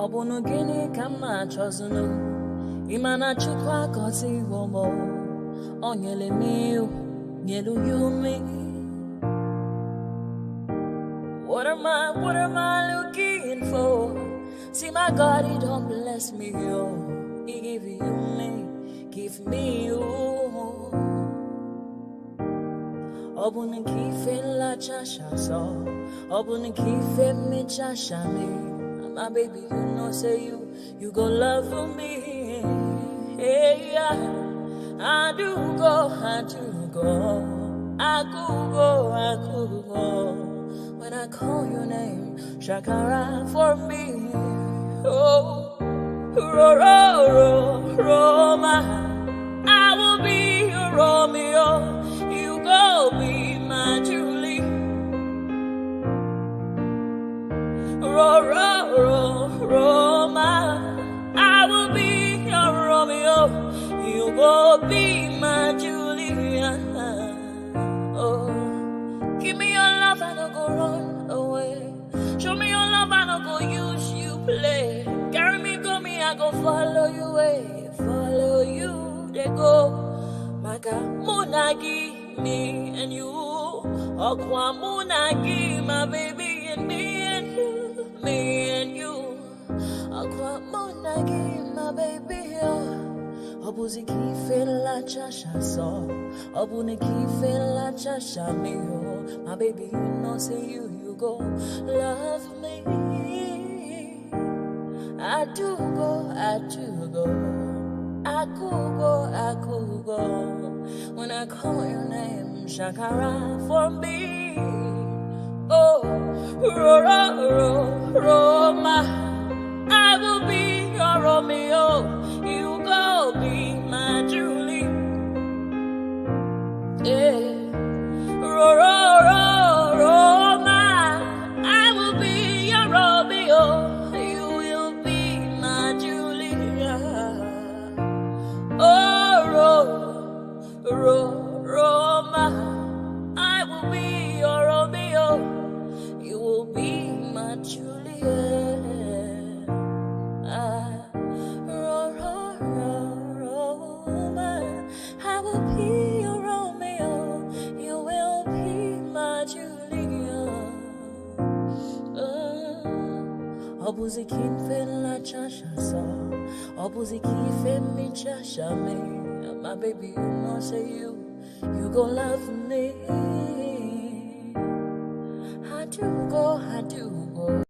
Obunu gini kama chozunu Imana chukwa koti womo Onyele miu Nyelu yumi What am I looking for? See my God, he don't bless me, yo. He give you me, give me you. Obunu kife la chasha so Obunu kife me chasha me My baby, you know, say you go love me. Hey, yeah. I do go. I could go. When I call your name, Shakara for me. Oh, Roma. I will be your Romeo. You go be my Julie. Roma, I will be your Romeo. You go be my Julia. Oh, give me your love and I'll go run away. Show me your love and I'll go use you play. Carry me, go me, I go follow you way. Follow you, they go. Maka Munagi, me and you. Okwa Munagi, my baby and me and you. Me and you, Aqua Monagi, my baby. Obuzi kife la chasha so, Obuni kife la chasha me. My baby, you know, say you go love me. I do go. I could go. When I call your name, Shakara for me. Oh, Roma, I will be your Romeo. You go be my Julie. Yeah, Roma, I will be your Romeo. You will be my Julia. Oh, Roma, I will be your Romeo. You will be my Juliet. Roma, I will be your Romeo. You will be my Juliet. Obuzi kife la chasha so, Obuzi kife mi chasha me. My baby, you know, say you gon' love me. I do go.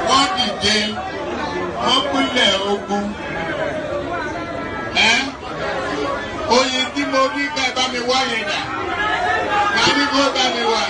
wọ́n dìde wọ́n pínlẹ̀ ogun oyin tí mo ní ká bá mi wá yẹn dà ká ní kó bá mi wá.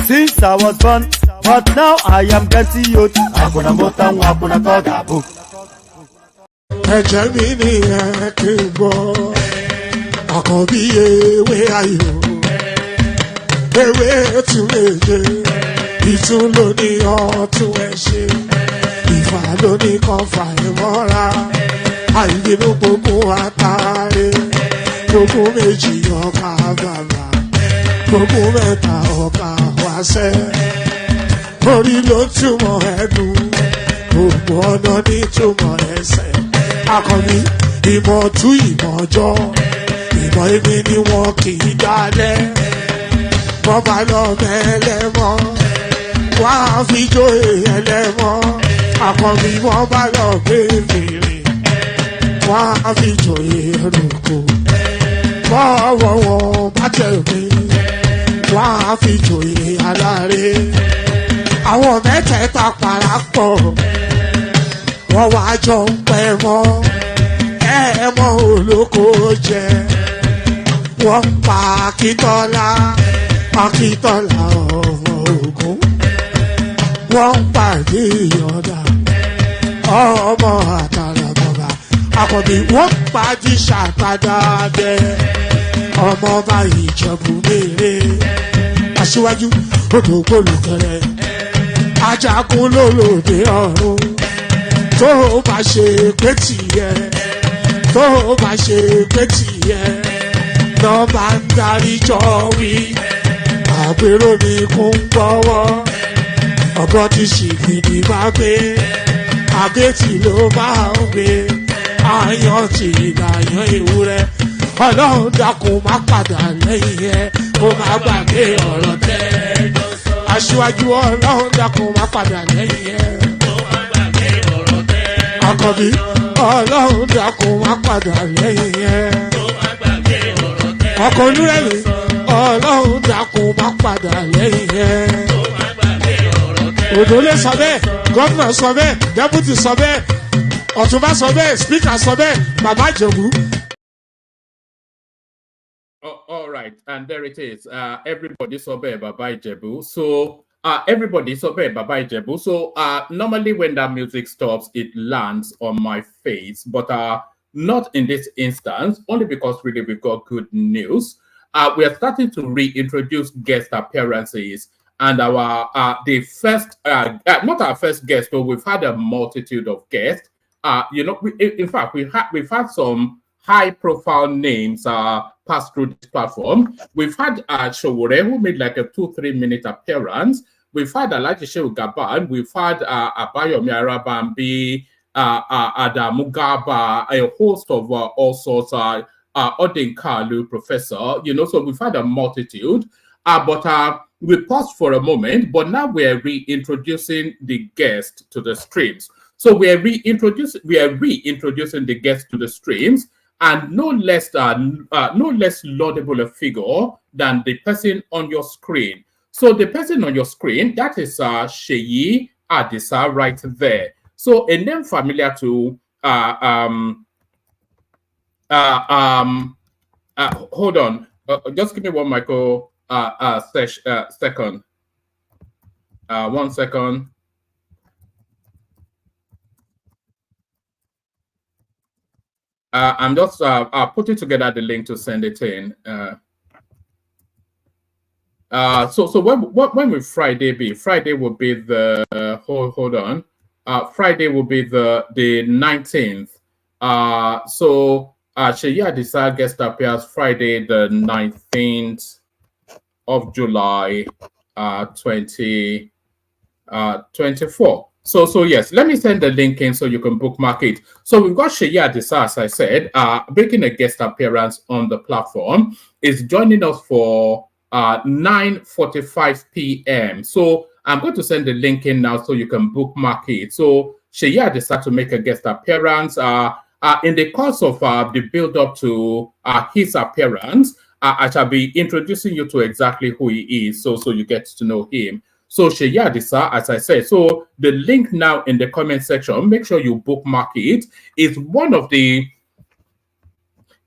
Since I was born, but now I am getting youth. Akuna motan akuna koga book. Ẹ̀jẹ̀ mi ni ẹ kí n gbọ́, àkọ́bí ewé ayò, ewé tún léje, ìtún ló ní ọ̀tún ẹ̀ ṣe, ìfà ló ní kan fà ẹ̀ mọ́ra, àìbínú gbogbo àtàrẹ, gbogbo méjì ọkà bàbà, gbogbo mẹ́ta ọkà wáṣẹ́, orí ló túmọ̀ ẹ̀dùn, gbogbo ọ̀nà ní túmọ̀ ẹsẹ̀. Akọni ìmọ̀ tú ìmọ̀ ọjọ́, ìmọ̀ èmi ni wọn kì í dálẹ̀. Bọ́bá lọ mẹ́lẹ́mọ́, wá fi jó ẹlẹ́mọ́. Akọni bọ́bá lọ bèbèrè, wá fi jó ẹrùkù. Bọ́wọ́ wọn bá tẹ̀ mí, wá fi jó aláre. àwọn mẹ́tẹ̀ẹ̀ta parapọ̀ wọ́n wá jọ ń pẹ́ mọ́ ẹ̀ẹ́mọ́ olóko jẹ wọ́n ń pa Akíntọ́lá ọmọ Ògún wọ́n ń pàdé ìyọ̀dà ọmọ àtàràbọ̀bà Àkànbí wọ́n ń pàdé ṣàtàdá dẹ ọmọ ọba Ìjẹ̀bú Mèrè Aṣíwájú odò gbólùkẹrẹ ajagun lólòdì ọ̀run tó bá ṣe pé tìyẹ tó bá ṣe pé tìyẹ náà bá ń darí jọ wí àpérò ní kún gbọ́wọ́ ọ̀gọ́ ti ṣìgìdì máa gbé àbẹ́tì ló máa ń gbé àyàn tí ìlàyàn ewúrẹ́ Ọlọ́run dákun má padà lẹ́yìn ẹ ó má gbàgbé ọ̀rọ̀ tẹ́ Aṣíwájú Ọlọ́run dákun má padà lẹ́yìn ẹ ó má gbàgbé ọ̀rọ̀ tẹ́ Àkànbí Ọlọ́run dákun má padà lẹ́yìn ẹ ó má gbàgbé ọ̀rọ̀ tẹ́ ọkọ̀ Olúrẹ̀mí Ọlọ́run dákun má padà lẹ́yìn ẹ ó má gbàgbé ọ̀rọ̀ tẹ́ Òdòlé sọ bẹ́ẹ̀ gómìnà sọ bẹ́ẹ̀ dẹ́pútì sọ bẹ́ẹ̀ Ọ̀túnba sọ bẹ́ẹ̀ spíkà sọ bẹ́ẹ̀ bàbá Ìjẹ̀bú. All right, and there it is. Everybody sobe Baba Ijebu. So everybody sobe Baba Ijebu. So normally when that music stops, it lands on my face, but not in this instance, only because really we've got good news. We are starting to reintroduce guest appearances, and our the first not our first guest, but we've had a multitude of guests. In fact, we've had some high-profile names pass through this platform. We've had Showore, who made like a 2-3 minute appearance. We've had Alhaji Shehu Gaban. We've had Abayomi Arabambi, Adamu Gaba, a host of all sorts. Odin Kalu, professor. So we've had a multitude. But we paused for a moment. But now we are reintroducing the guest to the streams. So we are reintroducing the guest to the streams. And no less laudable a figure than the person on your screen. So the person on your screen, that is Seyi Adisa right there. So a name familiar to hold on, just give me one micro second. 1 second. I'm just putting together the link to send it in. So when will Friday be? Friday will be the hold on. Friday will be the 19th. So Seyi Adisa guest appears Friday the 19th of July 2024. So yes, let me send the link in so you can bookmark it. So we've got Seyi Adisa, as I said, making a guest appearance on the platform, is joining us for 9:45 p.m. So I'm going to send the link in now so you can bookmark it. So Seyi Adisa to make a guest appearance. In the course of the build-up to his appearance, I shall be introducing you to exactly who he is, so you get to know him. So Seyi Adisa, as I said, so the link now in the comment section, make sure you bookmark it. It's one of the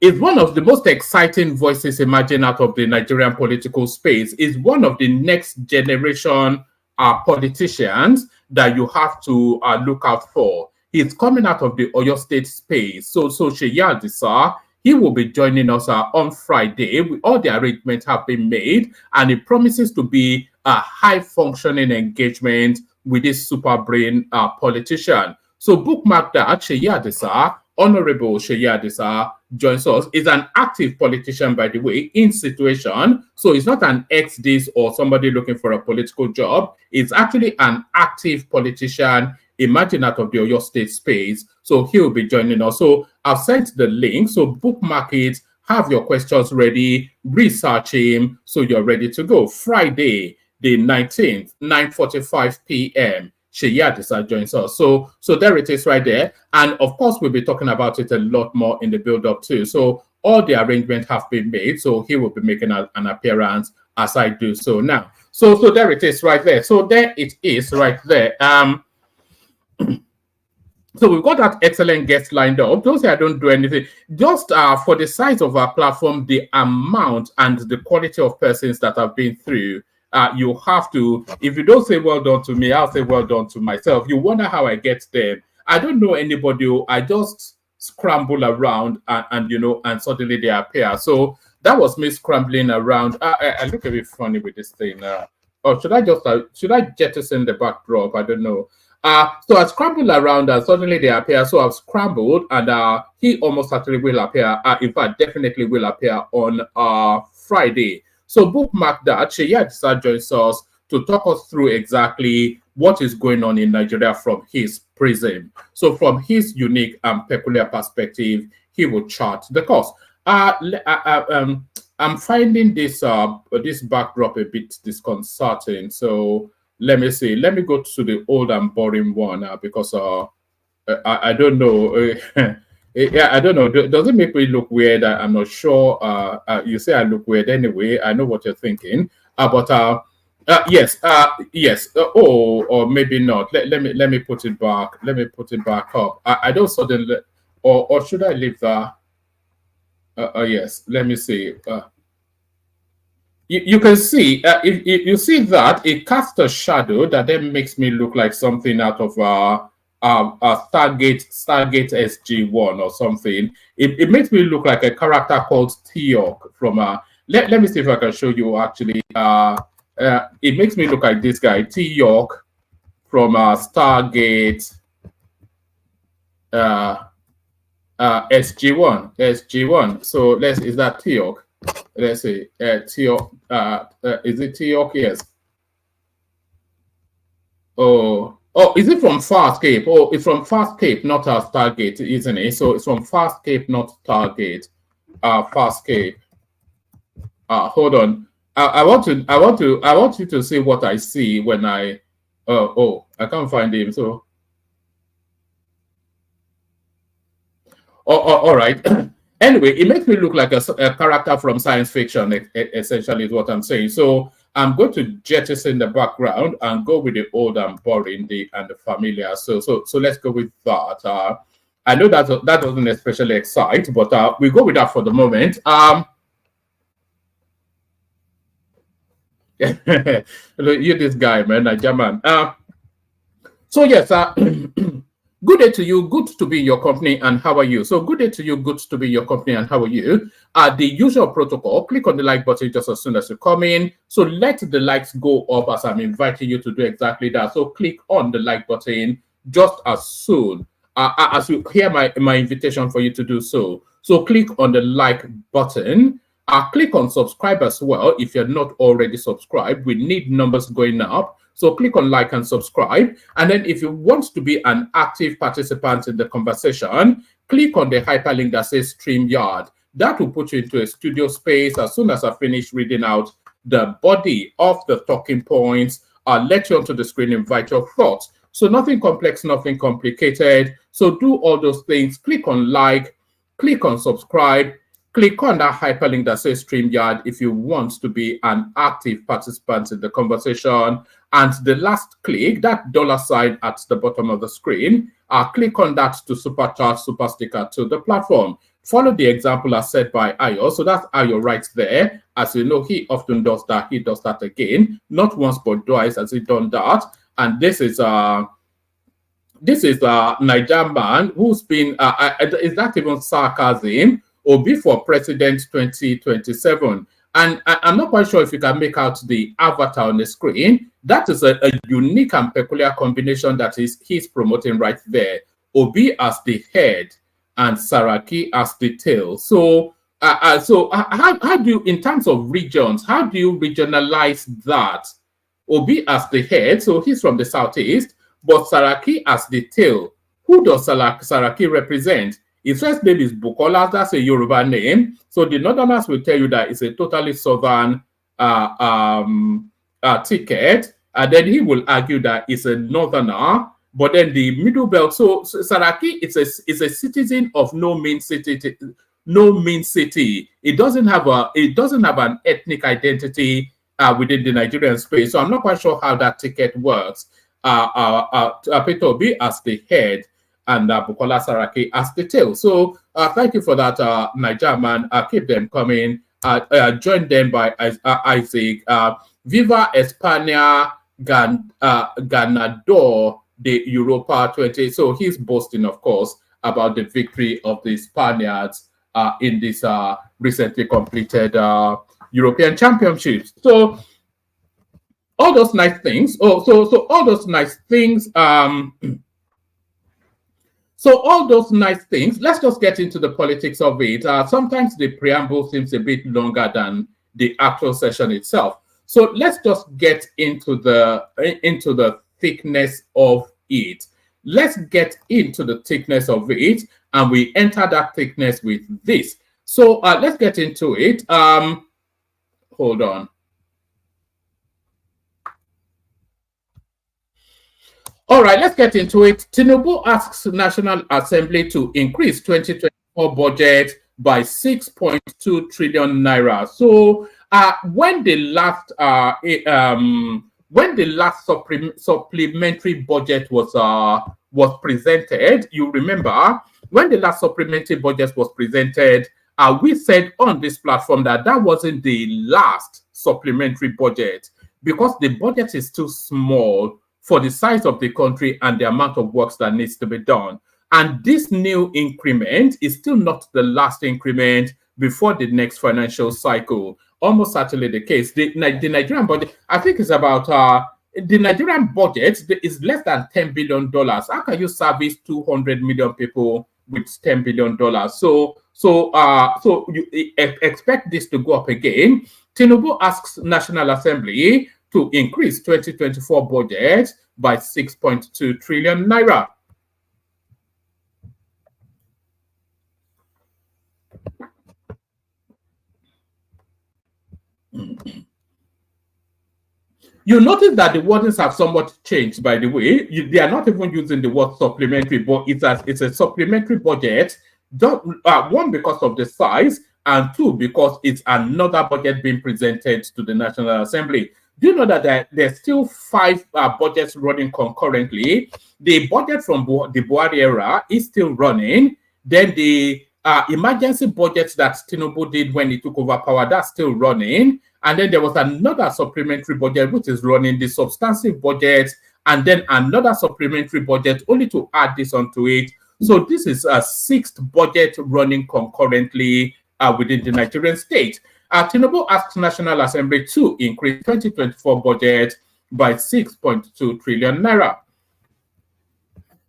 most exciting voices emerging out of the Nigerian political space. Is one of the next generation politicians that you have to look out for. He's coming out of the Oyo State space. So Seyi Adisa, he will be joining us on Friday. All the arrangements have been made, and it promises to be a high-functioning engagement with this super brain politician. So bookmark that. Seyi Adisa, Honorable Seyi Adisa, joins us. Is an active politician, by the way, in situation. So he's not an ex-dis or somebody looking for a political job. It's actually an active politician emerging out of the Oyo State space. So he'll be joining us. So I've sent the link. So bookmark it. Have your questions ready. Research him so you're ready to go. Friday, the 19th, 9:45 p.m. Seyi Adisa joins us. So there it is right there. And of course, we'll be talking about it a lot more in the build-up too. So all the arrangements have been made. So he will be making an appearance as I do so now. So there it is right there. So there it is right there. So we've got that excellent guest lined up. Don't say I don't do anything. Just for the size of our platform, the amount and the quality of persons that have been through, you have to, if you don't say well done to me, I'll say well done to myself. You wonder how I get there. I don't know anybody. I just scramble around and you know, and suddenly they appear. So that was me scrambling around. I look a bit funny with this thing. Or should I jettison the backdrop? I don't know. So I scrambled around and suddenly they appear. So I've scrambled and he almost certainly will appear. In fact, definitely will appear on Friday. So bookmark that. Sheya Adisa joins us to talk us through exactly what is going on in Nigeria from his prism. So from his unique and peculiar perspective, he will chart the course. I'm finding this this backdrop a bit disconcerting. So let me see. Let me go to the old and boring one because I don't know. Yeah, I don't know. Does it make me look weird? I'm not sure. You say I look weird anyway. I know what you're thinking. But yes, yes. Or maybe not. Let me put it back. Let me put it back up. I don't suddenly. Or should I leave that? Yes. Let me see. You can see, if you see that, it casts a shadow that then makes me look like something out of Stargate SG-1 or something. It makes me look like a character called Teok from let me see if I can show you actually. It makes me look like this guy, Teok from Stargate SG-1. So is that Teok? Let's see, Teok, is it Teok? Yes. Oh, is it from Farscape? Oh, it's from Farscape, not Stargate, isn't it? So it's from Farscape, not Stargate. Farscape. Hold on. I want you to see what I see when I. Oh, I can't find him. So. All right. Anyway, it makes me look like a character from science fiction, essentially, is what I'm saying. So I'm going to jettison the background and go with the old and boring, and the familiar. So let's go with that. I know that doesn't especially excite, but we go with that for the moment. You this guy, man, German. So yes, good day to you. Good to be in your company, and how are you? So good day to you. Good to be in your company, and how are you? The usual protocol. Click on the like button just as soon as you come in. So let the likes go up as I'm inviting you to do exactly that. So click on the like button just as soon as you hear my invitation for you to do so. So click on the like button. Click on subscribe as well if you're not already subscribed. We need numbers going up. So click on like and subscribe. And then if you want to be an active participant in the conversation, click on the hyperlink that says StreamYard. That will put you into a studio space. As soon as I finish reading out the body of the talking points, I'll let you onto the screen, invite your thoughts. So nothing complex, nothing complicated. So do all those things. Click on like, click on subscribe. Click on that hyperlink that says StreamYard if you want to be an active participant in the conversation. And the last click, that $sign at the bottom of the screen, click on that to super chat, super sticker to the platform. Follow the example as said by Ayo. So that's Ayo right there. As you know, he often does that. He does that again. Not once, but twice has he done that. And this is a Nigerian man who's been, is that even sarcasm? Obi for president 2027. And I'm not quite sure if you can make out the avatar on the screen. That is a unique and peculiar combination that he's promoting right there. Obi as the head and Saraki as the tail. So, how do you, in terms of regions, how do you regionalize that? Obi as the head, so he's from the southeast, but Saraki as the tail. Who does Saraki represent? His first name is Bukola, that's a Yoruba name. So the Northerners will tell you that it's a totally southern ticket. And then he will argue that it's a Northerner. But then the Middle Belt, so Saraki is a citizen of no mean city. No mean city. It doesn't have an ethnic identity within the Nigerian space. So I'm not quite sure how that ticket works. Peter Obi as the head and Bukola Saraki as the tail. So thank you for that, Niger man. Keep them coming. Joined them by Isaac. Viva España Ganador de Europa 20. So he's boasting, of course, about the victory of the Spaniards in this recently completed European Championships. So all those nice things. So all those nice things. So all those nice things. Let's just get into the politics of it. Sometimes the preamble seems a bit longer than the actual session itself. So let's just get into the thickness of it. Let's get into the thickness of it, and we enter that thickness with this. So let's get into it. Hold on. All right, let's get into it. Tinubu asks National Assembly to increase 2024 budget by 6.2 trillion naira. So when the last supplementary budget was presented, you remember when the last supplementary budget was presented, we said on this platform that that wasn't the last supplementary budget because the budget is too small for the size of the country and the amount of works that needs to be done. And this new increment is still not the last increment before the next financial cycle. Almost certainly the case. The Nigerian budget, I think, is about the Nigerian budget is less than $10 billion. How can you service 200 million people with $10 billion? So you expect this to go up again. Tinubu asks National Assembly to increase 2024 budget by 6.2 trillion naira. You notice that the wordings have somewhat changed, by the way. They are not even using the word supplementary, but it's a supplementary budget. One, because of the size, and two, because it's another budget being presented to the National Assembly. Do you know that there's still 5 budgets running concurrently? The budget from the Buhari era is still running. Then the emergency budget that Tinubu did when he took over power, that's still running. And then there was another supplementary budget which is running, the substantive budget, and then another supplementary budget only to add this onto it. So this is a 6th budget running concurrently within the Nigerian state. Tinubu asks National Assembly to increase 2024 budget by 6.2 trillion naira.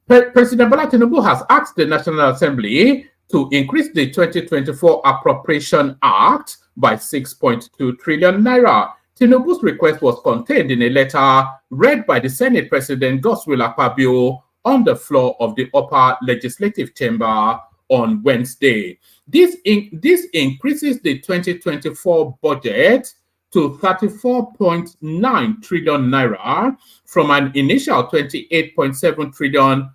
President Bola Tinubu has asked the National Assembly to increase the 2024 Appropriation Act by 6.2 trillion naira. Tinubu's request was contained in a letter read by the Senate President Godswill Akpabio on the floor of the upper legislative chamber on Wednesday. This increases the 2024 budget to 34.9 trillion naira from an initial 28.7 trillion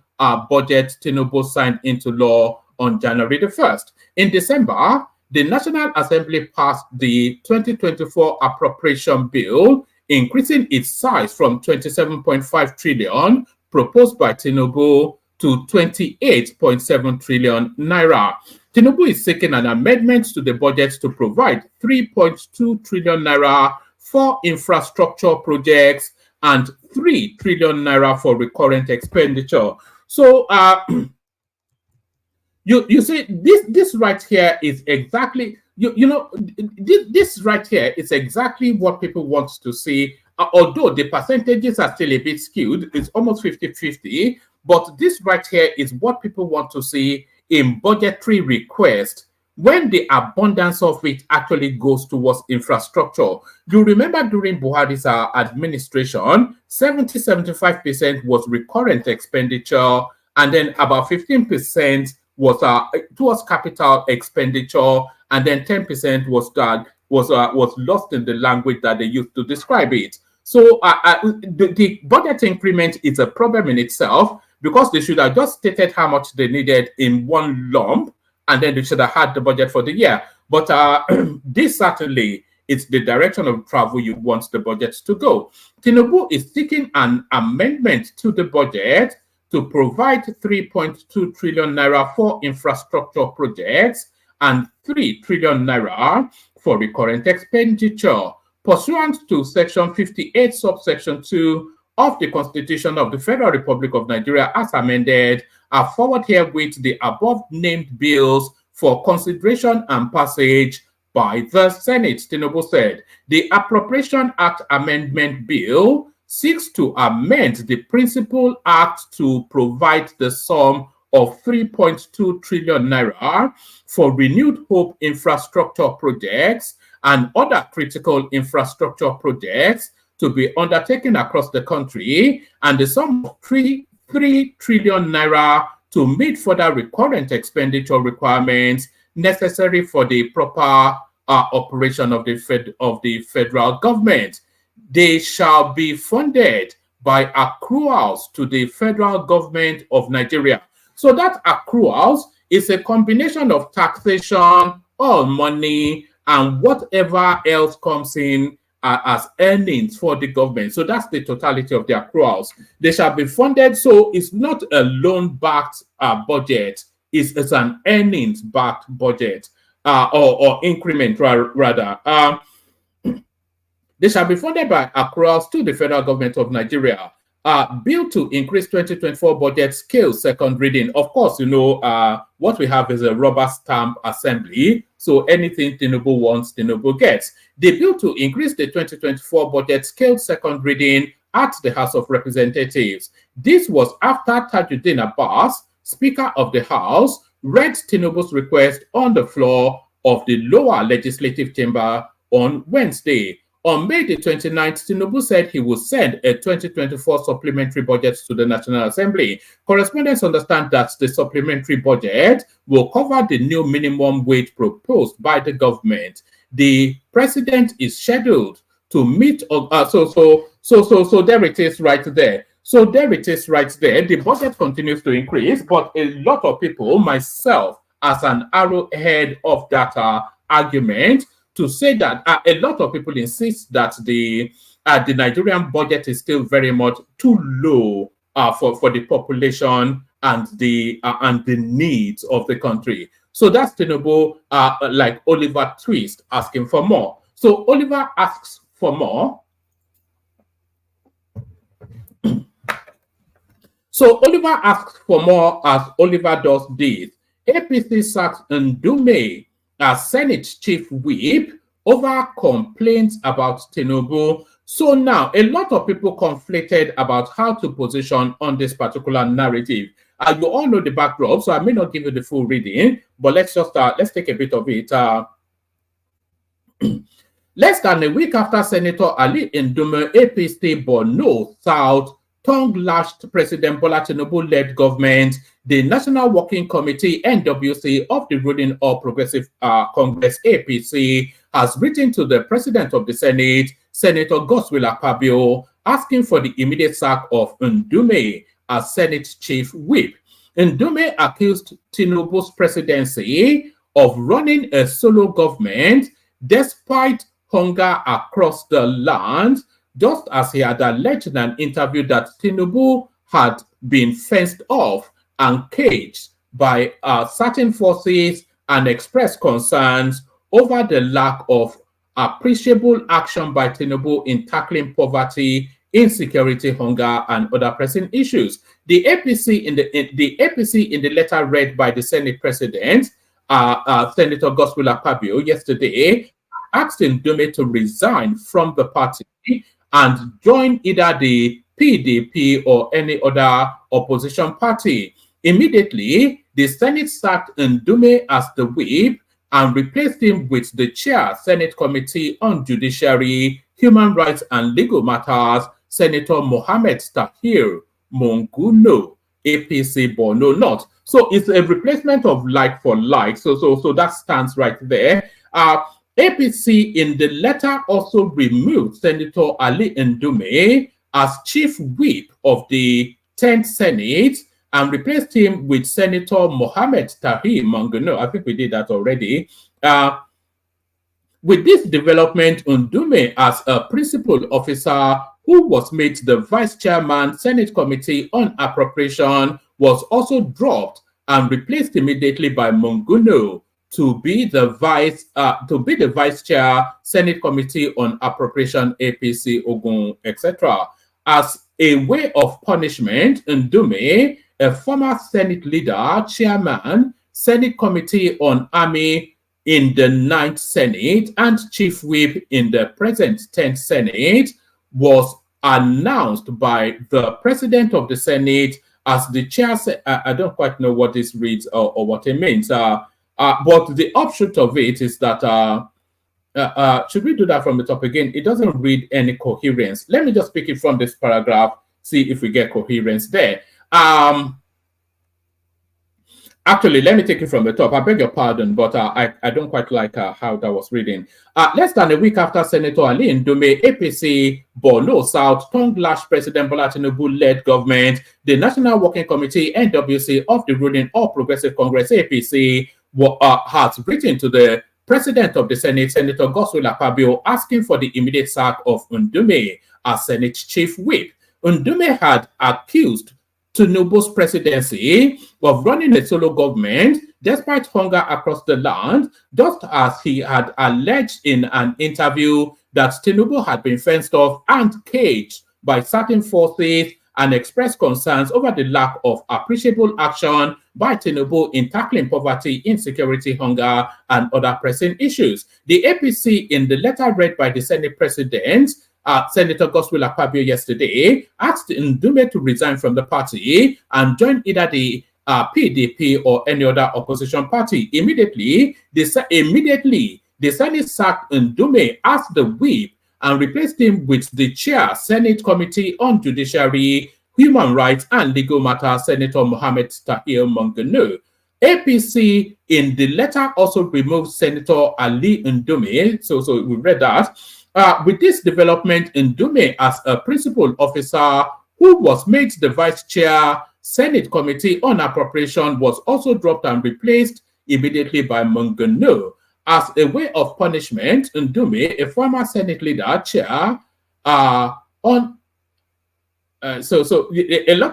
budget Tinubu signed into law on January the 1st. In December, the National Assembly passed the 2024 appropriation bill, increasing its size from 27.5 trillion proposed by Tinubu to 28.7 trillion naira. Tinubu is seeking an amendment to the budget to provide 3.2 trillion naira for infrastructure projects and 3 trillion naira for recurrent expenditure. So you see, this right here is exactly this right here is exactly what people want to see. Although the percentages are still a bit skewed, it's almost 50-50. But this right here is what people want to see in budgetary request when the abundance of it actually goes towards infrastructure. You remember during Buhari's administration, 70-75% was recurrent expenditure, and then about 15% was towards capital expenditure, and then 10% was lost in the language that they used to describe it. So the budget increment is a problem in itself, because they should have just stated how much they needed in one lump, and then they should have had the budget for the year. But this certainly it's the direction of travel you want the budget to go. Tinubu is seeking an amendment to the budget to provide 3.2 trillion naira for infrastructure projects and 3 trillion naira for recurrent expenditure, pursuant to Section 58, subsection 2 of the Constitution of the Federal Republic of Nigeria as amended. I forward herewith the above named bills for consideration and passage by the Senate. Tinubu said the Appropriation Act Amendment Bill seeks to amend the Principal Act to provide the sum of 3.2 trillion naira for renewed hope infrastructure projects and other critical infrastructure projects to be undertaken across the country, and the sum of 3 trillion naira to meet further recurrent expenditure requirements necessary for the proper operation of the federal government. They shall be funded by accruals to the federal government of Nigeria. So that accruals is a combination of taxation, all money, and whatever else comes in as earnings for the government. So that's the totality of the accruals. They shall be funded. So it's not a loan-backed budget. It's an earnings-backed budget or increment rather. They shall be funded by accruals to the federal government of Nigeria. Bill to increase 2024 budget scale, second reading. Of course, you know, what we have is a rubber stamp assembly. So anything Tinubu wants, Tinubu gets. The bill to increase the 2024 budget scale, second reading at the House of Representatives. This was after Tajuddin Abbas, Speaker of the House, read Tinubu's request on the floor of the lower legislative chamber on Wednesday. On May the 29th, Tinubu said he will send a 2024 supplementary budget to the National Assembly. Correspondents understand that the supplementary budget will cover the new minimum wage proposed by the government. The president is scheduled to meet. So there it is right there. So there it is right there. The budget continues to increase, but a lot of people, myself as an arrowhead of that argument, to say that a lot of people insist that the Nigerian budget is still very much too low for the population and the needs of the country. So that's Tinubu, like Oliver Twist, asking for more. So Oliver asks for more. So Oliver asks for more as Oliver does this. APC sacks Ndume as Senate Chief Whip over complaints about Tinubu. So now a lot of people conflicted about how to position on this particular narrative. You all know the backdrop, so I may not give you the full reading, but let's just let's take a bit of it. Less than a week after Senator Ali Ndume APC Borno South tongue-lashed President Bola Tinubu-led government, the National Working Committee, NWC, of the ruling All Progressive Congress, APC, has written to the President of the Senate, Senator Godswill Akpabio, asking for the immediate sack of Ndume as Senate Chief Whip. Ndume accused Tinubu's presidency of running a solo government despite hunger across the land, just as he had alleged in an interview that Tinubu had been fenced off and caged by certain forces and expressed concerns over the lack of appreciable action by Tinubu in tackling poverty, insecurity, hunger, and other pressing issues. The APC in the letter read by the Senate President, Senator Godswill Akpabio, yesterday, asked Ndume to resign from the party and join either the PDP or any other opposition party. Immediately, the Senate sacked Ndume as the whip and replaced him with the chair, Senate Committee on Judiciary, Human Rights and Legal Matters, Senator Mohammed Tahir Monguno, APC Borno North. So it's a replacement of like for like. So that stands right there. APC in the letter also removed Senator Ali Ndume as chief whip of the 10th Senate and replaced him with Senator Mohammed Tahir Monguno. I think we did that already. The With this development, Ndume, as a principal officer who was made the vice chairman, Senate Committee on Appropriation, was also dropped and replaced immediately by Monguno to be the vice chair, Senate Committee on Appropriation, APC, Ogun, etc. As a way of punishment, Ndume, a former Senate leader, chairman, Senate Committee on Army in the 9th Senate and chief whip in the present 10th Senate, was announced by the president of the Senate as the chair. I don't quite know what this reads or what it means. But the offshoot of it is that, should we do that from the top again? It doesn't read any coherence. Let me just pick it from this paragraph, see if we get coherence there. Actually, let me take it from the top. I beg your pardon, but I don't quite like how that was reading. Less than a week after Senator Ali Ndume, APC, Borno South, tongue-lashed President Bola Tinubu-led government, the National Working Committee, NWC, of the ruling All Progressive Congress, APC, has written to the President of the Senate, Senator Godswill Akpabio, asking for the immediate sack of Ndume as Senate Chief Whip. Ndume had accused Tinubu's presidency of running a solo government despite hunger across the land, just as he had alleged in an interview that Tinubu had been fenced off and caged by certain forces, and expressed concerns over the lack of appreciable action by Tinubu in tackling poverty, insecurity, hunger, and other pressing issues. The APC, in the letter read by the Senate President, Senator Godswill Akpabio, yesterday, asked Ndume to resign from the party and join either the PDP or any other opposition party. Immediately, the Senate sacked Ndume as the whip and replaced him with the chair, Senate Committee on Judiciary, Human Rights and Legal Matters, Senator Mohammed Tahir Monguno. APC, in the letter, also removed Senator Ali Ndume. So we read that. With this development, Ndume, as a principal officer who was made the vice chair, Senate Committee on Appropriation, was also dropped and replaced immediately by Monguno. As a way of punishment, Ndume, a former Senate leader, chair, a lot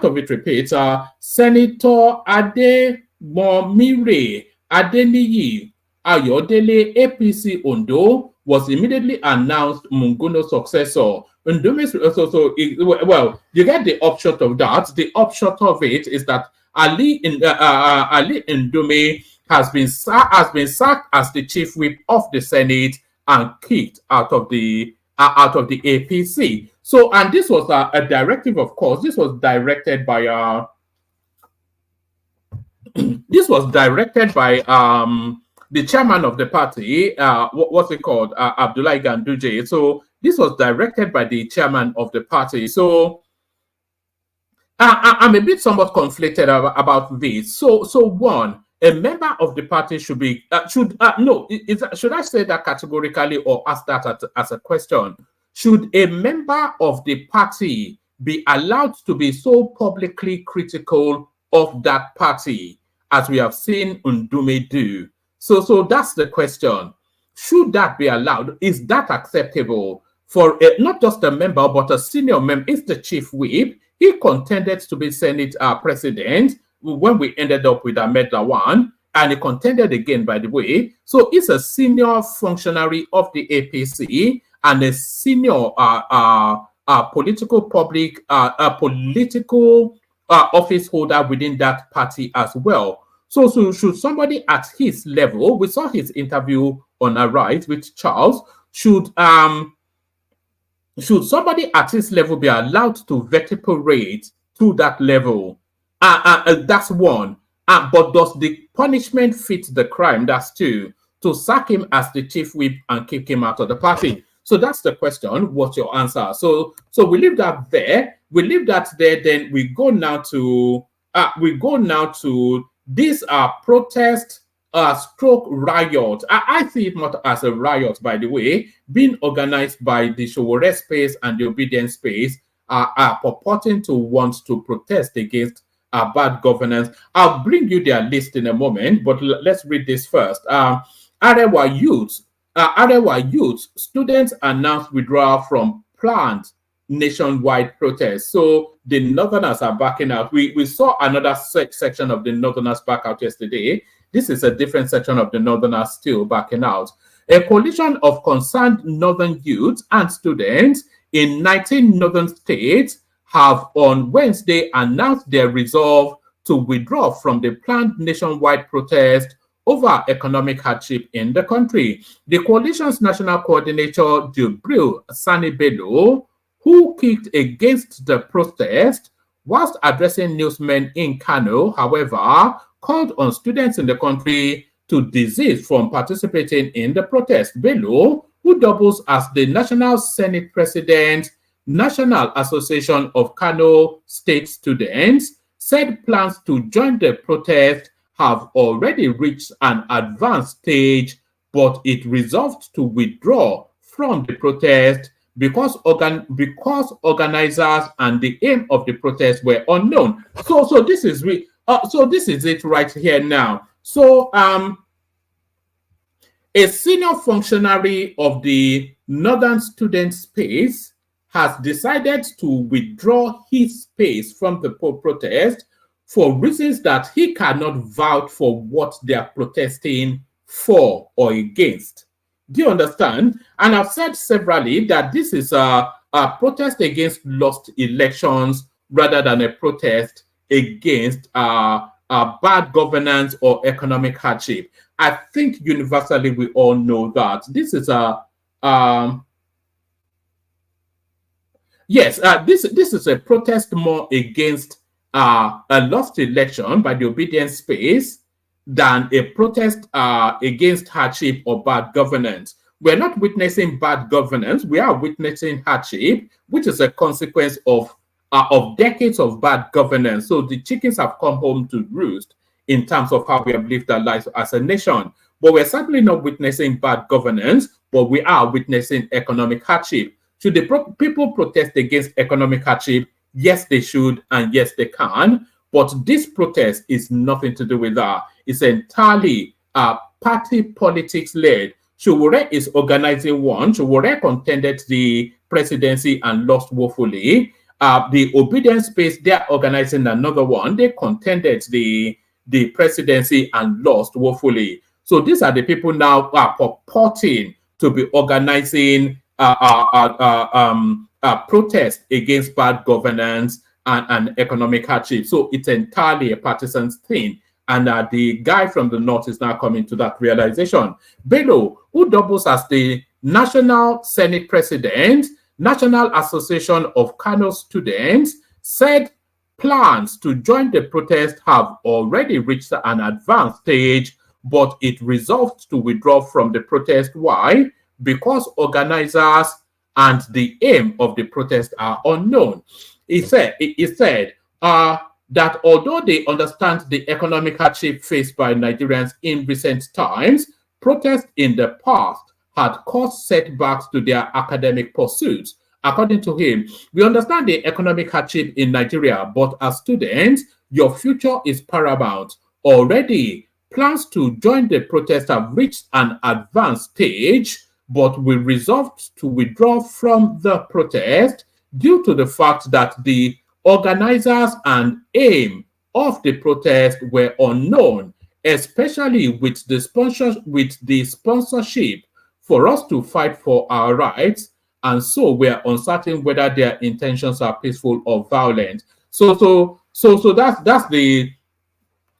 of it repeats. Senator Ademomire Adeniyi Ayodele, APC Ondo, was immediately announced Monguno's successor. Well, you get the upshot of that. The upshot of it is that Ali Ndume has been sacked as the chief whip of the Senate and kicked out of the APC. So, and this was a directive, of course. This was directed by the chairman of the party. What's it called? Abdullahi Ganduje. So this was directed by the chairman of the party. So I'm a bit somewhat conflicted about this. So one, a member of the party should be should I say that categorically or ask that as a question? Should a member of the party be allowed to be so publicly critical of that party as we have seen Ndume do? So that's the question. Should that be allowed? Is that acceptable for not just a member but a senior member? Is the chief whip? He contended to be Senate president when we ended up with Ahmed Lawan, and he contended again, by the way. So he's a senior functionary of the APC and a senior political office holder within that party as well. So should somebody at his level, we saw his interview on Arise with Charles, should somebody at his level be allowed to vituperate to that level? That's one. But does the punishment fit the crime? That's two. To sack him as the chief whip and kick him out of the party. So that's the question. What's your answer? So we leave that there. Then we go now to these protest stroke riot. I see it not as a riot, by the way, being organized by the Showore space and the Obedience space, are purporting to want to protest against bad governance. I'll bring you their list in a moment, but let's read this first. Arewa youths Arewa youth, students announced withdrawal from planned nationwide protests. So the Northerners are backing out. We saw another section of the Northerners back out yesterday. This is a different section of the Northerners still backing out. A coalition of concerned Northern youth and students in 19 Northern states have on Wednesday announced their resolve to withdraw from the planned nationwide protest over economic hardship in the country. The coalition's national coordinator, Jubril Sani Bello, who kicked against the protest, whilst addressing newsmen in KANU, however, called on students in the country to desist from participating in the protest. Bello, who doubles as the National Senate President, National Association of KANU State Students, said plans to join the protest have already reached an advanced stage, but it resolved to withdraw from the protest because organizers and the aim of the protest were unknown. So this is it right here now. So a senior functionary of the Northern Student Space has decided to withdraw his space from the protest for reasons that he cannot vouch for what they are protesting for or against. Do you understand? And I've said severally that this is a protest against lost elections rather than a protest against bad governance or economic hardship. I think universally we all know that this is a this is a protest more against a lost election by the obedience space than a protest against hardship or bad governance. We're not witnessing bad governance. We are witnessing hardship, which is a consequence of decades of bad governance. So the chickens have come home to roost in terms of how we have lived our lives as a nation. But we're certainly not witnessing bad governance, but we are witnessing economic hardship. Should the people protest against economic hardship? Yes, they should, and yes, they can. But this protest is nothing to do with that. It's entirely party politics led. Sowore is organizing one. Sowore contended the presidency and lost woefully. The obedience space, they're organizing another one. They contended the presidency and lost woefully. So these are the people now purporting to be organizing protest against bad governance and economic hardship. So it's entirely a partisan thing. And the guy from the north is now coming to that realization. Bello, who doubles as the National Senate President, National Association of KANU Students, said plans to join the protest have already reached an advanced stage, but it resolved to withdraw from the protest. Why? Because organizers and the aim of the protest are unknown. He said that although they understand the economic hardship faced by Nigerians in recent times, protests in the past had caused setbacks to their academic pursuits. According to him, we understand the economic hardship in Nigeria, but as students, your future is paramount. Already, plans to join the protest have reached an advanced stage, but we resolved to withdraw from the protest due to the fact that the organizers and aim of the protest were unknown, especially with the sponsorship for us to fight for our rights, and so we are uncertain whether their intentions are peaceful or violent. So that's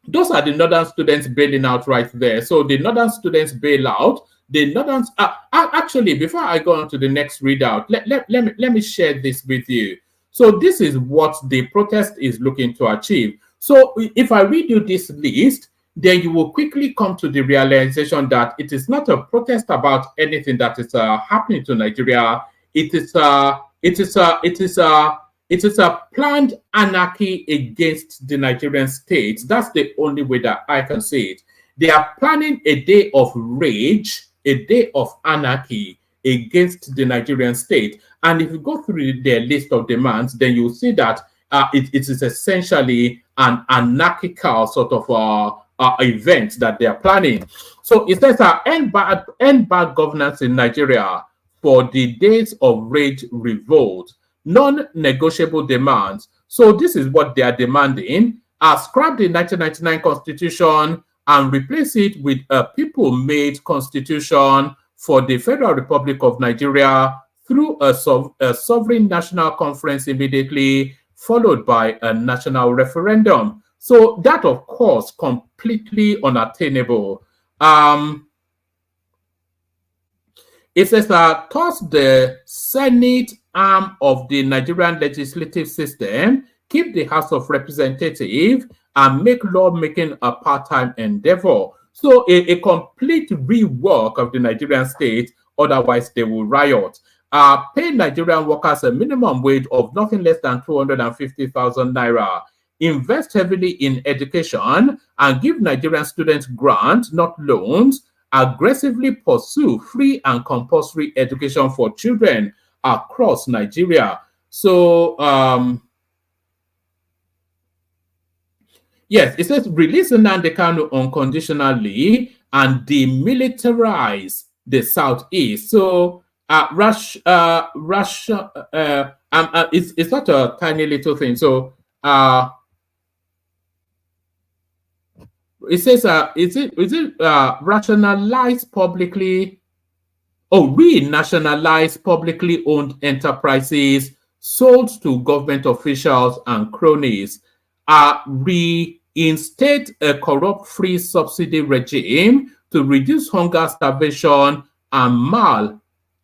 those are the Northern students bailing out right there. So the Northern students bail out. The Northern actually, before I go on to the next readout, let me share this with you. So this is what the protest is looking to achieve. So if I read you this list, then you will quickly come to the realization that it is not a protest about anything that is happening to Nigeria. It is a planned anarchy against the Nigerian state. That's the only way that I can say it. They are planning a day of rage, a day of anarchy against the Nigerian state. And if you go through their list of demands, then you'll see that it is essentially an anarchical sort of events that they are planning. So it says end bad governance in Nigeria for the days of rage revolt, non-negotiable demands. So this is what they are demanding: scrap the 1999 constitution and replace it with a people-made constitution for the Federal Republic of Nigeria through a sovereign national conference immediately, followed by a national referendum. So that, of course, completely unattainable. It says that thus the Senate arm of the Nigerian legislative system keep the House of Representatives and make lawmaking a part-time endeavor. So a complete rework of the Nigerian state, otherwise they will riot. Pay Nigerian workers a minimum wage of nothing less than 250,000 naira. Invest heavily in education and give Nigerian students grants, not loans. Aggressively pursue free and compulsory education for children across Nigeria. So, yes, it says release NNAMDI KANU unconditionally and demilitarize the southeast. So, Russia, it's not a tiny little thing. So, it says, is it rationalize publicly, renationalize publicly owned enterprises sold to government officials and cronies, reinstate a corrupt free subsidy regime to reduce hunger, starvation, and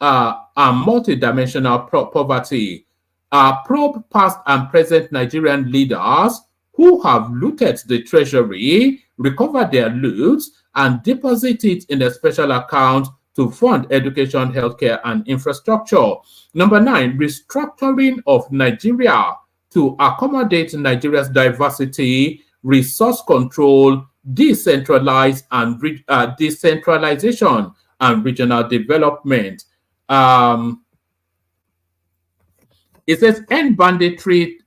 multidimensional poverty, probe past and present Nigerian leaders who have looted the treasury, recover their loot, and deposit it in a special account to fund education, healthcare, and infrastructure. Number 9, restructuring of Nigeria to accommodate Nigeria's diversity, resource control, decentralization, and regional development. It says end banditry,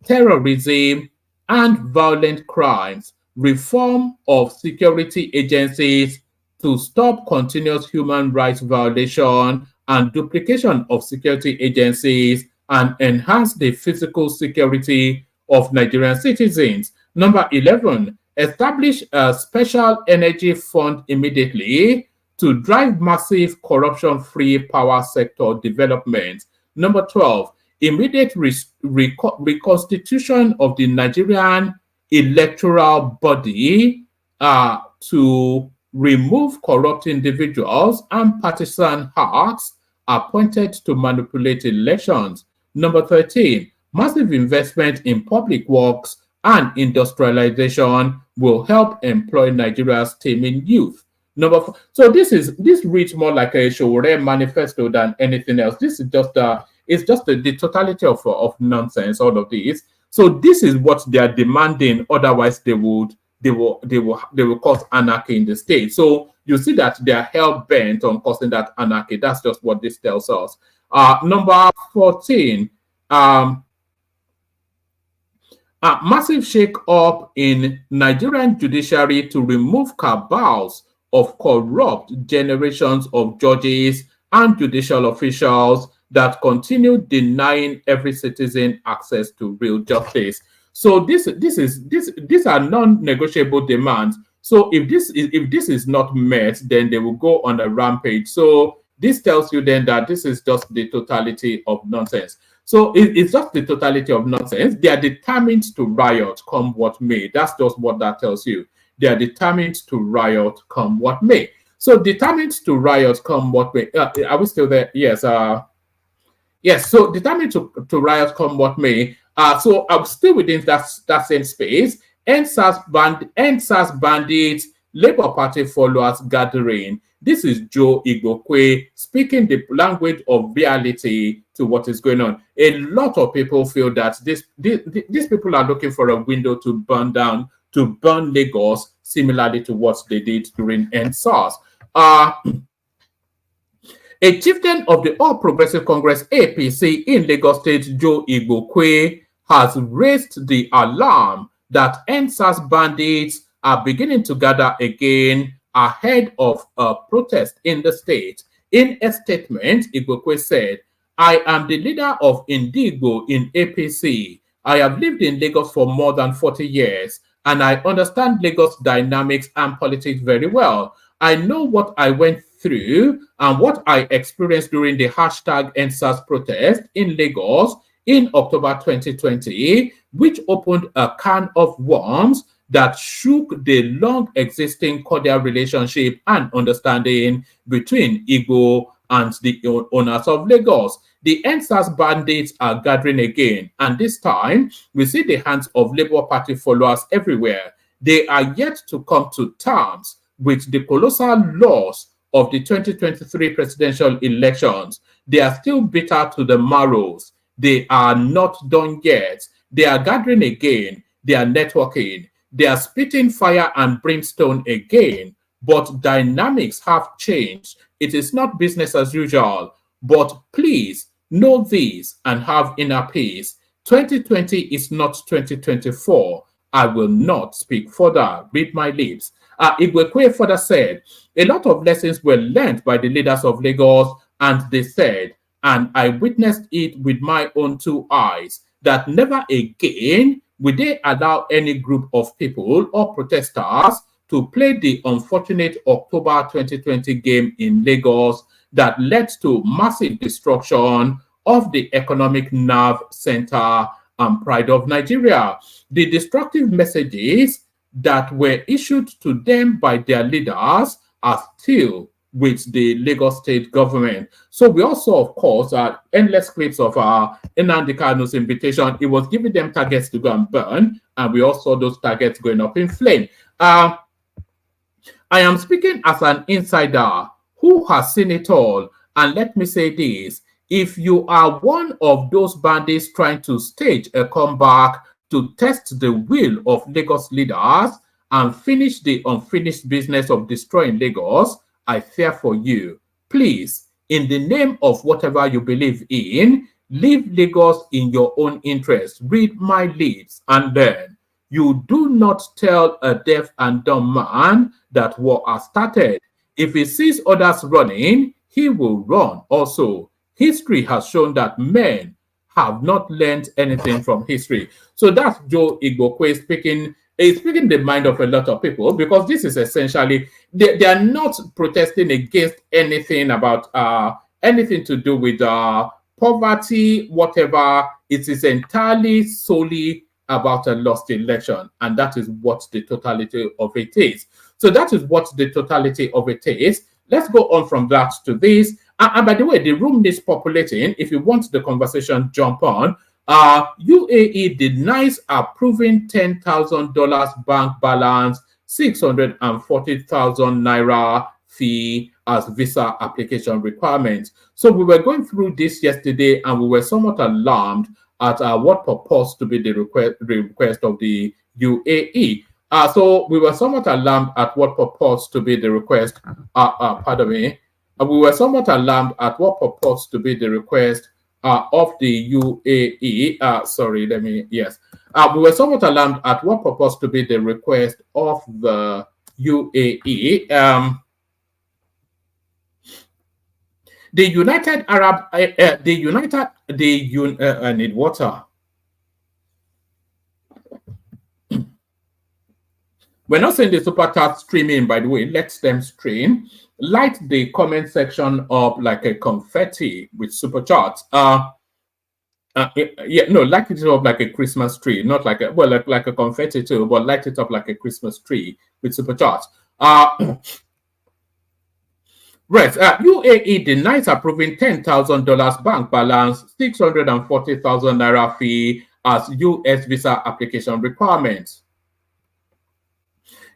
terrorism, and violent crimes, reform of security agencies to stop continuous human rights violation and duplication of security agencies, and enhance the physical security of Nigerian citizens. Number 11, establish a special energy fund immediately to drive massive corruption-free power sector development. Number 12, immediate reconstitution of the Nigerian electoral body to remove corrupt individuals and partisan hacks appointed to manipulate elections. Number 13, massive investment in public works and industrialization will help employ Nigeria's teeming youth. Number 4, so this reads more like a Showore manifesto than anything else. This is just it's just the totality of nonsense, all of this. So this is what they are demanding. Otherwise, they will cause anarchy in the state. So you see that they are hell bent on causing that anarchy. That's just what this tells us. Number 14. Massive shake-up in Nigerian judiciary to remove cabals of corrupt generations of judges and judicial officials that continue denying every citizen access to real justice. So these are non-negotiable demands. So if this is not met, then they will go on a rampage. So this tells you then that this is just the totality of nonsense. So it's just the totality of nonsense. They are determined to riot, come what may. That's just what that tells you. They are determined to riot, come what may. So determined to riot, come what may. Are we still there? Yes. Yes. So determined to riot, come what may. So I'm still within that same space. End SARS bandits, Labour Party followers gathering. This is Joe Igbokwe speaking the language of reality to what is going on. A lot of people feel that these people are looking for a window to burn down, to burn Lagos, similarly to what they did during End SARS. A chieftain of the All Progressive Congress APC in Lagos State, Joe Igbokwe, has raised the alarm that NSAS bandits are beginning to gather again ahead of a protest in the state. In a statement, Igwe said, I am the leader of Indigo in APC. I have lived in Lagos for more than 40 years, and I understand Lagos dynamics and politics very well. I know what I went through and what I experienced during the hashtag NSAS protest in Lagos in October 2020, which opened a can of worms that shook the long-existing cordial relationship and understanding between Igbo and the owners of Lagos. The NSAS bandits are gathering again, and this time we see the hands of Labour Party followers everywhere. They are yet to come to terms with the colossal loss of the 2023 presidential elections. They are still bitter to the marrows. They are not done yet. They are gathering again. They are networking. They are spitting fire and brimstone again. But dynamics have changed. It is not business as usual. But please know this and have inner peace. 2020 is not 2024. I will not speak further. Read my lips. Igwe further said, a lot of lessons were learned by the leaders of Lagos, and they said, and I witnessed it with my own two eyes, that never again will they allow any group of people or protesters to play the unfortunate October 2020 game in Lagos that led to massive destruction of the economic nerve center and pride of Nigeria. The destructive messages that were issued to them by their leaders are still with the Lagos state government. So we also, of course, endless clips of NNAMDI KANU's invitation. It was giving them targets to go and burn, and we also saw those targets going up in flame. I am speaking as an insider who has seen it all, and let me say this. If you are one of those bandits trying to stage a comeback to test the will of Lagos leaders and finish the unfinished business of destroying Lagos, I fear for you. Please, in the name of whatever you believe in, leave Lagos in your own interest. Read my lips and learn. You do not tell a deaf and dumb man that war has started. If he sees others running, he will run also. History has shown that men have not learned anything from history. So that's Joe Igbokwe speaking. He's speaking the mind of a lot of people, because this is essentially, they are not protesting against anything about anything to do with poverty, whatever. It is entirely solely about a lost election, and that is what the totality of it is. So that is what the totality of it is. Let's go on from that to this. And by the way, the room is populating. If you want the conversation, jump on. UAE denies approving $10,000 bank balance, 640,000 naira fee as visa application requirements. So we were going through this yesterday, and we were somewhat alarmed at what purports to be the request of the UAE. So we were somewhat alarmed at what purports to be the request. Pardon me. We were somewhat alarmed at what purports to be the request of the UAE. Sorry, let me, yes. We were somewhat alarmed at what purports to be the request of the UAE. The United Arab, I need water. We're not saying the super chat streaming, by the way. Let them stream. Light the comment section up like a confetti with super chats. Light it up like a Christmas tree, not like a, well, like a confetti too, but light it up like a Christmas tree with super chats. Right, UAE denies approving $10,000 bank balance, 640,000 naira fee as US visa application requirements.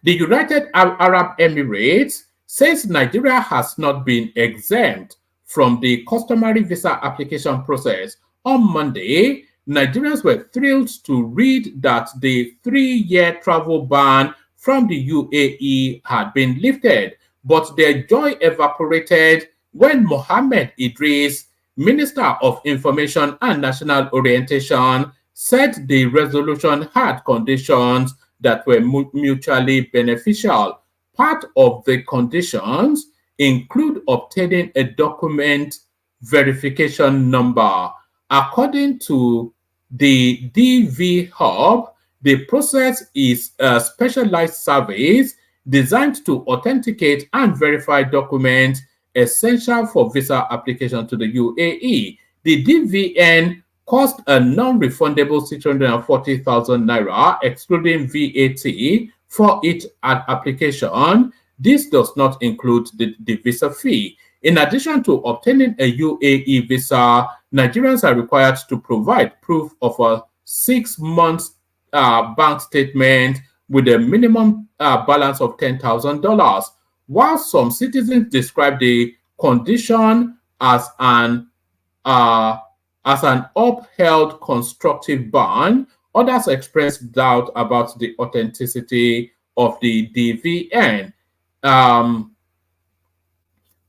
The United Arab Emirates says Nigeria has not been exempt from the customary visa application process. On Monday, Nigerians were thrilled to read that the 3-year travel ban from the UAE had been lifted, but their joy evaporated when Mohammed Idris, Minister of Information and National Orientation, said the resolution had conditions that were mutually beneficial. Part of the conditions include obtaining a document verification number. According to the DV Hub, the process is a specialized service designed to authenticate and verify documents essential for visa application to the UAE. The DVN cost a non-refundable 640,000 naira, excluding VAT, for each application. This does not include the visa fee. In addition to obtaining a UAE visa, Nigerians are required to provide proof of a 6-month bank statement with a minimum balance of $10,000. While some citizens describe the condition as an upheld constructive ban, others express doubt about the authenticity of the DVN.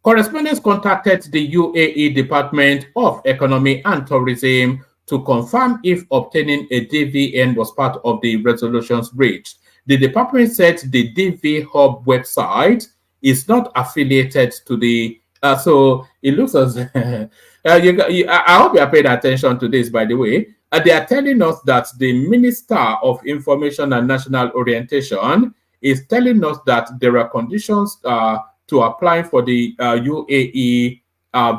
Correspondents contacted the UAE Department of Economy and Tourism to confirm if obtaining a DVN was part of the resolutions reached. The department said the DV Hub website is not affiliated to the so it looks as I hope you are paying attention to this, by the way. They are telling us that the Minister of Information and National Orientation is telling us that there are conditions to apply for the UAE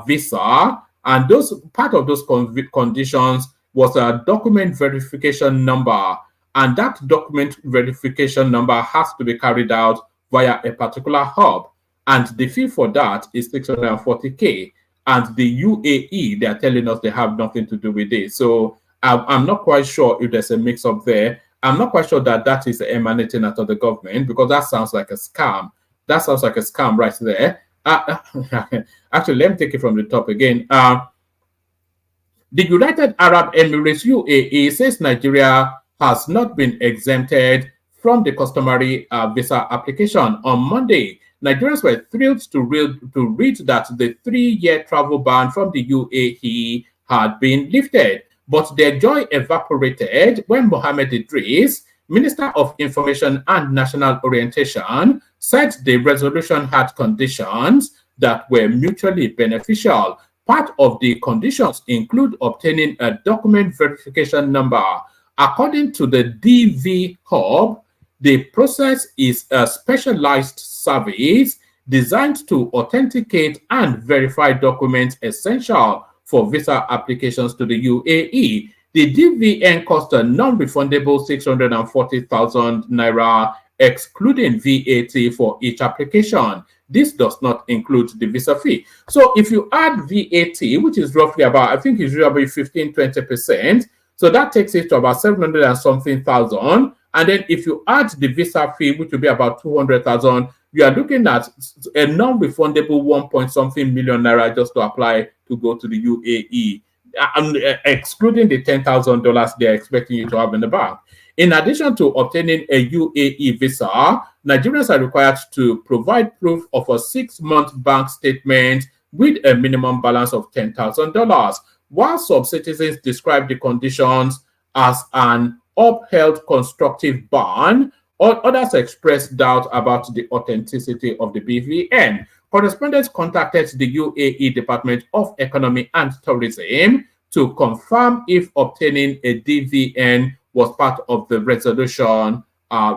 visa, and those part of those conditions was a document verification number, and that document verification number has to be carried out via a particular hub, and the fee for that is 640k. And the UAE, they are telling us they have nothing to do with it. So I'm not quite sure if there's a mix-up there. I'm not quite sure that that is emanating out of the government, because that sounds like a scam. That sounds like a scam right there. Actually, let me take it from the top again. The United Arab Emirates, UAE, says Nigeria has not been exempted from the customary visa application. On Monday, Nigerians were thrilled to read that the 3-year travel ban from the UAE had been lifted, but their joy evaporated when Mohammed Idris, Minister of Information and National Orientation, said the resolution had conditions that were mutually beneficial. Part of the conditions include obtaining a document verification number. According to the DV Hub, the process is a specialized service designed to authenticate and verify documents essential for visa applications to the UAE. The DVN cost a non-refundable 640,000 naira, excluding VAT, for each application. This does not include the visa fee. So if you add VAT, which is roughly about, I think it's roughly 15-20%, so that takes it to about 700 and something thousand. And then if you add the visa fee, which will be about 200,000, you are looking at a non-refundable 1-point-something million naira just to apply to go to the UAE, excluding the $10,000 they are expecting you to have in the bank. In addition to obtaining a UAE visa, Nigerians are required to provide proof of a 6-month bank statement with a minimum balance of $10,000. While some citizens describe the conditions as an upheld constructive ban, others express doubt about the authenticity of the BVN. Correspondents contacted the UAE Department of Economy and Tourism to confirm if obtaining a DVN was part of the resolution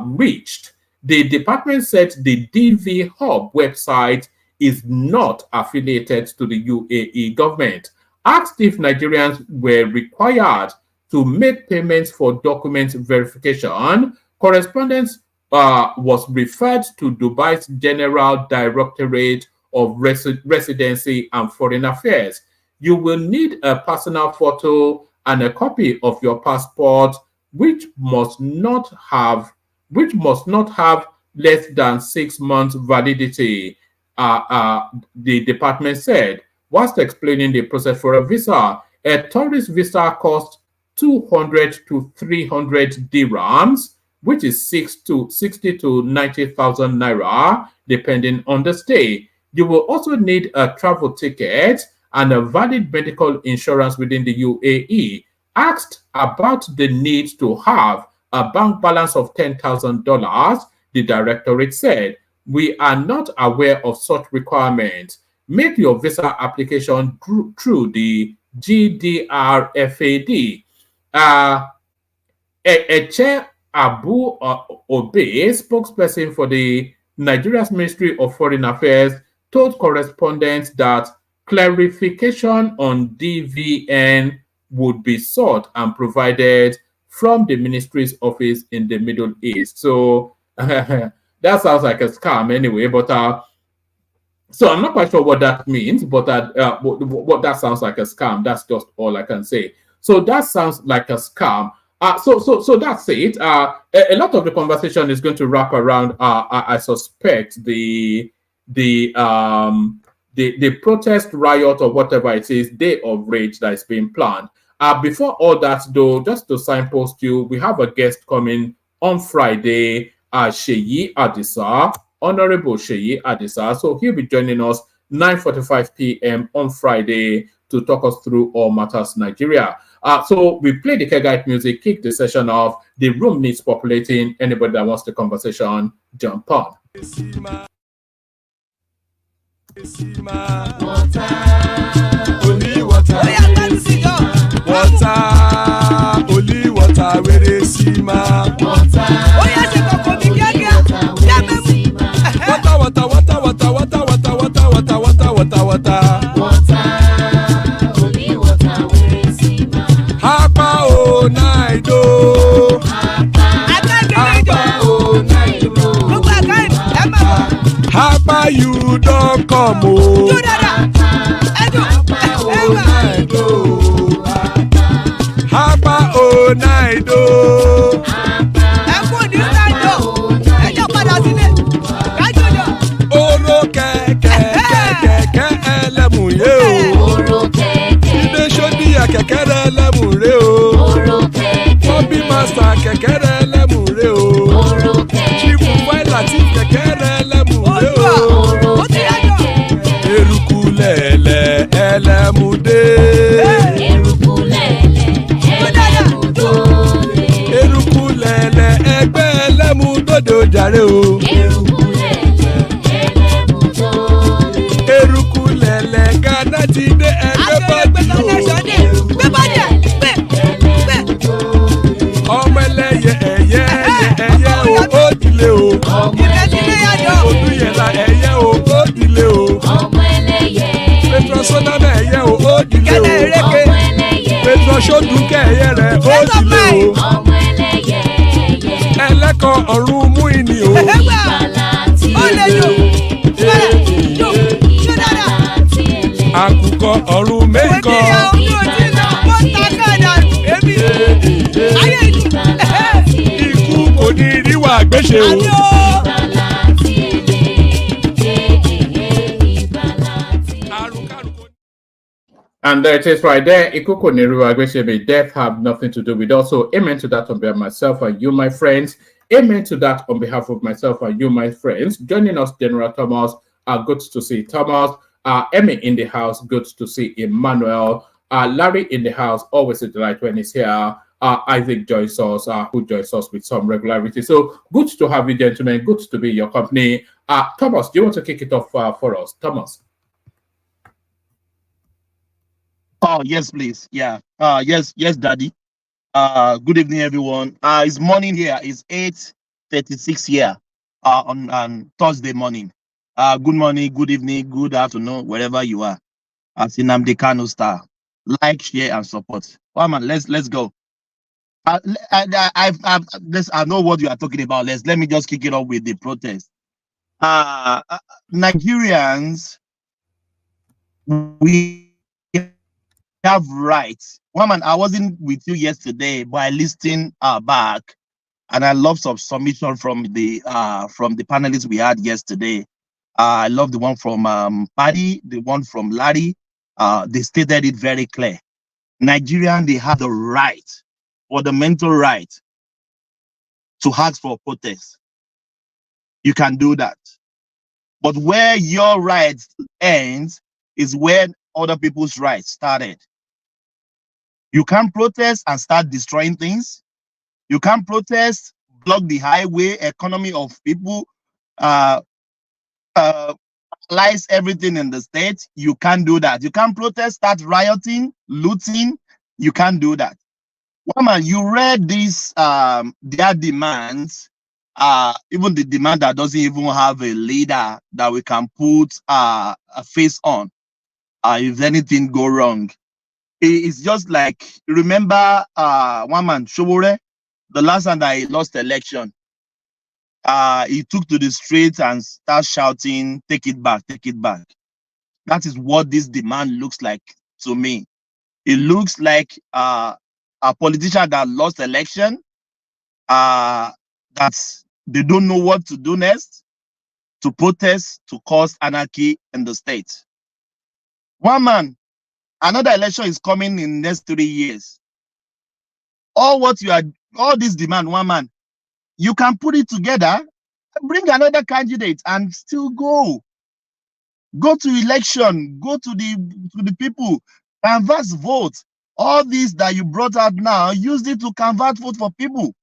reached. The department said the DV Hub website is not affiliated to the UAE government. Asked if Nigerians were required to make payments for document verification, correspondence was referred to Dubai's General Directorate of Residency and Foreign Affairs. You will need a personal photo and a copy of your passport, which must not have less than 6 months validity, the department said, whilst explaining the process for a visa. A tourist visa costs 200 to 300 dirhams, which is 60 to 90,000 naira, depending on the stay. You will also need a travel ticket and a valid medical insurance within the UAE. asked about the need to have a bank balance of $10,000, the directorate said, "We are not aware of such requirements. Make your visa application through the GDRFAD." Eche Abu Obe, spokesperson for the Nigeria's Ministry of Foreign Affairs, told correspondents that clarification on DVN would be sought and provided from the ministry's office in the Middle East. So that sounds like a scam anyway, but so I'm not quite sure what that means, but what that sounds like a scam. That's just all I can say. So that sounds like a scam. So that's it. A lot of the conversation is going to wrap around, I suspect, the protest riot or whatever it is, day of rage that is being planned. Before all that, though, just to signpost you, we have a guest coming on Friday, Sheyi Adisa, Honorable Sheyi Adisa. So he'll be joining us 9:45 p.m. on Friday to talk us through all matters Nigeria. So we play the Kegite music, kick the session off. The room needs populating. Anybody that wants the conversation, jump on. Only water, where they see my water. You don't come home. Hapa o naido. Oro kẹ̀kẹ́ ẹlẹ́mù yé o. Ibe sodi ya kẹ̀kẹ́ ẹlẹ́mù re o. Bobby master kẹ̀kẹ́ ẹlẹ́mù re o. Chief Waila ti kẹ̀kẹ́ ẹlẹ́mù re o. Erukulele ẹlẹ́mùdé. Erukulele ẹgbẹ́ ẹlẹ́mùdódò jàre o. Erukulele Ghana ti dé ẹgbẹ́ bọ́dì o. Ọmọ ẹlẹ́yẹ ẹyẹ o ó dilé o. Odúyẹ̀lá ẹyẹ o ó dilé o. Petro Sodana ẹyẹ o ó dilé o. Petro Sodunke ẹyẹ rẹ ó dilé o. Ẹlẹ́kọ̀ ọ̀run mú ìní o. Àkùkọ ọ̀run mẹ́kọ̀. Ikú kò ní ríwà gbéṣe o. And there it is right there. Ikuko Neru Agresebe, death have nothing to do with us. So amen to that on behalf of myself and you, my friends. Amen to that on behalf of myself and you, my friends. Joining us, General Thomas. Good to see Thomas. Emmy in the house. Good to see Emmanuel. Larry in the house. Always a delight when he's here. Isaac joins us, who joins us with some regularity. So good to have you, gentlemen. Good to be in your company. Thomas, do you want to kick it off for us? Thomas. Oh, yes, please. Yeah. Yes, Daddy. Good evening, everyone. It's morning here. It's 8:36 here on Thursday morning. Good morning, good evening, good afternoon, wherever you are. As NNAMDI KANU star. Like, share, and support. Come on, let's go. I know what you are talking about. Let me just kick it off with the protest. Nigerians, we have rights. Woman, I wasn't with you yesterday, but I listened back, and I love some submission from the panelists we had yesterday. I love the one from Paddy, the one from Larry. They stated it very clear. Nigerian, they have the right, fundamental right, to ask for protest. You can do that. But where your rights ends is where other people's rights started. You can't protest and start destroying things. You can't protest, block the highway, economy of people, lies everything in the state. You can't do that. You can't protest, start rioting, looting. You can't do that. Woman, you read these their demands, even the demand that doesn't even have a leader that we can put a face on if anything go wrong. It's just like, remember one man, Shobore, the last time that he lost election, he took to the streets and started shouting, take it back, take it back. That is what this demand looks like to me. It looks like a politician that lost election, that they don't know what to do next, to protest, to cause anarchy in the state. One man, another election is coming in the next 3 years. All this demand, one man, you can put it together, bring another candidate and still go to election, go to the people, canvass vote. All these that you brought out now, use it to convert vote for people,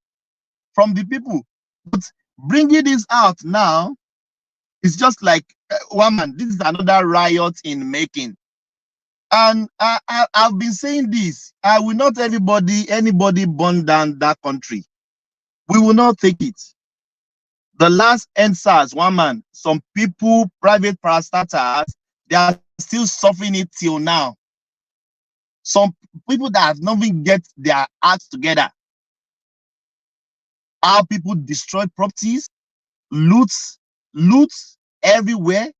from the people. But bringing this out now, it's just like, one man, this is another riot in making. And I've been saying this, I will not anybody burn down that country. We will not take it. The last NSAS, one man, some people, private parastatals, they are still suffering it till now. Some people that have not even get their acts together. How people destroy properties, loot everywhere.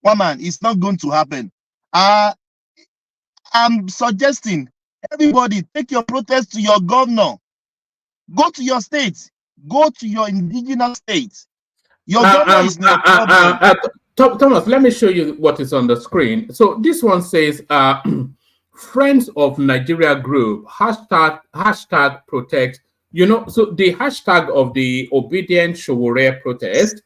One man, it's not going to happen. I'm suggesting everybody take your protest to your governor. Go to your state. Go to your indigenous state. Your governor is not a problem. Thomas, let me show you what is on the screen. So this one says, Friends of Nigeria Group, hashtag protect. You know, so the hashtag of the Obedient Showore protest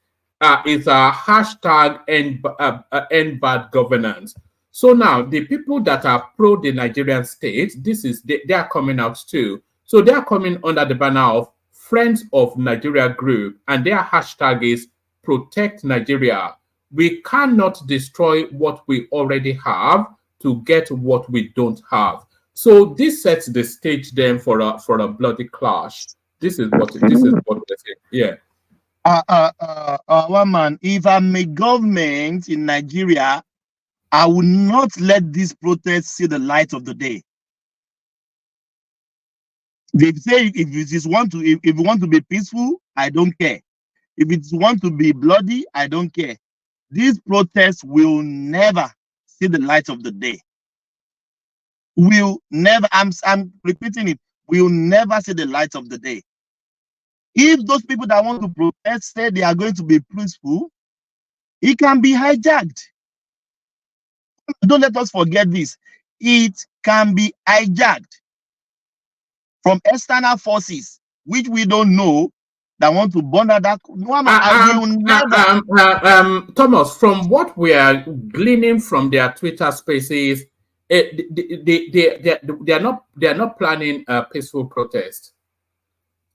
is a hashtag end bad governance. So now the people that are pro the Nigerian state, they are coming out too. So they are coming under the banner of Friends of Nigeria Group, and their hashtag is Protect Nigeria. We cannot destroy what we already have to get what we don't have. So this sets the stage then for a bloody clash. This is what we're saying. Yeah. One man, if I'm a government in Nigeria, I will not let this protest see the light of the day. They say if you want to be peaceful, I don't care. If it want to be bloody, I don't care. These protests will never see the light of the day. Will never. I'm repeating it. Will never see the light of the day. If those people that want to protest say they are going to be peaceful, it can be hijacked. Don't let us forget this. It can be hijacked from external forces, which we don't know, that want to burn that. Thomas, from what we are gleaning from their Twitter spaces, they are not planning a peaceful protest.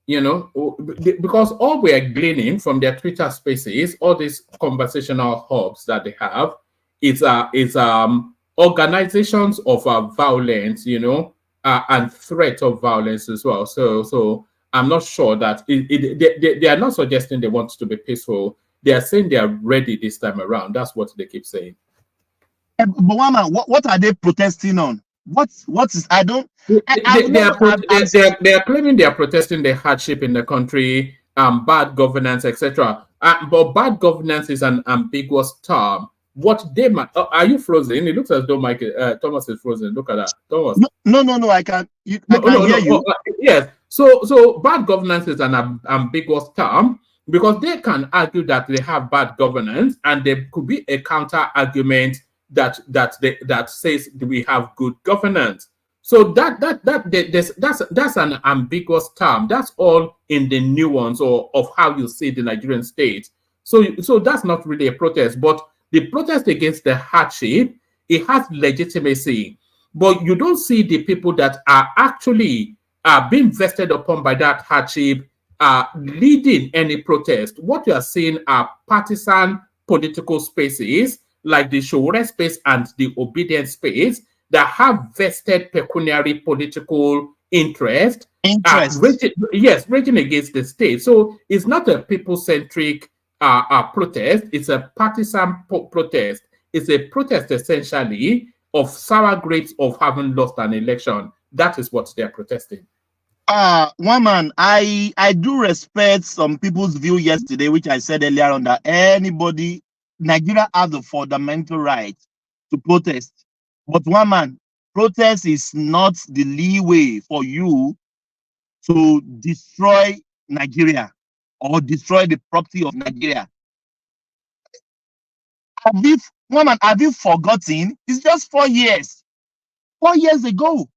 You know, because all we are gleaning from their Twitter spaces, all these conversational hubs that they have, is organizations of violence, you know, and threat of violence as well. So I'm not sure that they are not suggesting they want to be peaceful. They are saying they are ready this time around. That's what they keep saying. But what are they protesting on? What is, I don't. They are claiming they are protesting the hardship in the country, bad governance, etc. But bad governance is an ambiguous term. What they might, are you frozen? It looks as though Thomas is frozen. Look at that, Thomas. No, I can't. I can't hear you. Yes. So bad governance is an ambiguous term because they can argue that they have bad governance, and there could be a counter argument that says we have good governance. So that's an ambiguous term. That's all in the nuance of how you see the Nigerian state. So that's not really a protest, but the protest against the hardship, it has legitimacy. but you don't see the people that are actually being vested upon by that hardship leading any protest. What you are seeing are partisan political spaces like the Showore space and the Obedient space that have vested pecuniary political interest. Raging against the state. So it's not a people-centric protest. It's a partisan protest. It's a protest essentially of sour grapes of having lost an election. That is what they're protesting. One man, I do respect some people's view yesterday, which I said earlier on, that Nigeria has the fundamental right to protest. But one man, protest is not the leeway for you to destroy Nigeria or destroy the property of Nigeria. Have you forgotten? It's just 4 years. 4 years ago,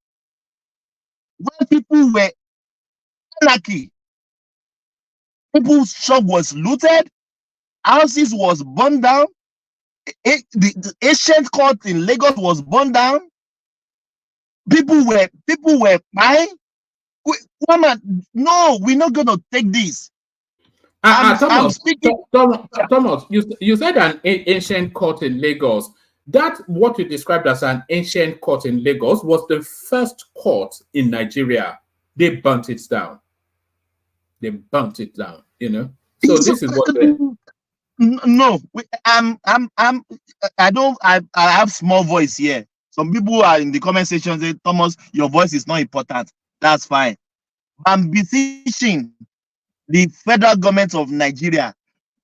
when people were anarchy, people's shop was looted, houses was burned down, the ancient court in Lagos was burned down. People were buying. No, we're not gonna take this. Thomas, you said an ancient court in Lagos. That what you described as an ancient court in Lagos was the first court in Nigeria. They burnt it down. So this is what they... No, I have small voice here. Some people are in the comment section say, Thomas, your voice is not important. That's fine. I'm beseeching the federal government of Nigeria,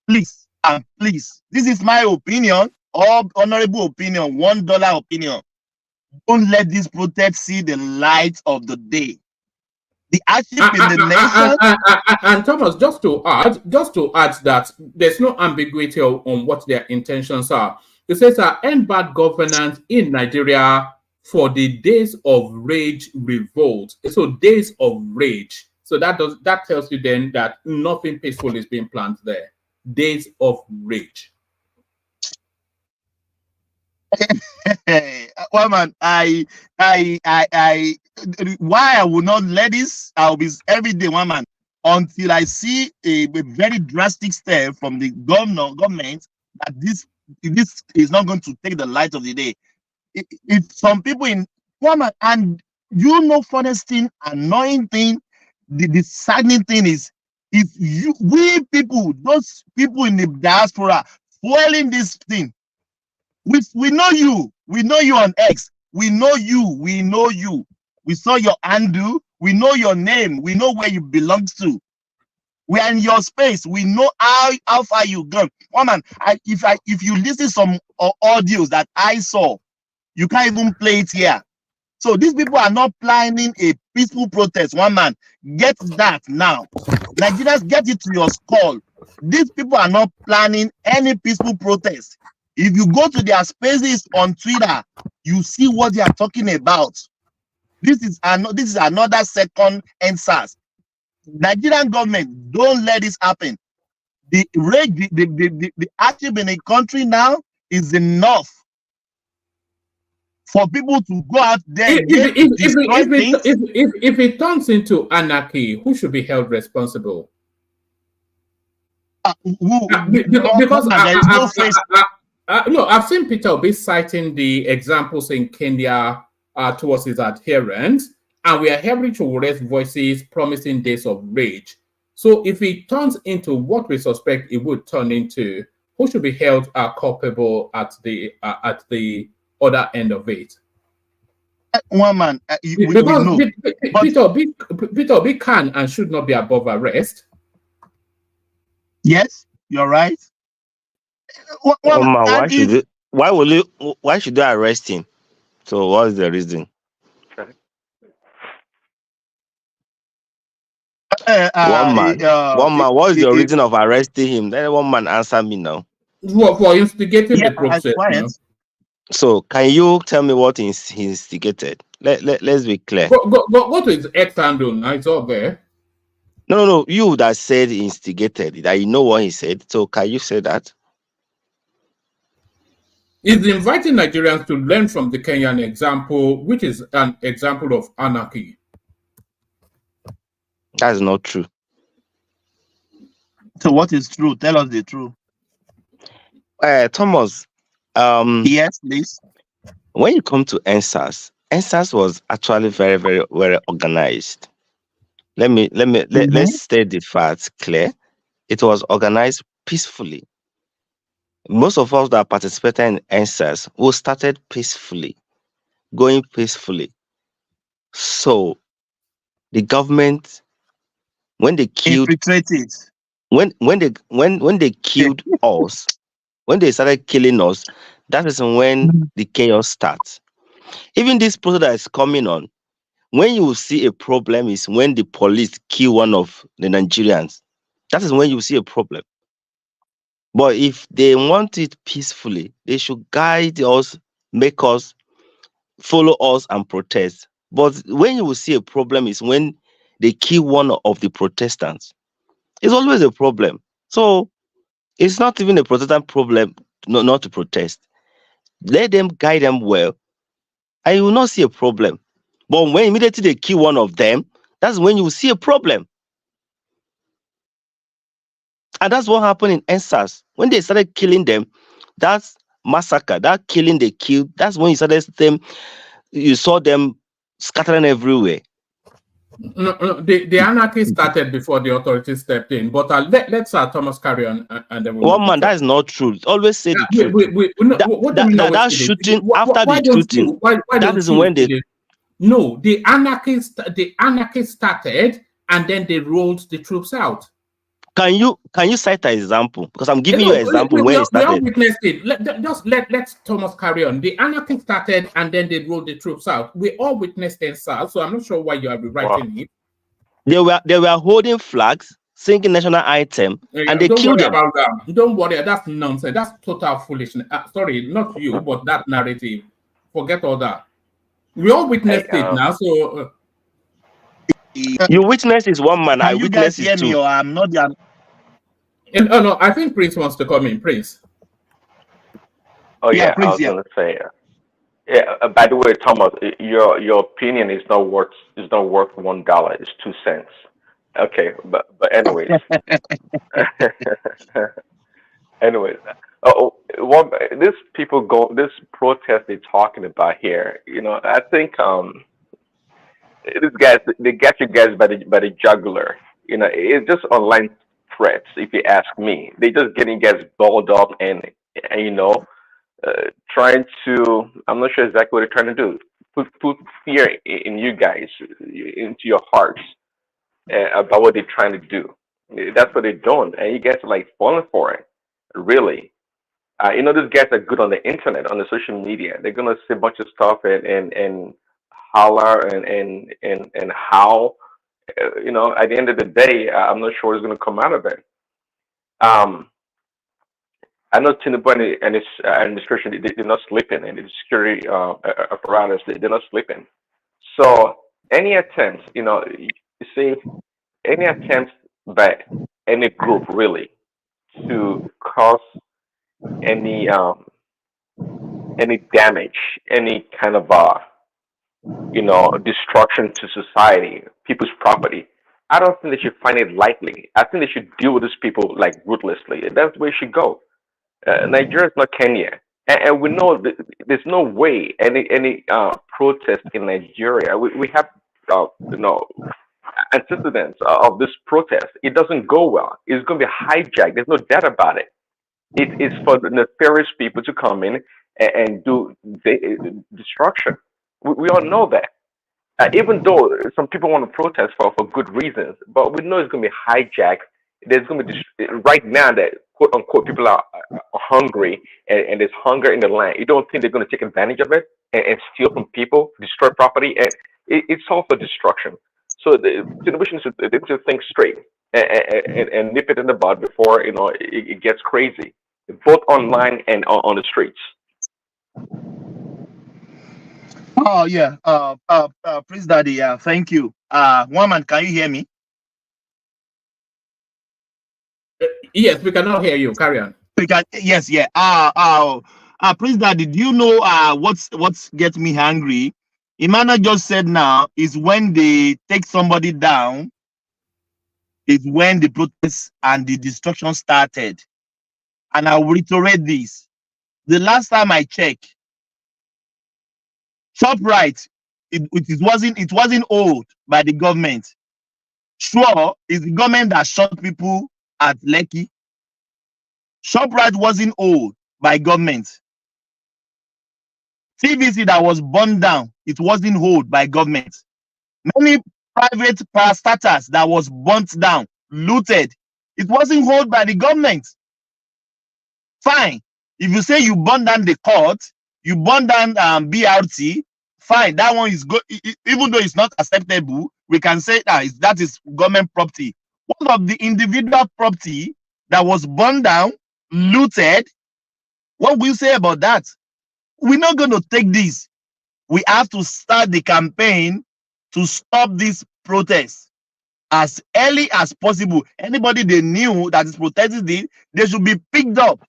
please, and please, this is my opinion, or honorable opinion, $1 opinion. Don't let this protest see the light of the day. The hardship in the nation. And Thomas, just to add that there's no ambiguity on what their intentions are. It says end bad governance in Nigeria for the days of rage revolt. So days of rage. So that tells you then that nothing peaceful is being planned there. Days of rage. Well, man, why I will not let this? I'll be every day, one man, until I see a very drastic step from the government that this is not going to take the light of the day. If some people in one man, and funniest thing, annoying thing, the saddening thing is, if we people, those people in the diaspora, fueling this thing, we know you on X, we know you, we saw your handle, we know your name, we know where you belong to, we are in your space, we know how far you gone. One man, if you listen some audios that I saw, you can't even play it here. So these people are not planning a peaceful protest. One man, get that now. Nigerians, get it to your skull. These people are not planning any peaceful protest. If you go to their spaces on Twitter, you see what they are talking about. This is another second answers. Nigerian government, don't let this happen. The hardship in the country now is enough for people to go out there. If it turns into anarchy, who should be held responsible? Because I've seen Peter Obi citing the examples in Kenya towards his adherents, and we are hearing Showore's voices promising days of rage. So if it turns into what we suspect it would turn into, who should be held culpable at the other end of it? One man, because Peter Obi can and should not be above arrest. Yes, you're right. Why should they arrest him? So what's the reason? One man, what's the reason of arresting him? Then one man answer me now. For instigating the process. So can you tell me what he instigated? Let's be clear. Go to his X handle now. It's all there. No. You that said he instigated, that you know what he said. So can you say that? Is inviting Nigerians to learn from the Kenyan example, which is an example of anarchy. That is not true. So what is true? Tell us the truth. Thomas. Yes, please. When you come to NSAS was actually very, very, very organized. Let's state the facts clear. It was organized peacefully. Most of us that participated in NSAS who started peacefully, going peacefully. So the government, when they killed, when they killed us, when they started killing us, that is when the chaos starts. Even this process that is coming on, when you see a problem is when the police kill one of the Nigerians. That is when you see a problem. But if they want it peacefully, they should guide us, make us follow us and protest. But when you will see a problem is when they kill one of the protestants. It's always a problem. So it's not even a protestant problem not to protest. Let them guide them well, and you will not see a problem. But when immediately they kill one of them, that's when you will see a problem. And that's what happened in NSAS. When they started killing them, that's massacre, that killing they killed, that's when you saw them scattering everywhere. No, the anarchy started before the authorities stepped in. But let's Thomas carry on, and then we'll One man, that is not true. Always say the truth. That shooting after the shooting. That is when they. No, the anarchy started, and then they rolled the troops out. Can you cite an example? Because I'm giving you an example when it started. We all witnessed it. Let Thomas carry on. The anarchy started, and then they rolled the troops out. We all witnessed it, so I'm not sure why you are rewriting it. They were holding flags, singing national anthem, and they killed them. About that. Don't worry, that's nonsense. That's total foolishness. Sorry, not you, but that narrative. Forget all that. We all witnessed it now, so. You witnessed is one man. I witnessed it too. I'm not. No, I think Prince wants to come in. Prince. Oh yeah, Prince, I was gonna say. By the way, Thomas, your opinion is not worth $1. It's 2 cents. Okay, but anyways. Anyways, this protest they're talking about here. I think these guys, they got you guys by the jugular. It's just online threats. If you ask me, they just getting guys balled up and trying to. I'm not sure exactly what they're trying to do. Put fear in you guys, into your hearts about what they're trying to do. That's what they're doing, and you guys are like falling for it. Really, these guys are good on the internet, on the social media. They're gonna say a bunch of stuff and holler and how. At the end of the day, I'm not sure what's gonna come out of it. I know Tinubu and his administration, they're not sleeping, and the security apparatus, they're not sleeping. So any attempts, any attempts by any group really to cause any damage, any kind of destruction to society, people's property, I don't think they should find it likely. I think they should deal with these people like ruthlessly. That's the way it should go. Nigeria is not Kenya, and we know there's no way any protest in Nigeria. We have antecedents of this protest. It doesn't go well. It's going to be hijacked. There's no doubt about it. It's for the nefarious people to come in and do destruction. We all know that. Even though some people want to protest for good reasons, but we know it's going to be hijacked. There's going to be right now that quote unquote people are hungry and there's hunger in the land. You don't think they're going to take advantage of it and steal from people, destroy property, and it's all for destruction. So the Tinubu should think straight and nip it in the bud before it gets crazy, both online and on the streets. Oh yeah, Prince Daddy, thank you. Woman, can you hear me? Yes, we cannot hear you. Carry on. Yes, yeah. Prince Daddy, do you know what's get me angry? Imana just said now is when they take somebody down, is when the protests and the destruction started. And I'll reiterate this. The last time I checked, ShopRite, it wasn't owned by the government. Sure, it's the government that shot people at Lekki. ShopRite wasn't owned by government. TVC that was burned down, it wasn't owned by government. Many private parastatals that was burnt down, looted, it wasn't owned by the government. Fine. If you say you burn down the court, you burn down BRT, fine. That one is good. Even though it's not acceptable, we can say that is government property. One of the individual property that was burned down, looted, what will you say about that? We're not going to take this. We have to start the campaign to stop this protest as early as possible. Anybody they knew that is protesting this, they should be picked up.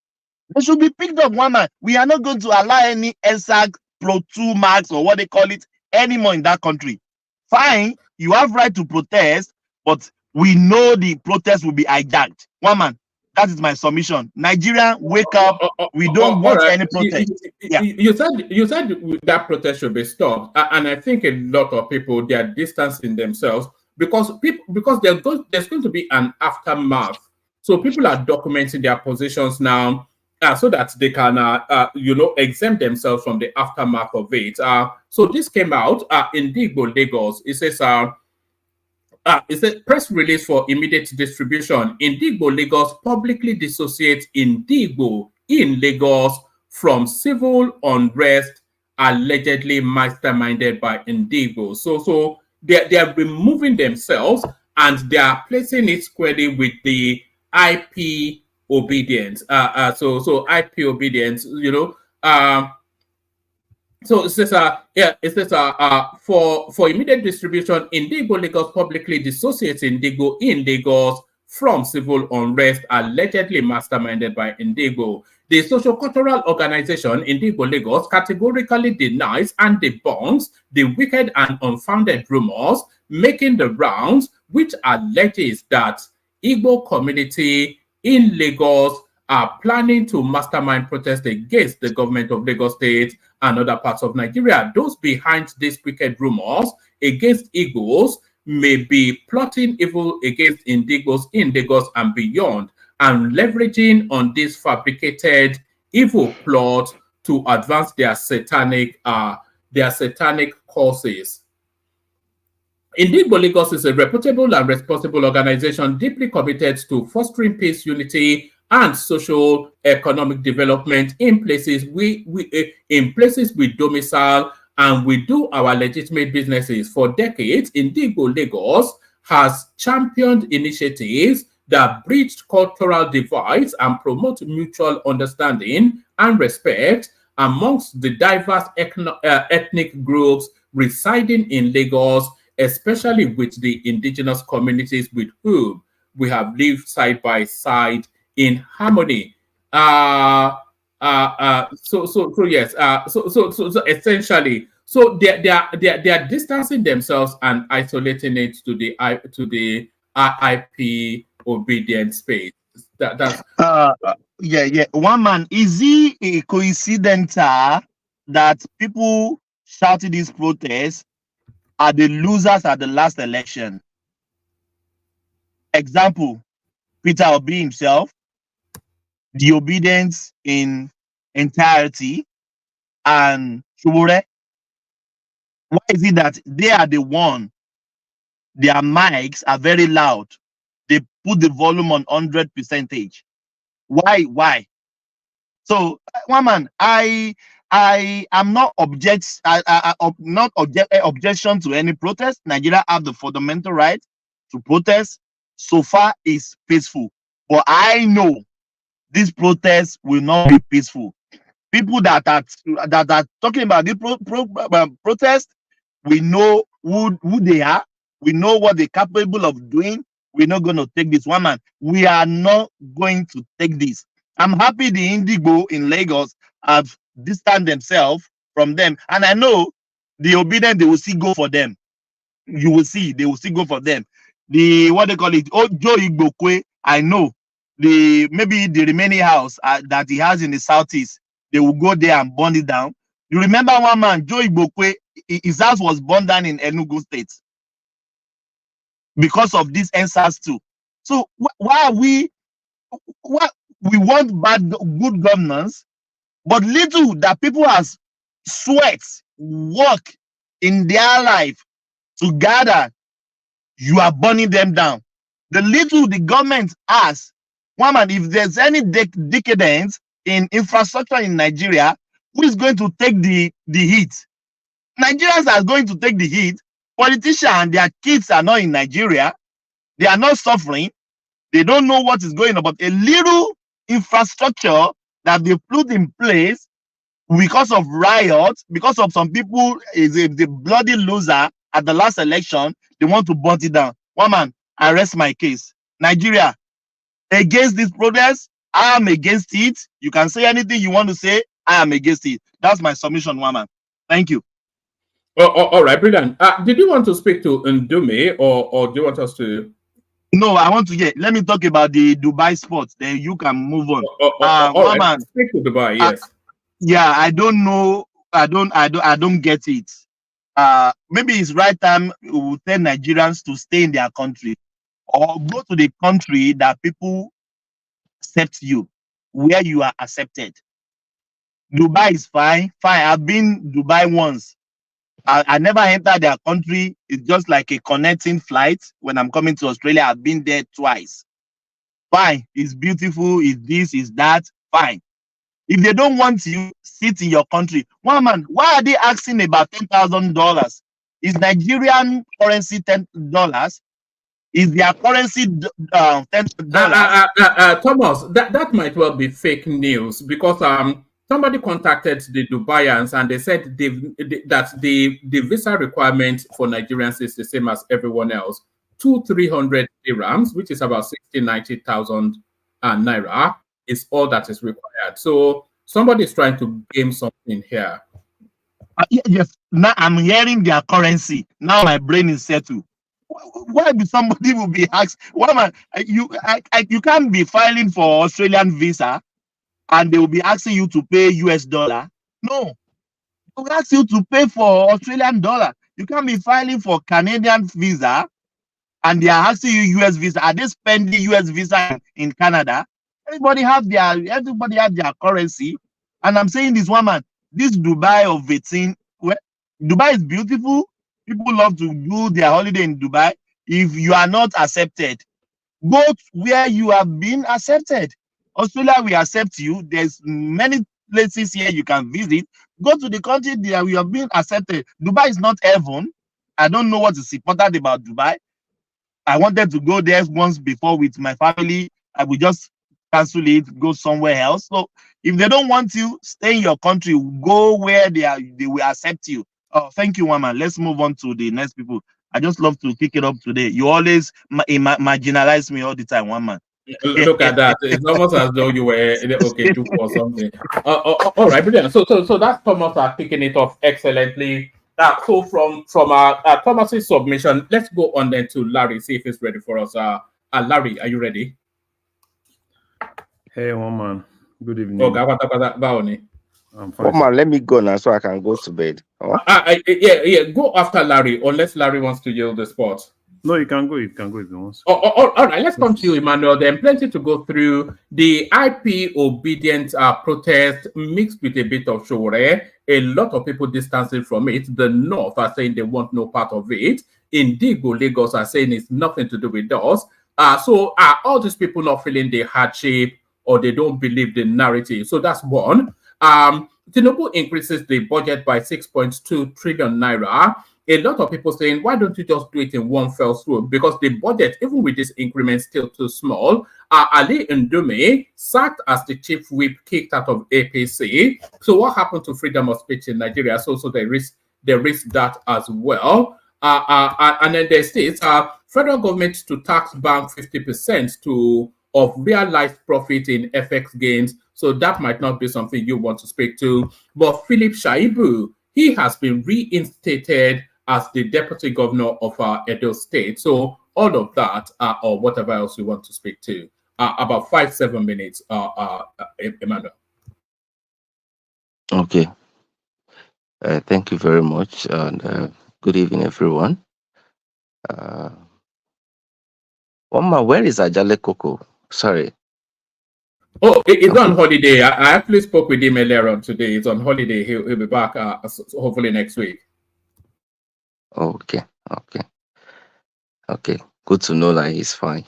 They should be picked up, one man. We are not going to allow any ESAG Pro 2 marks or what they call it anymore in that country. Fine, you have right to protest, but we know the protest will be hijacked. One man, that is my submission. Nigeria, wake up. We don't want any protest. You said that protest should be stopped, and I think a lot of people, they are distancing themselves because there's going to be an aftermath. So people are documenting their positions now. So that they can, exempt themselves from the aftermath of it. So this came out in Ndigbo, Lagos. It says, it's a press release for immediate distribution. Ndigbo, Lagos publicly dissociates Ndigbo in Lagos from civil unrest allegedly masterminded by Ndigbo. So they are removing themselves and they are placing it squarely with the IP obedience. So IP obedience, so it says for immediate distribution, Ndigbo Lagos publicly dissociates Ndigbo in Lagos from civil unrest allegedly masterminded by Ndigbo. The socio-cultural organization Ndigbo Lagos categorically denies and debunks the wicked and unfounded rumors making the rounds, which alleges that Igbo community in Lagos are planning to mastermind protests against the government of Lagos State and other parts of Nigeria. Those behind these wicked rumors against Igbos may be plotting evil against Indigbos in Lagos and beyond, and leveraging on this fabricated evil plot to advance their satanic causes. Ndigbo Lagos is a reputable and responsible organization deeply committed to fostering peace, unity, and social economic development in places we domicile and we do our legitimate businesses. For decades, Ndigbo Lagos has championed initiatives that bridge cultural divides and promote mutual understanding and respect amongst the diverse ethnic groups residing in Lagos, especially with the indigenous communities with whom we have lived side by side in harmony. So essentially, so they are distancing themselves and isolating it to the IP obedient space. That's One man, is it a coincidental that people shouting these protests are the losers at the last election? Example, Peter Obi himself, the obedience in entirety, and Shubure. Why is it that they are the one, their mics are very loud, they put the volume on 100%? Why? So, one man, I am not objection to any protest. Nigeria have the fundamental right to protest. So far is peaceful, but I know this protest will not be peaceful. People that are talking about this protest, we know who they are. We know what they're capable of doing. We're not going to take this. One man, we are not going to take this. I'm happy the Ndigbo in Lagos have distanced themselves from them. And I know the obedient, they will still go for them. You will see, they will still go for them. The, what they call it, Joe Igbokwe, I know. Maybe the remaining house that he has in the southeast, they will go there and burn it down. You remember one man, Joe Igbokwe, his house was burned down in Enugu State because of this NSAS too. So why are we want good governance, but little that people has sweat, work in their life to gather, you are burning them down. The little the government has, woman, if there's any decadence in infrastructure in Nigeria, who is going to take the heat? Nigerians are going to take the heat. Politicians and their kids are not in Nigeria. They are not suffering. They don't know what is going on. But a little infrastructure that they put in place because of riots, because of some people is the bloody loser at the last election, they want to burn it down. Woman, I rest my case. Nigeria, against this protest, I am against it. You can say anything you want to say, I am against it. That's my submission, woman. Thank you. All right, brilliant. Did you want to speak to Ndume, or do you want us to? No, I want to let me talk about the Dubai sports. Then you can move on. All right. Speak to Dubai, yes. Yeah, I don't know. I don't get it. Maybe it's right time we will tell Nigerians to stay in their country or go to the country that people accept you, where you are accepted. Dubai is fine. I've been Dubai once. I never entered their country. It's just like a connecting flight. When I'm coming to Australia, I've been there twice. Fine. It's beautiful. It's this, it's that. Fine. If they don't want you, sit in your country. One man, why are they asking about $10,000? Is Nigerian currency $10? Is their currency $10? Thomas, that might well be fake news, because somebody contacted the Dubaians and they said that the visa requirement for Nigerians is the same as everyone else. 200-300 dirhams, which is about 90,000 naira, is all that is required. So somebody is trying to game something here. Yes, now I'm hearing their currency. Now my brain is settled. Why be somebody will be asked? What am you can't be filing for Australian visa and they will be asking you to pay US dollar. No, they will ask you to pay for Australian dollar. You can't be filing for Canadian visa and they are asking you US visa. Are they spending US visa in Canada? Everybody have their currency. And I'm saying this, woman, this Dubai of 18, Dubai is beautiful. People love to do their holiday in Dubai. If you are not accepted, go where you have been accepted. Australia will accept you. There's many places here you can visit. Go to the country there we have been accepted. Dubai is not heaven. I don't know what is important about Dubai. I wanted to go there once before with my family. I will just cancel it, go somewhere else. So if they don't want you, stay in your country. Go where they will accept you. Oh, thank you, woman. Let's move on to the next people. I just love to kick it up today. You always marginalize me all the time, woman. Look at that. It's almost as though you were okay to or something. All right, brilliant. So that's Thomas kicking it off excellently. So from Thomas's submission, let's go on then to Larry, see if he's ready for us. Larry, are you ready? Hey, woman. Good evening. I'm fine. Woman, let me go now so I can go to bed. Oh? Yeah. Go after Larry, unless Larry wants to yield the spot. No, you can go. You can go if you want. All right, let's come to you, Emmanuel. Then plenty to go through. The IP obedient protest mixed with a bit of shore. A lot of people distancing from it. The North are saying they want no part of it. Indigo, Lagos are saying it's nothing to do with us. So are all these people not feeling the hardship, or they don't believe the narrative? So that's one. Tinubu increases the budget by 6.2 trillion naira. A lot of people saying, why don't you just do it in one fell swoop? Because the budget, even with this increment, still too small. Ali Ndume, sacked as the chief whip, kicked out of APC. So what happened to freedom of speech in Nigeria? So they risk that as well. And then there's this federal government to tax bank 50% of realized profit in FX gains. So that might not be something you want to speak to. But Philip Shaibu, he has been reinstated as the deputy governor of our Edo State. So all of that, or whatever else you want to speak to, about 5-7 minutes, Emmanuel. Okay. Thank you very much, and good evening, everyone. Oma, where is Ajale Coco? Sorry. Oh, he's on holiday. I actually spoke with him earlier on today. He's on holiday. He'll be back hopefully next week. Okay. Good to know that he's fine.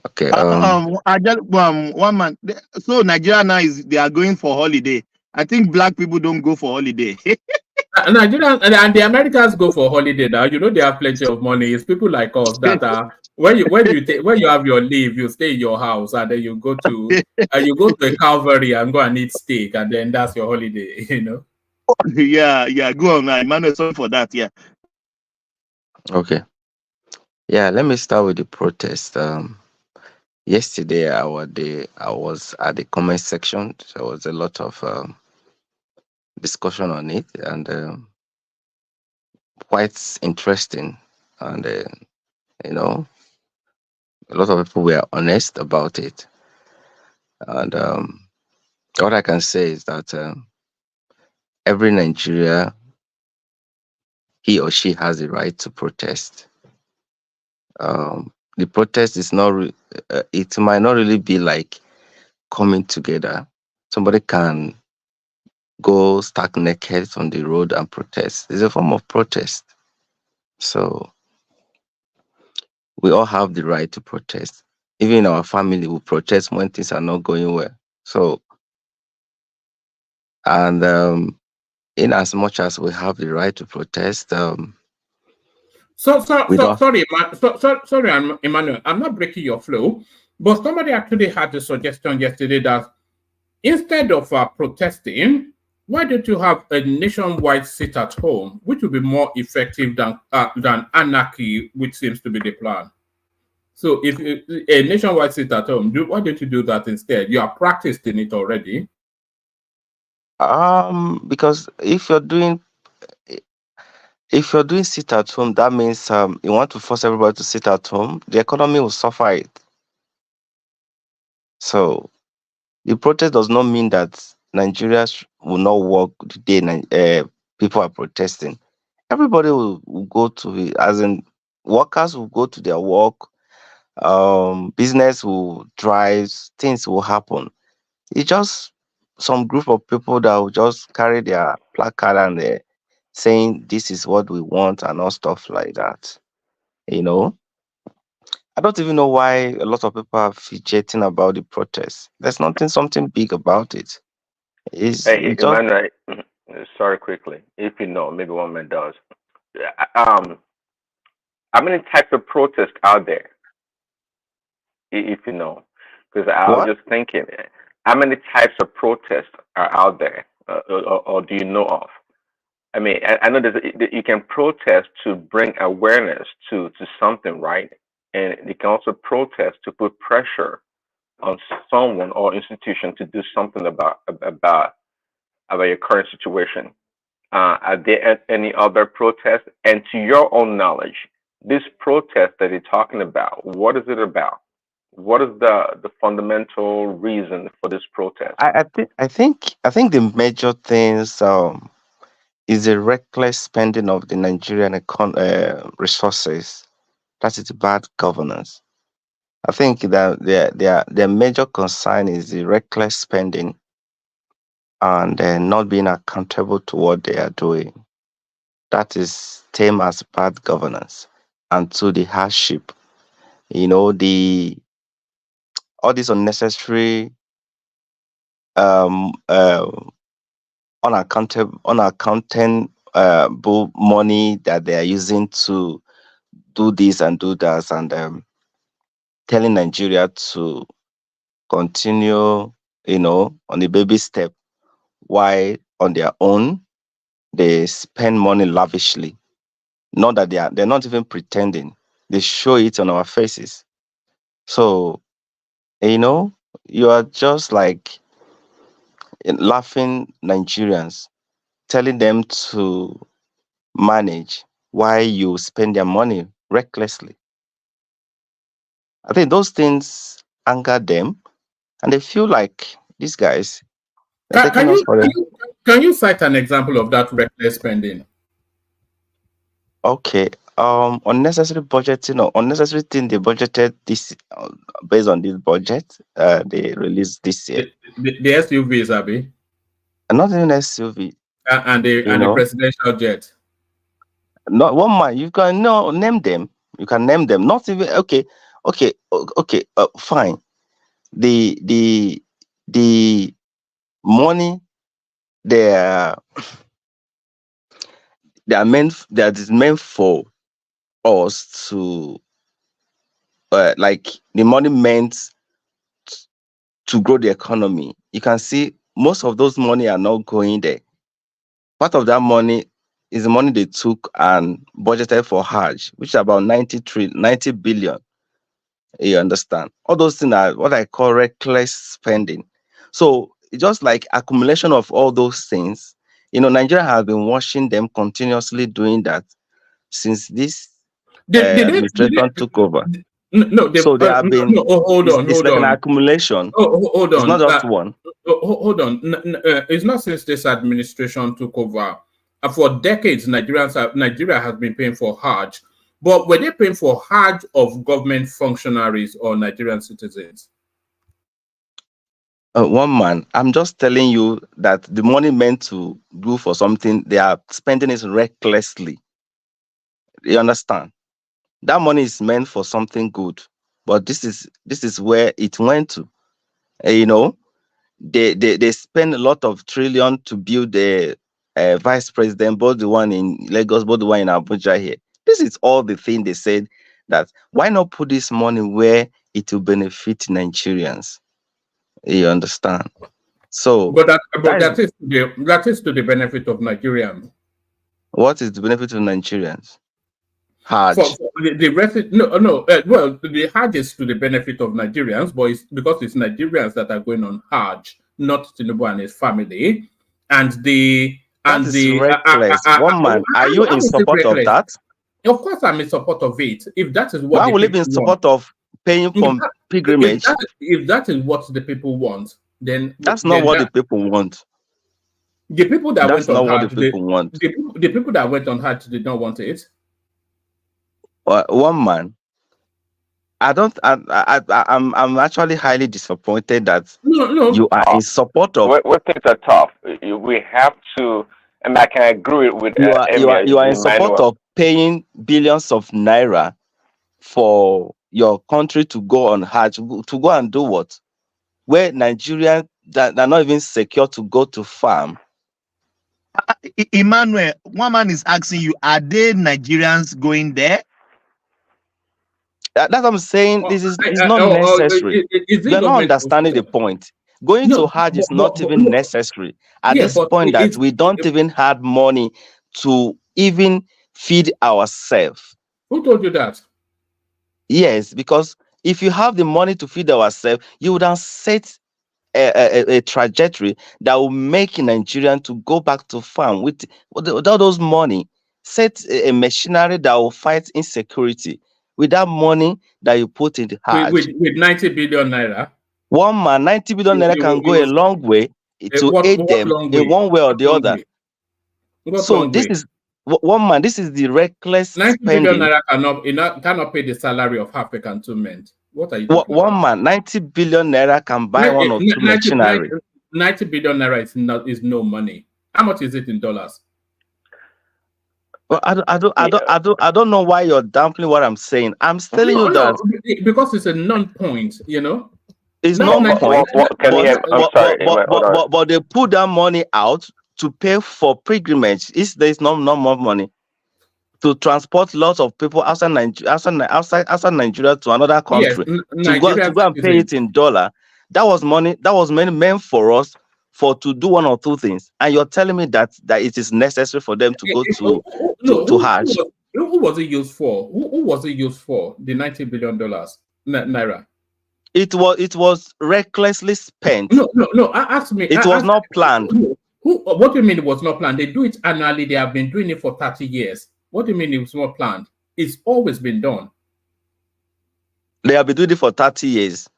Okay. One man. So Nigeria now they are going for holiday. I think black people don't go for holiday. Nigerians and the Americans go for holiday now. You know they have plenty of money. It's people like us that are when you have your leave, you stay in your house and then you go to a Calvary and go and eat steak, and then that's your holiday. You know. Yeah. Go on, Emmanuel. Sorry for that. Yeah. Okay. Yeah. Let me start with the protest. Yesterday, I was at the comment section. There was a lot of discussion on it, and quite interesting. And a lot of people were honest about it. And what I can say is that every Nigeria, he or she has the right to protest. The protest is not. It might not really be like coming together. Somebody can go stark naked on the road and protest. It's a form of protest. So we all have the right to protest. Even our family will protest when things are not going well. So, and in as much as we have the right to protest, Sorry, Emmanuel. I'm not breaking your flow, but somebody actually had the suggestion yesterday that instead of protesting, why don't you have a nationwide sit at home, which would be more effective than anarchy, which seems to be the plan. So if a nationwide sit at home, why don't you do that instead? You are practiced in it already. because if you're doing sit at home, that means you want to force everybody to sit at home. The economy will suffer it. So the protest does not mean that Nigerians will not work the day people are protesting. Everybody will go to it, as in workers will go to their work, business will drive, things will happen. It's just some group of people that will just carry their placard and they're saying this is what we want and all stuff like that. I don't even know why a lot of people are fidgeting about the protest. There's something big about it. Hey, Emmanuel, sorry, quickly. If you know, maybe one man does. How many types of protests out there? If you know, because I was just thinking, how many types of protests are out there, or do you know of? I mean, I know you can protest to bring awareness to something, right? And you can also protest to put pressure on someone or institution to do something about your current situation. Are there any other protests? And to your own knowledge, this protest that you're talking about, what is it about? What is the fundamental reason for this protest? I think the major things is the reckless spending of the Nigerian resources. That is bad governance. I think that their major concern is the reckless spending and not being accountable to what they are doing. That is termed as bad governance, and to the hardship. All this unnecessary unaccountable money that they are using to do this and do that, and telling Nigeria to continue, on the baby step, while on their own they spend money lavishly. Not that they're not even pretending; they show it on our faces. So, You are just like laughing Nigerians, telling them to manage while you spend their money recklessly. I think those things anger them, and they feel like these guys are Can, taking can us you for can them. you can you cite an example of that reckless spending? Okay. Unnecessary budgeting or unnecessary thing they budgeted this based on this budget. They released this year. The SUVs, Abi, And not even SUV. and the presidential jet. Not one man. You can name them. You can name them. Not even okay. Fine. The money they are meant that is meant for us to like the money meant to grow the economy. You can see most of those money are not going there. Part of that money is the money they took and budgeted for Hajj, which is about 90 billion. You understand? All those things are what I call reckless spending. So it's just like accumulation of all those things. Nigeria has been watching them continuously doing that since this administration took over. No, So there have been. Hold on. It's like an accumulation. Oh, hold on. It's not just one. Hold on. It's not since this administration took over. For decades, Nigeria has been paying for Hajj. But were they paying for Hajj of government functionaries or Nigerian citizens? One man, I'm just telling you that the money meant to do for something, they are spending it recklessly. You understand? That money is meant for something good, but this is where it went to. They spend a lot of trillion to build the vice president, both the one in Lagos, both the one in Abuja here. This is all the thing they said, that why not put this money where it will benefit Nigerians? You understand? So, but that is to the benefit of Nigerians. What is the benefit of Nigerians? Hajj. The Hajj is to the benefit of Nigerians, but it's because it's Nigerians that are going on Hajj, not Tinubu and his family. And reckless. One man, are you in support of that? Of course, I'm in support of it. If that is what why will you be in support of paying for pilgrimage? If that is what the people want, then that's not what the people want. The people that went on Hajj, the people that went on Hajj did not want it. One man, I'm actually highly disappointed that you are in support of. What things are tough? We have to, and I can agree with. You are in support of paying billions of naira for your country to go on Hajj, to go and do what? Where Nigerians that are not even secure to go to farm. Emmanuel, one man is asking you, are they Nigerians going there? That's what I'm saying. This is not necessary. You're not understanding the point. Going to Hajj is not even necessary at this point that we don't even have money to even feed ourselves. Who told you that? Yes, because if you have the money to feed ourselves, you would have set a trajectory that will make Nigerian to go back to farm with all those money. Set a machinery that will fight insecurity with that money that you put in the Hajj. With 90 billion naira. One man, 90 billion naira can go a long way to aid them in one way or the other. So this is one man. This is the reckless 90 spending. billion naira cannot pay the salary of half a cantonment. What are you talking about? One man, 90 billion naira can buy one or two machinery. 90 billion naira is no money. How much is it in dollars? Well, I don't know why you're downplaying what I'm saying. I'm telling you that because it's a non-point, It's non-point. But they put that money out to pay for pilgrimage. There's no more money to transport lots of people outside Nigeria to another country to go and pay it in dollar. That was money that was meant for us to do one or two things, and you're telling me that it is necessary for them to go to Hajj. Who was it used for? Who was it used for? The $90 billion naira. It was recklessly spent. No. Ask me. It was not planned. What do you mean it was not planned? They do it annually. They have been doing it for 30 years. What do you mean it was not planned? It's always been done. They have been doing it for 30 years.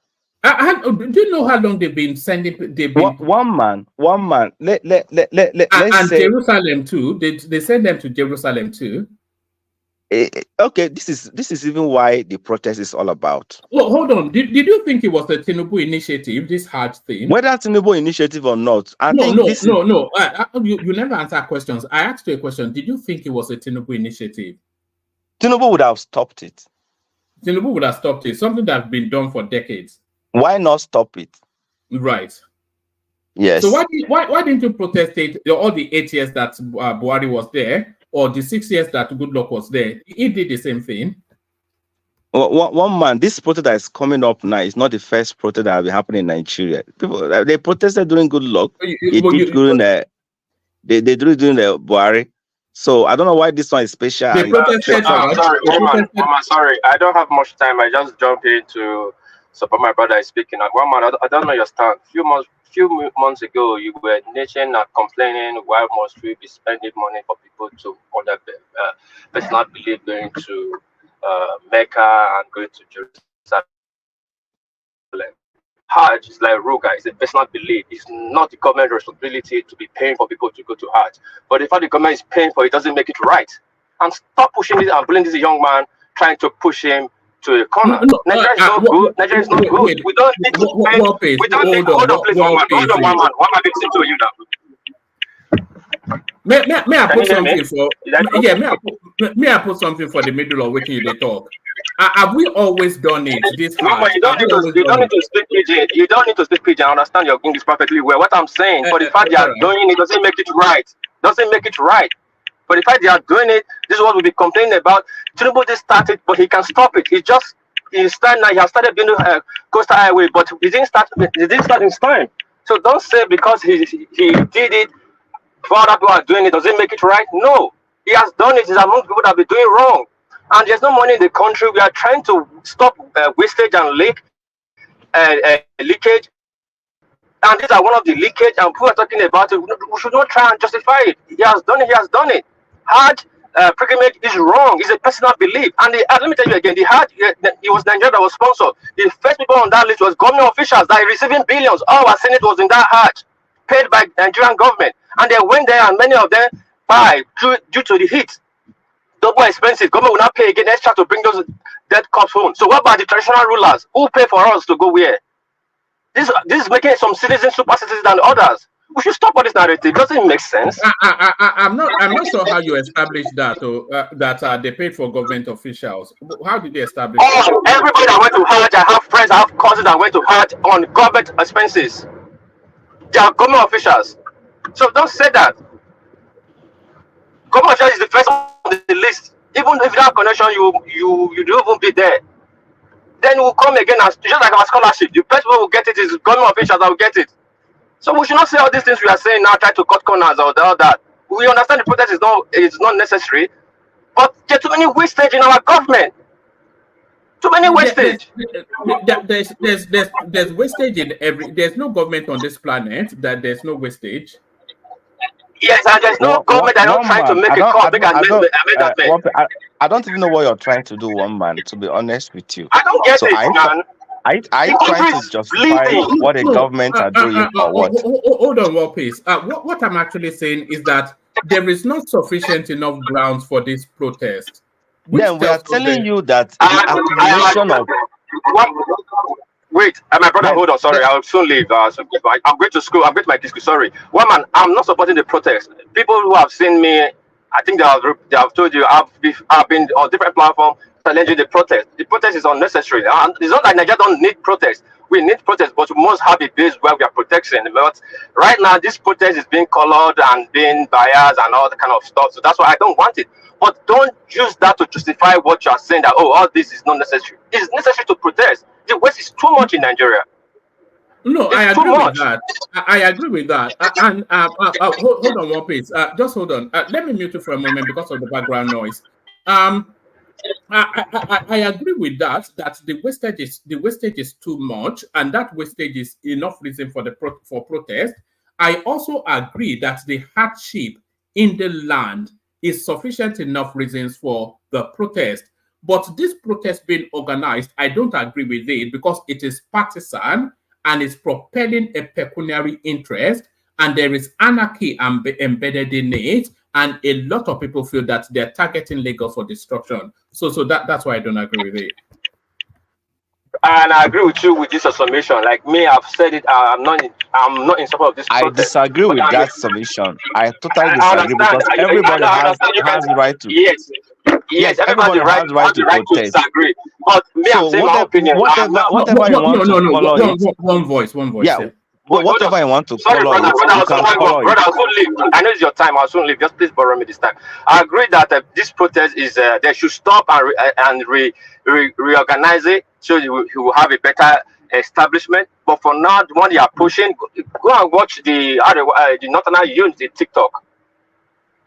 Do you know how long they've been sending? They've been one man. Let's say Jerusalem too. They send them to Jerusalem too. Okay, this is even why the protest is all about. Well, hold on. Did you think it was the Tinubu initiative? This hard thing. Whether Tinubu initiative or not, No. You never answer questions. I asked you a question. Did you think it was a Tinubu initiative? Tinubu would have stopped it. Tinubu would have stopped it. Something that's been done for decades. Why not stop it? Right. Yes. So why didn't you protest it all the 8 years that Buhari was there, or the 6 years that Goodluck was there? He did the same thing. One man, this protest that is coming up now is not the first protest that will be happening in Nigeria. People they protested during Goodluck. They did during the Buhari. So I don't know why this one is special. Sorry, I don't have much time. I just jump in to support my brother is speaking. And one man, I don't know your stand. Few months ago, you were nation and complaining why must we be spending money for people to order personal belief going to Mecca and going to Jerusalem. Hajj is like Ruga, it's a personal belief. It's not the government's responsibility to be paying for people to go to Hajj. But the fact the government is paying for it doesn't make it right. And stop pushing this and bullying this young man, trying to push him to a corner. Nigeria is not good. Nigeria is not good. We don't need to pay. We don't need. Hold on, please, one man. One man, listen to you now. May I put something for? Yeah, may I put something for the middle of waking you they talk? Have we always done it this hard? No, you don't need to speak pidgin. You don't need to speak pidgin. I understand your English perfectly well. What I'm saying, for the fact they are doing it doesn't make it right. Doesn't make it right. For the fact they are doing it, this is what we'll be complaining about. Tinubu just started, but he can stop it. He has started building coastal highway, but he didn't start in his time. So don't say because he did it, for other people are doing it, does it make it right? No. He has done it. He's among people that have been doing wrong. And there's no money in the country. We are trying to stop wastage and leakage. And these are one of the leakage, and people are talking about it. We should not try and justify it. He has done it. He has done it. Hard pilgrimage is wrong. It's a personal belief. And let me tell you again, it was Nigeria that was sponsored. The first people on that list was government officials that are receiving billions. All our Senate was in that Hajj, paid by Nigerian government. And they went there, and many of them died due to the heat. Double expensive. Government will not pay again extra to bring those dead cops home. So what about the traditional rulers who pay for us to go where? This is making some citizens super citizens than others. We should stop all this narrative. Doesn't it make sense? I'm not sure how you established that that they paid for government officials. How did they establish that? Everybody that went to Hajj, I have friends, I have cousins that went to Hajj on government expenses. They are government officials. So don't say that. Government officials is the first on the list. Even if you have connection, you don't even be there. Then we'll come again as just like our scholarship. The first one will get it is government officials that will get it. So we should not say all these things we are saying now, try to cut corners or all that. We understand the protest is not necessary, but there's too many wastage in our government. Too many wastage. There's wastage in every. There's no government on this planet that there's no wastage. Yes, and there's no government that don't try to make a call, make that bet. I don't even know what you're trying to do, one man, to be honest with you. I don't get it, man. I trying to justify what the government are doing or what? Hold on, one piece. What I'm actually saying is that there is not sufficient enough grounds for this protest. Then we are telling you that the accumulation of... Wait, my brother, hold on, sorry, I'll soon leave. I'm going to school, I'm going to my school, sorry. One man, I'm not supporting the protest. People who have seen me, I think they have told you, I've been on different platforms challenging the protest. The protest is unnecessary. And it's not like Nigeria don't need protest. We need protest, but we must have a base where we are protecting. But right now, this protest is being colored and being biased and all that kind of stuff. So that's why I don't want it. But don't use that to justify what you are saying that, oh, all this is not necessary. It's necessary to protest. The waste is too much in Nigeria. No, I agree with that. I agree with that. And hold on one piece. Just hold on. Let me mute you for a moment because of the background noise. I agree with that. That the wastage is too much, and that wastage is enough reason for for protest. I also agree that the hardship in the land is sufficient enough reasons for the protest. But this protest being organized, I don't agree with it because it is partisan and it's propelling a pecuniary interest, and there is anarchy embedded in it, and a lot of people feel that they're targeting Lagos for destruction. So that's why I don't agree with it. And I agree with you with this summation. Like me, I've said it. I'm not in support of this I protest. disagree with I that submission. I totally I disagree understand. because everybody I has understand. You can. the right to. Yes. Yes, Yes. Everybody everybody right has right has the to right to protest. disagree. But me, I'm So saying my whatever, opinion. I'm not. whatever you want to color it. One voice. Yeah, Yeah. whatever you want to Sorry, color brother. it, Brother, you can color it. I'll soon leave. I know it's your time. I'll soon leave. Just please borrow me this time. I agree that this protest is. They should stop and reorganize it so you will have a better establishment. But for now, the one they are pushing, go and watch the Northern Youth in TikTok.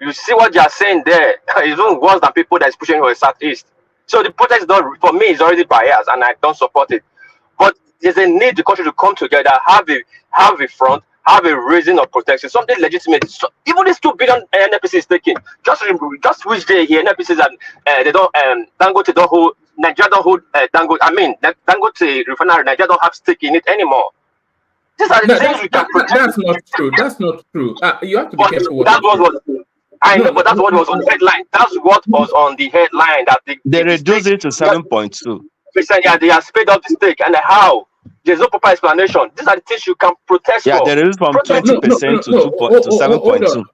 You see what they are saying there. It's even worse than people that is pushing for the southeast. So the protest is not, for me, is already biased, and I don't support it. But there's a need the country to come together, have a front, have a reason of protection, something legitimate. So even this 2 billion NNPC is taking, just which day here NNPCs and they don't Dangote don't hold, Nigeria don't hold Dangote. I mean Dangote refinery, Nigeria don't have stake in it anymore. These are the things we can protect. That's not true. That's not true. You have to be careful. But that was I know, but that's what was on the headline. That's what was on the headline. That They reduced it to 7.2. Yeah, they have sped up the stake, and how? There's no proper explanation. These are the things you can protest Yeah, for. they reduced from 20% to 7.2.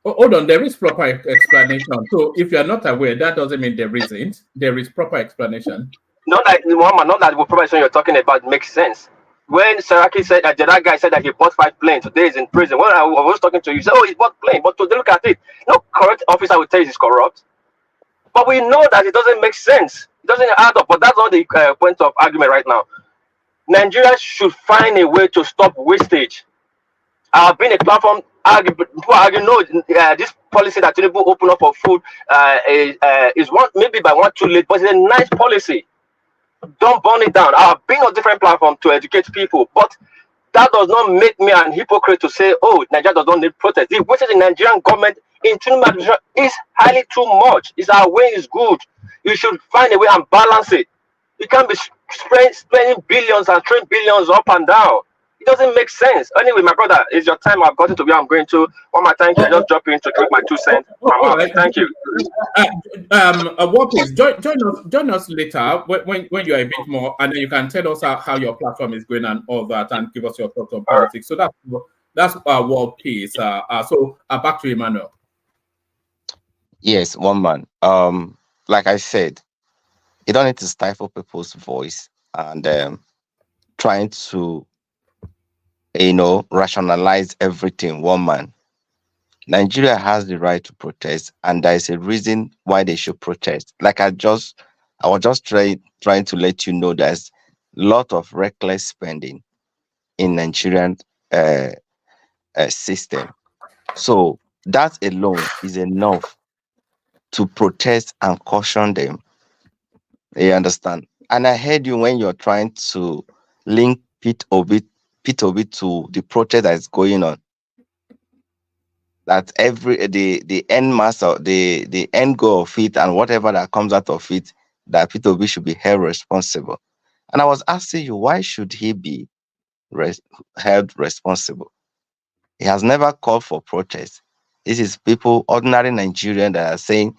Hold on, there is proper explanation. So if you are not aware, that doesn't mean there isn't. There is proper explanation. Not that the proper explanation you're talking about makes sense. When Saraki said that the other guy said that he bought 5 planes, today he's in prison. When I was talking to you, you said, oh, he bought plane. But to look at it, no correct officer will tell you he's corrupt. But we know that it doesn't make sense. It doesn't add up. But that's not the point of argument right now. Nigeria should find a way to stop wastage. I've been a platform people argue no, this policy that Tinubu open up for food is one maybe by one too late, but it's a nice policy. Don't burn it down. I've been on different platforms to educate people, but that does not make me an hypocrite to say, oh, Nigeria does not need protest. The wastage in Nigerian government in Tinubu administration is highly too much. It's our way is good. You should find a way and balance it. You can't be spending billions and trillion billions up and down. It doesn't make sense. Anyway, my brother, it's your time. I've gotten to where I'm going to. One more time, I just drop in to give my 2 cents. Thank you. What is join us later when you are a bit more, and then you can tell us how your platform is going and all that, and give us your thoughts on politics. So that's world peace. So back to Emmanuel. Yes, one man. Like I said, you don't need to stifle people's voice and trying to rationalize everything. One man. Nigeria has the right to protest, and there is a reason why they should protest. Like I was just trying to let you know there's a lot of reckless spending in Nigerian system. So that alone is enough to protest and caution them. You understand? And I heard you when you're trying to link Pete Obi to the protest that is going on. That the end mass of the end goal of it and whatever that comes out of it, that Pete Obi should be held responsible. And I was asking you, why should he be held responsible? He has never called for protest. This is people, ordinary Nigerians, that are saying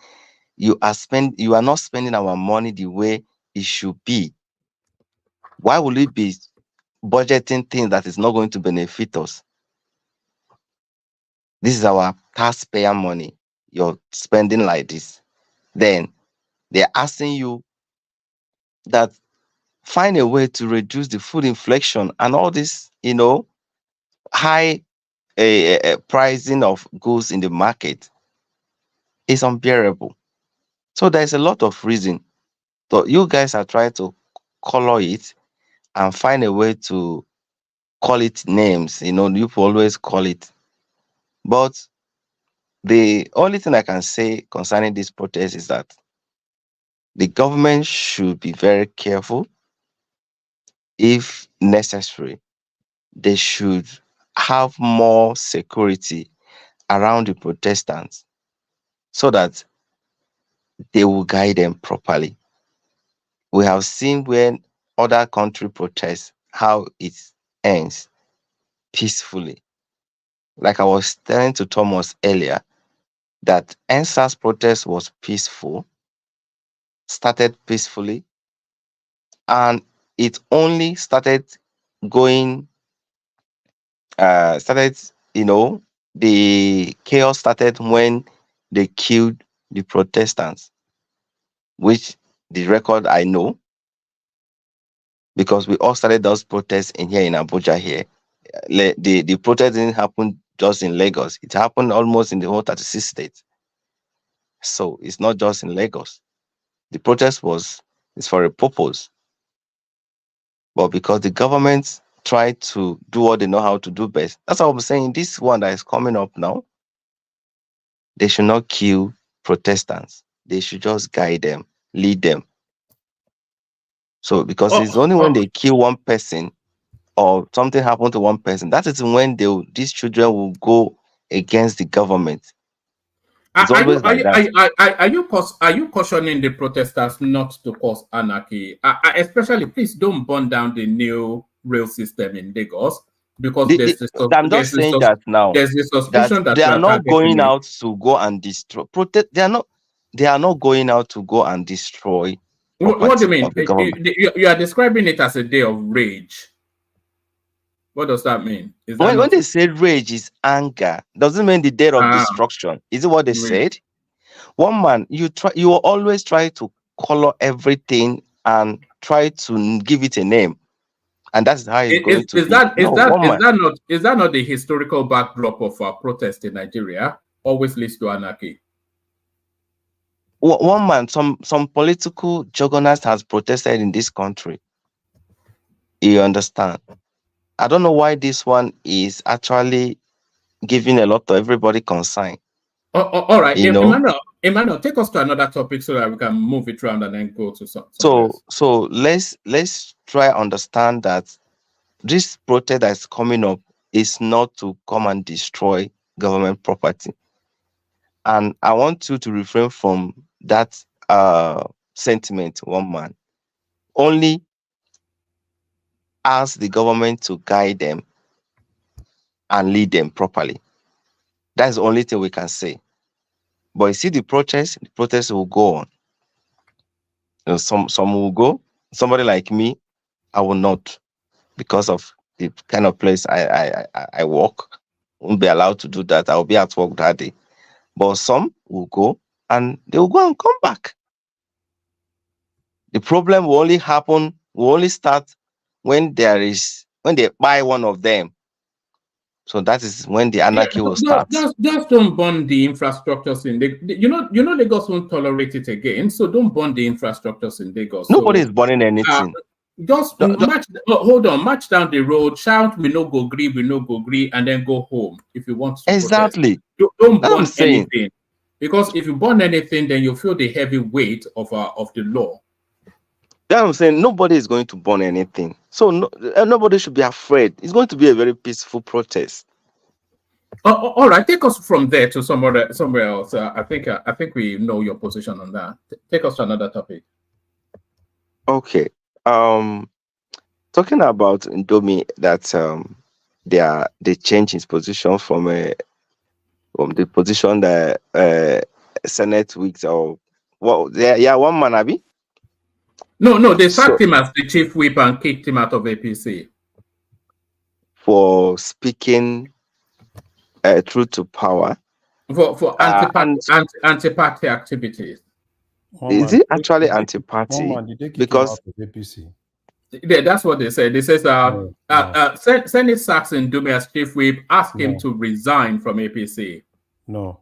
you are not spending our money the way it should be. Why will it be budgeting things that is not going to benefit us? This is our taxpayer money. You're spending like this. Then they're asking you that find a way to reduce the food inflation and all this, high pricing of goods in the market is unbearable. So there's a lot of reason. So you guys are trying to color it and find a way to call it names. You always call it. But the only thing I can say concerning this protest is that The government should be very careful. If necessary, they should have more security around the protestants so that they will guide them properly. We have seen when other country protests, how it ends peacefully. Like I was telling to Thomas earlier, that NSAS protest was peaceful, started peacefully, and it only started going, the chaos started when they killed the protestants, which the record I know, because we all started those protests in Abuja here. The protest didn't happen just in Lagos. It happened almost in the whole 36 states. So it's not just in Lagos. The protest is for a purpose. But because the government tried to do what they know how to do best, that's what I'm saying. This one that is coming up now, they should not kill protestants. They should just guide them, lead them. So because it's only when they kill one person or something happened to one person, that is when these children will go against the government. It's always like that. Are you cautioning the protesters not to cause anarchy? Especially, please don't burn down the new rail system in Lagos, because I'm not saying that now. There's the suspicion that they are not going out to go and destroy. They are not going out to go and destroy. What do you mean? You are describing it as a day of rage. What does that mean? When they say rage is anger, doesn't mean the day of destruction. Is it what they said? One man, you will always try to color everything and try to give it a name, and that's how it's going to be. Is that not the historical backdrop of our protest in Nigeria? Always leads to anarchy. One man, some political juggernaut has protested in this country. You understand? I don't know why this one is actually giving a lot to everybody concerned. All right, Emmanuel, take us to another topic so that we can move it around and then go to some. So let's try understand that this protest that is coming up is not to come and destroy government property, and I want you to refrain from that sentiment. One man, only ask the government to guide them and lead them properly. That's the only thing we can say. But you see, the protest will go on. Some will go. Somebody like me, I will not, because of the kind of place I work. Won't be allowed to do that. I will be at work that day. But some will go and they will go and come back. The problem will only start when they buy one of them. So that is when the anarchy will start. Just don't burn the infrastructures in Lagos. Lagos won't tolerate it again. So don't burn the infrastructures in Lagos. Nobody is burning anything. Just march down the road, shout, "We no go gree, we no go gree," and then go home if you want to. Exactly. Don't burn anything, because if you burn anything, then you feel the heavy weight of the law. That's what I'm saying. Nobody is going to burn anything. So nobody should be afraid. It's going to be a very peaceful protest. All right, take us from there to somewhere else. I think we know your position on that. Take us to another topic. Okay. Talking about Ndume, that they changed his position from the position that Senate weeks or one man, Abi. No, they sacked him as the chief whip and kicked him out of APC for speaking truth to power. For anti-party activities. Is it actually anti-party? Because yeah, that's what they said. They says Senate sacks Ndume as chief whip, asked him to resign from APC. No.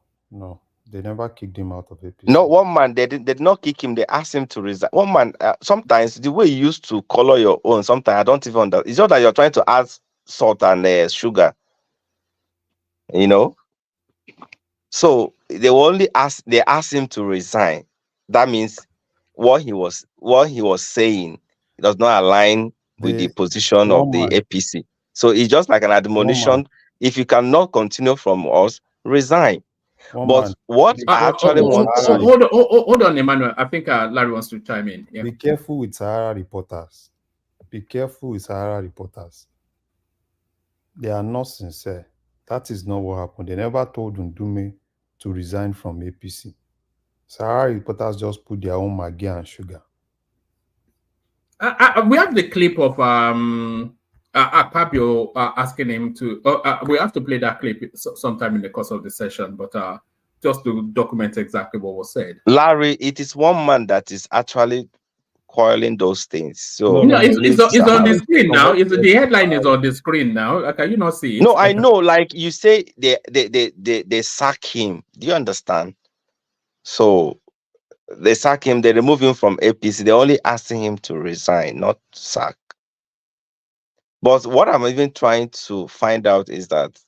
They never kicked him out of APC. No, one man, they did not kick him. They asked him to resign. One man, sometimes the way you used to color your own, sometimes I don't even understand. It's just that you're trying to add salt and sugar. So they asked him to resign. That means what he was saying does not align with the position of the APC. So it's just like an admonition. If you cannot continue from us, resign. But what I actually want to hold on, Emmanuel. I think Larry wants to chime in. Yeah. Be careful with Sahara reporters. Be careful with Sahara reporters. They are not sincere. That is not what happened. They never told Ndume to resign from APC. Sahara reporters just put their own Maggi and sugar. We have the clip of Akpabio asking him to. We have to play that clip sometime in the course of the session, but just to document exactly what was said. Larry, it is one man that is actually coiling those things. So it's on the screen now. The headline is on the screen now. Can you not see it? No, I know. Like you say, they sack him. Do you understand? So they sack him. They remove him from APC. They're only asking him to resign, not sack. But what I'm even trying to find out is that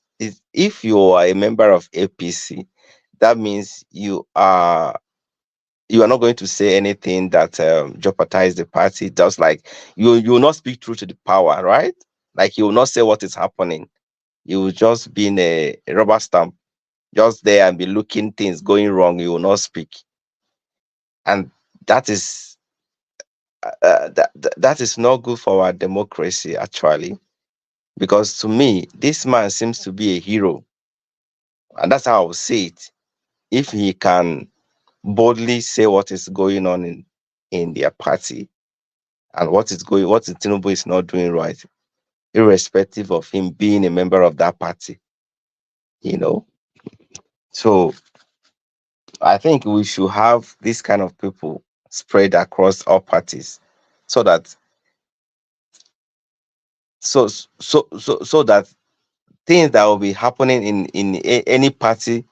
if you are a member of APC, that means you are not going to say anything that jeopardize the party. Just like you will not speak true to the power, right? Like you will not say what is happening. You will just be in a rubber stamp, just there and be looking things going wrong. You will not speak, and that is that is not good for our democracy, actually, because to me, this man seems to be a hero, and that's how I would say it. If he can boldly say what is going on in their party and what Tinubu is not doing right, irrespective of him being a member of that party, So I think we should have this kind of people spread across all parties, so that that things that will be happening in any party,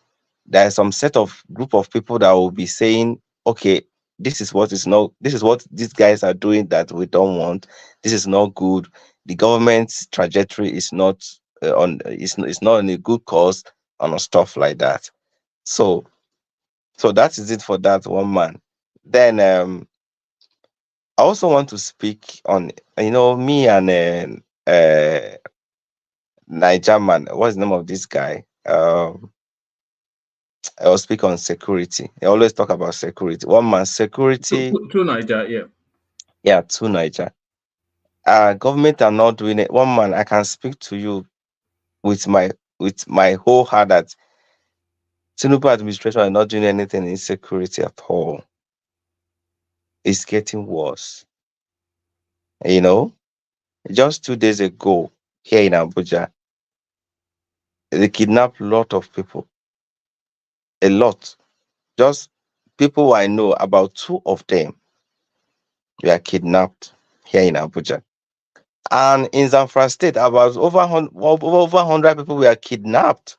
there's some set of group of people that will be saying, okay, this is what these guys are doing that we don't want. This is not good. The government's trajectory is not it's not on a good course and stuff like that. So that is it for that one man. Then I also want to speak on me and Niger man. What's the name of this guy? I will speak on security. I always talk about security. One man security. Two Niger, yeah. Yeah, two Niger. Government are not doing it. One man, I can speak to you with my whole heart that Tinubu administration are not doing anything in security at all. It's getting worse. Just 2 days ago here in Abuja, they kidnapped a lot of people. A lot. Just people I know, about 2 of them were kidnapped here in Abuja. And in Zamfara State, about over 100 people were kidnapped.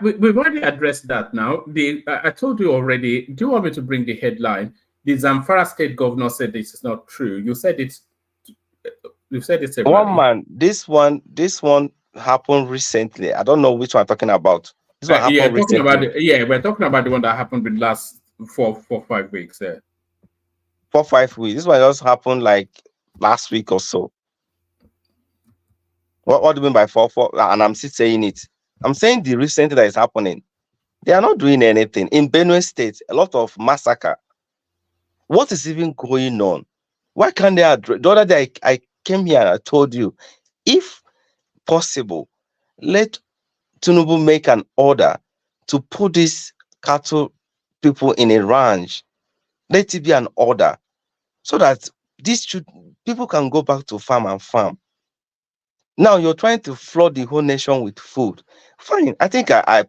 We've already addressed that now. I told you already. Do you want me to bring the headline? The Zamfara State governor said this is not true. You said it's. You said it's one man. This one happened recently. I don't know which one I'm talking about. This one happened recently. We're talking about the one that happened in the last 4-5 weeks. 4-5 weeks. This one just happened like last week or so. What do you mean by 4? And I'm still saying it. I'm saying the recent that is happening. They are not doing anything. In Benue State, a lot of massacre. What is even going on? Why can't they address? The other day I came here and I told you, if possible, let Tinubu make an order to put these cattle people in a ranch. Let it be an order so that people can go back to farm. Now you're trying to flood the whole nation with food. Fine. I think I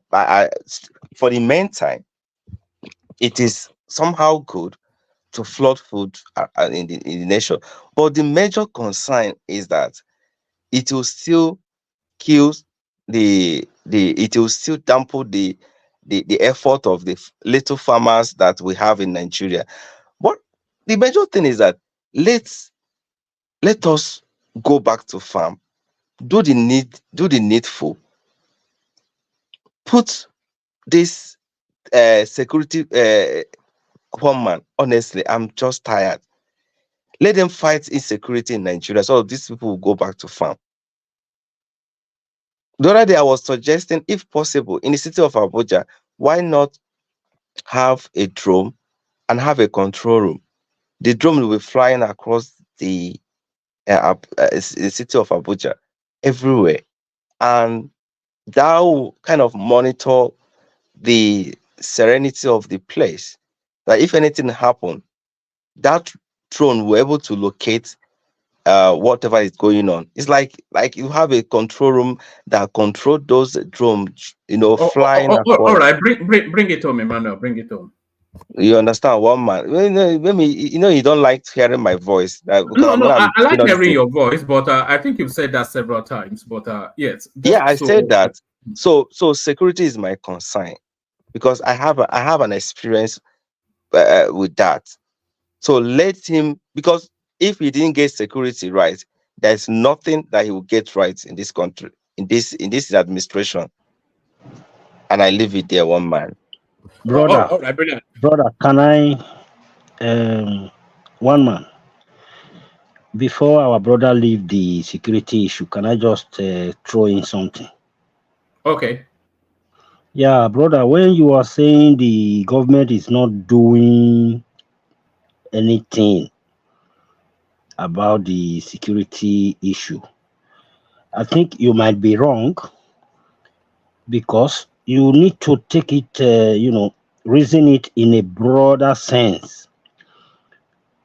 for the meantime, it is somehow good to flood food in the nation. But the major concern is that it will still kill it will still dampen the effort of the little farmers that we have in Nigeria. But the major thing is that let us go back to farm. Do the needful. Put this security one man, honestly, I'm just tired. Let them fight insecurity in Nigeria so these people will go back to farm. The other day I was suggesting, if possible, in the city of Abuja, why not have a drone and have a control room? The drone will be flying across the city of Abuja, everywhere, and that will kind of monitor the serenity of the place. That if anything happened, that drone will be able to locate whatever is going on. It's like you have a control room that control those drones, flying All across. right, bring it home, Emmanuel. Bring it home. You understand, one man. Maybe you don't like hearing my voice because No, when I I'm like on the hearing stage. your voice, but I think you've said that several times. But yes, Yeah, I just said so. that. So security is my concern because I have an experience with that. So let him, because if he didn't get security right, there's nothing that he will get right in this country, in this administration. And I leave it there, one man. Brother, All right, brilliant. brother, can I, one man, before our brother leave the security issue, can I just throw in something? Okay. Yeah, brother, when you are saying the government is not doing anything about the security issue, I think you might be wrong because you need to take it, reason it in a broader sense.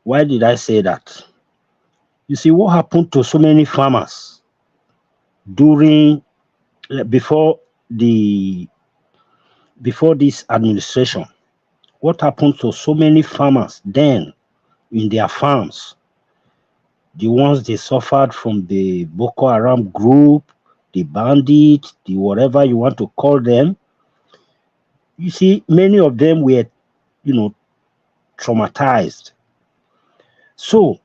Why did I say that? You see, what happened to so many farmers during before the before this administration? What happened to so many farmers then in their farms? The ones they suffered from the Boko Haram group, the bandits, the whatever you want to call them. You see, many of them were, traumatized. So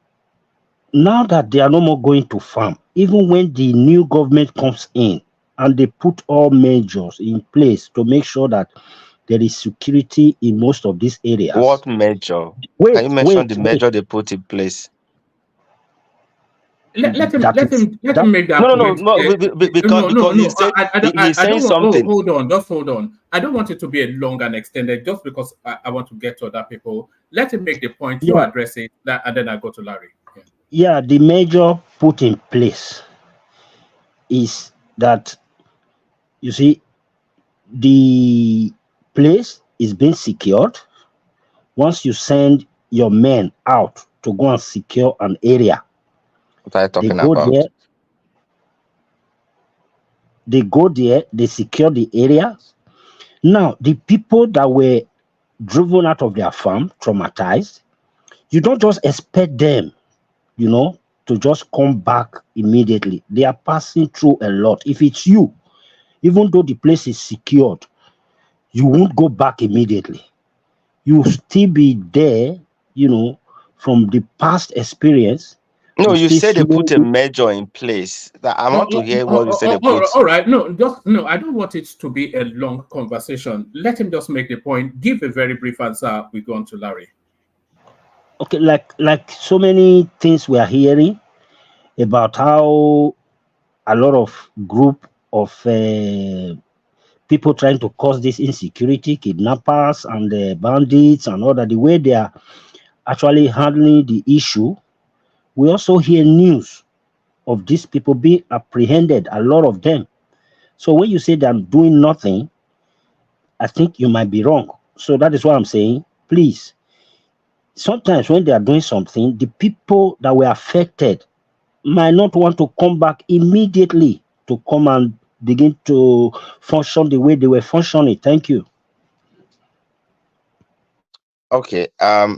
now that they are no more going to farm, even when the new government comes in and they put all measures in place to make sure that there is security in most of these areas. What measure? Can you mention the measure they put in place? Let him make that No, point. because he said he's I saying don't want. something. Just hold on. I don't want it to be a long and extended, just because I want to get to other people. Let him make the point. You address it, and then I go to Larry. Yeah, the measure put in place is that, you see, the place is being secured. Once you send your men out to go and secure an area, what are you talking they go about? There, they secure the areas. Now, the people that were driven out of their farm, traumatized, you don't just expect them, to just come back immediately. They are passing through a lot. If it's you, even though the place is secured, you won't go back immediately. You'll still be there, from the past experience. No, you said they put a measure in place. I want to hear what you said they put. All right. No, I don't want it to be a long conversation. Let him just make the point. Give a very brief answer. We go on to Larry. Okay, like so many things we are hearing about how a lot of group of people trying to cause this insecurity, kidnappers and bandits and all that, the way they are actually handling the issue. We also hear news of these people being apprehended, a lot of them. So when you say they're doing nothing, I think you might be wrong. So that is why I'm saying, please, sometimes when they are doing something, the people that were affected might not want to come back immediately to come and begin to function the way they were functioning. Thank you. Okay,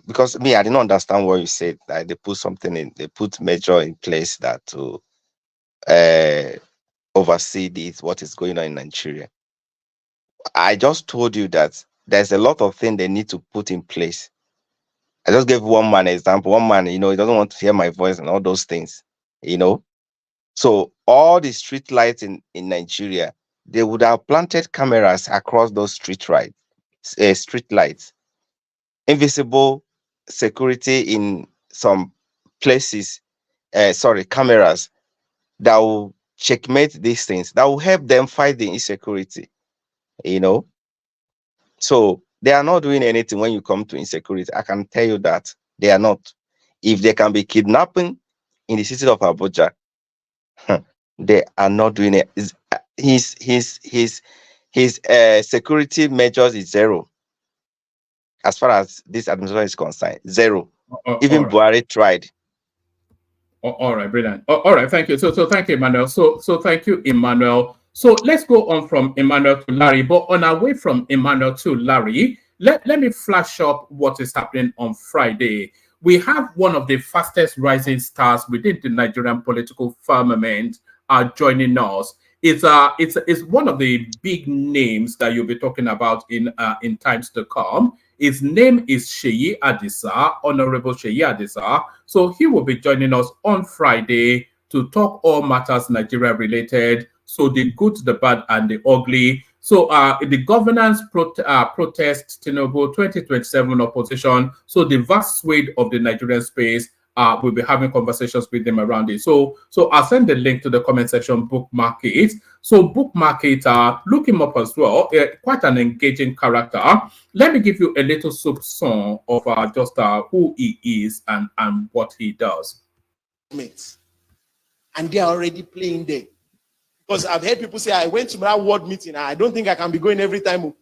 because me, I didn't understand what you said. Like they put something in, they put measure in place that to oversee this, what is going on in Nigeria. I just told you that there's a lot of things they need to put in place. I just gave one man an example. One man, he doesn't want to hear my voice and all those things, So all the street lights in Nigeria, they would have planted cameras across those street lights. invisible security in some places, cameras that will checkmate these things, that will help them fight the insecurity, you know. So they are not doing anything when you come to insecurity. I can tell you that they are not. If they can be kidnapping in the city of Abuja, they are not doing it. His security measures is zero as far as this administration is concerned. Zero. Even Buhari tried. All right, brilliant. All right, thank you. So thank you, Emmanuel. So thank you, Emmanuel. So let's go on from Emmanuel to Larry. But on our way from Emmanuel to Larry, let me flash up what is happening on Friday. We have one of the fastest rising stars within the Nigerian political firmament joining us. It's one of the big names that you'll be talking about in times to come. His name is Seyi Adisa, Honorable Seyi Adisa. So he will be joining us on Friday to talk all matters Nigeria related. So the good, the bad, and the ugly. So the governance protest, Tinubu 2027 opposition. So the vast swathe of the Nigerian space. We'll be having conversations with them around it. So I'll send the link to the comment section, bookmark it. So bookmark it, look him up as well. Quite an engaging character. Let me give you a little soup song of just who he is and what he does. And they are already playing there. Because I've heard people say, I went to that ward meeting. I don't think I can be going every time.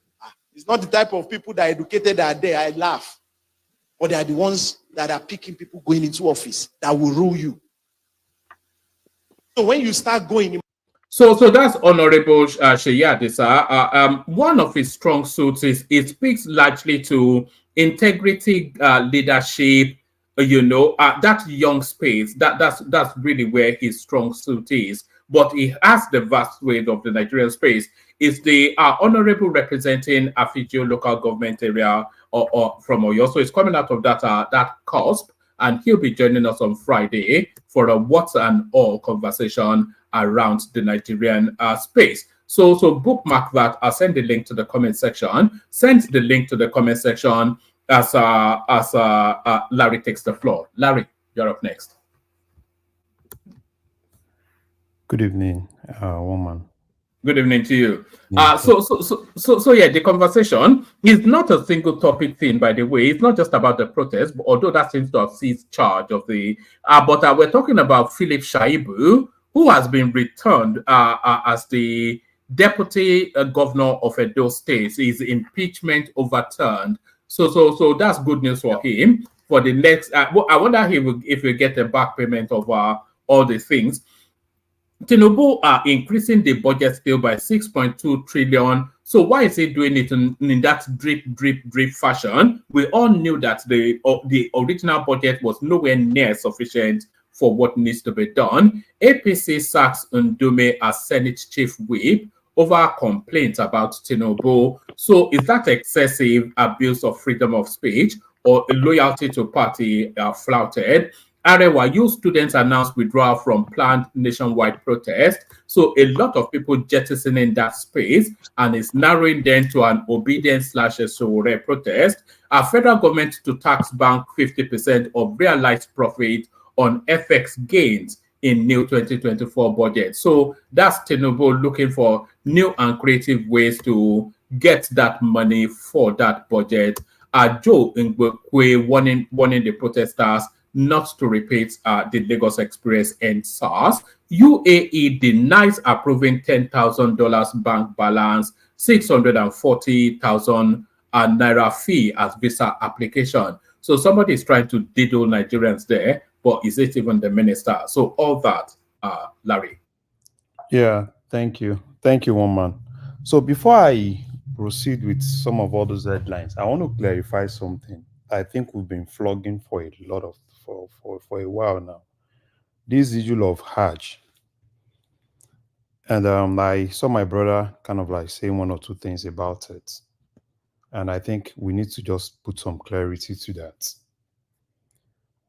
It's not the type of people that are educated that are there. I laugh. But they are the ones that are picking people going into office that will rule you. So when you start going... So that's Honorable Seyi Adisa. One of his strong suits is it speaks largely to integrity, leadership, that young space. That's really where his strong suit is. But he has the vast weight of the Nigerian space. Is the honorable representing Afijio local government area or from Oyo. So it's coming out of that cusp, and he'll be joining us on Friday for a what's and all conversation around the Nigerian space. So bookmark that. I'll send the link to the comment section. Send the link to the comment section as Larry takes the floor. Larry, you're up next. Good evening, woman. Good evening to you. So yeah, the conversation is not a single topic thing, by the way. It's not just about the protest, but although that seems to have seized charge of the. But we're talking about Philip Shaibu, who has been returned as the deputy governor of Edo State. His impeachment overturned. So that's good news for him. For the next, I wonder if we get a back payment of all the things. Tinubu are increasing the budget still by 6.2 trillion. So why is he doing it in that drip fashion? We all knew that the original budget was nowhere near sufficient for what needs to be done. APC sacks Ndume as Senate Chief Whip over complaints about Tinubu. So is that excessive abuse of freedom of speech or loyalty to party flouted? Arewa, you students announced withdrawal from planned nationwide protest. So a lot of people jettisoning that space, and it's narrowing down to an obedience/a protest. Our federal government to tax bank 50% of realized profit on FX gains in new 2024 budget. So that's Tinubu looking for new and creative ways to get that money for that budget. Joe Ngwekwe warning the protesters not to repeat the Lagos Express and SARS. UAE denies approving $10,000 bank balance, 640,000 naira fee as visa application. So somebody is trying to diddle Nigerians there, but is it even the minister? So all that, Larry. Yeah, thank you. Thank you, woman. So before I proceed with some of all those headlines, I want to clarify something I think we've been flogging for a lot of for a while now. This issue of Hajj. And I saw my brother kind of like saying one or two things about it. And I think we need to just put some clarity to that.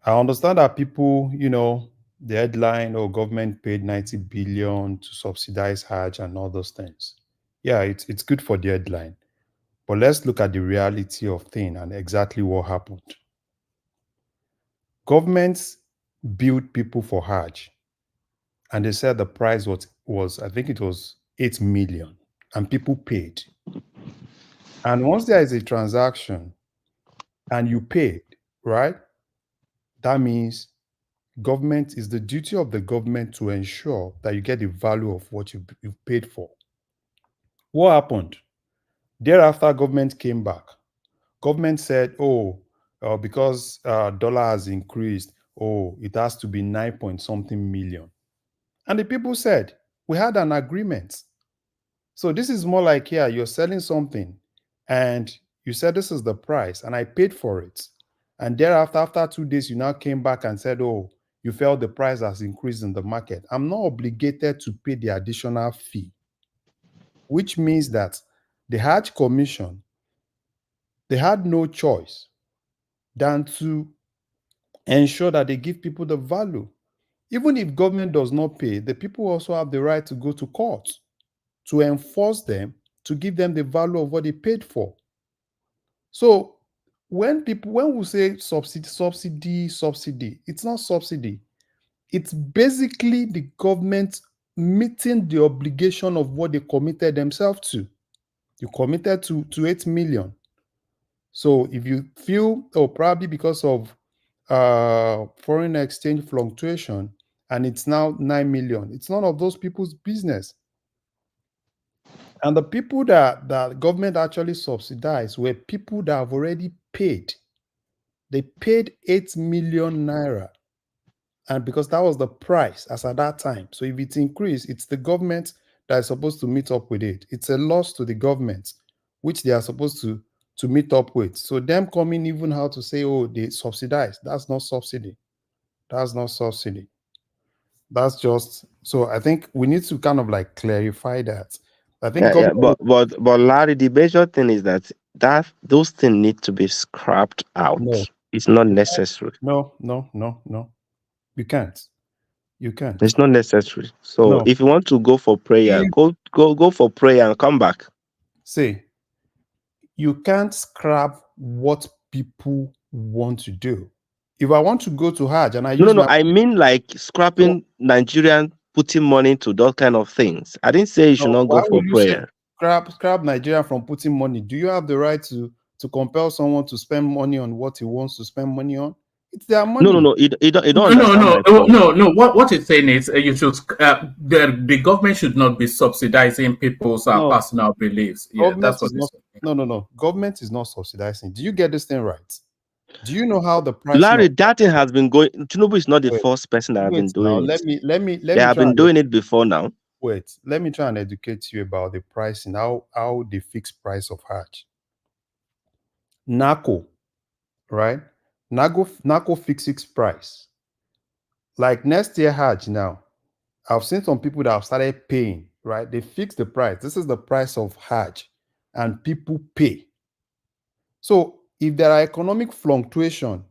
I understand that people, the headline or government paid 90 billion to subsidize Hajj and all those things. Yeah, it's good for the headline. But let's look at the reality of things and exactly what happened. Governments built people for Hajj, and they said the price was I think it was 8 million, and people paid. And once there is a transaction and you paid, right? That means government is the duty of the government to ensure that you get the value of what you've paid for. What happened? Thereafter, government came back. Government said, because dollar has increased, it has to be 9 point something million. And the people said, we had an agreement. So this is more like, here, you're selling something and you said this is the price and I paid for it. And thereafter, after 2 days, you now came back and said, you felt the price has increased in the market. I'm not obligated to pay the additional fee, which means that the Hajj Commission, they had no choice than to ensure that they give people the value. Even if government does not pay, the people also have the right to go to court to enforce them, to give them the value of what they paid for. So when we say subsidy, it's not subsidy. It's basically the government meeting the obligation of what they committed themselves to. You committed to 8 million. So if you feel, probably because of foreign exchange fluctuation, and it's now 9 million, it's none of those people's business. And the people that government actually subsidized were people that have already paid. They paid 8 million naira. And because that was the price as at that time. So if it's increased, it's the government that is supposed to meet up with it. It's a loss to the government, which they are supposed to meet up with. So them coming even how to say, they subsidize. That's not subsidy. That's not subsidy. That's just, so I think we need to kind of like clarify that. I think but Larry, the major thing is that those things need to be scrapped out. No. It's not necessary. No. You can't. It's not necessary. So if you want to go for prayer, go for prayer and come back. See, you can't scrap what people want to do. If I want to go to Hajj and I use I mean like scrapping Nigerian, putting money to those kind of things. I didn't say you should not go for prayer. Scrap Nigeria from putting money. Do you have the right to compel someone to spend money on what he wants to spend money on? It's their money. No. You don't understand my point. No. What it's saying is you should the government should not be subsidizing people's personal beliefs. Yeah, that's what it's saying. No. Government is not subsidizing. Do you get this thing right? Do you know how the price? Larry, that thing has been going. Tinubu is not the first person that has been doing it. Let me. They have been doing it before now. Wait, let me try and educate you about the pricing, how the fixed price of Hajj. NACO, right? NACO fixed price. Like next year Hajj now, I've seen some people that have started paying, right? They fix the price. This is the price of Hajj, and people pay. So if there are economic fluctuation,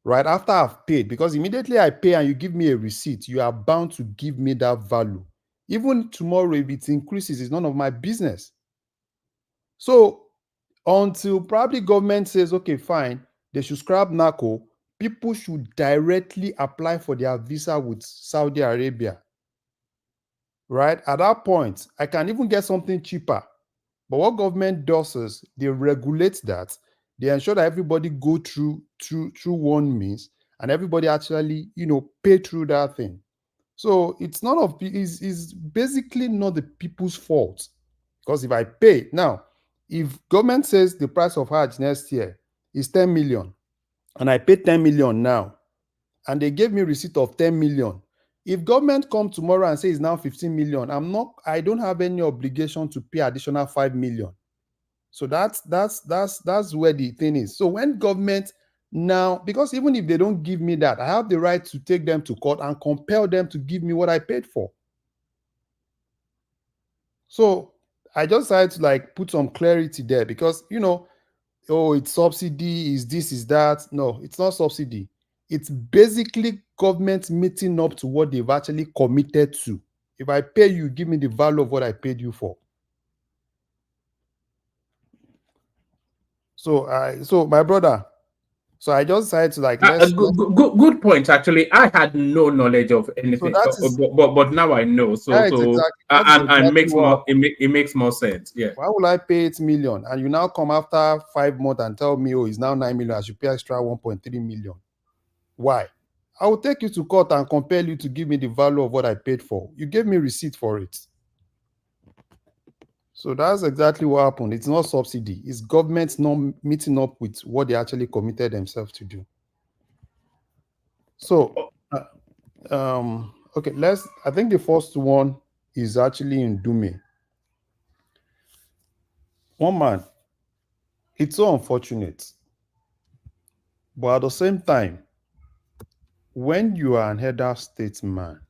right, after I've paid, because immediately I pay and you give me a receipt, you are bound to give me that value. Even tomorrow, if it increases, it's none of my business. So until probably government says, okay, fine, they should scrap NACO, people should directly apply for their visa with Saudi Arabia. Right? At that point, I can even get something cheaper. But what government does is they regulate that. They ensure that everybody go through one means, and everybody actually, pay through that thing. So it's basically not the people's fault. Because if I pay now, if government says the price of Hajj next year is 10 million, and I pay 10 million now, and they gave me receipt of 10 million, if government come tomorrow and say it's now 15 million, I don't have any obligation to pay additional 5 million. So that's where the thing is. So when government now, because even if they don't give me that, I have the right to take them to court and compel them to give me what I paid for. So I just had to put some clarity there, because it's subsidy, is this, is that. No, it's not subsidy. It's basically government meeting up to what they've actually committed to. If I pay you, give me the value of what I paid you for. So my brother, so I just decided to like let's good point. Actually, I had no knowledge of anything, that is but now I know. So that is exactly and makes what more it makes more sense. Yeah. Why would I pay 8 million and you now come after 5 months and tell me, oh, it's now 9 million, I should pay extra 1.3 million? Why? I will take you to court and compel you to give me the value of what I paid for. You gave me receipt for it. So that's exactly what happened. It's not subsidy. It's government not meeting up with what they actually committed themselves to do. So, okay, I think the first one is actually in Ndume. One man, it's so unfortunate. But at the same time, when you are an elder statesman,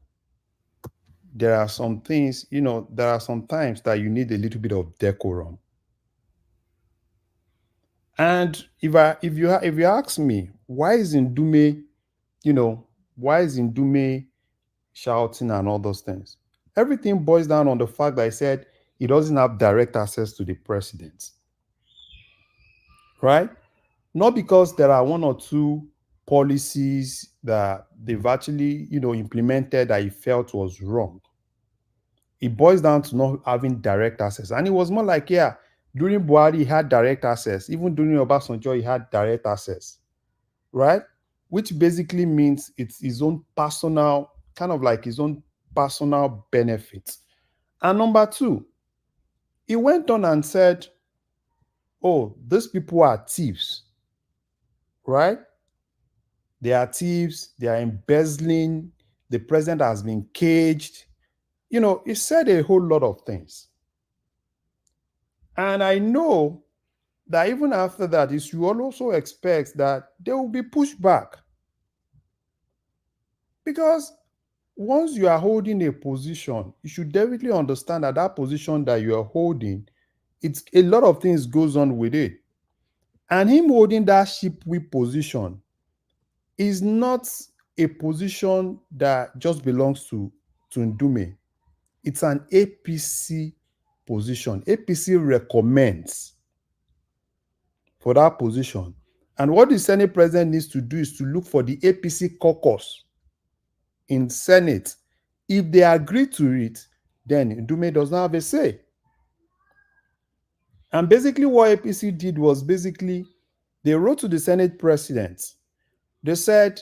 there are some things, there are some times that you need a little bit of decorum. And if you ask me, why is Ndume shouting and all those things? Everything boils down on the fact that I said he doesn't have direct access to the president. Right? Not because there are one or two policies that they've actually, implemented that he felt was wrong. It boils down to not having direct access. And it was more like, yeah, during Buhari, he had direct access. Even during Obasanjo, he had direct access, right? Which basically means it's his own personal, kind of like his own personal benefit. And number two, he went on and said, oh, these people are thieves, right? They are thieves. They are embezzling. The president has been caged. He said a whole lot of things. And I know that even after that, you should also expect that there will be pushback. Because once you are holding a position, you should definitely understand that that position that you are holding, it's a lot of things goes on with it. And him holding that ship whip position is not a position that just belongs to Ndume. It's an APC position. APC recommends for that position. And what the Senate president needs to do is to look for the APC caucus in Senate. If they agree to it, then Ndume does not have a say. And basically what APC did was they wrote to the Senate president. They said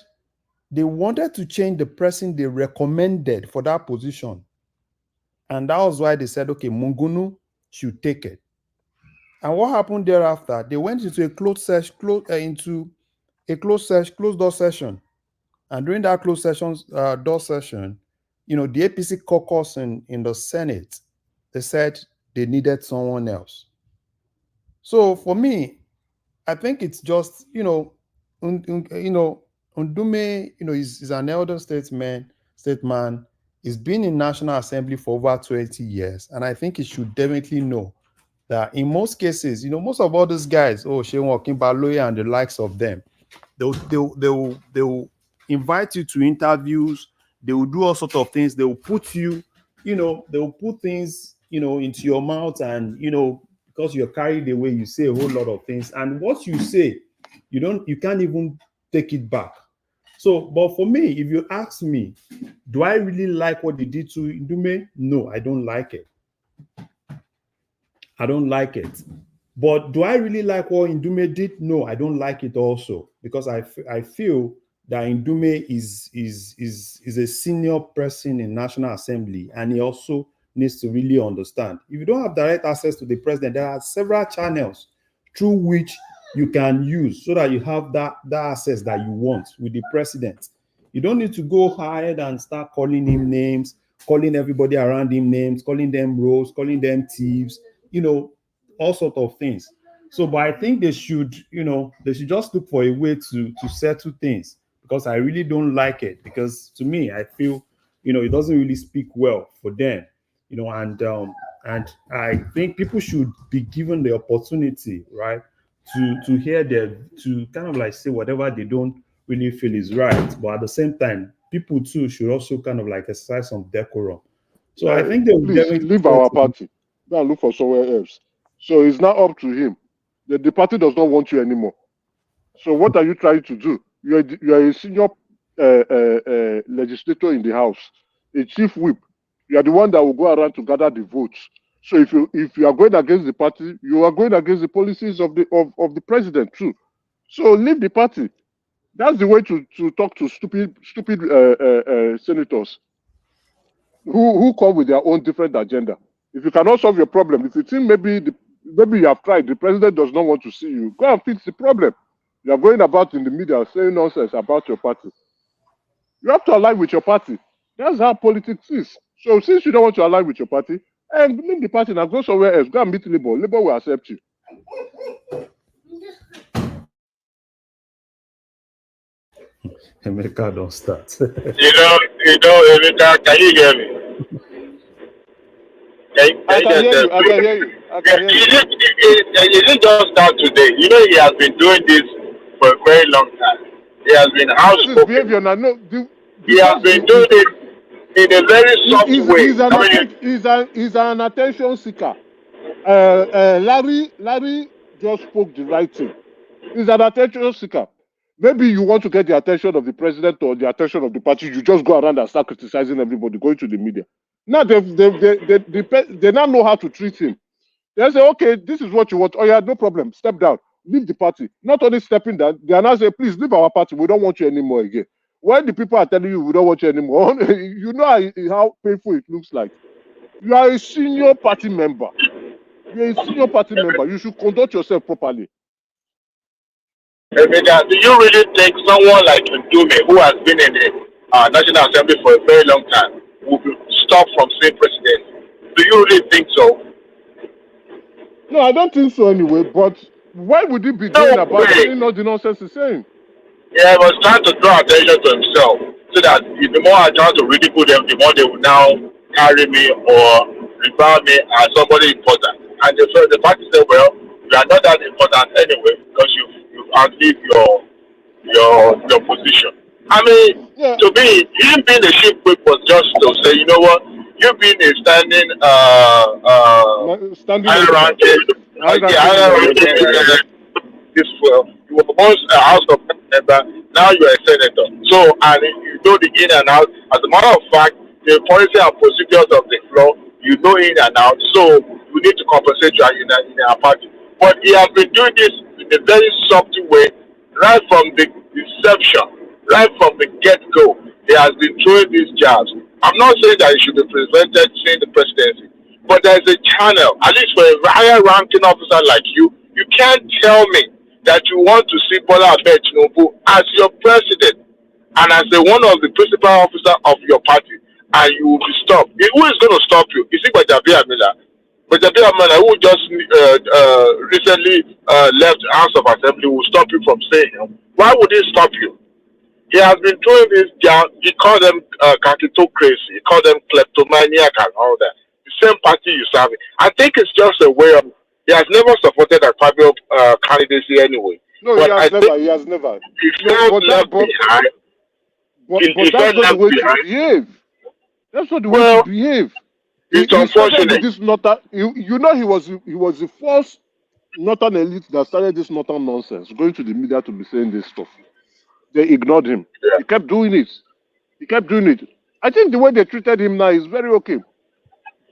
they wanted to change the person they recommended for that position. And that was why they said, okay, Mungunu should take it. And what happened thereafter? They went into a closed door session. And during that closed door session, the APC caucus in the Senate, they said they needed someone else. So for me, I think it's just, Ndume, is an elder statesman. He's been in National Assembly for over 20 years. And I think he should definitely know that in most cases, most of all these guys, Shewan Kimbaloye and the likes of them, they will invite you to interviews. They will do all sorts of things. They will put you, they will put things, into your mouth, and because you're carried away, you say a whole lot of things. And what you say, you can't even take it back. So, but for me, if you ask me, do I really like what they did to Ndume? No, I don't like it. I don't like it. But do I really like what Ndume did? No, I don't like it also, because I feel that Ndume is a senior person in National Assembly, and he also needs to really understand. If you don't have direct access to the president, there are several channels through which you can use so that you have that access that you want with the president. You don't need to go ahead and start calling him names, calling everybody around him names, calling them rogues, calling them thieves, all sorts of things. So, but I think they should just look for a way to settle things, because I really don't like it. Because to me, I feel, it doesn't really speak well for them, and I think people should be given the opportunity, right, to hear to kind of like say whatever they don't really feel is right. But at the same time, people too should also kind of like exercise some decorum. So I think they will please leave our party. Go and look for somewhere else. So it's not up to him. The party does not want you anymore. So what are you trying to do? You are a senior legislator in the House, a chief whip. You are the one that will go around to gather the votes. So if you are going against the party, you are going against the policies of the president too. So leave the party. That's the way to talk to stupid senators who come with their own different agenda. If you cannot solve your problem, if you think maybe you have tried, the president does not want to see you, go and fix the problem. You are going about in the media saying nonsense about your party. You have to align with your party. That's how politics is. So since you don't want to align with your party, and leave the party now, go somewhere else. Go and meet Labour. Labour will accept you. Emeka, don't start. Emeka, can you hear me? I can hear you. It didn't just start today. You know, he has been doing this for a very long time. He has been outspoken. He has been doing it in a very soft way. He's an attention seeker. Larry just spoke the right thing. He's an attention seeker. Maybe you want to get the attention of the president or the attention of the party. You just go around and start criticizing everybody, going to the media. Now they now know how to treat him. They say, okay, this is what you want. Oh yeah, no problem. Step down. Leave the party. Not only stepping down, they are now saying, please leave our party. We don't want you anymore again. When the people are telling you we don't want you anymore, you know how painful it looks like. You are a senior party member. You're a senior party member. You should conduct yourself properly. Emeka, do you really think someone like Ndume, who has been in the National Assembly for a very long time, will be stopped from saying president? Do you really think so? No, I don't think so anyway, but why would he be going about saying all the nonsense he's saying? Yeah, he was trying to draw attention to himself, so that the more I try to ridicule them, the more they will now carry me or regard me as somebody important. And the party said, well, you are not that important anyway, because you've outlived your position. I mean, to me, him being a chief whip was just to say, you know what, you being a standing high-ranking, you were once a House of member, now you are a senator. So, and you know the in and out. As a matter of fact, the policy and procedures of the floor, you know in and out. So, we need to compensate you in our party. But he has been doing this in a very subtle way, right from the inception, right from the get-go. He has been throwing these jabs. I'm not saying that he should be prevented seeing the presidency, but there's a channel, at least for a higher-ranking officer like you can't tell me that you want to see Bola Ahmed Tinubu as your president and as one of the principal officers of your party, and you will be stopped. Who is going to stop you? Is it Bajabi Amila? But the man who just recently left the House of Assembly will stop you from saying him. Why would he stop you? He has been doing this down. He called them crazy. He called them kleptomaniac and all that. The same party you serve. I think it's just a way of. He has never supported a Fabio candidacy anyway. No, but he has never. He felt left behind. But that's not the way to behave. That's not the way to behave. It's unfortunate. This northern, you know, he was the first northern elite that started this northern nonsense, going to the media to be saying this stuff. They ignored him. Yeah. He kept doing it. I think the way they treated him now is very okay.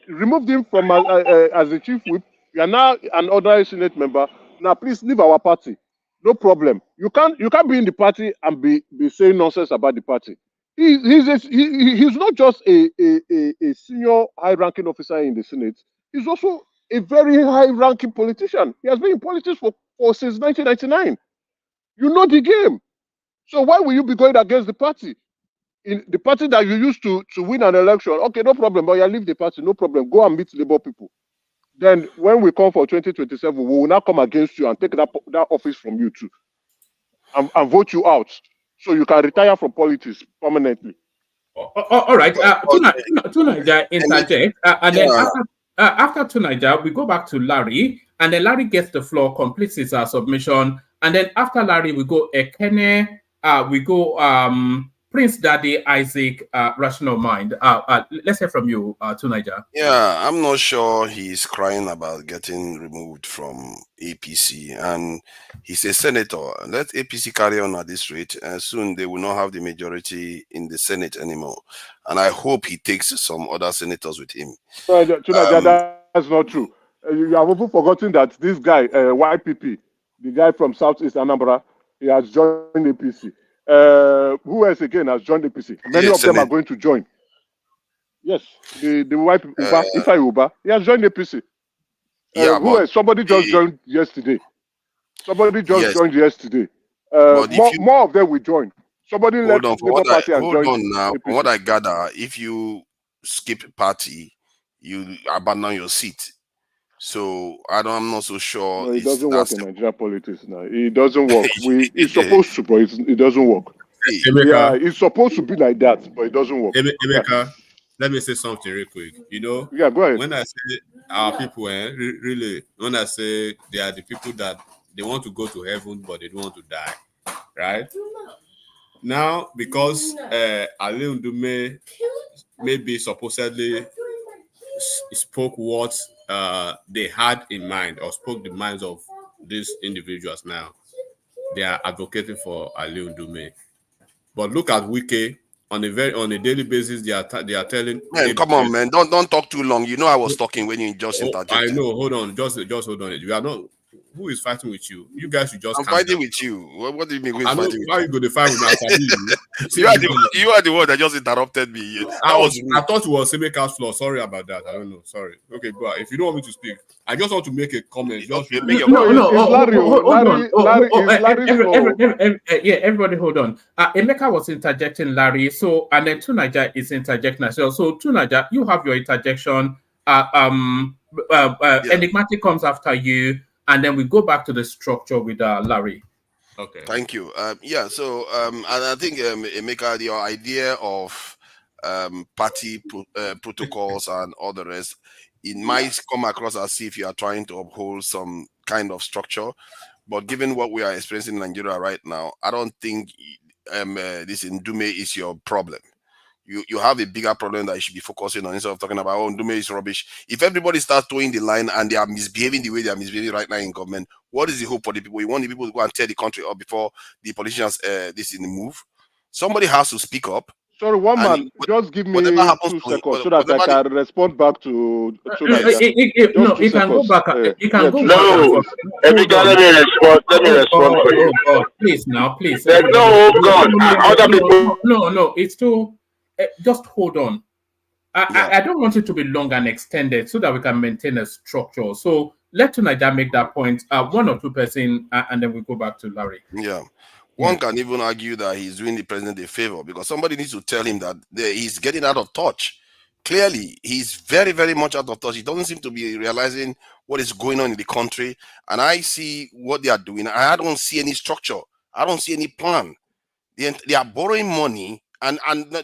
Removed him from as the chief whip. You are now an ordinary Senate member. Now please leave our party. No problem. You can't be in the party and be saying nonsense about the party. He's not just a senior high-ranking officer in the Senate. He's also a very high-ranking politician. He has been in politics for since 1999. You know the game. So why will you be going against the party? In the party that you used to win an election, okay, no problem, but you leave the party, no problem. Go and meet Labour people. Then when we come for 2027, we will now come against you and take that office from you too. And vote you out. So you can retire from politics permanently. All right. Tunaja interject. And then after Tunaja, we go back to Larry. And then Larry gets the floor, completes his submission. And then after Larry, we go Ekene, we go Prince Daddy Isaac, Rational Mind. Let's hear from you, Tunaja. Yeah, I'm not sure he's crying about getting removed from APC, and he's a senator. Let APC carry on at this rate, and soon they will not have the majority in the Senate anymore. And I hope he takes some other senators with him. That's not true. You have also forgotten that this guy, YPP, the guy from Southeast Anambra, he has joined APC. Who else again has joined APC? Many of them are going to join. Yes, the white Uba, Ifai Uba, he has joined APC. Who else? Somebody just joined yesterday. Somebody just joined yesterday. More of them will join. Somebody left Labour Party and joined. Hold on now. From what I gather, if you skip party, you abandon your seat. So I'm not so sure. No, it doesn't work in Nigerian politics now. It doesn't work. It's supposed to, but it doesn't work. Yeah, it's supposed to be like that, but it doesn't work. Emeka, let me say something real quick. You know, yeah, go ahead. When I say our people, really, when I say they are the people that they want to go to heaven, but they don't want to die, right? Now, because Ali Ndume maybe supposedly spoke what they had in mind, or spoke the minds of these individuals. Now they are advocating for Ali Ndume, but look at Wike on a daily basis. They are telling. Man, come on, man! Don't talk too long. You know I was talking when you just interjected. I know. Hold on. Just hold on. You are not. Who is fighting with you? You guys should just. I'm fighting with you. What do you mean? Who is fighting with you? Why you go to fight with me? You are the one that just interrupted me. I thought it was Semeka's flaw. Sorry about that. I don't know. Sorry. Okay, go ahead. If you don't want me to speak, I just want to make a comment. Just everybody hold on. Emeka was interjecting Larry, so and then Tunaja is interjecting as well. So Tunaja, you have your interjection. Enigmatic comes after you, and then we go back to the structure with Larry. Okay. Thank you. So and I think Emeka, your idea of party protocols and all the rest, it might come across as if you are trying to uphold some kind of structure, but given what we are experiencing in Nigeria right now, I don't think this Ndume is your problem. You have a bigger problem that you should be focusing on instead of talking about, oh, Ndume is rubbish. If everybody starts towing the line and they are misbehaving the way they are misbehaving right now in government, what is the hope for the people? You want the people to go and tear the country up before the politicians this in the move? Somebody has to speak up. Sorry, one man, just give me 2 seconds so that I can respond back to No, he can go back. He can go back. No, let me respond for you. Please, now, please. There's no God. Other people. No, it's too. Just hold on. I don't want it to be long and extended so that we can maintain a structure. So let Tunaja make that point. 1 or 2 person, and then we go back to Larry. Yeah. One can even argue that he's doing the president a favor because somebody needs to tell him that he's getting out of touch. Clearly, he's very, very much out of touch. He doesn't seem to be realizing what is going on in the country. And I see what they are doing. I don't see any structure. I don't see any plan. They are borrowing money, and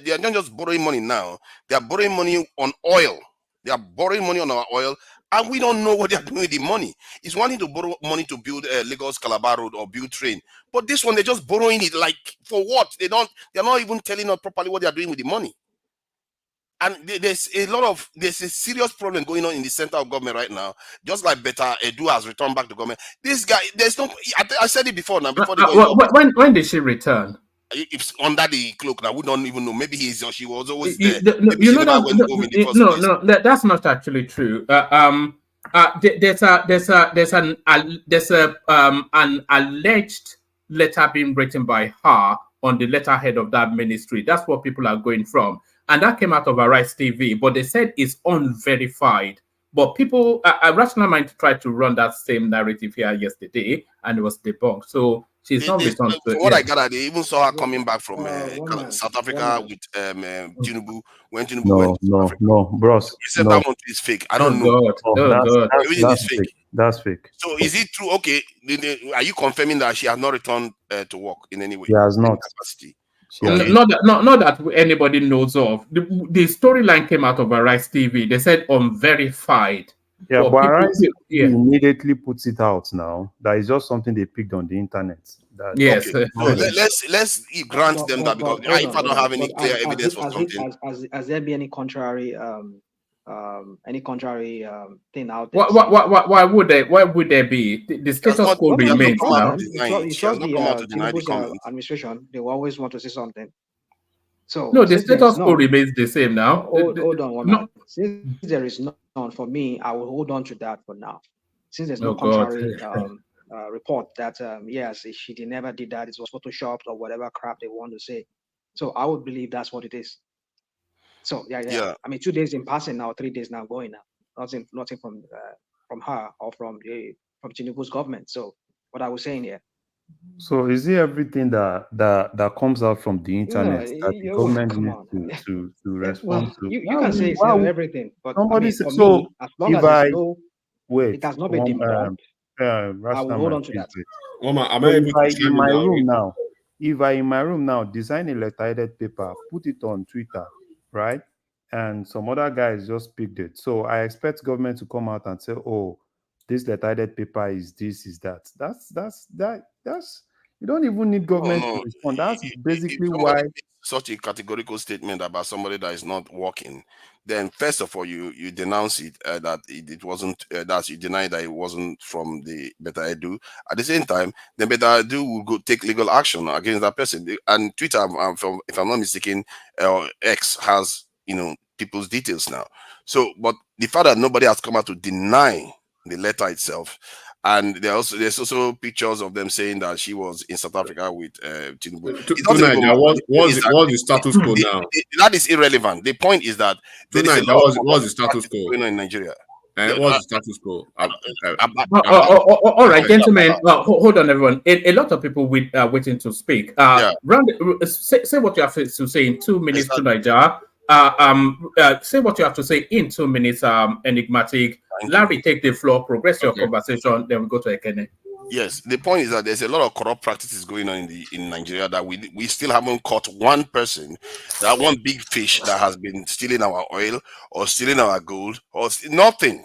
they are not just borrowing money now. They are borrowing money on oil. They are borrowing money on our oil. And we don't know what they're doing with the money. It's wanting to borrow money to build Lagos Calabar Road or build train. But this one, they're just borrowing it like for what? They're not even telling us properly what they're doing with the money. And there's a serious problem going on in the center of government right now. Just like Beta Edu has returned back to government. This guy, there's no. I said it before now. Before when did she return? It's under the cloak now. We don't even know. Maybe she was always there. That's not actually true. There's an alleged letter being written by her on the letterhead of that ministry. That's what people are going from, and that came out of Arise TV. But they said it's unverified. But people, Rational Mind tried to run that same narrative here yesterday, and it was debunked. So she's not returned. What I got, they even saw her coming back from South Africa with Tinubu. When Tinubu went to Africa. No, bros. He said that one is fake. I don't know. That's fake. That's fake. So is it true? Okay, are you confirming that she has not returned to work in any way? She has not. Okay. Not that anybody knows of. The storyline came out of Arise TV. They said unverified. Yeah, for but people. Arise Yeah. immediately puts it out now. That is just something they picked on the internet. That Yes. Okay, let's grant them that because hold if on, I don't have any But clear evidence for something, has there been any contrary thing out there? Why would there? Why would there be? The status quo remains now. You trust the Tinubu's administration. They will always want to say something. So No, the since there is status quo none, remains the same now. hold on one No. minute. Since there is none, for me, I will hold on to that for now. Since there's no Oh, God. contrary report that yes, she never did that, it was photoshopped or whatever crap they want to say. So I would believe that's what it is. So yeah. I mean, 2 days in passing now, 3 days now going now. Nothing from her or from Tinubu's government. So what I was saying here. So is it everything that comes out from the internet that the government come needs on. to respond to? You can say everything, but I Somebody mean, say, for so me, as long if as I it has not been debunked, I will hold on to that. Am So I able to if I in my now? room now, design a letter-headed paper, put it on Twitter, right? And some other guys just picked it. So I expect government to come out and say, oh, this letter-headed paper is this, is that. That's you don't even need government to respond. That's basically why. somebody makes such a categorical statement about somebody that is not working, then first of all you denounce it that it wasn't that you deny that it wasn't from the Better Edu. At the same time, the Better Edu will go take legal action against that person. And Twitter, if I'm not mistaken, X has people's details now. So, but the fact that nobody has come out to deny the letter itself. And there's also pictures of them saying that she was in South Africa with Tinubu. Tonight, what's the status quo now? That is irrelevant. The point is that there is a lot what's the status quo going on in Nigeria. What's the status quo? All right, gentlemen. Hold on, everyone. A lot of people waiting to speak. Say what you have to say in 2 minutes to Nigeria. Say what you have to say in 2 minutes. Enigmatic. Larry, take the floor. Progress your conversation. Then we go to Ekene. Yes, the point is that there's a lot of corrupt practices going on in Nigeria that we still haven't caught one person, that one big fish that has been stealing our oil or stealing our gold or nothing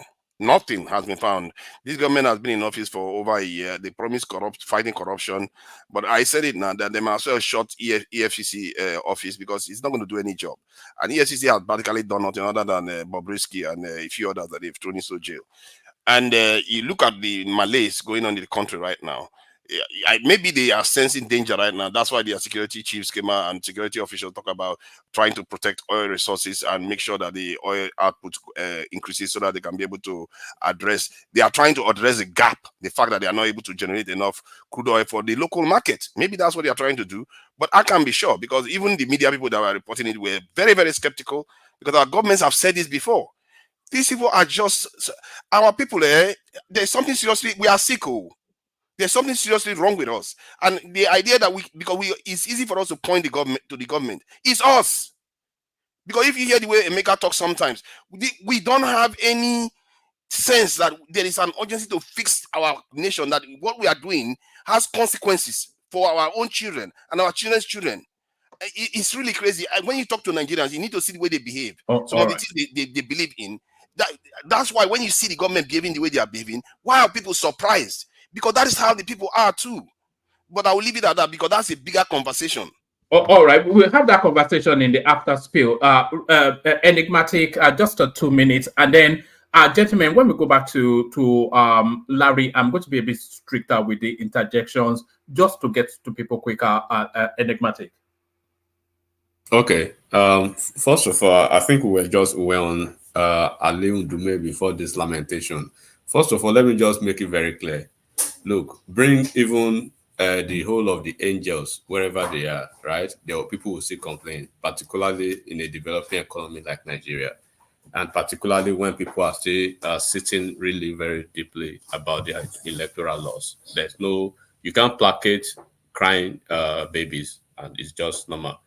has been found. This government has been in office for over a year. They promised fighting corruption, but I said it now that they might as well shut EFCC office because it's not going to do any job. And EFCC has basically done nothing other than Bobrisky and a few others that they've thrown into jail. And you look at the malaise going on in the country right now. Maybe they are sensing danger right now. That's why their security chiefs came out and security officials talk about trying to protect oil resources and make sure that the oil output increases so that they can be able to address. They are trying to address the gap, the fact that they are not able to generate enough crude oil for the local market. Maybe that's what they are trying to do. But I can't be sure because even the media people that were reporting it were very, very skeptical because our governments have said this before. These people are just our people. There's something seriously. We are sick. There's something seriously wrong with us. And the idea that it's easy for us to point the government. It's us. Because if you hear the way Emeka talks sometimes, we don't have any sense that there is an urgency to fix our nation. That what we are doing has consequences for our own children and our children's children. It's really crazy. When you talk to Nigerians, you need to see the way they behave. Some of the things they believe in. That's why when you see the government behaving the way they are behaving, why are people surprised? Because that is how the people are too. But I will leave it at that because that's a bigger conversation. All right, we'll have that conversation in the after spill. Enigmatic, just 2 minutes, and then, gentlemen, when we go back to Larry, I'm going to be a bit stricter with the interjections just to get to people quicker. Enigmatic. Okay. First of all, I think we were on Ndume before this lamentation. First of all, let me just make it very clear. Look, bring even the whole of the angels wherever they are, right? There are people who still complain, particularly in a developing economy like Nigeria, and particularly when people are still sitting really very deeply about their electoral laws. You can't placate crying babies, and it's just normal.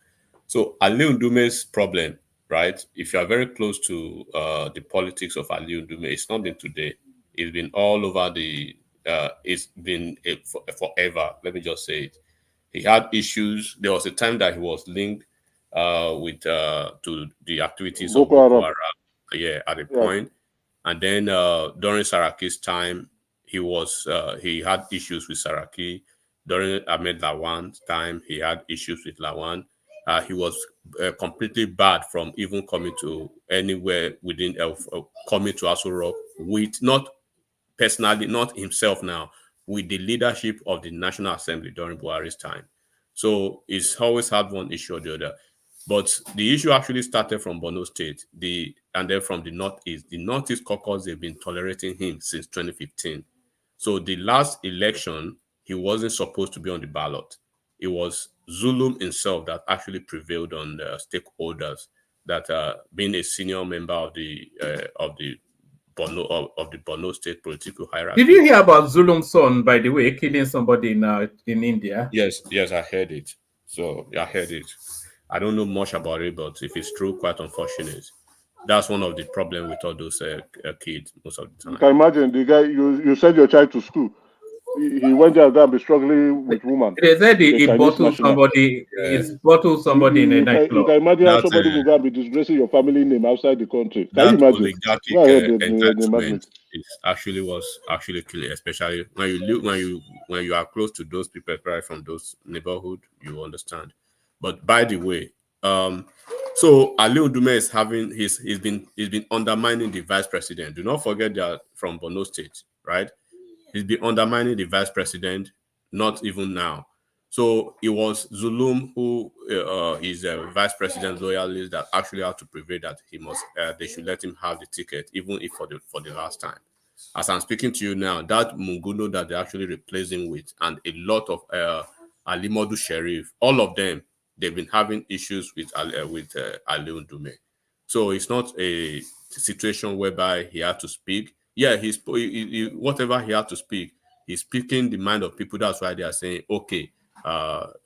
So Ndume's problem, right? If you are very close to the politics of Ndume, it's not been today. It's been all over it's been forever. Let me just say it. He had issues. There was a time that he was linked to the activities of Boko Haram. Yeah, at a point. And then during Saraki's time, he had issues with Saraki. During Ahmed Lawan's time, he had issues with Lawan. He was completely barred from even coming to anywhere within coming to Aso Rock with not personally, not himself now, with the leadership of the National Assembly during Buhari's time. So it's always had one issue or the other. But the issue actually started from Borno State, and then from the Northeast. The Northeast caucus, they've been tolerating him since 2015. So the last election, he wasn't supposed to be on the ballot. It was Zulum himself that actually prevailed on the stakeholders, that being a senior member of the Borno State political hierarchy. Did you hear about Zulum's son, by the way, killing somebody in India? Yes, I heard it. So I heard it. I don't know much about it, but if it's true, quite unfortunate. That's one of the problems with all those kids most of the time. You can imagine the guy, you send your child to school. He went there and be struggling with women. They said he bottled somebody. He bottled somebody in a nightclub. You can imagine how somebody will go and be disgracing your family name outside the country. Can you imagine? Go ahead, entitlement was actually clear, especially when you are close to those people, right, from those neighborhood, you understand. But by the way, so Ali Ndume is having he's been undermining the vice president. Do not forget that from Borno State, right? He's been undermining the vice president, not even now. So it was Zulum who is a vice president loyalist that actually had to prevail that they should let him have the ticket, even if for the last time. As I'm speaking to you now, that Munguno that they actually replaced him with, and a lot of Ali Modu Sharif, all of them, they've been having issues with Ali Ndume. So it's not a situation whereby he had to speak. Yeah, whatever he had to speak, he's speaking the mind of people. That's why they are saying, okay,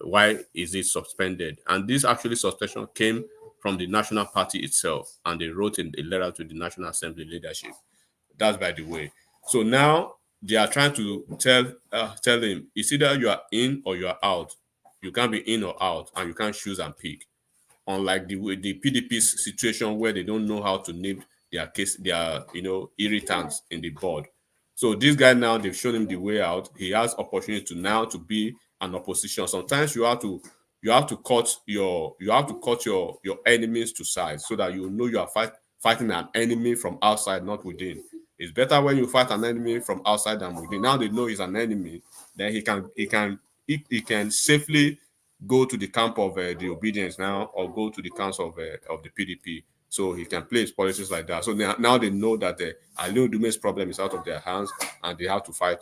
why is it suspended? And this actually suspension came from the National Party itself, and they wrote in a letter to the National Assembly leadership. That's by the way. So now they are trying to tell him, it's either you are in or you are out. You can't be in or out, and you can't choose and pick. Unlike the PDP's situation where they don't know how to name their irritants in the board. So this guy now, they've shown him the way out. He has opportunity to be an opposition. Sometimes you have to cut your enemies to size so that you know you are fighting an enemy from outside, not within. It's better when you fight an enemy from outside than within. Now they know he's an enemy, then he can safely go to the camp of the obedience now, or go to the camp of the PDP, so he can play his politics like that. So now they know that Ali Ndume's problem is out of their hands, and they have to fight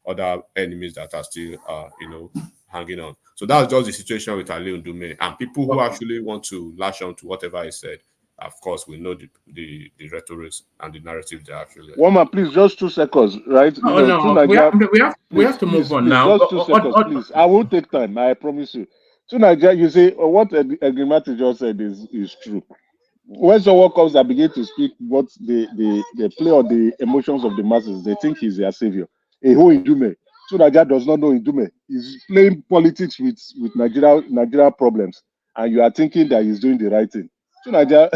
other enemies that are still hanging on. So that's just the situation with Ali Ndume, and people who actually want to lash on to whatever he said. Of course, we know the rhetoric and the narrative they actually. Woman, please, just 2 seconds, right? We have to move on now. Just 2 seconds, please. I will take time. I promise you. To Nigeria, you say what Egrimati just said is true. When someone comes and begin to speak what they play on the emotions of the masses, they think he's their savior. Who Ndume? So Nigeria does not know Ndume. He's playing politics with Nigeria problems, and you are thinking that he's doing the right thing. So Nigeria,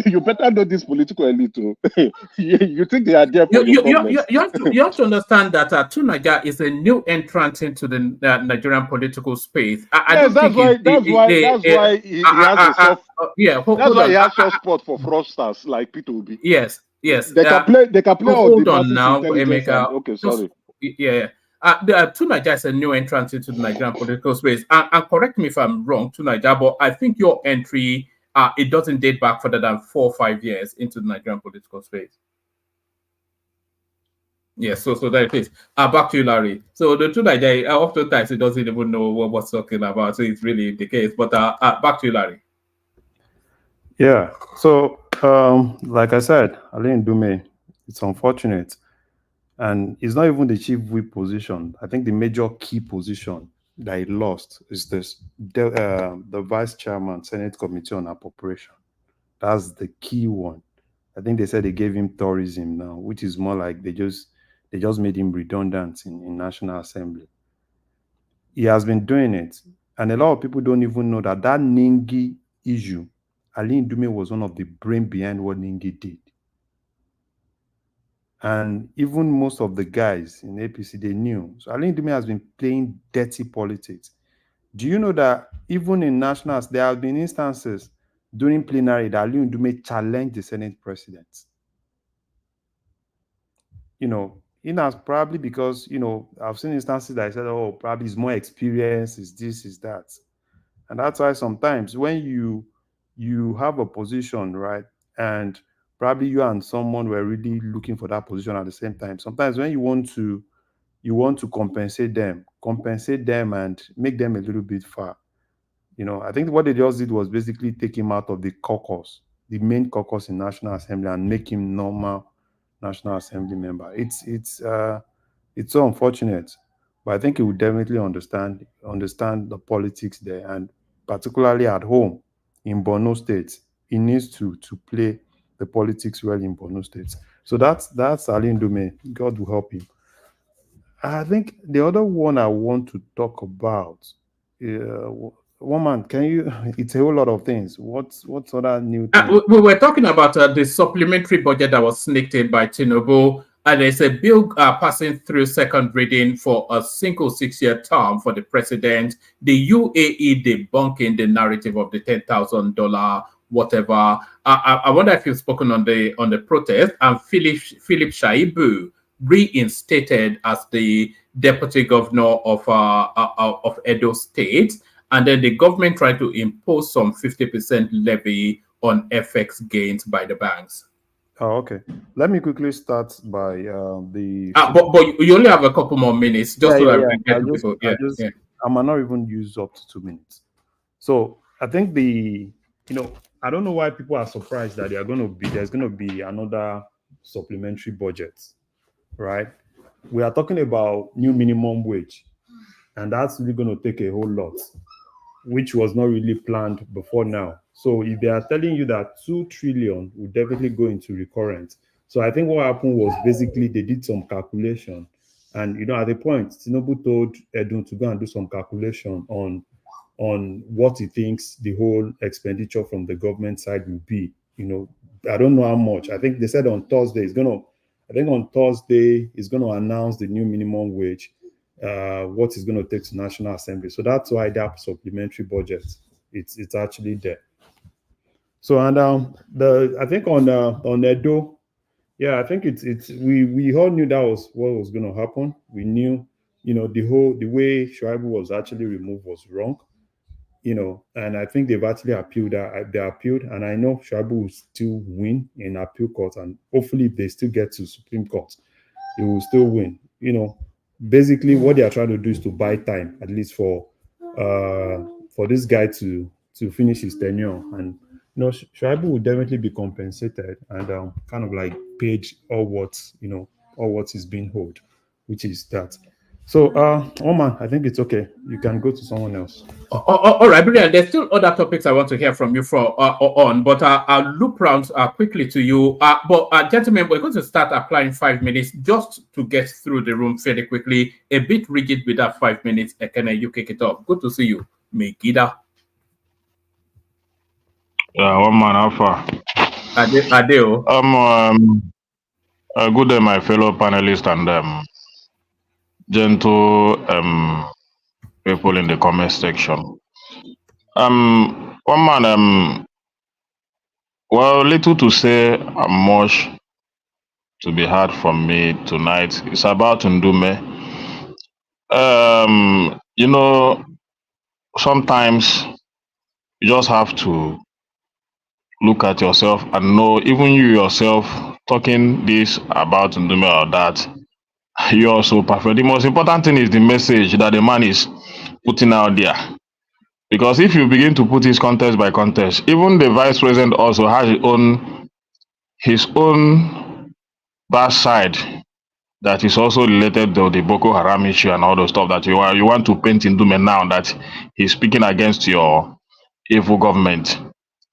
you better know this political elite. You think they are there for your problems. You have to understand that Tunaja is a new entrant into the Nigerian political space. That's why he has a soft. That's why he has soft spot for fraudsters like P2B. Yes. They can play hold on now, Emeka. Okay, sorry. Tunaja is a new entrant into the Nigerian political space. And correct me if I'm wrong, Tunaja, but I think your entry. It doesn't date back further than 4 or 5 years into the Nigerian political space. Yes, so that it is. Back to you, Larry. So the two Nigeria, oftentimes he doesn't even know what's talking about, so it's really the case. But back to you, Larry. Yeah. So like I said, Ali Ndume, it's unfortunate, and it's not even the chief whip position. I think the major key position that he lost is the vice chairman, Senate Committee on Appropriation. That's the key one. I think they said they gave him tourism now, which is more like they just made him redundant in National Assembly. He has been doing it, and a lot of people don't even know that Ningi issue, Ali Ndume was one of the brain behind what Ningi did. And even most of the guys in APC, they knew. So Ali Ndume has been playing dirty politics. Do you know that even in nationals, there have been instances during plenary that Ali Ndume challenged the Senate president? You know, in as probably because, you know, I've seen instances that I said, oh, probably he's more experienced, is this, is that. And that's why sometimes when you have a position, right, and probably you and someone were really looking for that position at the same time, sometimes when you want to compensate them and make them a little bit far. You know, I think what they just did was basically take him out of the caucus, the main caucus in National Assembly, and make him normal National Assembly member. It's so unfortunate, but I think he would definitely understand the politics there, and particularly at home in Borno State, he needs to play the politics well in Borno State. So that's Ali Ndume. God will help him. I think the other one I want to talk about, woman, can you? It's a whole lot of things. What's other new things? We were talking about the supplementary budget that was sneaked in by Tinubu, and there's a bill passing through second reading for a single 6-year term for the president. The UAE debunking the narrative of the $10,000 whatever. I wonder if you've spoken on the protest. And Philip Shaibu reinstated as the deputy governor of Edo State. And then the government tried to impose some 50% levy on FX gains by the banks. Oh, okay. Let me quickly start by the. But you only have a couple more minutes, just so that we can get to people. I might not even use up to 2 minutes. So I think I don't know why people are surprised that there's going to be another supplementary budget, right? We are talking about new minimum wage, and that's really going to take a whole lot, which was not really planned before now. So if they are telling you that 2 trillion will definitely go into recurrent. So I think what happened was basically they did some calculation. And, at the point, Tinubu told Edun to go and do some calculation on what he thinks the whole expenditure from the government side will be. I don't know how much. I think they said on Thursday, he's going to announce the new minimum wage, what is going to take to National Assembly. So that's why that supplementary budget, it's actually there. So, and I think on Edo, I think we all knew that was what was going to happen. We knew, the way Shuaibu was actually removed was wrong, and I think they've actually appealed. They appealed, and I know Shuaibu will still win in appeal court, and hopefully if they still get to Supreme Court, he will still win. Basically what they are trying to do is to buy time, at least for this guy to finish his tenure, and Shuaibu will definitely be compensated and kind of like paid all what is being owed, which is that. So, Oman, I think it's okay. You can go to someone else. All right, brilliant. There's still other topics I want to hear from you but I'll loop round quickly to you. But gentlemen, we're going to start applying 5 minutes just to get through the room fairly quickly. A bit rigid with that 5 minutes. Ekene, you kick it off. Good to see you, Megida. Yeah, one man alpha. Adeo. Good day, my fellow panelists and gentle people in the comment section. One man, well, little to say and much to be heard from me tonight. It's about Ndume. Sometimes you just have to look at yourself and know, even you yourself talking this about Ndume or that, you're also perfect. The most important thing is the message that the man is putting out there. Because if you begin to put his context by context, even the vice president also has his own bad side that is also related to the Boko Haram issue and all those stuff that you want to paint Ndume now that he's speaking against your evil government.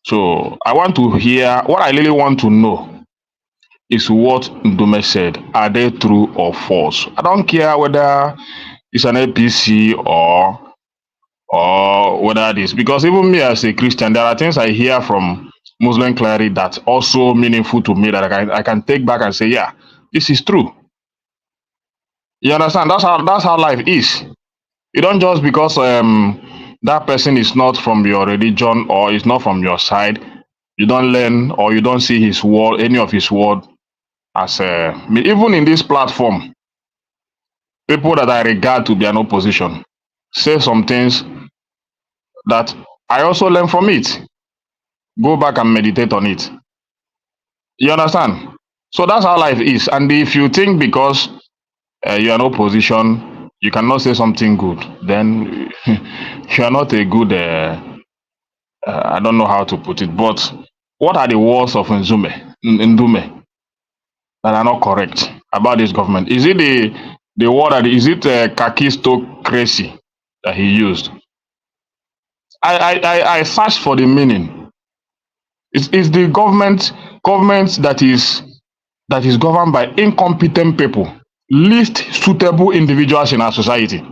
So I want to hear, what I really want to know is what Ndume said. Are they true or false? I don't care whether it's an APC or whether it is, because even me as a Christian, there are things I hear from Muslim cleric that's also meaningful to me that I can take back and say, yeah, This is true. You understand? That's how life is. You don't just because that person is not from your religion or is not from your side, you don't learn or you don't see his word, any of his word as even in this platform, people that I regard to be an opposition say some things that I also learn from it. Go back and meditate on it. You understand? So that's how life is. And if you think because you're an opposition, you cannot say something good, then you are not a good, I don't know how to put it, but what are the words of Ndume that are not correct about this government? Is it the word that, is it kakistocracy that he used? I searched for the meaning. It's the government that is governed by incompetent people, least suitable individuals in our society.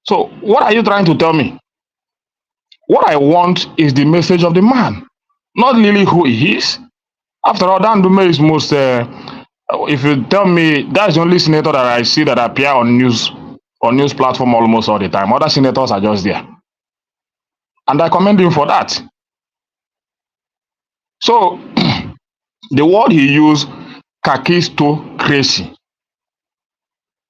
So what are you trying to tell me? What I want is the message of the man, not really who he is. After all, Ndume is most, if you tell me, that's the only senator that I see that appear on news platform almost all the time. Other senators are just there. And I commend him for that. So the word he used, kakistocracy,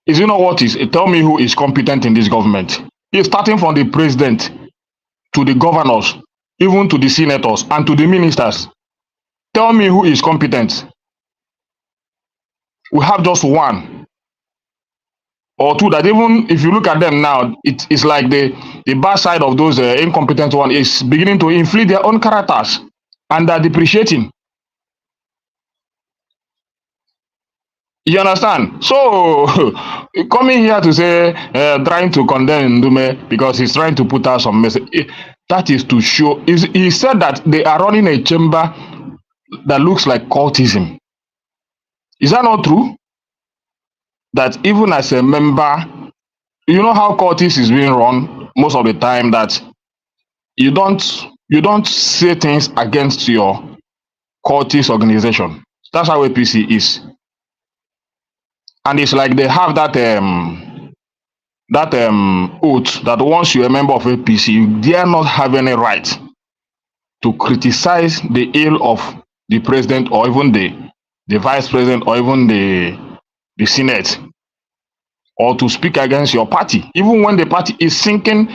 is you know what is? Tell me who is competent in this government. He's starting from the president to the governors, even to the senators and to the ministers. Tell me who is competent. We have just one or two that, even if you look at them now, it's like the bad side of those incompetent ones is beginning to inflict their own characters and they're depreciating. You understand? So coming here to say, trying to condemn Ndume because he's trying to put out some message, that is to show. He said that they are running a chamber that looks like cultism. Is that not true? That even as a member, you know how cultism is being run most of the time, that you don't say things against your cultist organization. That's how APC is. And it's like they have that oath that once you're a member of APC, you dare not have any right to criticize the ill of the president or even the vice president or even the Senate, or to speak against your party, even when the party is sinking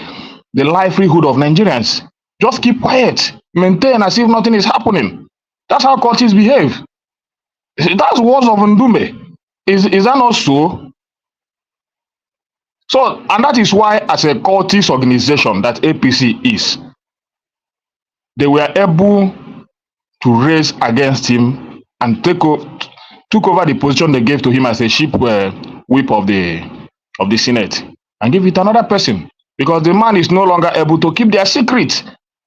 the livelihood of Nigerians. Just keep quiet, maintain as if nothing is happening. That's how cultists behave. That's words of Ndume. Is that not so? So, and that is why, as a cultist organization that APC is, they were able to raise against him and took over the position they gave to him as a chief whip of the Senate and give it to another person, because the man is no longer able to keep their secret,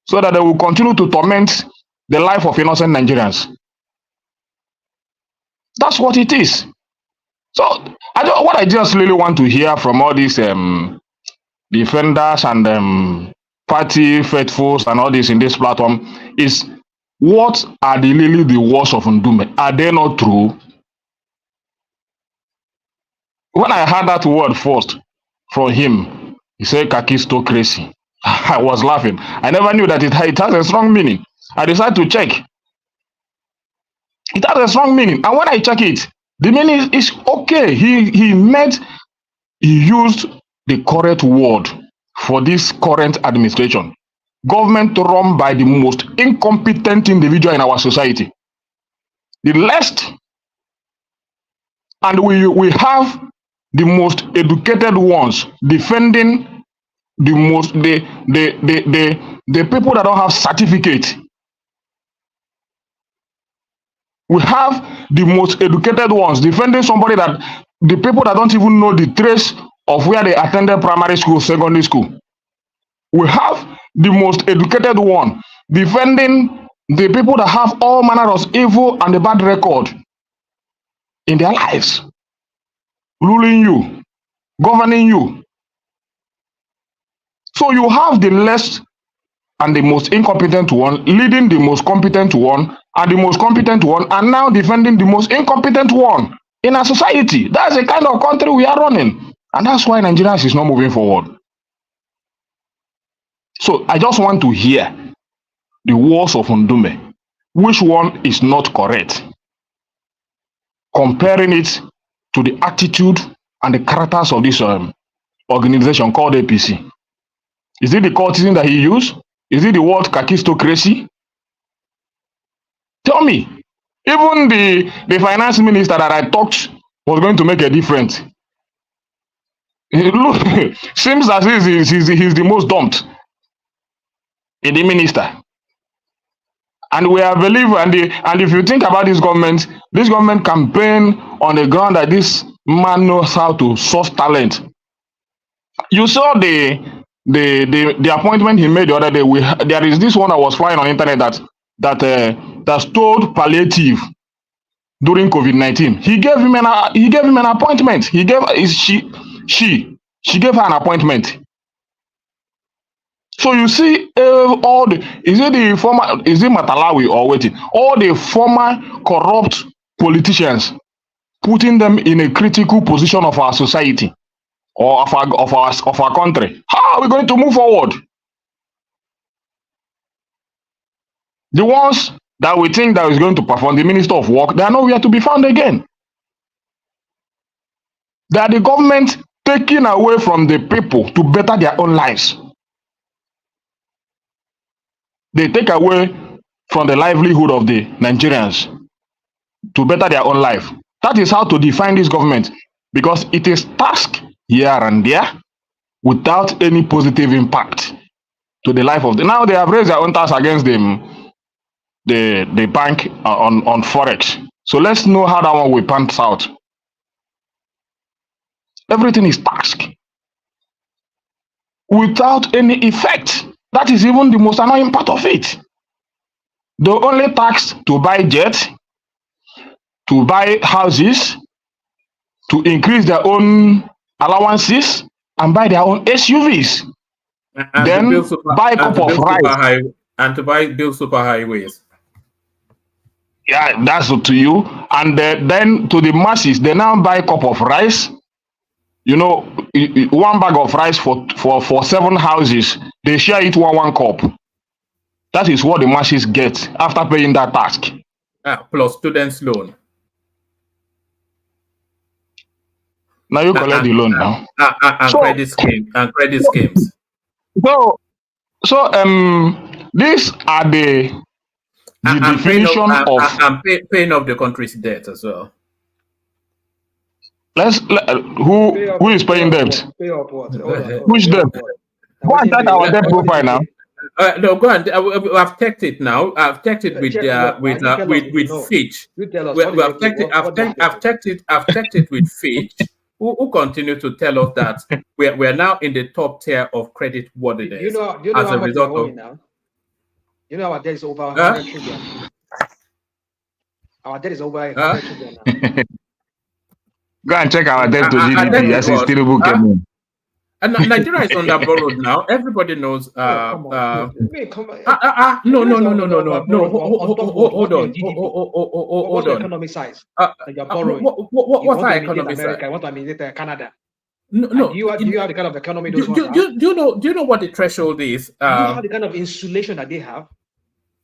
so that they will continue to torment the life of innocent Nigerians. That's what it is. So what I just really want to hear from all these defenders and party faithfuls and all this in this platform is, what are really the words of Ndume? Are they not true? When I heard that word first from him, he said kakistocracy. I was laughing. I never knew that it has a strong meaning. I decided to check. It has a strong meaning. And when I check it, the meaning is okay. He used the correct word for this current administration. Government run by the most incompetent individual in our society. The last, and we have the most educated ones defending the people that don't have certificate. We have the most educated ones defending somebody that the people that don't even know the trace of where they attended primary school, secondary school. We have the most educated one defending the people that have all manner of evil and a bad record in their lives, ruling you, governing you. So you have the less and the most incompetent one leading the most competent one are the most competent one and now defending the most incompetent one in our society. That's the kind of country we are running. And that's why Nigeria is not moving forward. So I just want to hear the words of Ndume. Which one is not correct? Comparing it to the attitude and the characters of this organization called APC. Is it the cultism that he used? Is it the word kakistocracy? Tell me. Even the finance minister that I talked was going to make a difference. Look, seems as if he's the most dumped in the minister. And we are believer, and if you think about this government campaign on the ground that this man knows how to source talent. You saw the appointment he made the other day. There is this one that was flying on the internet that stole palliative during COVID-19. She gave her an appointment. She gave her an appointment. So you see, is it Matalawi or waiting? All the former corrupt politicians, putting them in a critical position of our society or of our country. How are we going to move forward? The ones that we think that is going to perform, the Minister of Work, they are nowhere to be found again. They are the government taking away from the people to better their own lives. They take away from the livelihood of the Nigerians to better their own life. That is how to define this government, because it is task here and there without any positive impact to the life of the. Now they have raised their own tax against them, the bank on forex. So let's know how that one will pan out. Everything is task without any effect. That is even the most annoying part of it. They only tax to buy jets, to buy houses, to increase their own allowances, and buy their own SUVs. And then buy a cup of rice. And to build super highways. Yeah, that's up to you. And then to the masses, they now buy a cup of rice. You know, one bag of rice for 7 houses. They share it one cup. That is what the masses get after paying that tax. Plus students' loan. Now you collect the loan now. And credit schemes. So these are the definition of paying off the country's debt as well. Who is paying debt? Pay up what? Which debt? Go and check our debt profile now. No, go on. I've checked it now. I've checked it with Fitch. I've checked it with Fitch, who continue to tell us that we're now in the top tier of credit worthiness. Do you know as how a much result we're of. owing now? You know our debt is over 100 trillion. Our debt is over 100 trillion now. Go and check our debt to GDP as it's Tinubu came in. And Nigeria is under borrowed now. Everybody knows. No. Hold on. What's the economic size? You're borrowing. What's our economic size? I want to mean Canada. No. Do you have the kind of economy those ones have? Do you know what the threshold is? Do you have the kind of insulation that they have?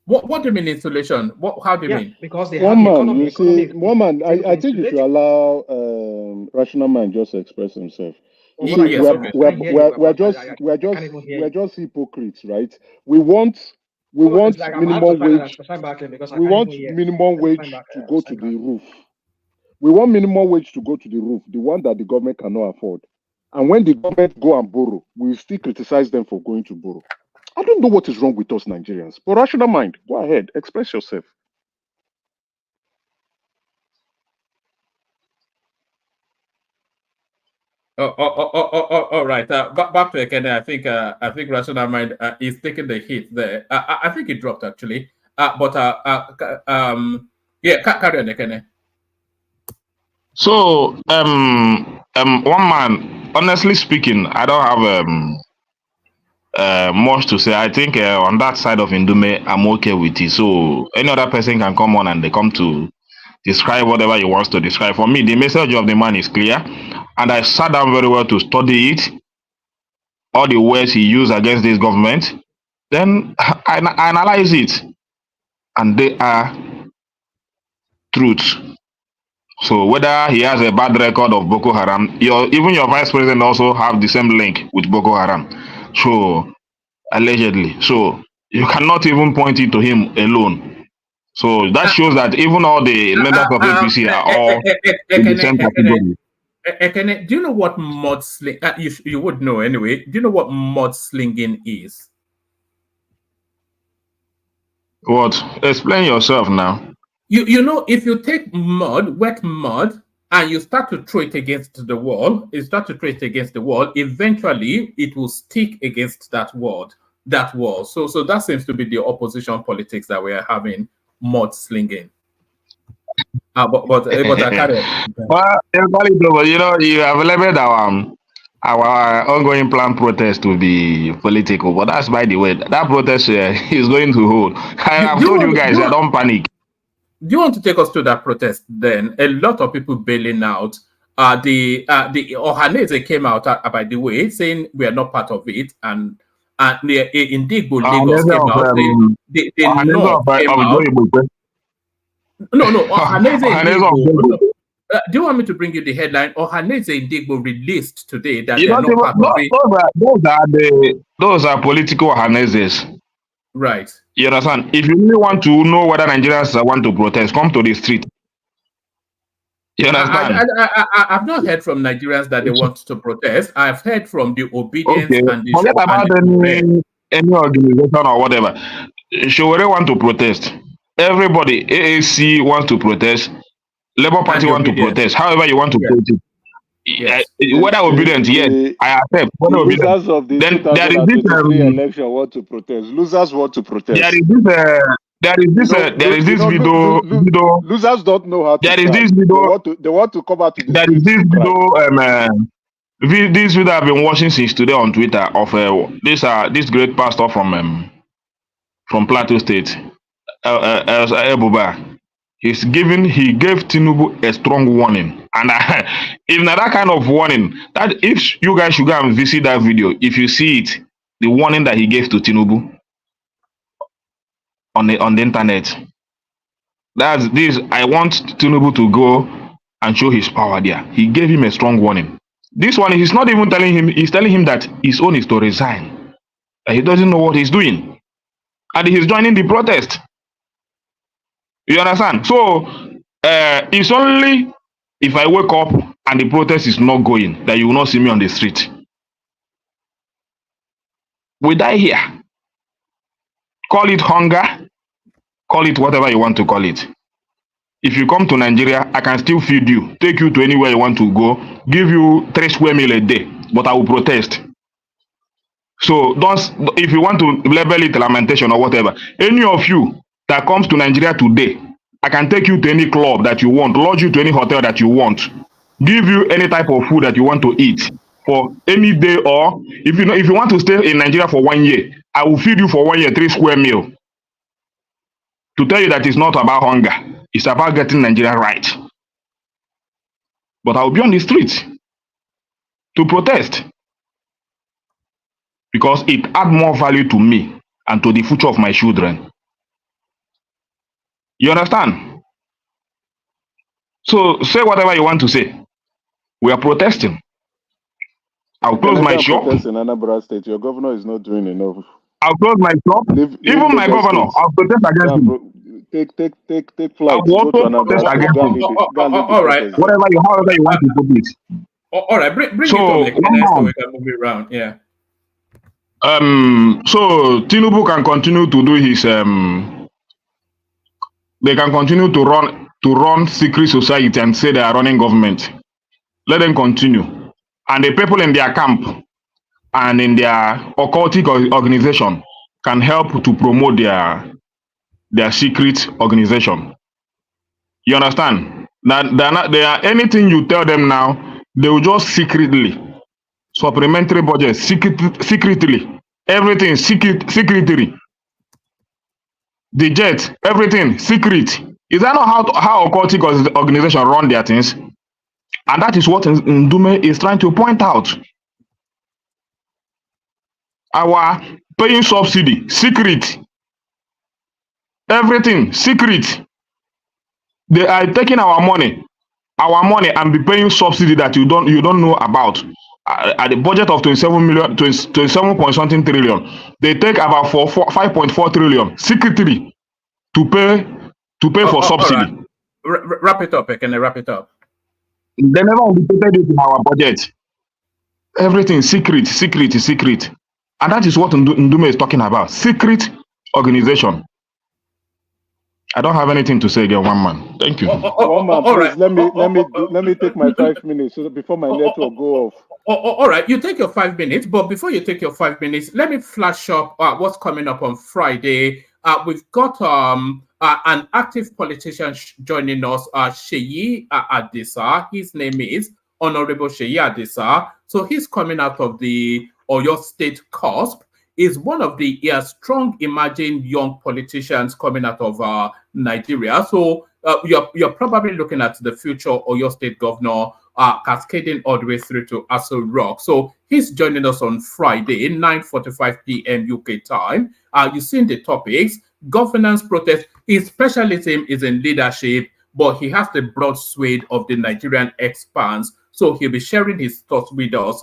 What do you mean insulation? How do you mean? Because they have the economy. I think you should allow Rational Man just to express himself. We're just hypocrites, right? We want minimum wage. We want minimum wage to go to the roof. We want minimum wage to go to the roof, the one that the government cannot afford. And when the government go and borrow, we still criticize them for going to borrow. I don't know what is wrong with us Nigerians. But Rational Mind, go ahead, express yourself. All right. Back to Ekene. I think Rational Mind is taking the hit there. I think it dropped actually. Carry on, Ekene. So one man, honestly speaking, I don't have much to say. I think on that side of Ndume, I'm okay with it. So any other person can come on and they come to describe whatever he wants to describe. For me, the message of the man is clear, and I sat down very well to study it, all the words he used against this government. Then I analyze it, and they are truths. So whether he has a bad record of Boko Haram, even your vice president also have the same link with Boko Haram. So allegedly, so you cannot even point it to him alone. So that shows that even all the members of APC are all in the same category. Ekene, do you know what mudslinging? You would know anyway. Do you know what mudslinging is? What? Explain yourself now. You know, if you take mud, wet mud, and you start to throw it against the wall, eventually it will stick against that wall. So that seems to be the opposition politics that we are having, mudslinging. But I can't. Well, you know, you have labeled our ongoing planned protest to be political, but that's by the way. That protest is going to hold. I've told you guys, don't panic. Do you want to take us to that protest then? A lot of people bailing out. The Ohanese came out, by the way, saying we are not part of it, and indeed, Lagos came out. The North came out. No, Ohanese. Do you want me to bring you the headline? Ohanese Indigbo released today that they are not part of it. Those are political Ohaneses. Right. You understand? If you really want to know whether Nigerians want to protest, come to the street. You understand? I've not heard from Nigerians that they want to protest. I've heard from the obedience and the forget about any organization or whatever. Showore want to protest. Everybody, AAC wants to protest. Labour Party want to protest. However you want to put it. Yes. Whether obedient, yes, I accept. Whether losers of the then there is this election want to protest. Losers want to protest. There is this video. Losers don't know how to. There is this video. They want to come out to the. There is this video. This video I've been watching since today on Twitter of this great pastor from Plateau State, Ebuba. He gave Tinubu a strong warning, and if not that kind of warning, that if you guys should go and visit that video, if you see it, the warning that he gave to Tinubu on the internet, that's this. I want Tinubu to go and show his power there. He gave him a strong warning. This one, he's not even telling him. He's telling him that his own is to resign. That he doesn't know what he's doing, and he's joining the protest. You understand? So it's only if I wake up and the protest is not going that you will not see me on the street. We die here. Call it hunger, call it whatever you want to call it. If you come to Nigeria, I can still feed you, take you to anywhere you want to go, give you 3 square meal a day, but I will protest. So if you want to label it lamentation or whatever, any of you that comes to Nigeria today, I can take you to any club that you want, lodge you to any hotel that you want, give you any type of food that you want to eat for any day, or if you want to stay in Nigeria for 1 year, I will feed you for 1 year 3 square meal. To tell you that it's not about hunger, it's about getting Nigeria right. But I will be on the street to protest because it adds more value to me and to the future of my children. You understand? So say whatever you want to say. We are protesting. I'll close my shop. In Anambra State, your governor is not doing enough. I'll close my shop. Even my governor, I'll protest against him. Take flight. I'll protest against him. All right. However you want to put it. All right. Bring it on so we can move it around. Yeah. So Tinubu can continue to do his they can continue to run secret society and say they are running government. Let them continue. And the people in their camp and in their occultic organization can help to promote their secret organization. You understand? They are anything you tell them now, they will just secretly supplementary budget secretly Everything secretary. The jet, everything secret. Is that not how occultic organization run their things? And that is what Ndume is trying to point out. Our paying subsidy, secret. Everything, secret. They are taking our money, and be paying subsidy that you don't know about. At the budget of 27 point something trillion, they take about 5.4 trillion secretly to pay for subsidy. Right. Wrap it up. Can I wrap it up? They never indicated it in our budget. Everything secret, and that is what Ndume is talking about. Secret organization. I don't have anything to say again, one man. Thank you. One man, please, let me take my 5 minutes so that before my network go off. All right, you take your 5 minutes, but before you take your 5 minutes, let me flash up what's coming up on Friday. We've got an active politician joining us, Sheyi Adisa. His name is Honorable Sheyi Adisa. So he's coming out of the Oyo State cusp. Is one of the strong emerging young politicians coming out of Nigeria. So you're probably looking at the future Oyo State governor cascading all the way through to Aso Rock. So he's joining us on Friday, 9:45 p.m. UK time. You've seen the topics: governance, protest. His specialism is in leadership, but he has the broad swathe of the Nigerian expanse. So he'll be sharing his thoughts with us.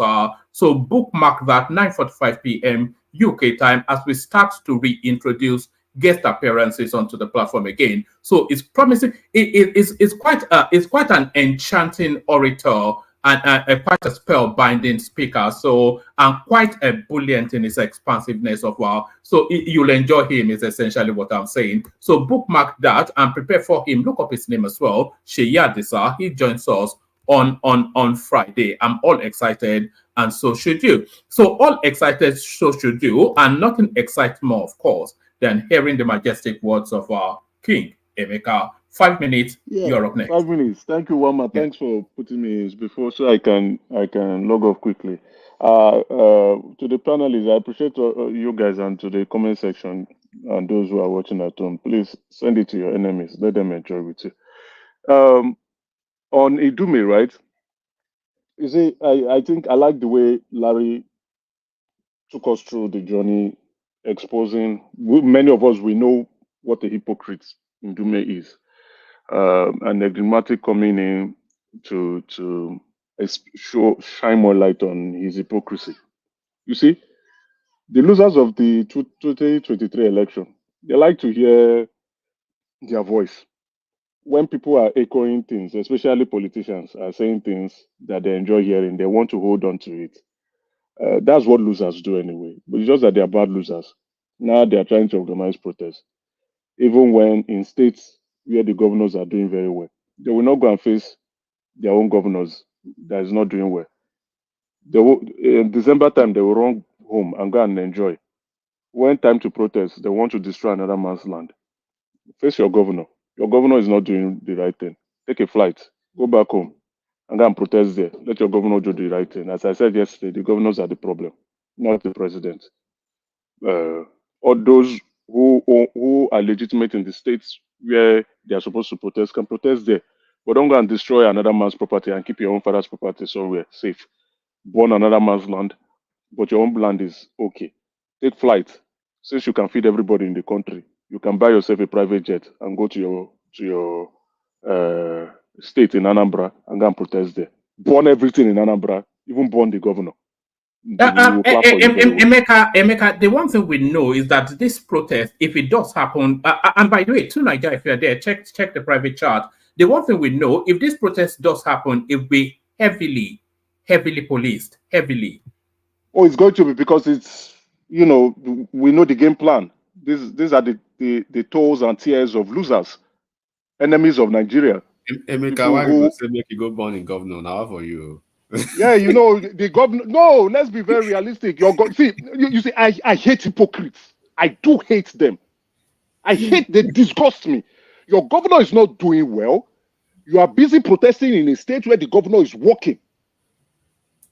So bookmark that 9:45 p.m. UK time as we start to reintroduce guest appearances onto the platform again. So it's promising. It's quite an enchanting orator and quite a spellbinding speaker. So and quite ebullient in his expansiveness of so you'll enjoy him is essentially what I'm saying. So bookmark that and prepare for him. Look up his name as well, Sheyi Adisa. He joins us on Friday. I'm all excited, and so should you. So all excited, so should you, and nothing excites more, of course, than hearing the majestic words of our King Emeka. 5 minutes, you're up next. 5 minutes. Thank you, Wama. Thanks for putting me in before so I can log off quickly. To the panelists, I appreciate you guys, and to the comment section and those who are watching at home. Please send it to your enemies. Let them enjoy with you. On Ndume, right? You see, I think I like the way Larry took us through the journey, exposing many of us, we know what a hypocrite Ndume is, and enigmatic coming in to shine more light on his hypocrisy. You see, the losers of the 2023 election, they like to hear their voice. When people are echoing things, especially politicians are saying things that they enjoy hearing, they want to hold on to it. That's what losers do anyway. But it's just that they are bad losers. Now they are trying to organize protests. Even when in states where the governors are doing very well, they will not go and face their own governors that is not doing well. They will, in December time, they will run home and go and enjoy. When time to protest, they want to destroy another man's land. Face your governor. Your governor is not doing the right thing. Take a flight, go back home, and go and protest there. Let your governor do the right thing. As I said yesterday, the governors are the problem, not the president. Or those who are legitimate in the states where they are supposed to protest can protest there. But don't go and destroy another man's property and keep your own father's property somewhere safe. Burn another man's land, but your own land is okay. Take flight. Since you can feed everybody in the country, you can buy yourself a private jet and go to your state in Anambra and go and protest there. Burn everything in Anambra, even burn the governor. Emeka, the one thing we know is that this protest, if it does happen, and by the way, to Nigeria, if you're there, check the private chart. The one thing we know, if this protest does happen, it will be heavily policed, heavily. Oh, it's going to be, because it's, we know the game plan. These are the toes and tears of losers, enemies of Nigeria. Emeka, why you say make you go born in governor now for you? Yeah, the governor. No, let's be very realistic. You see, I hate hypocrites. I do hate them. They disgust me. Your governor is not doing well. You are busy protesting in a state where the governor is working.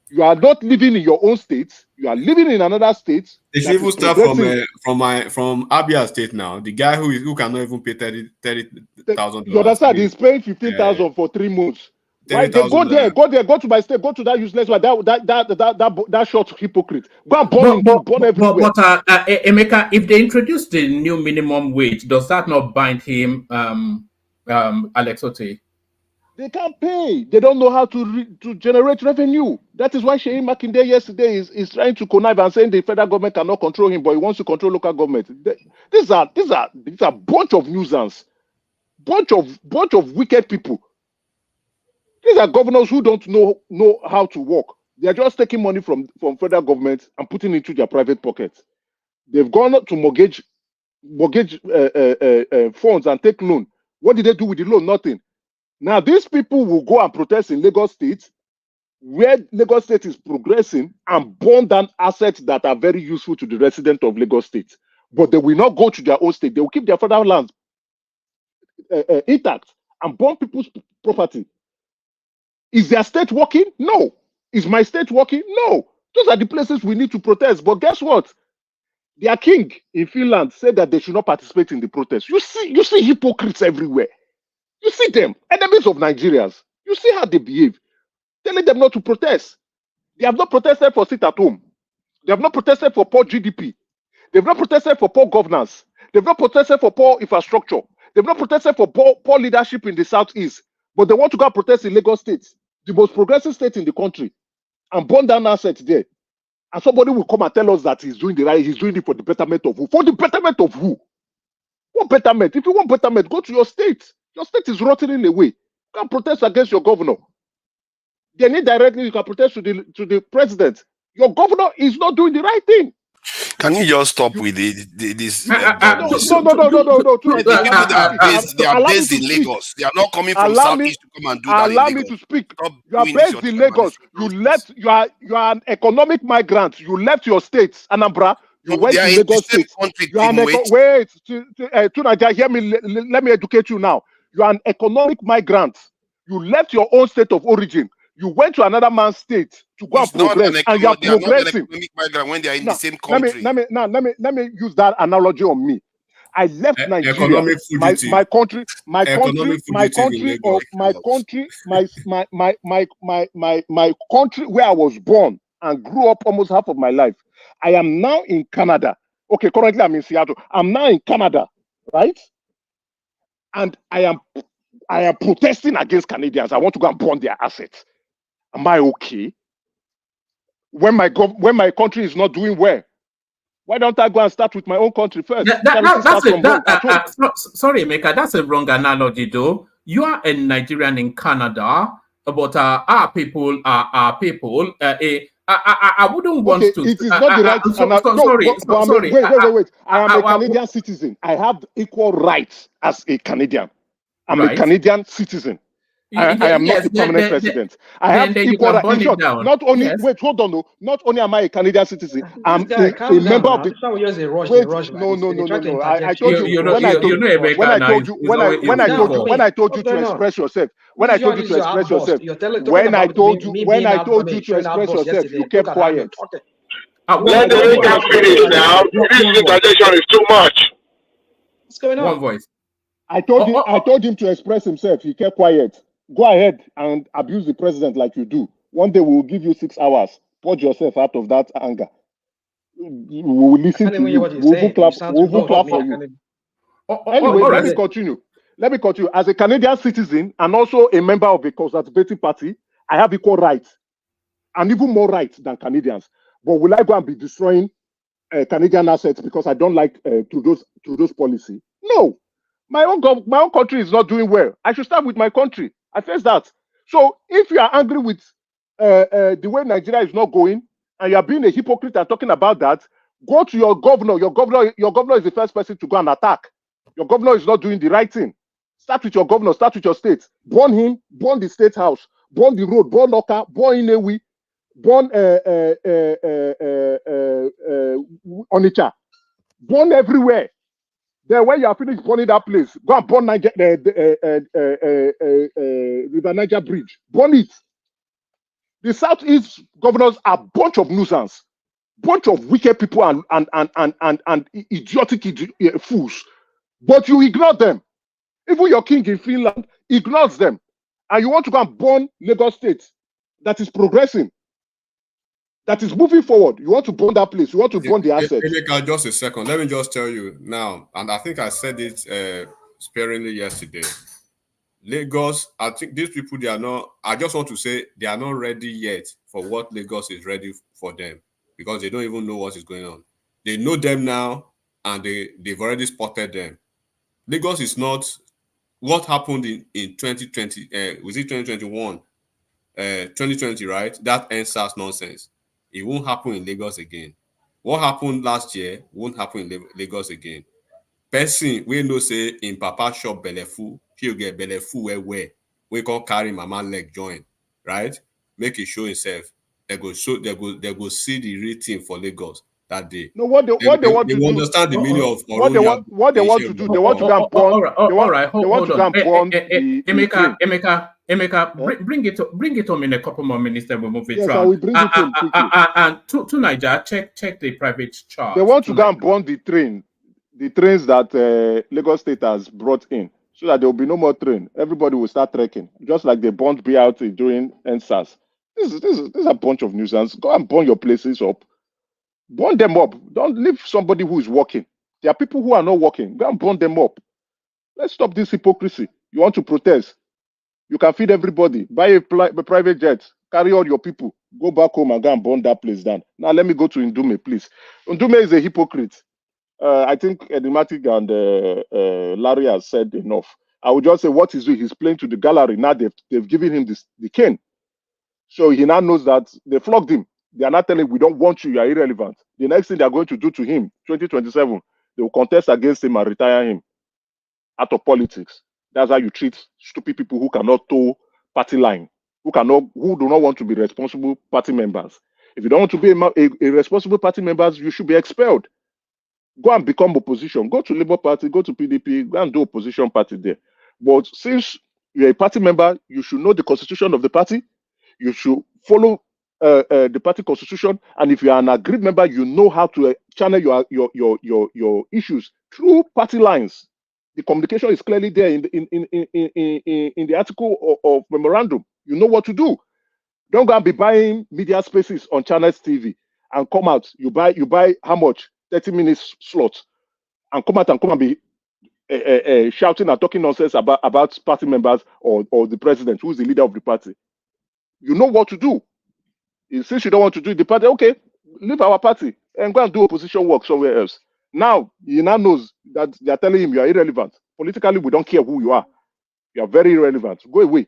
You are not living in your own state. You are living in another state. They should even start from Abia State now. The guy who cannot even pay $30,000. You understand? He's paying 15,000 for 3 months. Why they go there? Go to my state. Go to that useless one. That short hypocrite. Go and burn him. Burn everywhere. Emeka, if they introduce the new minimum wage, does that not bind him, Alex Ote? They can't pay. They don't know how to generate revenue. That is why Sheyi Makinde yesterday is trying to connive and saying the federal government cannot control him, but he wants to control local government. These are bunch of nuisance, bunch of wicked people. These are governors who don't know how to work. They are just taking money from federal government and putting it into their private pockets. They've gone to mortgage funds and take loan. What did they do with the loan? Nothing. Now, these people will go and protest in Lagos State, where Lagos State is progressing, and burn down assets that are very useful to the residents of Lagos State. But they will not go to their own state. They will keep their federal lands intact and burn people's property. Is their state working? No. Is my state working? No. Those are the places we need to protest. But guess what? Their king in Finland said that they should not participate in the protest. You see hypocrites everywhere. You see them, enemies of Nigerians. You see how they behave. Telling them not to protest. They have not protested for sit at home. They have not protested for poor GDP. They have not protested for poor governance. They have not protested for poor infrastructure. They have not protested for poor leadership in the Southeast. But they want to go and protest in Lagos State, the most progressive state in the country, and burn down assets there. And somebody will come and tell us that he's doing the right, he's doing it for the betterment of who? For the betterment of who? What betterment? If you want betterment, go to your state. Your state is rotting away. You can protest against your governor. Then indirectly, you can protest to the president. Your governor is not doing the right thing. Can you just stop with this? No. The people that are based in Lagos. They are not coming from Southeast to come and do that. Allow me to speak. You are based in Lagos. You are an economic migrant. You left your state, Anambra. You went to Lagos State. You are wait, Tunaja, hear me. Let me educate you now. You are an economic migrant. You left your own state of origin. You went to another man's state to go and progress, and you are progressing. Not an economic migrant when they are in the same country. Let me use that analogy on me. I left Nigeria, my country where I was born and grew up almost half of my life. I am now in Canada. Okay, currently I'm in Seattle. I'm now in Canada, right? And I am protesting against Canadians. I want to go and burn their assets. Am I okay? When my country is not doing well, why don't I go and start with my own country first? Sorry, Emeka, that's a wrong analogy, though. You are a Nigerian in Canada, but our people are people. I wouldn't want to. It is not the right. Sorry. Wait. I am a Canadian citizen. I have equal rights as a Canadian. I'm a Canadian citizen. I am not a permanent resident. I have equal rights. Not only wait, hold on. Not only am I a Canadian citizen, I'm a member of the. Wait, no. I told you when I told you to express yourself. When I told you to express yourself. When I told you to express yourself, you kept quiet. Let the guy finish now. This interjection is too much. What's going on? One voice. I told him to express himself. He kept quiet. Go ahead and abuse the president like you do. One day we will give you 6 hours. Purge yourself out of that anger. We will listen to you. We will clap for you. Anyway, let me continue. As a Canadian citizen and also a member of the Conservative Party, I have equal rights and even more rights than Canadians. But will I go and be destroying Canadian assets because I don't like Trudeau's policy? No. My own country is not doing well. I should start with my country. I face that. So if you are angry with the way Nigeria is not going, and you are being a hypocrite and talking about that, go to your governor. Your governor is the first person to go and attack. Your governor is not doing the right thing. Start with your governor. Start with your state. Burn him. Burn the state house. Burn the road. Burn Loka. Burn Inewi. Burn Onitsha. Burn everywhere. Then when you are finished burning that place, go and burn River Niger Bridge. Burn it. The Southeast governors are a bunch of nuisance, bunch of wicked people and idiotic fools. But you ignore them. Even your king in Finland ignores them. And you want to go and burn Lagos State that is progressing, that is moving forward. You want to burn that place. You want to burn the assets. Emeka, just a second. Let me just tell you now, and I think I said it sparingly yesterday. Lagos, I think these people, they are not, I just want to say they are not ready yet for what Lagos is ready for them, because they don't even know what is going on. They know them now, and they've already spotted them. Lagos is not what happened in 2020, was it 2021? 2020, right? That NSAS nonsense. It won't happen in Lagos again. What happened last year won't happen in Lagos again. Person we know say in Papa shop belefu, he'll get belefu where we can carry mama leg join, right? Make it show himself. They go see the real thing for Lagos that day. No, what they want to do. Understand the meaning of what they want to do. They want to go and burn. They want to go and burn the Emeka, bring it home in a couple more minutes, then we'll move it yes, around. I will bring it home quickly. And to Niger, check the private chart. They want to go and burn the trains that Lagos State has brought in, so that there will be no more train. Everybody will start trekking, just like they burned BRT during NSAS. This is a bunch of nuisance. Go and burn your places up. Burn them up. Don't leave somebody who is working. There are people who are not working. Go and burn them up. Let's stop this hypocrisy. You want to protest? You can feed everybody. Buy a private jet. Carry all your people. Go back home and go and burn that place down. Now let me go to Ndume, please. Ndume is a hypocrite. I think Enigmatic and Larry has said enough. I would just say what he's doing. He's playing to the gallery. Now they've given him the cane. So he now knows that they flogged him. They are not telling him, we don't want you, you are irrelevant. The next thing they are going to do to him, 2027, they will contest against him and retire him out of politics. That's how you treat stupid people who cannot toe party line, who do not want to be responsible party members. If you don't want to be a responsible party members, you should be expelled. Go and become opposition. Go to Labour Party, go to PDP, go and do opposition party there. But since you're a party member, you should know the constitution of the party. You should follow the party constitution, and if you are an agreed member, you know how to channel your issues through party lines. The communication is clearly there in the article of memorandum. You know what to do. Don't go and be buying media spaces on Channels TV and come out. You buy how much? 30 minutes slots, and come out and be shouting and talking nonsense about party members or the president, who is the leader of the party. You know what to do. Since you don't want to do the party, okay, leave our party and go and do opposition work somewhere else. Now, he now knows that they are telling him you are irrelevant. Politically, we don't care who you are. You are very irrelevant. Go away.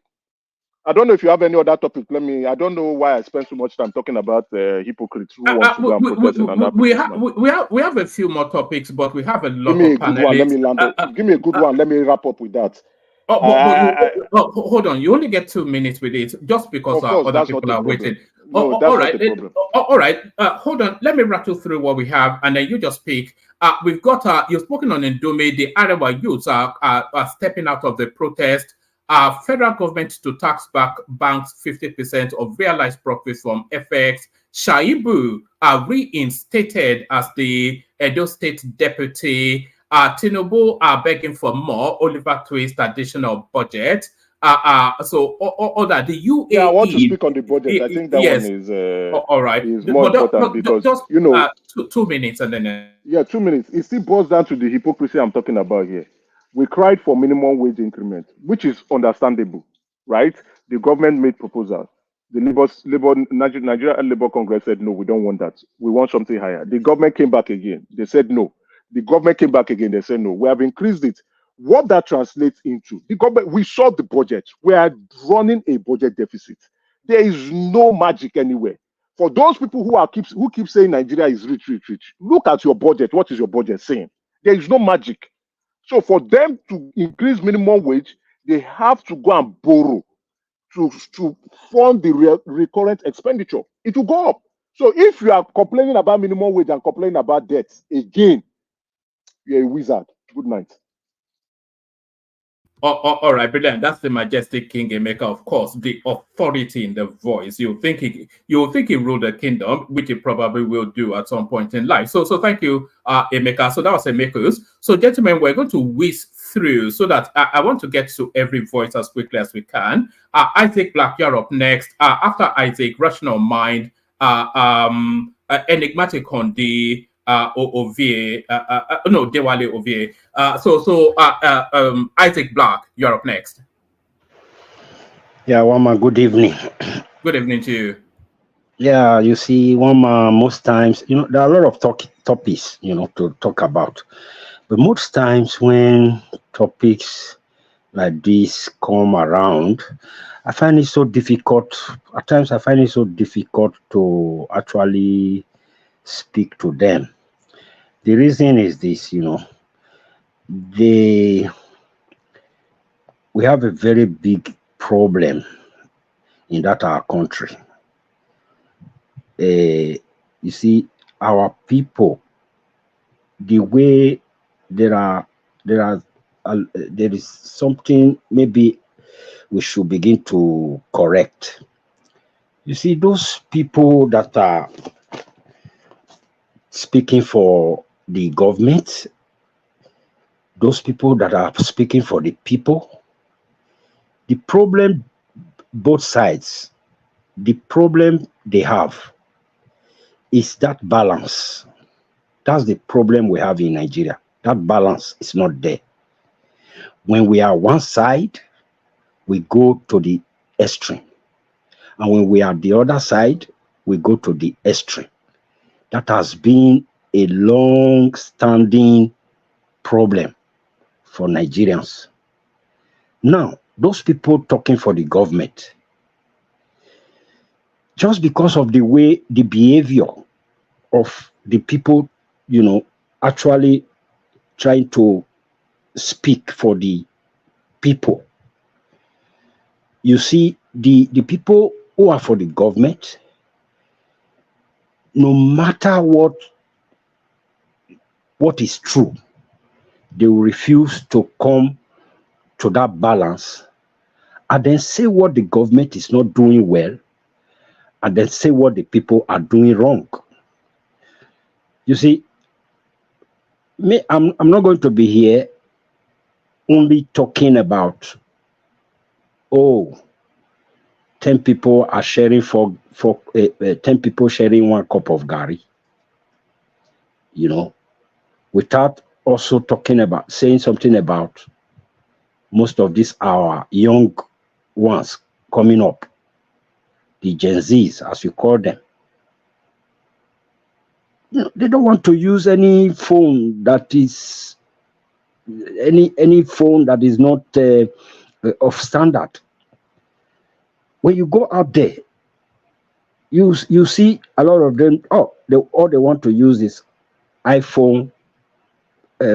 I don't know if you have any other topic. I don't know why I spent so much time talking about hypocrites who want to go and protest. We have a few more topics, but we have a lot Give me of a good one. Let me land it. Give me a good one. Let me wrap up with that. Hold on. You only get 2 minutes with it, just because other people are waiting. No, that's not the problem. All right. Hold on. Let me rattle through what we have, and then you just speak. We've got you've spoken on Ndume. The Arewa youths are stepping out of the protest. Federal government to tax back banks 50% of realized profits from FX. Shaibu reinstated as the Edo State deputy. Tinubu are begging for more. Oliver Twist additional budget. So all that the UAE. Yeah, I want to speak on the budget. I think that yes. one is all right. Is more important because just, you know 2 minutes and then. Yeah, 2 minutes. It still boils down to the hypocrisy I'm talking about here. We cried for minimum wage increment, which is understandable, right? The government made proposals. The Nigeria Labour Congress said, no, we don't want that. We want something higher. The government came back again. They said no. The government came back again. They said no. We have increased it. What that translates into, the government, we saw the budget. We are running a budget deficit. There is no magic anywhere. For those people who keep saying Nigeria is rich, look at your budget. What is your budget saying? There is no magic. So for them to increase minimum wage, they have to go and borrow to fund the recurrent expenditure. It will go up. So if you are complaining about minimum wage and complaining about debt, again, you're a wizard. Good night. All right, brilliant. That's the majestic King Emeka, of course, the authority in the voice. You think he ruled the kingdom, which he probably will do at some point in life. So thank you, Emeka. So that was Emeka's. So, gentlemen, we're going to whiz through so that I want to get to every voice as quickly as we can. Isaac Black, you're up next. After Isaac, Rational Mind, Enigmatic Hondi, Ovie, no, Dewale Ovie. Isaac Black, you're up next. Yeah, Wama, good evening. Good evening to you. Yeah, you see, Wama, most times, there are a lot of topics, to talk about. But most times when topics like this come around, I find it so difficult. At times, I find it so difficult to actually speak to them. The reason is this, we have a very big problem in that our country. You see, our people, the way there is something maybe we should begin to correct. You see, those people that are speaking for the government, those people that are speaking for the people, the problem, both sides, the problem they have is that balance. That's the problem we have in Nigeria. That balance is not there. When we are one side, we go to the extreme. And when we are the other side, we go to the extreme. That has been a long-standing problem for Nigerians. Now, those people talking for the government, just because of the way, the behavior of the people, actually trying to speak for the people. You see, the people who are for the government, no matter what is true, they will refuse to come to that balance and then say what the government is not doing well and then say what the people are doing wrong. You see, I'm not going to be here only talking about, 10 people are sharing 10 people sharing 1 cup of gari, without also saying something about most of these our young ones coming up, the Gen Zs, as you call them. They don't want to use any phone that is any phone that is not of standard. When you go out there, you see a lot of them. All they want to use is iPhone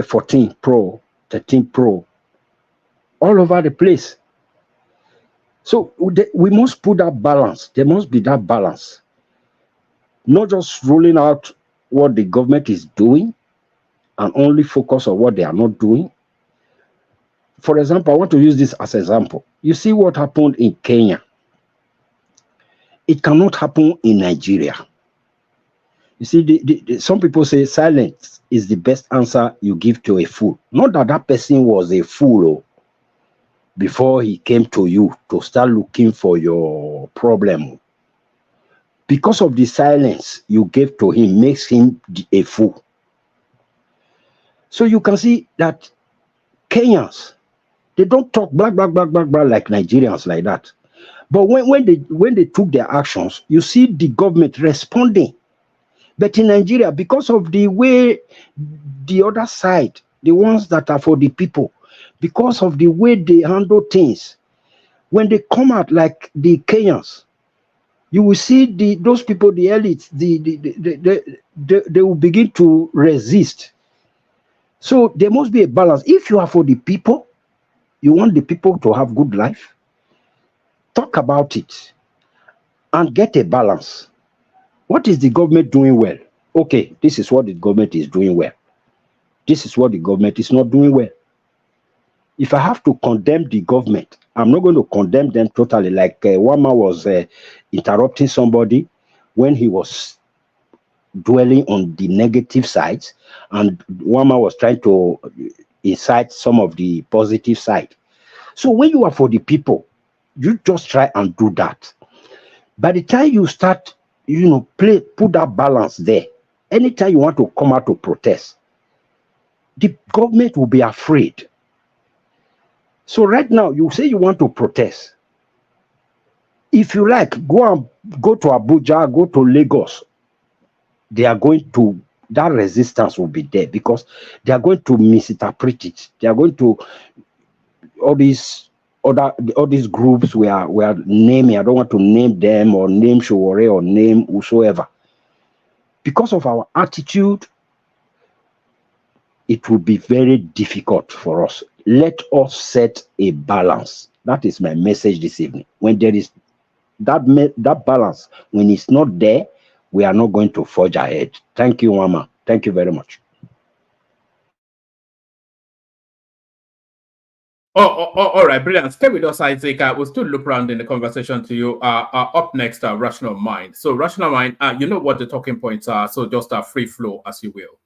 14 Pro, 13 Pro, all over the place. So we must put that balance. There must be that balance. Not just rolling out what the government is doing and only focus on what they are not doing. For example, I want to use this as an example. You see what happened in Kenya. It cannot happen in Nigeria. You see, some people say silence is the best answer you give to a fool. Not that that person was a fool before he came to you to start looking for your problem. Because of the silence you gave to him makes him a fool. So you can see that Kenyans, they don't talk blah, blah, blah, blah, blah like Nigerians like that. But when they took their actions, you see the government responding. But in Nigeria, because of the way the other side, the ones that are for the people, because of the way they handle things, when they come out like the Kenyans, you will see those people, the elites, they will begin to resist. So there must be a balance. If you are for the people, you want the people to have good life, talk about it and get a balance. What is the government doing well? Okay, this is what the government is doing well. This is what the government is not doing well. if I have to condemn the government, I'm not going to condemn them totally. Like one man was interrupting somebody when he was dwelling on the negative sides, and one man was trying to incite some of the positive side. So when you are for the people, you just try and do that. By the time you start, put that balance there. Anytime you want to come out to protest, the government will be afraid. So right now, you say you want to protest. If you like, go to Abuja, go to Lagos. They are going to, that resistance will be there because they are going to misinterpret it. They are going to, all these groups we are naming, I don't want to name them or name Showore or name whosoever. Because of our attitude, it will be very difficult for us. Let us set a balance. That is my message this evening. When there is that balance, when it's not there, we are not going to forge ahead. Thank you, Mama. Thank you very much. All right, brilliant. Stay with us, Isaac. We'll still loop around in the conversation to you. Up next, Rational Mind. So, Rational Mind, you know what the talking points are, so just free flow as you will.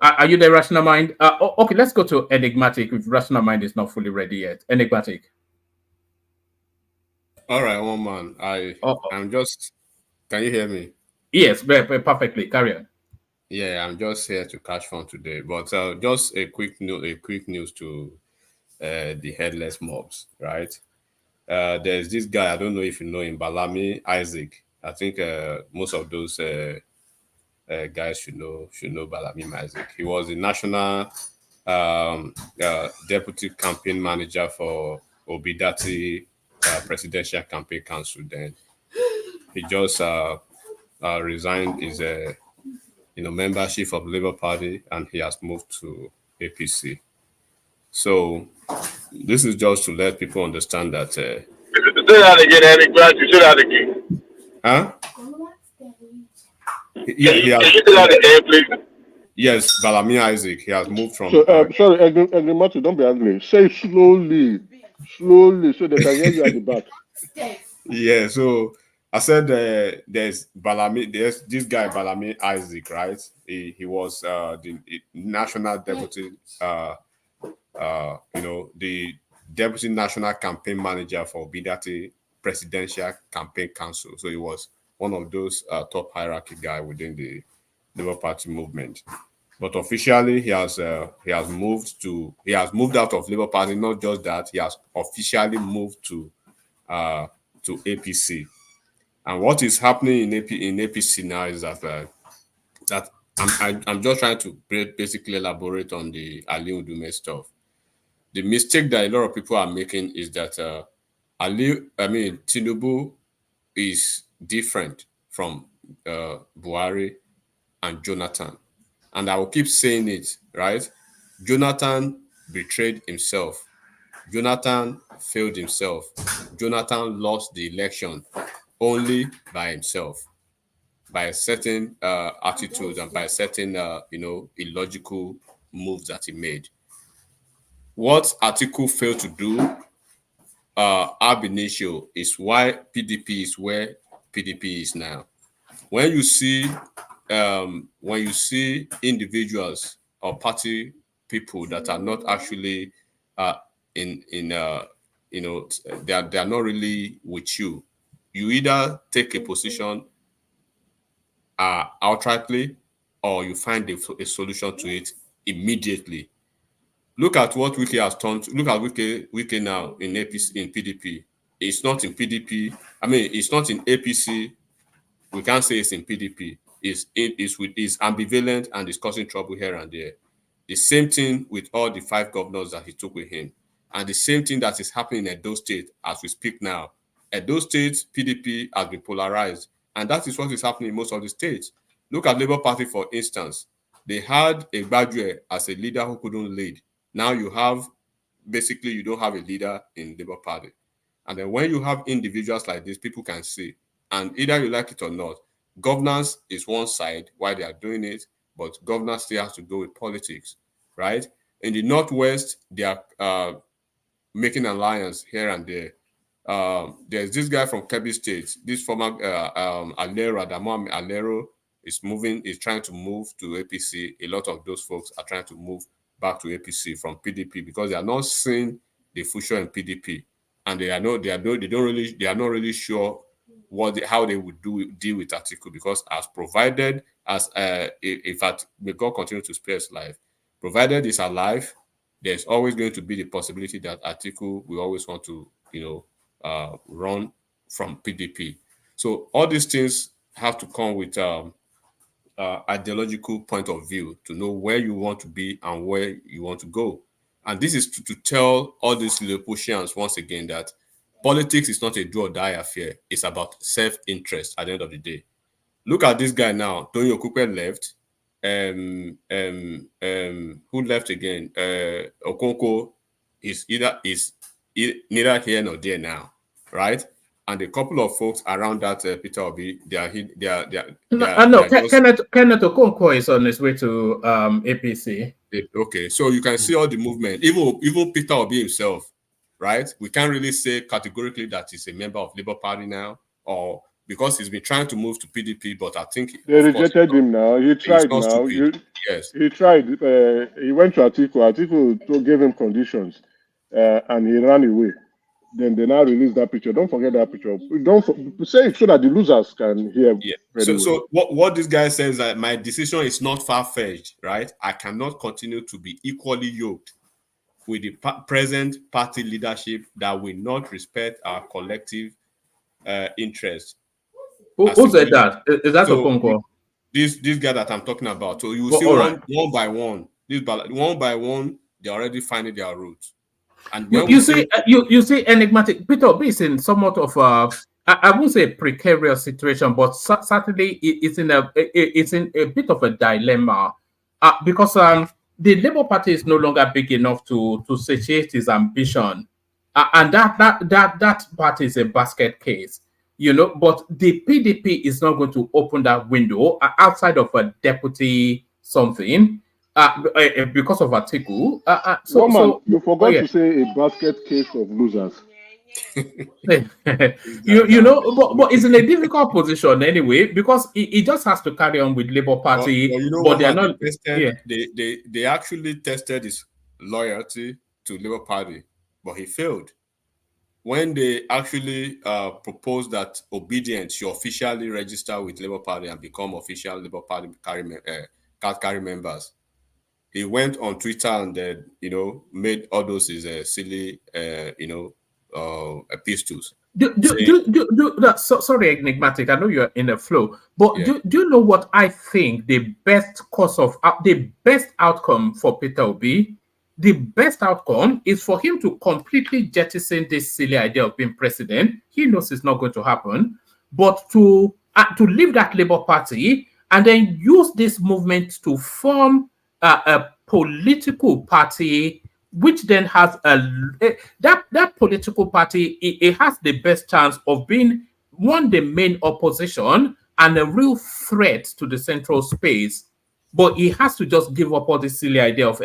Are you there, Rational Mind? Okay, let's go to Enigmatic if Rational Mind is not fully ready yet. Enigmatic. All right, one man. I'm just. Can you hear me? Yes, perfectly. Carry on. Yeah, I'm just here to catch fun today. But just a quick news to the headless mobs, right? There's this guy. I don't know if you know him, Balami Isaac. I think most of those guys should know Balami Isaac. He was the national deputy campaign manager for Obidati Presidential Campaign Council. Then he just resigned his membership of Labour Party, and he has moved to APC. So this is just to let people understand that. Say that again, Eric. You say that again. Huh? Yeah, can you say that again, please? Yes, Balami Isaac. He has moved from. So, sorry, Egrimatu, don't be angry. Say it slowly, so they can hear you at the back. Yeah, so I said there's Balami. There's this guy Balami Isaac, right? He was the national deputy. The deputy national campaign manager for Bidati Presidential Campaign Council. So he was one of those top hierarchy guy within the Labour Party movement. But officially, he has moved out of Labour Party. Not just that, he has officially moved to APC. And what is happening in APC now is that I'm just trying to basically elaborate on the Ndume stuff. The mistake that a lot of people are making is that Tinubu is different from Buhari and Jonathan. And I will keep saying it, right? Jonathan betrayed himself. Jonathan failed himself. Jonathan lost the election only by himself, by a certain attitude and by certain, illogical moves that he made. What Atiku failed to do, ab initio, is why PDP is where PDP is now. When you see individuals or party people that are not actually they are not really with you, you either take a position outrightly or you find a solution to it immediately. Look at what Wike has done. Look at Wike now in APC, in PDP. It's not in PDP. It's not in APC. We can't say it's in PDP. It's ambivalent and is causing trouble here and there. The same thing with all the 5 governors that he took with him. And the same thing that is happening in Edo State as we speak now. Edo State, PDP has been polarized. And that is what is happening in most of the states. Look at Labour Party, for instance. They had a Gbadue as a leader who couldn't lead. Now you don't have a leader in Labour Party. And then when you have individuals like this, people can see. And either you like it or not, governance is one side why they are doing it, but governance still has to do with politics, right? In the Northwest, they are making alliance here and there. There's this guy from Kebbi State, this former Alero, Adamo Alero, is trying to move to APC. A lot of those folks are trying to move back to APC from PDP because they are not seeing the future in PDP, and they are not really sure how they would deal with Atiku, because as provided as if may God continue to spare his life, provided he's alive, there's always going to be the possibility that Atiku will always want to run from PDP. So all these things have to come with ideological point of view to know where you want to be and where you want to go. And this is to tell all these Lilliputians once again that politics is not a do or die affair. It's about self-interest at the end of the day. Look at this guy now. Tony Okupe left. Who left again? Okonkwo is neither here nor there now, right? And a couple of folks around that Peter Obi, Kenneth Okonkwo is on his way to APC. Okay, so you can see all the movement. Even Peter Obi himself, right? We can't really say categorically that he's a member of Labour Party now, or because he's been trying to move to PDP, but I think they rejected him now. He tried now. Yes, he tried. He went to Atiku. Atiku gave him conditions, and he ran away. Then they now release that picture. Don't forget that picture. Don't say it so that the losers can hear. Yeah. So what this guy says that my decision is not far-fetched, right? I cannot continue to be equally yoked with the present party leadership that will not respect our collective interests. Who said that? Is that Okonkwo? This guy that I'm talking about. So you will see one by one. One by one, they're already finding their route. And you see, enigmatic. Peter Obi is in somewhat of I won't say a precarious situation, but certainly it's in a bit of a dilemma because the Labour Party is no longer big enough to satiate his ambition, and that party is a basket case, But the PDP is not going to open that window outside of a deputy something. Because of Atiku. You forgot to say a basket case of losers. But it's in a difficult position anyway, because he just has to carry on with Labour Party. But they are not. They actually tested his loyalty to Labour Party, but he failed. When they actually proposed that Obedience should officially register with Labour Party and become official Labour Party card carry members, he went on Twitter and made all those silly epistles. Sorry, enigmatic. I know you're in a flow, but do you know what I think the best the best outcome for Peter Obi? The best outcome is for him to completely jettison this silly idea of being president. He knows it's not going to happen, but to leave that Labour Party and then use this movement to form a political party, which then has that political party. It has the best chance of being the main opposition and a real threat to the central space. But he has to just give up all this silly idea of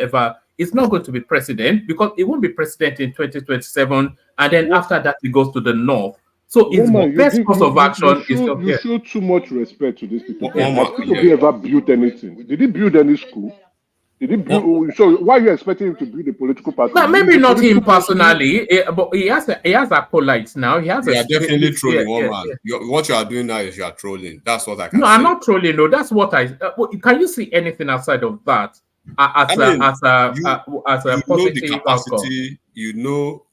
it's not going to be president, because it won't be president in 2027, and then after that he goes to the north. So his best course of action is you show too much respect to these people. Has Tinubu ever built anything? Did he build any school? Did he build? So why are you expecting him to build a political party? No, maybe not him personally, but he has acolytes now. He has. You are definitely trolling, woman. What you are doing now is you are trolling. That's what I can say. No, I'm not trolling. No, that's what I. Can you see anything outside of that as a positive capacity? You know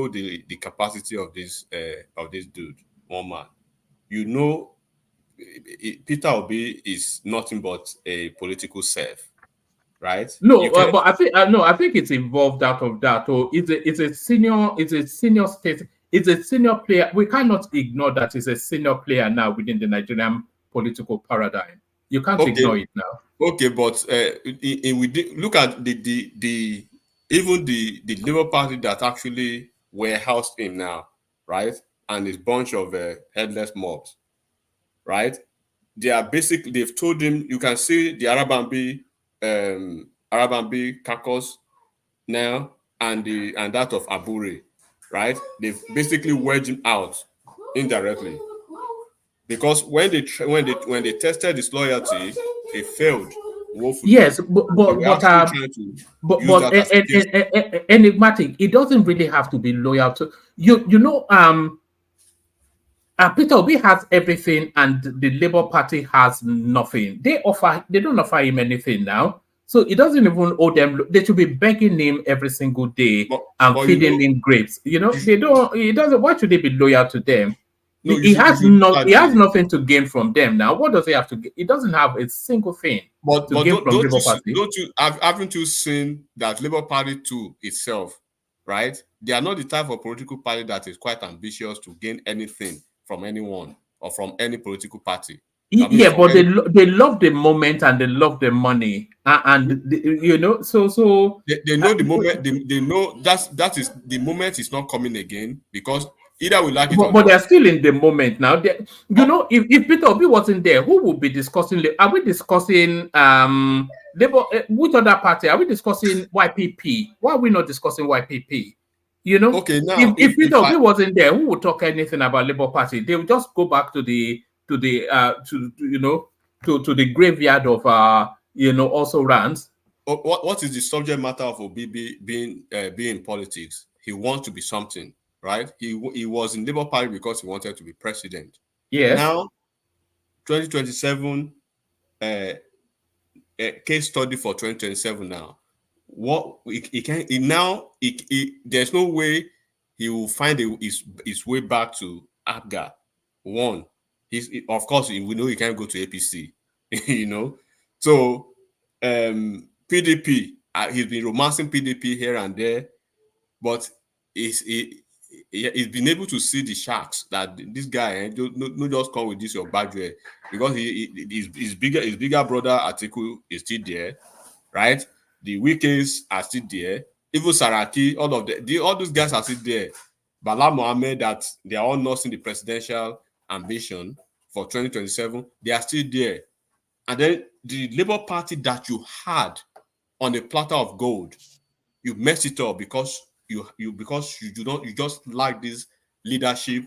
the capacity of this dude, woman. Peter Obi is nothing but a political serf. Right? No, but I think it's involved out of that. Or it's a senior player. We cannot ignore that it's a senior player now within the Nigerian political paradigm. You can't ignore it now. Okay, but we look at the Labour Party that actually warehoused him now, right? And his bunch of headless mobs, right? they are basically, they've told him, you can see the Arabambi caucus now and that of Abure, right? They've basically wedged him out indirectly because when they tested his loyalty, it failed woefully. Yes, but enigmatic. It doesn't really have to be loyal to you. You know, Peter Obi has everything, and the Labour Party has nothing. They don't offer him anything now, so it doesn't even owe them. They should be begging him every single day and feeding him grapes. You know, they don't. It doesn't. Why should they be loyal to them? No, he has nothing to gain from them now. What does he have to gain? He doesn't have a single thing to gain from Labour Party. Haven't you seen that Labour Party too itself, right? They are not the type of political party that is quite ambitious to gain anything from anyone or from any political party. Yeah, but they love the moment and they love the money, and you know, so they know the moment. They know that is the moment is not coming again because either we like it or not. But they're still in the moment now. You know, if Peter Obi wasn't there, who would be discussing? Are we discussing Labour? Which other party? Are we discussing YPP? Why are we not discussing YPP? You know, okay. Now, if Peter Obi wasn't there, who would talk anything about Labour Party? They would just go back to the graveyard of also rants. What is the subject matter of Obi being in politics? He wants to be something, right? He was in Labour Party because he wanted to be president. Yes. Now, 2027 case study for 2027 now. What there's no way he will find his way back to APGA. One, of course we know he can't go to APC, you know. So PDP, he's been romancing PDP here and there, but he's been able to see the sharks that this guy no just come with this your badge because his bigger brother Atiku is still there, right? The Wikis are still there. Even Saraki, all those guys are still there. Bala Mohammed, that they are all nursing the presidential ambition for 2027, they are still there. And then the Labour Party that you had on a platter of gold, you messed it up because you just like this leadership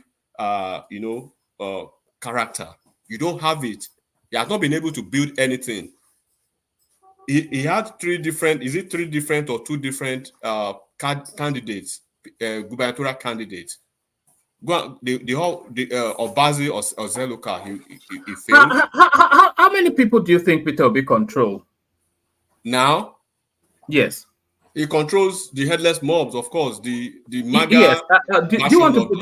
character. You don't have it. He has not been able to build anything. He had three different or two different candidates, gubernatorial candidates. Obazi or Zeluka, he failed. How many people do you think Peter Obi control? Now? Yes. He controls the headless mobs, of course. The MAGA. Yes. Do you want to put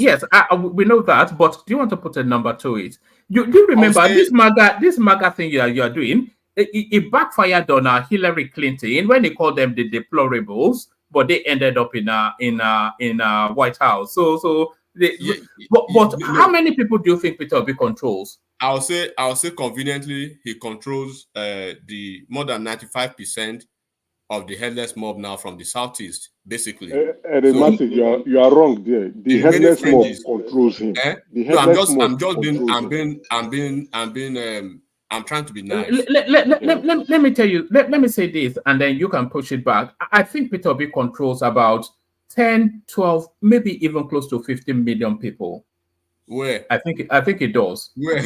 yes, we know that, but do you want to put a number to it? Do you remember this MAGA thing you are doing? It backfired on Hillary Clinton when they called them the deplorables, but they ended up in White House. But how many people do you think Peter Obi controls? I'll say conveniently he controls the more than 95% of the headless mob now from the southeast, basically. You are wrong there. The headless mob controls him. I'm trying to be nice. Let me tell you. Let me say this, and then you can push it back. I think Peter Obi controls about 10, 12, maybe even close to 15 million people. Where? I think it does. Where?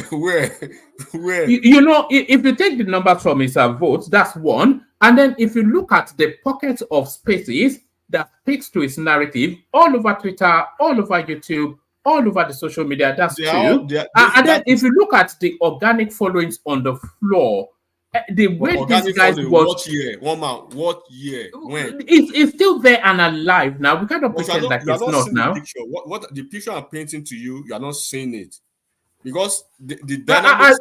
You know, if you take the numbers from his votes, that's one. And then if you look at the pockets of spaces that speaks to his narrative all over Twitter, all over YouTube, all over the social media, that's two. And then if you look at the organic followings on the floor, the way these guys what year? When? It's still there and alive now. We cannot pretend like it's not now. What the picture I'm painting to you, you are not seeing it. Because the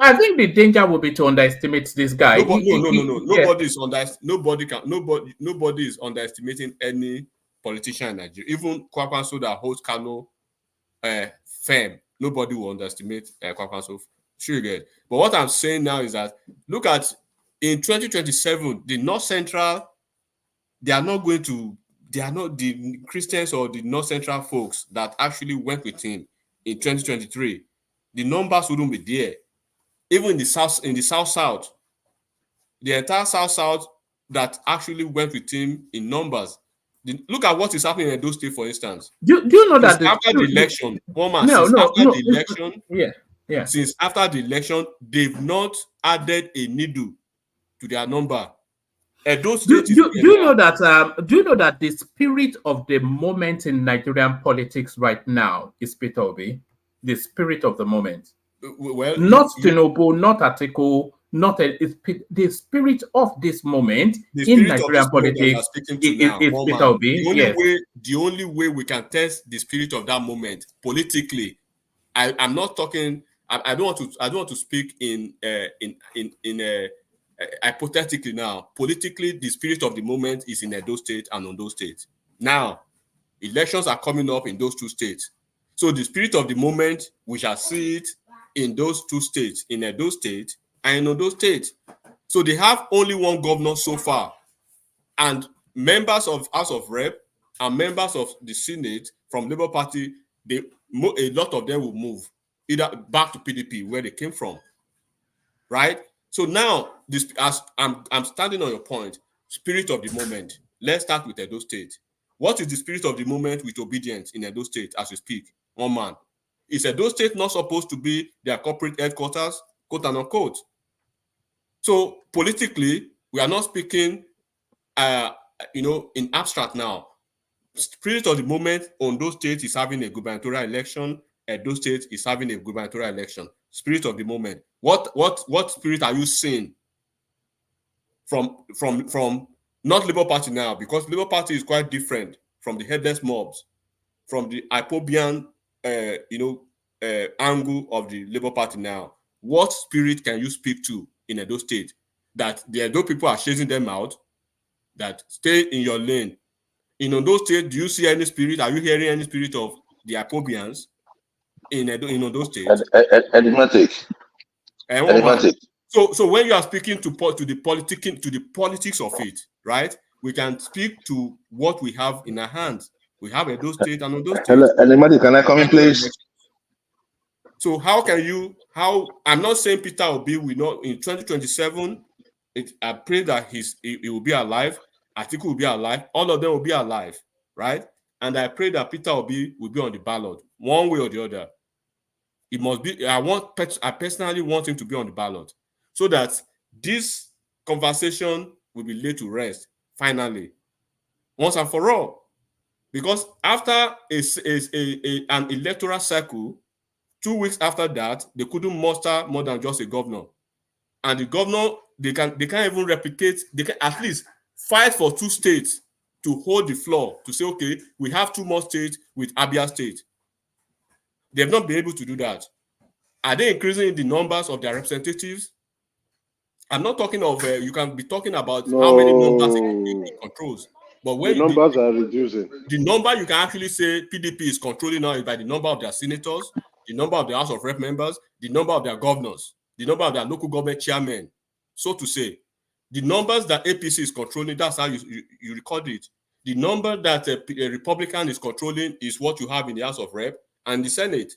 I think the danger will be to underestimate this guy. No. Nobody is underestimating any politician in Nigeria. Even Kwakwanso that holds KANU firm, nobody will underestimate Kwakwanso. Sure, good. But what I'm saying now is that look at in 2027, the North Central, they are not the Christians or the North Central folks that actually went with him in 2023. The numbers wouldn't be there. Even in the south, the entire south that actually went with him in numbers. Look at what is happening in Edo State, for instance. Do you know that after the election, since after the election, they've not added a needle to their number. Edo State do you know that? Do you know that the spirit of the moment in Nigerian politics right now is Peter Obi? The spirit of the moment. Well, not Tinubu, not Atiku, not the spirit of this moment in Nigerian politics is Peter Obi. The only way we can test the spirit of that moment politically, I'm not talking. I don't want to speak in hypothetically now. Politically, the spirit of the moment is in Edo State and Ondo State. Now, elections are coming up in those two states. So the spirit of the moment, we shall see it in those two states, in Edo State and in Ondo State. So they have only one governor so far. And members of House of Rep and members of the Senate from Labour Party, a lot of them will move either back to PDP where they came from. Right? So now, as I'm standing on your point, spirit of the moment. Let's start with Edo State. What is the spirit of the moment with obedience in Edo State as we speak? One man. Is Edo State not supposed to be their corporate headquarters, quote and unquote? So politically, we are not speaking, in abstract now. Spirit of the moment, Ondo State is having a gubernatorial election. Edo State is having a gubernatorial election. Spirit of the moment. What spirit are you seeing from not Labour Party now? Because Labour Party is quite different from the headless mobs, from the Ipobian, angle of the Labour Party now. What spirit can you speak to in Edo State that the Edo people are chasing them out? That stay in your lane. In Ondo State, do you see any spirit? Are you hearing any spirit of the Ipobians in Ondo State? Enigmatic. So when you are speaking to the politics of it, right? We can speak to what we have in our hands. We have Edo State and Ondo State. Hello, Enigmatic, can I come in, please? So I'm not saying Peter Obi will not in 2027. I pray that he will be alive. Atiku will be alive. All of them will be alive, right? And I pray that Peter Obi will be on the ballot, one way or the other. It must be. I personally want him to be on the ballot, so that this conversation will be laid to rest finally, once and for all. Because after an electoral cycle, 2 weeks after that, they couldn't muster more than just a governor, and the governor they can't even replicate. They can at least fight for 2 states to hold the floor to say, okay, we have 2 more states with Abia State. They've not been able to do that. Are they increasing the numbers of their representatives? I'm not talking of, you can be talking about how many numbers it controls. But when the numbers are reducing. The number you can actually say PDP is controlling now is by the number of their senators, the number of the House of Rep members, the number of their governors, the number of their local government chairmen, so to say. The numbers that APC is controlling, that's how you record it. The number that a Republican is controlling is what you have in the House of Rep and the Senate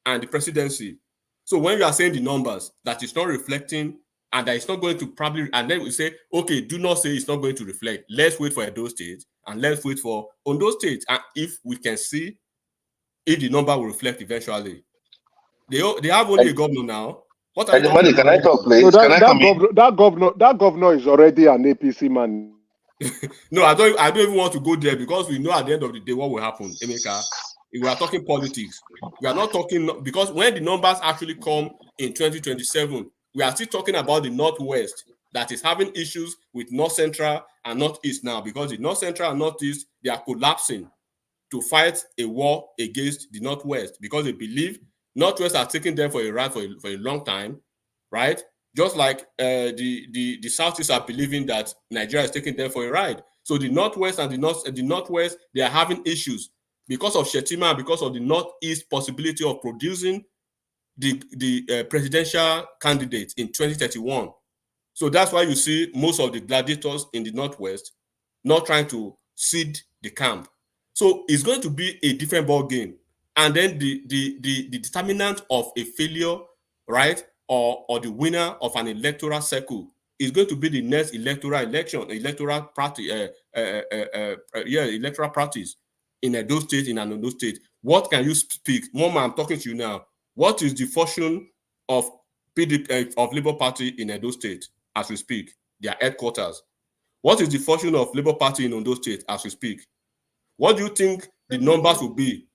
and the presidency. So when you are saying the numbers, that is not reflecting and that it's not going to probably, and then we say, okay, do not say it's not going to reflect. Let's wait for Edo State and let's wait for Ondo State. And if we can see if the number will reflect eventually. They have only a governor now. What are you talking Can I talk, please? No, that governor is already an APC man. No, I don't even want to go there because we know at the end of the day what will happen, Emeka. If we are talking politics, we are not talking, because when the numbers actually come in 2027, we are still talking about the Northwest that is having issues with North Central and Northeast now, because the North Central and Northeast, they are collapsing to fight a war against the Northwest because they believe Northwest are taking them for a ride for a long time, right? Just like the Southeast are believing that Nigeria is taking them for a ride. So the Northwest and the Northwest, they are having issues because of Shetima, because of the Northeast possibility of producing the presidential candidate in 2031. So that's why you see most of the gladiators in the Northwest not trying to cede the camp. So it's going to be a different ball game. And then the determinant of a failure, right, or the winner of an electoral circle is going to be the next electoral practice in Edo State, in Ondo State. What can you speak? Mama, I'm talking to you now. What is the fortune of PDP of Labour Party in Edo State as we speak? Their headquarters. What is the fortune of Labour Party in Ondo State as we speak? What do you think the numbers will be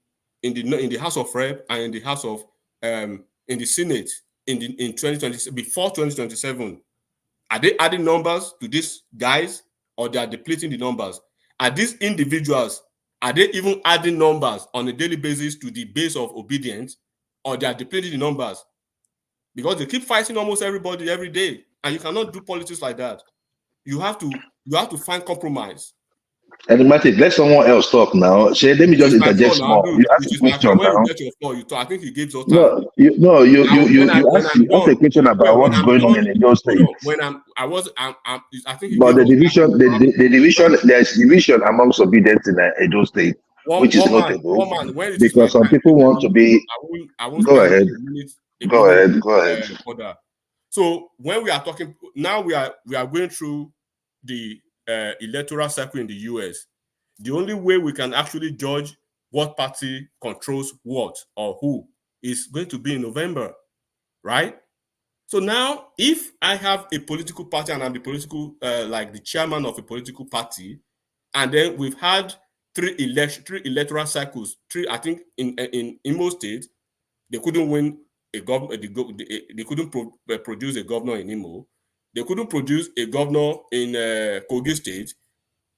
in the House of Rep and in the House of in the Senate in 2020 before 2027? Are they adding numbers to these guys, or they are depleting the numbers? Are these individuals, are they even adding numbers on a daily basis to the base of obedience, or they are depleting the numbers? Because they keep fighting almost everybody every day, and you cannot do politics like that. You have to find compromise. Enigmatic, let someone else talk now. Let me just interject small. You asked a question now. When you get your floor, you talk. I think he gives us time. You asked a question about what's going on in Edo State. I think. But the division, there's division amongst obedience in Edo State, which is notable because some people want to be. Go ahead. Go ahead. So when we are talking now, we are going through the electoral cycle in the US. The only way we can actually judge what party controls what or who is going to be in November, right? So now, if I have a political party and I'm the political, like the chairman of a political party, and then we've had three electoral cycles. I think in Imo State, they couldn't win a governor. They couldn't produce a governor in Imo. They couldn't produce a governor in Kogi State.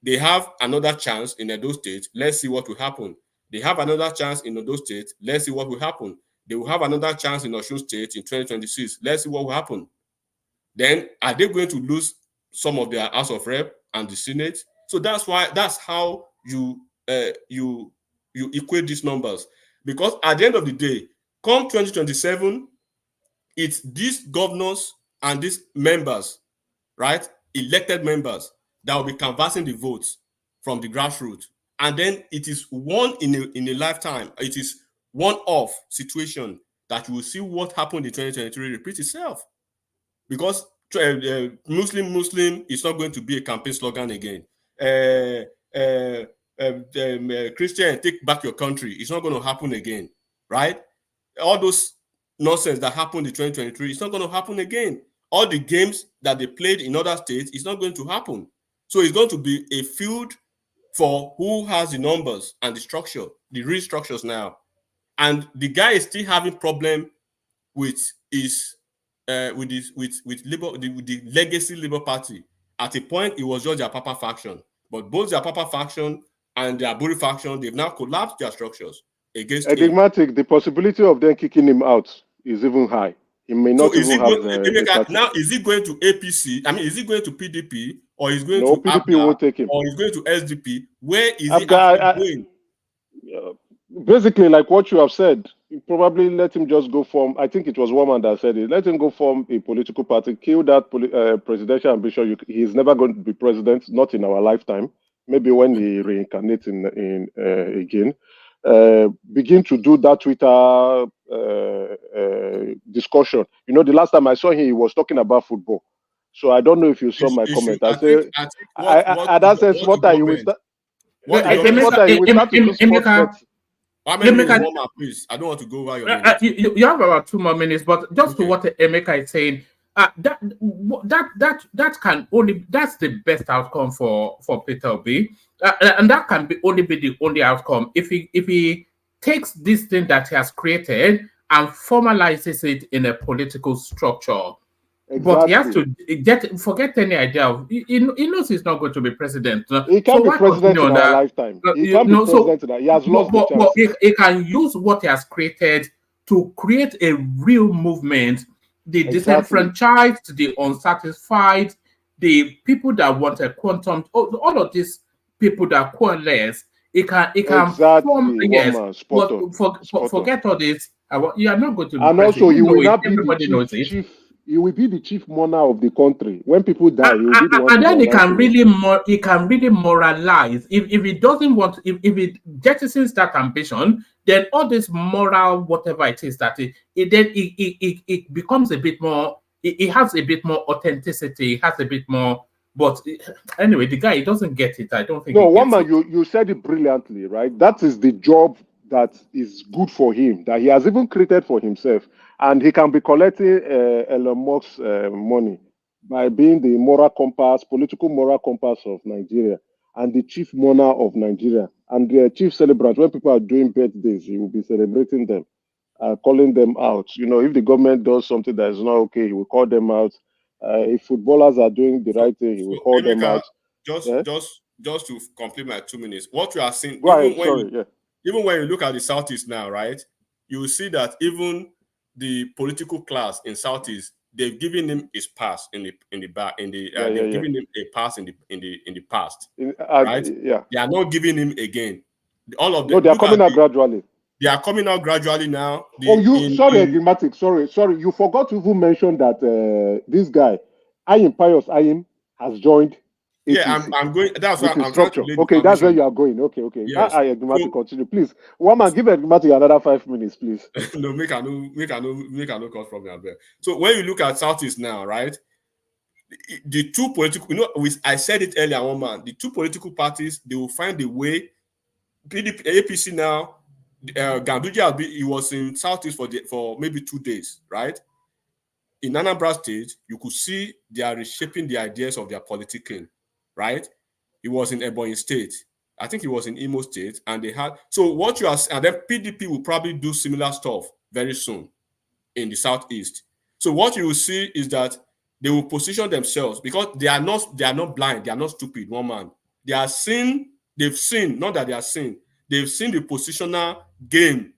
They have another chance in Edo State. Let's see what will happen. They have another chance in Edo State. Let's see what will happen. They will have another chance in Osun State in 2026. Let's see what will happen. Then, are they going to lose some of their House of Rep and the Senate? So that's how you equate these numbers. Because at the end of the day, come 2027, it's these governors and these members, right, elected members, that will be canvassing the votes from the grassroots. And then it is one in a lifetime. It is one-off situation that you will see what happened in 2023 repeat itself. Because Muslim is not going to be a campaign slogan again. Christian, take back your country. It's not going to happen again, right? All those nonsense that happened in 2023, it's not going to happen again. All the games that they played in other states, it's not going to happen. So it's going to be a field for who has the numbers and the structure, the real structures now. And the guy is still having problem with his with the legacy Labour Party. At a point, it was just their Papa faction. But both their Papa faction and their Aburi faction, they've now collapsed their structures against Enigmatic, the possibility of them kicking him out is even high. He may not even have now, is he going to APC? I mean, is he going to PDP, or is going to PDP ABGA, won't take him, or is going to SDP? Where is he going? Basically, like what you have said, you probably let him just go form. I think it was Woman that said it. Let him go form a political party, kill that presidential ambition. He's never going to be president, not in our lifetime. Maybe when he reincarnates in again. Begin to do that Twitter discussion. You know, the last time I saw him, he was talking about football. So I don't know if you saw my comment. I say, at that sense, what are you with? Please, I don't want to go over your minute. You have about 2 more minutes, but just to what Emeka is saying, that can only, that's the best outcome for Peter Obi, and that can be the only outcome if he takes this thing that he has created and formalizes it in a political structure. Exactly. But he has to forget any idea of he knows he's not going to be president. He can't be president in our lifetime. He can't be president. He has lost the chance. But he can use what he has created to create a real movement. The disenfranchised, the unsatisfied, the people that want a quantum, all of these people that coalesce. It can form, yes, but forget all this. You are not going to be and also you will not be everybody knows it. Chief, you will be the chief mourner of the country. When people die, you will be the one. And then he can really moralize. If he doesn't want, if he jettisons that ambition, then all this moral, whatever it is, that it becomes a bit more, it has a bit more authenticity, it has a bit more, but anyway, the guy, he doesn't get it. I don't think No, he one gets man, it. you said it brilliantly, right? That is the job that is good for him, that he has even created for himself. And he can be collecting Elon Musk's money by being the moral compass, political moral compass of Nigeria, and the chief mourner of Nigeria, and the chief celebrant. When people are doing birthdays, he will be celebrating them, calling them out. You know, if the government does something that is not okay, he will call them out. If footballers are doing the right thing, he will call them Emeka, out. Yeah? just to complete my 2 minutes, what you are seeing, Go ahead, sorry, yeah. even when you look at the Southeast now, right, you will see that even the political class in Southeast, they've given him his pass they've given him a pass in the past, right? Yeah. They are not giving him again. All of them. No, they are coming out gradually. They are coming out gradually now. Enigmatic. Sorry. You forgot to even mention that this guy, Pius Ayim, has joined. Yeah, APC I'm going. That's why I'm structure. trying to Okay, that's where you are going. Okay. Yes. Enigmatic, continue, please. One man, give Enigmatic another 5 minutes, please. No, make a no cut from your bed. So when you look at Southeast now, right? The two political, I said it earlier, one man. The two political parties, they will find a way. PDP, APC now. Ganduje, he was in Southeast for maybe 2 days, right? In Anambra State, you could see they are reshaping the ideas of their politicking, right? He was in Ebonyi State. I think he was in Imo State, and they had. So what you are, and then PDP will probably do similar stuff very soon in the Southeast. So what you will see is that they will position themselves, because they are not blind, they are not stupid. One man, they've seen the positional game,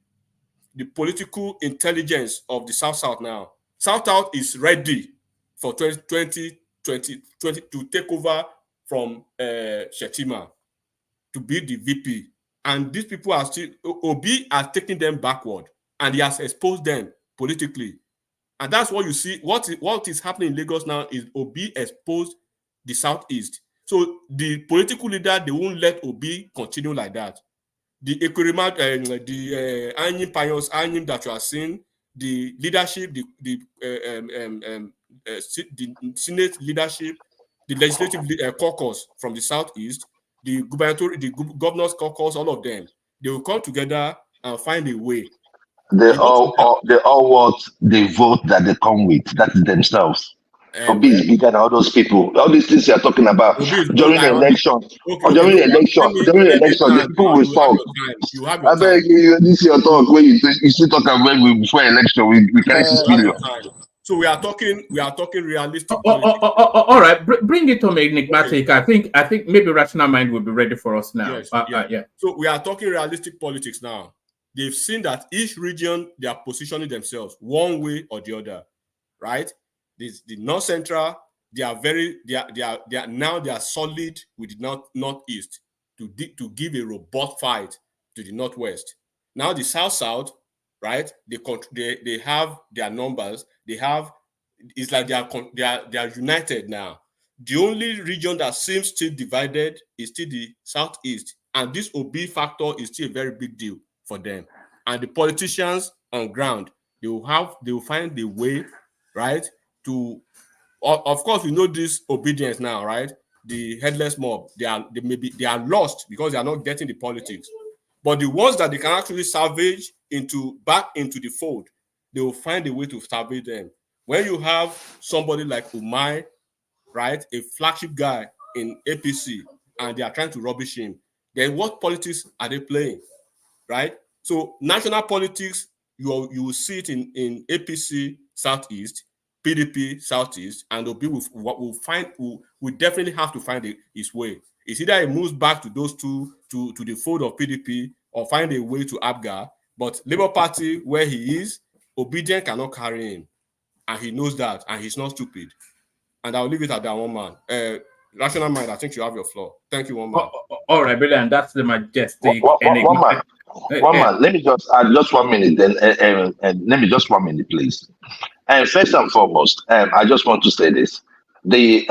the political intelligence of the South now. South is ready for 2020 to take over from Shetima to be the VP. And these people are still, Obi are taking them backward, and he has exposed them politically. And that's what you see. What is happening in Lagos now is Obi exposed the Southeast. So the political leader, they won't let Obi continue like that. The Ekurima, the Anyim Pius, Anyim that you are seeing, the leadership, the Senate leadership, the legislative caucus from the Southeast, the governor's caucus, all of them, they will come together and find a way. They all want the vote that they come with. That is themselves. Obi is bigger than all those people. All these things you are talking about during the election. During the election, the people will talk. I beg you, this is your talk. When you still talk about before election, we carry 6 billion. So we are talking realistic. All right, bring it to me, enigmatic. Okay. I think maybe Rational Mind will be ready for us now. Yes, yeah. So we are talking realistic politics now. They've seen that each region, they are positioning themselves one way or the other, right? The North Central, they are solid with the Northeast to give a robust fight to the Northwest. Now the South, right? They have their numbers. It's like they are united now. The only region that seems still divided is still the Southeast, and this OB factor is still a very big deal for them. And the politicians on ground, they will find the way, right? To, of course, we know this obedience now, right? The headless mob, they are lost because they are not getting the politics. But the ones that they can actually salvage back into the fold, they will find a way to salvage them. When you have somebody like Umai, right, a flagship guy in APC, and they are trying to rubbish him, then what politics are they playing, right? So national politics, you will see it in APC Southeast, PDP Southeast, and Obi will definitely have to find his way. It's either he moves back to those two to the fold of PDP, or find a way to Abga. But Labour Party, where he is, Obedient cannot carry him, and he knows that, and he's not stupid. And I'll leave it at that, one man. Rational Mind, I think you have your floor. Thank you, one man. All right, brilliant. That's the majestic. One man. Let me just add just 1 minute, then, and let me just 1 minute, please. And first and foremost, I just want to say this: the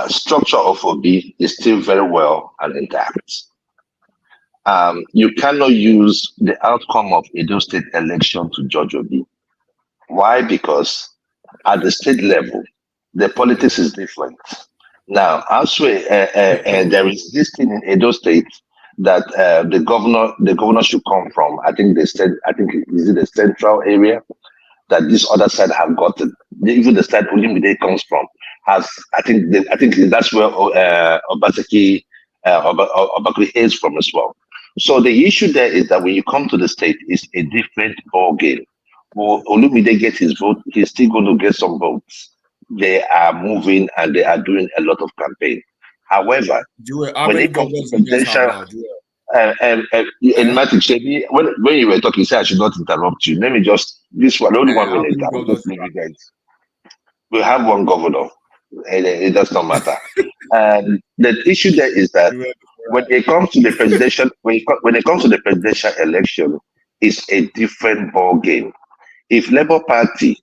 structure of OB is still very well and intact. you cannot use the outcome of Edo State election to judge Obi. Why? Because at the state level, the politics is different. Now, elsewhere, there is this thing in Edo State that the governor should come from. I think they said, is it the central area that this other side have gotten. Even the side Olumide comes from has. I think that's where Obaseki hails from as well. So the issue there is that when you come to the state, it's a different ball game. Will Olumide get his vote? He's still going to get some votes. They are moving and they are doing a lot of campaign. However, when it comes to presidential, and Matic Shebi, when you were talking, say I should not interrupt you. Let me just only 1 minute. I will just leave you guys. We have one governor, and it does not matter. And the issue there is that when it comes to the presidential, when it comes to the presidential election, it's a different ball game. If Labour Party,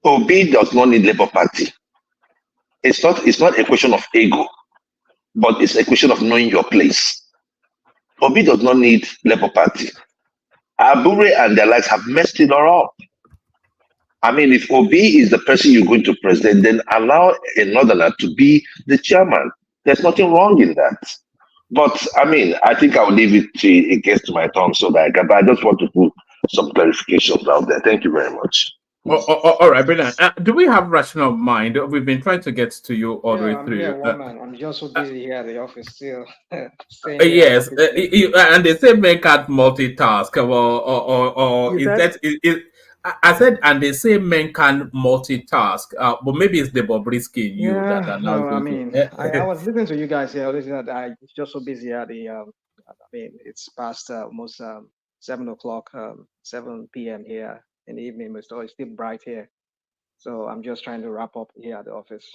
Obi does not need Labour Party. It's not a question of ego, but it's a question of knowing your place. Obi does not need Labour Party. Abure and their likes have messed it all up. I mean, if Obi is the person you're going to present, then allow a northerner to be the chairman. There's nothing wrong in that. But I mean, I think I'll leave it to it gets to my tongue so that but I just want to put some clarifications out there. Thank you very much. All right, brilliant. Do we have rational mind? We've been trying to get to you all the way through. Yeah, woman. I'm just so busy here at the office still. Yes, and they say men can't multitask. Or is that? I said, and they say men can multitask. But maybe it's the Bobrisky in you that are now. No, I mean, I was listening to you guys here. I'm just so busy at the. I mean, it's past almost 7 o'clock, 7 p.m. here in the evening, so it's still bright here. So I'm just trying to wrap up here at the office.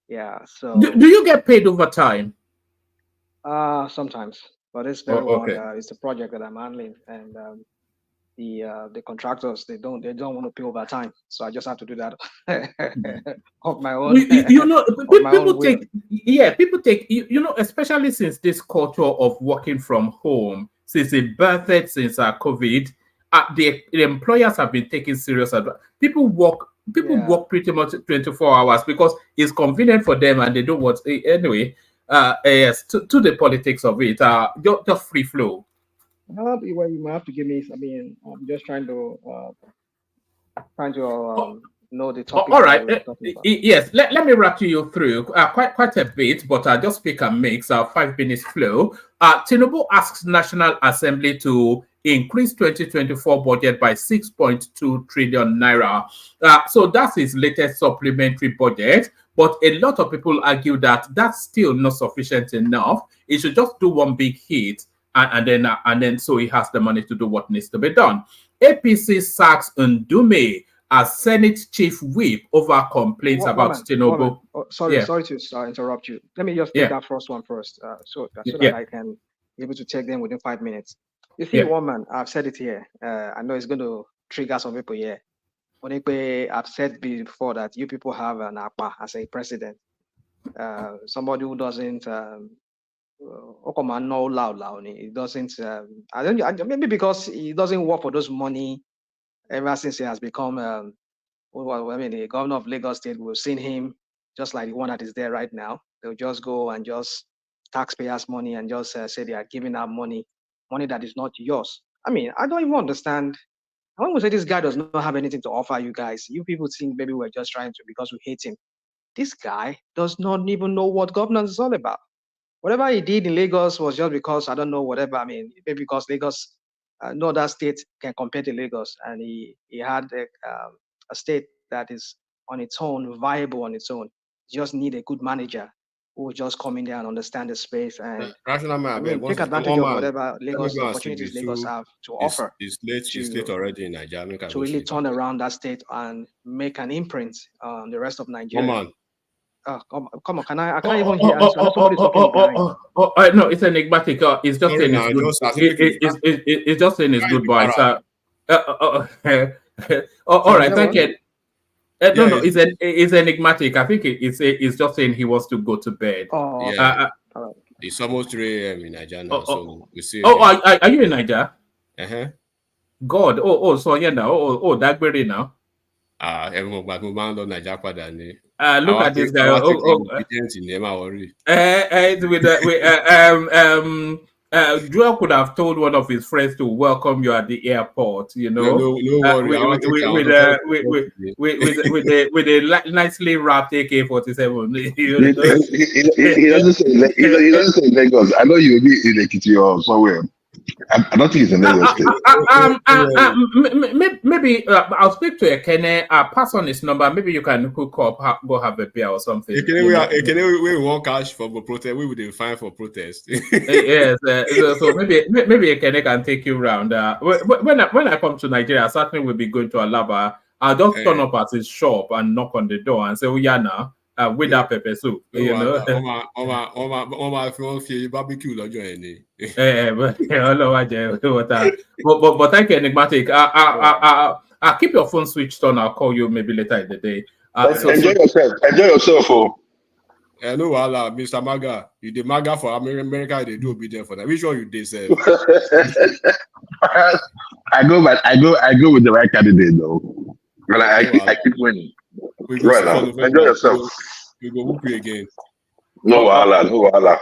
Yeah. So. Do you get paid overtime? Sometimes, but it's very it's a project that I'm handling, and the contractors they don't want to pay overtime, so I just have to do that of my own. People take especially since this culture of working from home, since it birthed since COVID. The employers have been taking serious advantage. People work pretty much 24 hours because it's convenient for them and they don't want anyway. Yes, to the politics of it, just free flow. Well, you might have to give me. I mean, I'm just trying to know the topic. All right. Yes. Let me wrap you through quite a bit, but I'll just pick and mix 5 minutes flow. Tinubu asks National Assembly to increase 2024 budget by 6.2 trillion naira. So that's his latest supplementary budget. But a lot of people argue that that's still not sufficient enough. It should just do one big hit, and then so he has the money to do what needs to be done. APC sacks Ndume as Senate Chief Whip over complaints about Tinubu. Sorry to interrupt you. Let me just take that first one first, so that I can be able to take them within 5 minutes. You see, woman, I've said it here. I know it's going to trigger some people here. I've said before that you people have an APA as a president. Somebody who doesn't he doesn't maybe because he doesn't work for those money ever since he has become the governor of Lagos State. We've seen him just like the one that is there right now. They'll just go and just taxpayers' money and just say they are giving out money that is not yours. I mean, I don't even understand. I want to say this guy does not have anything to offer you guys. You people think maybe we're just trying to because we hate him. This guy does not even know what governance is all about. Whatever he did in Lagos was just because, I don't know, whatever. I mean, maybe because Lagos, no other state can compare to Lagos. And he had a state that is on its own, viable on its own. You just need a good manager who will just come in there and understand the space and take advantage of whatever Lagos opportunities Lagos have to offer. It's late already in Nigeria. To really turn around that state and make an imprint on the rest of Nigeria. Come on, I can't even hear. Somebody's talking behind. No, it's enigmatic. It's just saying it's just saying it's goodbye. All right, thank you. No, it's enigmatic. I think it's just saying he wants to go to bed. It's almost 3 a.m. in Nigeria now, so we see. Are you in Nigeria? Uh-huh. God. So yeah now. That very now. Everyone back man on Nigeria padà ni. Look at this guy. Joel could have told one of his friends to welcome you at the airport, you know. No worry. With a nicely wrapped AK-47. He doesn't say he doesn't say Lagos. I know you'll be in Ekiti or somewhere. I don't think it's in Lagos State. Maybe I'll speak to Ekene. Pass on his number. Maybe you can hook up, go have a beer or something. Ekene, we want cash for the protest. We would fine for protest. Yes. So maybe Ekene can take you around. When I come to Nigeria, I certainly will be going to Alaba. I'll just turn up at his shop and knock on the door and say, "Oh yeah, now." With that pepper soup, you know. Barbecue but thank you, Enigmatic. Keep your phone switched on. I'll call you maybe later in the day. Enjoy yourself. Enjoy yourself. No, Mr. Maga, you the Maga for America. They do obedient for that. Which one you did say? I go with the right candidate though. Well, I keep winning. Right now. Enjoy yourself. We go whoop you again. No wahala.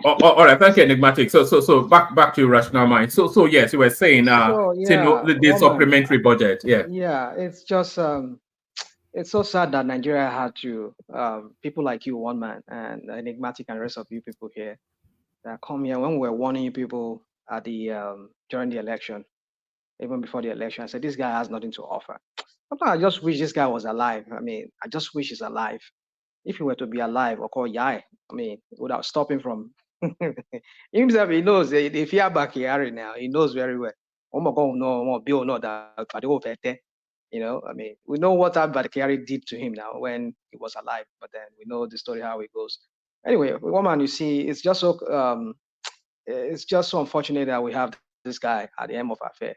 All right, thank you, Enigmatic. So back to your rational mind. So yes, you were saying the supplementary budget. Yeah, it's just it's so sad that Nigeria had to people like you, one man, and Enigmatic, and the rest of you people here that come here when we were warning you people at the during the election, even before the election. I said this guy has nothing to offer. Sometimes I just wish this guy was alive. I mean, I just wish he's alive. If he were to be alive, or call Yai, I mean, without stopping from himself, he knows if he back here now, he knows very well. Oh my God, no, Bill, no, that you know, I mean, we know what Bakari did to him now when he was alive, but then we know the story how it goes. Anyway, woman, you see, it's just so unfortunate that we have this guy at the end of our affair.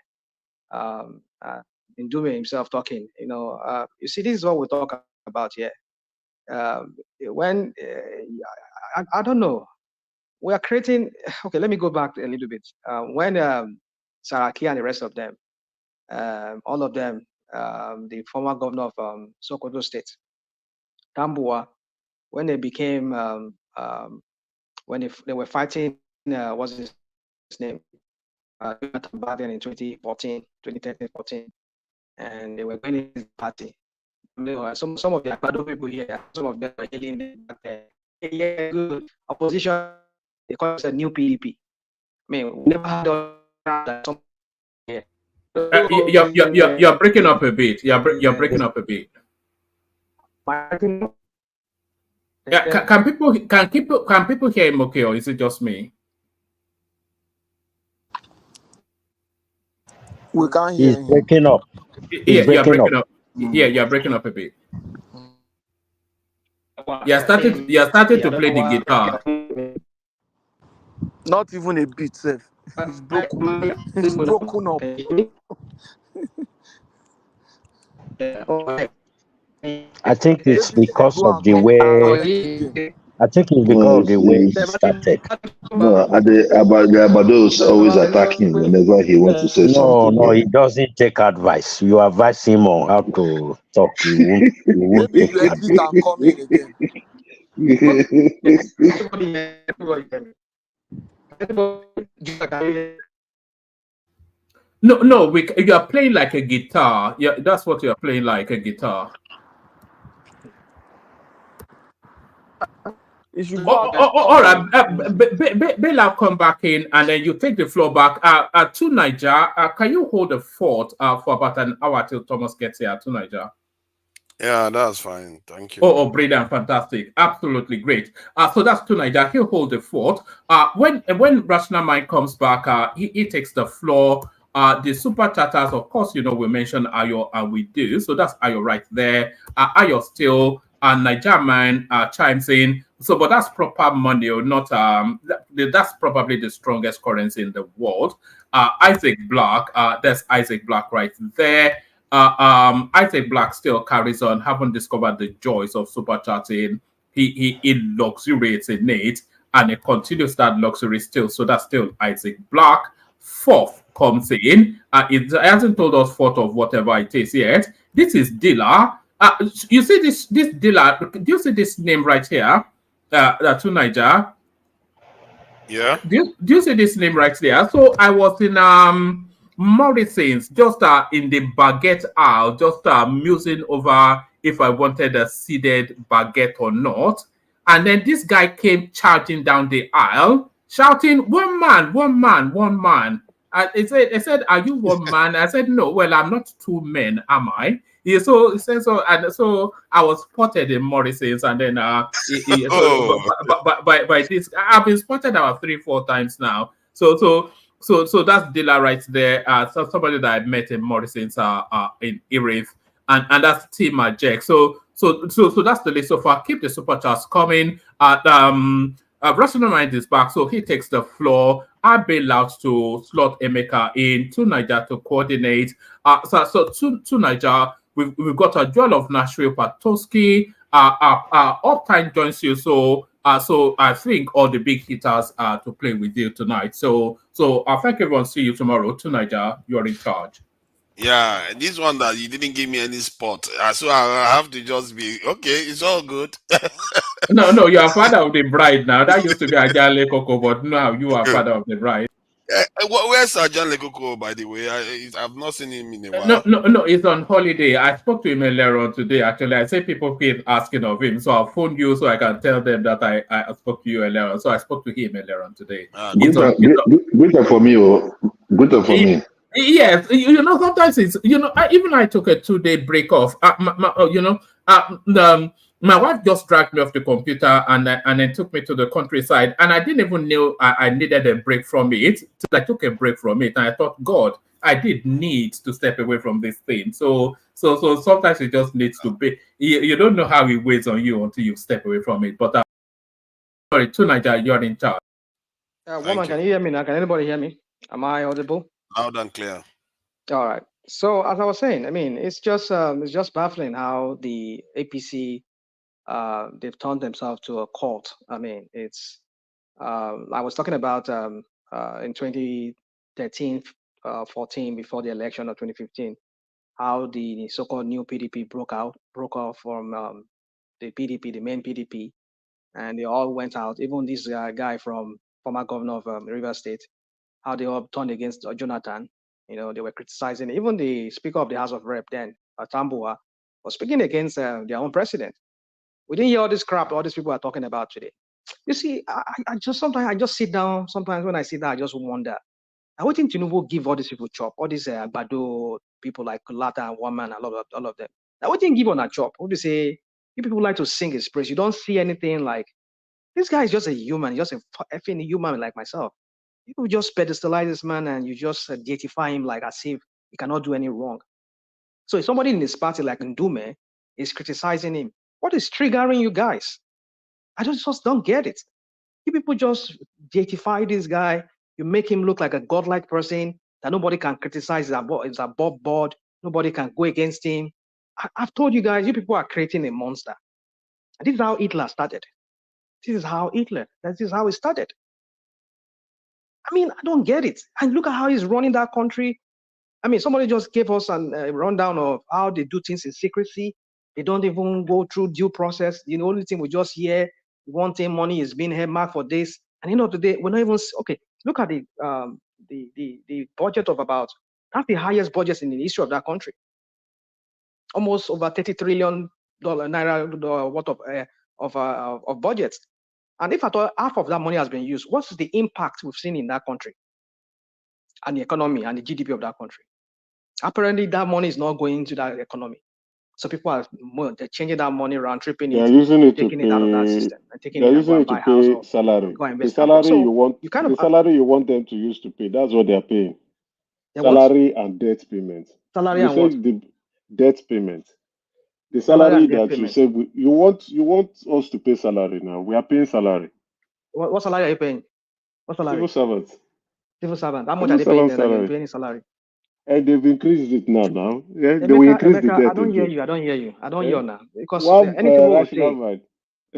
Ndume himself talking, you know, you see, this is what we talk about here. When I don't know, we are creating. Okay, let me go back a little bit. When Saraki and the rest of them, all of them, the former governor of Sokoto State, Tambua, when they became, when they were fighting, what's his name? In 2013, 2014, and they were going in the party. Some of the Akado people here, some of them are hailing that yeah, good opposition. They call it a new PDP. I mean, we never had that. You're breaking up a bit. You're breaking up a bit. Yeah, can people hear him okay, or is it just me? We can't hear him. He's breaking up. You're breaking up. Yeah, you're breaking up a bit. You're starting to play the guitar. Not even a bit, sef. It's broken. It's broken up. I think it's because of the way. I think it's because of the way he started. No, Abados always attack him whenever he wants to say something. No, he doesn't take advice. You advise him on how to talk. He won't Maybe take you exit and come in again. No, you are playing like a guitar. Yeah, that's what you are playing, like a guitar. All right, Bella, come back in, and then you take the floor back. To Niger, can you hold the fort for about an hour till Thomas gets here to Niger? Yeah, that's fine. Thank you. Oh, brilliant, fantastic, absolutely great. So that's to Niger. He'll hold the fort. When Rational Mind comes back, he takes the floor. The super chatters, of course, you know, we mentioned Ayo, and we do. So that's Ayo right there. Ayo still, Niger Man chimes in. So, but that's proper money, or not? That's probably the strongest currency in the world. Isaac Black, there's Isaac Black right there. Isaac Black still carries on, haven't discovered the joys of super chatting. He luxuriates in it. and it continues that luxury still. So that's still Isaac Black. Fourth comes in. It hasn't told us fourth of whatever it is yet. This is Dilla. You see this Dilla? Do you see this name right here? To Niger. Yeah. Do you see this name right there? So I was in Morrison's, just in the baguette aisle, just musing over if I wanted a seeded baguette or not. And then this guy came charging down the aisle, shouting, "One man, one man, one man." He said, "Are you one man?" I said, "No, well, I'm not two men, am I?" He said so, and so I was spotted in Morrison's, and then by this, I've been spotted about 3-4 times now. So that's Dilla right there. So somebody that I met in Morrison's in Erith, and that's Tima Jack. So that's the list so far. Keep the super chats coming. Rational Mind is back, so he takes the floor. I bail out to slot Emeka in to Niger to coordinate. So to Niger, we've got a duel of Nashville Patoski. Uptime joins you, so I think all the big hitters are to play with you tonight. So I thank everyone. See you tomorrow. To Niger, you're in charge. Yeah, this one that you didn't give me any spot, so I have to just be okay. It's all good. No, you are father of the bride now. That used to be Ajale Koko, but now you are father of the bride. Where's Ajale Koko, by the way? I've not seen him in a while. No, he's on holiday. I spoke to him earlier on today. Actually, I say people keep asking of him, so I'll phone you so I can tell them that I spoke to you earlier on. So I spoke to him earlier on today. Good for me, good for me. Yes, sometimes it's even I took a 2-day break off. My wife just dragged me off the computer and then took me to the countryside, and I didn't even know I needed a break from it. So I took a break from it, and I thought, God, I did need to step away from this thing. So sometimes it just needs to be. You don't know how it weighs on you until you step away from it. But sorry, to Niger, you're in charge. Woman, can you hear me now? Can anybody hear me? Am I audible? Loud and clear. All right. So as I was saying, I mean, it's just baffling how the APC they've turned themselves to a cult. I mean, it's I was talking about in 2013, 14, before the election of 2015, how the so-called new PDP broke off from the PDP, the main PDP, and they all went out. Even this guy from former governor of Rivers State, how they all turned against Jonathan. They were criticizing. Even the Speaker of the House of Rep then, Tambua, was speaking against their own president. We didn't hear all this crap all these people are talking about today. You see, I just sit down. Sometimes when I sit down, I just wonder. I would think Tinubu give all these people chop, all these Bado people like Kulata and Woman, all of them. I would think give on a chop. What do you say? You people like to sing his praise. You don't see anything like this guy is just a human, just a effing human like myself. People just pedestalize this man and you just deify him like as if he cannot do any wrong. So if somebody in his party like Ndume is criticizing him, what is triggering you guys? I just don't get it. You people just deify this guy. You make him look like a godlike person that nobody can criticize. It's above board. Nobody can go against him. I've told you guys, you people are creating a monster. And this is how Hitler started. This is how it started. I mean, I don't get it. And look at how he's running that country. I mean, somebody just gave us a rundown of how they do things in secrecy. They don't even go through due process. The only thing we just hear, one thing, money is being earmarked for this. And end of the day, we're not even, okay, look at the budget of about, that's the highest budget in the history of that country. Almost over $30 trillion naira worth of budgets. And if at all half of that money has been used, what's the impact we've seen in that country and the economy and the GDP of that country? Apparently, that money is not going into that economy. So people they're changing that money around, tripping They're it, using it taking to it out of that pay. system, and taking They're it and go using and it to buy house pay or salary. go and The invest. salary So you want, you kind the of salary you want them to use to pay. That's what they're paying. what? Salary and debt payment. Salary You and what? said the debt payment. The Salary salary and debt that you payment. say you want us to pay salary now. We are paying salary. What salary are you paying? What salary? Civil servants. Civil servant. How much Civil are they paying servant them? That you're salary. paying salary. And they've increased it now. Yeah, they will increase the Emeka, I debt don't hear again. you. I don't hear you. I don't Eh? hear now because One any people will rational say mind.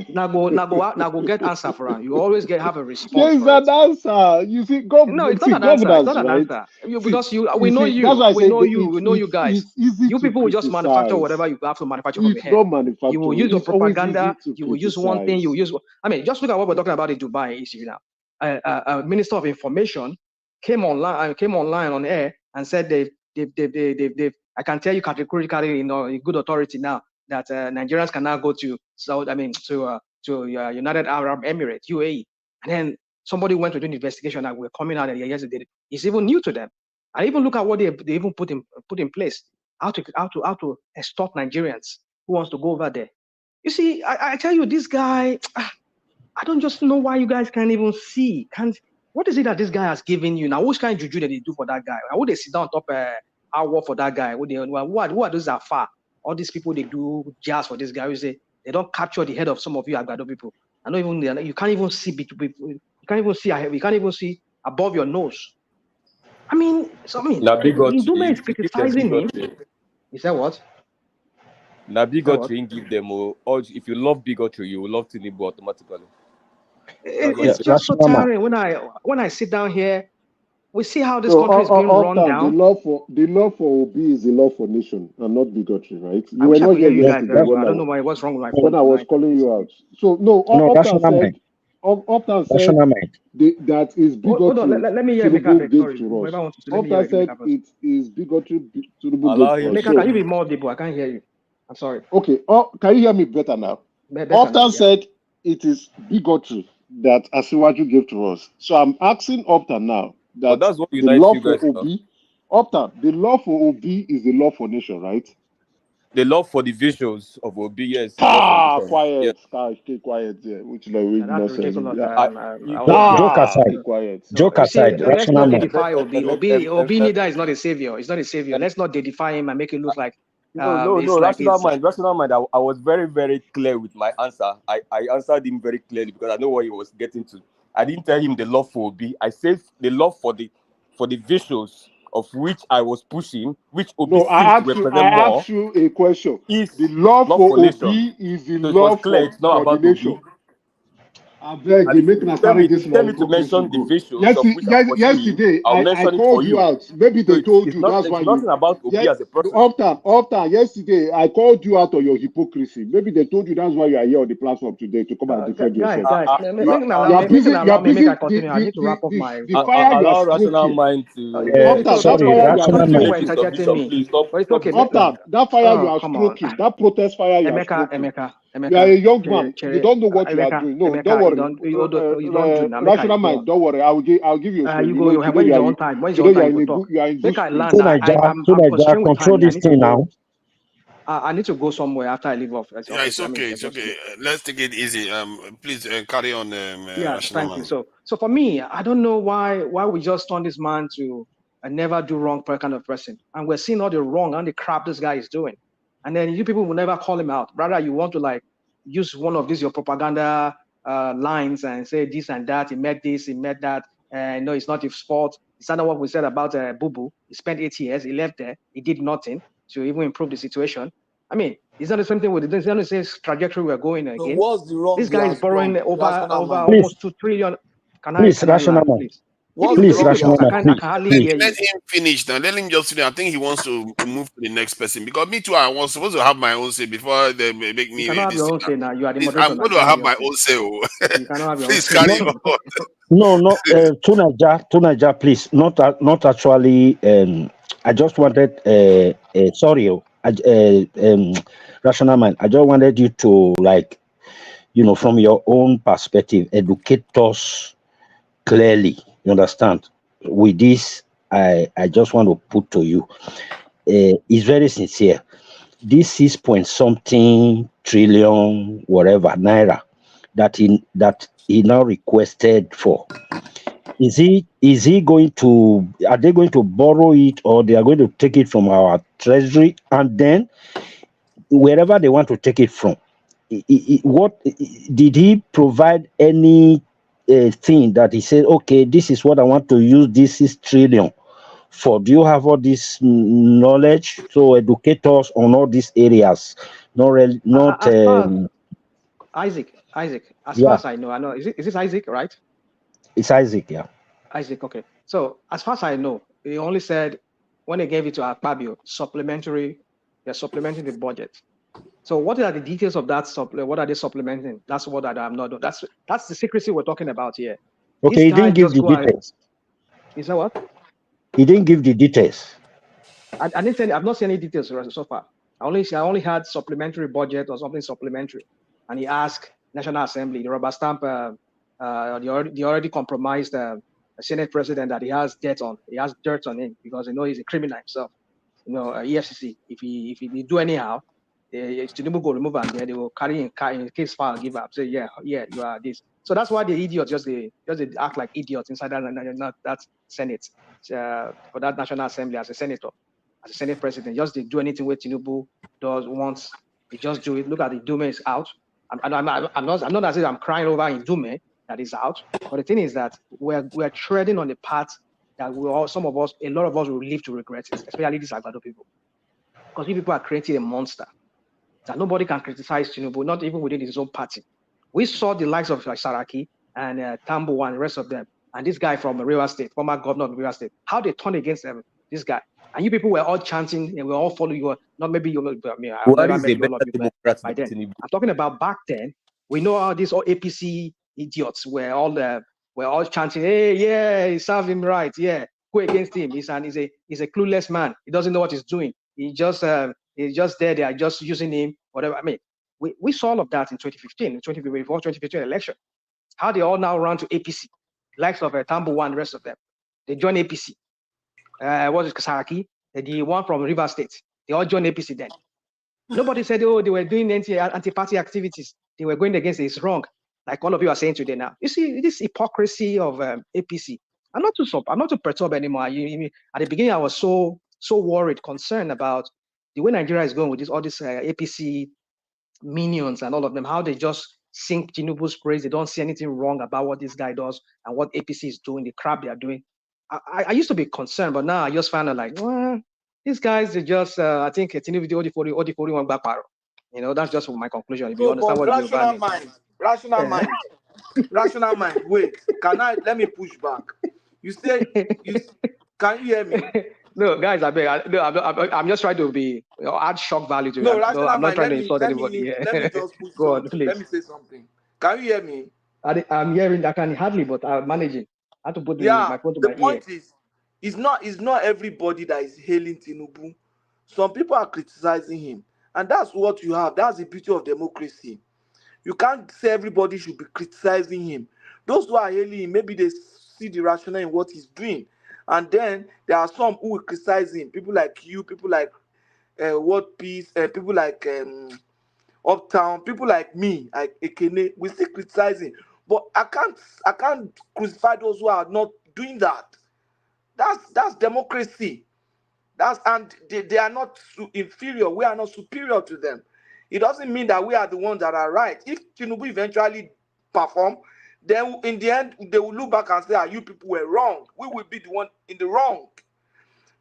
Now go get answer for him. You always have a response. There is an answer. You see, no, it's not an answer. It's not an answer. Because we know you. We know you. We know you guys. You people will just manufacture whatever you have to manufacture from your head. Not manufacture. You will use your propaganda. You will use one thing. You will use. I mean, just look at what we're talking about in Dubai issue now. A minister of information came online on air and said they I can tell you categorically, in good authority now that Nigerians can now go to United Arab Emirates, UAE, and then somebody went to do an investigation and we're coming out yesterday. It's even new to them. And even look at what they even put in place, how to extort Nigerians who wants to go over there. You see, I tell you, this guy, I don't just know why you guys can't even see. What is it that this guy has given you now? Which kind of juju that they do for that guy? How would they sit down on top hour for that guy? Who are those that far? All these people they do jazz for this guy. You say they don't capture the head of some of you Agbado people. I don't even you can't even see you can't even see above your nose. Ndume is criticizing him. He said what? Now bigotry give them or if you love bigotry, you will love Tinubu automatically. It's just so tiring when I sit down here. We see how this country is being run down. The love for Obi is the love for nation and not bigotry, right? I wish I could hear you guys very well. I don't know what's wrong with my phone. When I was calling you out. So Optan said that is bigotry. Hold on, let me hear Emeka. Sorry, Optan said it is bigotry to Emeka, can you be more audible? I can't hear you. I'm sorry. Okay. Can you hear me better now? Optan said it is bigotry that Asiwaju gave to us. So I'm asking Optan now that that's what the love for Obi, Optan, the love for Obi is the love for nation, right? The love for the visuals of Obi, yes. Quiet. Stay quiet there. Which Joke aside. Let's not deify Obi. Obi neither is not a savior. It's not a savior. Let's not deify him and make it look like. Rational mind. I was very, very clear with my answer. I answered him very clearly because I know what he was getting to. I didn't tell him the love for Obi. I said the love for the visuals of which I was pushing, which Obi seems to represent more. I asked you a question. The love for Obi is the love for the nation. I beg you, make me carry this long. Tell me to mention the visuals. Yesterday, I called you out. Maybe they told you that's why you. Nothing about Obi as a person. Optan, yesterday, I called you out on your hypocrisy. Maybe they told you that's why you are here on the platform today to come and defend yourself. You are busy. I need to wrap up my. The fire you are rational mind to. Optan, that fire you are stroking, that protest fire you are stroking. Emeka, you are a young man. You don't know what you are doing. No, don't worry. Rational mind. Don't worry. I'll give you. You go when your own time. When your time, you are in good control this thing now. I need to go somewhere after I leave off. Yeah, it's okay. It's okay. Let's take it easy. Please carry on. Thank you. So for me, I don't know why we just turn this man to a never do wrong kind of person, and we're seeing all the wrong and the crap this guy is doing. And then you people will never call him out. Rather, you want to use one of these your propaganda lines and say this and that. He met this, he met that. No, it's not his fault. It's not what we said about Boo Boo. He spent 8 years. He left there. He did nothing to even improve the situation. I mean, it's not the same thing with it's not the same trajectory we're going again. So what's the wrong? This guy is borrowing over almost 2 trillion. Please, rational man. Please, rational man. Let him finish now. Let him just finish. I think he wants to move to the next person because me too. I was supposed to have my own say before they make me. You cannot have your own say now. You are the moderator. I'm going to have my own say. You cannot have your please carry on. No. Tunaja, please. Not actually. I just wanted. Sorry. Rational man. I just wanted you to from your own perspective, educate us clearly. You understand? With this, I just want to put to you, it's very sincere. This 6-point-something trillion, whatever, naira that he now requested for. Is he going to? Are they going to borrow it, or they are going to take it from our treasury, and then wherever they want to take it from? What did he provide any? Thing that he said, okay, this is what I want to use this 6 trillion for. Do you have all this knowledge to educate us on all these areas? Isaac, Isaac. As far as I know, is this Isaac, right? It's Isaac, yeah. Isaac, okay. So as far as I know, he only said when they gave it to Akpabio, they're supplementing the budget. So what are the details of that what are they supplementing? That's what I'm not doing. That's the secrecy we're talking about here. Okay, he didn't give the details. Is that what? He didn't give the details. I didn't say I've not seen any details so far. I only had supplementary budget or something supplementary. And he asked National Assembly, the rubber stamp, the already compromised Senate president that he has dirt on him because he's a criminal himself. EFCC, if he do anyhow, Tinubu go remove him, they will carry in case file, give up, say, yeah, you are this. So that's why the idiots just act like idiots inside that Senate, for that National Assembly as a senator, as a Senate president. Just they do anything with Tinubu does once, they just do it. Look at the Ndume is out. I'm not as if I'm crying over in Ndume that is out, but the thing is that we're treading on the path that a lot of us will live to regret it, especially these Agbado people. Because you people are creating a monster that nobody can criticize Tinubu, not even within his own party. We saw the likes of Saraki and Tambo and the rest of them, and this guy from River State, former governor of River State, how they turned against this guy. And you people were all chanting and we all follow you. Not maybe you know, I've never met you all of you by then. I'm talking about back then. We know how these all APC idiots were all chanting, hey, yeah, serve him right, yeah, go against him. He's a clueless man. He doesn't know what he's doing. He's just there. They are just using him, whatever. I mean, we saw all of that in 2015, 2015 election. How they all now run to APC, likes of Tambo One, the rest of them. They join APC. What is Kasaraki? The one from River State. They all joined APC then. Nobody said, oh, they were doing anti-party activities. They were going against it. It's wrong. Like all of you are saying today now. You see, this hypocrisy of APC. I'm not too perturbed anymore. At the beginning, I was so worried, concerned about the way Nigeria is going with all these APC minions and all of them, how they just sing Tinubu's praise. They don't see anything wrong about what this guy does and what APC is doing, the crap they are doing. I used to be concerned, but now I just find out like, well, these guys are just, I think Tinubu the 41 back paro. That's just my conclusion. If you understand what rational mind, rational mind. Wait, let me push back. You say, can you hear me? No, guys, I'm just trying to add shock value to it. Rational I'm not mind, trying to insult anybody. Let me just push Go on, something. please. Let me say something. Can you hear me? I'm hearing. I can hardly, but I'm managing. I have to put my phone to my ear. The point is, it's not everybody that is hailing Tinubu. Some people are criticizing him, and that's what you have. That's the beauty of democracy. You can't say everybody should be criticizing him. Those who are hailing him, maybe they see the rationale in what he's doing, and then there are some who will criticize him. People like you, people like World Peace, people like Uptown, people like me, like Ekene. We still criticizing. But I can't crucify those who are not doing that. That's democracy. And they are not inferior. We are not superior to them. It doesn't mean that we are the ones that are right. If Tinubu eventually perform, then in the end they will look back and say, you people were wrong. We will be the one in the wrong.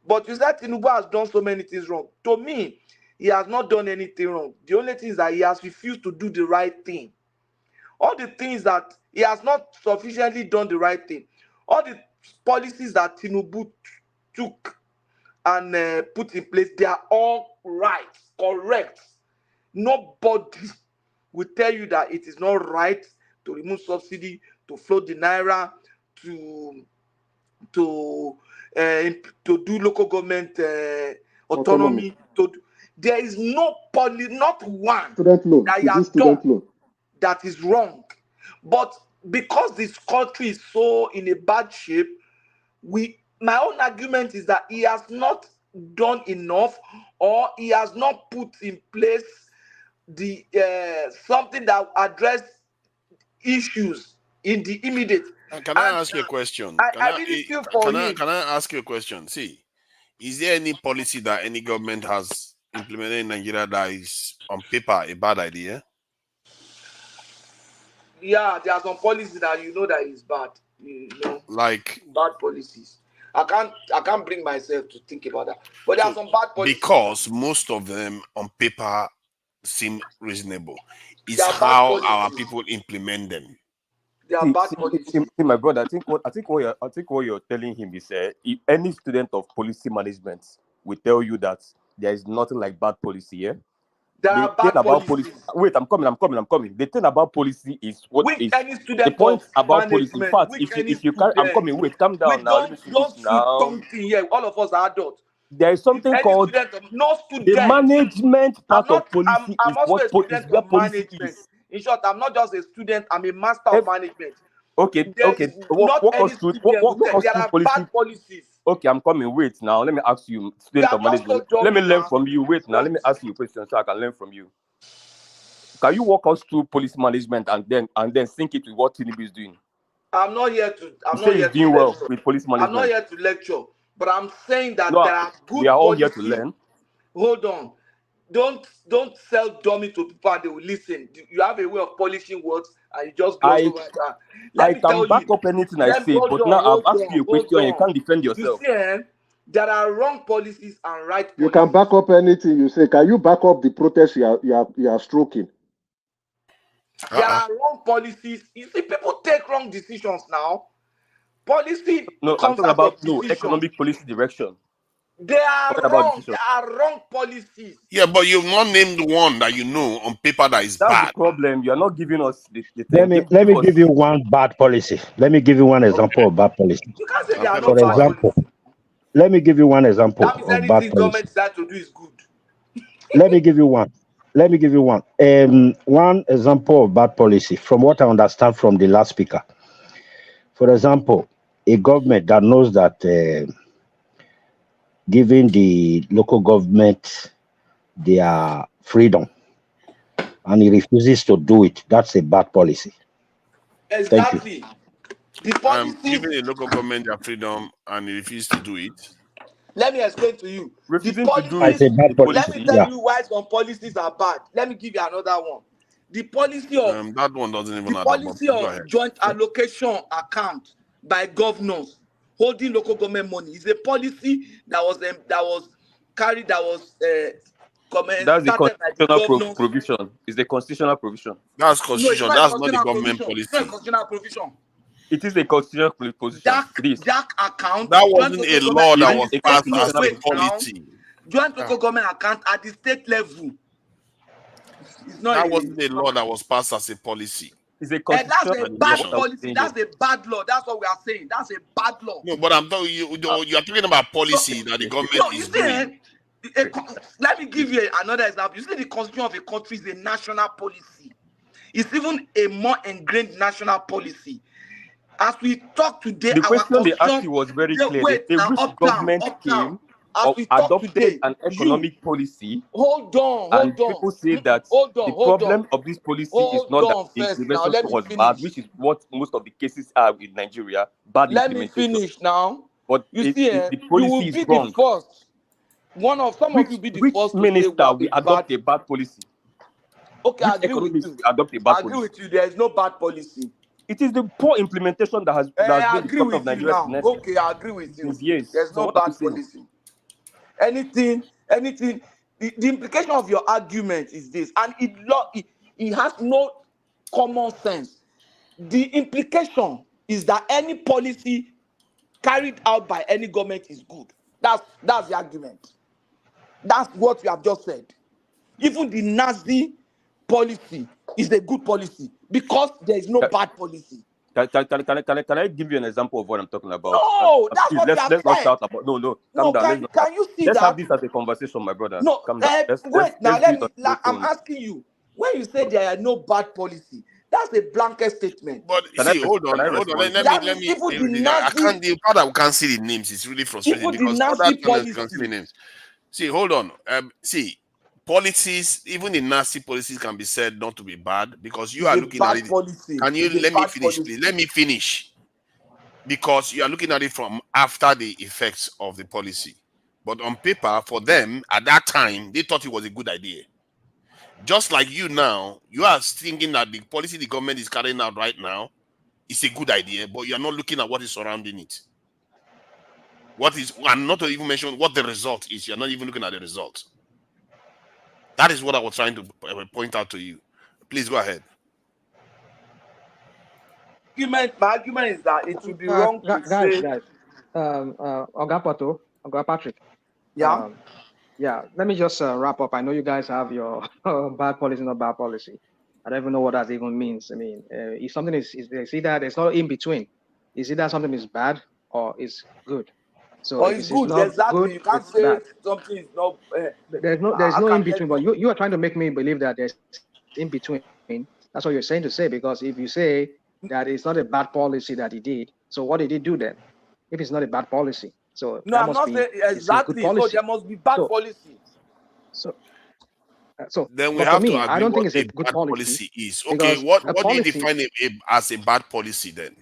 But you said Tinubu has done so many things wrong. To me, he has not done anything wrong. The only thing is that he has refused to do the right thing. All the things that he has not sufficiently done the right thing. All the policies that Tinubu took and put in place, they are all right, correct. Nobody will tell you that it is not right to remove subsidy, to float the naira, to do local government autonomy. There is not one that he has done that is wrong. But because this country is so in a bad shape, my own argument is that he has not done enough, or he has not put in place the something that address issues in the immediate. Can I ask you a question? Can I ask you a question? See, is there any policy that any government has implemented in Nigeria that is on paper a bad idea? Yeah, there are some policies that that is bad. Like bad policies. I can't bring myself to think about that. But there are some bad policies. Because most of them on paper seem reasonable. It's how our people implement them. They are bad policies. See, my brother, I think what you're telling him is if any student of policy management will tell you that there is nothing like bad policy here. There are bad policies. Wait, I'm coming. The thing about policy is what which is any student the point of about policy. In management, fact, which if you can, I'm coming. Wait, calm down now. Let me see don't this shoot now. something here. All of us are adults. There is something called No student. the management part of policy. I'm is also what a student where of policy management. is. In short, I'm not just a student. I'm a master of management. Okay. Not any student will tell. There are bad policies. Okay, I'm coming. Wait now. Let me ask you, student of management. Let me learn from you. Wait now. Let me ask you a question so I can learn from you. Can you walk us through policy management and then sync it with what Tinubu is doing? I'm not here to. He's doing well with police management. I'm not here to lecture, but I'm saying that No, there are good. We are all policies. here to learn. Hold on. Don't sell dummy to people and they will listen. You have a way of polishing words and you just gloss over that. I can back up anything I say, but now I've asked you a question and you can't defend yourself. You see, there are wrong policies and right policies. You can back up anything you say. Can you back up the protest you are stroking? There are wrong policies. You see, people take wrong decisions now. Policy. No, I'm talking about economic policy direction. They are wrong. There are wrong policies. Yeah, but you've not named one that you know on paper that is bad. That's the problem. You are not giving us the thing. Let me give you one bad policy. Let me give you one example of bad policy. You can't say they are For not example, bad. let me give you one example That means of bad anything policy. government decides to do is good. Let me give you one. One example of bad policy from what I understand from the last speaker. For example, a government that knows that giving the local government their freedom and he refuses to do it, that's a bad policy. Exactly. The policy giving the local government their freedom and he refuses to do it. Let me explain to you. Refusing the policies, to do it. Let me tell you why some policies are bad. Let me give you another one. The policy of that one doesn't even the policy of joint allocation account by governors holding local government money is a policy that was carried that's the constitutional provision. It's the constitutional provision. That's constitution. No, that's not the government policy. It's not a constitutional provision. It is a constitutional position. Jack account. That wasn't a law that was passed as a policy. Joint local government account at the state level. It's not that wasn't a law that was passed as a policy. It's a that's a bad policy. That's a bad law. That's what we are saying. That's a bad law. No, but I'm telling you, you are talking about policy that the government is doing. Let me give you another example. You see, the constitution of a country is a national policy. It's even a more ingrained national policy. As we talk today, the question they asked you was very clear. The government came adopted an economic policy. Hold on. People say that the problem of this policy is not that the intervention was bad, which is what most of the cases are in Nigeria. Bad Let me finish now. But you see, the policy is wrong. The first. Some of you be the first minister will adopt a bad policy. Okay, I agree with you. I agree with you. There is no bad policy. It is the poor implementation that has been the problem of Nigeria. Okay, I agree with you. Yes. There's no bad policy. Anything. The implication of your argument is this, and it has no common sense. The implication is that any policy carried out by any government is good. That's the argument. That's what you have just said. Even the Nazi policy is a good policy because there is no bad policy. Can I give you an example of what I'm talking about? No, that's what let's you not shout about. No, calm down. Can you see let's that? have this as a conversation, my brother. No, calm down. I'm asking you. When you say there are no bad policy, that's a blanket statement. But hold on. Let me. I can't. The part that we can't see the names is really frustrating because other channels can see the names. See, hold on. Policies, even the nasty policies can be said not to be bad because you are looking at it. Policy. Can you let me finish, please? Let me finish. Because you are looking at it from after the effects of the policy. But on paper, for them, at that time, they thought it was a good idea. Just like you now, you are thinking that the policy the government is carrying out right now is a good idea, but you are not looking at what is surrounding it. And not to even mention what the result is. You're not even looking at the result. That is what I was trying to point out to you. Please go ahead. My argument is that it would be wrong to say. Guys, Oga Patrick. Yeah. Yeah, let me just wrap up. I know you guys have your bad policy, not bad policy. I don't even know what that even means. I mean, if something is either there's no in between. Is either something is bad or is good. So Or if it's it's good, not exactly. good, You can't it's say bad. something is not. There's I no in can get between. But you are trying to make me believe that there's in between. That's what you're saying to say. Because if you say that it's not a bad policy that he did, so what did he do then? If it's not a bad policy, so No, that I'm must not be saying it's a good exactly. So policy. there must be bad policy. Then we But for have to me, I agree don't think what it's a a good bad policy policy is. Okay, because what a do you policy. define as a bad policy then?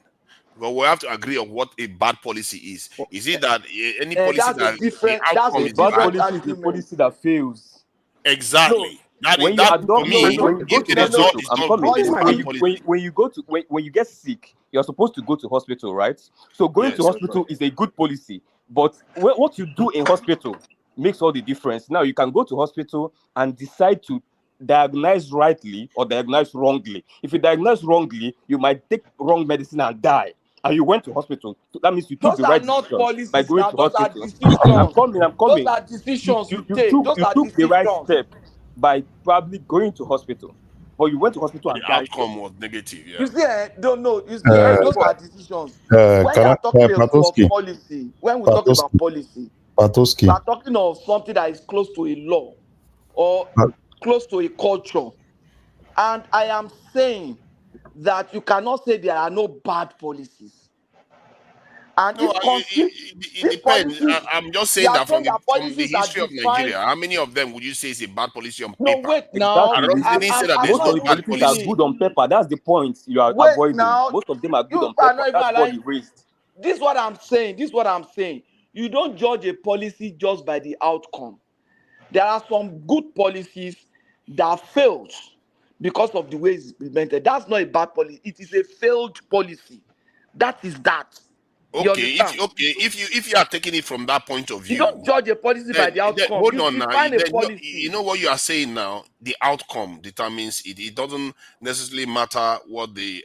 Well, we have to agree on what a bad policy is. Is it that any policy That's a that the different. That's outcome a is Bad bad? different policy is a argument. policy that fails. Exactly. That is When you that adopt, to me. when you go If to the result hospital, is I'm not coming. good, it's a bad policy. When you go to when you get sick, you're supposed to go to hospital, right? So going to Yes. hospital is a good policy, but what you do in hospital makes all the difference. Now you can go to hospital and decide to diagnose rightly or diagnose wrongly. If you diagnose wrongly, you might take wrong medicine and die. And you went to hospital. So that means you took Those the are right not decision by policies going now. to Those are hospital. I'm decisions. coming. I'm Those coming. are decisions you You take. took Those are the right decisions. step by probably going to hospital, but you went to hospital But and the died. outcome was negative. Yeah. You see, don't know. You see, those are decisions. When you are talking of Patoski, policy, when we talk about policy, we are talking of something that is close to a law or close to a culture. And I am saying that you cannot say there are no bad policies. And No, it if depends. policies, I'm just they saying are that saying that from the policies are history of defined. Nigeria, how many of them would you say is a bad policy on No, paper? wait now. Exactly. I didn't say that I'm there's Most no not of the even bad policies are policy. good on finished. paper. That's the point you are Wait avoiding. now. Most of them are good You on are paper. not even That's what allowing. you raised. This is what I'm saying. This is what I'm saying. You don't judge a policy just by the outcome. There are some good policies that failed because of the way it's implemented. That's not a bad policy. It is a failed policy. That is that. You Okay, understand? if you are taking it from that point of You view, don't judge a policy by the then outcome. hold You on now. define a Then policy. you know what you are saying now. The outcome determines it. It doesn't necessarily matter what the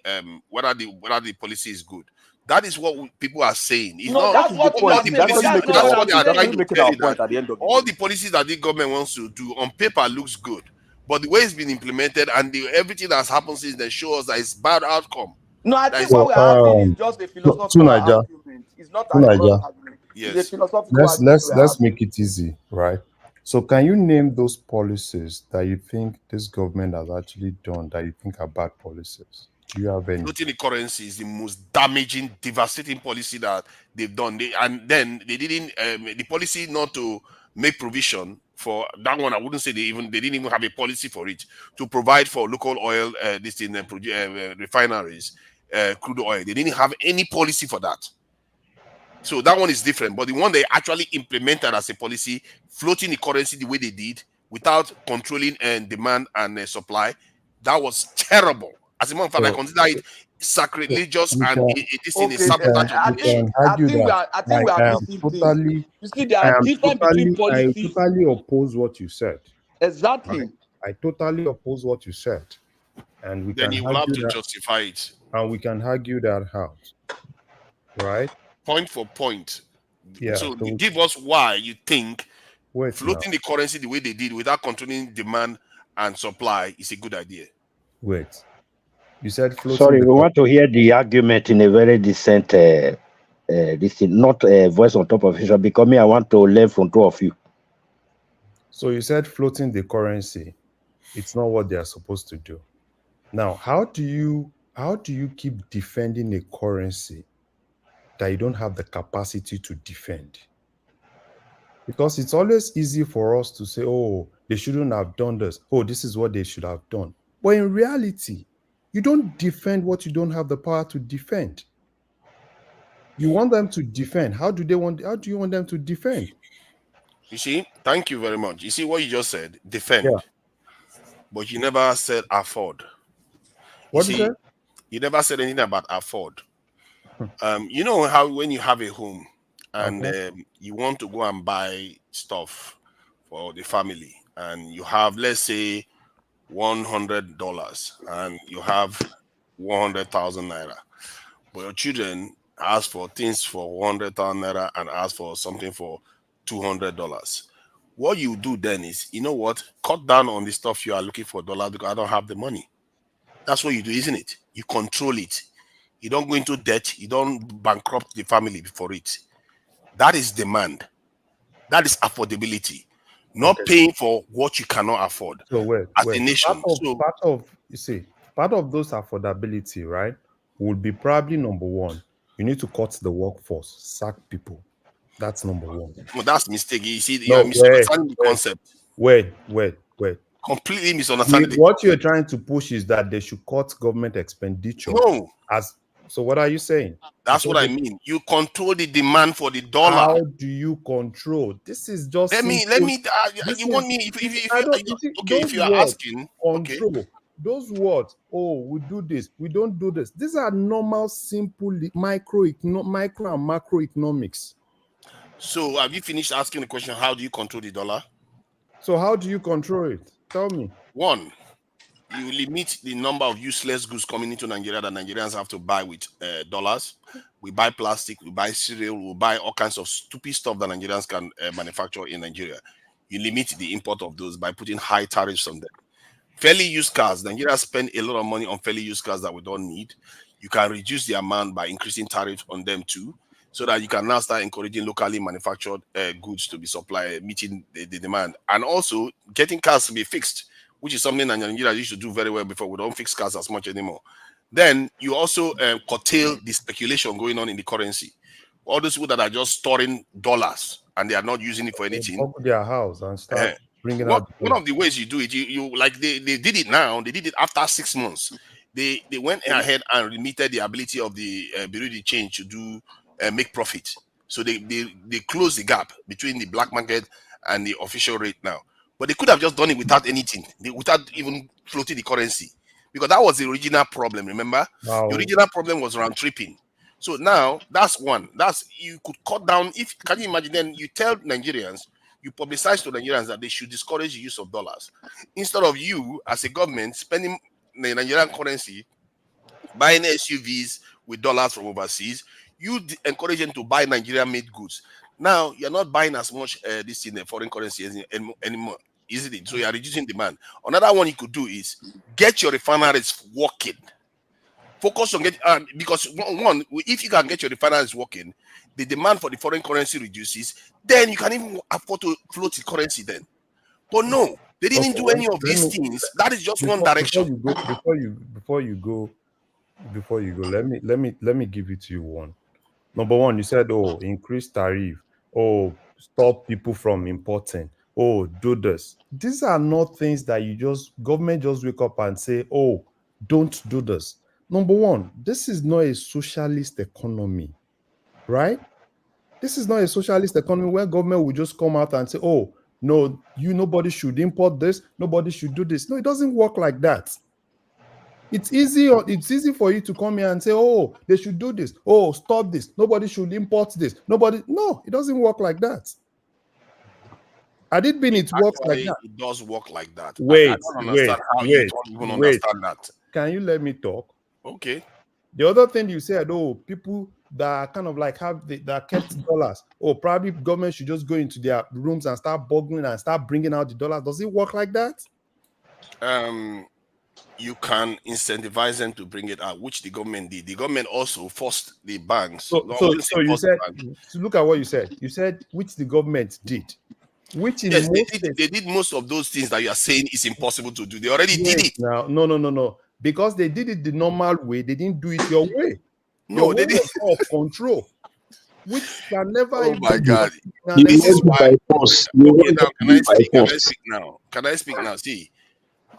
whether the policy is good. That is what people are saying. It's No, not That that's is the what you all are point. the It's saying, but actually policies. that's making not That's what our what I'm they point. are It's trying actually to saying. making tell our you, that point at the end of the all day. the policies that the government wants to do on paper looks good, but the way it's been implemented and everything that's happened since then shows that it's bad outcome. No, I That think is what So, we are having is just a philosophical Naija, argument. It's not a moral argument. It's a yes. philosophical argument we're let's having. make it easy, right? So, can you name those policies that you think this government has actually done that you think are bad policies? Do you have any? Floating the currency is the most damaging, devastating policy that they've done. And then they didn't the policy not to make provision for that one. I wouldn't say they didn't even have a policy for it to provide for local oil refineries, crude oil. They didn't have any policy for that. So that one is different. But the one they actually implemented as a policy, floating the currency the way they did without controlling demand and supply, that was terrible. As a matter of fact, I So, consider it sacrilegious we and can, it is a Okay, sabotage of the we nation. can argue that I think we are missing things. You see, there are difference between I policies. totally oppose what you said. Exactly. I totally oppose what you said, and we Then can you will have argue to that, justify it and we can argue that out, right? point for point. Yeah. So So give us why you think wait now. floating the currency the way they did without controlling demand and supply is a good idea. Wait. You said floating Sorry, the we want to hear the argument in a very decent, this thing, not a voice on top of it. Because me, I want to learn from two of you. So you said floating the currency, it's not what they are supposed to do. Now, how do you keep defending a currency that you don't have the capacity to defend? Because it's always easy for us to say, oh, they shouldn't have done this. Oh, this is what they should have done. But in reality, you don't defend what you don't have the power to defend. You want them to defend. How do you want them to defend? You see, thank you very much. You see what you just said, defend. Yeah. But you never said afford. What is it? You never said anything about afford. You know how when you have a home and you want to go and buy stuff for the family, and you have, let's say, $100 and you have 100,000 naira, but your children ask for things for 100,000 naira and ask for something for $200. What you do then is, you know what, cut down on the stuff you are looking for dollars because I don't have the money. That's what you do, isn't it? You control it. You don't go into debt. You don't bankrupt the family for it. That is demand. That is affordability. Not paying for what you cannot afford So wait, as a nation. Part of those affordability, right, would be probably number one. You need to cut the workforce, sack people. That's number one. Well, that's a mistake. You see, you are misunderstanding the concept. Wait. Completely misunderstanding. What you're trying to push is that they should cut government expenditure. No. So what are you saying? That's what I mean. You control the demand for the dollar. How do you control? This is just let me. You want me? If you are asking, control. Okay. Those words. Oh, we do this. We don't do this. These are normal, simple micro and macroeconomics. So, have you finished asking the question? How do you control the dollar? So, how do you control it? Tell me. One, you limit the number of useless goods coming into Nigeria that Nigerians have to buy with dollars. We buy plastic, we buy cereal, we buy all kinds of stupid stuff that Nigerians can manufacture in Nigeria. You limit the import of those by putting high tariffs on them. Fairly used cars, Nigeria spend a lot of money on fairly used cars that we don't need. You can reduce the amount by increasing tariffs on them too, so that you can now start encouraging locally manufactured goods to be supplied, meeting the demand. And also getting cars to be fixed, which is something that Nigeria used to do very well before. We don't fix cars as much anymore. Then you also curtail the speculation going on in the currency. All those people that are just storing dollars and they are not using it for anything. Open their house and start bringing out. One of the ways you do it, you like they did it now. They did it after 6 months. They went ahead and limited the ability of the Bureau de Change to do make profit. So they closed the gap between the black market and the official rate now. But they could have just done it without anything, without even floating the currency, because that was the original problem. Remember, the original problem was round tripping. So now that's one. You could cut down. Can you imagine? Then you tell Nigerians, you publicize to Nigerians that they should discourage the use of dollars instead of you as a government spending the Nigerian currency, buying SUVs with dollars from overseas. You encourage them to buy Nigerian-made goods. Now you're not buying as much this in the foreign currency anymore, isn't it? So you are reducing demand. Another one you could do is get your refineries working. Focus on because one, if you can get your refineries working, the demand for the foreign currency reduces. Then you can even afford to float the currency. Then, but no, they didn't do any of these things. That is just one direction. Before you go, let me give it to you one. Number one, you said, oh, increase tariff. Oh, stop people from importing. Oh, do this. These are not things that government just wake up and say, oh, don't do this. Number one, this is not a socialist economy, right? This is not a socialist economy where government will just come out and say, oh, no, nobody should import this. Nobody should do this. No, it doesn't work like that. It's easy for you to come here and say, oh, they should do this. Oh, stop this. Nobody should import this. No, it doesn't work like that. Had it been, it works like that. It does work like that. Wait, I don't understand how you don't even understand that. Can you let me talk? Okay. The other thing you said, oh, people that kind of like that kept dollars. Oh, probably government should just go into their rooms and start boggling and start bringing out the dollars. Does it work like that? You can incentivize them to bring it out, which the government did. The government also forced the banks. So you said, look at what you said. You said which the government did. Which yes, they did most of those things that you are saying is impossible to do. They already did it. Now, no. Because they did it the normal way, they didn't do it your way. No, they didn't. Of control, which can never. Oh my God! This is why. Okay, now can I speak now? See,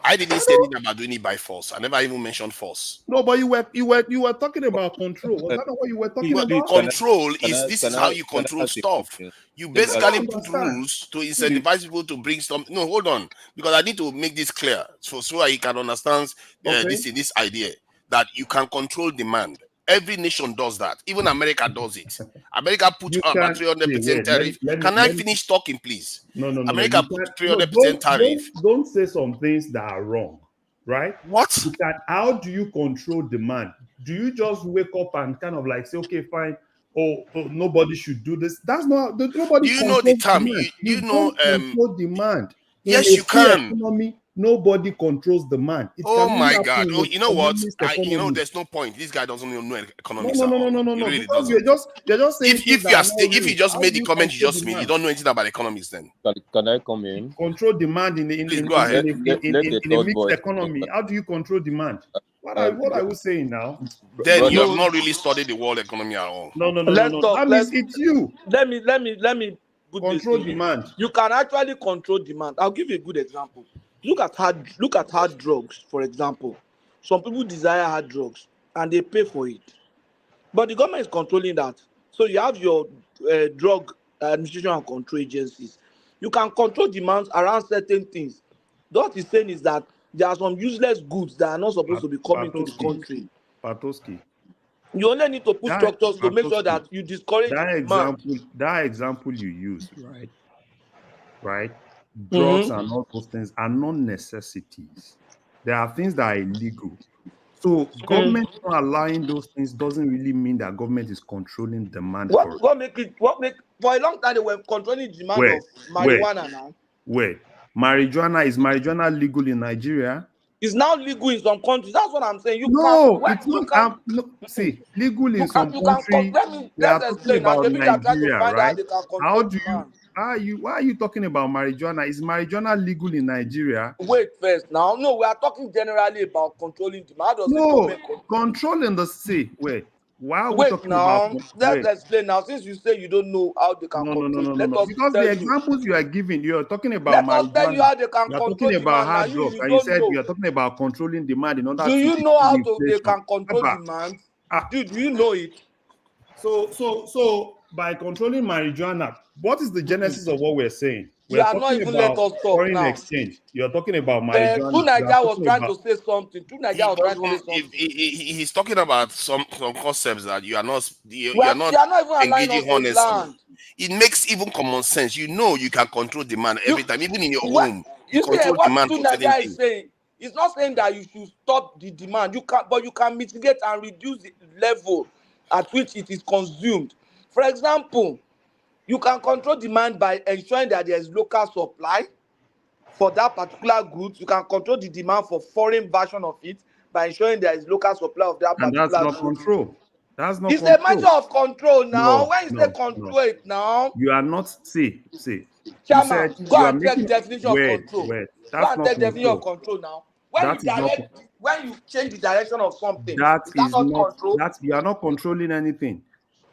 I didn't say anything about doing it by force. I never even mentioned force. No, but you were talking about control. Was that not what you were talking about? Control is how you control stuff. You basically put rules to incentivize people to bring stuff. No, hold on, because I need to make this clear so you can understand this idea that you can control demand. Every nation does that. Even America does it. America put up a 300% tariff. Can I finish talking, please? No. America put 300% tariff. Don't say some things that are wrong. right? What? How do you control demand? Do you just wake up and kind of like say, okay, fine, oh nobody should do this? That's not, nobody Do you know the controls term? demand. You You know, don't control demand. In yes, a you free can. economy, nobody controls demand. It Oh can only my happen God! in Oh, a you know what? communist economy. There's no point. This guy doesn't know No, economics at all. He really because doesn't. you're just saying things that are not If you real. just How made do the you comment you control just made, you demand? don't know anything about economics. Then Can I come in? Control demand in please go ahead. a mixed economy. How do you control demand? What are we saying now? Then you have not really studied the world economy at all. No. Let's talk. That means it's you. Let me put Control this thing. demand. You can actually control demand. I'll give you a good example. Look at hard drugs, for example. Some people desire hard drugs and they pay for it, but the government is controlling that. So you have your drug administration and control agencies. You can control demands around certain things. What he's saying is that there are some useless goods that are not supposed to be coming to the country. Patoski. You only need to put structures to make sure that you discourage the demand. That example you use, right? Drugs and all those things are not necessities. There are things that are illegal. So government not allowing those things doesn't really mean that government is controlling demand for it. What make for a long time they were controlling demand of marijuana now. Wait, is marijuana legal in Nigeria? It's now legal in some countries. That's what I'm saying. It's not. See, legal in some countries. We are talking about Nigeria, right? Why are you talking about marijuana? Is marijuana legal in Nigeria? Wait first. Now, no, we are talking generally about controlling demand. Controlling the sea. Wait. Why are we wait talking now, about? Let's explain now. Since you say you don't know how they can control, let us because tell the examples you are giving, you are talking about let us tell you how they can you are control talking about demand. hard Now drugs, you and you don't said know. you are talking about controlling demand in order Do to you know how they can inflation. control demand? Dude, do you know it? So by controlling marijuana, what is the genesis of what we're saying? You We're are not talking even about let us talk foreign now. exchange. You're talking about marijuana. True Nigeria was trying to say something. True Nigeria was trying to say something. He's talking about some concepts that you are not You are not even allowing us engaging to honestly. land. It makes even common sense. You know you can control demand every time, even in your home. You see control what demand True for certain Nigeria is things. saying. It's not saying that you should stop the demand. But you can mitigate and reduce the level at which it is consumed. For example, you can control demand by ensuring that there is local supply for that particular goods. You can control the demand for foreign version of it by ensuring there is local supply of that And particular that's not goods. control. That's not It's control. a measure of control now. No, When you say control it now, you are not. See. You Chairman, said go you are and check making definition of control. Wait. Go That's and not check definition of control. control now. When you change the direction of something, is that not control? You are not controlling anything.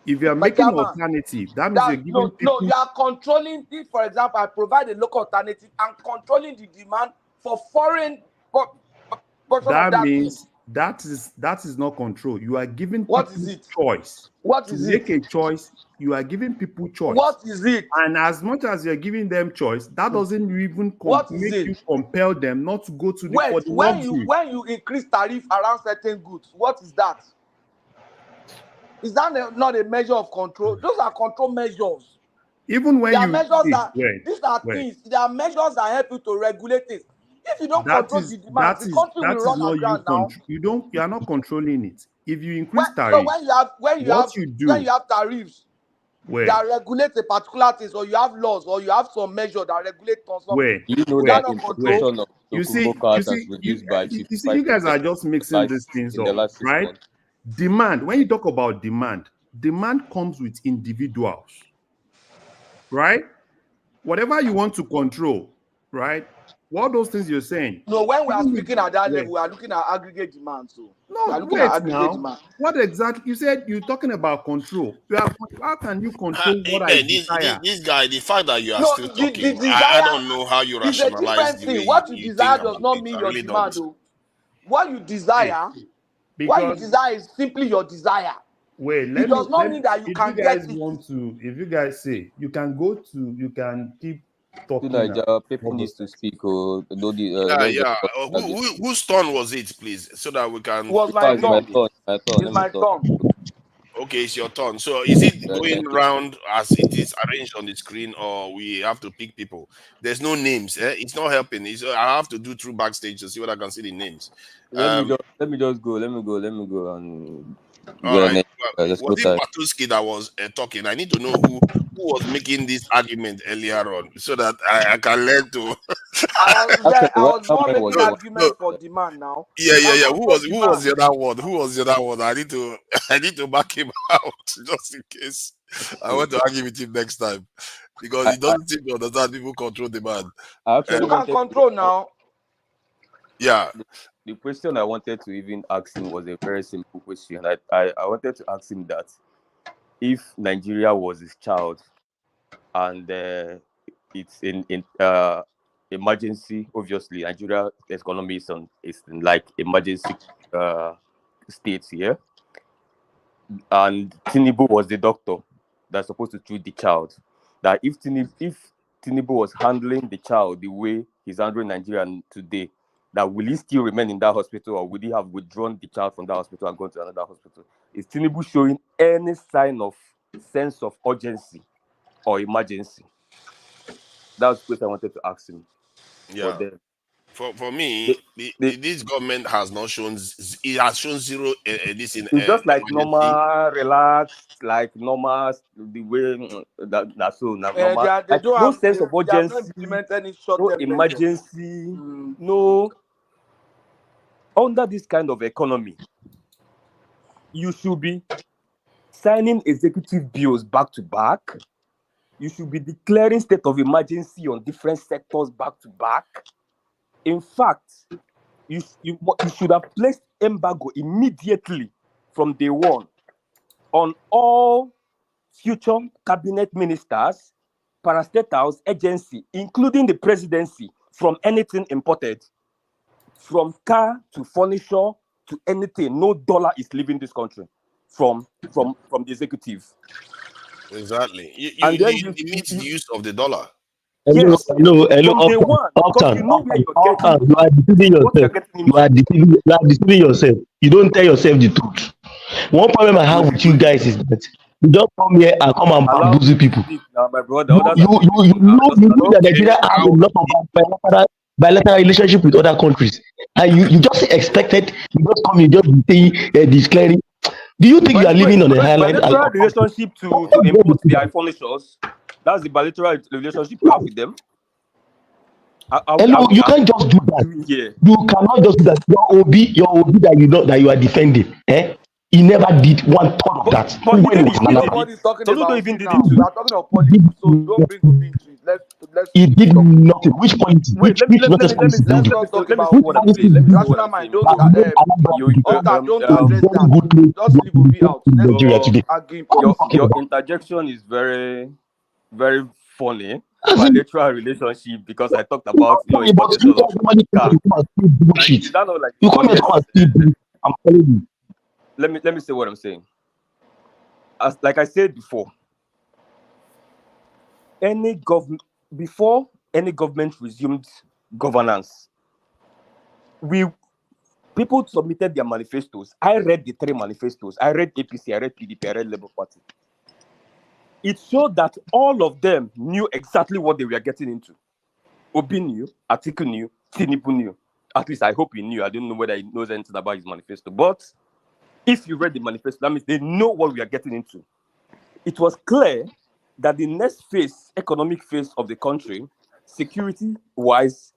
If you are My making chairman, alternative, that means you're giving people. No, you are controlling it. For example, I provide a local alternative and controlling the demand for foreign portion of that means thing. that is not control. You are giving people choice. What is make a choice, you are giving people choice. What is it? And as much as you're giving them choice, that doesn't even make you compel them not to go to the for the luxury. When you increase tariff around certain goods, what is that? Is that not a measure of control? Those are control measures. Even when there you are measures these are things. There are measures that help you to regulate it. If you don't control the demand, the country will run aground now. You are not controlling it. If you increase tariff, when you have tariffs that regulate a particular thing, or you have laws, or you have some measure that regulate something. You know that importation of tobacco cars has reduced by 55%. You guys are just mixing these things up, right? Demand. When you talk about demand comes with individuals, right? Whatever you want to control, right? What those things you're saying? No, when we are speaking at that level, we are looking at aggregate demand. So demand. What exactly? You said you're talking about control. How can you control what I desire? This guy, the fact that you are still talking, I don't know how you rationalize the way what you you desire think does about not it. mean I your really demand. don't. What you desire, is simply your desire. Wait, it does not mean that you can get it. If you guys say you can keep talking. People needs to speak. Whose turn was it, please, so that we can? It was my turn. My turn. It's my turn. Okay, it's your turn. So is it Yeah, going thank you. round as it is arranged on the screen, or we have to pick people? There's no names. It's not helping. I have to do through backstage to see what I can see the names. Let me just go. Let me go and All go right. next. Well, Let's was go it time. Patuski that was talking? I need to know who was making this argument earlier on, so that I can learn to. I was That more man was making the one. argument for the man now. Yeah. Now Who control was the man. the other one? Who was the other one? I need to back him out just in case. I want to argue with him next time because he doesn't seem to understand people control the man. I actually You can wanted control now. Yeah. The question I wanted to even ask him was a very simple question. I wanted to ask him that if Nigeria was his child and it's in emergency, obviously Nigeria economy is in like emergency states here, and Tinubu was the doctor that's supposed to treat the child. That if Tinubu was handling the child the way he's handling Nigeria today, that will he still remain in that hospital, or will he have withdrawn the child from that hospital and gone to another hospital? Is Tinubu showing any sign of sense of urgency or emergency? That's the question I wanted to ask him. Yeah. But then For me, this government has not shown. It has shown zero. This in it's just like emergency. normal, relaxed, like normal, the way that's so normal. They Like don't no have sense of they have not urgency, implemented any no short-term measures. emergency, no. Under this kind of economy, you should be signing executive bills back to back. You should be declaring state of emergency on different sectors back to back. In fact, you should have placed embargo immediately from day one on all future cabinet ministers, parastatals, agency, including the presidency, from anything imported, from car to furniture to anything. No dollar is leaving this country from the executive. Exactly. And then You limit the use of the dollar. Yes, hello, from day one, because you know where you're getting. You are deceiving What you're yourself. getting You are deceiving yourself. You don't tell yourself the truth. One problem I have with you guys is that you just come here and come and Allow bamboozle me to people. speak now, my brother. You know that Nigeria has a lot of bilateral relationship with other countries, and you just expected, you just come, you just saying, declaring. Do you think you are living on a island? Bilateral relationship to import their furnitures. That's the bilateral relationship we have with them. Hello, you can't just do that. Yeah. You cannot just do that. Your OB that you are defending, he never did one third of that. But he did it. Nobody's talking Some people about even it did now. it too. We are talking about politics, so don't bring Obi into it. Let's He did nothing. Which policy? Wait, Which nonsense policy did he do? not talk let me about say what I'm politics. saying. Let me say what Rational I'm mind, saying. don't Oscar, don't address that. Just leave Obi out. Nigeria today. Your interjection is very, very funny. Bilateral relationship, because I talked about importation of car. Is that not like You come here to come and steal. I'm telling you. Let me say what I'm saying. As like I said before, before any government resumed governance, people submitted their manifestos. I read the 3 manifestos. I read APC, I read PDP, I read Labour Party. It showed that all of them knew exactly what they were getting into. Obi knew, Atiku knew, Tinubu knew. At least I hope he knew. I don't know whether he knows anything about his manifesto. But if you read the manifesto, that means they know what we are getting into. It was clear that the next phase, economic phase of the country, security-wise,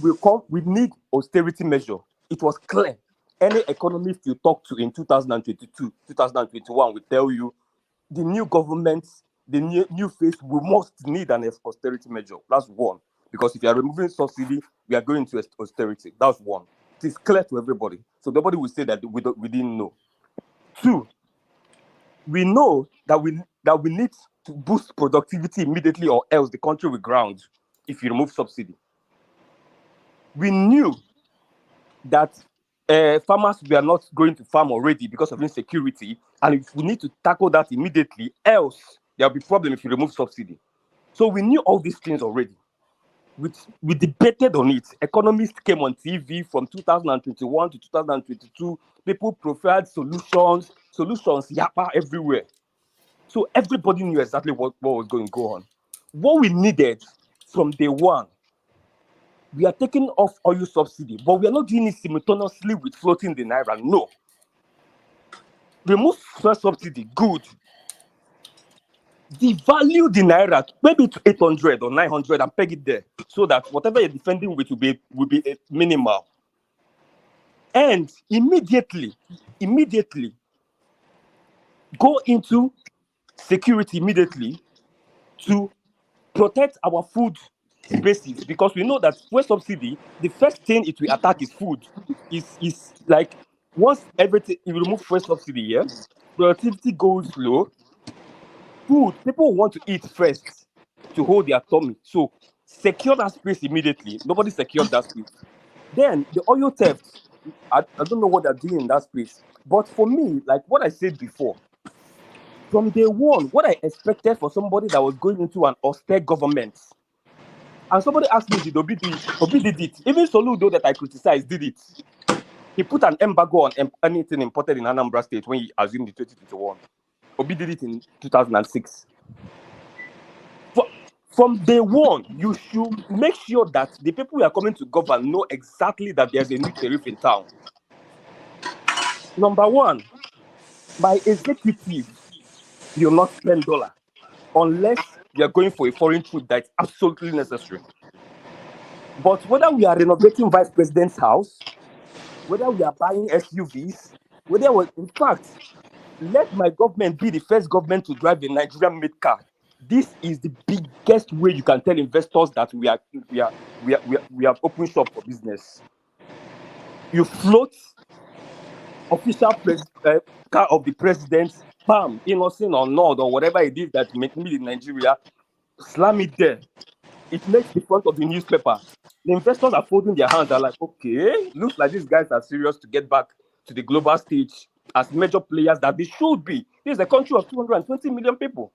we need austerity measure. It was clear. Any economist you talk to in 2022, 2021 will tell you the new government, the new phase, we must need an austerity measure. That's one. Because if you are removing subsidy, we are going to austerity. That's one. It is clear to everybody. So nobody will say that we didn't know. 2, we know that we need to boost productivity immediately, or else the country will ground if you remove subsidy. We knew that farmers were not going to farm already because of insecurity, and if we need to tackle that immediately, else there will be problem if you remove subsidy. So we knew all these things already. We debated on it. Economists came on TV from 2021 to 2022, People preferred solutions, yappa everywhere. So everybody knew exactly what was going to go on. What we needed from day one, we are taking off oil subsidy, but we are not doing it simultaneously with floating the naira. No. Remove first subsidy, good. Devalue the naira, maybe to 800 or 900 and peg it there, so that whatever you're defending with will be minimal. And immediately go into security immediately to protect our food bases, because we know that fuel subsidy, the first thing it will attack is food. Is like once everything you remove fuel subsidy, yeah, productivity goes low. Food, people want to eat first to hold their tummy. So secure that space immediately. Nobody secured that space. Then the oil theft, I don't know what they're doing in that space. But for me, like what I said before, from day one, what I expected for somebody that was going into an austere government, and somebody asked me, did Obi do it? Obi did it. Even Soludo that I criticized did it. He put an embargo on anything imported in Anambra State when he assumed the 2021. Obi did it in 2006. From day one, you should make sure that the people who are coming to govern know exactly that there's a new tariff in town. Number one, my executive will not spend dollar unless we are going for a foreign trip that's absolutely necessary. But whether we are renovating vice president's house, whether we are buying SUVs, in fact, let my government be the first government to drive a Nigerian-made car. This is the biggest way you can tell investors that we have opened shop for business. You float official car of the president, bam, innocent or not, or whatever it is that make me in Nigeria, slam it there. It makes the front of the newspaper. The investors are folding their hands. They're like, okay, looks like these guys are serious to get back to the global stage as major players that they should be. This is a country of 220 million people.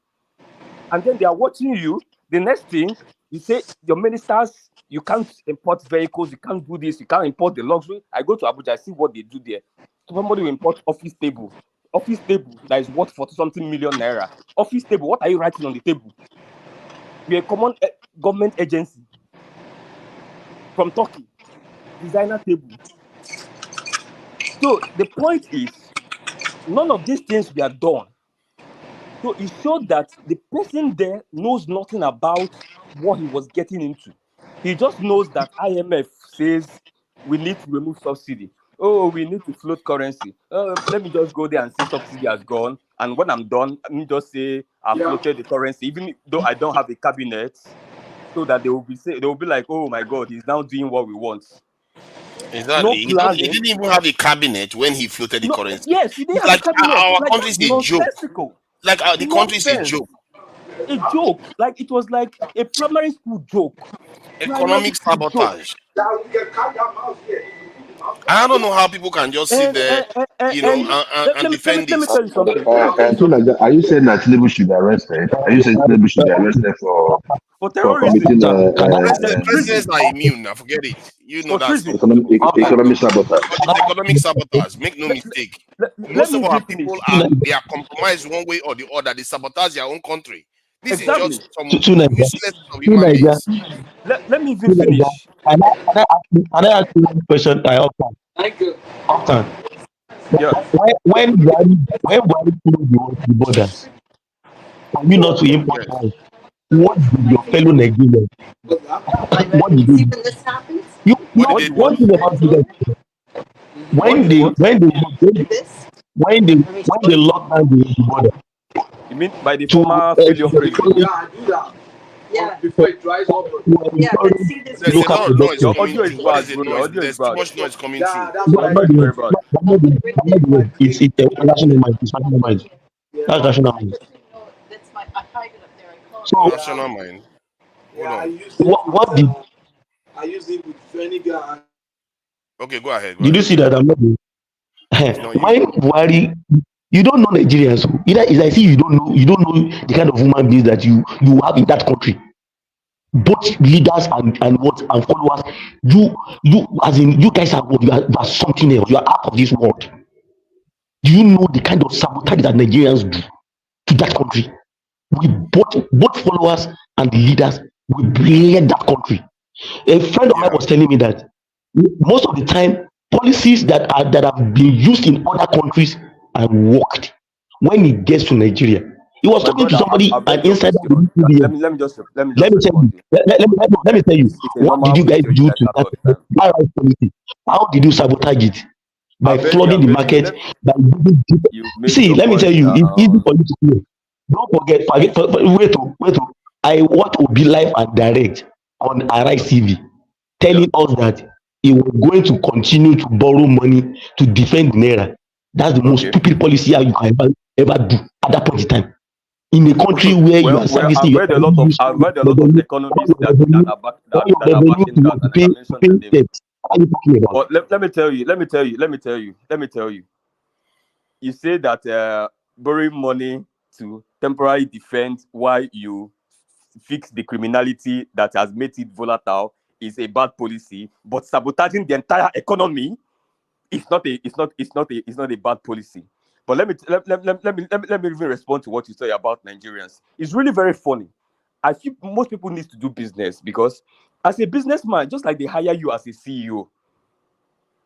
And then they are watching you. The next thing, you say, your ministers, you can't import vehicles, you can't do this, you can't import the luxury. I go to Abuja, I see what they do there. Somebody will import office table. Office table that is worth 40-something million naira. Office table, what are you writing on the table? We're a common government agency from Turkey. Designer table. So the point is, none of these things were done. So it showed that the person there knows nothing about what he was getting into. He just knows that IMF says we need to remove subsidy. Oh, we need to float currency. Let me just go there and say subsidy has gone. And when I'm done, let me just say I've floated the currency, even though I don't have a cabinet, so that they will be like, oh my God, he's now doing what we want. Exactly. No he didn't even have a cabinet when he floated the currency. Yes, he didn't have like a cabinet. our Like, country is a joke. Like the country is a joke. A joke. Like it was like a primary school joke. Economic sabotage. I don't know how people can just sit there, and defend this. Let me tell you something. Are you saying that Tinubu should be arrested? Are you saying Tinubu should be arrested for committing presidents are immune now? Forget it. You know that's economic sabotage. It's economic sabotage. Make no mistake. Most of our people are compromised one way or the other. They sabotage their own country. This is just some useless of human beings. Let me even finish. And I ask you one question. Often. Yeah. When Buhari closed the borders, for you not to import oil, what did your fellow Nigerians? What did they do? What did about you guys? When they locked down the border. You mean by the former failure president? Yeah. Before it dries up. Yeah, but see this. There's a lot of noise coming through. There's too much noise coming through. It's a national mind. It's national mind. That's national mind. That's my. I hide it up there. So national mind. What did? I use it with vinegar. Okay, go ahead. Did you see that? I'm not. Why Buhari? You don't know Nigerians. It's like you don't know the kind of human beings that you have in that country. Both leaders and followers. You as in you guys are something else. You are out of this world. Do you know the kind of sabotage that Nigerians do to that country? We both followers and the leaders, we bled that country. A friend of mine was telling me that most of the time policies that have been used in other countries are worked. When it gets to Nigeria, he was talking to somebody, an insider. Let me just let me tell you, what did you guys do to that policy? How did you sabotage it? By flooding the market. See, let me tell you, it's easy for you to do. Don't forget, wait. I watched Obi live and direct on Arise TV, telling us that he was going to continue to borrow money to defend Naira. That's the most stupid policy you can ever do at that point in time. In a country where you are servicing I've read a lot of economists that are backing that, and I mentioned them. But let me tell you. You say that borrowing money to temporarily defend while you fix the criminality that has made it volatile is a bad policy, but sabotaging the entire economy is not a bad policy. But let me even respond to what you say about Nigerians. It's really very funny. I feel most people need to do business because as a businessman, just like they hire you as a CEO,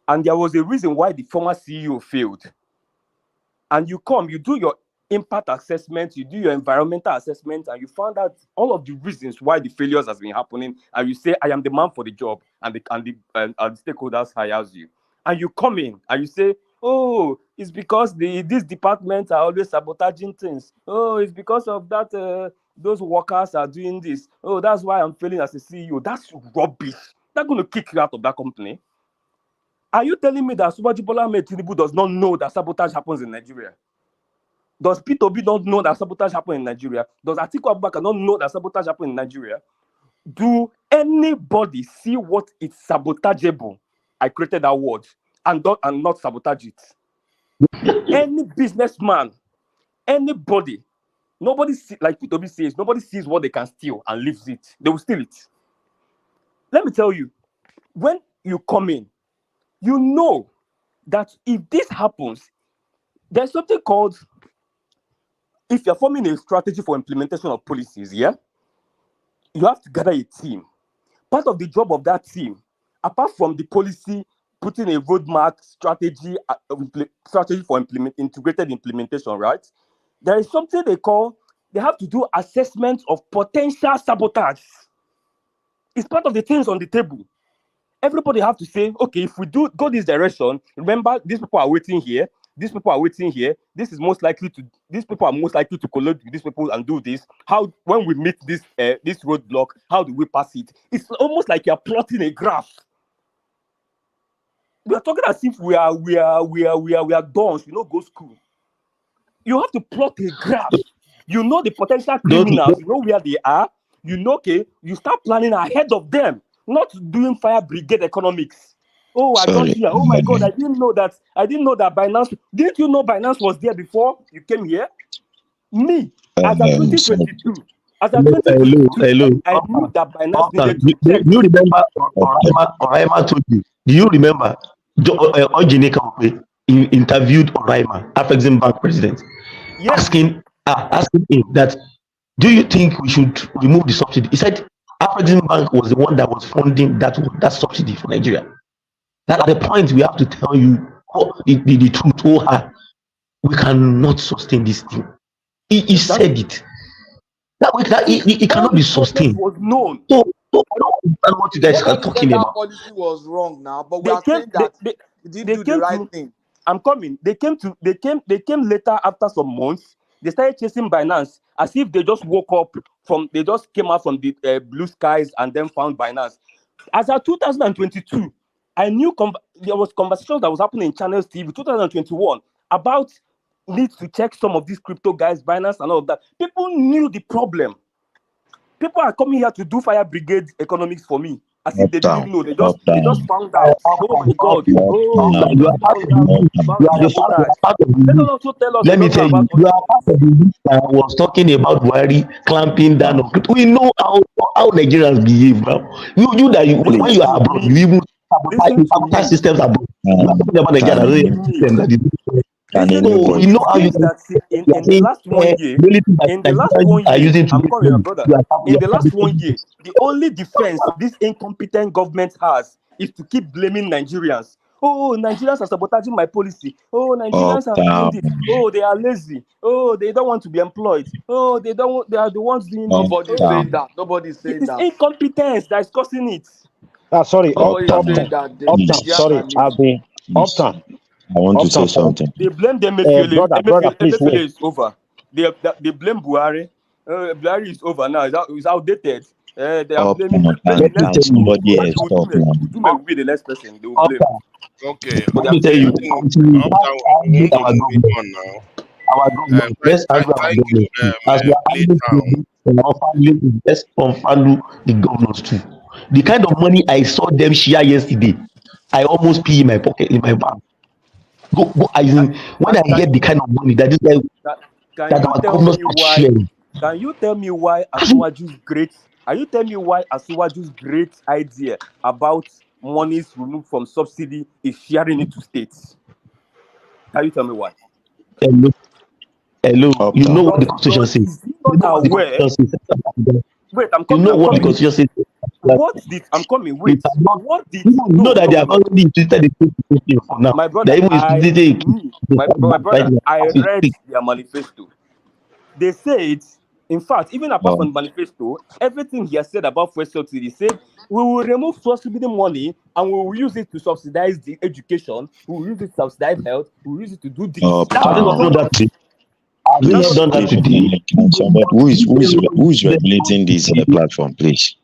and there was a reason why the former CEO failed, and you do your impact assessment, you do your environmental assessment, and you found out all of the reasons why the failures has been happening, and you say, I am the man for the job, and the stakeholders hires you. And you come in and you say, oh, it's because these departments are always sabotaging things. Oh, it's because of that those workers are doing this. Oh, that's why I'm failing as a CEO. That's rubbish. They're going to kick you out of that company. Are you telling me that Subaji Bola Ahmed Tinubu does not know that sabotage happens in Nigeria? Does P2B not know that sabotage happens in Nigeria? Does Atiku Abubakar not know that sabotage happens in Nigeria? Do anybody see what is sabotageable? I created that word and not sabotage it. Any businessman, anybody, nobody like P2B says, nobody sees what they can steal and leaves it. They will steal it. Let me tell you, when you come in, you know that if this happens, there's something called, if you're forming a strategy for implementation of policies, you have to gather a team. Part of the job of that team, apart from the policy, putting a roadmap strategy for integrated implementation, right? There is something they have to do assessment of potential sabotage. It's part of the things on the table. Everybody have to say, okay, if we go this direction, remember, these people are waiting here. These people are waiting here. These people are most likely to collide with these people and do this. How, when we meet this roadblock, how do we pass it? It's almost like you're plotting a graph. We are talking as if we are dons. We don't go school. You have to plot a graph. You know the potential criminals. You know where they are. You know, okay, you start planning ahead of them, not doing fire brigade economics. Oh, I got here. Oh my God, I didn't know that Binance. Didn't you know Binance was there before you came here? Me, as a 2022. As a 2022, I knew that Binance needed to check. Do you remember Oraima told you? Do you remember Ojineka interviewed Oraima, Afrexim Bank president, asking him that, do you think we should remove the subsidy? He said Afrexim Bank was the one that was funding that subsidy for Nigeria. That at the point we have to tell you the truth. We cannot sustain this thing. He said it. It cannot be sustained. Was known. So I don't understand what you guys are talking about. That policy was wrong now, but we are saying that they didn't do the right thing. I'm coming. They came later after some months. They started chasing Binance as if they just woke up they just came out from the blue skies and then found Binance. As of 2022, I knew there was conversations that was happening in Channels TV 2021 about need to check some of these crypto guys, Binance and all of that. People knew the problem. People are coming here to do fire brigade economics for me. As if they didn't know. They just found out. Oh my God. Let me tell you, you are part of the list that was talking about Buhari clamping down on crypto. We know how Nigerians behave now. When you are abroad, you even sabotage systems abroad. You are talking about Nigeria system that is. Listen to me. You know how you Things that in are the saying last 1 year, the only thing that in the last Nigerian youth 1 are year, using to I'm make coming, my money. brother. You are In the last 1 establishing year, the only defense this incompetent government has is to keep blaming Nigerians. Oh, Nigerians are sabotaging my policy. Oh, Nigerians are doing this. Oh, they are lazy. Oh, they don't want to be employed. Oh, they don't. They are the ones doing this. Nobody's saying that. Nobody's It saying is that. incompetence that is causing it. Sorry, Nobody's saying Uptown. that. The Uptown. Nigerians Sorry, are lazy. I've been Uptown. I want to say Uptown. something. They blame the Emefiele. Brother, please Emefiele wait. is over. They blame Buhari. Buhari is over now. It's outdated. They are blaming. Uptown, Blame the can next people. somebody else talk now? Udume will be the next person. They will blame. Uptown. Okay, But they Let are me tell okay. still you, I blaming. think until we start Uptown, we handling want to our move it government, on now. let's handle our Thank you, government too. As we are Play handling Town. our family, let's handle the governors too. The kind of money I saw them share yesterday, I almost pee in my pocket, in my bag. I mean, when I get the kind of money that this guy, Can that you our tell governors me are why? sharing. Can you tell me why Asiwaju's great? Are you telling me why Asiwaju's great idea about monies removed from subsidy is sharing it to states? Can you tell me why? Hello, you know what the constitution Does says. is he You not know what the aware? constitution says. Wait, I'm You coming. know I'm what the coming. constitution says. What did I'm coming? It Wait. cannot. What did You know no that no they have no? already instituted the constitution for now. My brother, They even instituted my brother, right now. I As we read speak. their manifesto. They said, in fact, even apart from the manifesto, everything he has said about fuel subsidy, he said we will remove subsidy money and we will use it to subsidize the education, we will use it to subsidize health, we will use it to do this. That's Have they not done what that today? Have they not Please, done that today? can somebody who is regulating this platform, please?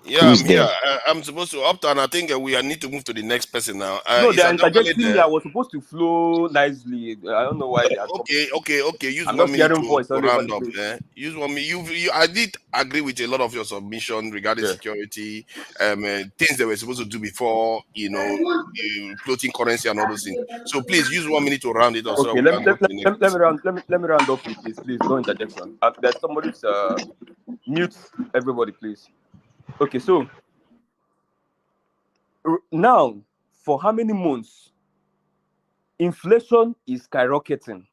Yeah, Who I'm is here. there? I'm supposed to Uptown. I think we need to move to the next person now. no, Is they are Adewale interjecting me. there? I was supposed to flow nicely. I don't know why they are coming. Okay. Use I'm 1 just minute hearing to voice all over round the up. place. Use 1 minute. I did agree with a lot of your submission regarding Yeah. security, things they were supposed to do before, floating currency and all those things. So please use 1 minute to round it up so Okay, we can go to the next person. let me round off with this, please. No interjection. There's somebody's mute everybody, please. Okay, so now for how many months inflation is skyrocketing?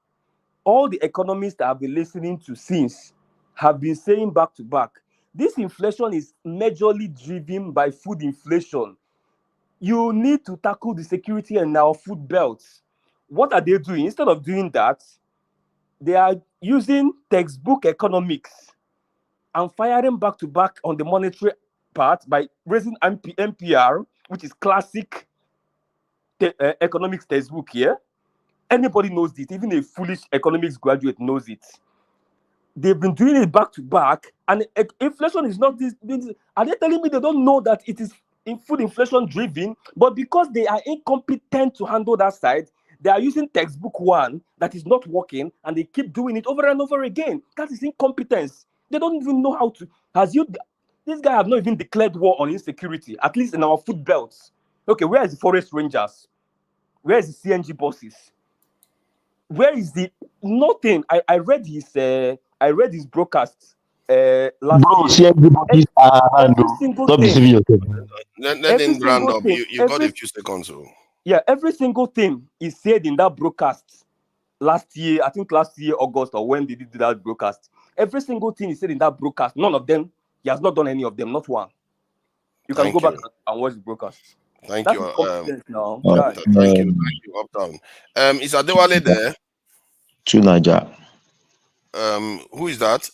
All the economists that I've been listening to since have been saying back to back, this inflation is majorly driven by food inflation. You need to tackle the security in our food belts. What are they doing? Instead of doing that, they are using textbook economics and firing back to back on the monetary part by raising MPR, which is classic economics textbook here. Anybody knows this, even a foolish economics graduate knows it. They've been doing it back to back, and inflation is not this. Are they telling me they don't know that it is food inflation driven? But because they are incompetent to handle that side, they are using textbook one that is not working, and they keep doing it over and over again. That is incompetence. They don't even know how to. This guy have not even declared war on insecurity, at least in our food belts. Okay, where is the forest rangers? Where is the CNG bosses? Where is the nothing? I read his broadcast last Bro, year. see everybody's Every single stop thing. deceiving yourself. Let him round up. You've got a few seconds. Yeah, every single thing is said in that broadcast last year. I think last year August or when they did that broadcast. Every single thing is said in that broadcast. None of them. He has not done any of them. Not one. You can go back and watch the broadcast. Thank That's you. incompetence now. Thank you, Uptown. Is Adewale there? To Niger. Who is that?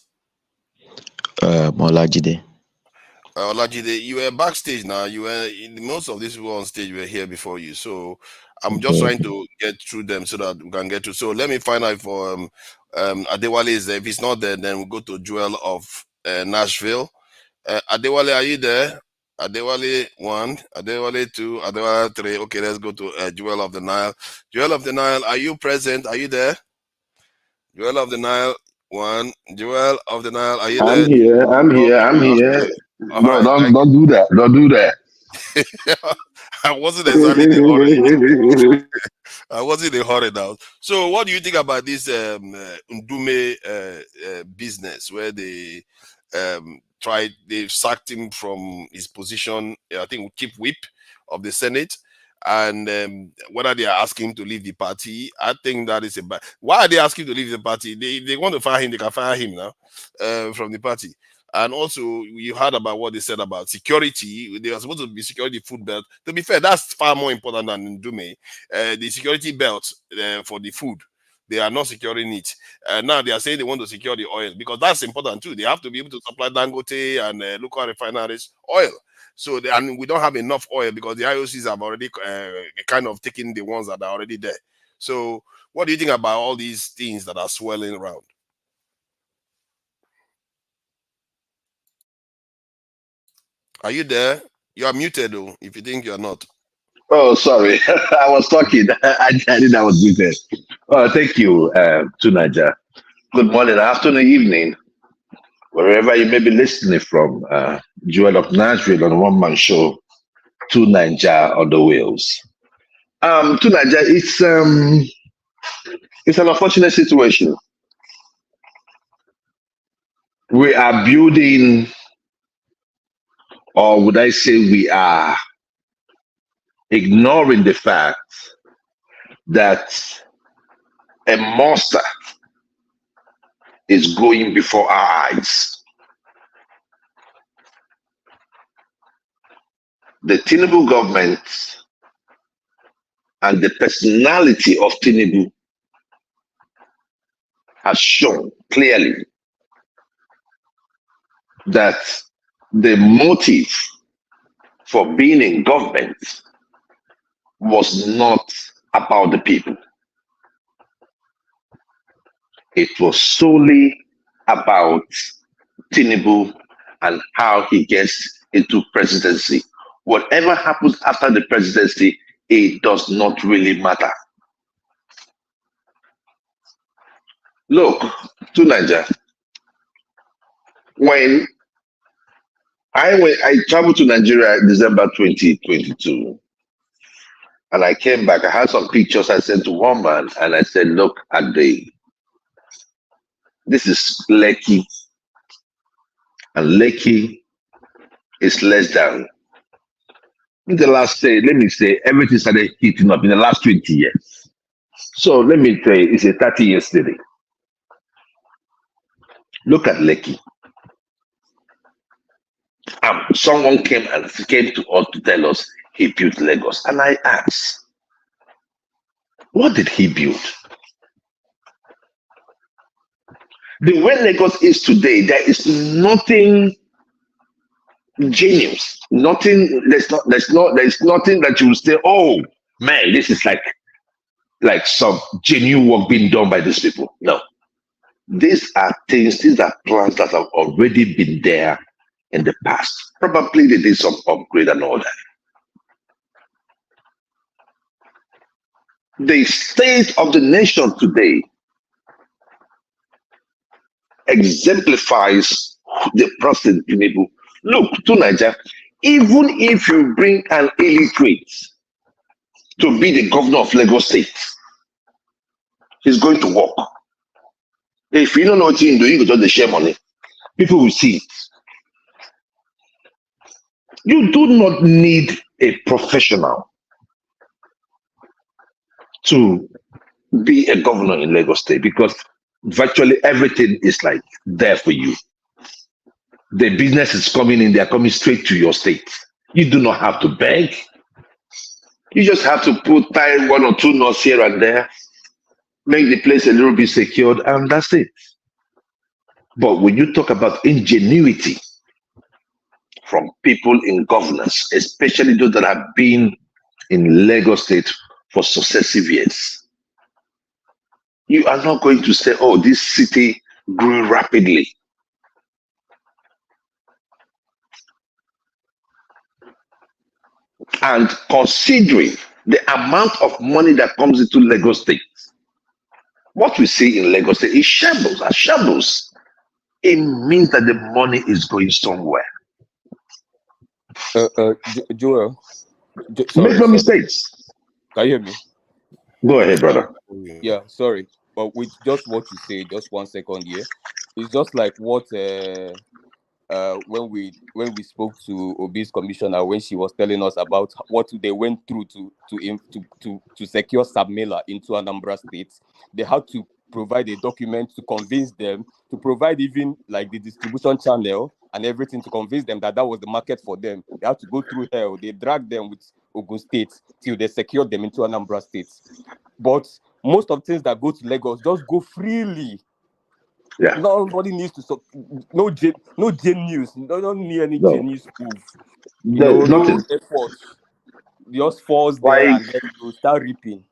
Olajide. Olajide, you were backstage now. Most of these people on stage were here before you. So I'm just trying to get through them so that we can get to. So let me find out for Adewale is there. If he's not there, then we'll go to Joel of Nashville. Adewale, are you there? Adewale 1, Adewale 2, Adewale 3. Okay, let's go to Joel of the Nile. Joel of the Nile, are you present? Are you there? Joel of the Nile 1. Joel of the Nile, are you there? I'm here. Okay. No, All right. don't do that. Don't do that. I wasn't exactly in a hurry. I wasn't in a hurry now. So, what do you think about this Ndume business where they they've sacked him from his position, I think, chief whip of the Senate, And whether they are asking him to leave the party, I think that is a bad. Why are they asking him to leave the party? They want to fire him, they can fire him now from the party. And also, you heard about what they said about security. They are supposed to be security food belt. To be fair, that's far more important than Ndume. The security belt for the food, they are not securing it. Now they are saying they want to secure the oil because that's important too. They have to be able to supply Dangote and local refineries oil. So and we don't have enough oil because the IOCs have already kind of taken the ones that are already there. So what do you think about all these things that are swirling around? Are you there? You are muted though, if you think you're not. Oh, sorry. I was talking. I didn't. I was muted. Thank you, Tunaja. Good morning, afternoon, evening, wherever you may be listening from. Joel of Nashville on One Man Show, Tunaja on the wheels. Tunaja, it's an unfortunate situation. We are building, or would I say we are ignoring the fact that a monster is going before our eyes. The Tinubu government and the personality of Tinubu has shown clearly that the motive for being in government was not about the people. It was solely about Tinubu and how he gets into presidency. Whatever happens after the presidency, it does not really matter. Look, to Nigeria, when I traveled to Nigeria in December 2022, and I came back, I had some pictures I sent to one man, and I said, look at this is Lekki, and Lekki is less than, in the last, let me say, everything started heating up in the last 20 years. So let me tell you, it's a 30 years study. Look at Lekki. Someone came to us to tell us he built Lagos. And I asked, what did he build? The way Lagos is today, there is nothing genius. Nothing, there's nothing that you will say, oh man, this is like some genuine work being done by these people. No. These are things, these are plans that have already been there in the past. Probably they did some upgrade and all that. The state of the nation today exemplifies the president Tinubu. Look, to Nigeria, even if you bring an illiterate to be the governor of Lagos State, he's going to work. If you don't know what he's doing, you just share money. People will see it. You do not need a professional to be a governor in Lagos State because virtually everything is like there for you. The business is coming in, they're coming straight to your state. You do not have to beg. You just have to tie one or two knots here and there, make the place a little bit secured, and that's it. But when you talk about ingenuity from people in governance, especially those that have been in Lagos State for successive years, you are not going to say, oh, this city grew rapidly. And considering the amount of money that comes into Lagos State, what we see in Lagos State is shambles and shambles. It means that the money is going somewhere. Joel, make no mistakes. Can you hear me? Go ahead, brother. Yeah, sorry. But with just what you say, just 1 second here, it's just like what when we spoke to Obi's commissioner, when she was telling us about what they went through to secure Submela into Anambra State. They had to provide a document to convince them, to provide even like the distribution channel and everything to convince them that was the market for them. They had to go through hell. They dragged them with Ogun State till they secured them into Anambra State. But most of the things that go to Lagos just go freely. Yeah. Nobody needs to no genius. Don't need any genius move. There's nothing. No effort. Just falls Like, there and then you start reaping.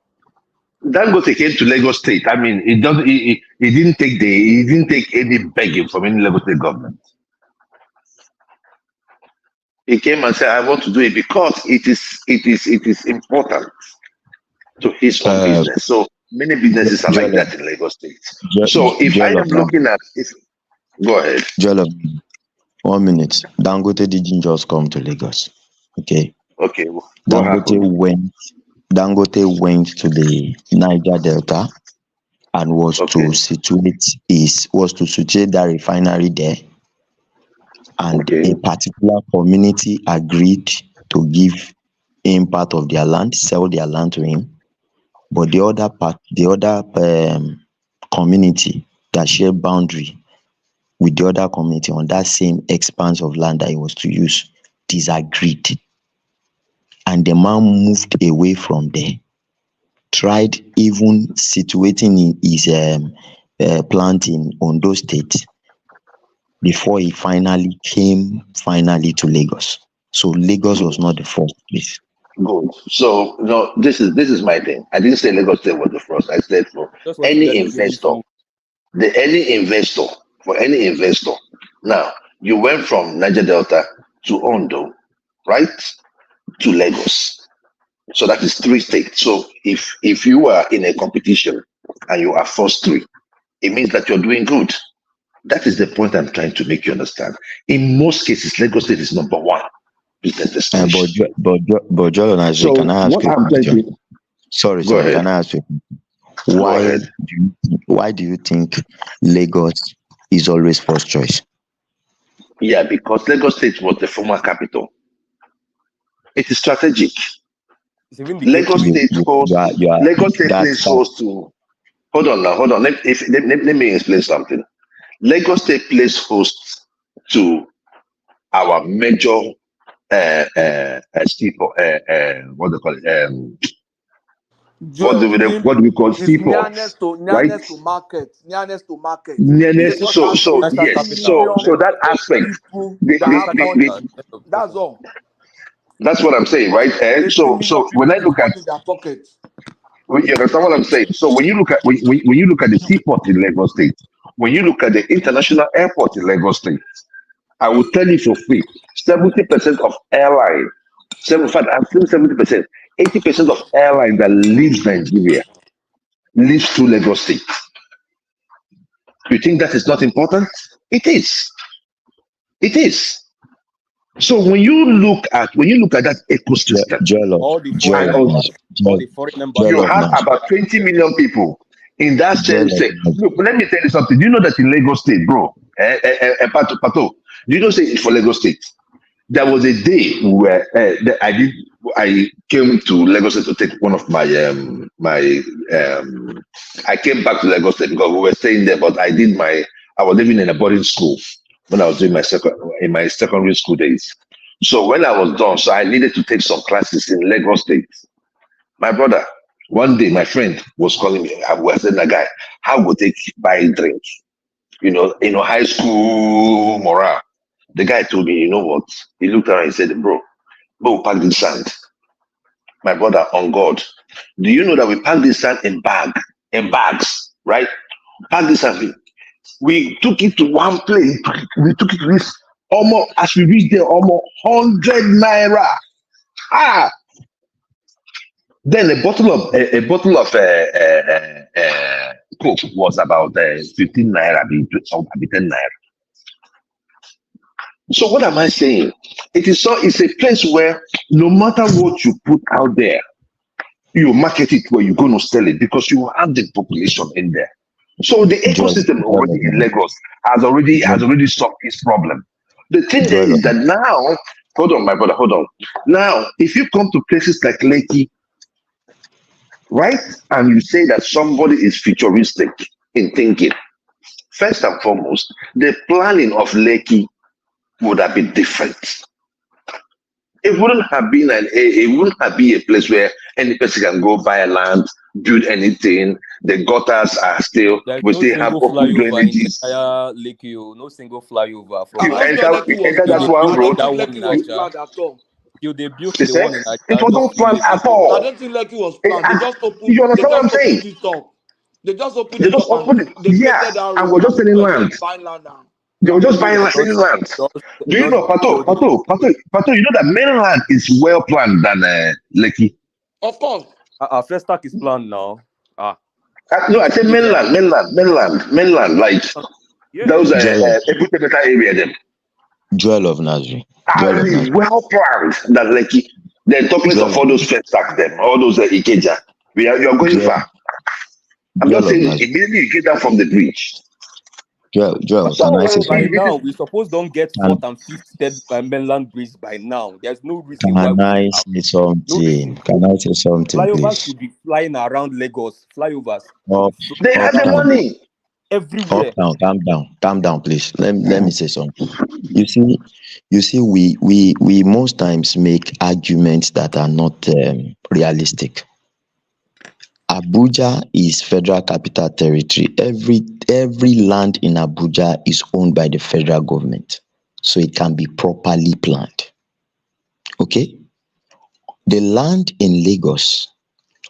Dangote came to Lagos State. I mean, it doesn't. He didn't take any begging from any Lagos State government. He came and said, "I want to do it because it is important to his own business." So many businesses are like that in Lagos State. So if I am looking at go ahead. Jolo, 1 minute. Dangote didn't just come to Lagos. Okay. Okay. Dangote went to the Niger Delta and was to situate that refinery there. And a particular community agreed to give him part of their land, sell their land to him. But the other community that shared boundary with the other community on that same expanse of land that he was to use disagreed. And the man moved away from there, tried even situating his plant in Ondo State before he finally came to Lagos. So Lagos was not the first place. Good. So no, this is my thing. I didn't say Lagos State was the first. I said for any investor, for any investor. Now you went from Niger Delta to Ondo, right, to Lagos. So that is 3 states. So if you are in a competition and you are first 3, it means that you're doing good. That is the point I'm trying to make you understand. In most cases, Lagos State is number 1 business destination. But Jordan, so can I ask what you a I'm question? trying to Sorry, go ahead. can I ask you? Why do you think Lagos is always first choice? Yeah, because Lagos State was the former capital. It is strategic. Lagos State plays host to. Hold on. Let me explain something. Lagos State plays host to our major people. What do they call it? What do we call seaport? Nearness to market. Nearness. So that aspect. That's all. That's what I'm saying, right? So when I look at in their pocket. You understand what I'm saying? So when you look at the seaport in Lagos State, when you look at the international airport in Lagos State, I will tell you for free, 70% of airline, 70%, 80% of airline that leaves Nigeria leaves through Lagos State. You think that is not important? It is. It is. So when you look at that ecosystem, all the foreign members, you have about 20 million people in that same sector. Look, let me tell you something. Do you know that in Lagos State, bro? Pato, do you know say for Lagos State? There was a day where I came to Lagos State to take one of my I came back to Lagos State because we were staying there, but I was living in a boarding school when I was doing my secondary school days. So when I was done, so I needed to take some classes in Lagos State. My brother, one day my friend was calling me. I was saying, guy, how would they buy a drink? High school morale. The guy told me, you know what? He looked around and said, bro, pack this sand. My brother, on God, do you know that we pack this sand in bags, right? Pack this sand. We took it to one place. We took it to this almost, as we reached there, almost 100 naira. Then a bottle of Coke was about 15 naira, 10 naira. So what am I saying? It's a place where no matter what you put out there, you market it where you're going to sell it because you have the population in there. So the ecosystem already in Lagos has already solved this problem. The thing there is that now, hold on, my brother, hold on. Now, if you come to places like Lekki, right, and you say that somebody is futuristic in thinking, first and foremost, the planning of Lekki would have been different. It wouldn't have been it wouldn't have been a place where any person can go buy land, build anything. The gutters are still, There's we no still have single open flyover in the drainages. entire Lake. No single flyover from You I'm sure enter, Lekki you was enter that till they planned. one I built don't road. that think one in Lekki was You, Aja. planned at all. Till they built they the say one in it Aja, wasn't just few planned years at ago. I all. don't think Lekki was And planned. They just opened. you They understand what just I'm saying? opened it up. They just opened They it just up opened it. and they Yeah, created that and road, we're just and selling people are land. just buying land now. They were just Maybe buying they land, selling land. Do you just know, Pato? build it. Pato, you know that mainland is well planned than Lekki. Of course. Our first stack is planned now. No, I said Ikeja. mainland, like Yeah. those Joel, Ebute area them Joel of Nazareth. are Joel of really Nazareth. well planned than Lekki. Then talk less of Joel, all those first stack them, all those Ikeja. You're going Joel, far. I'm Joel just of saying Nazareth. immediately you get down from the bridge. Joel, So can I say By something? now, we suppose don't get Can, fourth and fifth third mainland bridge by now. There's no reason why can we should I have. say No something? reason. Can I say something, Flyovers please? should be flying around Lagos. Flyovers should Up, be They flying have the around uptown, money. everywhere. calm down, please. Let me say something. You see, we most times make arguments that are not realistic. Abuja is Federal Capital Territory. Every land in Abuja is owned by the federal government, so it can be properly planned. Okay, the land in Lagos,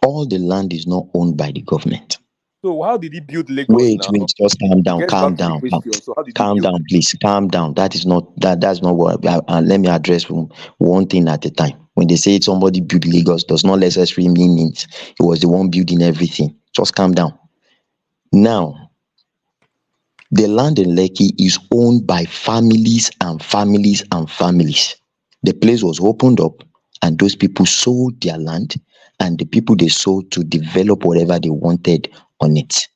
all the land is not owned by the government. So how did he build Lagos Wait, now? just calm down, Get back to the question. So how did he calm build? down, please, calm down. That's not what. And let me address one thing at a time. When they say somebody built Lagos, does not necessarily mean it was the one building everything. Just calm down. Now, the land in Lekki is owned by families and families and families. The place was opened up, and those people sold their land, and the people they sold to develop whatever they wanted on it.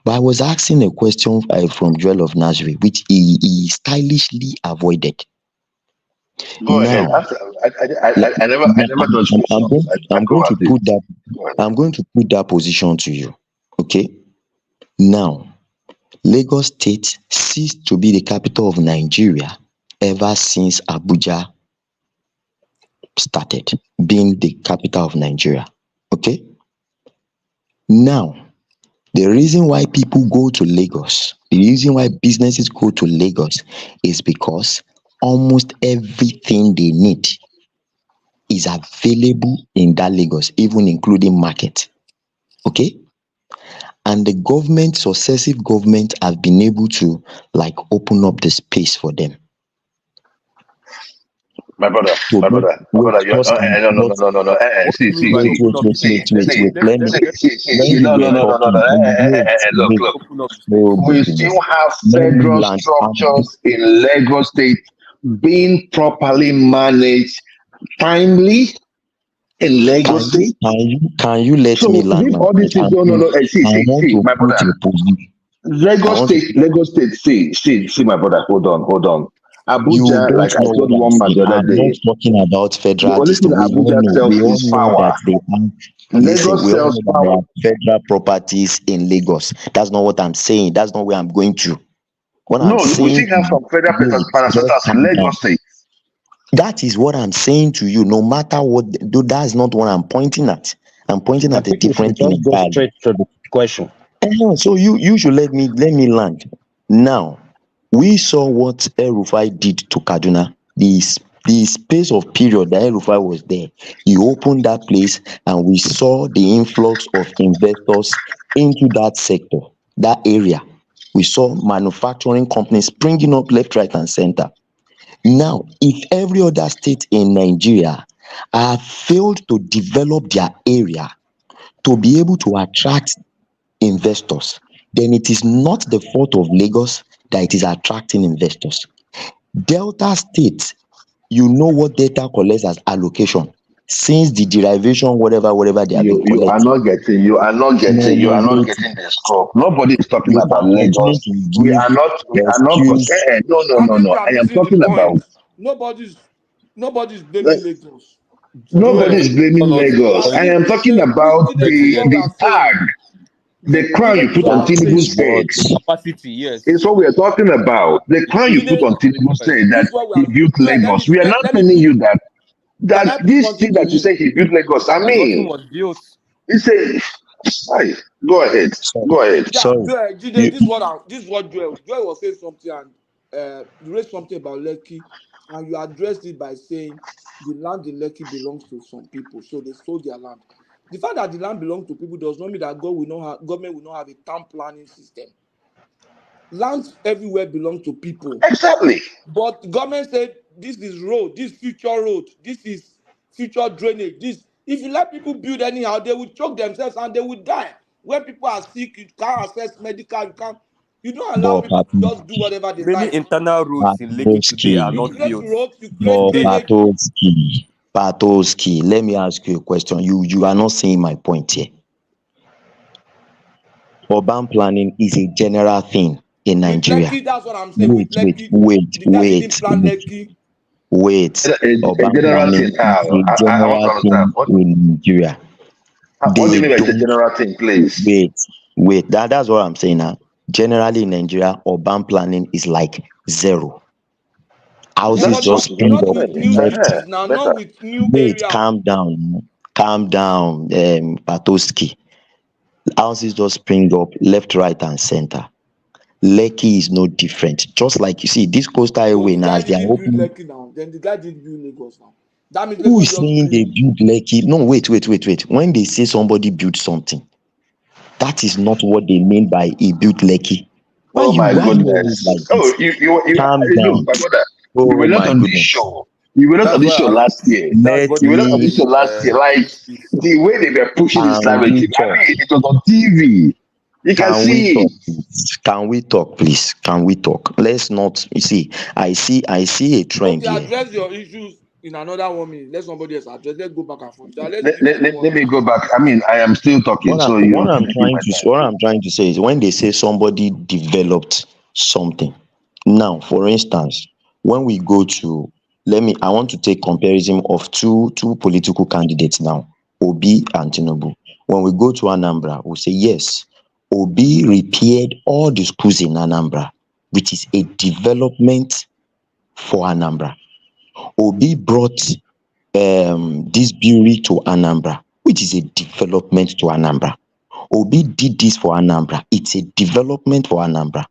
But I was asking a question from Joel of Nazareth, which he stylishly avoided. Go ahead. Now, I never dodge questions. I'm Go going to at it. put that. I'm going to put that position to you. Okay. Now, Lagos State ceased to be the capital of Nigeria ever since Abuja started being the capital of Nigeria. Okay. Now, the reason why people go to Lagos, the reason why businesses go to Lagos is because almost everything they need is available in that Lagos, even including market. Okay? And the government, successive government, have been able to open up the space for them. My brother, you're no. See. Look, we still have federal structures in Lagos State being properly managed, timely in Lagos State. Can you let me land? All these things, see, my brother. Lagos State, see, my brother, hold on. Abuja, like I told one man the other day, I'm not talking about federal. the only thing Abuja sells is power. Lagos sells power. Federal properties in Lagos. That's not what I'm saying. That's not where I'm going to. We still have some federal parastatals in Lagos State. That is what I'm saying to you. No matter what, that's not what I'm pointing at. I'm pointing at a different thing. Just go straight to the question. So you should let me land. Now, we saw what El-Rufai did to Kaduna. The space of period that El-Rufai was there, he opened that place, and we saw the influx of investors into that sector, that area. We saw manufacturing companies springing up left, right, and center. Now, if every other state in Nigeria have failed to develop their area to be able to attract investors, then it is not the fault of Lagos that it is attracting investors. Delta State, you know what data collects as allocation. since the derivation, whatever they have been You are collecting. not getting. You are not getting. You are not getting the scope. Nobody is talking You about can continue Lagos. to We give are not. We are not. excuse. I think No. you are I am missing the talking point. about. Nobody's blaming Lagos. Nobody Joel, is blaming hold on, Lagos. I am talking about This is what we the are saying. tag, the crown you This is put what we on are saying. Tinubu's head. capacity, yes. It's what we are talking about. The crown you put on Tinubu's head This that is what we he are. built Joel, Lagos. We are not let me telling put. you that Can I put this something thing to that you him? say he built Lagos. I Nothing mean, was built. it's a. Hi, go ahead. Go ahead. Yeah, Sorry. Joel, Jide, this is what Joel was saying something, and you raised something about Lekki, and you addressed it by saying the land in Lekki belongs to some people, so they sold their land. The fact that the land belongs to people does not mean that government will not have a town planning system. Lands everywhere belong to people. Exactly. But government said this is road, this future road, this is future drainage. This, if you let people build anyhow, they will choke themselves and they will die. When people are sick, you can't access medical, you don't allow But people to just do whatever they Many like. internal roads in Lekki today are You Patoski, not create built. roads, you create drainage. Patoski, let me ask you a question. You are not saying my point here. Urban planning is a general thing in With Nigeria. Lekki, that's what I'm saying. With Lekki, the guy didn't plan Lekki. A Urban general planning thing. How? is a I want to general understand. thing in Nigeria. What do you They mean by it's a don't general thing, please? wait. That's what I'm saying now. Generally in Nigeria, urban planning is like zero. Houses But just spring not up with new left. cities now, not with new Wait, areas. calm down, Patoski. Houses just spring up left, right, and center. Lekki is no different. Just like you see, this coastal So highway the now, guy as they are didn't build opening. Lekki now. Then the guy didn't build Lagos now. That means Who Lagos is just saying they build Lekki? No, wait. When they say somebody built something, that is not what they mean by he built Lekki. Why Oh you my always goodness. like Oh, this? Calm look, down. my brother. You Oh were not my on this goodness. show. You were not on That's this why show last year. that's Let what You they were not on this show me last year. Like the way they were pushing this can we narrative. I talk? mean, it was on TV. You can Can we see talk, it. please? Can we talk, please? Can we talk? Let's not. You see, I see a trend okay. here. Address your issues in another 1 minute. Let somebody else address. Let's go back and forth. Let's Let, give let, people let, 1 let me minute. go back. I mean, I am still talking, so What you I'm give my trying to say is when they say somebody developed something. Now, for instance, when we go to I want to take comparison of two political candidates now, Obi and Tinubu. When we go to Anambra, we say yes, Obi repaired all the schools in Anambra, which is a development for Anambra. Obi brought this brewery to Anambra, which is a development to Anambra. Obi did this for Anambra. It's a development for Anambra.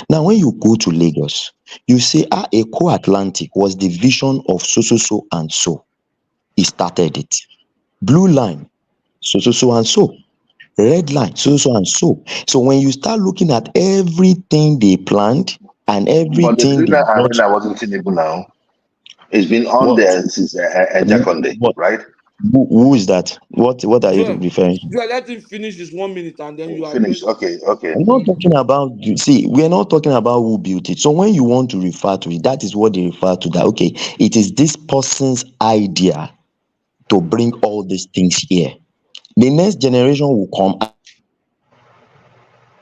Now, when you go to Lagos, you say, Eko Atlantic was the vision of so and so. He started it. Blue line, so and so. Red line, so and so. So when you start looking at everything they planned and But the everything Blue they Line brought, Arena wasn't Tinubu now. It's been on what, there since Jakonde, what, right? who is that? What are you Joel, referring to? let him finish this 1 minute and then you Finish. address. Okay. I'm not talking about, see, we're not talking about who built it. So when you want to refer to it, that is what they refer to, that, okay, it is this person's idea to bring all these things here. The next generation will come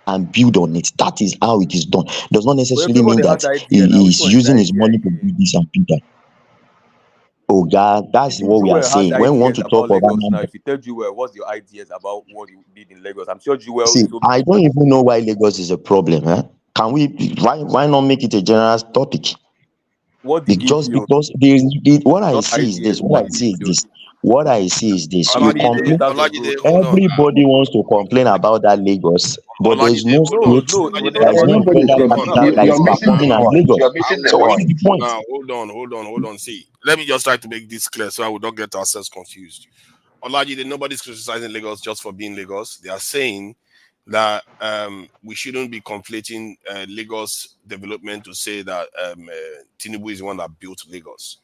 and build on it. That is how it is done. Does not But necessarily mean everybody has that idea now. he Which is one is the using his idea money to do again? this and do that. Oh God, that's Even what we are Jewel has saying. When we want ideas to talk about about Lagos now. number, If you tell Jewel what's your ideas about what you did in Lagos, I'm sure Jewel see, is so I busy. don't even know why Lagos is a problem. Can we, why not make it a general topic? What did he build? Because what I Not see is this. ideas. What did he build? You How many complain. kilometers of road? Hold on. Everybody wants to complain about that Lagos, but there is Olajide, no hold on. state, No. there is no Nobody's federal talking. Hold on. capital that is You're missing the performing as point. Lagos. You're missing the So what is point. the point? Now, hold on. See, let me just try to make this clear so I will not get ourselves confused. Olajide, nobody's criticizing Lagos just for being Lagos. They are saying that we shouldn't be conflating Lagos development to say that Tinubu is the one that built Lagos.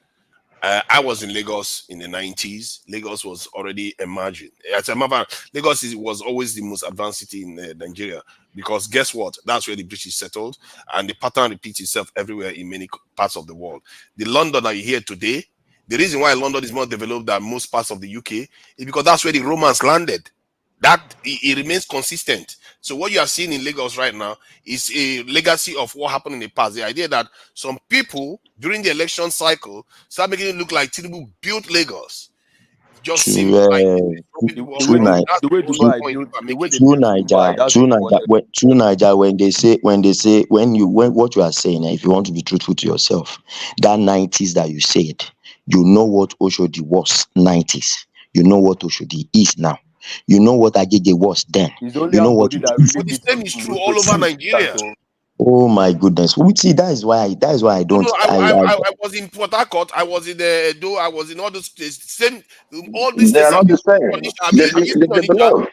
I was in Lagos in the 90s. Lagos was already emerging. As a matter of fact, Lagos was always the most advanced city in Nigeria because guess what? That's where the British settled, and the pattern repeats itself everywhere in many parts of the world. The London that you hear today, The reason why London is more developed than most parts of the UK is because that's where the Romans landed. That it remains consistent. So what you are seeing in Lagos right now is a legacy of what happened in the past. The idea that some people during the election cycle start making it look like Tinubu built Lagos. Just seems like The way Dubai built, the way they True built Dubai, that's what they wanted. True Niger, when what you are saying, if you want to be truthful to yourself, that 90s that you said, you know what Oshodi was 90s. You know what Oshodi is now. You know what Agege was then. It's only You know what Ambodi that it is. really the did same something. is true all over Nigeria. Oh my goodness. See, that is why I don't. No, I was in Port Harcourt. I was in Edo. I was in all those places. Same, all these They are states. not the same. Have you seen They Onitsha? develop.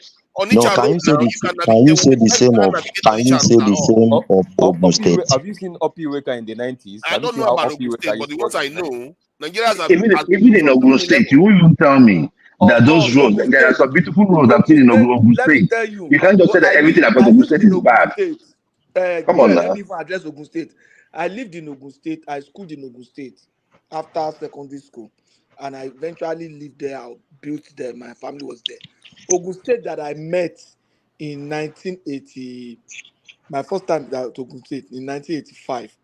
No, Onitsha can road you say now. the You can can you say navigate. the same of Navigate can you Onitsha say road the at all. same of Ogun State? Have you seen Opiweka in the 90s? I Have you don't seen know how about Ogun Opiweka State, but used the to ones work? I know, Nigerians have Even in Ogun State, you will even tell me that Of those course, roads, Ogun there are State. some beautiful roads I've seen Ogun in State. Ogun Let me State. tell you. You can't just say that everything about I Ogun lived State in is Ogun bad. State. Come on Yeah, let now. me even address Ogun State. I lived in Ogun State. I schooled in Ogun State after secondary school, and I eventually lived there. I built there. My family was there. Ogun State that I met in 1980. My first time at Ogun State in 1985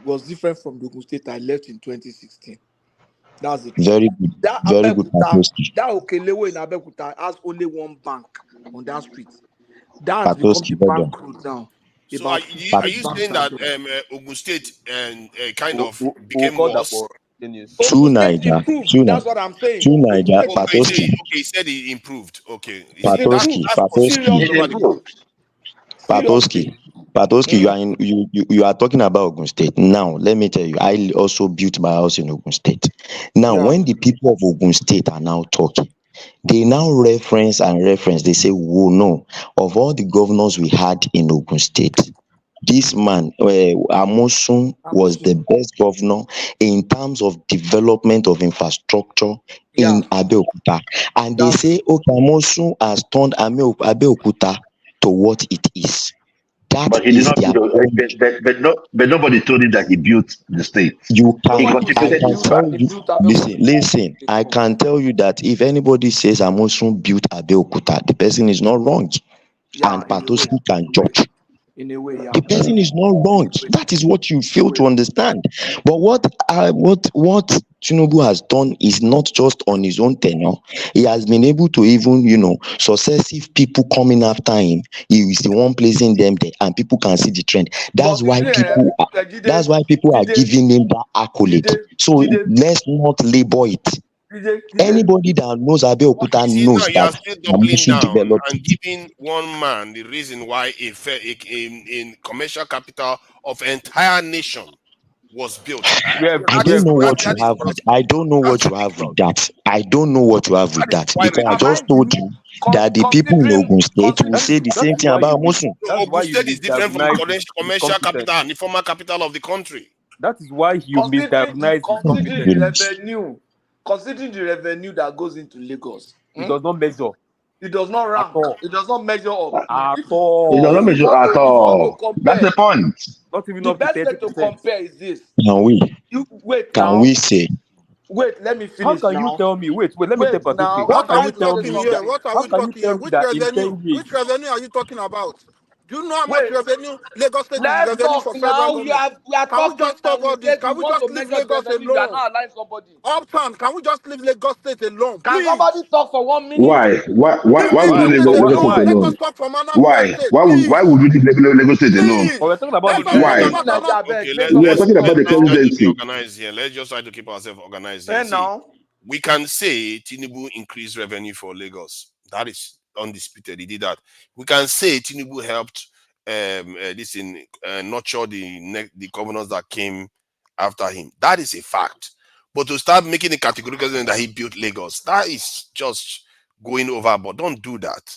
was different from the Ogun State I left in 2016. That's the truth. Very good, That very good, Abeokuta, Patoski. that Okelewo in Abeokuta has only one bank on that street. That has become Patoski, the brother. bank road now. So About are 15 you banks saying are that there. Ogun State and kind We'll, of we'll, we'll became call that worse? for genius. True Ogun State Niger, improved. That's what I'm saying. True Ogun Niger, State Okay, improved. he said he improved. Okay, It improved that's positive. Patoski, It seriously. improved. Seriously. Patoski, you are talking about Ogun State. Now, let me tell you, I also built my house in Ogun State. Now, Yeah. when the people of Ogun State are now talking, they now reference, they say, oh no, of all the governors we had in Ogun State, this man, Amosun, was the best governor in terms of development of infrastructure Yeah. in Abeokuta. And they That's say, okay, Amosun has turned Abeokuta to what it is. That But he did is not their build, own. but nobody told him that he built the state. You He can, I contributed can his tell part. you, listen, I can tell you that if anybody says Amosun built Abeokuta, the person is not wrong. And Patoski can judge. in a way, yeah. The person is not wrong. That is what you fail to understand. But what Tinubu has done is not just on his own tenure. He has been able to even, successive people coming after him. He is the one placing them there, and people can see the trend. That's But why people. That's why people are Jide, giving him that accolade. So let's not label it. Anybody that knows Abeokuta See, now knows you are that still doubling Amosun down developed and it. giving one man the reason why in commercial capital of entire nation was built. I don't know what you have with. I don't know what you have with that. I don't know what you have with that because I just told you that the people in Ogun State will say the same thing about Amosun. Ogun State is different from Misdiagnose his commercial competence. capital and the former capital of the country. That is why you considering the misdiagnose his considering the competence. revenue, considering the revenue that goes into Lagos, It does not measure it does not at rank. all. It does not measure up. At If He does not if all. you measure want at to if you want to all. That's compare, the point. Not even the up to best way to 30%. compare is this. Can we? You wait Can now. we say? Wait, let me How finish can you now. tell me? Wait, let me tell Wait Patoki. now. How Let What me are can you we finish. tell Let me talking me finish. here? that? What are How we can you talking here? tell me Which that in revenue? 10 years? Which revenue are you talking about? Do you know how much Wait. revenue Lagos State is Let's revenue talk for federal now. government? We are Can we talking just stop and you all this? said Can you we want just to leave measure the Lagos revenue. You are alone? not allowing somebody. Uptown, can we just leave Lagos State alone, Can please? somebody talk for 1 minute? Why? Leave Why would you Lagos Why? leave State Why? Lagos alone. State Why? Let us alone? talk from Anambra Why? State, Why please. would you leave Lagos State alone? Please. But we're talking about Let the us talk Why? Let me about not Anambra. Okay, based We on are what talking you about talk the let's now. try to be presidency. organized here. Let's just try to keep ourselves organized here. And See, now, we can say Tinubu increased revenue for Lagos. That is undisputed. He did that. We can say Tinubu helped nurture the governors that came after him. That is a fact. But to start making a categorical statement that he built Lagos, that is just going overboard. Don't do that.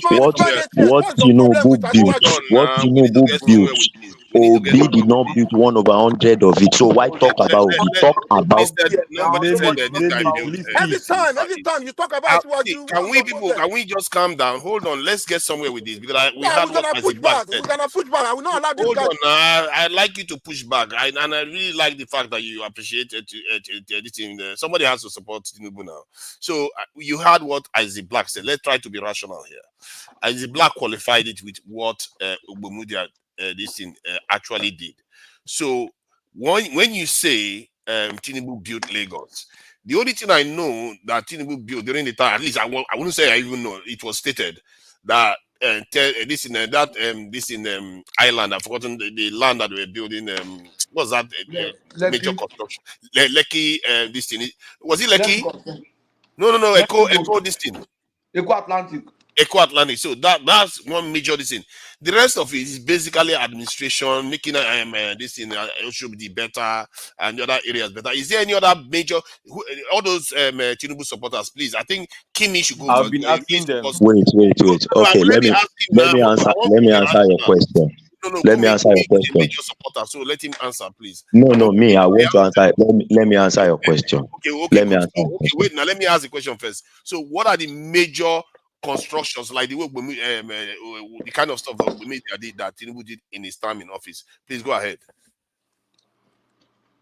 man, what What's your problem Tinubu with built, Asiwaju? what Tinubu built Obi did not build 1/100 of it. So why talk about Obi? Talk about Nobody said that this guy built. Every time you talk about what you Can what's we your people? problem? Can we just calm down? Hold on. Let's get somewhere with this because we Yeah, had we're what gonna as push Black back. said. We're gonna push back. I will not allow this Hold guy. on, I like you to push back, and I really like the fact that you appreciate this thing. Somebody has to support Tinubu now. So you heard what Isaac Black said. Let's try to be rational here. Isaac Black qualified it with what Ogbomudia this thing actually did. So when you say Tinubu built Lagos, the only thing I know that Tinubu built during the time, at least I wouldn't say I even know, it was stated that this in island. I've forgotten the land that they were building. What's that major construction? Lekki. This thing was it Lekki? No. Echo. This thing. Echo Atlantic. Echo Atlantic. So that's one major this thing. The rest of it is basically administration, making this thing should be better and the other areas better. Is there any other major all those Tinubu supporters, please? I think Kimi should go I've for been asking them. Wait. Okay, let me answer your question. Let me answer your question. Major supporter, so let him answer, please. No, me. I want to answer. Let me answer your question. Okay, Let me good. answer your question. Wait, now let me ask the question first. So, what are the major constructions like the way the kind of stuff that Tinubu did in his time in office? Please go ahead.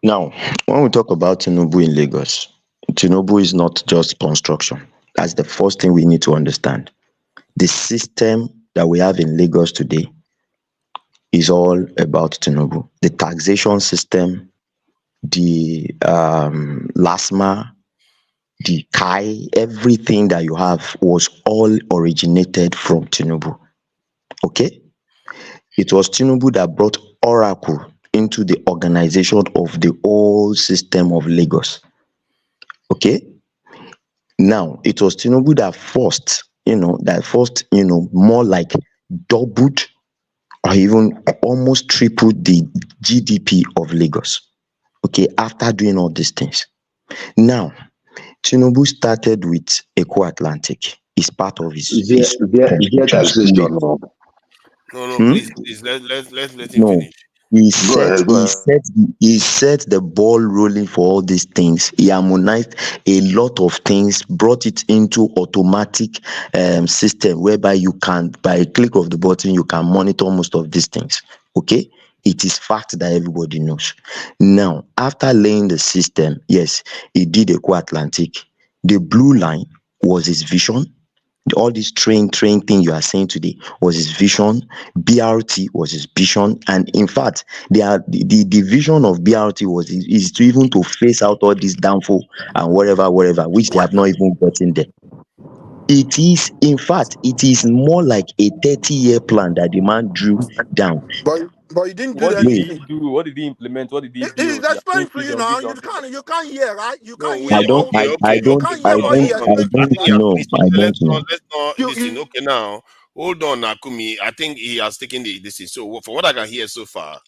Now, when we talk about Tinubu in Lagos, Tinubu is not just construction. That's the first thing we need to understand. The system that we have in Lagos today is all about Tinubu. The taxation system, the LASMA, the KAI, everything that you have was all originated from Tinubu. Okay? It was Tinubu that brought Oracle into the organization of the whole system of Lagos. Okay? Now, it was Tinubu that first, more like doubled or even almost tripled the GDP of Lagos. Okay, after doing all these things. Now, Tinubu started with Eco Atlantic. It's part of his Is there taxation? No, please, let him finish. He set the ball rolling for all these things. He harmonized a lot of things, brought it into automatic system whereby you can, by a click of the button, you can monitor most of these things. Okay, it is fact that everybody knows. Now, after laying the system, yes, he did Eco Atlantic. The blue line was his vision. All this train thing you are saying today was his vision. BRT was his vision, and in fact, the vision of BRT is to even to face out all this downfall and whatever, which they have not even gotten there. It is, in fact, it is more like a 30-year plan that the man drew down. But he didn't do What did anything. he do? What did he implement? What did he He's build? explaining to you now. You can't hear, right? You can't hear. I don't know. Let's not listen. Okay, now hold on, Nakumi. I think he has taken this. So from what I can hear so far,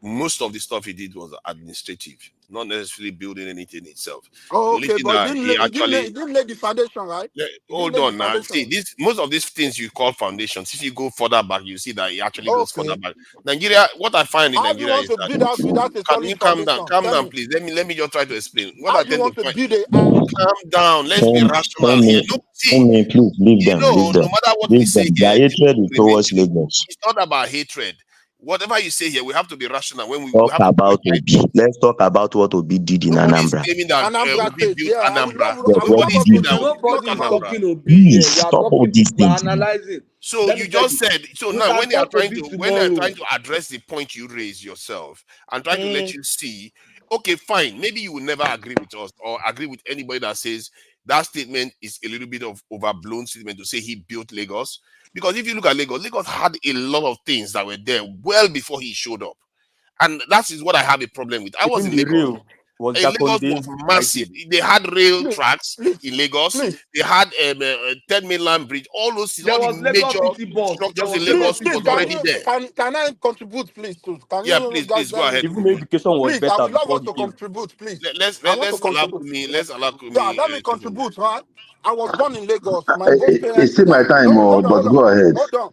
most of the stuff he did was administrative, not necessarily building anything itself. Oh, okay, but he didn't lay the foundation, right? Hold on now. See, most of these things you call foundations. If you go further back, you see that he actually goes further back. Nigeria, what I find in Nigeria is that can you calm down? Calm down, please. Let me just try to explain. What I tend to find. Calm down. Let's be rational here. No, see, please leave them. no matter what we say here, it's not about hatred. Whatever you say here, we have to be rational when we talk about Obi. Let's talk about what Obi did in Anambra. Obi built Anambra. Nobody's talking Obi. Please stop all these things. So you just said. So now when they are trying to address the point you raised yourself and trying to let you see, okay, fine, maybe you will never agree with us or agree with anybody that says that statement is a little bit of overblown statement to say he built Lagos. Because if you look at Lagos had a lot of things that were there well before he showed up. And that is what I have a problem with. I was in Lagos. Lagos was massive. They had rail tracks in Lagos. They had 10 mainland bridge. All those all the major structures in Lagos was already there. Can I contribute, please? Please go ahead. Even education was better. I would love us to contribute, please. Let's allow me. Yeah, let me contribute, right? I was born in Lagos. My It's still my time, but go ahead. Hold on.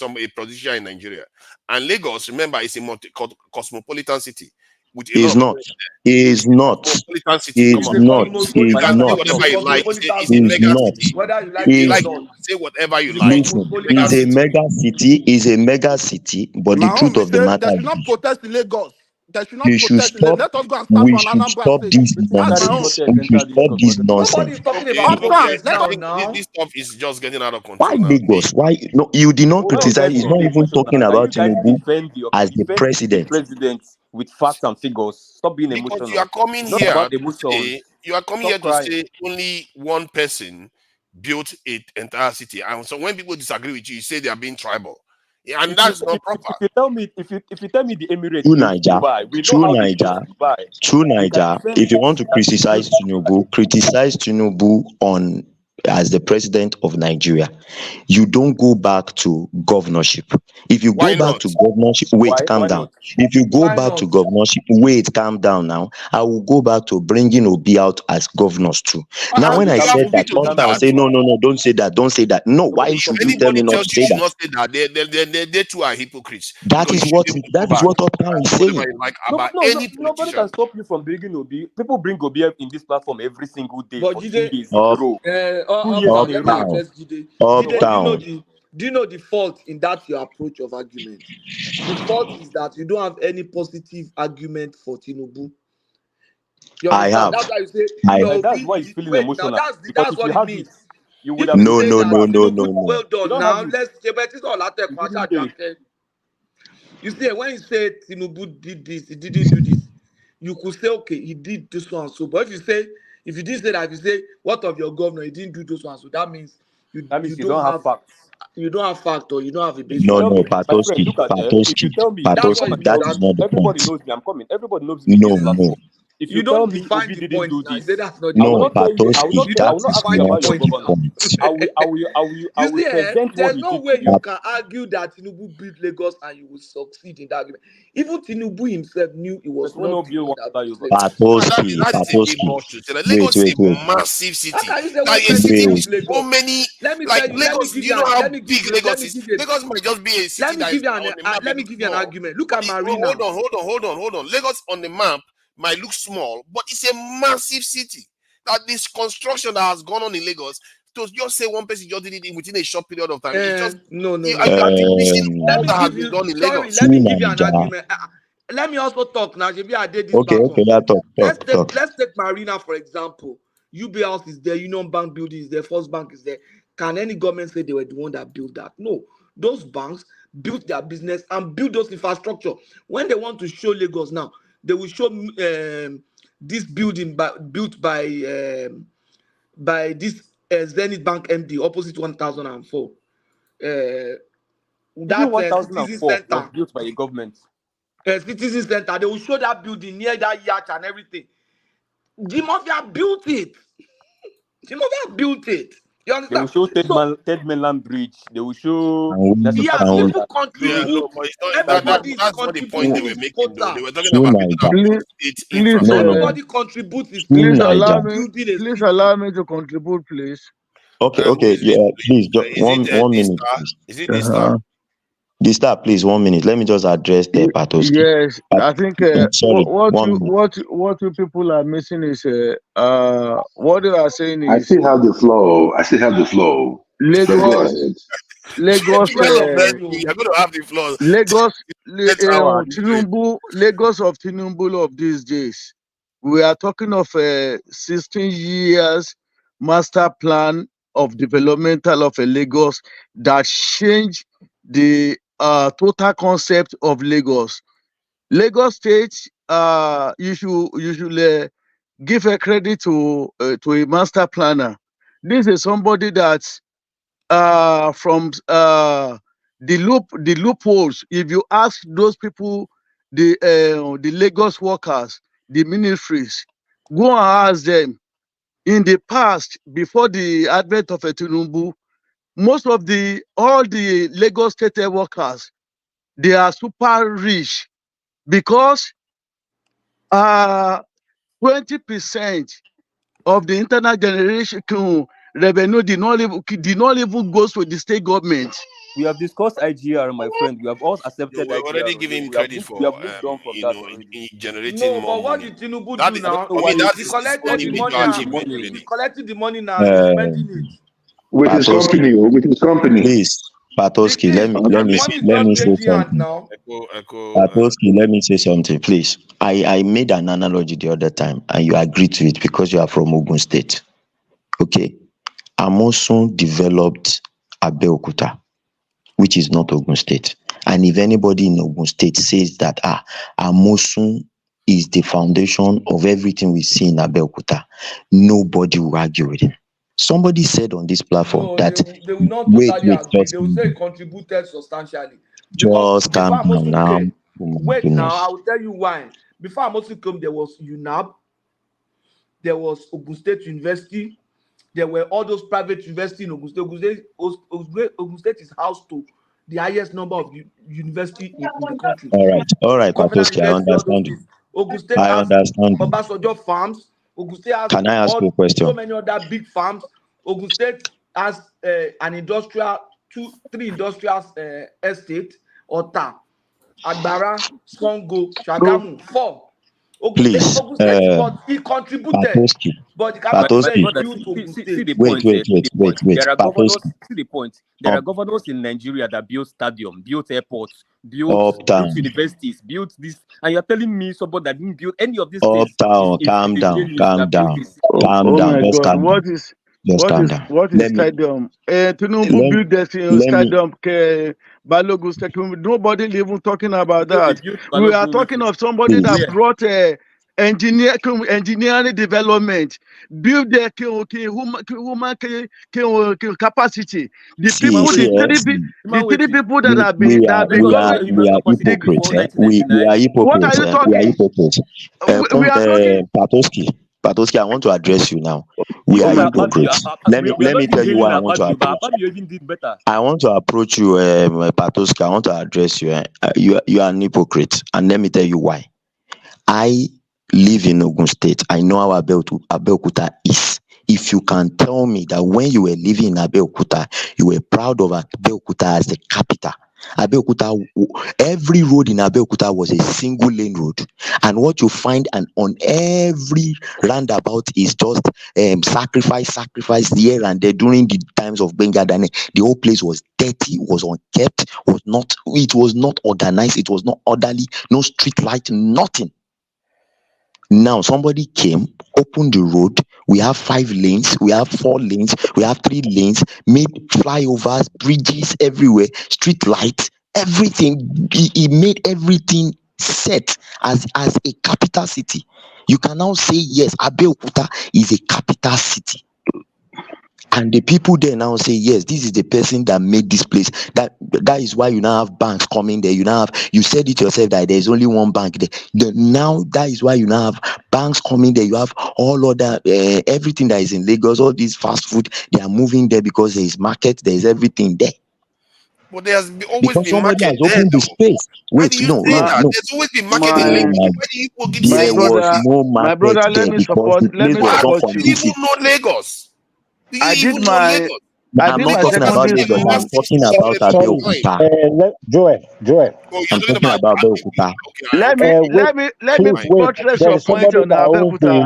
a politician in Nigeria. And Lagos, remember, is a cosmopolitan city with a lot Is of not. people. Is not. Cosmopolitan city. Come Is on. not. You Is can say not. whatever you like. It's a Is mega not. city. Whether you like If you it or like, Is not. say whatever you It's like. listen. It's a mega Is a city. mega city. Is a mega city. But the My truth own be of the say matter they should is, not protest in Lagos. They should not they should protest in Lagos. stop. Let us go and start We from should Anambra stop State. this That's my Enter this own. nonsense. protest. We should Enter this stop this protest. nonsense. Nobody is talking Okay, about okay. protest now. Now. This stuff is just getting out of Why control now. Lagos? Why no? You did not Hold on, criticize. He's question. not A even question. talking Can about you guys Tinubu as the defend the president. president with facts and figures? Stop being Because you are emotional. coming It's not here about to say emotions. you are coming Stop here to crying. say only one person built an entire city. And so when people disagree with you, you say they are being tribal. And that's not proper. If you tell me the Emirates True built Niger, Dubai, we know true how they built Niger, Dubai. true We can Niger. defend If you want to that they criticize built Tinubu on as the president of Nigeria, you don't go back to governorship. If you Why go back not? to governorship, wait, calm down. not? If you go Why back to not? governorship, wait, calm down now. I will go back to bringing Obi out as governors too. Now, And when I you have said Obi that, to do some people that. say, no, don't say that, don't say that. No, why should you tell Anybody me not to tells you say should that? not say that, they too are hypocrites. That Because you is should what be able to that go is back what Uptown and is say whatever saying. you like about Nobody any can politician. stop you from bringing Obi. People bring Obi in this platform every single day But for 2 Jide, years in a row. 2 years Uptown, in a let me row. address Jide. Jide, Uptown. do you know the fault in that your approach of argument? The fault is that you don't have any positive argument for Tinubu. You I understand? have. That's why you say That's why he's feeling wait now. emotional. Because That's if you what it have it, means. you would If have you been say saying that that. Tinubu, well You done. don't have Now it. let's but it's all You didn't do it. You see, when you say Tinubu did this, he didn't do this, you could say, okay, he did this one so. But if you didn't say that, if you say, what of your governor, he didn't do this one so, that means you don't have facts. you don't have fact or you don't have a If you basis. tell me, my friend, Patoski, look at if you tell me, That's what Patoski, it and means. tell that me, is not the point. everybody knows me, I'm coming. Everybody knows me in this No. platform. If you You tell don't me define Obi the didn't point do now. You this, say that's not the I will No, not point. tell you. I will Patoski, not. You I that don't will not is ask define you the not about your point the governor. now. point. I You will see, present what there's he no did to way you. you can argue that Tinubu built Lagos and you will succeed in that argument. Even Tinubu himself knew it was There's no not the bill one one that after built you. Lagos. Patoski, That is a bit Patoski. much to say. Like, Wait, Lagos is wait, wait. a massive How city. can you say Like one a person city with built Wait. so Lagos? many. Let me Like tell you. Lagos, do you know how big Lagos is? Lagos might just be a city that is on the map. It let me looks give you an small. argument. Look But at Marina. hold on. Lagos on the map might look small, but it's a massive city. That this construction that has gone on in Lagos, to just say one person just did it within a short period of time, it's just No. you are diminishing Let all me that has give been you. done in Sorry, Lagos. let True me give you an Naija. argument. Let me also talk now. Maybe I did this Okay, platform. yeah, talk. Let's take Marina for example. UB House is there, Union Bank building is there, First Bank is there. Can any government say they were the one that built that? No. Those banks built their business and built those infrastructure. When they want to show Lagos now, they will show this building built by this Zenith Bank MD opposite 1004. Even That Citizen 1004 was Center. built by a government. Citizen Center. They will show that building near that yacht and everything. The mafia built it. The mafia built it. You They will understand? show So Third Mainland Bridge. They will show yeah, National people Theatre. Yeah, no, contribute. but it's not Everybody is that's not the point they contributing were his making though. They quota. were talking True about people that Naija. built its infrastructure. Everybody contributes his True quota Naija. in building a Please city. allow me to contribute, please. Who Okay, is this, yeah, please, please? Is it one the minute, star? please. Is it the star? The star, please, 1 minute. Let me just address the Patoski. Yes, I think Sorry, what 1 you minute. what you people are missing is what they are saying I is still have the flow. But go Lagos ahead. Lagos Because of Bernie, you're going to have the flaws. Lagos That's our history. Tinubu Lagos of Tinubu of these days. We are talking of 16 years master plan of developmental of a Lagos that changed the total concept of Lagos. Lagos State, you should give a credit to a master planner. This is somebody that from the loopholes. If you ask those people, the Lagos workers, the ministries, go and ask them. In the past, before the advent of a Tinubu, most of all the Lagos State workers, they are super rich because 20% of the internal generation revenue did not even go to the state government. We have discussed IGR, my friend. We have all accepted We're already IGR giving already. him credit We for have moved on from that already. generating No, more but what money. did Tinubu That do is, I don't now? know I why mean, you that He is his collected only the major money and achievement he's already. collecting the money now and he's spending it. With his company, Please, The Patoski, thing, the money is let just me say changing hand something. now. Patoski, let me say something, please. I made an analogy the other time, and you agreed to it because you are from Ogun State. Okay, Amosun developed Abeokuta, which is not Ogun State. And if anybody in Ogun State says that Amosun is the foundation of everything we see in Abeokuta, nobody will argue with him. Somebody said on this platform No, that they will not wait, totally agree. just They will say it contributed substantially. Because just before calm down Amosu now. came, Oh my wait now, I goodness. will tell you why. Before Amosu came, there was UNAB, there was Ogun State University, there were all those private universities in Ogun State. Ogun State is house to the highest number of university in the country. All right, Covenant Patoski, I University, all those understand you. things. Ogun State I has understand you. Obasanjo farms. Ogun State has Can I ask you a question? so many other big farms. Ogun State has three industrial estate, Ota, Agbara, Songo, Shagamu, 4. Ogun Please, State, but he contributed. Patoski, But you cannot say he Brother, built Ogun see State. the point. wait. See the point. There are governors. Patoski, See the point. There are governors in Nigeria that built stadium, built airports, built uptown, universities, built this, and you're telling me somebody that didn't build any of these things uptown, is calm a down, genius that built this. Oh my just God! calm down. Just calm down. What is stadium? Tinubu built the stadium. Balogun Stadium. Nobody even talking about that. We are talking of somebody that brought engineering development, build the human capacity. The three people that have been we are hypocrites. We are hypocrites. What are you talking? We are talking. Patoski, I want to address you now. We are hypocrites. Let me tell you why I want to approach you. I want to approach you, Patoski. I want to address you. You are an hypocrite, and let me tell you why. I live in Ogun State. I know how Abeokuta is. If you can tell me that when you were living in Abeokuta, you were proud of Abeokuta as the capital. Abeokuta, every road in Abeokuta was a single lane road, and what you find on every roundabout is just sacrifice here and there. During the times of Benga Dane, the whole place was dirty, was unkept, it was not organized, it was not orderly, no street light, nothing. Now somebody came, opened the road. We have 5 lanes, we have 4 lanes, we have 3 lanes, made flyovers, bridges everywhere, street lights, everything. He made everything set as a capital city. You can now say yes, Abeokuta is a capital city. And the people there now say, yes, this is the person that made this place. That is why you now have banks coming there. You said it yourself that there's only one bank there. Now that is why you now have banks coming there. You have all other everything that is in Lagos, all this fast food, they are moving there because there is market, there is everything there. But there's always been market has there. Opened the space. Wait, no. There's always been market in Lagos. Why do you people keep saying was no market there because the place was not conducive? Do you even know Lagos? Do you even know Lagos? I'm not talking about Lagos. I'm talking about Abeokuta. Joel. I'm talking about Abeokuta. Let me buttress your point on Abeokuta.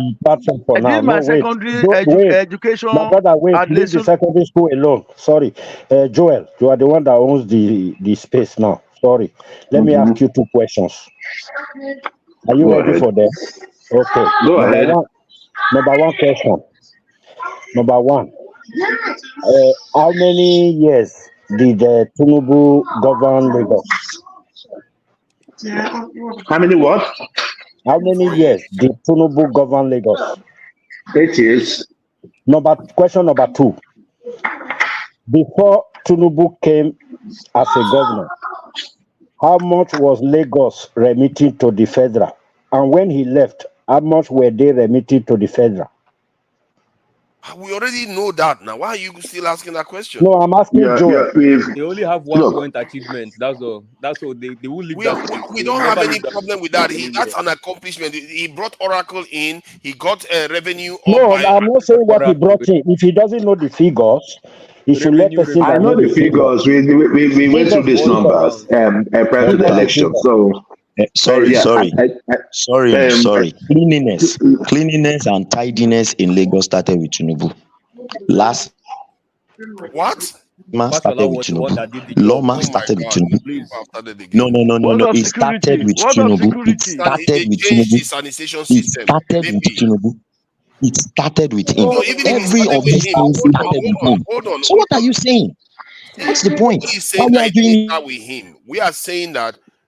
I did my secondary education. My brother, leave the secondary school alone. Sorry, Joel, you are the one that owns the space now. Sorry. Let me ask you 2 questions. Are you ready for them? Okay. Go ahead. Number one question. Number 1. How many years did Tinubu govern Lagos? How many what? How many years did Tinubu govern Lagos? 8 years. Question number 2. Before Tinubu came as a governor, how much was Lagos remitting to the federal? And when he left, how much were they remitting to the federal? We already know that now. Why are you still asking that question? No, I'm asking Joel. They only have 1 point achievement. That's all. They will leave that. We don't have any problem with that. That's an accomplishment. He brought Oracle in. He got revenue. No, I'm not saying what he brought in. If he doesn't know the figures, he should let person. I know the figures. We went through these numbers prior to the election. So sorry. Cleanliness and tidiness in Lagos started with Tinubu. What? Started with Tinubu. Loma started with Tinubu. No. It started with Tinubu. It started with Tinubu. It started with him. Every of these things started with him. So what are you saying? What's the point? He's saying that it didn't start with him. We are saying that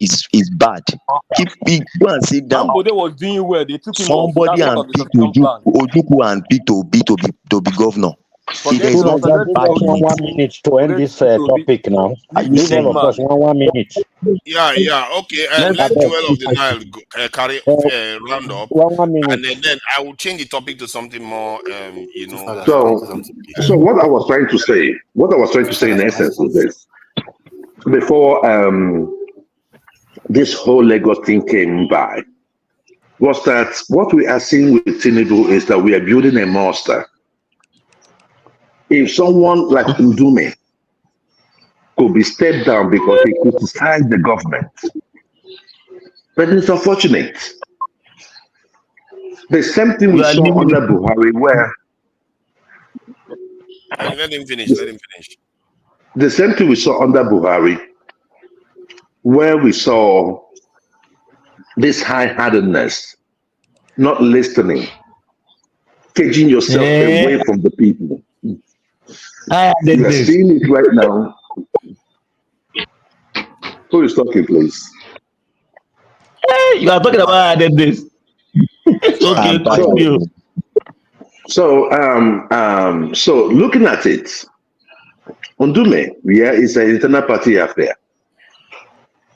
is bad. Go and sit down. Ambode was doing well. They took him off. Somebody That's part and of the pick succession plan. Ojukwu and pick to be governor. See, there is Students, nothing just give bad us in one it. minute to end this topic now. Are you Give all saying? of us one minute. Yeah. Okay. Let Joel of the Nile go, carry round up, One minute. and then I will change the topic to something more. So what I was trying to say in essence is this: before this whole Lagos thing came by was that what we are seeing with Tinubu is that we are building a monster. If someone like Ndume could be stepped down because he criticized the government, but it's unfortunate. The same thing we saw under Buhari, where let him finish. Let him finish. the same thing we saw under Buhari, where we saw this high-handedness, not listening, caging yourself away from the people. You are seeing it right now. Who is talking, please? You are talking about this. Okay, continue. So looking at it, Ndume, yeah, is an internal party affair.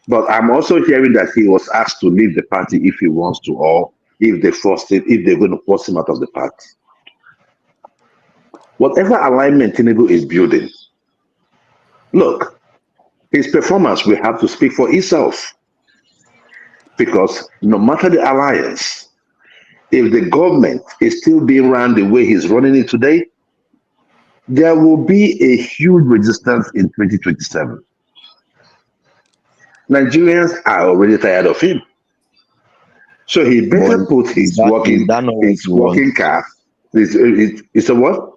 But I'm also hearing that he was asked to leave the party if he wants to, or if they forced it, if they're going to force him out of the party. Whatever alignment Tinubu is building, look, his performance will have to speak for itself. Because no matter the alliance, if the government is still being run the way he's running it today, there will be a huge resistance in 2027. Nigerians are already tired of him. So he better put his working cap. It's a what?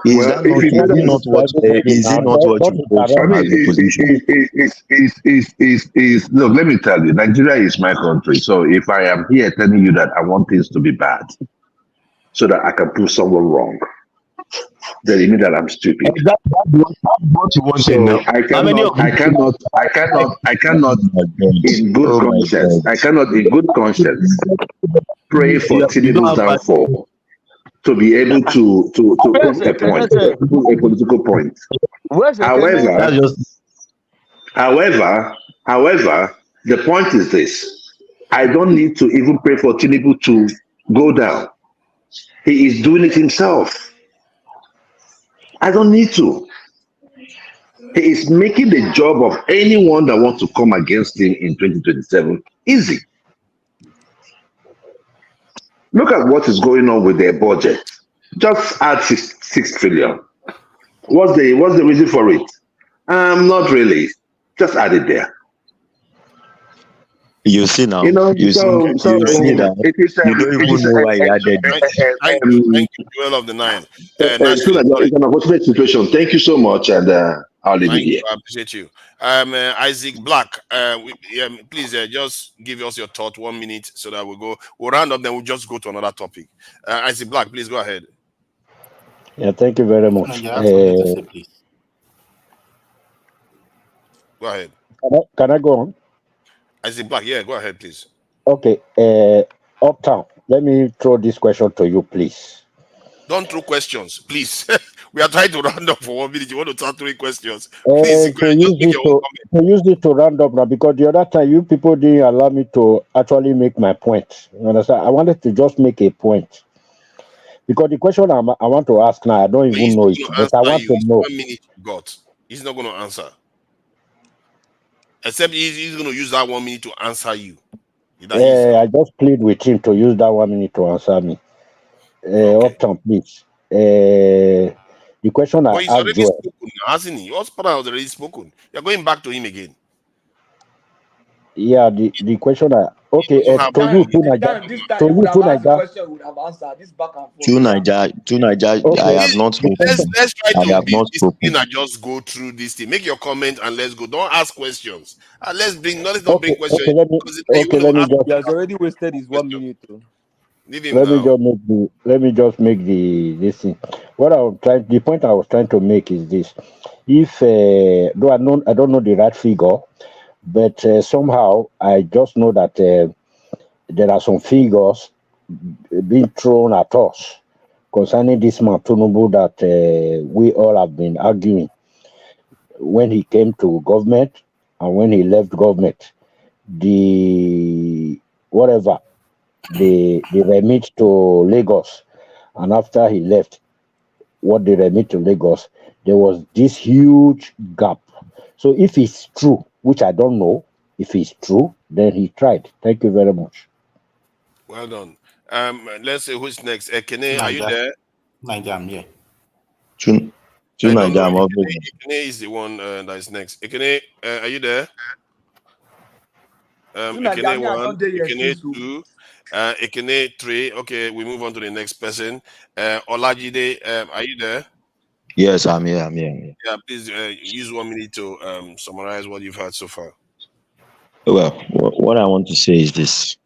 Is it not what you post from as opposition? Look, let me tell you, Nigeria is my country. So if I am here telling you that I want things to be bad, so that I can prove someone wrong, then you mean that I'm stupid. That's what you want So now. I cannot in good conscience, I cannot in good conscience pray for Tinubu's downfall to be able to prove a point, prove a political point. However, the point is this: I don't need to even pray for Tinubu to go down. He is doing it himself. I don't need to. He is making the job of anyone that wants to come against him in 2027 easy. Look at what is going on with their budget. Just add 6 trillion. What's the reason for it? Not really. Just add it there. You see now. You see that. You don't even know why he added it. Thank you, Joel of the Nine. It's an unfortunate situation. Thank you so much, and I'll leave it here. I appreciate you. Isaac Black, please just give us your thought 1 minute so that we'll round up, then we'll just go to another topic. Isaac Black, please go ahead. Yeah, thank you very much. Go ahead. Can I go on? Isaac Black, yeah, go ahead, please. Okay, Uptown, let me throw this question to you, please. Don't throw questions, please. We are trying to round up for 1 minute. You want to start throwing questions? Please, to use it to round up now, because the other time you people didn't allow me to actually make my point. You understand? I wanted to just make a point. Because the question I want to ask now, I don't even know it, but I want to know. 1 minute you got. He's not going to answer. Except he's going to use that 1 minute to answer you. I just plead with him to use that 1 minute to answer me. Uptown, please. The question I he's asked already spoken, hasn't he? Your partner has already spoken. You're going back to him again. Yeah, the question I to you too, Naija. To you too, Naija. I have not spoken. Let's try to be disciplined and just go through this thing. Make your comment and let's go. Don't ask questions. Let's not bring questions. He has already wasted his 1 minute. Let me just make this thing. The point I was trying to make is this: if though I don't know the right figure, but somehow I just know that there are some figures being thrown at us concerning this man Tinubu that we all have been arguing when he came to government and when he left government. They remit to Lagos, and after he left, what they remit to Lagos, there was this huge gap. So if it's true which I don't know if it's true. Then he tried. Thank you very much. Well done. Let's see who's next. Ekene, are you there? Niger, I'm here. I don't know. Ekene is the one that is next. Ekene, are you there? Ekene 1, Ekene 2, Ekene 3. Okay, we move on to the next person. Olajide, are you there? Yes, I'm here. I'm here. Yeah, please use 1 minute to summarize what you've heard so far. Well, what I want to say is this: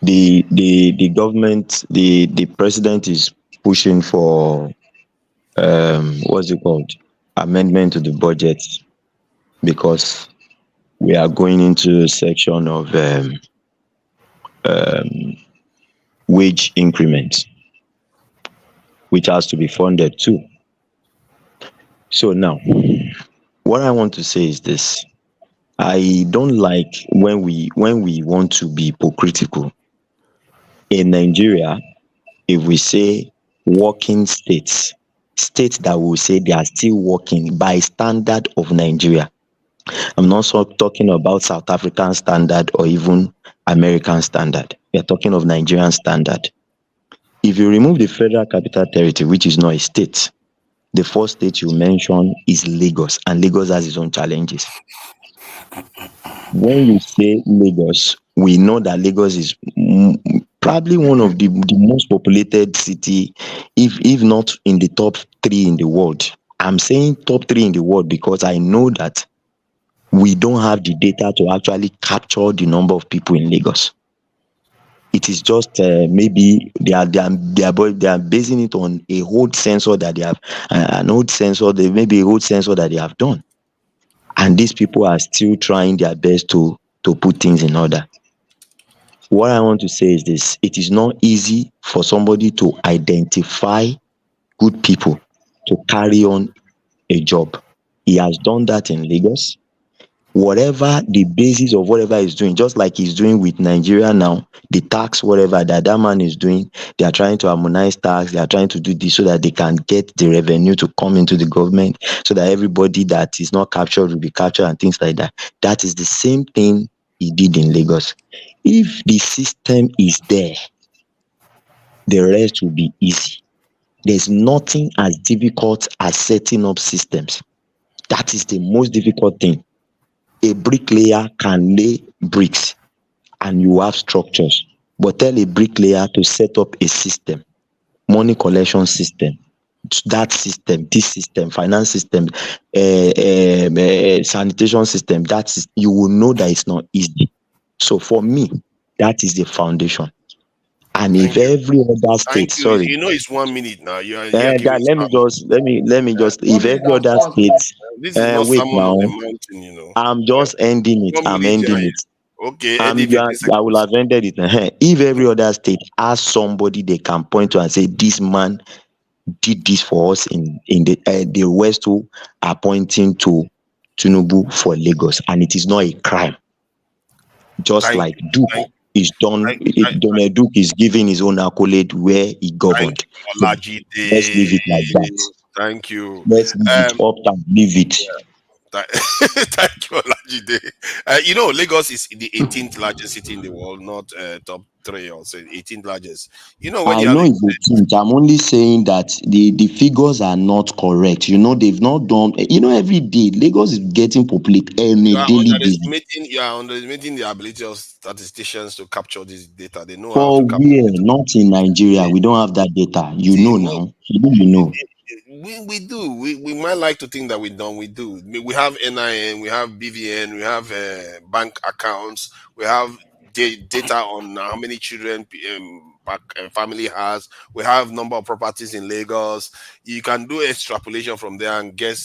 the government, the president is pushing for what's it called, amendment to the budget, because we are going into a section of wage increment, which has to be funded too. So now, what I want to say is this: I don't like when we want to be hypocritical. In Nigeria, if we say working states that will say they are still working by standard of Nigeria. I'm not talking about South African standard or even American standard. We are talking of Nigerian standard. If you remove the Federal Capital Territory, which is not a state, the first state you mention is Lagos, and Lagos has its own challenges. When you say Lagos, we know that Lagos is probably one of the most populated city, if not in the top 3 in the world. I'm saying top 3 in the world because I know that we don't have the data to actually capture the number of people in Lagos. It is just maybe they are basing it on a old sensor that they have, maybe a old sensor that they have done. And these people are still trying their best to put things in order. What I want to say is this: it is not easy for somebody to identify good people to carry on a job. He has done that in Lagos. Whatever the basis of whatever he's doing, just like he's doing with Nigeria now, the tax, whatever that man is doing, they are trying to harmonize tax, they are trying to do this so that they can get the revenue to come into the government, so that everybody that is not captured will be captured and things like that. That is the same thing he did in Lagos. If the system is there, the rest will be easy. There's nothing as difficult as setting up systems. That is the most difficult thing. A bricklayer can lay bricks and you have structures, but tell a bricklayer to set up a system, money collection system, that system, this system, finance system, sanitation system, you will know that it's not easy. So for me, that is the foundation. And if every other state, sorry, you know it's 1 minute now. Let me just if every other state, this is not wait someone now, on the mountain, you know. I'm just ending it. I'm ending it. Okay, I will have ended it. If every other state has somebody they can point to and say, this man did this for us in the West, who are pointing to Tinubu for Lagos, and it is not a crime. Just like Duke is done, Donald Duke is giving his own accolade where he governed. Let's leave it like that. Thank you. Let's leave it up and leave it. Yeah. Thank you, Olajide. You know, Lagos is the 18th largest city in the world, not top 3 or say 18th largest. You know, when I know it's 18th. I'm only saying that the figures are not correct. You know, they've not done. You know, every day Lagos is getting populated on a daily basis. You are underestimating the ability of statisticians to capture this data. They know how For to capture where? Not in Nigeria. We don't have that data. You know now. You know. We do. We might like to think that we don't. We do. We have NIN, we have BVN, we have bank accounts, we have data on how many children family has. We have number of properties in Lagos. You can do extrapolation from there and get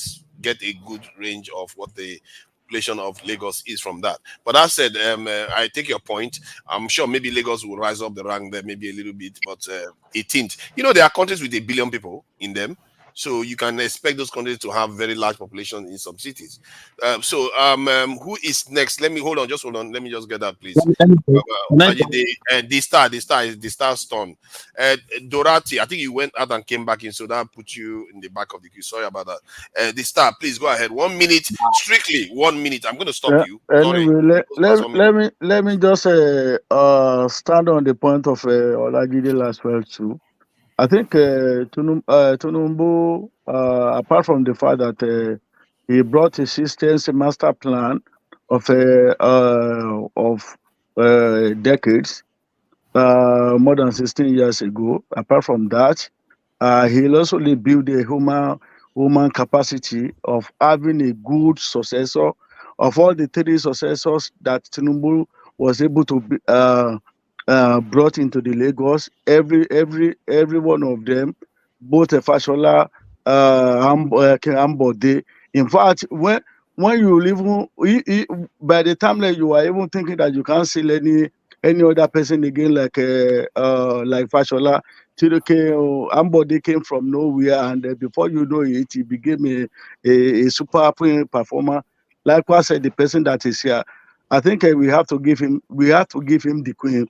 a good range of what the population of Lagos is from that. But that said, I take your point. I'm sure maybe Lagos will rise up the rank there, maybe a little bit, but 18th. You know, there are countries with 1 billion people in them. So you can expect those countries to have very large populations in some cities. Who is next? Let me hold on. Just hold on. Let me just get that, please. The star's turn. Dorati, I think you went out and came back in, so that put you in the back of the queue. Sorry about that. The star, please go ahead. 1 minute, strictly 1 minute. I'm going to stop you. Sorry. Anyway, let me just stand on the point of Olajide as well too. I think Tinubu, apart from the fact that he brought a systems master plan of decades, more than 16 years ago. Apart from that, he'll also build a human capacity of having a good successor. Of all the three successors that Tinubu was able to be, brought into the Lagos, every one of them, both Fashola, Ambode. In fact, when you by the time that you are even thinking that you can't see any other person again like Fashola, Chiroke, Ambode came from nowhere, and before you know it, he became a super performer. Likewise, the person that is here, I think we have to give him the queen,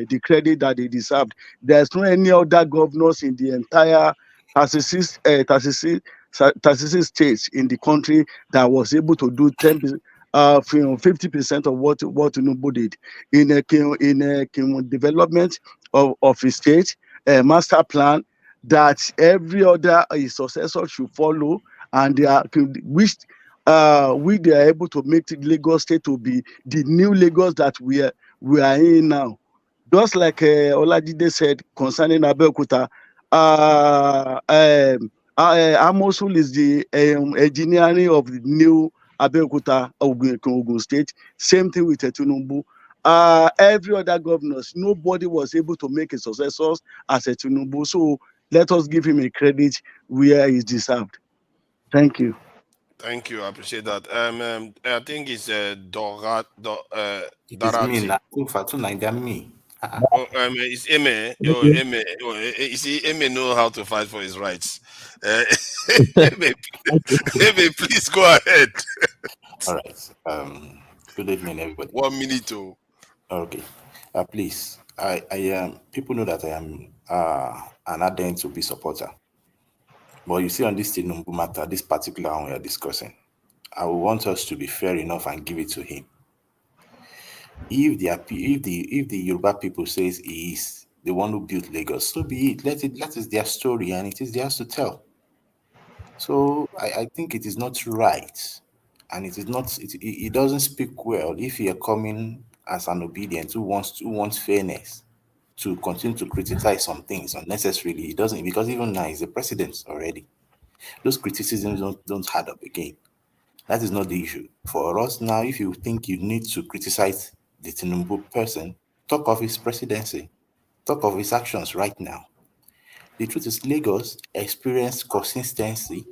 the credit that he deserved. There's no any other governors in the entire 36 states in the country that was able to do 50% of what Tinubu did in a development of his state, a master plan that every other successor should follow, and they are which they are able to make Lagos State to be the new Lagos that we are in now. Just like Olajide said concerning Abeokuta, Amosul is the engineering of the new Abeokuta, Ogun State. Same thing with Tinubu. Every other governors, nobody was able to make a successor as a Tinubu. So let us give him a credit where he's deserved. Thank you. Thank you. I appreciate that. I think it's Dorat. It is me now. Me. It's Eme. You see, Eme know how to fight for his rights. Eme, please go ahead. All right. Good evening, everybody. 1 minute. Okay. Please. I people know that I am an ardent to be supporter. But you see, on this Tinubu matter, this particular one we are discussing, I will want us to be fair enough and give it to him. If the Yoruba people says he is the one who built Lagos, so be it. That is their story, and it is theirs to tell. So I think it is not right, and it is not. It doesn't speak well if you are coming as an obedient who wants fairness to continue to criticize some things unnecessarily. It doesn't, because even now he's the president already. Those criticisms don't add up again. That is not the issue. For us now, if you think you need to criticize the Tinubu person, talk of his presidency, talk of his actions right now. The truth is, Lagos experienced consistency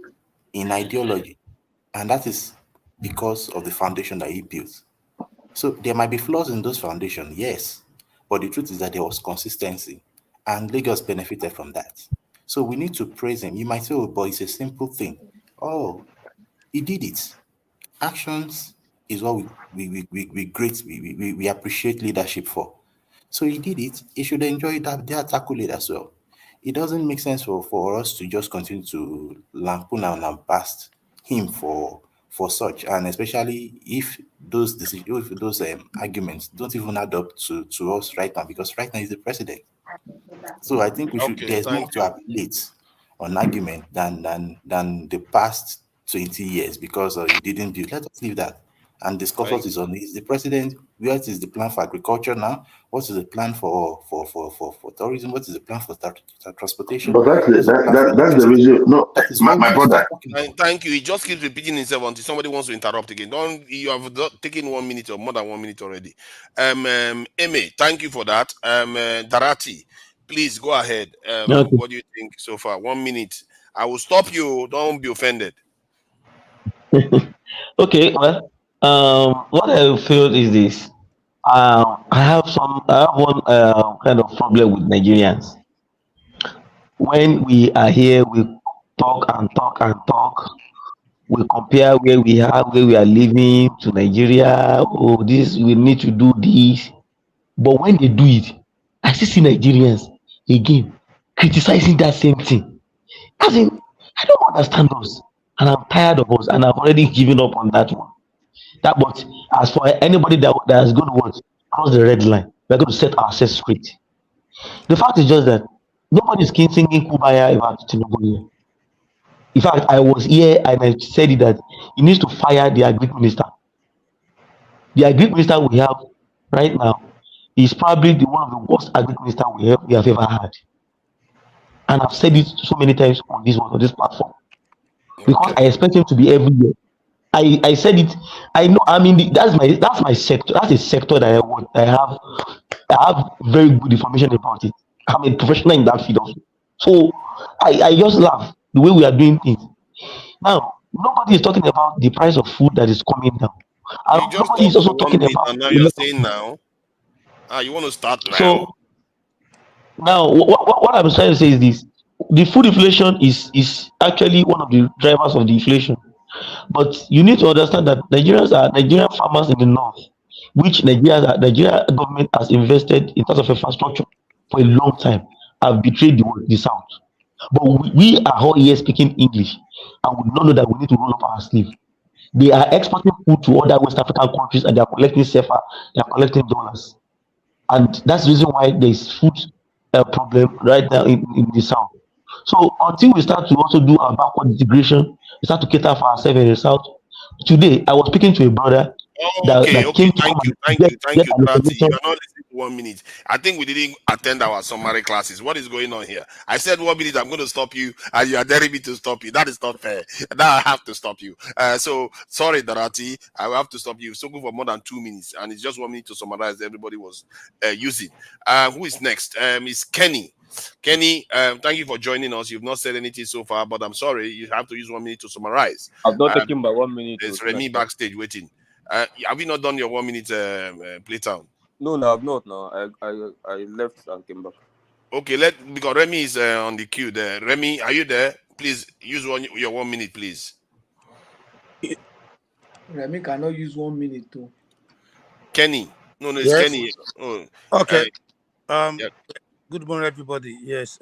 in ideology, and that is because of the foundation that he built. So there might be flaws in those foundations, yes, but the truth is that there was consistency, and Lagos benefited from that. So we need to praise him. You might say, oh, but it's a simple thing. Oh, he did it. Actions is what we appreciate leadership for. So he did it. He should enjoy that accolade as well. It doesn't make sense for us to just continue to lampoon and bast him for such, and especially if those decisions, if those arguments don't even add up to us right now, because right now he's the president. So I think there's more to appellate on argument than the past 20 years, because he didn't build. Let us leave that and discuss what is on. Is the president, what is the plan for agriculture now? What is the plan for tourism? What is the plan for transportation? But that's the reason. No, my brother. Thank you. He just keeps repeating himself until somebody wants to interrupt again. You have taken 1 minute or more than 1 minute already. Eme, thank you for that. Darati, please go ahead. Okay. What do you think so far? 1 minute. I will stop you. Don't be offended. Okay, well, what I feel is this. I have one kind of problem with Nigerians. when we are here, we talk and talk and talk. We compare where we are living to Nigeria. Oh, this we need to do this. But when they do it, I still see Nigerians again criticizing that same thing. As in, I don't understand us, and I'm tired of us, and I've already given up on that one. That, but as for anybody that is going to what cross the red line, we're going to set ourselves straight. The fact is just that nobody is singing Kubaya about Tinubu here. In fact, I was here and I said it that he needs to fire the agri minister. The agri minister we have right now is probably one of the worst agri minister we have ever had. And I've said it so many times on this platform because I expect him to be everywhere. I said it. I know. I mean, that's my sector. That's a sector that I want. I have very good information about it. I'm a professional in that field also. So I just laugh the way we are doing things. Now, nobody is talking about the price of food that is coming down. And You just nobody is talked also for 1 talking minute about and now the you're lot of saying food. now. You want to start now? So now, what I'm trying to say is this: the food inflation is actually one of the drivers of the inflation. But you need to understand that Nigerian farmers in the north, which Nigeria government has invested in terms of infrastructure for a long time, have betrayed the south. But we are all here speaking English, and we don't know that we need to roll up our sleeve. They are exporting food to other West African countries, and they are collecting SEFA, they are collecting dollars, and that's the reason why there is food problem right now in the south. So until we start to also do our backward integration, we start to cater for ourselves in the south. Today, I was speaking to a brother Okay, that came to thank come you, and get an Dorati. You information. are not listening to 1 minute. I think we didn't attend our summary classes. What is going on here? I said 1 minute, I'm going to stop you, and you are daring me to stop you. That is not fair. Now I have to stop you. So sorry, Dorati, I will have to stop you. So go for more than 2 minutes, and it's just 1 minute to summarize. Everybody was using. Who is next? It's Kenny. Kenny, thank you for joining us. You've not said anything so far, but I'm sorry. You have to use 1 minute to summarize. I've not taken my 1 minute. There's Remy backstage waiting. Have you not done your 1 minute playtime? No, I've not. No, I left and came back. Okay, because Remy is on the queue there. Remy, are you there? Please use your 1 minute, please. Remy cannot use 1 minute too. Kenny, no, it's yes. Kenny. Oh, okay. Yeah. Good morning, everybody. Yes.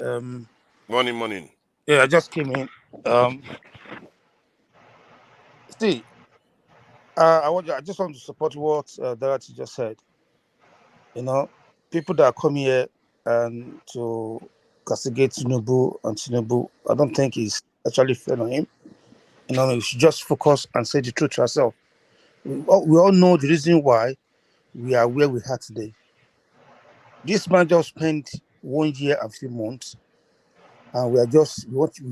Morning. Yeah, I just came in. See, I just want to support what Dorothy just said. You know, people that come here and to castigate Tinubu, I don't think it's actually fair on him. You know, we should just focus and say the truth to ourselves. We all know the reason why we are where we are today. This man just spent 1 year and 3 months, and we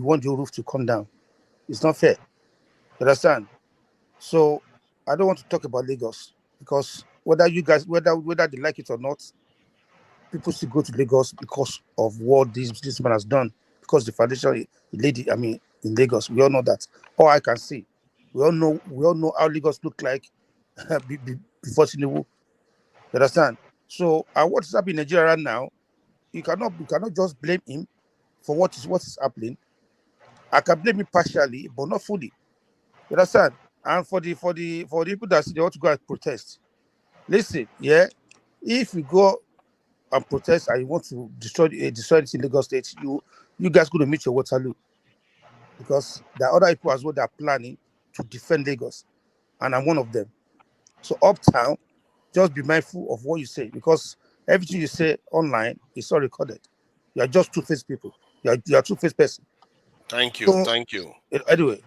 want the roof to come down. It's not fair. You understand? So I don't want to talk about Lagos because whether they like it or not, people still go to Lagos because of what this man has done. Because the foundation lady, in Lagos, we all know that. All I can see, we all know how Lagos looked like before Tinubu. You understand? So what is happening in Nigeria right now? You cannot just blame him for what is happening. I can blame him partially, but not fully. You understand? And for the people that say they want to go and protest, listen, yeah, if you go and protest and you want to destroy it in Lagos State, you guys going to meet your Waterloo, because there are other people as well that are planning to defend Lagos, and I'm one of them. So uptown, just be mindful of what you say, because everything you say online is all recorded. You are just two-faced people. You are two-faced person. Thank you. So, Thank you. Anyway.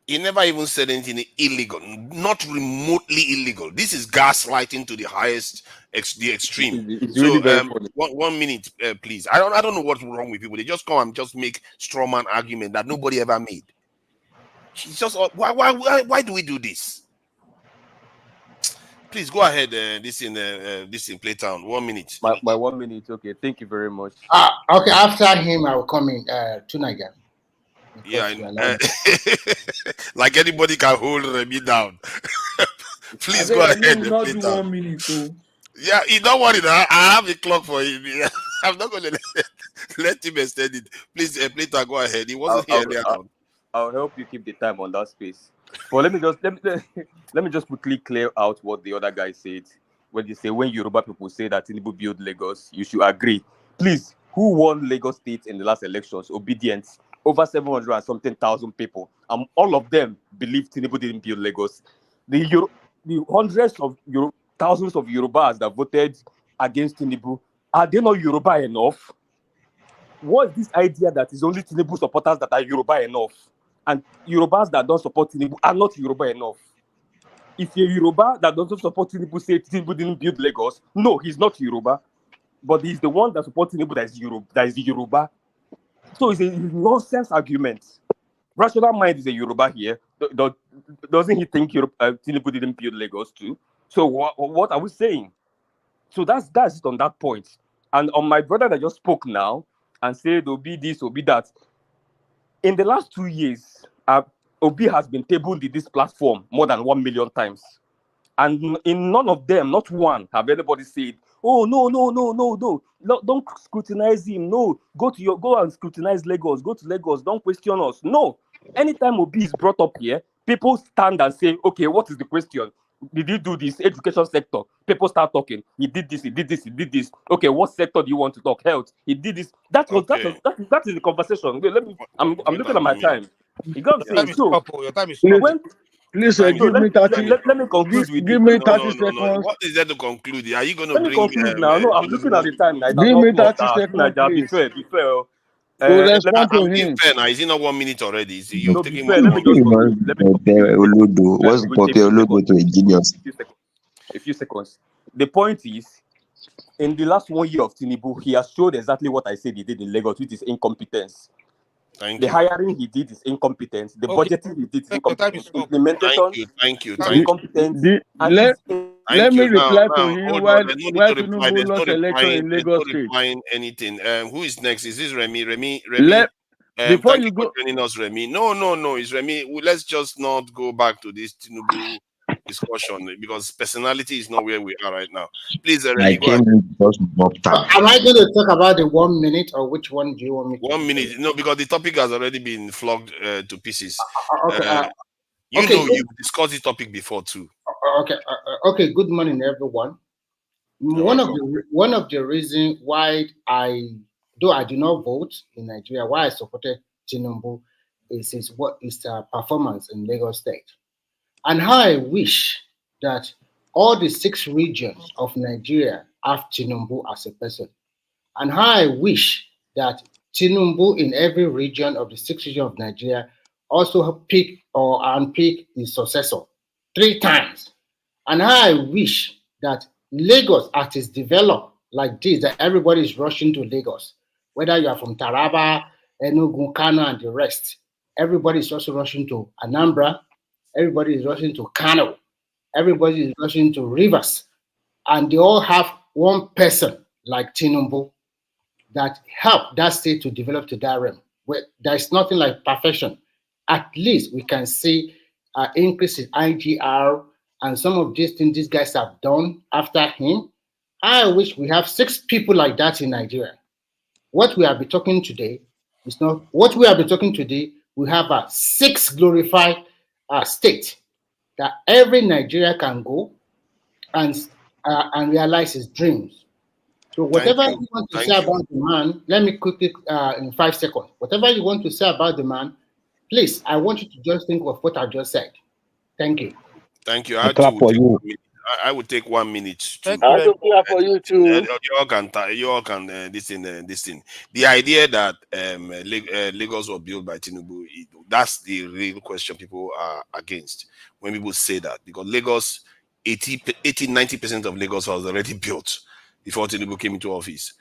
He never even said anything illegal, not remotely illegal. This is gaslighting to the highest, the extreme. It's really very funny. 1 minute, please. I don't know what's wrong with people. They just come and just make straw man argument that nobody ever made. It's just why do we do this? Please go ahead. This in Playtown. 1 minute. My 1 minute. Okay, thank you very much. Okay. After him, I will come in to Niger. Yeah, like anybody can hold Remy down. Please go ahead. Not do 1 minute too. Yeah, you don't worry. I have a clock for him. I'm not going to let him extend it. Please, Peter, go ahead. He wasn't here earlier on. I'll help you keep the time on that space. But let me just quickly clear out what the other guy said. When they say when Yoruba people say that Tinubu build Lagos, you should agree. Please, who won Lagos State in the last elections? Obedience. Over 700 and something thousand people. All of them believe Tinubu didn't build Lagos. The hundreds of thousands of Yorubas that voted against Tinubu, are they not Yoruba enough? What is this idea that it's only Tinubu supporters that are Yoruba enough? And Yorubas that don't support Tinubu are not Yoruba enough. If you're Yoruba that doesn't support Tinubu, say Tinubu didn't build Lagos, no, he's not Yoruba. But he's the one that supports Tinubu that is Yoruba. So it's a nonsense argument. Rational mind is a Yoruba here. Doesn't he think Tinubu didn't build Lagos too? So what are we saying? So that's it on that point. And on my brother that just spoke now and said, Obi this, Obi that. In the last 2 years, Obi has been tabled in this platform more than 1 million times. And in none of them, not one, have anybody said, oh, no, don't scrutinize him. No, go and scrutinize Lagos. Go to Lagos. Don't question us. No. Anytime Obi is brought up here, people stand and say, okay, what is the question? Did he do this? Education sector. People start talking. He did this, he did this, he did this. Okay, what sector do you want to talk? Health. He did this. That is the conversation. Wait, I'm looking at my time. You got to say so. Your time is up. Please give me 30. Let me conclude with give me 30 seconds. What is there to conclude? Are you going to Let me bring? conclude now. No, I'm looking at the time. Now. Give me 30 seconds, Be please. fair. To respond to I'm him. being fair now. Is it not 1 minute already? No, be fair. Let me just what's Olodo to a genius? A few seconds. The point is, in the last 1 year of Tinubu, he has showed exactly what I said he did in Lagos, which is incompetence. The hiring he did is incompetence. The budgeting he did is incompetence. Implementation Thank you. Incompetence. Let me reply to him hold while on. There's no need to reply. Tinubu lost election in Lagos State. Replying anything. Who is next? Is this Remy? Before thank you you go, for joining us, Remy. No, it's Remy. Let's just not go back to this Tinubu discussion because personality is not where we are right now. Please, Remy, go ahead. Am I going to talk about the 1 minute or which one do you want me to? 1 minute. No, because the topic has already been flogged to pieces. Okay. You've discussed this topic before too. Okay. Good morning, everyone. One of the reasons why I do not vote in Nigeria, why I supported Tinubu is his performance in Lagos State, and how I wish that all the 6 regions of Nigeria have Tinubu as a person, and how I wish that Tinubu in every region of the 6 regions of Nigeria also pick or unpick his successor 3 times, and how I wish that Lagos, as is developed like this, that everybody is rushing to Lagos, whether you are from Taraba, Enugu, Kano, and the rest. Everybody is also rushing to Anambra. Everybody is rushing to Kano. Everybody is rushing to Rivers. And they all have one person like Tinubu that help that state to develop to that realm. Where there's nothing like perfection. At least we can see an increase in IGR and some of these things these guys have done after him. I wish we have 6 people like that in Nigeria. What we have been talking today is not what we have been talking today. We have a 6 glorified state that every Nigeria can go and realize his dreams. So whatever you want to say about the man, let me quickly in 5 seconds. Whatever you want to say about the man, please, I want you to just think of what I just said. Thank you. Thank you. I would take 1 minute to clap for you too. You all can this thing. The idea that Lagos was built by Tinubu, that's the real question people are against when people say that, because Lagos, 80-90% of Lagos was already built before Tinubu came into office.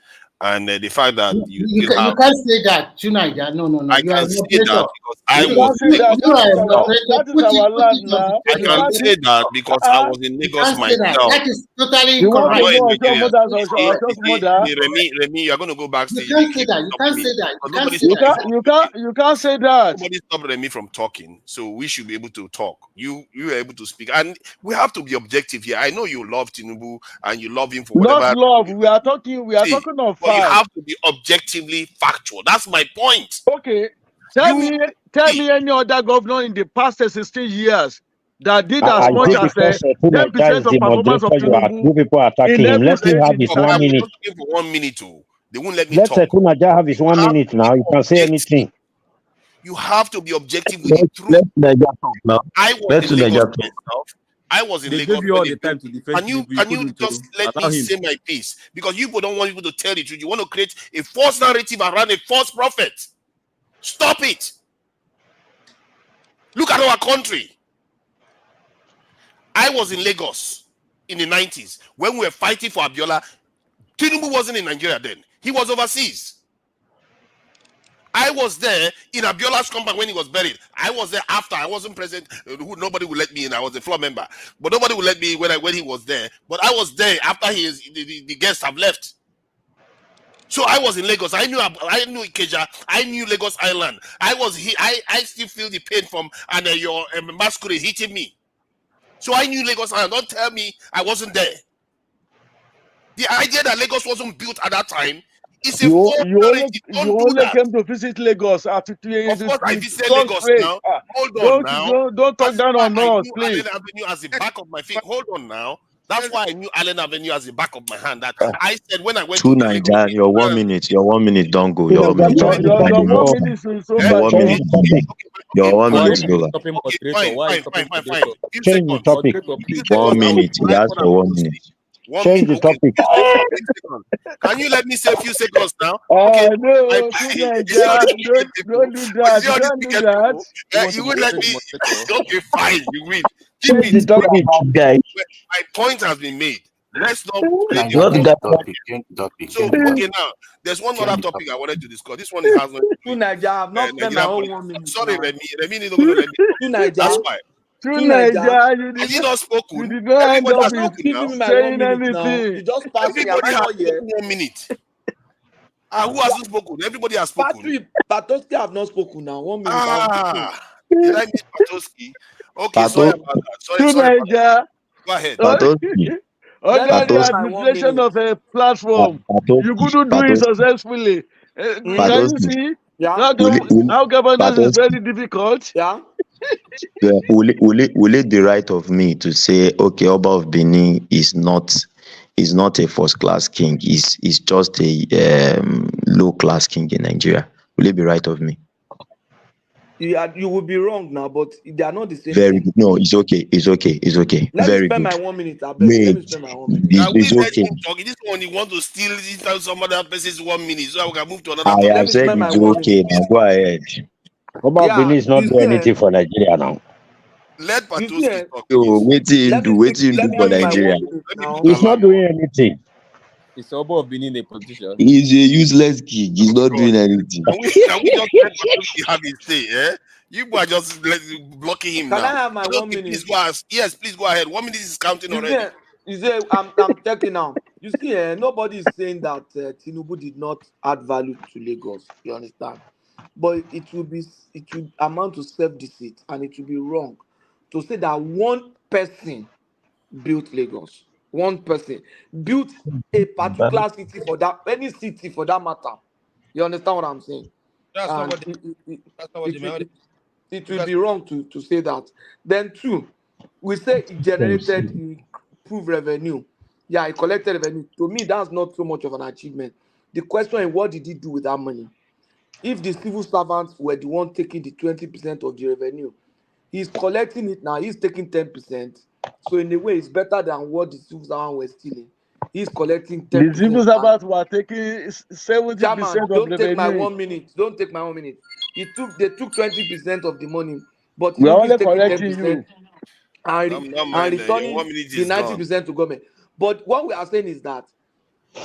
And the fact that you You can't say that tonight. No. I You are can an say operator. that because I You was can't say that. You are an operator. That is Put our it land on now. the I You table. can can't. say that because I was in You Lagos can't say that. myself. That is totally You want I'm to incorrect. not in know your Nigeria. mother's You or just mother? Remy, you're going to go You backstage. can't Be say that. You stop can't me. say that. You Because can't nobody say stopped that. me from talking. You can't say that. Nobody stopped Remy from talking, so we should be able to talk. You are able to speak, and we have to be objective here. I know you love Tinubu and you love him for Not whatever. love. We are talking on But you fact. have to be objectively factual. That's my point. Okay. Tell me any other governor in the past 16 years that did as much Is it as because 10% is of the performance of moderator Tinubu you people are in attacking him? every Let him state have in his this 1 I'm minute. talking for 1 minute. They won't let me Let talk. Sekunaja have his 1 minute now. You can say anything. You have to be objective with the truth. Let Niger talk now. I was Let in Lagos Niger talk. myself. I was in They Lagos gave you when all they the time built. to defend Tinubu. You Can you couldn't just let allow me him. say my piece? Because you people don't want people to tell the truth. You want to create a false narrative around a false prophet. Stop it. Look at our country. I was in Lagos in the 90s when we were fighting for Abiola. Tinubu wasn't in Nigeria then. He was overseas. I was there in Abiola's compound when he was buried. I was there after. I wasn't present. Nobody would let me in. I was a floor member, but nobody would let me in when he was there. But I was there after the guests have left. So I was in Lagos. I knew Ikeja. I knew Lagos Island. I still feel the pain from your masquerade hitting me. So I knew Lagos Island. Don't tell me I wasn't there. The idea that Lagos wasn't built at that time is a false narrative. Don't do that. came to visit Lagos. Of course, I visited Lagos now. Hold on now. Don't talk down on us, please. Allen Avenue as the back of my feet. Hold on now. That's why I knew Allen Avenue as the back of my hand. That I said when I went To to the Lagos. Niger, your 1 minute, don't go. Your 1 minute Your is over. 1 minute is over. Your 1 minute is over. Your 1 minute is over. Fine. Change the topic. 1 minute. That's for 1 minute. Change the topic. Can you let me say a few seconds now? Okay. No, don't do that. Don't do that. You will let me. Okay, fine. You win. Change the topic. My point has been made. Let's not create So okay, now there's one other topic I wanted to discuss. This one has Nigeria, I've not spent my whole 1 minute. Sorry, Remy is not going to let me talk. That's why. Nigeria, you not spoken. You did not end up giving me my 1 saying minute now. anything. You just passed me. Am I not here? 1 minute. Who hasn't spoken? Everybody has spoken. Patoski have not spoken now. 1 minute. Did I miss Patoski? Okay, sorry about that. Sorry about that. Go ahead. Patoski. Under the administration of a platform, you couldn't do it successfully. Can you see? Yeah. How governance is very difficult. Yeah. Will it be right of me to say, okay, Oba of Benin is not a first class king, is just a low class king in Nigeria? Will it be right of me? You will be wrong now, but they are not the same. Very good. No, it's okay. Let Very me spend good. my 1 minute. Let me spend my 1 minute. It's okay. This one you want to steal some other person's 1 minute, so I can move to another. I have said it's okay. Now go ahead. Oba Benin is not doing anything for Nigeria now. Let Patoski talk. Wait till do for Nigeria. He's not doing anything. Is Oba of Benin a politician? He's a useless king. He's not doing anything. Can we just let Patoski have his say? Eh? You are just blocking him now. Can I have my 1 minute? Please go ahead. Yes, please go ahead. 1 minute is counting already. I'm taking now. You see, nobody is saying that Tinubu did not add value to Lagos. You understand? But it will amount to self-deceit, and it will be wrong to say that one person built Lagos. One person built a particular city for that, any city for that matter. You understand what I'm saying? That's not what they meant. It will be wrong to say that. Then two, we say it generated, improved revenue. Yeah, it collected revenue. To me, that's not so much of an achievement. The question is, what did he do with that money? If the civil servants were the one taking the 20% of the revenue, he's collecting it now. He's taking 10%. So in a way, it's better than what the civil servants were stealing. He's collecting 10%. The civil servants were taking 70% of don't the take my revenue. 1 minute. Don't take my 1 minute. They took 20% of the money, but we are only taking collecting 10% you. and returning the 90% to government. But what we are saying is that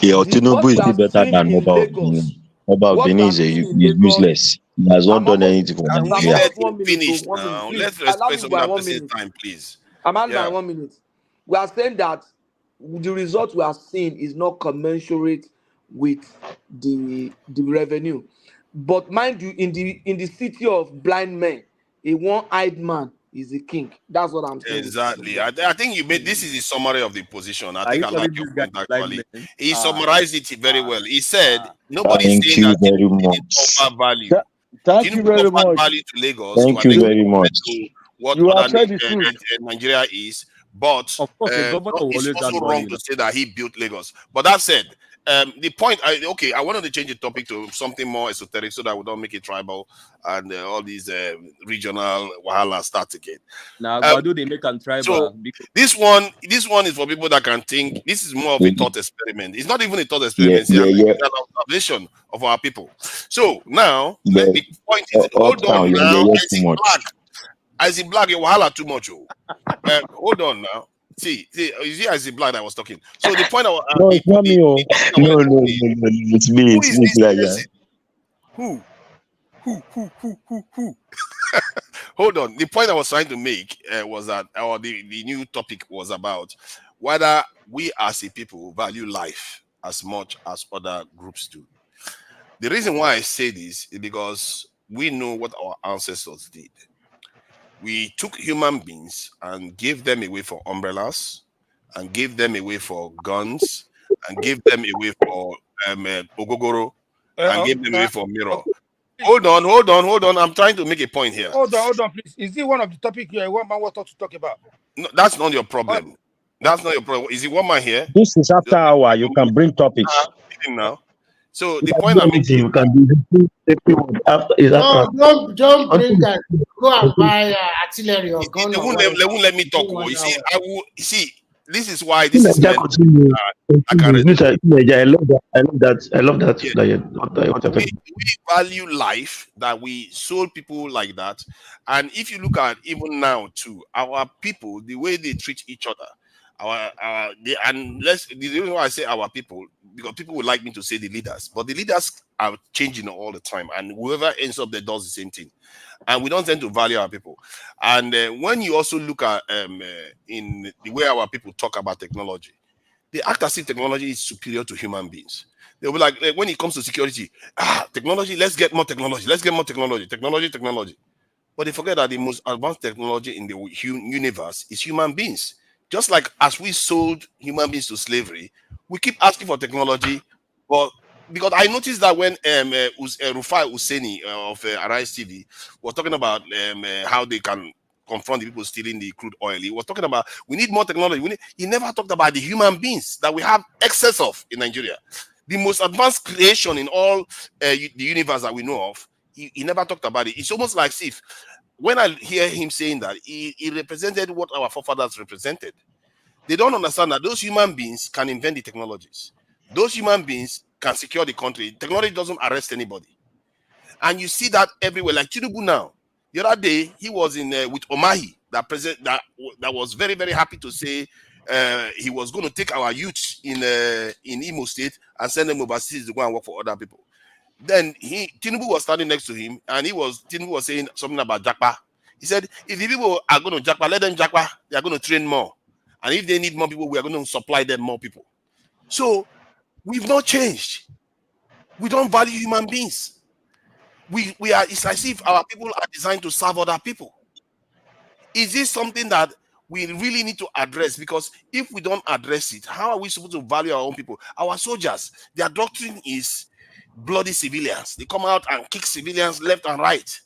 Yeah, What Tinubu is we still are better seeing than in Oba of Benin. Lagos, Oba of what we Benin are is seeing in Lagos, useless. He has not I'm done almost, anything for Can I'm we Nigeria. let almost him 1 minute. Oh, finish 1 minute, now? please Let's allow respect me some by other 1 minute. person's time, please. I'm at by Yeah. 1 minute. We are saying that the result we are seeing is not commensurate with the revenue. But mind you, in the city of blind men, a one-eyed man is the king. That's what I'm saying. Exactly. I think you made this is the summary of the position. I Are think you I like calling your this guy point blind actually. man? He summarized it very well. He said nobody's Thank saying you that very Tinubu didn't much. offer value. Thank you Tinubu very offered much. value to Lagos to Thank an you extent very compared much. to what You have other said the truth. Nigeria is. But Of course, the governor will it's always add also wrong value. to say that he built Lagos. But that said, the point, I wanted to change the topic to something more esoteric so that we don't make it tribal and all these regional wahala start again. Now, Um, Badu, they make and so tribal. Because, this one is for people that can think. This is more of a thought experiment. It's not even a thought Yeah, experiment. It's yeah, yeah, an observation of our people. So now, yeah. the point is, hold on Uptown, yeah, now. yeah, yeah, I too see much. black. I see black. Your wahala too much. Oh. Hold on now. See, you see, I see black that was talking. So the point, No, it's not me. Oh. the topic I No, wanted no, to no, say, no, no. It's me. who It's is me, this player. person? Who? Hold on. The point I was trying to make was that, or the new topic was about whether we as a people value life as much as other groups do. The reason why I say this is because we know what our ancestors did. We took human beings and gave them away for umbrellas, and gave them away for guns, and gave them away for ogogoro, and gave them away for mirror. Hold on. I'm trying to make a point here. Hold on, please. Is it one of the topics you want man to talk about? No, that's not your problem. That's not your problem. Is it one man here? This is after hour. You can bring topics. Now. So You the can point do I'm anything. making. You can do after. Is after. Don't bring that. Go and buy artillery or gun They or won't whatever. let me talk. You see, I will see. This is why this is Nigeria meant. continue. I can Nigeria, I love that. I love that. I love that. yeah. What you're talking. We value life that we sold people like that. And if you look at even now too, our people, the way they treat each other, the reason why I say our people, because people would like me to say the leaders, but the leaders are changing all the time, and whoever ends up there does the same thing. And we don't tend to value our people. And when you also look at in the way our people talk about technology, they act as if technology is superior to human beings. They'll be like when it comes to security, technology, let's get more technology, technology. But they forget that the most advanced technology in the universe is human beings. Just like as we sold human beings to slavery, we keep asking for technology. But because I noticed that when Rufai Husseini of Arise TV was talking about how they can confront the people stealing the crude oil, he was talking about we need more technology. He never talked about the human beings that we have excess of in Nigeria. The most advanced creation in all the universe that we know of, he never talked about it. It's almost like if when I hear him saying that, he represented what our forefathers represented. They don't understand that those human beings can invent the technologies. Those human beings can secure the country. Technology doesn't arrest anybody. And you see that everywhere. Like Tinubu now. The other day, he was in with Omahi, that was very, very happy to say he was going to take our youth in Imo State and send them overseas to go and work for other people. Then Tinubu was standing next to him, and Tinubu was saying something about Jakpa. He said, if the people are going to Jakpa, let them Jakpa. They are going to train more. And if they need more people, we are going to supply them more people. So we've not changed. We don't value human beings. It's as if our people are designed to serve other people. Is this something that we really need to address? Because if we don't address it, how are we supposed to value our own people? Our soldiers, their doctrine is bloody civilians. They come out and kick civilians left and right.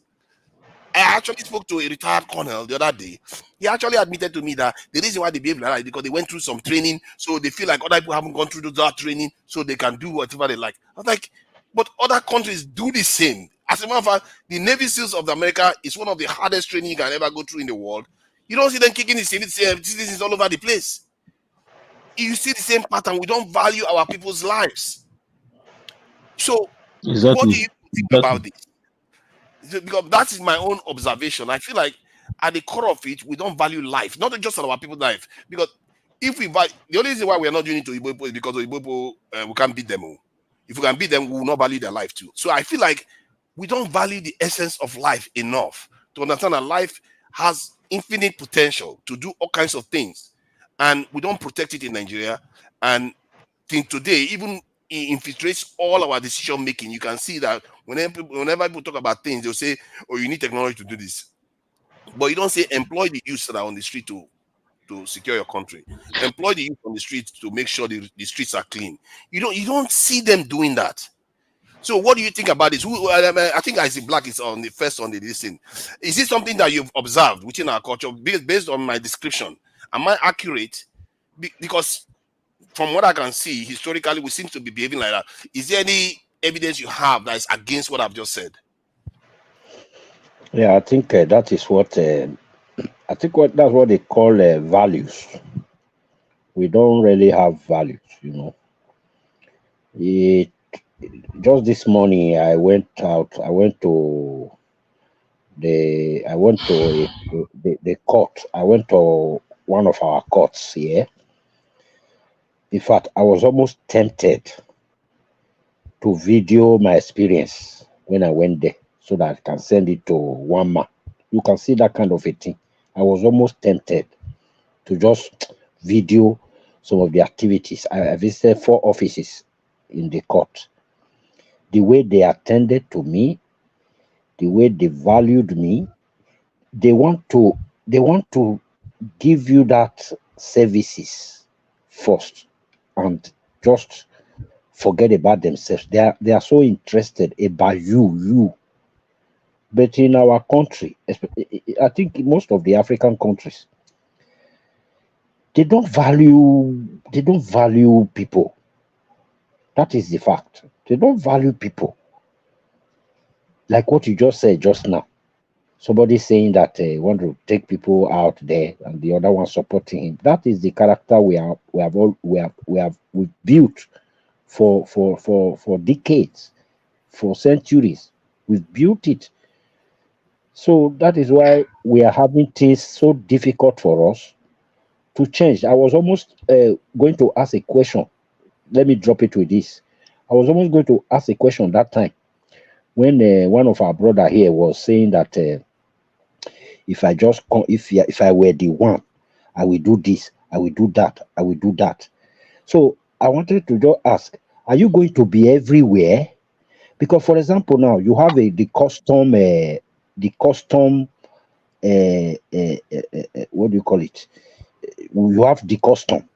I actually spoke to a retired colonel the other day. He actually admitted to me that the reason why they behave like that is because they went through some training, so they feel like other people haven't gone through that training, so they can do whatever they like. I was like, but other countries do the same. As a matter of fact, the Navy SEALs of America is one of the hardest training you can ever go through in the world. You don't see them kicking the civilians all over the place. You see the same pattern. We don't value our people's lives. So, what do you think about this? Because that is my own observation. I feel like at the core of it, we don't value life, not just our people's life. Because If we value, the only reason why we are not doing it to Igbo people is because of Igbo people, we can't beat them. If we can beat them, we will not value their life too. So I feel like we don't value the essence of life enough to understand that life has infinite potential to do all kinds of things, and we don't protect it in Nigeria. And till today, even it infiltrates all our decision making. You can see that whenever people talk about things, they'll say, "Oh, you need technology to do this," but you don't say employ the youths that are on the street to secure your country. Employ the youth on the streets to make sure the streets are clean. You don't see them doing that. So what do you think about this? I think Isaac Black is on the first on the listen. Is this something that you've observed within our culture based on my description? Am I accurate? Because from what I can see, historically, we seem to be behaving like that. Is there any evidence you have that is against what I've just said? Yeah, I think that is what that's what they call values. We don't really have values, you know. Just this morning, I went out. I went to the court. I went to one of our courts here. In fact, I was almost tempted to video my experience when I went there so that I can send it to one man. You can see that kind of a thing. I was almost tempted to just video some of the activities. I visited 4 offices in the court. The way they attended to me, the way they valued me, they want to give you that services first and just forget about themselves. They are so interested about you. But in our country, I think most of the African countries, they don't value people. That is the fact. They don't value people. Like what you just said just now. Somebody saying that want to take people out there and the other one supporting him. That is the character we have built for decades, for centuries. We've built it. So that is why we are having things so difficult for us to change. I was almost going to ask a question. Let me drop it with this. I was almost going to ask a question that time when one of our brother here was saying that if I were the one, I will do this, I will do that, I will do that. So I wanted to just ask, are you going to be everywhere? Because, for example, now you have the custom, what do you call it? You have the custom,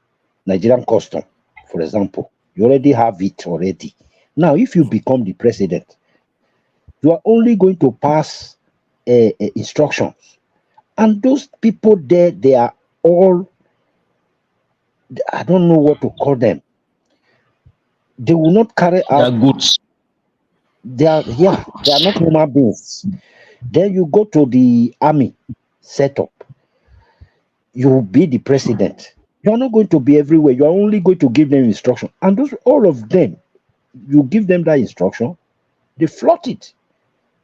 Nigerian custom, for example. You already have it already. Now, if you become the president, you are only going to pass instructions. And those people there, they are all, I don't know what to call them. They will not carry out. They are goods. They are not human beings. Then you go to the army setup. You will be the president. You are not going to be everywhere. You are only going to give them instruction. And all of them, you give them that instruction, they float it.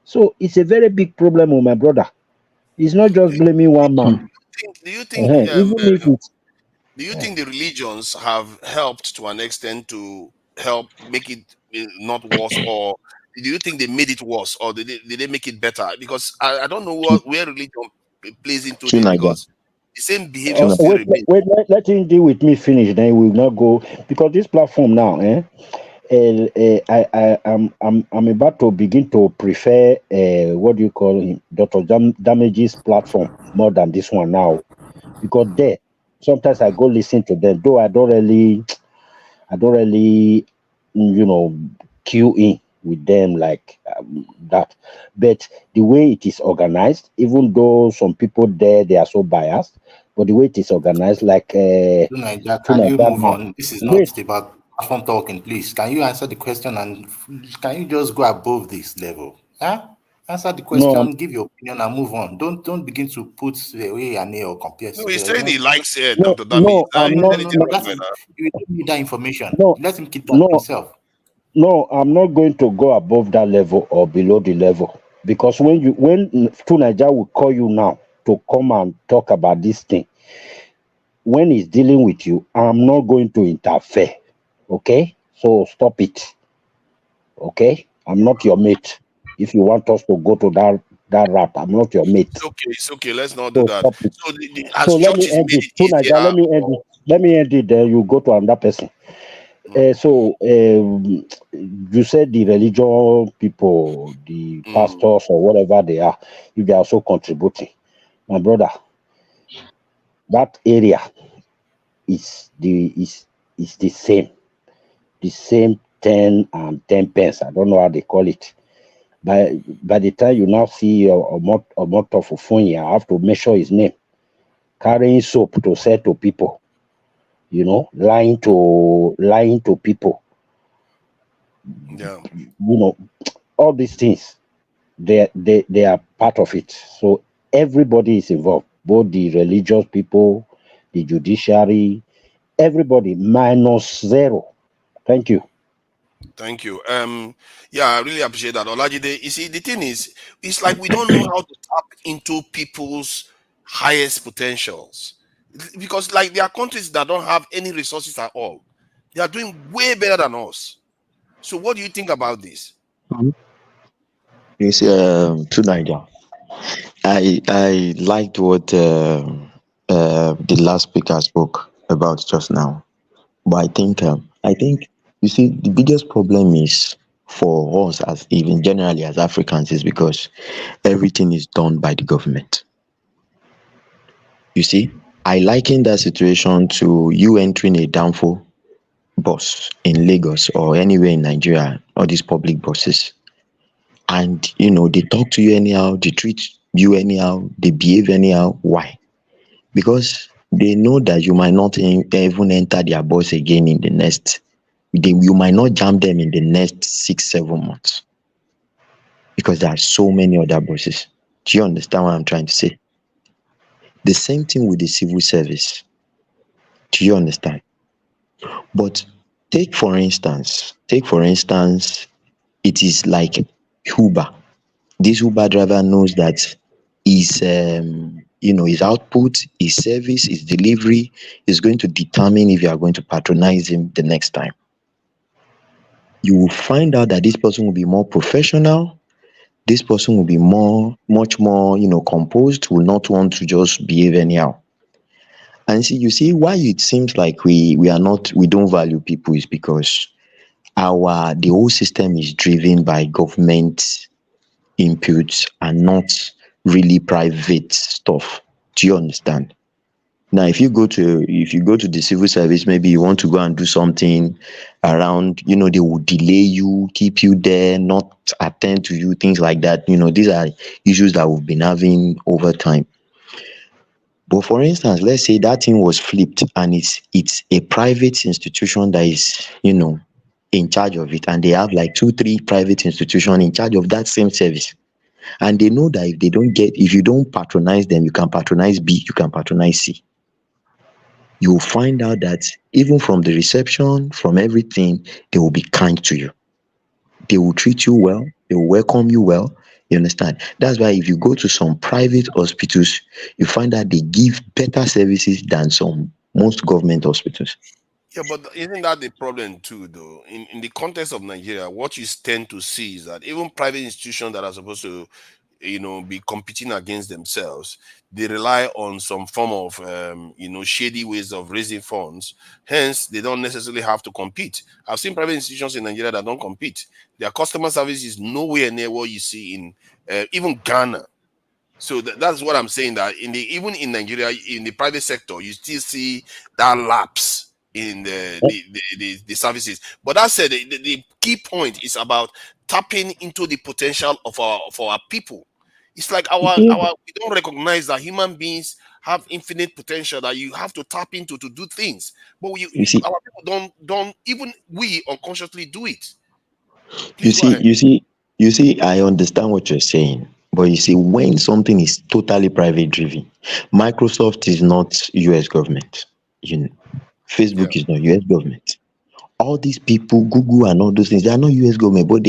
So it's a very big problem with my brother. It's not just blaming one man. Do you think the religions have helped to an extent to help make it not worse, or do you think they made it worse, or did they make it better? Because I don't know where religion plays into this, because the same behavior still remains. Let him deal with me finish, then we will not go, because this platform now, I'm about to begin to prefer what do you call him, Dr. Damage's platform more than this one now, because there sometimes I go listen to them, though I don't really queue in with them like that. But the way it is organized, even though some people there they are so biased, but the way it is organized, like Can you move on? This is not about platform talking, please. Can you answer the question, and can you just go above this level? Huh? Answer the question, give your opinion, and move on. Don't begin to put away and or compare. No, he's saying he likes Dr. Dami. No, you don't need that information. Let him keep that himself. No, I'm not going to go above that level or below the level, because when Nigeria will call you now to come and talk about this thing, when he's dealing with you, I'm not going to interfere. Okay? So stop it. Okay? I'm not your mate. If you want us to go to that route, I'm not your mate. It's okay. Let's not do So that. stop it. So, So has let me churches end made it. it Two Naija, easier? let me end it. Let me end it. Then you go to another person. You said the religion people, the pastors or whatever they are, if they are also contributing. My brother, that area is the same. The same 10 and 10 pence. I don't know how they call it. By the time you now see a motor for phone, I have to measure his name, carrying soap to sell to people, lying to people, Yeah. All these things, they are part of it. So everybody is involved, both the religious people, the judiciary, everybody, minus zero. Thank you. Thank you. Yeah, I really appreciate that. Olajide, you see, the thing is, it's like we don't know how to tap into people's highest potentials. Because like there are countries that don't have any resources at all. They are doing way better than us. So what do you think about this? You see, to Niger, I liked what the last speaker spoke about just now. But I think you see the biggest problem is for us as even generally as Africans is because everything is done by the government. You see, I liken that situation to you entering a downfall bus in Lagos or anywhere in Nigeria, all these public buses, and they talk to you anyhow, they treat you anyhow, they behave anyhow. Why? Because they know that you might not even enter their bus again in the next. You might not jam them in the next 6-7 months because there are so many other buses. Do you understand what I'm trying to say? The same thing with the civil service. Do you understand? But take for instance, it is like Uber. This Uber driver knows that his output, his service, his delivery is going to determine if you are going to patronize him the next time. You will find out that this person will be more professional. This person will be much more, composed, will not want to just behave anyhow. And you see why it seems like we don't value people is because the whole system is driven by government inputs and not really private stuff. Do you understand? Now, if you go to the civil service, maybe you want to go and do something around, they will delay you, keep you there, not attend to you, things like that. These are issues that we've been having over time. But for instance, let's say that thing was flipped and it's a private institution that is, in charge of it, and they have like 2-3 private institutions in charge of that same service. And they know that if you don't patronize them, you can patronize B, you can patronize C. You'll find out that even from the reception, from everything, they will be kind to you. They will treat you well, they will welcome you well. You understand? That's why if you go to some private hospitals, you find that they give better services than most government hospitals. Yeah, but isn't that the problem too, though? In the context of Nigeria, what you tend to see is that even private institutions that are supposed to, be competing against themselves, they rely on some form of, shady ways of raising funds. Hence, they don't necessarily have to compete. I've seen private institutions in Nigeria that don't compete. Their customer service is nowhere near what you see in even Ghana. So that's what I'm saying. That even in Nigeria, in the private sector, you still see that lapse in the services. But that said, the key point is about tapping into the potential of our people. It's like we don't recognize that human beings have infinite potential that you have to tap into to do things. But our people don't even we unconsciously do it. Please go ahead. You see, I understand what you're saying, but you see, when something is totally private driven, Microsoft is not US government. Facebook is not US government. All these people, Google and all those things, they are not US government, but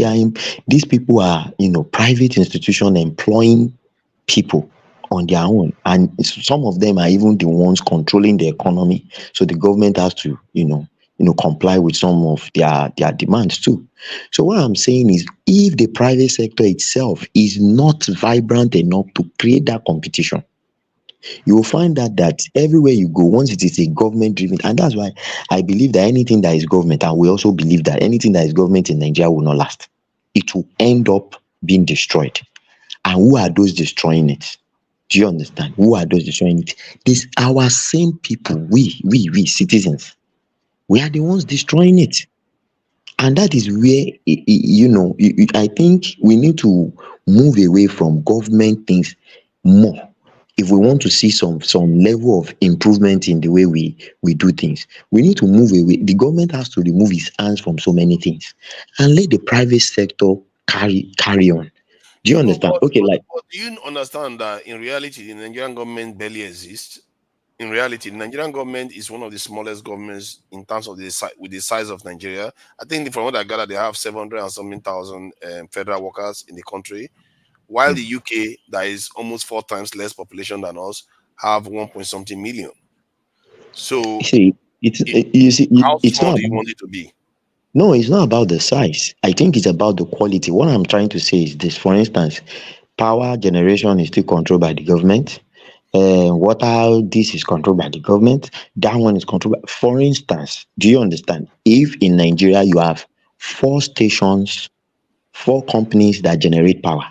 these people are, private institution employing people on their own, and some of them are even the ones controlling the economy. So the government has to, comply with some of their demands too. So what I'm saying is, if the private sector itself is not vibrant enough to create that competition, you will find that everywhere you go, once it is a government driven, and that's why I believe that anything that is government, and we also believe that anything that is government in Nigeria will not last. It will end up being destroyed. And who are those destroying it? Do you understand? Who are those destroying it? This our same people, we citizens. We are the ones destroying it. And that is where I think we need to move away from government things more if we want to see some level of improvement in the way we do things. We need to move away. The government has to remove its hands from so many things and let the private sector carry on. Do you understand? But do you understand that in reality, the Nigerian government barely exists? In reality, the Nigerian government is one of the smallest governments in terms of with the size of Nigeria. I think from what I gather, they have 700 and something thousand federal workers in the country, while the UK, that is almost 4 times less population than us, have 1 point something million. So, how small do you want it to be? No, it's not about the size. I think it's about the quality. What I'm trying to say is this: for instance, power generation is still controlled by the government. Water, this is controlled by the government. That one is controlled by, for instance, do you understand? If in Nigeria you have 4 stations, 4 companies that generate power,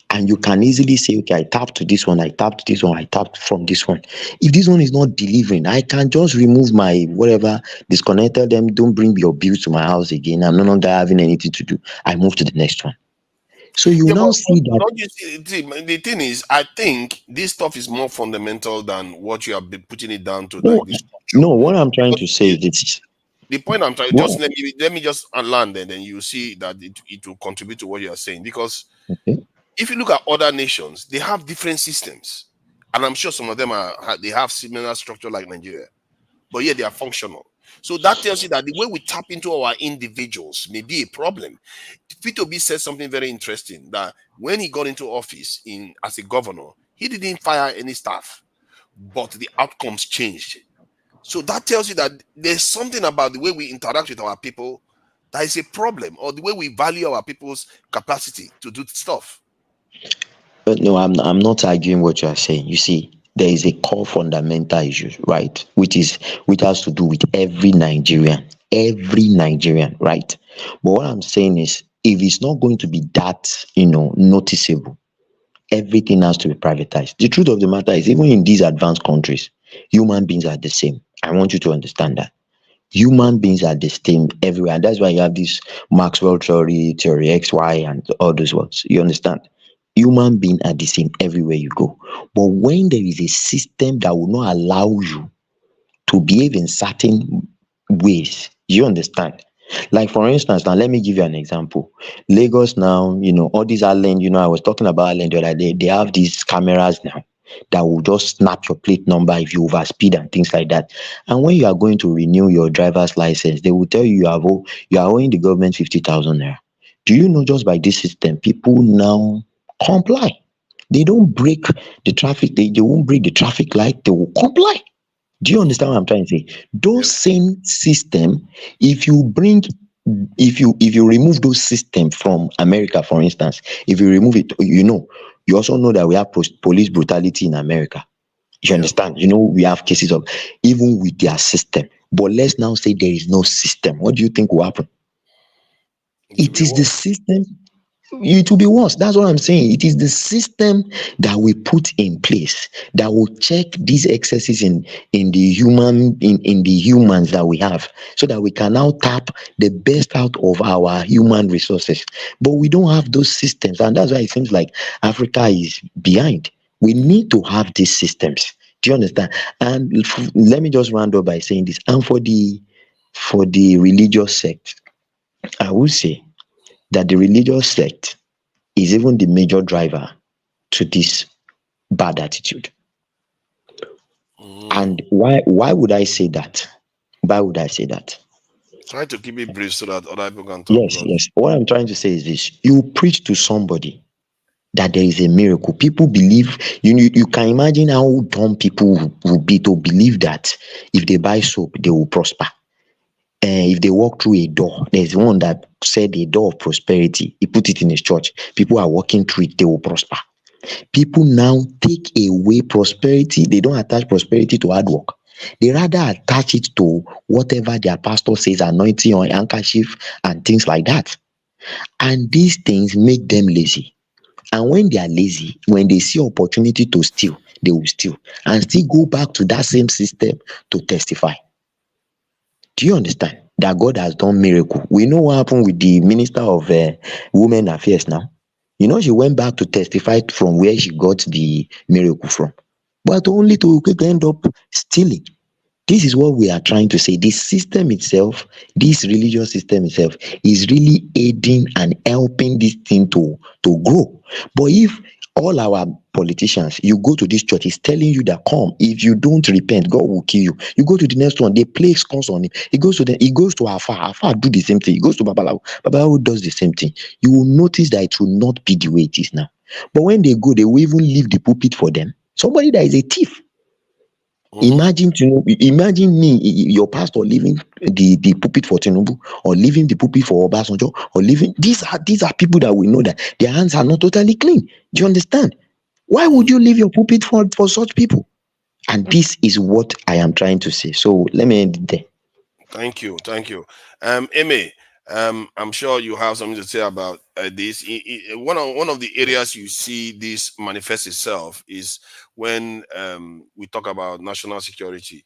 and you can easily say, okay, I tapped to this one, I tapped this one, I tapped from this one. If this one is not delivering, I can just remove my whatever, disconnected them, don't bring your bills to my house again. I'm no longer having anything to do. I move to the next one. So you now see that. Don't you see, the thing is, I think this stuff is more fundamental than what you have been putting it down to. No, like this no, what I'm trying to say is this. The point I'm trying, just let me just land, and then you see that it will contribute to what you are saying. Because if you look at other nations, they have different systems, and I'm sure some of them they have similar structure like Nigeria, but yet they are functional. So that tells you that the way we tap into our individuals may be a problem. P2B said something very interesting, that when he got into office as a governor, he didn't fire any staff, but the outcomes changed. So that tells you that there's something about the way we interact with our people that is a problem, or the way we value our people's capacity to do stuff. But no, I'm not arguing what you are saying. You see, there is a core fundamental issue, right? Which has to do with every Nigerian, right? But what I'm saying is, if it's not going to be that, noticeable, everything has to be privatized. The truth of the matter is, even in these advanced countries, human beings are the same. I want you to understand that. Human beings are the same everywhere. And that's why you have this Maxwell theory XY, and all those words. You understand? Human beings are the same everywhere you go. But when there is a system that will not allow you to behave in certain ways, you understand? Like, for instance, now let me give you an example. Lagos now, all these islands, I was talking about island the other day, they have these cameras now that will just snap your plate number if you overspeed and things like that. And when you are going to renew your driver's license, they will tell you you are owing the government 50,000 naira. Do you know, just by this system, people now comply? They don't break the traffic, they won't break the traffic light, they will comply. Do you understand what I'm trying to say? Those same system, if you remove those systems from America, for instance, if you remove it, you also know that we have police brutality in America. You understand? We have cases of, even with their system. But let's now say there is no system. What do you think will happen? It is the system. It will be worse. That's what I'm saying. It is the system that we put in place that will check these excesses in the humans that we have, so that we can now tap the best out of our human resources. But we don't have those systems, and that's why it seems like Africa is behind. We need to have these systems. Do you understand? And let me just round up by saying this. And for the religious sect, I would say that the religious sect is even the major driver to this bad attitude. And why would I say that? Why would I say that? Try to keep it brief so that other people can talk. Yes. What I'm trying to say is this: you preach to somebody, that there is a miracle. People believe, you can imagine how dumb people will be to believe that if they buy soap, they will prosper. If they walk through a door, there's one that said a door of prosperity. He put it in his church. People are walking through it, they will prosper. People now take away prosperity. They don't attach prosperity to hard work. They rather attach it to whatever their pastor says, anointing or handkerchief and things like that. And these things make them lazy. And when they are lazy, when they see opportunity to steal, they will steal and still go back to that same system to testify. Do you understand that God has done miracle? We know what happened with the Minister of Women Affairs now. She went back to testify from where she got the miracle from, but only to end up stealing. This is what we are trying to say. This system itself, this religious system itself, is really aiding and helping this thing to grow. But if all our politicians, you go to this church, it's telling you that come, if you don't repent, God will kill you. You go to the next one, they play scores on him. He goes to Afar do the same thing. He goes to Babalawo does the same thing. You will notice that it will not be the way it is now. But when they go, they will even leave the pulpit for them. Somebody that is a thief. Imagine me, your pastor leaving the pulpit for Tinubu, or leaving the pulpit for Obasanjo, or leaving. These are people that we know that their hands are not totally clean. Do you understand? Why would you leave your pulpit for such people? And this is what I am trying to say. So let me end it there. Thank you. Eme, I'm sure you have something to say about this. One of the areas you see this manifest itself is when we talk about national security.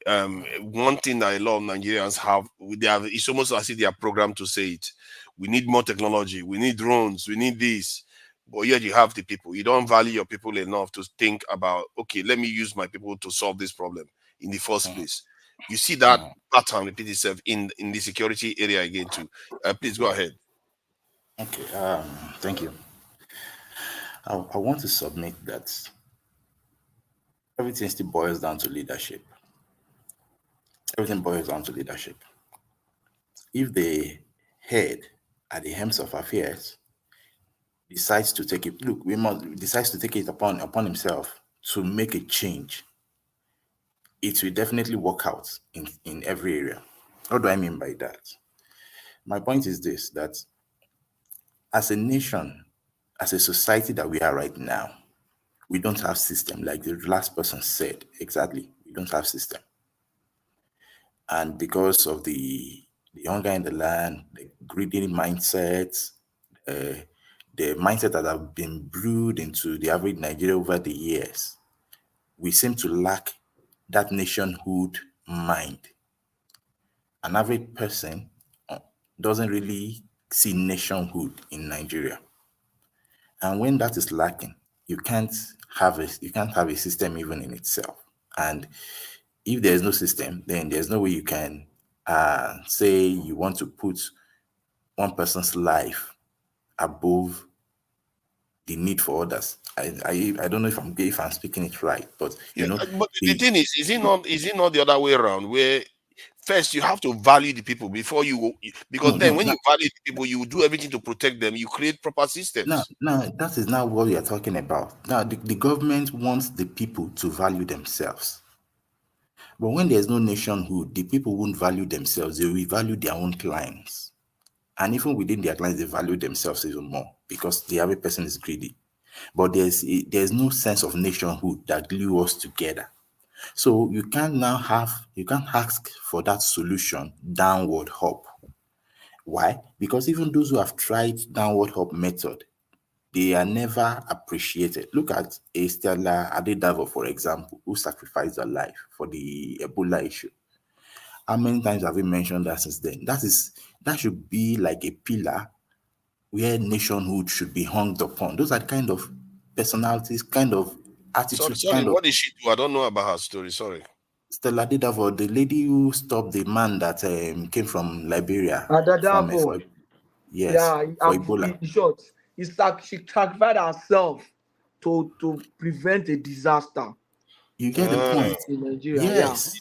One thing that a lot of Nigerians have, it's almost as if they are programmed to say it. We need more technology. We need drones. We need this. But yet you have the people. You don't value your people enough to think about, okay, let me use my people to solve this problem in the first place. You see that pattern repeat itself in the security area again too. Please go ahead. Okay, thank you. I want to submit that everything still boils down to leadership. Everything boils down to leadership. If the head at the helms of affairs decides to take it, decides to take it upon himself to make a change, it will definitely work out in every area. What do I mean by that? My point is this, that as a nation, as a society that we are right now, we don't have system, like the last person said. Exactly, we don't have system. And because of the hunger in the land, the greedy mindset, the mindset that have been brewed into the average Nigerian over the years, we seem to lack that nationhood mind. An average person doesn't really see nationhood in Nigeria. And when that is lacking, you can't have a system even in itself. And if there's no system, then there's no way you can say you want to put one person's life above the need for others. I don't know if I'm speaking it right, but but the thing is it not the other way around, where first you have to value the people before you, because when you value the people, you do everything to protect them. You create proper systems. No, that is not what we are talking about. Now, the government wants the people to value themselves. But when there's no nationhood, the people won't value themselves. They will value their own clients. And even within their clients, they value themselves even more because the average person is greedy. But there's no sense of nationhood that glue us together. So you can't ask for that solution downward up. Why? Because even those who have tried downward up method, they are never appreciated. Look at Stella Adedavo, for example, who sacrificed her life for the Ebola issue. How many times have we mentioned that since then? That should be like a pillar where nationhood should be hung upon. Those are the kind of personalities, kind of attitudes. Sorry, what did she do? I don't know about her story. Sorry. Stella Adedavo, the lady who stopped the man that came from Liberia. Adedavo. Yes, for Ebola. In short, she sacrificed herself to prevent a disaster. You get the point. In Nigeria, yes.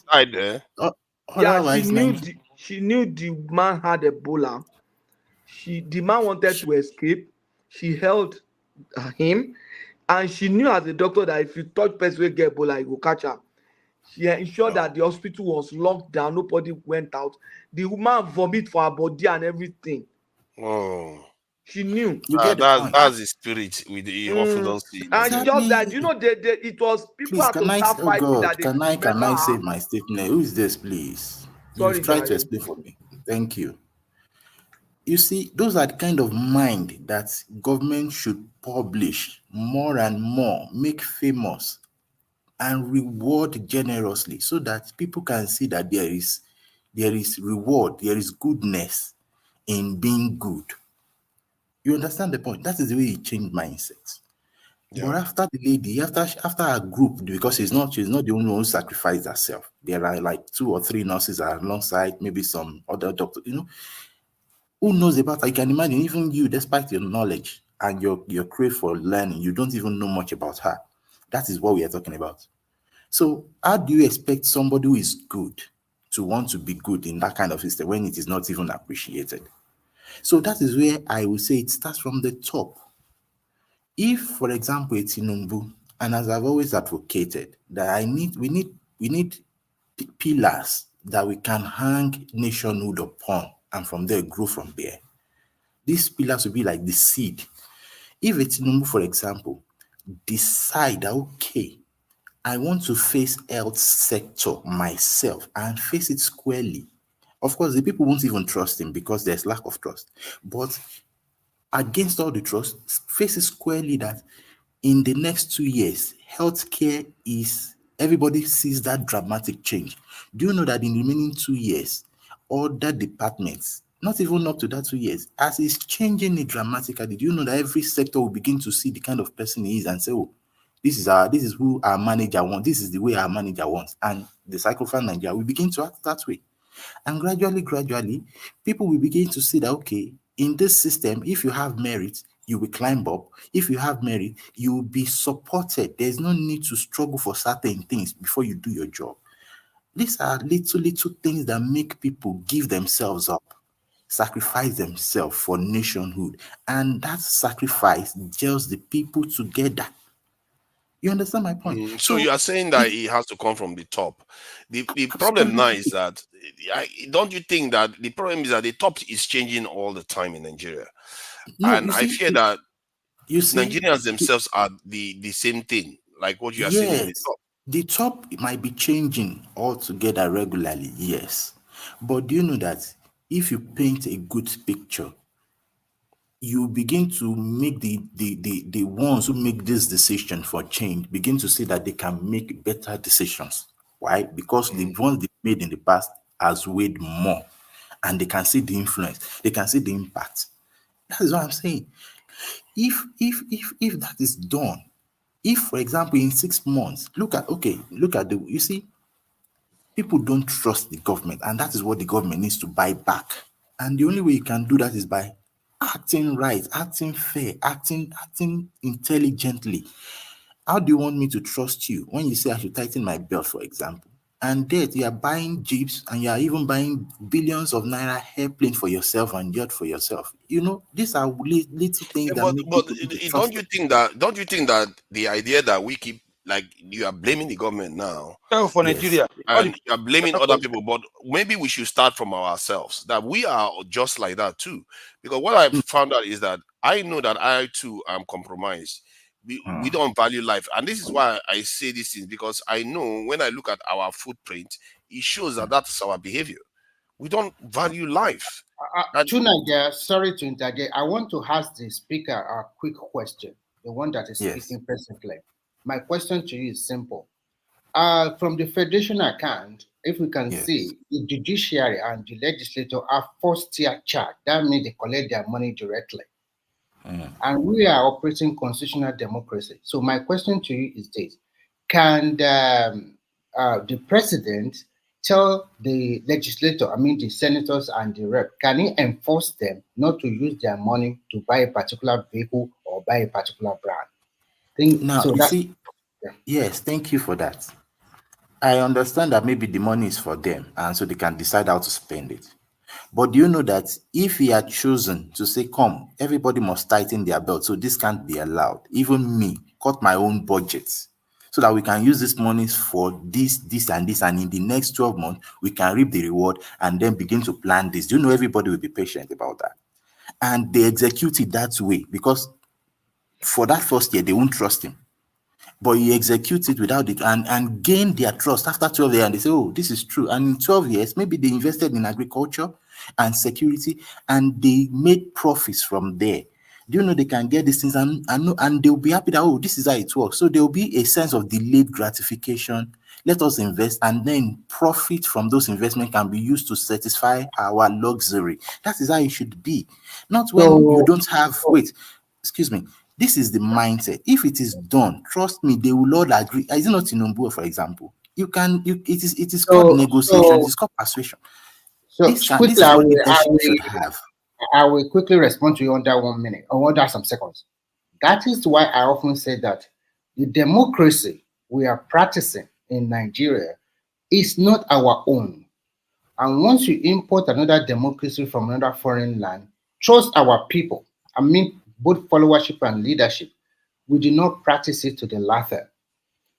She knew the man had Ebola. The man wanted to escape. She held him, and she knew as a doctor that if you touch person wey get Ebola, you go catch her. She ensured that the hospital was locked down, nobody went out. The woman vomit for her body and everything. Oh, she knew. You get the point. That's the spirit with the often don't see in And she Nigeria. just died. You know, it was people Please, had to start oh fighting that God, they should can remember I her. say my statement? Who is this, please? Sorry, You've tried to Jerry. explain for me. Thank you. You see, those are the kind of mind that government should publish more and more, make famous, and reward generously, so that people can see that there is reward, there is goodness in being good. You understand the point? That is the way you change mindset. Yeah. But after the lady, after a group, because she's not the only one who sacrificed herself. There are like 2 or 3 nurses alongside, maybe some other doctors, who knows about her. You can imagine, even you, despite your knowledge and your crave for learning, you don't even know much about her. That is what we are talking about. So how do you expect somebody who is good to want to be good in that kind of system when it is not even appreciated? So that is where I will say it starts from the top. If, for example, it's Tinubu, and as I've always advocated, that we need pillars that we can hang nationhood upon, and from there grow from there. These pillars will be like the seed. If it's Tinubu, for example, decide that, okay, I want to face health sector myself and face it squarely. Of course, the people won't even trust him because there's lack of trust. But against all the trust, face it squarely that in the next 2 years, healthcare everybody sees that dramatic change. Do you know that in the remaining 2 years, other departments, not even up to that 2 years, as it's changing it dramatically, do you know that every sector will begin to see the kind of person he is and say, oh, this is who our manager wants, this is the way our manager wants. And the Cyclofan Nigeria will begin to act that way. And gradually, people will begin to see that, okay, in this system, if you have merit, you will climb up. If you have merit, you will be supported. There's no need to struggle for certain things before you do your job. These are little things that make people give themselves up, sacrifice themselves for nationhood. And that sacrifice gels the people together. You understand my point? So you are saying that it has to come from the top. The problem now is that, don't you think that the problem is that the top is changing all the time in Nigeria? No, and I fear that Nigerians themselves are the same thing, like what you are saying in the top. The top might be changing altogether regularly, yes. But do you know that if you paint a good picture, you begin to make the ones who make this decision for change begin to see that they can make better decisions. Why? Because the ones they made in the past has weighed more, and they can see the influence, they can see the impact. That is what I'm saying. If that is done, if, for example, in 6 months, you see, people don't trust the government, and that is what the government needs to buy back. And the only way you can do that is by acting right, acting fair, acting intelligently. How do you want me to trust you when you say I should tighten my belt, for example? And yet you are buying jeeps and you are even buying billions of naira airplane for yourself and yacht for yourself. These are little things that make people Don't you think that the idea that we keep, like, you are blaming the government now, for Nigeria, and you are blaming other people, but maybe we should start from ourselves, that we are just like that too. Because what I found out is that I know that I too am compromised. We don't value life, and this is why I say these things, because I know when I look at our footprint, it shows that that's our behavior. We don't value life. Nadia, sorry to interject. I want to ask the speaker a quick question, the one that is speaking presently. My question to you is simple. From the federation account, if we can see, the judiciary and the legislature are first-tier charge. That means they collect their money directly. And we are operating constitutional democracy. So my question to you is this: can the president tell the legislator, the senators and the rep, can he enforce them not to use their money to buy a particular vehicle or buy a particular brand? Yes, thank you for that. I understand that maybe the money is for them, and so they can decide how to spend it. But do you know that if he had chosen to say, come, everybody must tighten their belt, so this can't be allowed, even me, cut my own budget, so that we can use this money for this, and this, and in the next 12 months, we can reap the reward and then begin to plan this. Do you know everybody will be patient about that? And they execute it that way because for that first year, they won't trust him. But he executes it without it and gain their trust after 12 years. And they say, oh, this is true. And in 12 years, maybe they invested in agriculture and security and they made profits from there. Do you know they can get these things and they'll be happy that, oh, this is how it works. So there'll be a sense of delayed gratification. Let us invest and then profit from those investments can be used to satisfy our luxury. That is how it should be. Not when you don't have, wait, excuse me. This is the mindset. If it is done, trust me, they will all agree. Is it not Tinubu, for example? It is called negotiation. It is called persuasion. This quickly, is what leadership should have. I will quickly respond to you under 1 minute or under some seconds. That is why I often say that the democracy we are practicing in Nigeria is not our own. And once you import another democracy from another foreign land, trust our people. I mean, both followership and leadership. We do not practice it to the latter.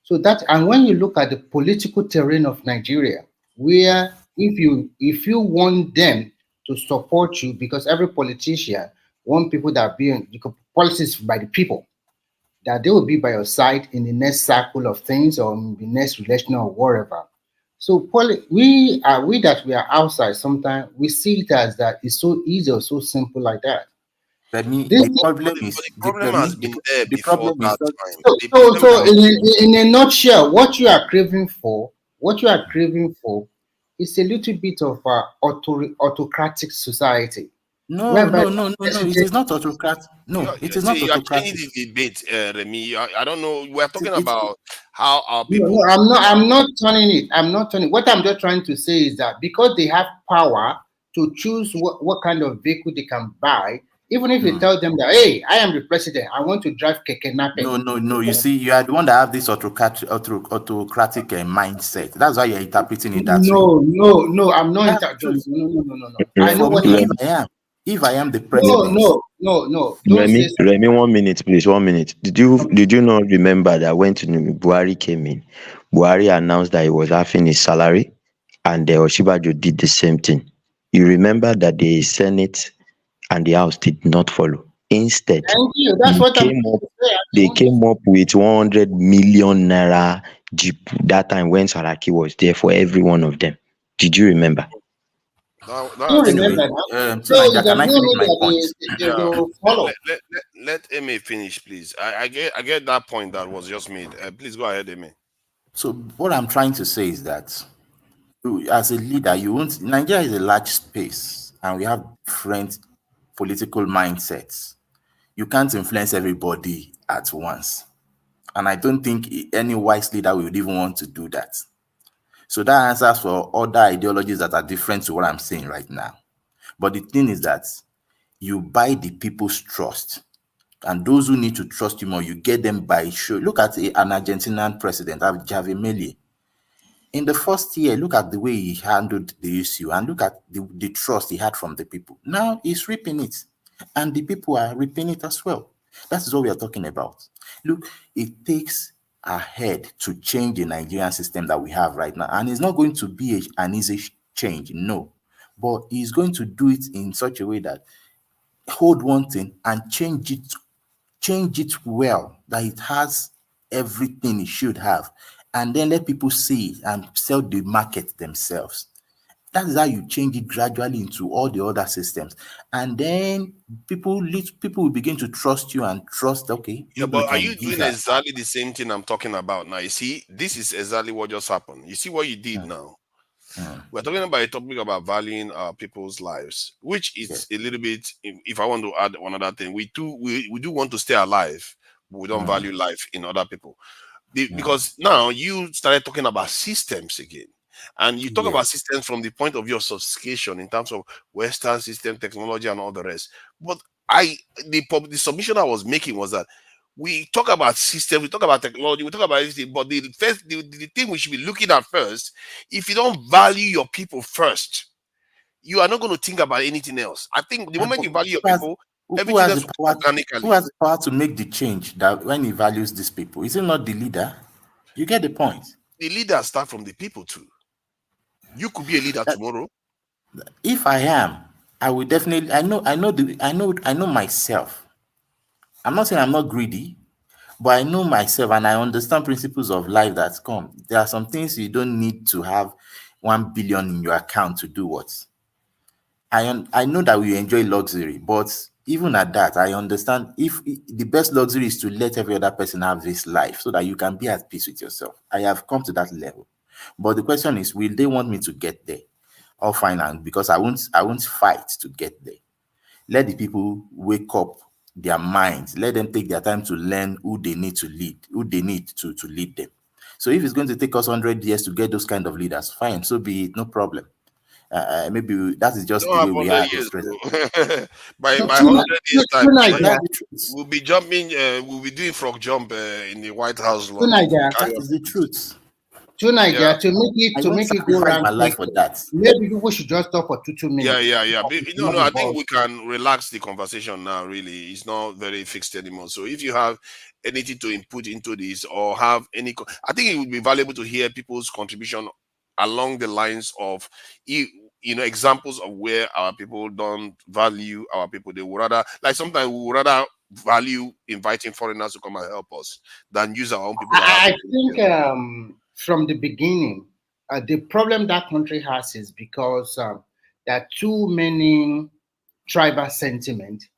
So that, and when you look at the political terrain of Nigeria, where if you want them to support you, because every politician want people that are being policies by the people, that they will be by your side in the next cycle of things or in the next election or whatever. So we that we are outside, sometimes we see it as that it's so easy or so simple like that. The problem has been there the before problem that is time. So in a nutshell, what you are craving for is a little bit of autocratic society. No, it is not autocratic. No, it is not You are autocratic. changing the debate, Remy. I don't know. We're talking about how our No, people. I'm not turning it. I'm not turning. What I'm just trying to say is that because they have power to choose what kind of vehicle they can buy, even if you tell them that, hey, I am the president, I want to drive keke nape. No. You see, you are the one that have this autocratic mindset. That's why you're interpreting it that way. No. I'm not. No. I know what if I am the president. No. Remy, 1 minute, please. 1 minute. Did you not remember that when Buhari came in, Buhari announced that he was having his salary, and Oshibajo did the same thing. You remember that the Senate and the House did not follow. Instead, they came up with 100 million naira jeep that time when Saraki was there for every one of them. Did you remember? Anyway, let Eme finish, please. I get that point that was just made. Please go ahead, Eme. So what I'm trying to say is that as a leader, Nigeria is a large space and we have different political mindsets. You can't influence everybody at once. And I don't think any wise leader would even want to do that. So that answers for other ideologies that are different to what I'm saying right now. But the thing is that you buy the people's trust. And those who need to trust you more, you get them by show. Look at an Argentinian president, Javier Milei. In the first year, look at the way he handled the issue and look at the trust he had from the people. Now he's reaping it. And the people are reaping it as well. That is what we are talking about. Look, it takes a head to change the Nigerian system that we have right now. And it's not going to be an easy change, no. But he's going to do it in such a way that hold one thing and change it well, that it has everything it should have. And then let people see it and sell the market themselves. That is how you change it gradually into all the other systems. And then people will begin to trust you and trust, okay. Yeah, but are you doing exactly the same thing I'm talking about now? You see, this is exactly what just happened. You see what you did now? We're talking about a topic about valuing people's lives, which is a little bit, if I want to add another thing, we do want to stay alive, but we don't value life in other people. Because now you started talking about systems again. And you talk about systems from the point of view of sophistication in terms of Western system technology and all the rest. But the submission I was making was that we talk about systems, we talk about technology, we talk about everything, but the thing we should be looking at first, if you don't value your people first, you are not going to think about anything else. I think the moment you value your people, who everything has else the will power? come organically. Who has the power to make the change that when he values these people? Is it not the leader? You get the point. The leaders start from the people too. You could be a leader tomorrow. If I am, I will definitely. I know myself. I'm not saying I'm not greedy, but I know myself and I understand principles of life that come. There are some things you don't need to have 1 billion in your account to do what. I know that we enjoy luxury, but even at that, I understand if the best luxury is to let every other person have this life so that you can be at peace with yourself. I have come to that level. But the question is, will they want me to get there? All fine, and because I won't fight to get there. Let the people wake up their minds. Let them take their time to learn who they need to lead, who they need to lead them. So if it's going to take us 100 years to get those kind of leaders, fine, so be it, no problem. Maybe that is just the way we are years, present. by No, 100 years time, we'll be jumping. We'll be doing frog jump in the White House lawn. That is the truth. To Niger, Yeah. to make it go around my life for that. Maybe people should just talk for 2 minutes. Yeah. No, I think we can relax the conversation now. Really, it's not very fixed anymore. So if you have anything to input into this or have any, I think it would be valuable to hear people's contribution along the lines of, examples of where our people don't value our people. They would rather, like sometimes we would rather value inviting foreigners to come and help us than use our own people. I think from the beginning, the problem that country has is because there are too many tribal sentiment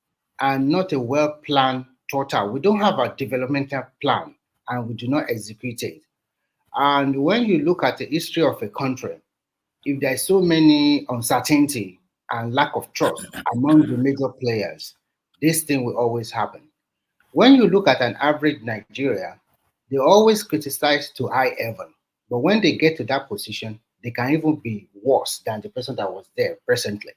and not a well-planned total. We don't have a developmental plan and we do not execute it. And when you look at the history of a country, if there's so many uncertainty and lack of trust among the major players, this thing will always happen. When you look at an average Nigeria, they always criticize to high heaven. But when they get to that position, they can even be worse than the person that was there presently.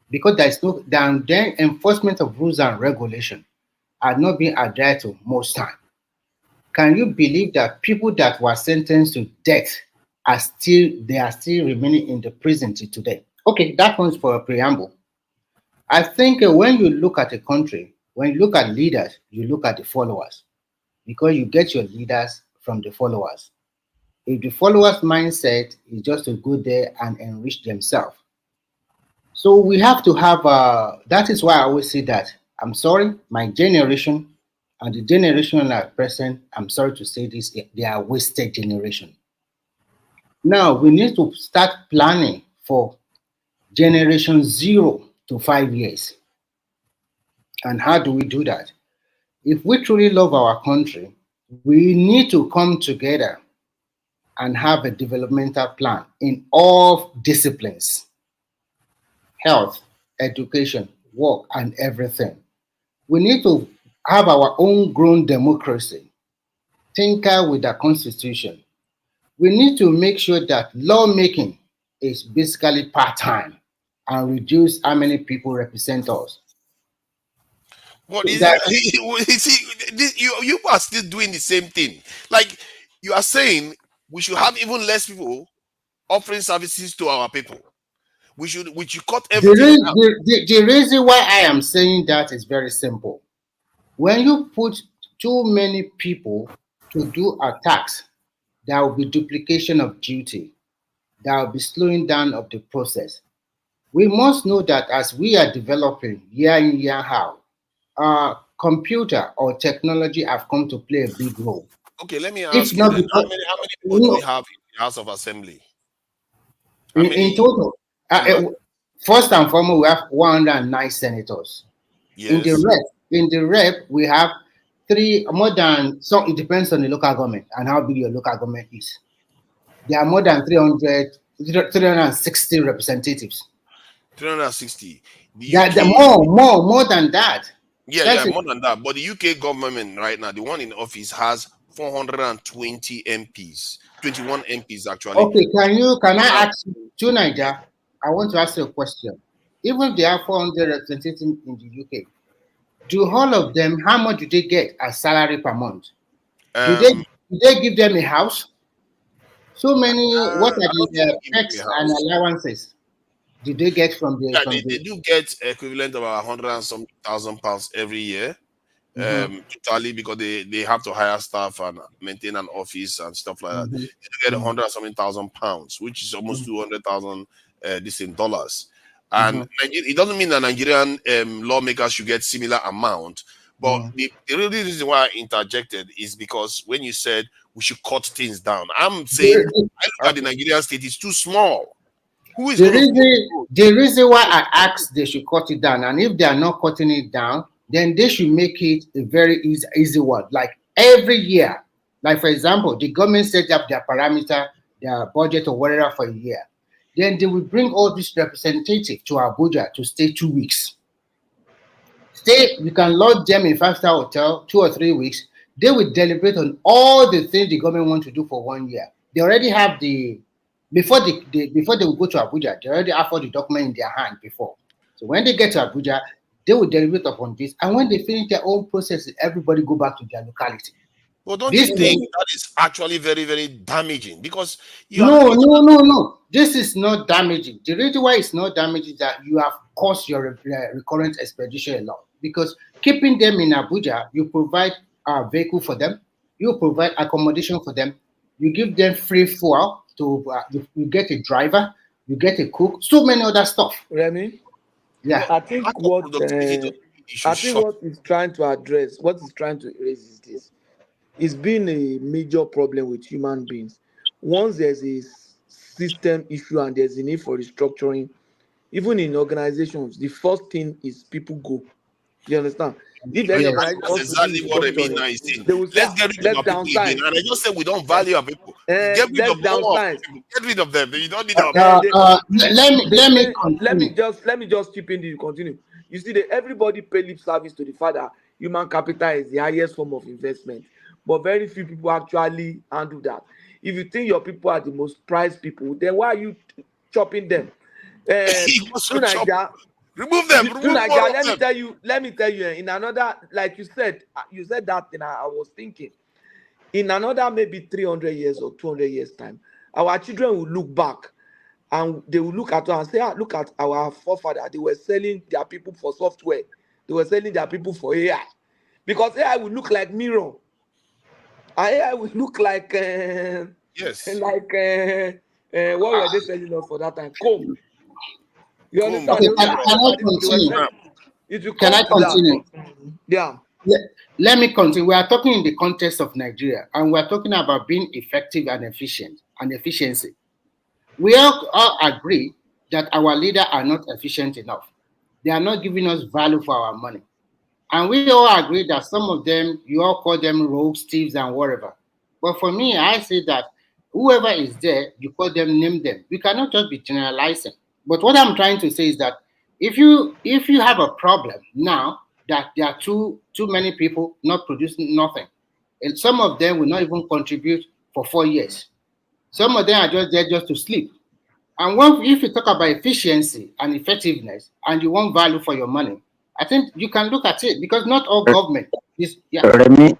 Because there is no then enforcement of rules and regulation are not being adhered to most time. Can you believe that people that were sentenced to death are still remaining in the prison till today? Okay, that one's for a preamble. I think when you look at a country, when you look at leaders, you look at the followers, because you get your leaders from the followers. If the followers' mindset is just to go there and enrich themselves, so we have to have. That is why I always say that I'm sorry, my generation and the generation at present. I'm sorry to say this, they are wasted generation. Now we need to start planning for generation 0 to 5 years. And how do we do that? If we truly love our country, we need to come together and have a developmental plan in all disciplines: health, education, work, and everything. We need to have our own grown democracy, tinker with the constitution. We need to make sure that lawmaking is basically part-time and reduce how many people represent us. What is it? You are still doing the same thing. Like you are saying, we should have even less people offering services to our people. We should cut everything out. The reason why I am saying that is very simple. When you put too many people to do a task, there will be duplication of duty. There will be slowing down of the process. We must know that as we are developing year in, year out, computer or technology have come to play a big role. Okay, let me ask you then, how many people do we have in the House of Assembly? In total, first and foremost, we have 109 senators. Yes. In the rep, we have more than, so it depends on the local government and how big your local government is. There are more than 360 representatives. 360. More than that. Yeah, more than that. But the UK government right now, the one in office, has 420 MPs, 21 MPs actually. Okay, can I ask you, to Niger, I want to ask you a question. Even if they have 400 representatives in the UK, do all of them, how much do they get as salary per month? Do they give them a house? So many, what are the perks and allowances? Did they get from the Yeah, they do get equivalent of 100 and some £1,000 every year. Totally, because they have to hire staff and maintain an office and stuff like that. They get 100 and something £1,000, which is almost 200,000 this in dollars. And it doesn't mean that Nigerian lawmakers should get similar amount. But the real reason why I interjected is because when you said we should cut things down, I'm saying I look at the Nigerian state, it's too small. Who is the reason why I asked they should cut it down, and if they are not cutting it down, then they should make it a very easy one. Like every year, like for example, the government set up their parameter, their budget or whatever for a year. Then they will bring all these representatives to Abuja to stay 2 weeks. You can lodge them in 5-star hotel 2 or 3 weeks. They will deliberate on all the things the government wants to do for 1 year. They already have before they will go to Abuja, they already have all the document in their hand before. So when they get to Abuja, they will deliberate upon this. And when they finish their own process, everybody go back to their locality. Well, don't you think that is actually very, very damaging? Because no. This is not damaging. The reason why it's not damaging is that you have cost your recurrent expedition a lot. Because keeping them in Abuja, you provide a vehicle for them, you provide accommodation for them, you give them free fuel to you get a driver, you get a cook, so many other stuff. Remy? Yeah. I think what is trying to address, what is trying to raise is this. It's been a major problem with human beings. Once there's a system issue and there's a need for restructuring, even in organizations, the first thing is people go. You understand? If any organization that's exactly what I mean now. Let's get rid of our people again. And I just said we don't value our people. Get rid of them. Get rid of them. You don't need our people. Let me just chip in. You continue. You see, everybody pay lip service to the fact that human capital is the highest form of investment, but very few people actually handle that. If you think your people are the most prized people, then why are you chopping them? Remove them. Let me tell you. In another, like you said that thing. I was thinking, in another maybe 300 years or 200 years time, our children will look back and they will look at us and say, look at our forefathers. They were selling their people for software. They were selling their people for AI, because AI will look like mirror. AI will look like what were they selling us for that time? Comb. You understand? Can I continue? Yeah. Let me continue. We are talking in the context of Nigeria, and we are talking about being effective and efficient and efficiency. We all agree that our leaders are not efficient enough. They are not giving us value for our money. And we all agree that some of them, you all call them rogues, thieves, and whatever. But for me, I say that whoever is there, you call them, name them. We cannot just be generalizing. But what I'm trying to say is that if you have a problem now that there are too many people not producing nothing, and some of them will not even contribute for 4 years. Some of them are just there just to sleep. And if you talk about efficiency and effectiveness and you want value for your money, I think you can look at it, because not all government is. Yeah. Remy,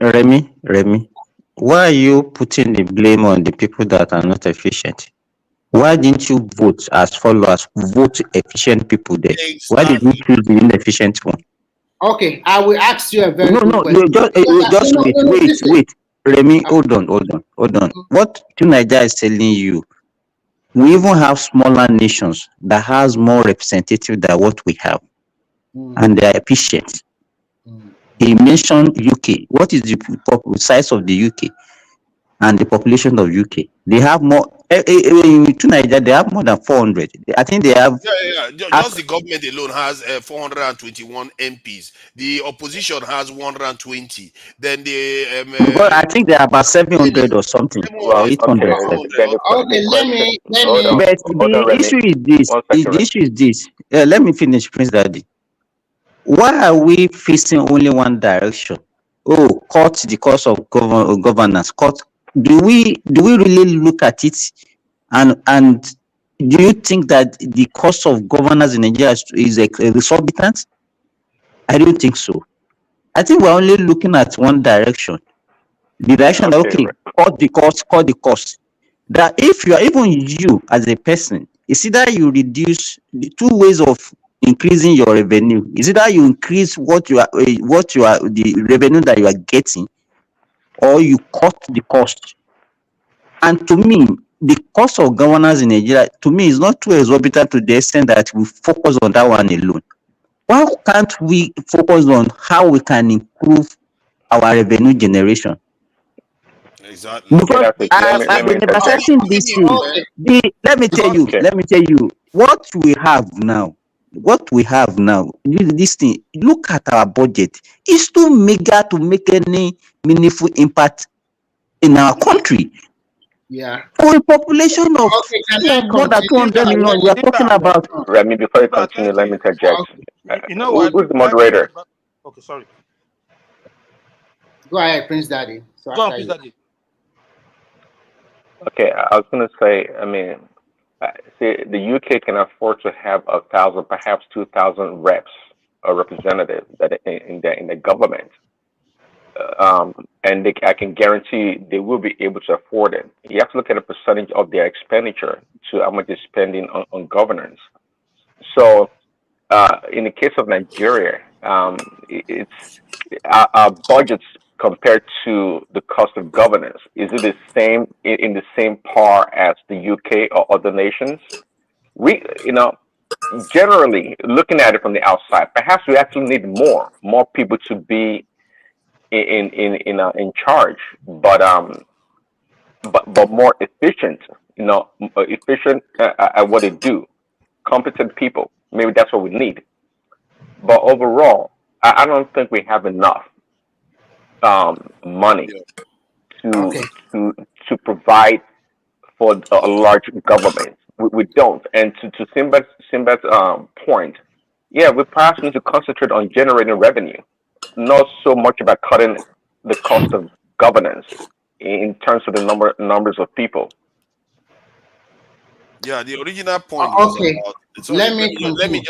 why are you putting the blame on the people that are not efficient? Why didn't you vote as followers? Vote efficient people there. Exactly. Why did you choose the inefficient one? Okay, I will ask you a very good question. Wait. Remy, hold on. What Nigeria is telling you, we even have smaller nations that has more representative than what we have, and they are efficient. He mentioned UK. What is the size of the UK and the population of UK? They have more. To Nigeria, they have more than 400. I think they have. Just the government alone has 421 MPs. The opposition has 120. Then but I think they are about 700 or something, or 800. Okay, let me. But the issue is this. Let me finish, Prince Daddy. Why are we facing only one direction? Cut the cost of governance. Do we really look at it, and do you think that the cost of governance in Nigeria is exorbitant? I don't think so. I think we're only looking at one direction. The direction that cut the cost. That if you are, even you as a person, It's either you reduce the two ways of increasing your revenue. Is either you increase what you are the revenue that you are getting, or you cut the cost. And to me, the cost of governance in Nigeria, to me, is not too exorbitant to the extent that we focus on that one alone. Why can't we focus on how we can improve our revenue generation? Exactly. Because I've been emphasizing this thing. Let me tell you, what we have now, this thing, look at our budget. It's too meager to make any meaningful impact in our country. Yeah. For a population of more than 200 million, we are talking about. Remy, before you continue, let me interject. You know what? Who's the moderator? Okay, sorry. Go ahead, Prince Daddy. So Go on, Prince Daddy. Okay, I was going to say, I mean, see, the UK can afford to have 1,000, perhaps 2,000 reps or representatives that in the government, and I can guarantee they will be able to afford it. You have to look at a percentage of their expenditure to how much they're spending on governance. So, in the case of Nigeria, it's our budgets compared to the cost of governance. Is it the same in the same par as the UK or other nations? We, generally looking at it from the outside, perhaps we actually need more people to be in charge, but more efficient. Efficient at what they do. Competent people. Maybe that's what we need. But overall, I don't think we have enough money to provide for a large government. We don't. And to Simba's point, yeah, we perhaps need to concentrate on generating revenue, not so much about cutting the cost of governance in terms of the numbers of people. Yeah, the original point was about. Sorry, let me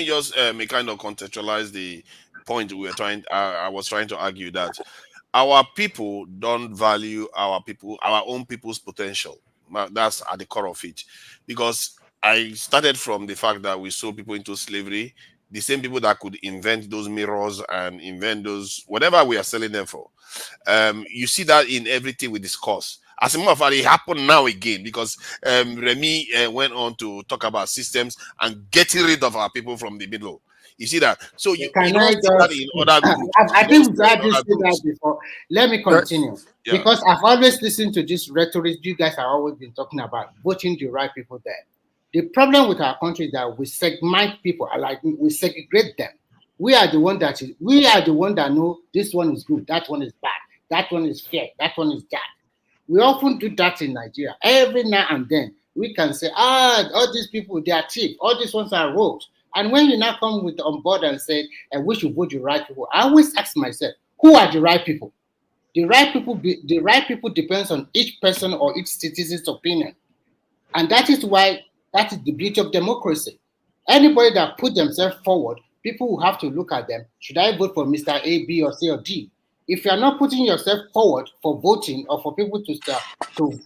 just kind of contextualize the point we were trying. I was trying to argue that our people don't value our own people's potential. That's at the core of it, because I started from the fact that we sold people into slavery. The same people that could invent those mirrors and invent those whatever we are selling them for. You see that in everything we discuss. As a matter of fact, it happened now again because Remy went on to talk about systems and getting rid of our people from the middle. You see that? So you don't see that in other groups. I think Brad said that before. Let me continue. Yeah. Because I've always listened to this rhetoric you guys have always been talking about, voting the right people there. The problem with our country is that we segment people, like we segregate them. We are the one that know this one is good, that one is bad, that one is fair, that one is that. We often do that in Nigeria. Every now and then, we can say, all these people, they are cheap. All these ones are rogues. And when you now come on board and say, we should vote the right people, I always ask myself, who are the right people? The right people depends on each person or each citizen's opinion. And that is the beauty of democracy. Anybody that put themselves forward, people will have to look at them. Should I vote for Mr. A, B, or C, or D? If you are not putting yourself forward for voting or for people to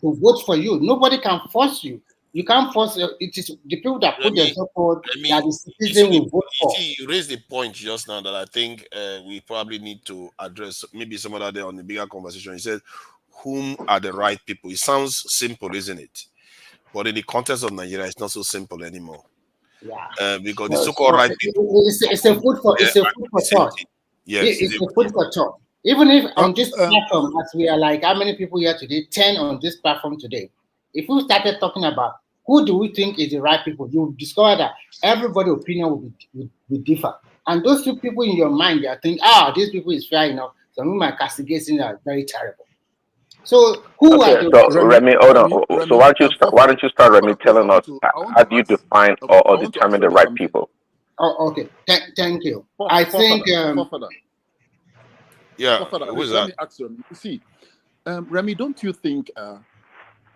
vote for you, nobody can force you. You can't force it. Is the people that put themselves forward that the citizen will vote for. You raised the point just now that I think we probably need to address maybe some other day on the bigger conversation. He said, whom are the right people? It sounds simple, isn't it? But in the context of Nigeria, it's not so simple anymore. Yeah. Because the so-called right people. It's a food for thought. Yes, it's a food for thought. Even if on this platform, as we are like, how many people here today? 10 on this platform today. If we started talking about who do we think is the right people, you'll discover that everybody's opinion will differ. And those two people in your mind, you think, these people is fair enough. Some of my castigations are very terrible. So who are the Remy, hold on. So why don't you start, Remy, telling us how do you define or determine the right people? Oh, okay. Thank you. I think who is that? Let me ask you. See, Remy, don't you think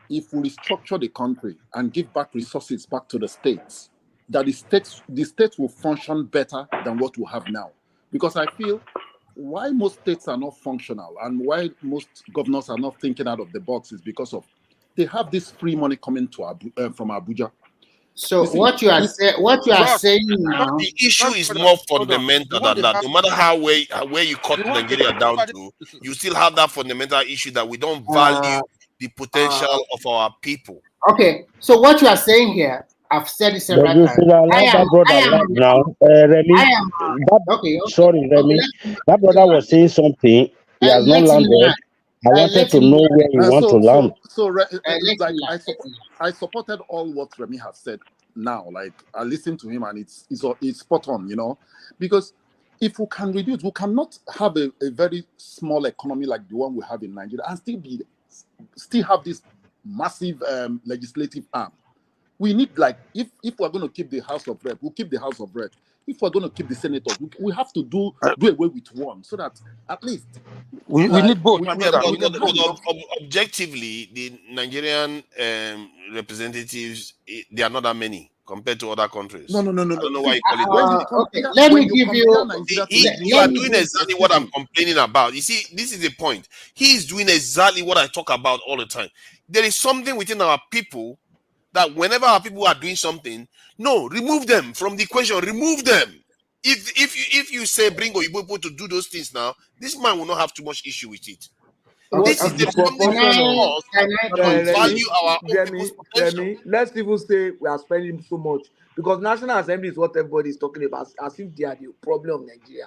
if we restructure the country and give back resources back to the states, that the states will function better than what we have now? Because I feel why most states are not functional and why most governors are not thinking out of the box is because of they have this free money coming to from Abuja. So see, what you are Ross, saying now, The issue sorry, is brother. more Hold on. fundamental You want than the that. house? No matter where you cut You want the Nigeria down nobody to, listen. you still have that fundamental issue that we don't uh, value the potential of our people. okay. So what you are saying here, I've said it But several you times. should allow that brother land now. I Remy, am that okay. sorry, Remy, that Let brother was saying something. He has not let him landed. land. I wanted Let to him know land. where he wants to land. Let him like land. I supported all what Remy has said now. Like I listened to him and it's spot on, you know, because if we can reduce, we cannot have a very small economy like the one we have in Nigeria and still have this massive legislative arm. We need, like, if we're going to keep the House of Rep, we'll keep the House of Rep. If we're going to keep the senators, we have to do away with one, so that at least We need both. we My can, brother. we can have enough. Objectively, the Nigerian representatives, they are not that many compared to other countries. No. I don't know why See, you call it when you that. Okay, compare, let when me you give compare you. Nigeria to You are the doing United exactly what States, I'm complaining about. You see, this is the point. He is doing exactly what I talk about all the time. There is something within our people that whenever our people are doing something, no, remove them from the equation. Remove them. If you say bring Oyibo people to do those things now, this man will not have too much issue with it. Okay, What is There the is something can proportion within of I us can I that don't Remy, value contribute? our own people's potential. Let's even say we are spending so much because National Assembly is what everybody is talking about, as if they are the problem of Nigeria.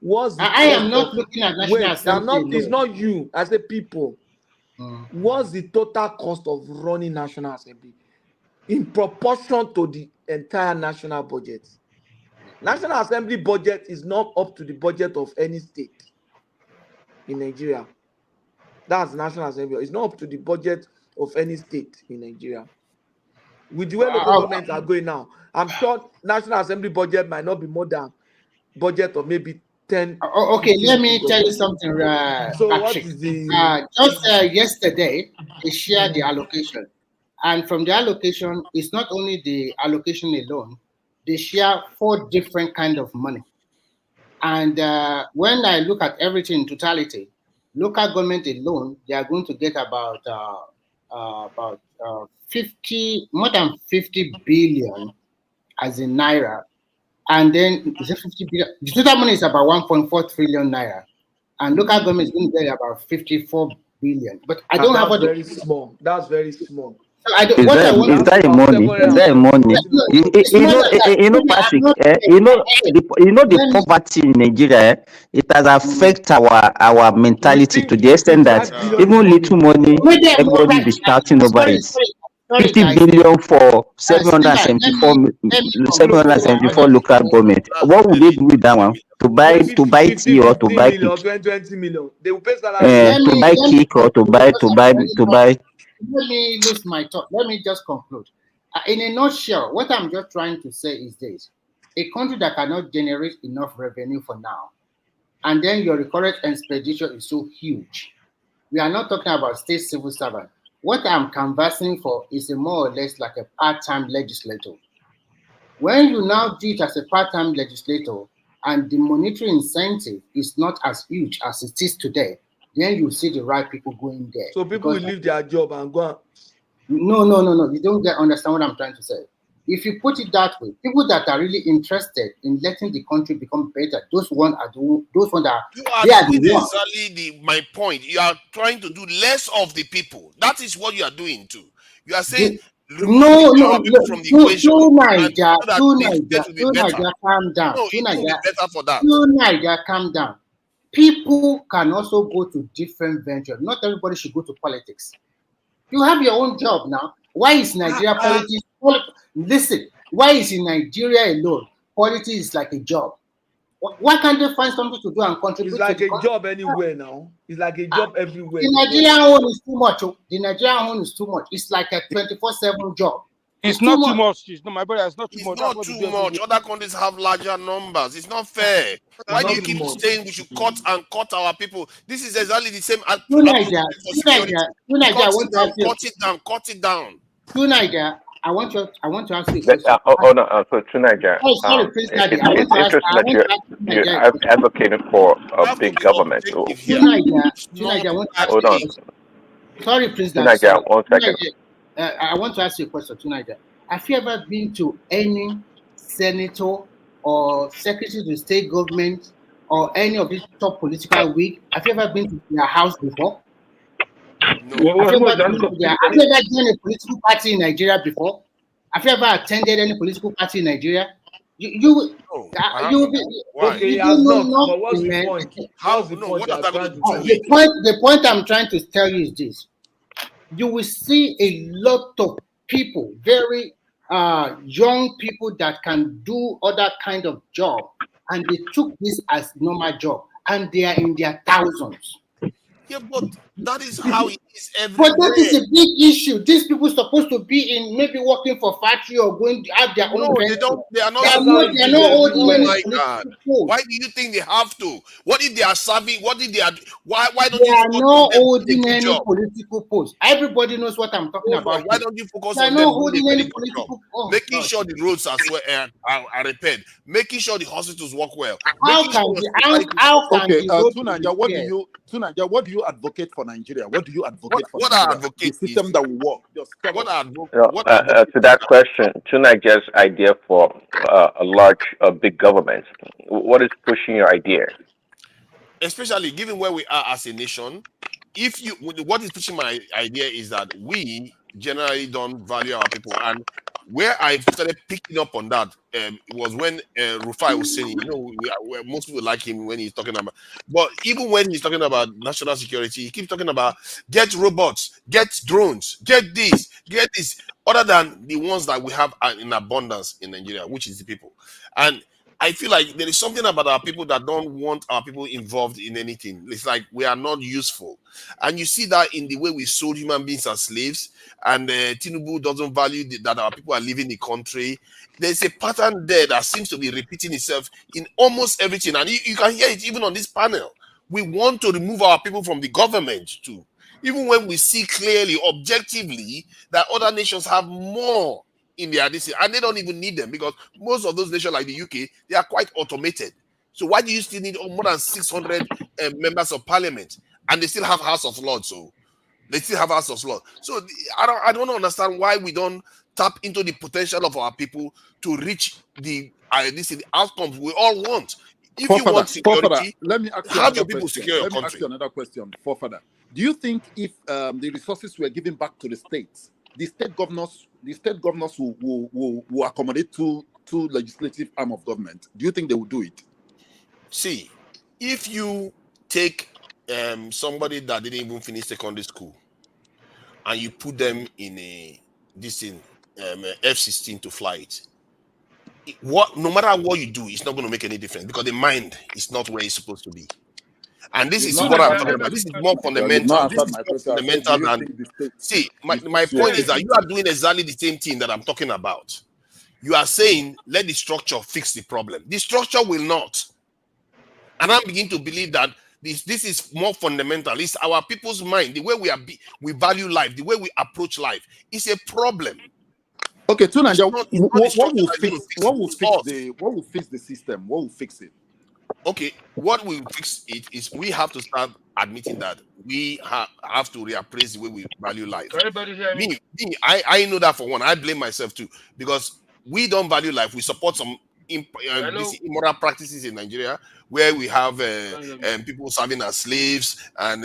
What's the I cost am not of looking at National wait? I'm Assembly not. It's alone. not you as a people. Mm. What's the total cost of running National Assembly in proportion to the entire national budget? National Assembly budget is not up to the budget of any state in Nigeria. That's National Assembly. It's not up to the budget of any state in Nigeria. With the way local governments are going now, I'm sure National Assembly budget might not be more than budget of maybe 10, Okay, 15 let local me tell you governments. something, So what Patrick. is the Just yesterday, they shared the allocation. And from the allocation, it's not only the allocation alone, they share 4 different kind of money. And when I look at everything in totality, local government alone, they are going to get about 50, more than 50 billion as in naira. And then is it 50 billion? The total money is about 1.4 trillion naira. And local government is going to get about 54 billion. But I don't have that's what the very small. That's very small. so I don't, Is what I that want That's a about money? Is that a money? 750 local governments. it's more than that. I'm Patrick. not The poverty in Nigeria. It has affected our We mentality to think the extent that 55 billion is even money. little money, Maybe I'm not everybody will right. be shouting over Sorry, it. sorry, 50 guys. billion for Stephen, let me conclude. 774 local government. What would they do with that one? To buy Maybe 50, tea or to 50 buy million, cake? 20 million. They will pay salary. To buy cake or to buy Let me lose my thought. Let me just conclude. In a nutshell, what I'm just trying to say is this: a country that cannot generate enough revenue for now, and then your recurrent expenditure is so huge. We are not talking about state civil servant. What I'm canvassing for is a more or less like a part-time legislator. When you now do it as a part-time legislator and the monetary incentive is not as huge as it is today, then you see the right people going there. So people will leave their job and go and... No. You don't understand what I'm trying to say. If you put it that way, people that are really interested in letting the country become better, those ones that You are doing exactly my point. You are trying to do less of the people. That is what you are doing too. You are saying remove our people from the equation and so that the state will be better. calm down. No, it won't be better for that. Niger, calm down. People can also go to different ventures. Not everybody should go to politics. You have your own job now. Why is Nigeria politics? Listen, why is in Nigeria alone politics is like a job? Why can't they find something to do and contribute? It's like a job anywhere now. It's like a job everywhere. The Nigerian one is too much. The Nigerian one is too much. It's like a 24/7 job. It's not too much. It's not, my brother. It's not too much. It's not too much. Other countries have larger numbers. It's not fair. Why do you keep saying we should cut our people? This is exactly the same approach for security. Cut it down. Niger, I want to ask you a question. So to Niger, Please, Daddy. it's interesting that you're advocating for a big government. Niger, Hold on. Sorry, please, Niger, 1 second. I want to ask you a question, Niger. Have you ever been to any senator or secretary to state government or any of these top political wig? Have you ever been to their house before? No. Have you ever That's been got to their, have you ever joined a political party in Nigeria before? Have you ever attended any political party in Nigeria? You No, uh, I you haven't. will be, Why? Okay, he you has don't know not. But what's nothing, the man. point? How? What's the No. point What they has are that got to trying do to with say? it? The point I'm trying to tell you is this: you will see a lot of people, very young people that can do other kind of job, and they took this as normal job, and they are in their thousands. Yeah, but that is how it is But that is everywhere. a big issue. These people supposed to be in maybe working for factory or going to have their own No, they venture. don't. They are not They are That's how not. supposed it They are to. is not holding Oh any everywhere. my God! political post. Why do you think they have to? What if they are serving? What if they are? Why don't They you are focus on not them doing a holding good any job? political post. Everybody knows what I'm talking Hold on. about Why here. don't you focus They are on not them doing a holding very any good job? political. Oh Making God! sure the roads are repaired, making sure the hospitals work well, How making sure can your the society how can Okay, the road be Tunanja, repaired? what do you advocate for Nigeria? What do you advocate for what I Nigeria? The advocate system is that will work. Just tell what us. I advocate. You know, What I advocate to is that that question, to Nigeria's idea for a large, big government, what is pushing your idea? especially given where we are as a nation, if you what is pushing my idea is that we generally don't value our people, and where I started picking up on that was when Rufai was saying, most people like him when he's talking about, but even when he's talking about national security, he keeps talking about get robots, get drones, get this, other than the ones that we have in abundance in Nigeria, which is the people. And I feel like there is something about our people that don't want our people involved in anything. It's like we are not useful. And you see that in the way we sold human beings as slaves. And Tinubu doesn't value that our people are leaving the country. There's a pattern there that seems to be repeating itself in almost everything. And you can hear it even on this panel. We want to remove our people from the government too. Even when we see clearly, objectively, that other nations have more in their DC, and they don't even need them because most of those nations like the UK, they are quite automated. So why do you still need more than 600 members of parliament, and they still have House of Lords? So they still have House of Lords. So I don't understand why we don't tap into the potential of our people to reach the outcomes we all want. If you want Forefather, security, let me ask you have another your people question. secure your country. Forefather, do you think if the resources were given back to the states, the state governors will accommodate two legislative arm of government? Do you think they will do it? See, if you take somebody that didn't even finish secondary school and you put them in a F-16 to fly it, no matter what you do, it's not going to make any difference because the mind is not where it's supposed to be. And this You've is not what I'm answered talking my about. This is more well, you've fundamental. not This answered is my more question. I said, do fundamental you than. think the states See, my will point is that you are doing exactly the same thing that I'm talking about. You are saying let the structure fix the problem. The structure will not. And I'm beginning to believe that this is more fundamental. It's our people's mind, the way we value life, the way we approach life. It's a problem. Okay, It's Tunanja, not the structure that's going to fix it. It's us. what will fix the system? What will fix it? Okay, what will fix it is we have to start admitting that we have to reappraise the way we value life. Can everybody hear me? I know that for one. I blame myself too because we don't value life. We support some Hello? immoral practices in Nigeria where we have Can you hear me? people serving as slaves, and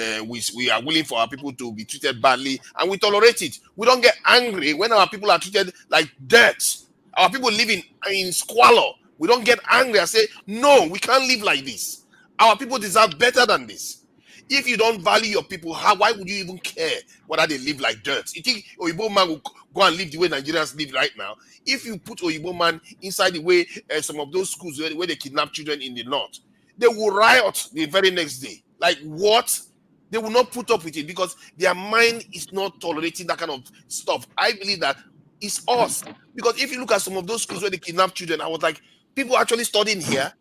we are willing for our people to be treated badly, and we tolerate it. We don't get angry when our people are treated like dirt. Our people live in squalor. We don't get angry and say, no, we can't live like this. Our people deserve better than this. If you don't value your people, why would you even care whether they live like dirt? You think Oyibo man will go and live the way Nigerians live right now? If you put Oyibo man inside the way some of those schools where they kidnap children in the north, they will riot the very next day. Like what? They will not put up with it because their mind is not tolerating that kind of stuff. I believe that it's us. Because if you look at some of those schools where they kidnap children, I was like, people actually studying here.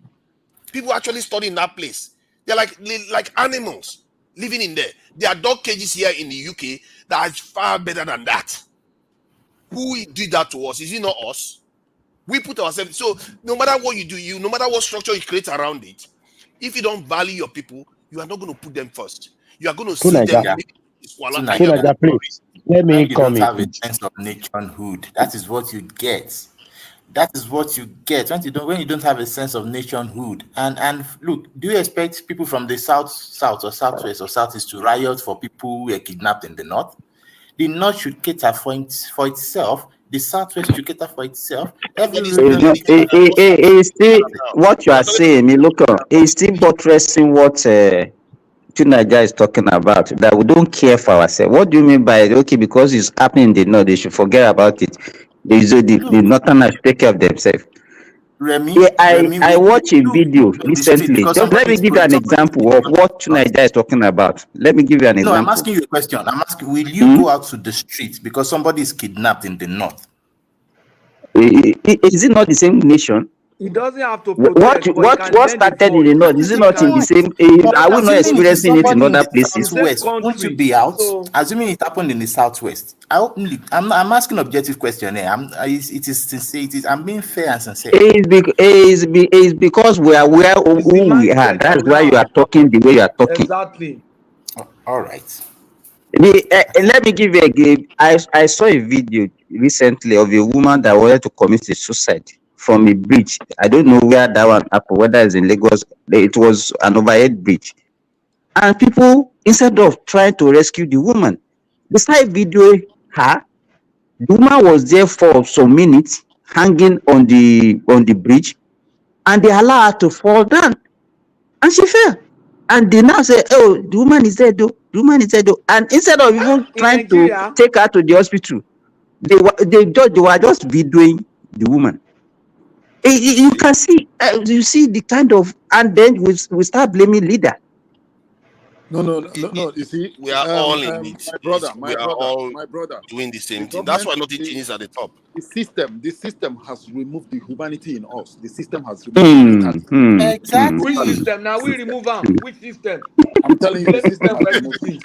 People actually study in that place. They're like animals living in there. There are dog cages here in the UK that is far better than that. Who did that to us? Is it not us? We put ourselves. So no matter what you do, no matter what structure you create around it, if you don't value your people, you are not going to put them first. You are going to see them Tunaja, living in squalor, and you are going Tunaja, to please. Let When me you don't come in, have a please. sense of nationhood, that is what you get. That is what you get when you don't have a sense of nationhood. And look, do you expect people from the south or southwest or southeast to riot for people who were kidnapped in the north? The north should cater for itself. The southwest should cater for itself. Every But region should cater for itself. It's still now, what you we're are talking saying. Me look, it's still buttressing what Nigeria is talking about. That we don't care for ourselves. What do you mean by okay? Because it's happening in the north, they should forget about it. The Look, northerners should take care of themselves. Yeah, Remy, I watched a look video on the street recently. because Just let me give you an example of what Nigeria is talking about. Let me give you an No, I'm example. asking you a question. I'm asking, will you Hmm? go out to the street because somebody is kidnapped in the north? Is it not the same nation? He doesn't have to What protest, but he what can what lend a started in voice. the north? Is it The not in the point. same? But Are we not assuming it is experiencing it in somebody in other the places? Same southwest, won't you country. be out? So Assuming it happened in the southwest, I'm asking objective question here. It is sincere. I'm being fair and sincere. It's because we are where it's the who we are. mindset that That's we why you have. are talking the way you are talking. Exactly. All right. Let me give you a game. I saw a video recently of a woman that wanted to commit a suicide from a bridge. I don't know where that one happened, whether it's in Lagos. It was an overhead bridge. And people, instead of trying to rescue the woman, they started videoing her. The woman was there for some minutes, hanging on the bridge, and they allowed her to fall down, and she fell. And they now say, "Oh, the woman is dead, though. The woman is dead, though." And instead of even In trying to Nigeria, take her to the hospital, they were just videoing the woman. You can see, you see the kind of, and then we start blaming leader. No. You see, we are all in my it. brother, We are all my brother. doing the The same thing. That's government, why nothing changes at the top. the system has removed the humanity in us. The system has removed the mentality. which Exactly. system? Now we remove them. Which system? I'm You telling you, the blame system system has for removed everything.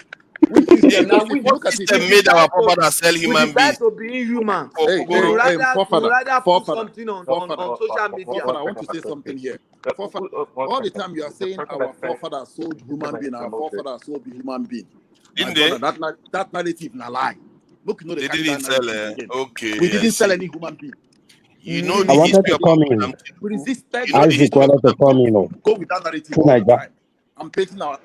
Which system? Now because we if you look at it, System made our forefathers sell we human beings decide to be inhuman. for hey, We would forefather, rather put forefather, something forefather, on social media. forefather. I want to say something here. Forefather, all the time you are saying our forefathers sold human being, our forefathers sold the human being. My didn't brother, they? that narrative na lie. Look, you know they They carry that didn't sell. narrative again. We Okay, I didn't sell see. any human being. You We know I the wanted history to of come in. Madam we Tinubu. resisted You know when the they Isaac history of came wanted to Madam to come Tinubu. in. go with that narrative To all the Niger. time. I'm painting our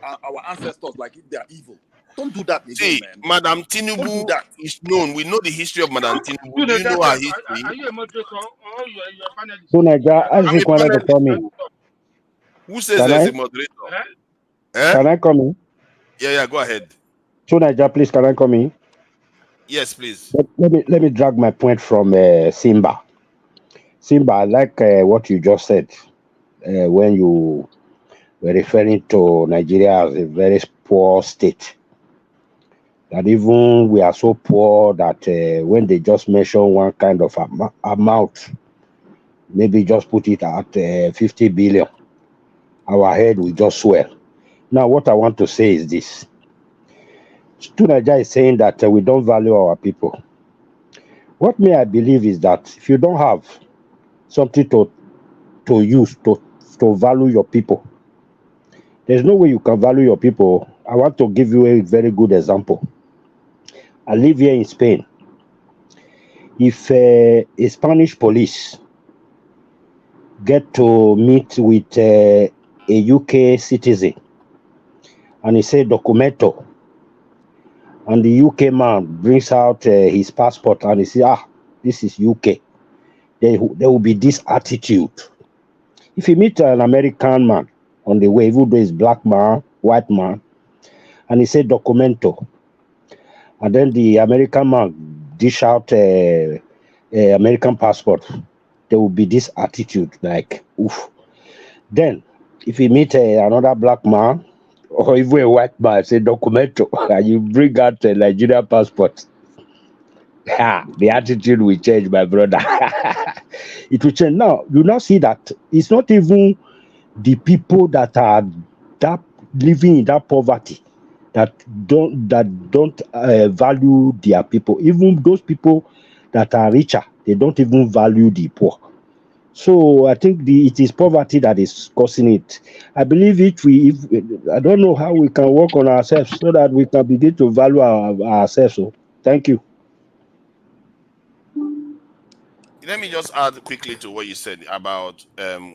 ancestors like if they are evil. Don't do that again, See, man. Madam Don't do Tinubu that. is known. We know the history of Madam Tinubu. Do To you Niger, know her are history? you a moderator or you're a panelist? To Niger, I'm a Isaac wanted to come panelist. in. Who says Can there's I? a moderator? Eh? Eh? Can I come in? Yeah, go ahead. To Niger, please, can I come in? Yes, please. Let me drag my point from Simba. Simba, I like what you just said when you were referring to Nigeria as a very poor state. That even we are so poor that when they just mention one kind of amount, maybe just put it at 50 billion, our head will just swell. Now, what I want to say is this. Tunaja is saying that we don't value our people. What may I believe is that if you don't have something to use to value your people, there's no way you can value your people. I want to give you a very good example. I live here in Spain. If a Spanish police get to meet with a UK citizen and he say documento, and the UK man brings out his passport and he say, this is UK, there will be this attitude. If you meet an American man on the way, even though he's black man, white man, and he say documento, and then the American man dish out a American passport, there will be this attitude like, oof. Then, if you meet another black man or even a white man, say documento, and you bring out a Nigerian passport, the attitude will change, my brother. It will change. Now, you now see that it's not even the people that are that living in that poverty that don't value their people. Even those people that are richer, they don't even value the poor. So I think it is poverty that is causing it. I believe if I don't know how we can work on ourselves so that we can begin to value ourselves. So Thank you. Let me just add quickly to what you said about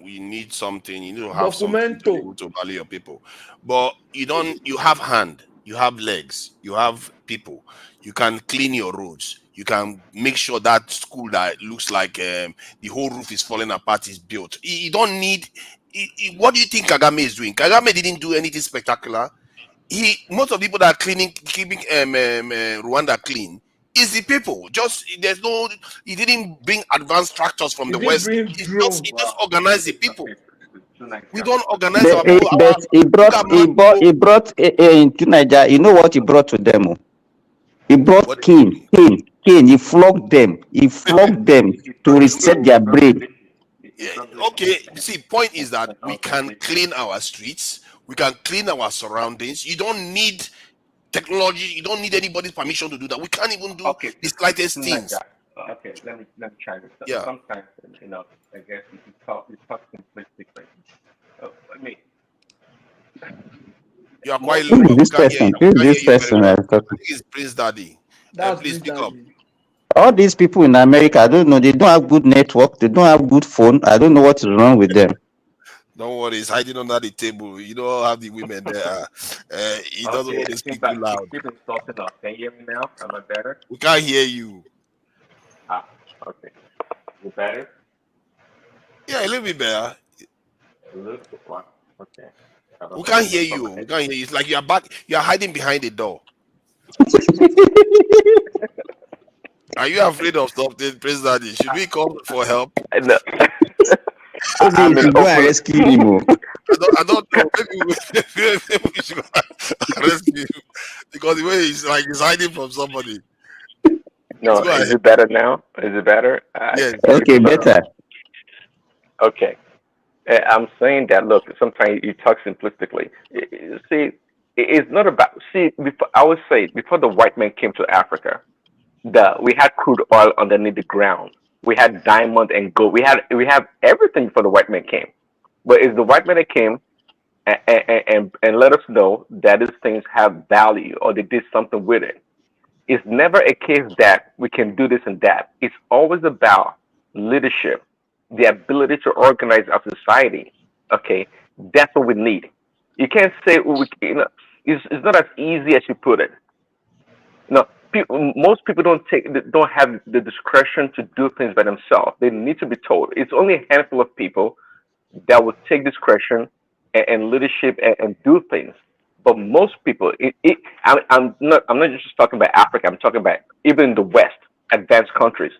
we need something, you need to have something to be able to value your people. But you have hand, you have legs, you have people. You can clean your roads. You can make sure that school that looks like the whole roof is falling apart is built. You don't need what do you think Kagame is doing? Kagame didn't do anything spectacular. Most of the people that are keeping Rwanda clean is the people. Just he didn't bring advanced tractors from the west. He just organized the people. We don't organize our people. But he brought into Nigeria. You know what he brought to them? He brought King. He flogged them. He flogged them to reset their brain. Okay, see, point is that we can clean our streets, we can clean our surroundings. You don't need technology, you don't need anybody's permission to do that. We can't even do the slightest things. Okay, let me try this. Yeah. Sometimes, I guess you talk simplistically. I mean, you are quite low. Who is this person? Who is this person? I think it's Prince Daddy. Please speak up. All these people in America, I don't know. They don't have good network. They don't have good phone. I don't know what is wrong with them. Don't worry, he's hiding under the table. You don't have the women there. He doesn't want to speak too loud. Keep insulting us. Can you hear me now? Am I better? We can't hear you. Okay. Is it better? Yeah, a little bit better. A little bit. Wow. Okay. We can't hear you. We can't hear you. It's like you are hiding behind the door. Are you afraid of something, Prince Daddy? Should we call for help? No. Maybe you go and rescue him. I don't know. Maybe we should rescue him because the way he's hiding from somebody. No, is it better now? Is it better? Yes. Okay, better. Okay. I'm saying that, look, sometimes you talk simplistically. See, it's not about, I would say, before the white man came to Africa, we had crude oil underneath the ground. We had diamond and gold. We have everything before the white man came. But it's the white man that came and let us know that these things have value or they did something with it. It's never a case that we can do this and that. It's always about leadership, the ability to organize our society. Okay, that's what we need. You can't say it's not as easy as you put it. Most people don't have the discretion to do things by themselves. They need to be told. It's only a handful of people that will take discretion and leadership and do things. But most people, I'm not just talking about Africa. I'm talking about even the West, advanced countries.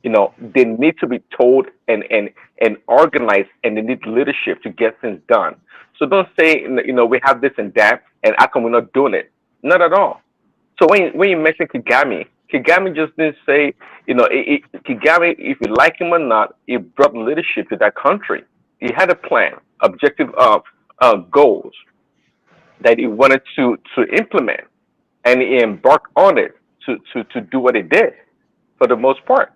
They need to be told and organized, and they need leadership to get things done. So don't say, we have this and that, and how come we're not doing it? Not at all. So when you mention Kagame just didn't say, Kagame, if you like him or not, he brought leadership to that country. He had a plan, objective goals that he wanted to implement, and he embarked on it to do what he did for the most part.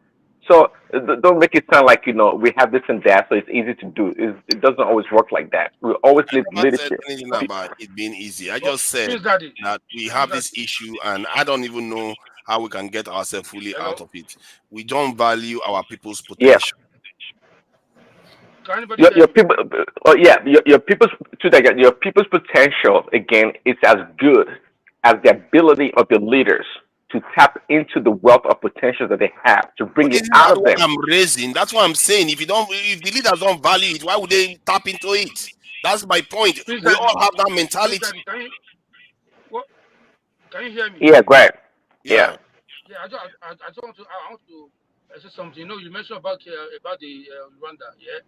So don't make it sound like, we have this and that, so it's easy to do. It doesn't always work like that. We always need leadership. I never said anything about it being easy. I just said that we have this issue, and I don't even know how we can get ourselves fully out of it. We don't value our people's potential. Your people, your people's potential again is as good as the ability of your leaders to tap into the wealth of potential that they have to bring it out of them. I'm raising. That's what I'm saying. If the leaders don't value it, why would they tap into it? That's my point. We all have that mentality. Can you hear me? Yeah, great. Yeah. Yeah, I want to say something. You mentioned about the Rwanda. Yeah,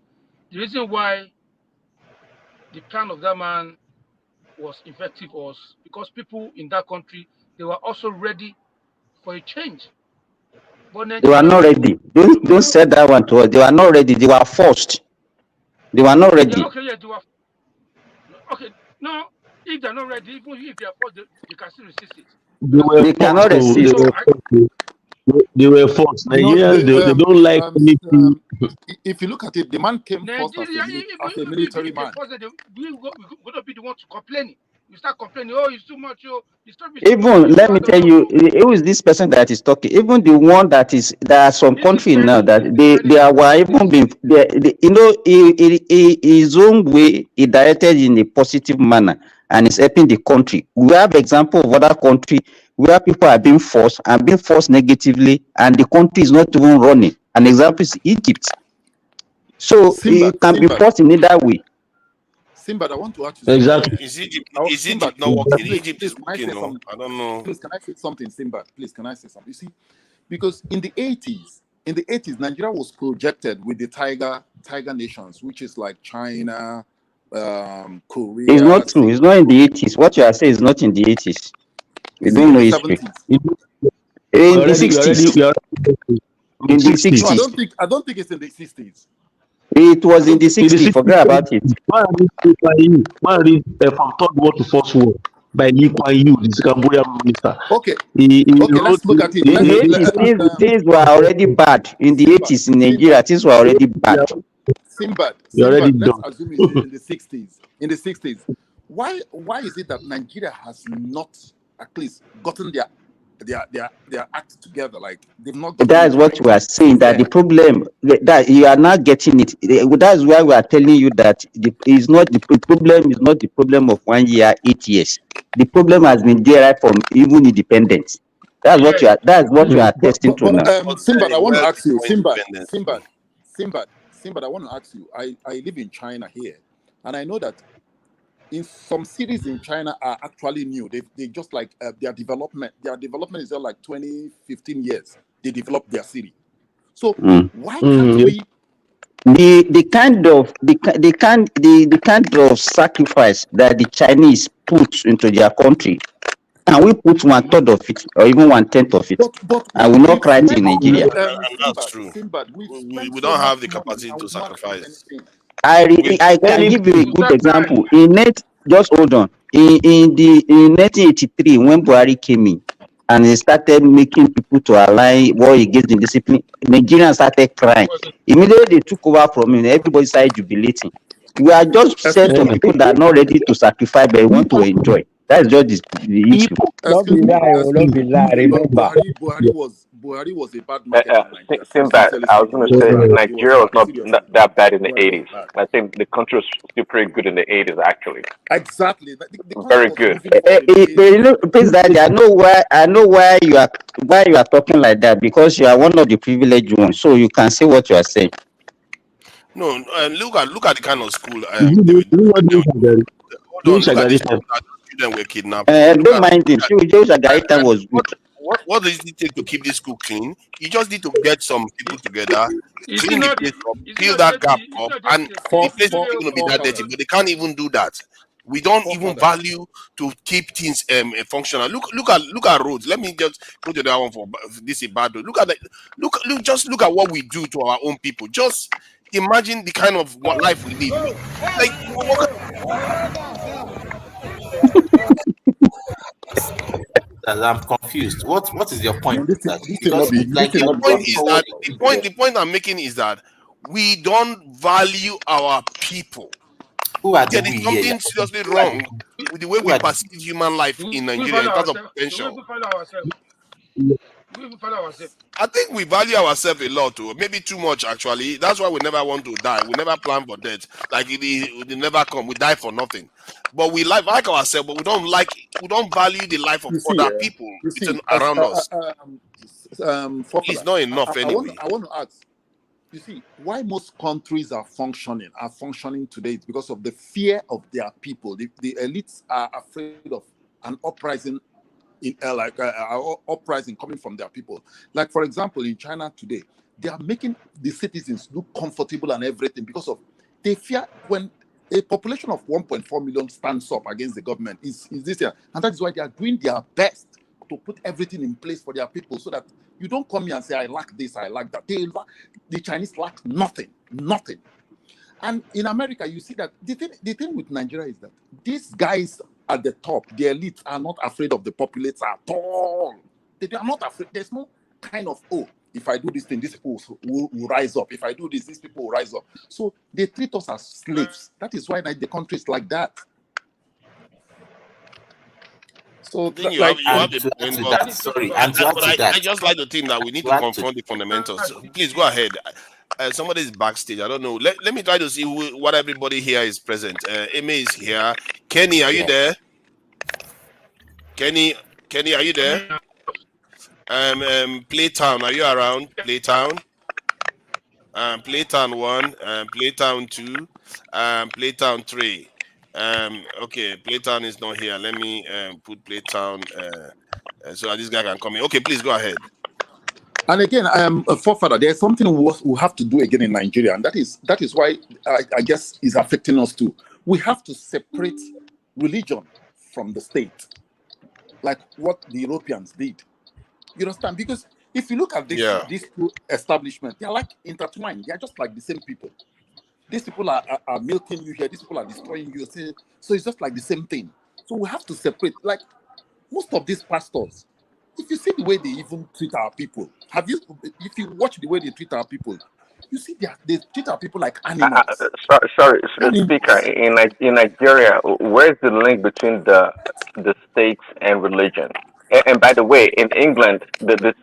the reason why the plan of that man was effective was because people in that country, they were also ready for a change. But they were not ready. Don't say that one to us. They were not ready. They were forced. They were not ready. Yeah, they were. Okay, no. If they're not ready, even if they are forced, they can still resist it. They cannot resist. They were forced. Nigerians, they don't like anything. If you look at it, the man came first as a military man. We're going to be the one to complain. you start complaining, oh, it's too much, oh, the stuff is too much. Even let me tell you, who is this person that is talking? Even the one that is, there are some countries now that they are even being, you know, his own way, he directed in a positive manner and is helping the country. We have example of other country where people are being forced negatively, and the country is not even running. An example is Egypt. So it can be forced in either way. Simba, I want to ask you something. Exactly. Is Egypt not working? Egypt is can I working, say no? something? I don't know. Please, can I say something, Simba? Please, can I say something? You see, because in the 80s, Nigeria was projected with the tiger nations, which is like China, Korea. It's not true. It's not in the 80s. What you are saying is not in the 80s. You don't know history. In the 60s. In the 60s. No, I don't think it's in the 60s. It was in the 60s. Forget about it. Man read from Third World to First World by Lee Kuan Yew, the Cambodian minister. Okay. Okay, Let's look at it. In the 80s, things were already bad. In the 80s in Nigeria, things were already bad. Simba, already let's done. assume it's in the 60s. In the 60s, why is it that Nigeria has not at least gotten their act together? Like they've not gotten That is what we are saying. That the problem that you are not getting it. That's why we are telling you that the problem is not the problem of 1 year, 8 years. The problem has been there right from even independence. That's what you are. That's what you are testing to now. Simba, I want to ask you, Simba, I want to ask you. I live in China here, and I know that in some cities in China are actually new. They just like their development is there like 20, 15 years. They developed their city. So why can't we? The kind of sacrifice that the Chinese put into their country, and we put 1/3 of it or even 1/10 of it, I will not cry in Nigeria. And that's true. We don't have the capacity to sacrifice. I can give you a good example. Just hold on. In 1983, when Buhari came in and he started making people to align war against indiscipline, Nigerians started crying. Immediately they took over from him, everybody started jubilating. We are just set on people that are not ready to sacrifice, but want to enjoy. That's just the issue. Buhari was a bad market in Nigeria. Sinbad, I was going to say Nigeria was not that bad in the 80s. I think the country was still pretty good in the 80s, actually. Exactly, very good. Please, Daddy, I know why you are talking like that, because you are one of the privileged ones, so you can say what you are saying. No, look at the kind of school. Look at the school that children were kidnapped. Don't mind him. Shagaritan was good. What does it take to keep this school clean? You just need to get some people together, clean the place up, fill that gap up, and the place is going to be that dirty. But they can't even do that. We don't even value to keep things functional. Look at roads. Let me just go to that one for this bad road. Look at what we do to our own people. Just imagine the kind of life we live. Like, I'm confused. What is your point? The point I'm making is that we don't value our people. Who are there is something seriously wrong with the way we perceive human life in Nigeria in terms of potential. I think we value ourselves a lot too, maybe too much actually. That's why we never want to die. We never plan for death. Like it never come. We die for nothing. But we like ourselves, but we don't value the life of other people around us. It's not enough anyway. I want to ask. You see, why most countries are functioning today is because of the fear of their people. The elites are afraid of an uprising uprising coming from their people. Like, for example, in China today, they are making the citizens look comfortable and everything because of they fear when a population of 1.4 million stands up against the government is this year. And that is why they are doing their best to put everything in place for their people so that you don't come here and say, I lack this, I lack that. The Chinese lack nothing. And in America, you see that the thing with Nigeria is that these guys at the top, the elites, are not afraid of the populace at all. They are not afraid. There's no kind of, if I do this thing, these people will rise up. If I do this, these people will rise up. So they treat us as slaves. That is why the country is like that. So I think like you have And a to add point, to but that, sorry, and to add but to I that, just like to think that we need to to add to confront the fundamentals. So please go ahead. Somebody is backstage. I don't know. Let me try to see what everybody here is present. Amy is here. Kenny, are you yeah. there? Kenny, are you there? Playtown, are you around? Playtown. Playtown 1, Playtown 2, Playtown 3. Okay, Playtown is not here. Let me put Playtown so that this guy can come in. Okay, please go ahead. And again, forefather, there's something we have to do again in Nigeria, and that is why I guess is affecting us too. We have to separate religion from the state, like what the Europeans did. You understand? Because if you look at these two establishments, they're like intertwined. They're just like the same people. These people are milking you here. These people are destroying you. So it's just like the same thing. So we have to separate. Like most of these pastors, if you see the way they even treat our people, if you watch the way they treat our people, you see they treat our people like animals. Sorry, Animals. speaker. In Nigeria, where's the link between the states and religion? And by the way, in England, the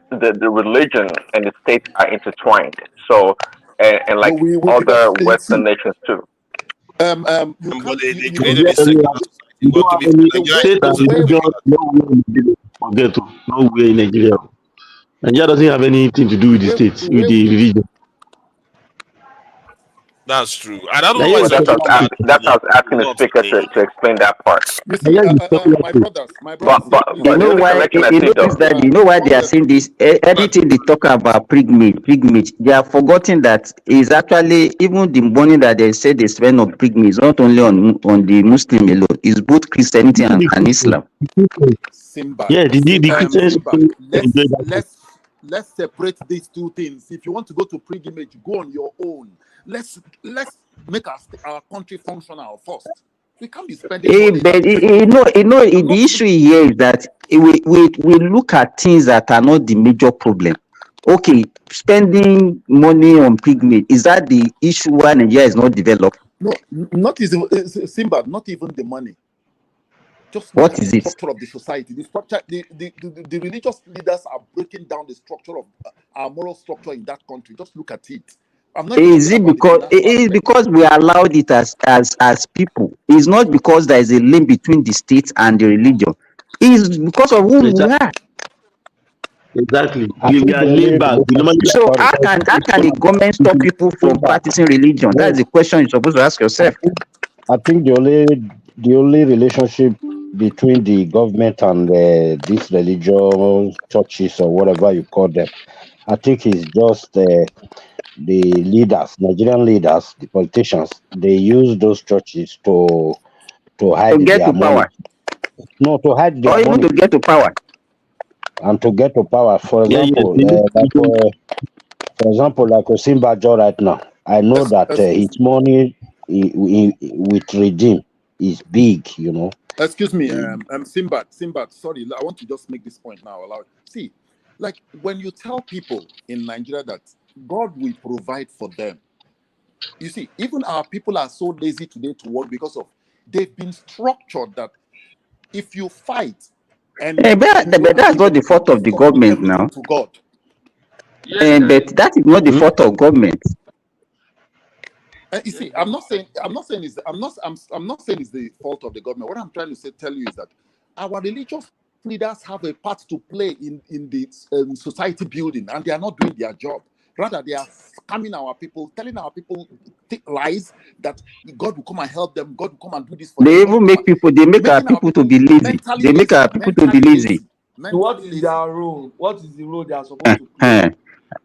religion and the state are intertwined. So and No, like we other because Western nations too. You But can't. they You know created a secular society. You But don't to have be fair, any Nigeria state the and is way religion nowhere in Nigeria. Forget to nowhere in Nigeria. Nigeria doesn't have anything to do with the states, with the we religion. that's true. And I don't know why Nigeria Well, is some that's people what secular I was are state. asking. That's actually what I was asking the not speaker saying. to explain that part. You see, Nigeria is secular my state. brothers, But see, but please, but You the know only why? correction I You see though. notice that you know why they are saying this? Anything they talk about pilgrimage, they are forgetting that is actually even the money that they say they spend on pilgrimage, not only on the Muslim alone, is both Christianity Even and Islam. the Christians, Simba, yeah, the Christians Simba, also enjoy that too. let's separate these two things. If you want to go to pilgrimage, go on your own. Let's make our country functional first. We can't be spending money But that we don't. I'm the not even. issue here is that we look at things that are not the major problem. Okay, spending money on pilgrimage, is that the issue why Nigeria is not developed? No, not even Simba, not even the money. Just look What at the is it? structure of the society. The structure, the religious leaders are breaking down the structure of our moral structure in that country. Just look at it. I'm not even Is talking it about the because financial aspect. we allowed it as people? It's not because there is a link between the state and the religion. It's because of who we are. Exactly. I We think are the laid only back. We normally relationship, So sorry, how can the government stop people from practicing religion? That's the question you're supposed to ask yourself. I think the only relationship between the government and these religious churches or whatever you call them, I think is just the leaders, Nigerian leaders, the politicians. They use those churches to To hide get their to money. power, No, to hide their or even to money get to power. and to get to power. For yeah, yes. example, like Osinbajo right now, I know that Excuse his money with regime is big. You know. Excuse me, Simbat. Sorry, I want to just make this point now. See, like when you tell people in Nigeria that God will provide for them, you see, even our people are so lazy today to work because of they've been structured that if you fight and you But don't that's achieve not the anything, fault you of the submit government everything now. to God. But that is not the fault of government. And you see, I'm not saying it's the fault of the government. What I'm trying to tell you is that our religious leaders have a part to play in the society building, and they are not doing their job. Rather, they are scamming our people, telling our people lies that God will come and help them, God will come and do this for them. They God will even come and, they make our making our people to people be lazy. mentally They make lazy, our people to be lazy. What is their role? What is the role they are supposed to play?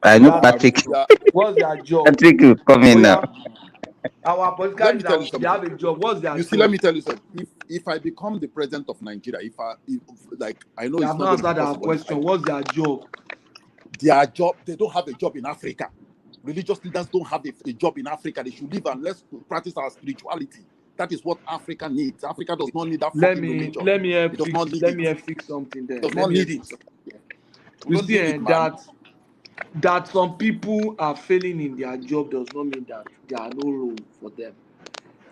I know Our, Patrick. What's their job? Patrick will come Oh in now. yeah, our political let me leaders, tell you they have something. a job. What's their You see, job? let me tell you something. If I become the president of Nigeria, like I know They it's have not not going to be answered our possible. question. What's their job? Their job, they don't have a job in Africa. Religious leaders don't have a job in Africa. They should live and let's practice our spirituality. That is what Africa needs. Africa does not need that Let fucking me religion. let me help It does fix not need let it. me help fix something It there. does Let not me help need fix it. something there. We You don't see, need it, man. that some people are failing in their job does not mean that there are no role for them.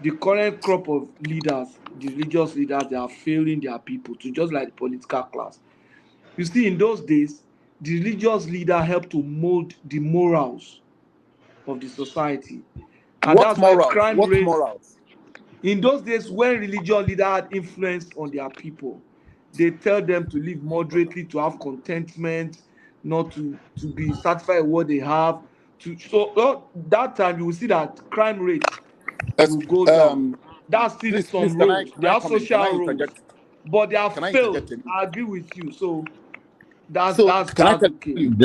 the current crop of leaders, the religious leaders, they are failing their people to just like the political class. You see, in those days, the religious leader helped to mold the morals of the society. And What that's why morals? crime What rate morals? in those days when religious leader had influence on their people, they tell them to live moderately, to have contentment, not to be satisfied with what they have. That time you will see that crime rate Yes, will go down. That's still please, some can I roles. can They I have come in? Can I social roles, interject? but they have Can I failed. interject a little? I agree with you. So that's So that's can I that's tell okay. you?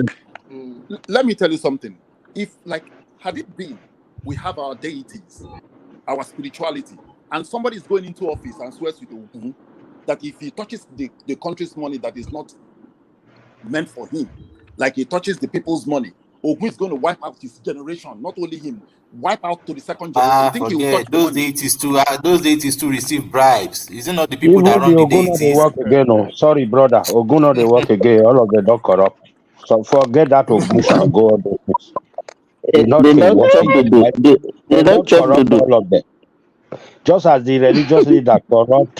Mm. Let me tell you something. If like had it been we have our deities, our spirituality, and somebody is going into office and swears with Ogun that if he touches the country's money that is not meant for him, like he touches the people's money, Ogun is going to wipe out his generation, not only him, wipe out to the second generation. You think he will touch Forget the money? those deities to receive bribes. Is it not the people Even that the run the Oguna they deities? work again. Oh, sorry, brother. Oguna they work again. All of them don't corrupt. So forget that Ogun shall go on those things. They Nothing don't chop working. to do. They They don't don't chop to corrupt do. all of them. Just as the religious leader corrupt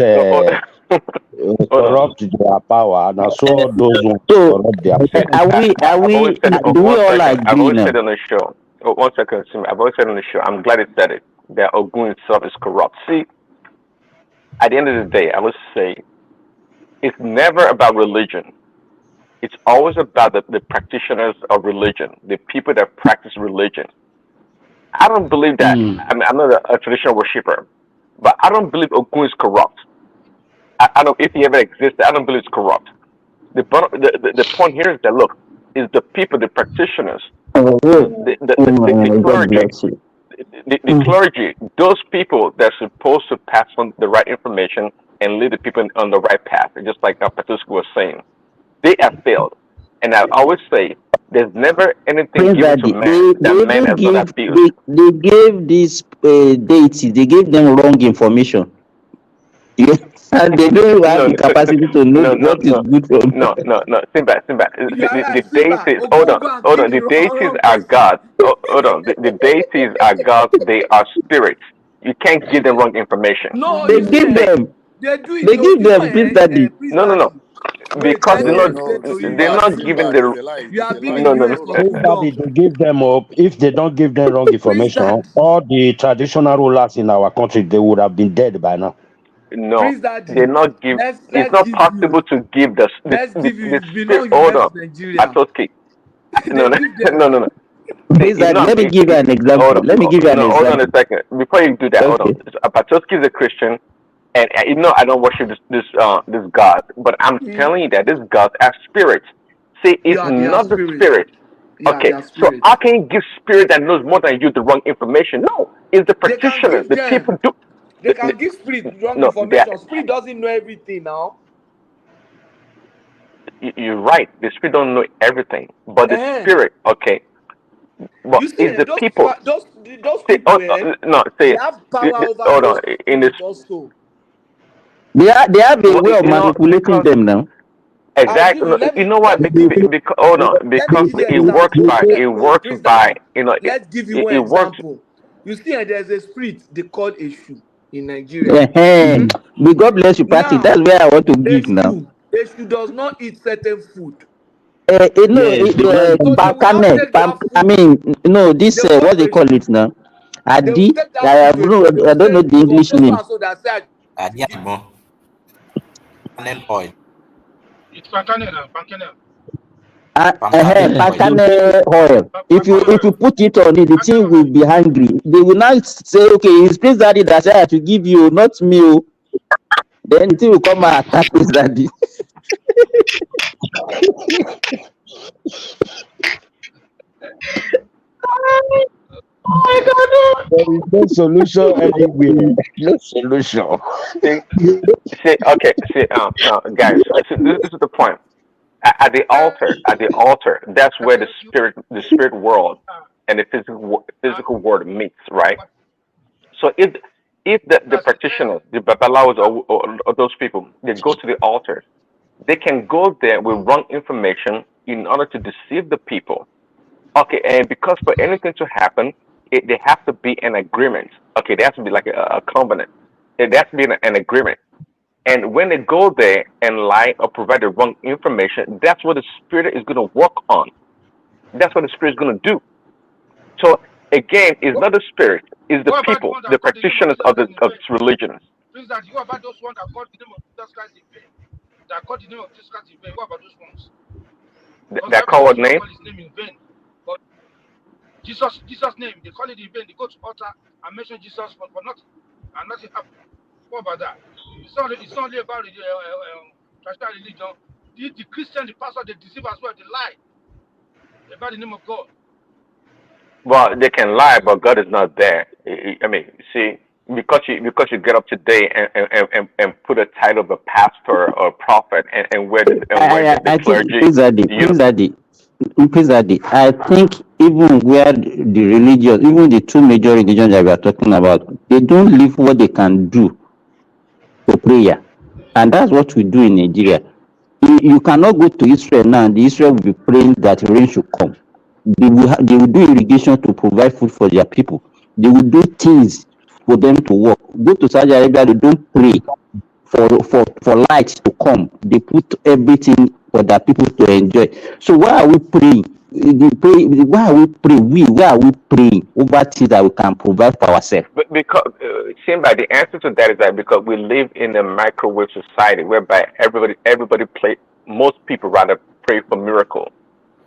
Hold on. corrupt their power, and so those who So corrupt their See, power. I've always said it. do we One all second. I've agree always now? said on the show. 1 second, Simi. I've always said on the show. I'm glad it said it. That Ogun itself is corrupt. See, at the end of the day, I would say it's never about religion. It's always about the practitioners of religion, the people that practice religion. I don't believe that. I mean, I'm not a traditional worshiper, but I don't believe Ogun is corrupt. I don't. If he ever existed, I don't believe it's corrupt. The point here is that look, is the people, the practitioners, the God clergy, bless you. the clergy, those people that are supposed to pass on the right information and lead the people on the right path, just like Patuski was saying, they have failed. And I always say, there's never anything Prince given to Daddy, man they that man even has not give abused. they gave these deities, they gave them wrong information. Yeah. And they don't have No, the capacity to know no, no, what is no, good from no. Simba. You are The right, Simba. deities. Hold on, Ogun and hold give on. the The deities wrong are person. gods. Hold on. The deities are gods. They are spirits. You can't give them wrong information. No, they you see, give They them. they do it. They give You know, them Prince Daddy. Prince no. Daddy. Wait, Because let me No, explain no, to you. they're You are Simba, not being giving Simba, the it's a lie. you It's are a being lie. no, no, erased Hold for on. too Prince Daddy, long. they give them up. If they don't give them wrong Prince information, Daddy. all the traditional rulers in our country, they would have been dead by now. no. Prince They're Daddy. not give. It's Let's not give you. possible to give Let's give you. the It's been spirit. long you Hold left on, Nigeria. Patoski. No, They no, give them. no, no. See, Prince Daddy, let me give you an hold example. on, Let me give you an no, hold on a example. second. Before you do that, hold on. Okay. Patoski is a Christian, and I don't worship this God, but I'm telling you that this God are spirits. See, it's Yeah, they are not the spirit. spirit. Yeah, they Okay, are so spirit. how can you give spirit that knows more than you the wrong information? No, it's the They can practitioners, give the them. people do. They can give spirit wrong No, information. Spirit doesn't know everything now. you're right. The spirit don't know everything, but the Eh. spirit, okay, but You see, it's the people. those Say, people, no, they say, have power over hold on. those In this, spirits also. They have a way of manipulating because them now. I give exactly. you. No, Let you me know what? let me give you. Because hold on, Let me because give you it works example. by Prince Daddy. Let's give you one it works. example. You see, there's a spirit they call Eshu in Nigeria. Ehen. Mhm. May God bless you, Patrick. Now, That's where I want to give now. Eshu does not eat certain food. No, Yes, the So they will now Pamkanet, take that I food. mean, no, They this, will go what to they call Eshu. it now? They will Adi, take that food to Eshu. They I will don't know say the from English so so name. and so that say I give you. Panel oil. It's Pankane now. Palm kernel oil. Pamkanet oil. If you put it on it, the thing will be hungry. They will not say, okay, it's Prince Daddy that I have to give you, not me. Oh. Then the thing will come and attack Prince Daddy. There is no solution anywhere. No solution. Guys. This is the point. At the altar, that's where the spirit world and the physical world meets, right? So if the practitioners, the babalawas or those people, they go to the altar, they can go there with wrong information in order to deceive the people. Okay, and because for anything to happen, they have to be an agreement. Okay, there has to be like a covenant. There has to be an agreement. And when they go there and lie or provide the wrong information, that's what the spirit is going to work on. That's what the spirit is going to do. So again, it's not the spirit, it's the What about the people, one that the called the name of practitioners Jesus Christ in of vain? this religion. Please, that you about those ones that called the name of Jesus Christ in vain? That called the name of Jesus Christ in vain. What about those ones? Because That call everybody what should not name? call his name in vain. But Jesus' name, they call it in vain. They go to altar and mention Jesus for nothing, and nothing happened. What about that? It's not only about traditional religion. The Christian, the pastor, they deceive as well. They lie about the name of God. Well, they can lie, but God is not there. I mean, see, because you get up today and put a title of a pastor or a prophet and wear the I think, clergy Prince Adi, uniform. I think even where the religion, even the two major religions that we are talking about, they don't live what they can do for prayer. And that's what we do in Nigeria. You cannot go to Israel now, and the Israel will be praying that rain should come. They will do irrigation to provide food for their people. They will do things for them to work. Go to Saudi Arabia, they don't pray for light to come. They put everything for their people to enjoy. So why are we praying? Why are we praying? Why are we praying over things that we can provide for ourselves? But because Simba, the answer to that is that because we live in a microwave society whereby most people rather pray for miracle.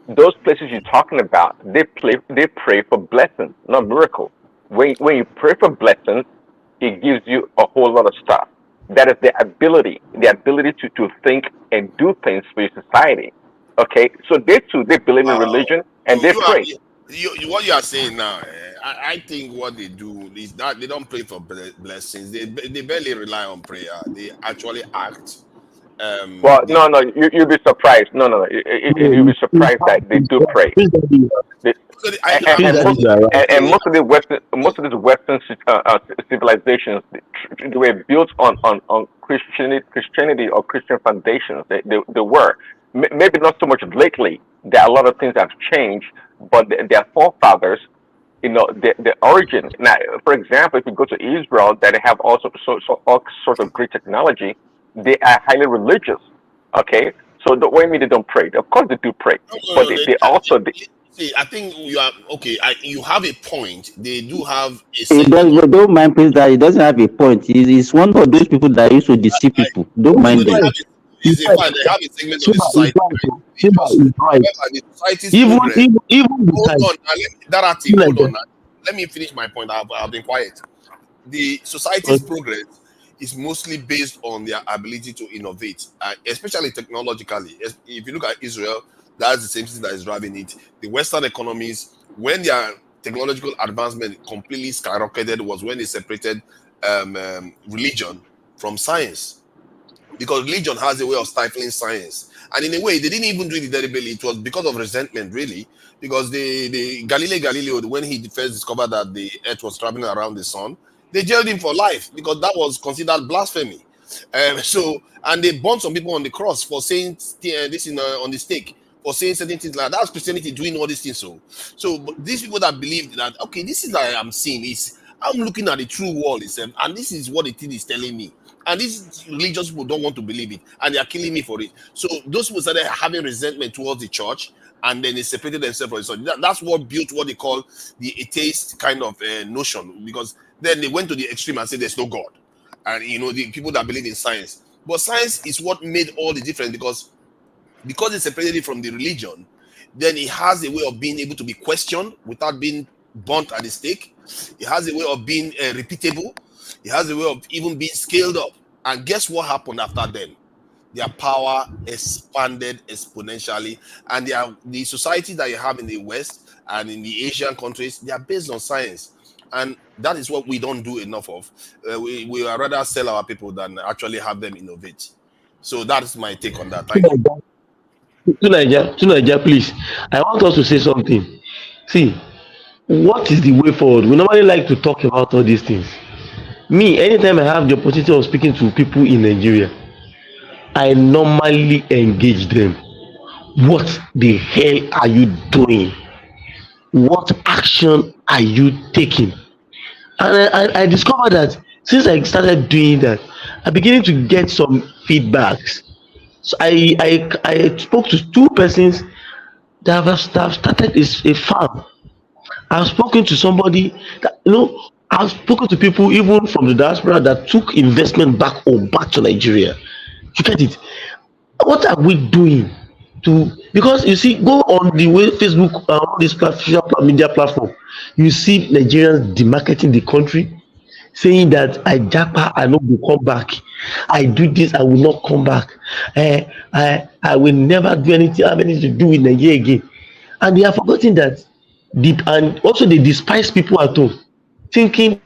Those places you're talking about, they pray for blessings, not miracle. When you pray for blessings, it gives you a whole lot of stuff. That is the ability to think and do things for your society. Okay, so they believe in religion and they You are pray. what you are saying now. I think what they do is that they don't pray for blessings. They barely rely on prayer. They actually act. Well, They, no, you'll be surprised. No, you'll be surprised that they do pray. They, so and most of these Western civilizations they were built on Christianity or Christian foundations. They were maybe not so much lately. There are a lot of things that have changed, but their forefathers, the origin. Now, for example, if you go to Israel, that they have all sorts of great technology, they are highly religious. Okay, so the way they don't pray. Of course, they do pray, but they also see. I think you are okay. You have a point. They do have a It segment of. don't mind Prince that it doesn't have a point. He's one of those people that used to deceive people. Don't No, mind they them. have it's a fact. They have a segment of the society. Simba is right. However, the society's Even progress. the Hold time. on, Darati, hold on. Let me finish my point. I've been quiet. The society's progress is mostly based on their ability to innovate, especially technologically. If you look at Israel, that's the same thing that is driving it. The Western economies, when their technological advancement completely skyrocketed, was when they separated religion from science. Because religion has a way of stifling science, and in a way, they didn't even do it deliberately. It was because of resentment, really, because the Galileo, when he first discovered that the Earth was traveling around the sun, they jailed him for life because that was considered blasphemy. And they burned some people on the cross for saying this on the stake, for saying certain things like that. That's Christianity doing all these things. So but these people that believe that okay, this is what I'm seeing is I'm looking at the true world itself, and this is what the thing is telling me. And these religious people don't want to believe it, and they are killing me for it. So those people started having resentment towards the church, and then they separated themselves from the church. That's what built what they call the atheist kind of notion, because then they went to the extreme and said there's no God. And the people that believe in science. But science is what made all the difference, because they separated it from the religion, then it has a way of being able to be questioned without being burnt at the stake. It has a way of being repeatable. It has a way of even being scaled up. And guess what happened after then? Their power expanded exponentially. And the society that you have in the West and in the Asian countries, they are based on science. And that is what we don't do enough of. We are rather sell our people than actually have them innovate. So that's my take on that. Thank you. To Nigeria, please. I want us to say something. See, what is the way forward? We normally like to talk about all these things. Me, anytime I have the opportunity of speaking to people in Nigeria, I normally engage them. What the hell are you doing? What action are you taking? And I discovered that since I started doing that, I'm beginning to get some feedbacks. So I spoke to two persons that have started a farm. I've spoken to somebody that, I've spoken to people even from the diaspora that took investment back home, back to Nigeria. You get it? What are we doing to, because you see, go on the way Facebook, all these social media platform, you see Nigerians demarketing the country, saying that I japa, I no go come back, I do this, I will not come back, I will never do anything, have anything to do with Nigeria again. And they are forgetting that deep, and also they despise people at home, thinking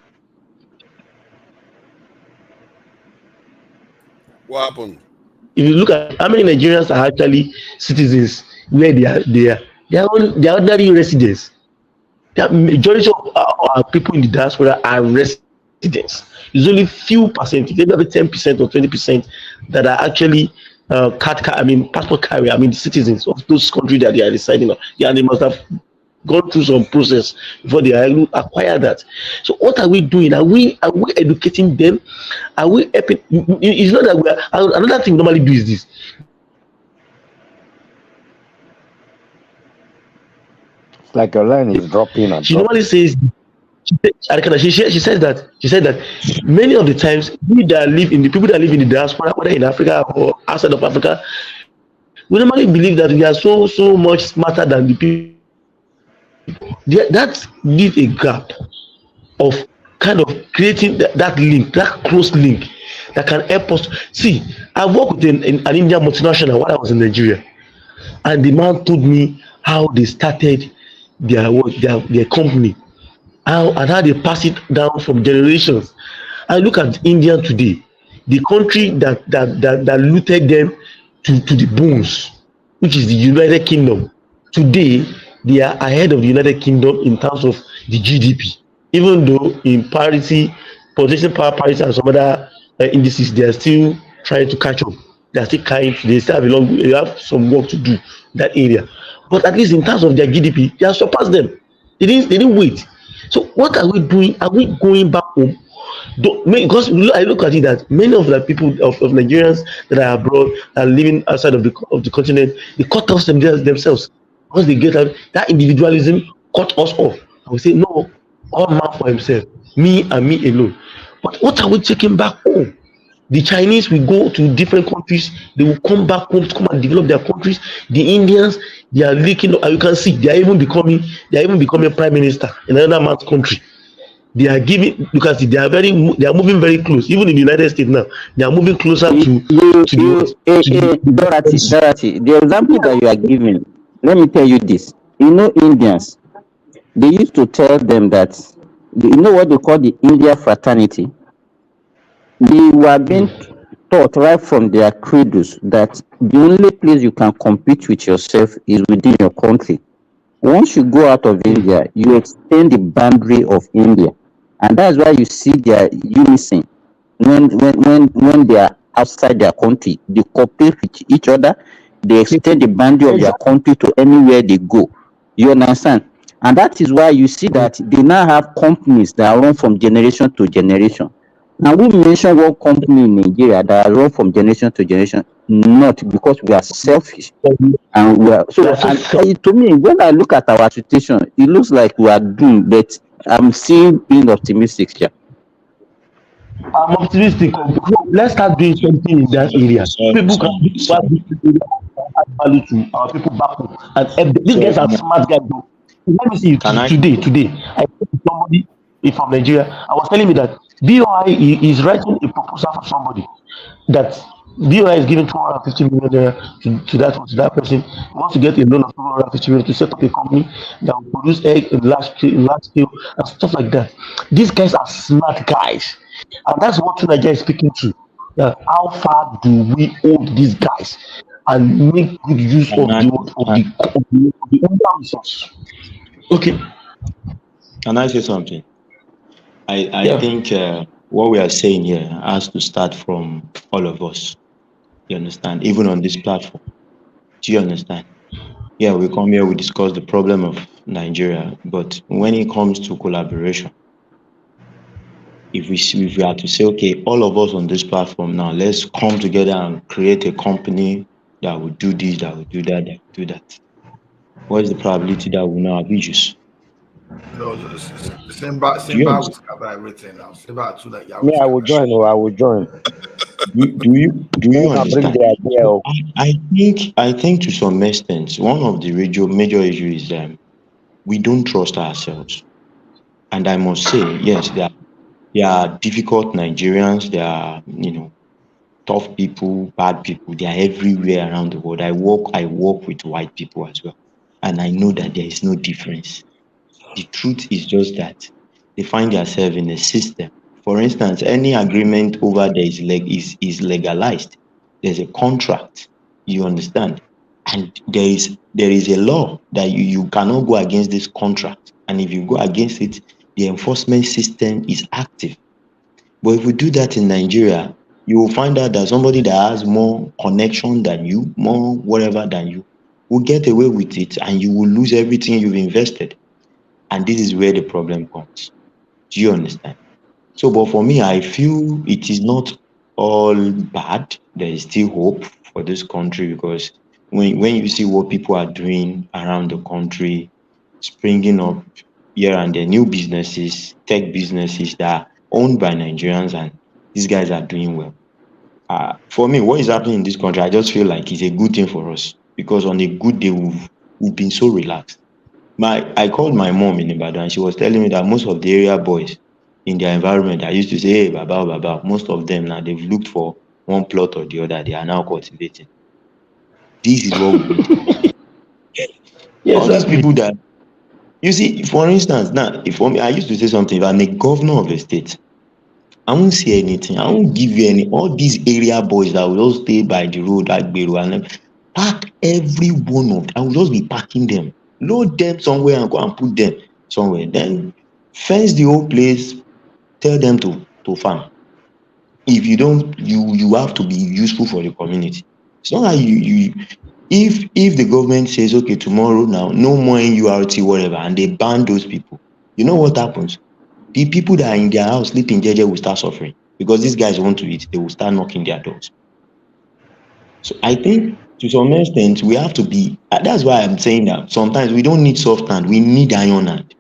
What happened? if you look at how many Nigerians are actually citizens, where they are ordinary residents. The majority of our people in the diaspora are residents. It's only few percent, maybe 10% or 20% that are actually passport carrier. I mean, the citizens of those countries that they are residing on. Yeah, they must have gone through some process before they acquire that. So what are we doing? Are we educating them? Are we helping? It's not that we are. Another thing we normally do is this. It's like your line is dropping and She normally dropping. says she said that many of the times the people that live in the diaspora, whether in Africa or outside of Africa, we normally believe that we are so much smarter than the people. That leave a gap of kind of creating that link, that close link that can help us. See, I worked with an Indian multinational while I was in Nigeria, and the man told me how they started their company, how they pass it down from generations. I look at India today, the country that looted them to the bones, which is the United Kingdom. Today, they are ahead of the United Kingdom in terms of the GDP. Even though in parity, purchasing power parity and some other indices, they are still trying to catch up. They are still carrying. They still they have some work to do in that area. But at least in terms of their GDP, they have surpassed them. They didn't wait. So what are we doing? Are we going back home? Because I look at it that many of the people of Nigerians that are abroad, are living outside of the continent, they cut off themselves because they get out that individualism cut us off. I would say no, all man for himself, me and me alone. But what are we taking back home? The Chinese will go to different countries, they will come back home to come and develop their countries. The Indians, they are leaking, and you can see they are even becoming prime minister in another man's country. They are giving, because they are moving very close. Even in the United States now, they are moving closer Dorothy, the example that you are giving, let me tell you this. Indians, they used to tell them that, what they call the India fraternity? They were being taught right from their cradles that the only place you can compete with yourself is within your country. Once you go out of India, you extend the boundary of India. And that's why you see their unison. When they are outside their country, they cooperate with each other, they extend the boundary of their country to anywhere they go. You understand? And that is why you see that they now have companies that run from generation to generation. Now, we mention one company in Nigeria that run from generation to generation, not because we are selfish. And we are to me, when I look at our situation, it looks like we are doomed, but I'm still being optimistic here. I'm optimistic. Let's start doing something in that area. People can add value to our people back home. And these guys are smart guys. Let me see. Today, I spoke to somebody from Nigeria. I was telling me that BOI is writing a proposal for somebody that BOI is giving 250 million to that person. He wants to get a loan of 250 million to set up a company that will produce egg in large scale and stuff like that. These guys are smart guys, and that's what Nigeria is speaking to. How far do we hold these guys and make good use of the resource? Okay. Can I say something? I think what we are saying here has to start from all of us. You understand? Even on this platform. Do you understand? Yeah, we come here, we discuss the problem of Nigeria, but when it comes to collaboration, if we are to say, okay, all of us on this platform now, let's come together and create a company that will do this, that will do that, that will do that. What is the probability that we now have issues? No, Do you Simba will understand? scatter everything now. Simba too like Me, Yahoo I will scatter. join. I will join. Do you When I bring understand? the idea So up. I think to some extent, one of the major issues is we don't trust ourselves. And I must say, yes, there are difficult Nigerians, there are, tough people, bad people, they are everywhere around the world. I work with white people as well. And I know that there is no difference. The truth is just that they find themselves in a system. For instance, any agreement over there is legalized. There's a contract. You understand? And there is a law that you cannot go against this contract. And if you go against it, the enforcement system is active. But if we do that in Nigeria, you will find out that somebody that has more connection than you, more whatever than you, will get away with it and you will lose everything you've invested. And this is where the problem comes. Do you understand? So, but for me, I feel it is not all bad. There is still hope for this country because when you see what people are doing around the country, springing up here and there, new businesses, tech businesses that are owned by Nigerians, and these guys are doing well. For me, what is happening in this country, I just feel like it's a good thing for us because on a good day, we've been so relaxed. I called my mom in Ibadan and she was telling me that most of the area boys in their environment, I used to say, hey, Baba, most of them now they've looked for one plot or the other, they are now cultivating. This is what we need. All these people that you see, for instance, now if for me, I used to say something, if I'm a governor of a state, I won't say anything, I won't give you any all these area boys that will just stay by the road, Agbero, and pack every one of them. I will just be packing them, load them somewhere and go and put them somewhere. Then fence the whole place, tell them to farm. If you don't, you have to be useful for the community. It's not like if the government says, okay, tomorrow now, no more NURT, whatever, and they ban those people, you know what happens? The people that are in their house sleeping jeje will start suffering because these guys want to eat, they will start knocking their doors. So I think to some extent we have to be, that's why I'm saying that sometimes we don't need soft hand, we need iron hand.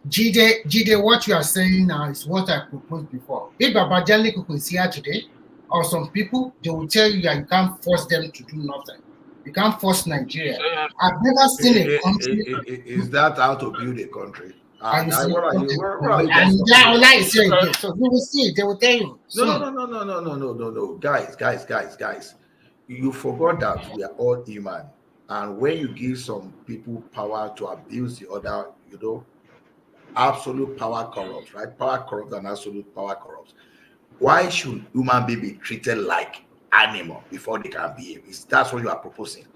Jide, what you are saying now is what I proposed before. If Baba Jaliko is here today, or some people, they will tell you that you can't force them to do nothing. You can't force Nigeria. I've never seen a country. Is that how to build a country? And What are you and guys that is saying again. So you will see, they will tell you. No. Guys. You forgot that we are all human. And when you give some people power to abuse the other, absolute power corrupts, right? Power corrupts and absolute power corrupts. Why should human beings be treated like animal before they can behave? That's what you are proposing.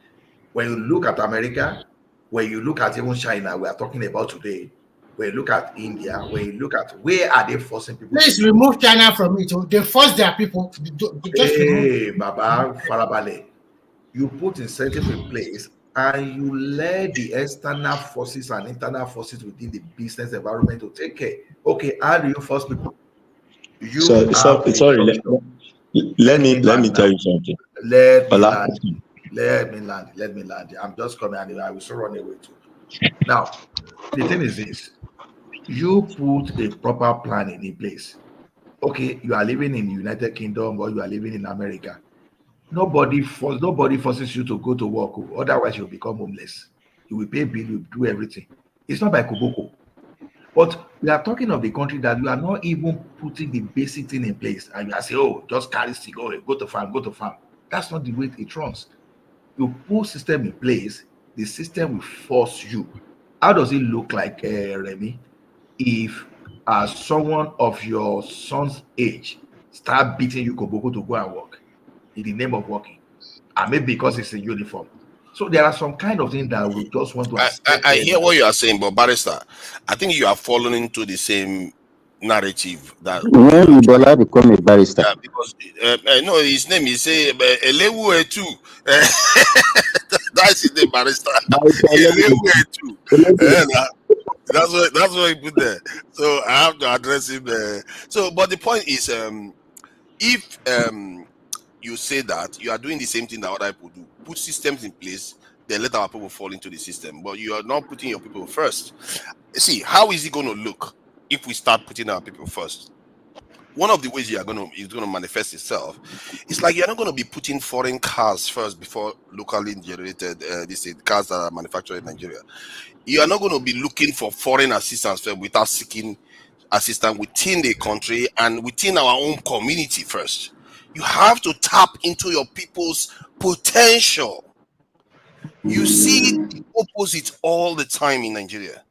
When you look at America, when you look at even China, we are talking about today, when you look at India, when you look at where are they forcing people? Please remove China from it. They force their people to just remove. Baba Farabale, you put incentives in place and you let the external forces and internal forces within the business environment to take care. Okay, how do you force people? Sorry, let me tell you something. Let me land. I'm just coming and I will still run away too. Now, the thing is this: you put a proper plan in place. Okay, you are living in the United Kingdom or you are living in America. Nobody forces you to go to work. Otherwise, you'll become homeless. You will pay bill, you do everything. It's not by Koboko. But we are talking of the country that you are not even putting the basic thing in place, and you are saying, "Oh, just carry stick, go to farm." That's not the way it runs. You put system in place, the system will force you. How does it look like, Remy? If someone of your son's age start beating you koboko to go and work in the name of working, and maybe because it's a uniform. So there are some kind of things that we just want to accept. I hear what you are saying, but Barrister, I think you are falling into the same narrative that when will Bola become a barrister? Yeah, because no, his name is Elewu Etu. That's his name, Barrister. Elewu Etu. That's what he put there. So I have to address him. So, but the point is, if you say that you are doing the same thing that other people do, put systems in place, then let our people fall into the system. But you are not putting your people first. See, how is it going to look if we start putting our people first? One of the ways it's going to manifest itself, it's like you're not going to be putting foreign cars first before locally generated cars that are manufactured in Nigeria. You are not going to be looking for foreign assistance first without seeking assistance within the country and within our own community first. You have to tap into your people's potential. You see the opposite all the time in Nigeria.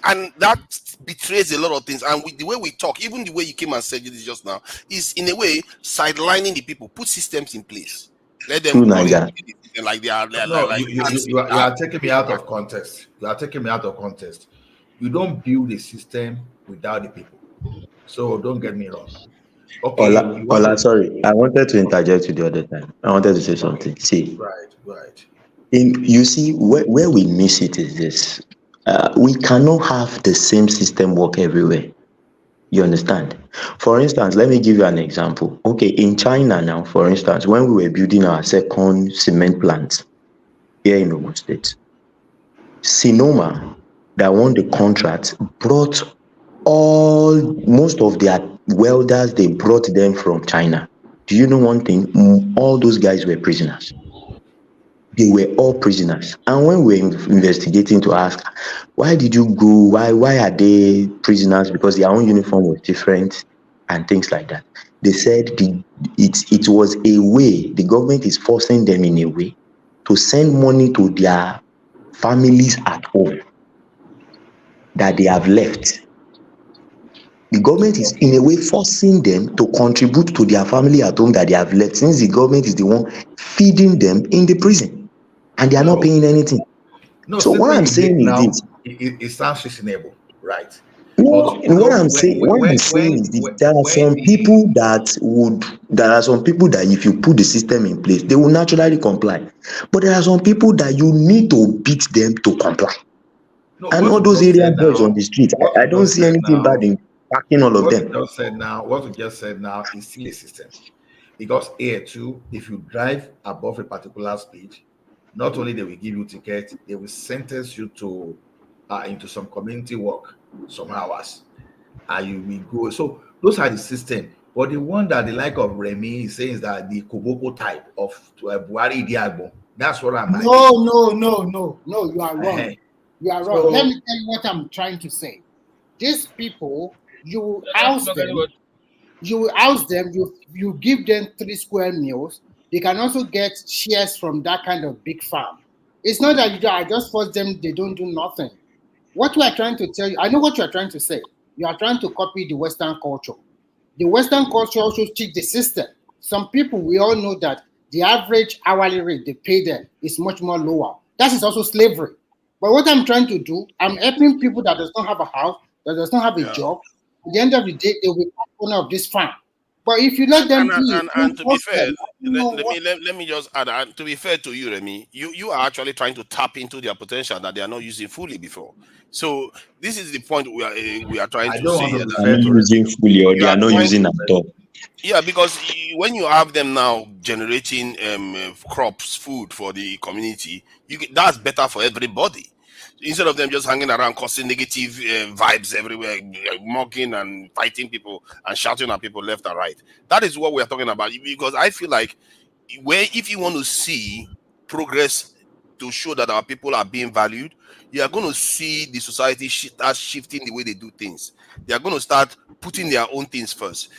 And that betrays a lot of things. And with the way we talk, even the way you came and said this just now, is in a way sidelining the people. Put systems in place. Let them run it like they are. No, you are taking me out of context. You are taking me out of context. You don't build a system without the people. So don't get me wrong. Okay. Ola, sorry. I wanted to interject you the other time. I wanted to say something. See. Right. You see, where we miss it is this. We cannot have the same system work everywhere. You understand? For instance, let me give you an example. Okay, in China now, for instance, when we were building our second cement plant here in Ogun State, Sinoma, that won the contract, brought most of their welders, they brought them from China. Do you know one thing? All those guys were prisoners. They were all prisoners. And when we were investigating to ask, why did you go? Why are they prisoners? Because their own uniform was different and things like that. They said it was a way, the government is forcing them in a way to send money to their families at home that they have left. The government is in a way forcing them to contribute to their family at home that they have left, since the government is the one feeding them in the prison. And they are not paying anything. No, so what I'm saying is this. It sounds reasonable, right? No, but what I'm saying is this. There are some people that if you put the system in place, they will naturally comply. But there are some people that you need to beat them to comply. No, and all those area boys on the street, I don't see anything bad in backing all of them. What you just said now is still a system. Because here too, if you drive above a particular speed, not only they will give you tickets, they will sentence you to into some community work, some hours, and you will go. So those are the system. But the one that the like of Remy is saying is that the Koboko type of Buhari Diagbo. That's what I'm. No, you are wrong. You are wrong. Let me tell you what I'm trying to say. These people, you house them. You give them 3 square meals. They can also get shares from that kind of big farm. It's not that I just force them, they don't do nothing. What we are trying to tell you, I know what you are trying to say. You are trying to copy the Western culture. The Western culture also teach the system. Some people, we all know that the average hourly rate they pay them is much more lower. That is also slavery. But what I'm trying to do, I'm helping people that does not have a house, that does not have a job. At the end of the day, they will be owner of this farm. But if you let them and to be fair, let me just add, and to be fair to you, Remy, you are actually trying to tap into their potential that they are not using fully before. So this is the point we are trying to say. They are not using fully, or they are not using at all. Yeah, because when you have them now generating crops, food for the community, that's better for everybody. Instead of them just hanging around causing negative vibes everywhere, mocking and fighting people and shouting at people left and right. That is what we're talking about. Because I feel like if you want to see progress to show that our people are being valued, you are going to see the society start shifting the way they do things. They are going to start putting their own things first.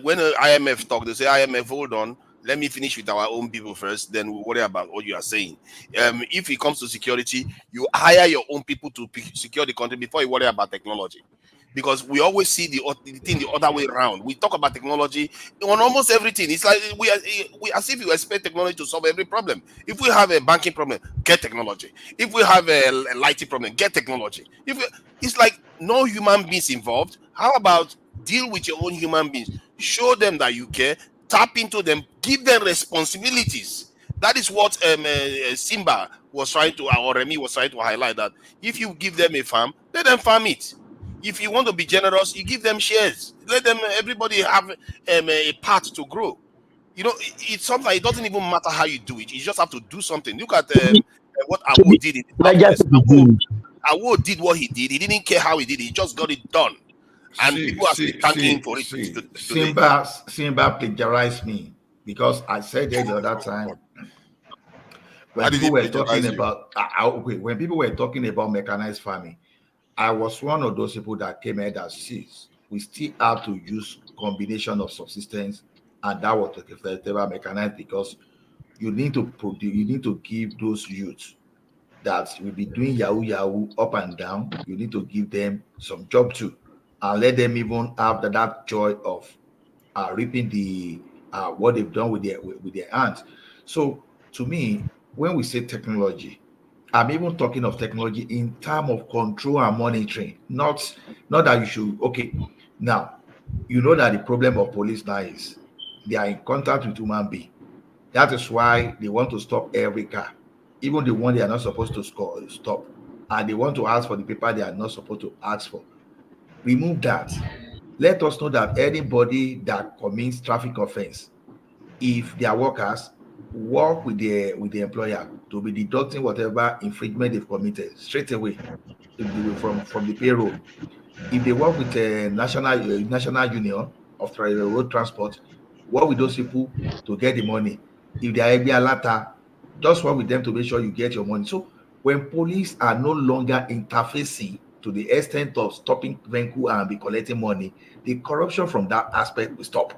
When IMF talk, they say, IMF, hold on, let me finish with our own people first, then we'll worry about what you are saying. If it comes to security, you hire your own people to secure the country before you worry about technology. Because we always see the thing the other way around. We talk about technology on almost everything. It's like we as if you expect technology to solve every problem. If we have a banking problem, get technology. If we have a lighting problem, get technology. It's like no human beings involved. How about deal with your own human beings? Show them that you care. Tap into them. Give them responsibilities. That is what Simba was trying to, or Remy was trying to highlight that if you give them a farm, let them farm it. If you want to be generous, you give them shares. Let them, everybody have a part to grow. You know, it's something. It doesn't even matter how you do it. You just have to do something. Look at what Awo did in the Niger Southwest. State is doing Awo did what he did. He didn't care how he did it. He just got it done, and people are still thanking him for it today. Simba plagiarized me because I said it the other time when How did he people were talking plagiarize you? about when people were talking about mechanized farming. I was one of those people that came ahead that says we still have to use combination of subsistence, and that was the first ever mechanized because you need to produce, you need to give those youths that will be doing yahoo up and down. You need to give them some job too, and let them even have that joy of reaping the what they've done with their hands. So to me, when we say technology, I'm even talking of technology in terms of control and monitoring, not that you should. Okay, now you know that the problem of police now is they are in contact with human being. That is why they want to stop every car, even the one they are not supposed to stop, and they want to ask for the paper they are not supposed to ask for. Remove that. Let us know that anybody that commits traffic offense, if they are workers, work with the employer to be deducting whatever infringement they've committed straight away from the payroll. If they work with a national union of road transport, work with those people to get the money. If they are a latter, just work with them to make sure you get your money. So when police are no longer interfacing to the extent of stopping vehicle and be collecting money, the corruption from that aspect will stop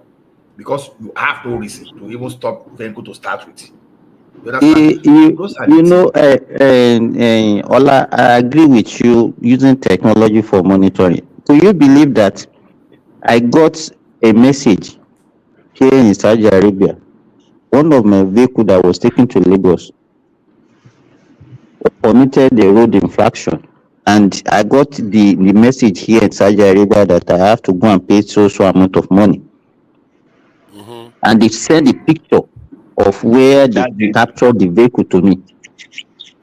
because you have no reason to even stop vehicle to start with. You understand? Those are the You things. know, Ola, I agree with you using technology for monitoring. Do you believe that I got a message here in Saudi Arabia? One of my vehicle that was taken to Lagos committed a road infraction, and I got the message here in Saudi Arabia that I have to go and pay so amount of money, and they sent a picture of where they captured the vehicle to me.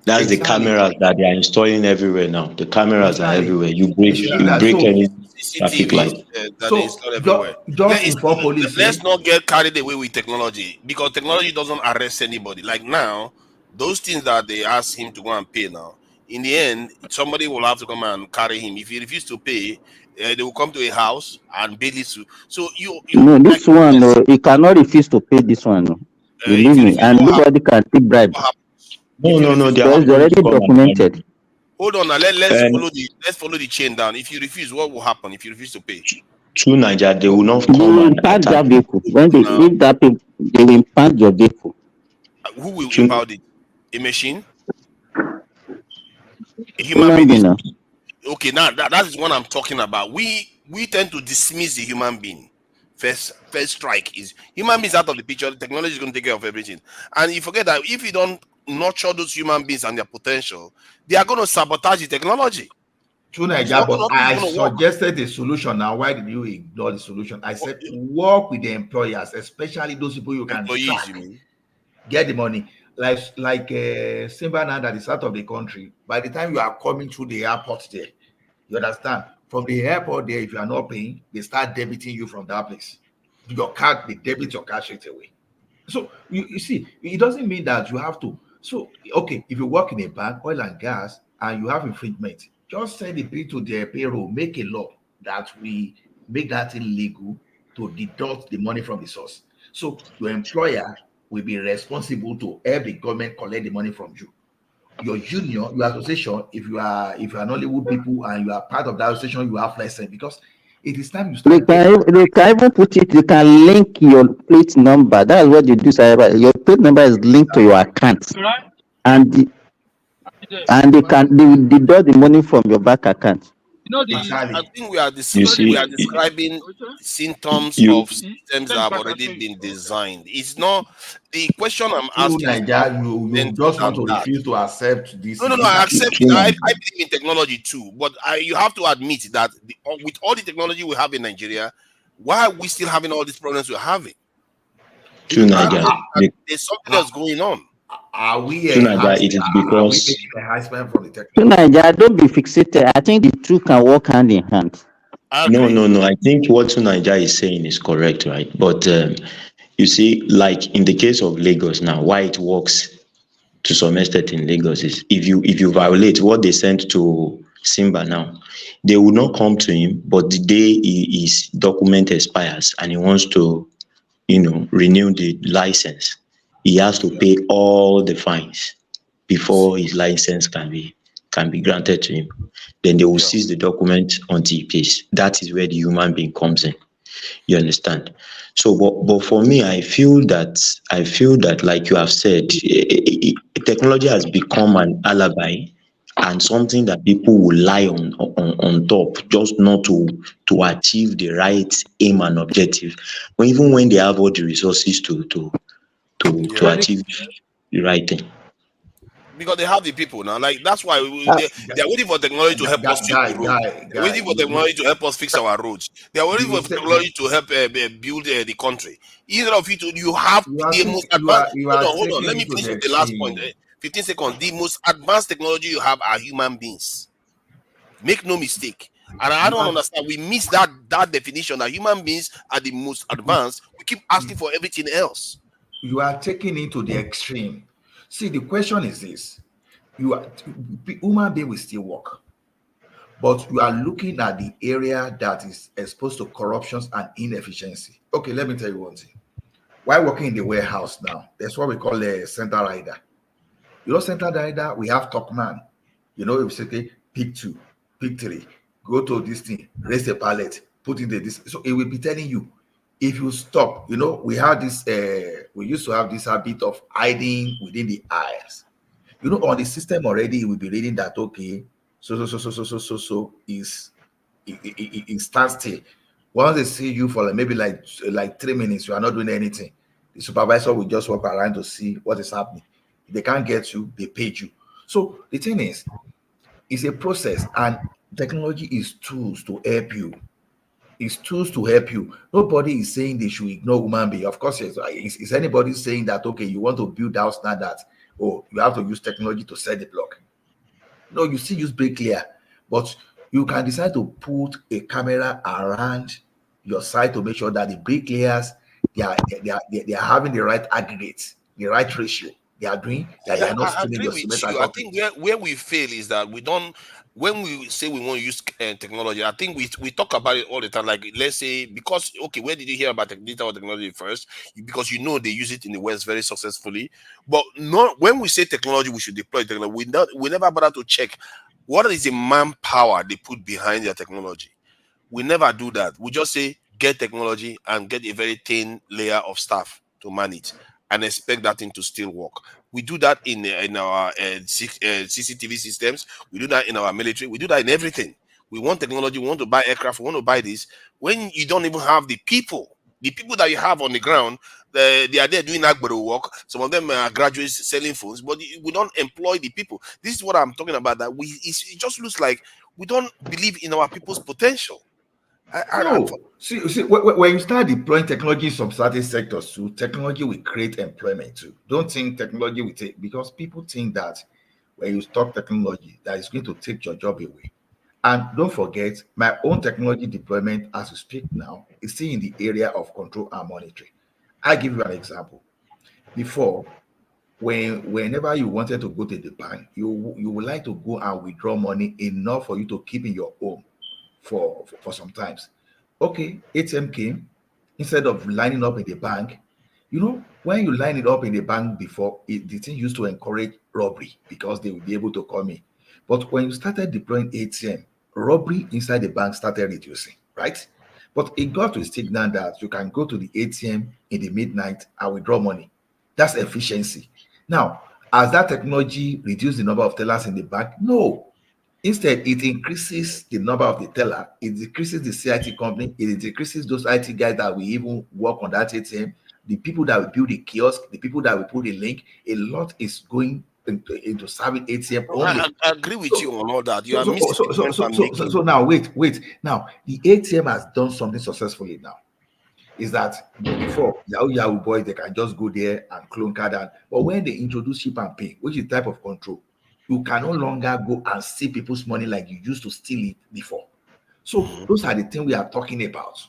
That's the cameras that they are installing everywhere now. The cameras are everywhere. You break any traffic light. That they install everywhere. Just inform police. Let's not get carried away with technology because technology doesn't arrest anybody. Like now, those things that they ask him to go and pay now, in the end, somebody will have to come and carry him. If he refuses to pay, they will come to a house and bail it. So you No, this one, he cannot refuse to pay this one. No. Believe me, and nobody can take bribe. No, they because it's already documented. Hold on now. Let's follow the chain down. If you refuse, what will happen if you refuse to pay? Through Nigeria, they will not They come will and impound attack that vehicle. When they leave that people, they will impound your vehicle. Who will impound it? A machine? A human being? Okay, now that is what I'm talking about. We tend to dismiss the human being. First strike is human beings out of the picture. The technology is going to take care of everything, and you forget that if you don't nurture those human beings and their potential, they are going to sabotage the technology. True, Nigeria, but I suggested a solution. Now, why did you ignore the solution? I said work with the employers, especially those people you can track, get the money. Like Simba now that is out of the country. By the time you are coming through the airport there, you understand? From the airport there, if you are not paying, they start debiting you from that place. Your card, they debit your cash straight away. So you see, it doesn't mean that you have to. So okay, if you work in a bank, oil and gas, and you have infringement, just send a bill to their payroll, make a law that we make that illegal to deduct the money from the source. So your employer will be responsible to help the government collect the money from you. Your union, your association, if you are Nollywood people and you are part of that association, you have license because it is time you start. They can even put it. You can link your plate number. That's what you do. Your plate number is linked to your account, and they will deduct the money from your bank account. I think we are describing symptoms of systems that have already been designed. It's not the question I'm asking. You just want to refuse to accept this. No, I accept it. I believe in technology too, but you have to admit that with all the technology we have in Nigeria, why are we still having all these problems we're having? True, Nigeria. There's something else going on. Are we Naija, it is because making enhancement from the So technology? Naija, don't be fixated. I think the two can work hand in hand. no. I think what Naija is saying is correct, right? But you see, like in the case of Lagos now, why it works to some extent in Lagos is if you violate what they sent to Simba now, they will not come to him, but the day his document expires and he wants to, renew the license, he has to pay all the fines before his license can be granted to him. Then they will seize the document until he pays. That is where the human being comes in. You understand? So, but for me, I feel that, like you have said, technology has become an alibi and something that people will lie on top, just not to achieve the right aim and objective. But even when they have all the resources to achieve the right thing. Because they have the people now. Like that's why they're waiting for technology to help us fix the road. They're waiting for technology to help us fix our roads. They're waiting for technology to help build the country. Instead of it, you have the most advanced. Hold on. Let me finish with the last point. 15 seconds. The most advanced technology you have are human beings. Make no mistake. And I don't understand. We miss that definition that human beings are the most advanced. We keep asking for everything else. You are taking it to the extreme. See, the question is this: human being will still work, but you are looking at the area that is exposed to corruptions and inefficiency. Okay, let me tell you one thing. While working in the warehouse now, that's what we call a center rider. Center rider, we have top man. If you say, okay, pick 2, pick 3, go to this thing, raise the pallet, put in this. So it will be telling you, if you stop, we have this, we used to have this habit of hiding within the aisles. On the system already, it will be reading that, okay, so is it stands still. Once they see you for maybe like 3 minutes, you are not doing anything. The supervisor will just walk around to see what is happening. If they can't get you, they pay you. So the thing is, it's a process, and technology is tools to help you. It's tools to help you. Nobody is saying they should ignore human being. Of course, is anybody saying that, okay, you want to build house now that, you have to use technology to set the block? No, you still use bricklayer, but you can decide to put a camera around your site to make sure that the bricklayers, they are having the right aggregates, the right ratio. They are doing that. They are not I stealing agree your with cement. you. I think where we fail is that we don't. When we say we want to use technology, I think we talk about it all the time. Like, let's say, because, okay, where did you hear about digital technology first? Because they use it in the West very successfully. But not when we say technology, we should deploy technology. We never bother to check what is the manpower they put behind their technology. We never do that. We just say get technology and get a very thin layer of staff to manage and expect that thing to still work. We do that in our CCTV systems. We do that in our military. We do that in everything. We want technology. We want to buy aircraft. We want to buy this. When you don't even have the people that you have on the ground, they are there doing agbero work. Some of them are graduates selling phones, but we don't employ the people. This is what I'm talking about. That it just looks like we don't believe in our people's potential. No, see, when you start deploying technology in some certain sectors too, technology will create employment too. Don't think technology will take, because people think that when you stop technology, that is going to take your job away. And don't forget, my own technology deployment as we speak now is still in the area of control and monitoring. I give you an example. Before, whenever you wanted to go to the bank, you would like to go and withdraw money enough for you to keep in your home for some times. Okay, ATM came. Instead of lining up in the bank, when you line it up in the bank before, the thing used to encourage robbery because they would be able to come in. But when you started deploying ATM, robbery inside the bank started reducing, right? But it got to a stage now that you can go to the ATM in the midnight and withdraw money. That's efficiency. Now, has that technology reduced the number of tellers in the bank? No. Instead, it increases the number of the teller, it decreases the CIT company, it decreases those IT guys that will even work on that ATM, the people that will build the kiosk, the people that will put the link. A lot is going into serving ATM only. I agree with you on all that. You are missing the point I'm making. So now, wait. Now, the ATM has done something successfully now. is that before Yahoo boys, they can just go there and clone card. But when they introduce ship and pay, which is type of control, you can no longer go and steal people's money like you used to steal it before. So those are the things we are talking about.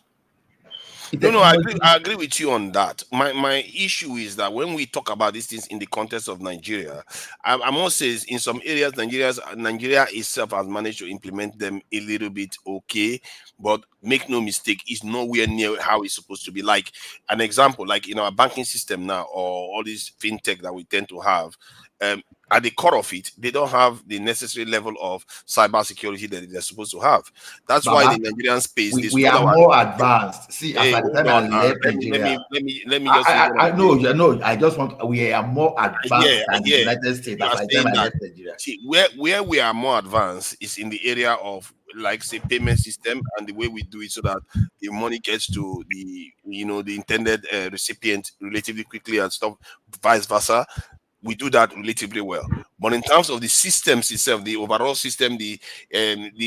No, I agree with you on that. My issue is that when we talk about these things in the context of Nigeria, I must say in some areas Nigeria itself has managed to implement them a little bit okay, but make no mistake, it's nowhere near how it's supposed to be. Like an example, like in our banking system now, or all these fintech that we tend to have, at the core of it, they don't have the necessary level of cyber security that they're supposed to have. That's why in the Nigerian space, we are more advanced. See, hey, as at the time I left Nigeria, let me just say I know. I just want. We are more advanced than the yeah. United States. You As are at the time saying I that. left Nigeria. See, where we are more advanced is in the area of, like, say, payment system and the way we do it so that the money gets to the the intended recipient relatively quickly and stuff, vice versa. We do that relatively well. But in terms of the systems itself, the overall system, the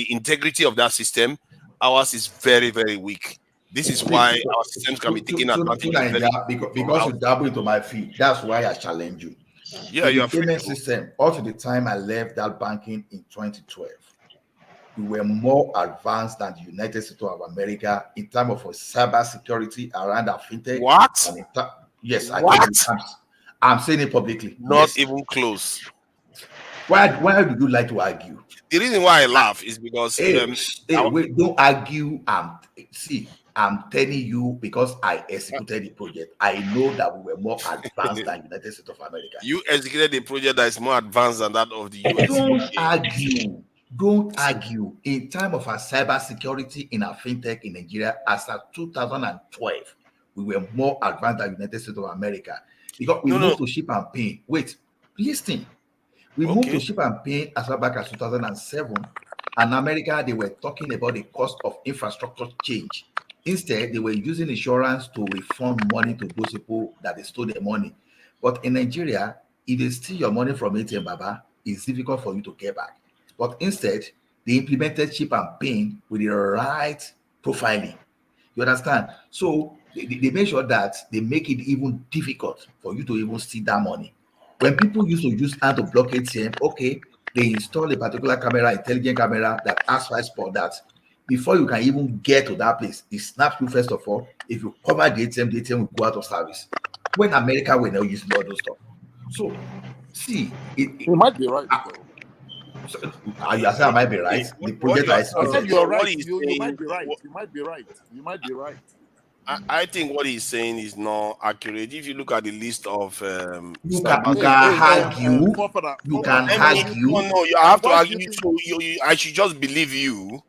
integrity of that system, ours is very, very weak. This is why our systems can be taken advantage of very because you dabble into my feed. That's why I challenge you. Yeah, in you the are free payment to go. system. Up to the time I left that banking in 2012, we were more advanced than the United States of America in terms of cyber security around our fintech. What? Yes, I What? I'm saying it publicly. Not Yes. even close. Why would you like to argue? The reason why I laugh is because wait, don't argue. I'm telling you because I executed the project. I know that we were more advanced than United States of America. You executed a project that is more advanced than that of the US. Don't argue. Don't argue. In time of our cyber security in our fintech in Nigeria, as of 2012, we were more advanced than United States of America because we moved to ship and pay. Wait, listen. We moved to ship and pay as far back as 2007. And America, they were talking about the cost of infrastructure change. Instead, they were using insurance to refund money to those people that they stole their money. But in Nigeria, if they steal your money from ATM, Baba, it's difficult for you to get back. But instead, they implemented ship and pay with the right profiling. You understand? So they make sure that they make it even difficult for you to even steal that money. When people used to use hand to block ATM, okay, they install a particular camera, intelligent camera that asks for that. Before you can even get to that place, it snaps you first of all. If you cover the ATM will go out of service. When America will not use all those stuff. So, see, you might be right. So, you say I might be right. The project I said you're right. You might be right. You might be right. You might be right. I think what he's saying is not accurate. If you look at the list of you can argue. You can argue. No, you have to argue. So I should just believe you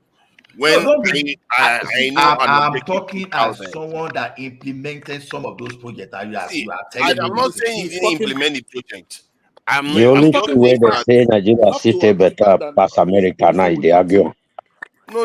when I know I'm talking as someone that implemented some of those projects. I'm not saying you didn't implement the project. The only thing where they say Nigeria city better pass America now, they argue. No.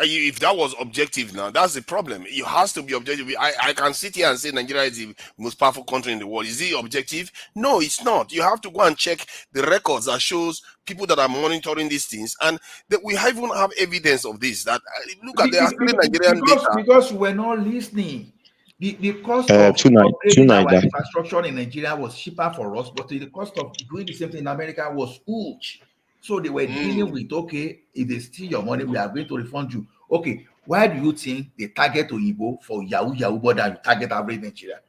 If that was objective now, that's the problem. It has to be objective. I can sit here and say Nigeria is the most powerful country in the world. Is it objective? No, it's not. You have to go and check the records that shows people that are monitoring these things, and that we even have evidence of this. That look at the Nigerian data. Because we're not listening. The cost of upgrading our infrastructure in Nigeria was cheaper for us, but the cost of doing the same thing in America was huge. So they were dealing with, okay, if they steal your money, we are going to refund you. Okay, why do you think they target Oyibo for Yahoo boy than you target average Nigeria?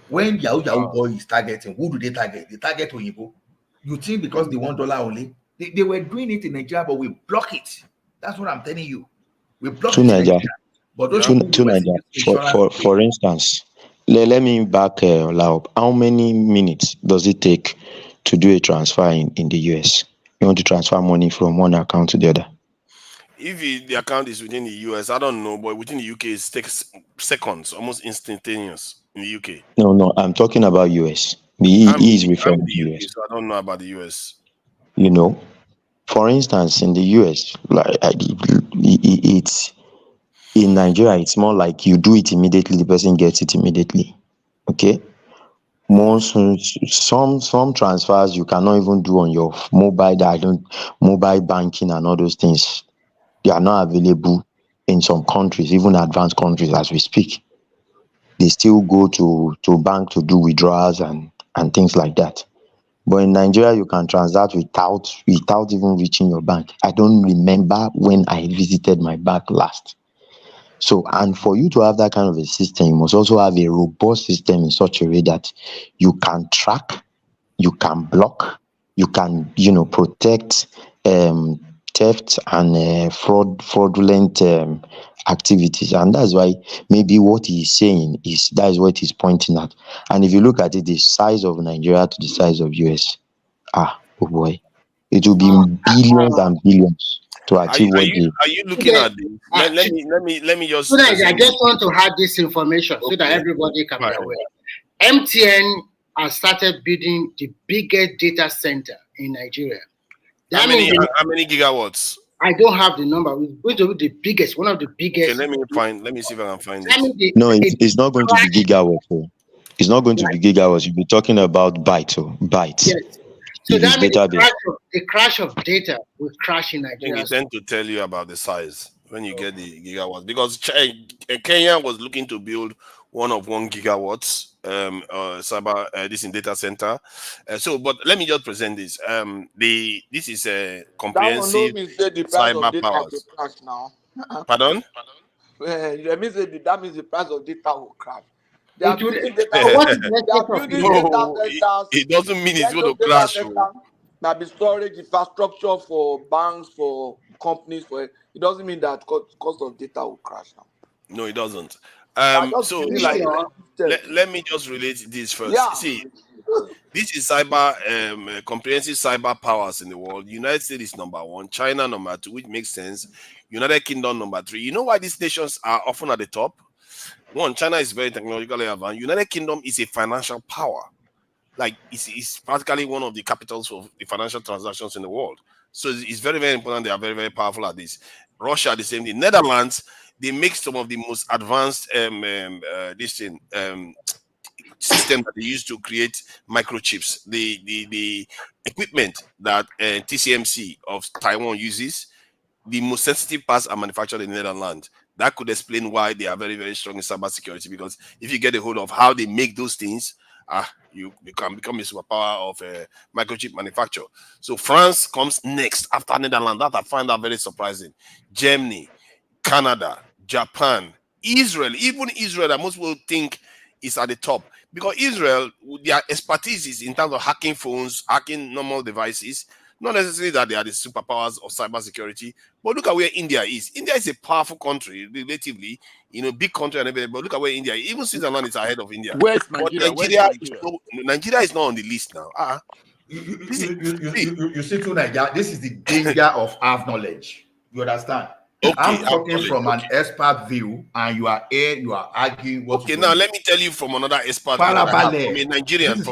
When Yahoo boy is targeting, who do they target? They target Oyibo. You think because they want $1 only? They were doing it in Nigeria, but we block it. That's what I'm telling you. We block it in Nigeria. But those for instance, let me back Lau. How many minutes does it take to do a transfer in the US? You want to transfer money from one account to the other? If the account is within the US, I don't know, but within the UK, it takes seconds, almost instantaneous in the UK. No, I'm talking about US. He is referring to US. So I don't know about the US. You know, for instance, in the US, like it's in Nigeria, it's more like you do it immediately, the person gets it immediately. Okay. Some transfers you cannot even do on your mobile banking and all those things. They are not available in some countries, even advanced countries as we speak. they still go to bank to do withdrawals and things like that. But in Nigeria, you can transact without even reaching your bank. I don't remember when I visited my bank last. So, and for you to have that kind of a system, you must also have a robust system in such a way that you can track, you can block, you can, protect theft and fraudulent activities. And that's why maybe what he's saying is that is what he's pointing at. And if you look at it, the size of Nigeria to the size of US, oh boy, it will be billions and billions to achieve what they. Are you looking at this? Let me just. So that I just want to have this information so that everybody can be aware. MTN has started building the biggest data center in Nigeria. How many gigawatts? I don't have the number. It's going to be the biggest, one of the biggest. Okay, let me see if I can find it. No, it's not going to be gigawatts. It's not going to be gigawatts. You'll be talking about bytes. Yes. So that means the crash of data will crash in Nigeria. I tend to tell you about the size when you get the gigawatts, because Kenya was looking to build 1 gigawatts cyber this in data center. But let me just present this. This is a comprehensive cyber powers. Now. Pardon? That means the price of data will crash. It doesn't mean it's going to crash. Maybe storage infrastructure for banks, for companies, it doesn't mean that cost of data will crash now. No, it doesn't. So let me just relate this first. Yeah. See, this is comprehensive cyber powers in the world. United States is number 1, China number 2, which makes sense. United Kingdom number 3. You know why these nations are often at the top? 1, China is very technologically advanced. United Kingdom is a financial power. Like it's practically one of the capitals of the financial transactions in the world. So it's very, very important. They are very, very powerful at this. Russia, the same thing. Netherlands, they make some of the most advanced system that they use to create microchips. The equipment that TSMC of Taiwan uses, the most sensitive parts are manufactured in the Netherlands. That could explain why they are very, very strong in cybersecurity, because if you get a hold of how they make those things, you can become a superpower of microchip manufacture. So France comes next after Netherlands. That I find that very surprising. Germany, Canada, Japan, Israel, even Israel, that most people think is at the top, because Israel, their expertise is in terms of hacking phones, hacking normal devices. Not necessarily that they are the superpowers of cybersecurity, but look at where India is. India is a powerful country, relatively, big country and everything. But look at where India is. Even Switzerland is ahead of India. Where's Nigeria? Nigeria is not on the list now. You see, to Nigeria, this is the danger of half knowledge. You understand? Okay, I'm talking from an expert view, and you are arguing what. Okay, now let me tell you from another expert view. From a Nigerian. This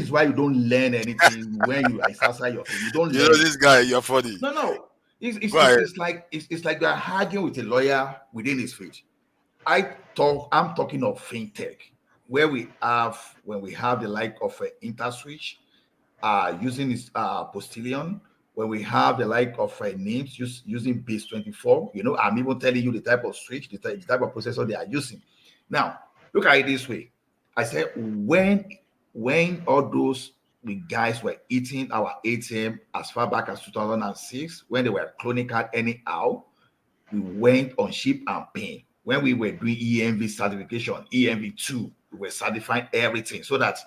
is why you don't learn anything when you outside your thing. You don't learn. This guy, you're funny. No. It's like you're arguing with a lawyer within his field. I'm talking of fintech, where when we have the like of InterSwitch, using this Postilion, when we have the like of names using base 24. I'm even telling you the type of switch, the type of processor they are using. Now, look at it this way. I said when all those guys were eating our ATM as far back as 2006, when they were cloning card anyhow, we went on ship and pay. When we were doing EMV certification, EMV2, we were certifying everything so that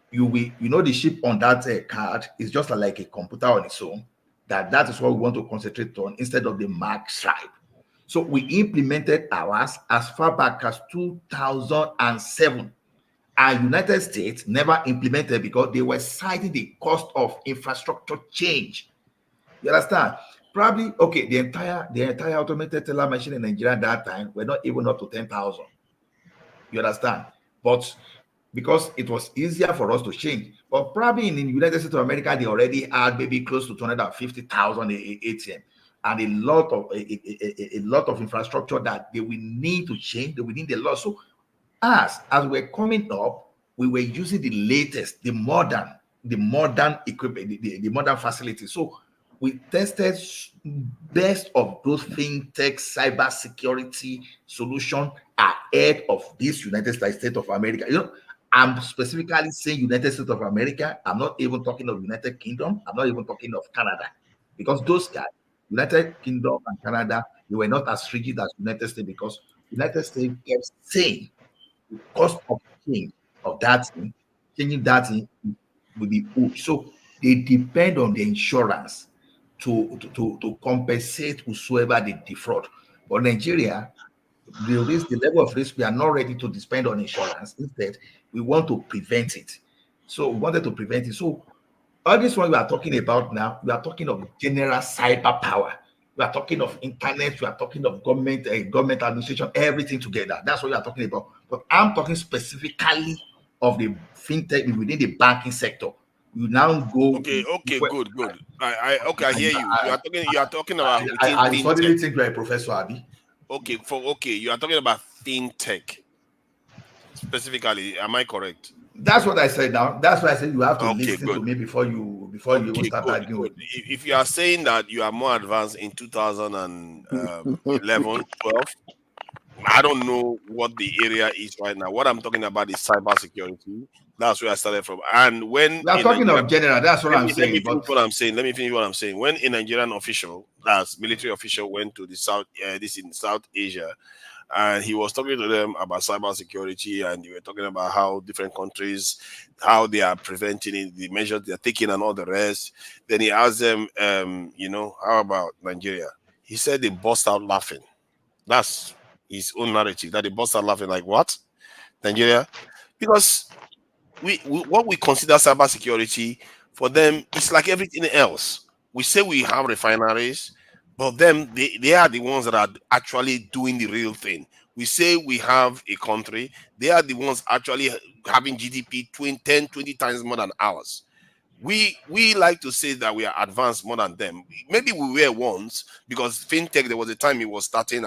the chip on that card is just like a computer on its own. That is what we want to concentrate on instead of the mark stripe. So we implemented ours as far back as 2007. And United States never implemented because they were citing the cost of infrastructure change. You understand? Probably, okay, the entire automated teller machine in Nigeria at that time were not even up to 10,000. You understand? But because it was easier for us to change. But probably in the United States of America, they already had maybe close to 250,000 ATM and a lot of infrastructure that they will need to change. They will need the law. So as we're coming up, we were using the latest, the modern equipment, the modern facilities. So we tested best of those fintech cyber security solution ahead of this United States of America. You know, I'm specifically saying United States of America. I'm not even talking of United Kingdom. I'm not even talking of Canada, because those guys, United Kingdom and Canada, they were not as rigid as United States, because United States kept saying the cost of change of that thing, changing that thing will be huge. So they depend on the insurance to compensate whosoever they defraud. But Nigeria, the risk, the level of risk, we are not ready to depend on insurance. Instead, we want to prevent it. So we wanted to prevent it. So all this one we are talking about now, we are talking of general cyber power. We are talking of internet. We are talking of government, government administration, everything together. That's what we are talking about. But I'm talking specifically of the fintech within the banking sector. You now go. Okay, good. I hear you. You are talking about within I suddenly fintech. think you're a professor, Abi. Okay, you are talking about fintech specifically. Am I correct? That's what I said now. That's why I said you have to Okay, listen good. to me before you even start arguing with me. If you are saying that you are more advanced in 2011, 12, I don't know what the area is right now. What I'm talking about is cybersecurity. That's where I started from. And when we are talking of general, that's what I'm saying. Let me finish what I'm saying. When a Nigerian official, that's military official, went to the South, this in South Asia, and he was talking to them about cybersecurity, and they were talking about how different countries, how they are preventing it, the measures they are taking, and all the rest. Then he asked them, how about Nigeria? He said they burst out laughing. That's his own narrative, that they burst out laughing like, what? Nigeria? Because what we consider cybersecurity, for them, it's like everything else. We say we have refineries, but them, they are the ones that are actually doing the real thing. We say we have a country, they are the ones actually having GDP 10, 20 times more than ours. We like to say that we are advanced more than them. Maybe we were once, because fintech, there was a time it was starting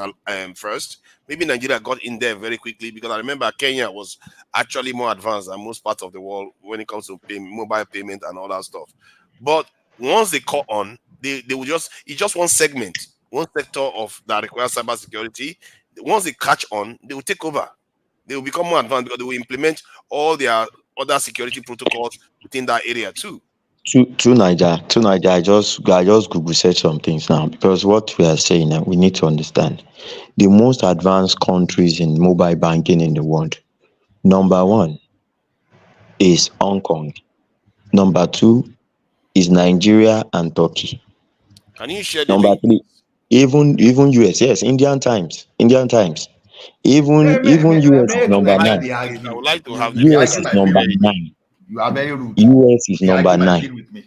first. Maybe Nigeria got in there very quickly, because I remember Kenya was actually more advanced than most parts of the world when it comes to mobile payment and all that stuff. But once they caught on, they will it's just one segment, one sector of that requires cybersecurity. Once they catch on, they will take over. They will become more advanced, because they will implement all their other security protocols within that area too. To Niger, I just Google search some things now, because what we are saying we need to understand the most advanced countries in mobile banking in the world. Number 1 is Hong Kong. Number 2 is Nigeria and Turkey. Can you share the Number link? 3, even US, yes, Indian times. Even US is number 9. I would like to have the US is number 9. You are very rude. US is number 9. With me.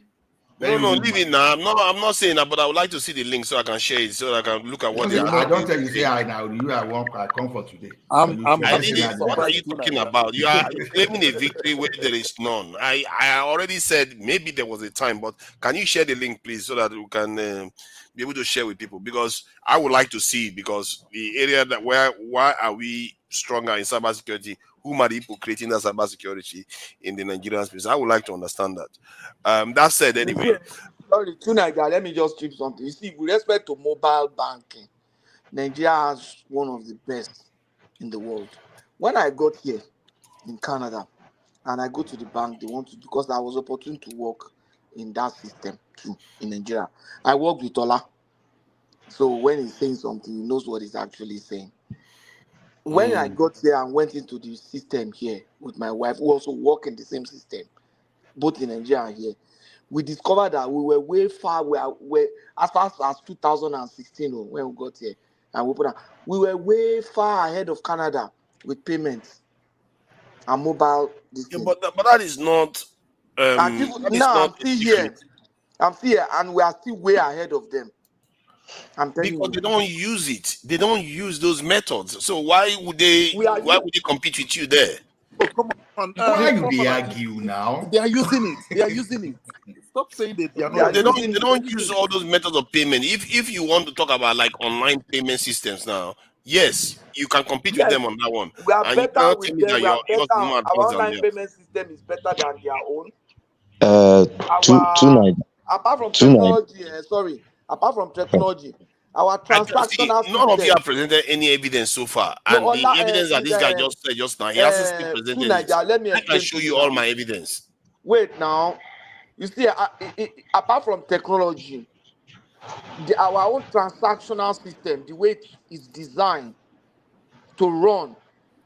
No, leave it now. I'm not saying that, but I would like to see the link so I can share it, so I can look at what they are. I don't tell you say I now. You are one. I come for today. What are you talking about? You are claiming a victory where there is none. I already said maybe there was a time, but can you share the link, please, so that we can be able to share with people? Because I would like to see, because the area that why are we stronger in cybersecurity? Whom are the people creating that cybersecurity in the Nigerian space? I would like to understand that. That said, anyway. Sorry, tonight, let me just chip something. You see, with respect to mobile banking, Nigeria has one of the best in the world. When I got here in Canada and I go to the bank, they want to, because I was opportune to work in that system too in Nigeria. I work with Ola. So when he's saying something, he knows what he's actually saying. When I got here and went into the system here with my wife, who also work in the same system, both in Nigeria and here, we discovered that we were way far. We as far as 2016 when we got here, and we were way far ahead of Canada with payments and mobile. But that is not. I'm still here. And we are still way ahead of them. Because they don't use it. They don't use those methods. So why would they compete with you there? Oh, come on. Why do they argue now? They are using it. Stop saying that they are not. They don't use all those methods of payment. If you want to talk about like online payment systems now, yes, you can compete with them on that one. We are and better with them. Our online than payment system is better than their own. To Niger. apart from Tonight, technology, apart from technology, our See, transactional none of you system. have presented any evidence so far, No, and the evidence that this guy just said just now, he hasn't still to presented it. Nigeria, let me I can explain show to you you all now. my evidence. Wait now, you see, apart from technology, our own transactional system, the way it is designed to run,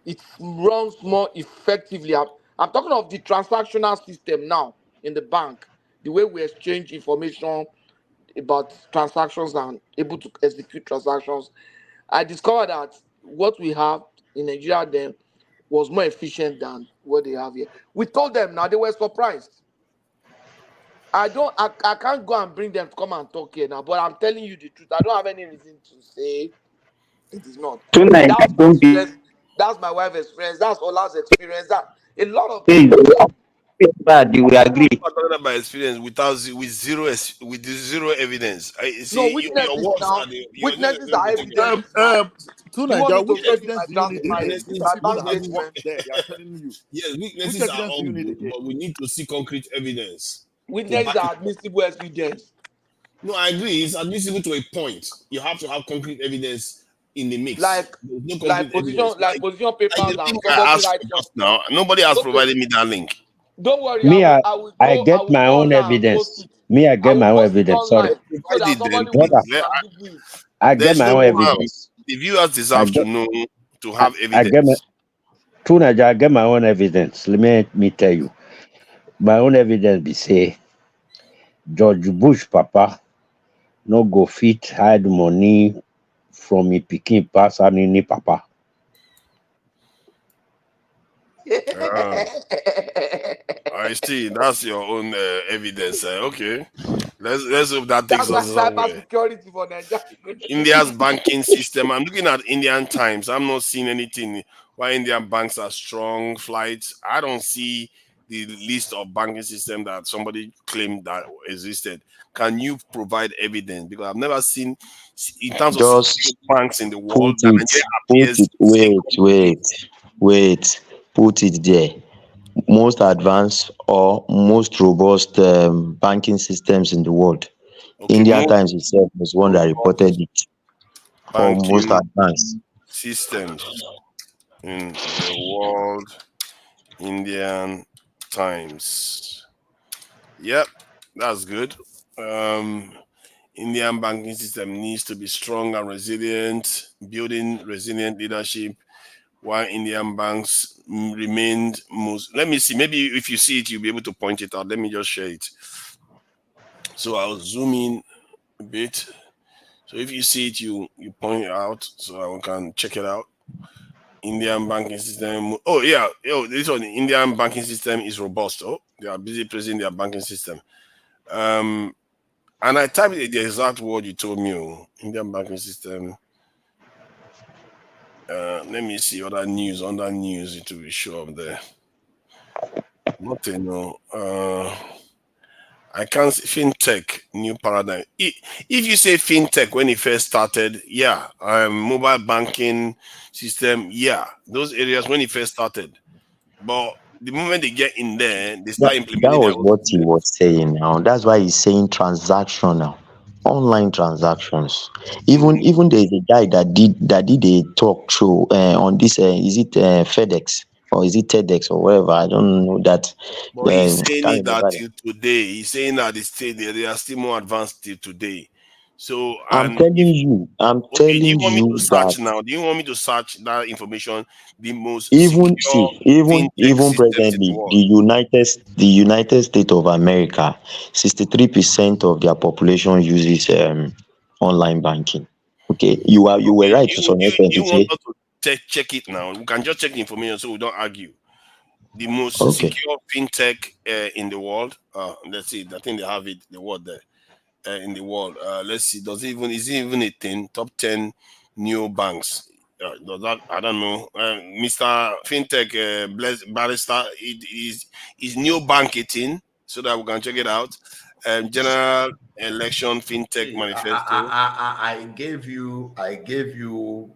it runs more effectively. I'm talking of the transactional system now in the bank, the way we exchange information about transactions and able to execute transactions. I discovered that what we have in Nigeria then was more efficient than what they have here. We told them, now they were surprised. I can't go and bring them to come and talk here now, but I'm telling you the truth. I don't have any reason to say it is not. Tonight, That's my don't be experience. That's my wife's experience. That's Ola's experience. That a lot of hey, people. bad. You will agree. I'm talking about experience with zero evidence. I No, see your witnesses words now. are the your Witnesses are evidences now. To Do you want me Nigeria, to which give you evidence my do you need again? These are my people bank that have statement? worked there. They are telling you. yes, Which weaknesses are evidence do all you need good, again? but we need to see concrete evidence to Witnesses back are it up. admissible evidence. No, I agree. It's admissible to a point. You have to have concrete evidence in the mix. Like There's no concrete evidence. position Like papers the and link I somebody asked writes for some. just now, nobody has Okay, provided me that link. don't worry. Me, I I get will my go own online and post evidence. it. Me, I I get will my own post it evidence. Sorry, online so Provide that it then, somebody will please. brother, see and Google it. I get There's my no own harm. evidence. The viewers I deserve to get, know, to have I get my evidence. true Nigeria, I get my own evidence. Let me tell you. My own evidence be say George Bush papa no go fit hide money from me pikin pass any papa. Ah, I see. That's your own evidence. Okay, let's hope that takes That's why us cyber somewhere. security for Nigeria. India's banking system. I'm looking at Indian Times. I'm not seeing anything why Indian banks are strong flights. I don't see the list of banking system that somebody claimed that existed. Can you provide evidence? Because I've never seen, in terms of secure just banks in the put world, that it, Nigeria put appears it, secure. wait, put it there. Most advanced or most robust banking systems in the world. Okay, India most Times itself was one that reported robust it for most banking advanced. systems in the world. Indian Times. Yep, that's good. Um, Indian banking system needs to be strong and resilient, building resilient leadership while Indian banks remained most. Let me see. Maybe if you see it, you'll be able to point it out. Let me just share it. So I'll zoom in a bit. So if you see it, you point it out so I can check it out. Indian banking system. Oh yeah, this one. The Indian banking system is robust. Oh, they are busy praising their banking system. And I typed the exact word you told me. Oh, Indian banking system. Let me see other news. Under news, it will be show up there. Nothing. No. I can't see fintech new paradigm. If you say fintech when it first started, yeah, mobile banking system, yeah, those areas when it first started. But the moment they get in there, they start That implementing their was own what he system. was saying now. That's why he's saying transactional, online transactions. Even there's a guy that did a talk show on this. Is it FedEx or is it TEDx or whatever? I don't know that. But he's saying Can't it that remember that. till today. He's saying that they are still more advanced till today. So I'm and telling if you, I'm okay, do you telling want me to you that search now? Do you want me to search that information? The most even secure see fintech even systems in the presently world. the United States of America, 63% of their population uses online banking. Okay, you were Okay, right to some extent you to want say us to check it now? We can just check the information so we don't argue. The most okay. secure fintech in the world. Let's see. I think they have it. The word there in the world. Let's see. Is it even a 10 top 10 new banks? Does that I don't know. Mr. Fintech Barrister, it is new bank 18 so that we can check it out. General Election Fintech See, Manifesto. I gave you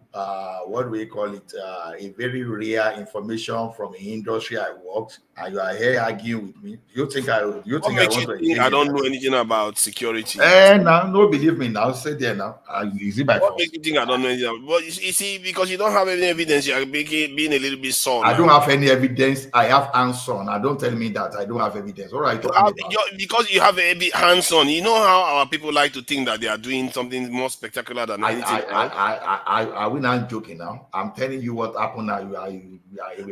what do we call it? A very rare information from an industry I worked, and you are here arguing with me. Do you think I What want makes you to think engage I in don't that? know anything about security? Now, no, believe me now. Say there now. Is it by What force? makes you think I don't know anything about? But you see, because you don't have any evidence, you are being a little bit sore I now. don't have any evidence. I have hands-on. I don't tell me that I don't have evidence. What are you talking about? Because you have a bit hands-on. You know how our people like to think that they are doing something more spectacular than anything else. Are we not joking now? I'm telling you what happened now.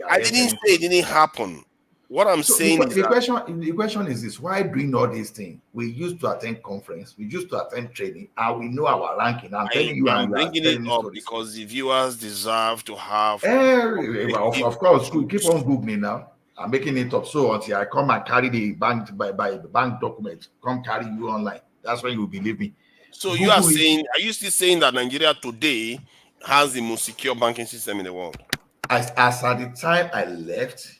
I didn't say it didn't happen. What I'm saying is the question is this: why doing all these things? We used to attend conference, we used to attend training, and we know our ranking. I'm telling you, and I'm you are bringing it telling me up stories. because the viewers deserve to have. Of course, keep on Googling now. I'm making it up. So until I come and carry the bank by bank document, come carry you online. That's when you believe me. So Google you are saying, are you still saying that Nigeria today has the most secure banking system in the world? As at the time I left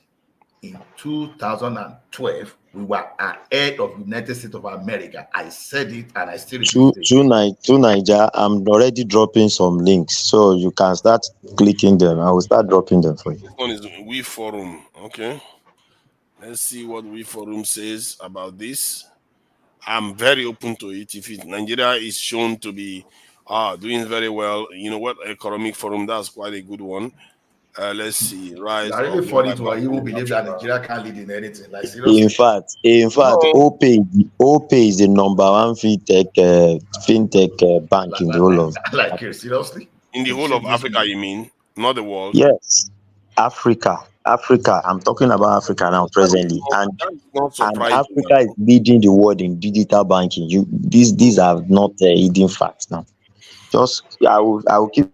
in 2012, we were ahead of United States of America. I said it and I still repeat it again. To Niger, I'm already dropping some links, so you can start clicking them. I will start dropping them for you. This one is We Forum. Okay, let's see what We Forum says about this. I'm very open to it. If Nigeria is shown to be doing very well, you know what, Economic Forum, that's quite a good one. Let's see, rise I of really funny mobile to banking even in believe that Africa. Nigeria can't lead in anything. Like In seriously. fact, No. OPay is the number one fintech bank in the whole of Like seriously? In the whole of Africa, you mean, not the world? Yes, Africa. I'm talking about Africa now presently, and That is not surprising. Africa is leading the world in digital banking. These are not hidden facts now. I will keep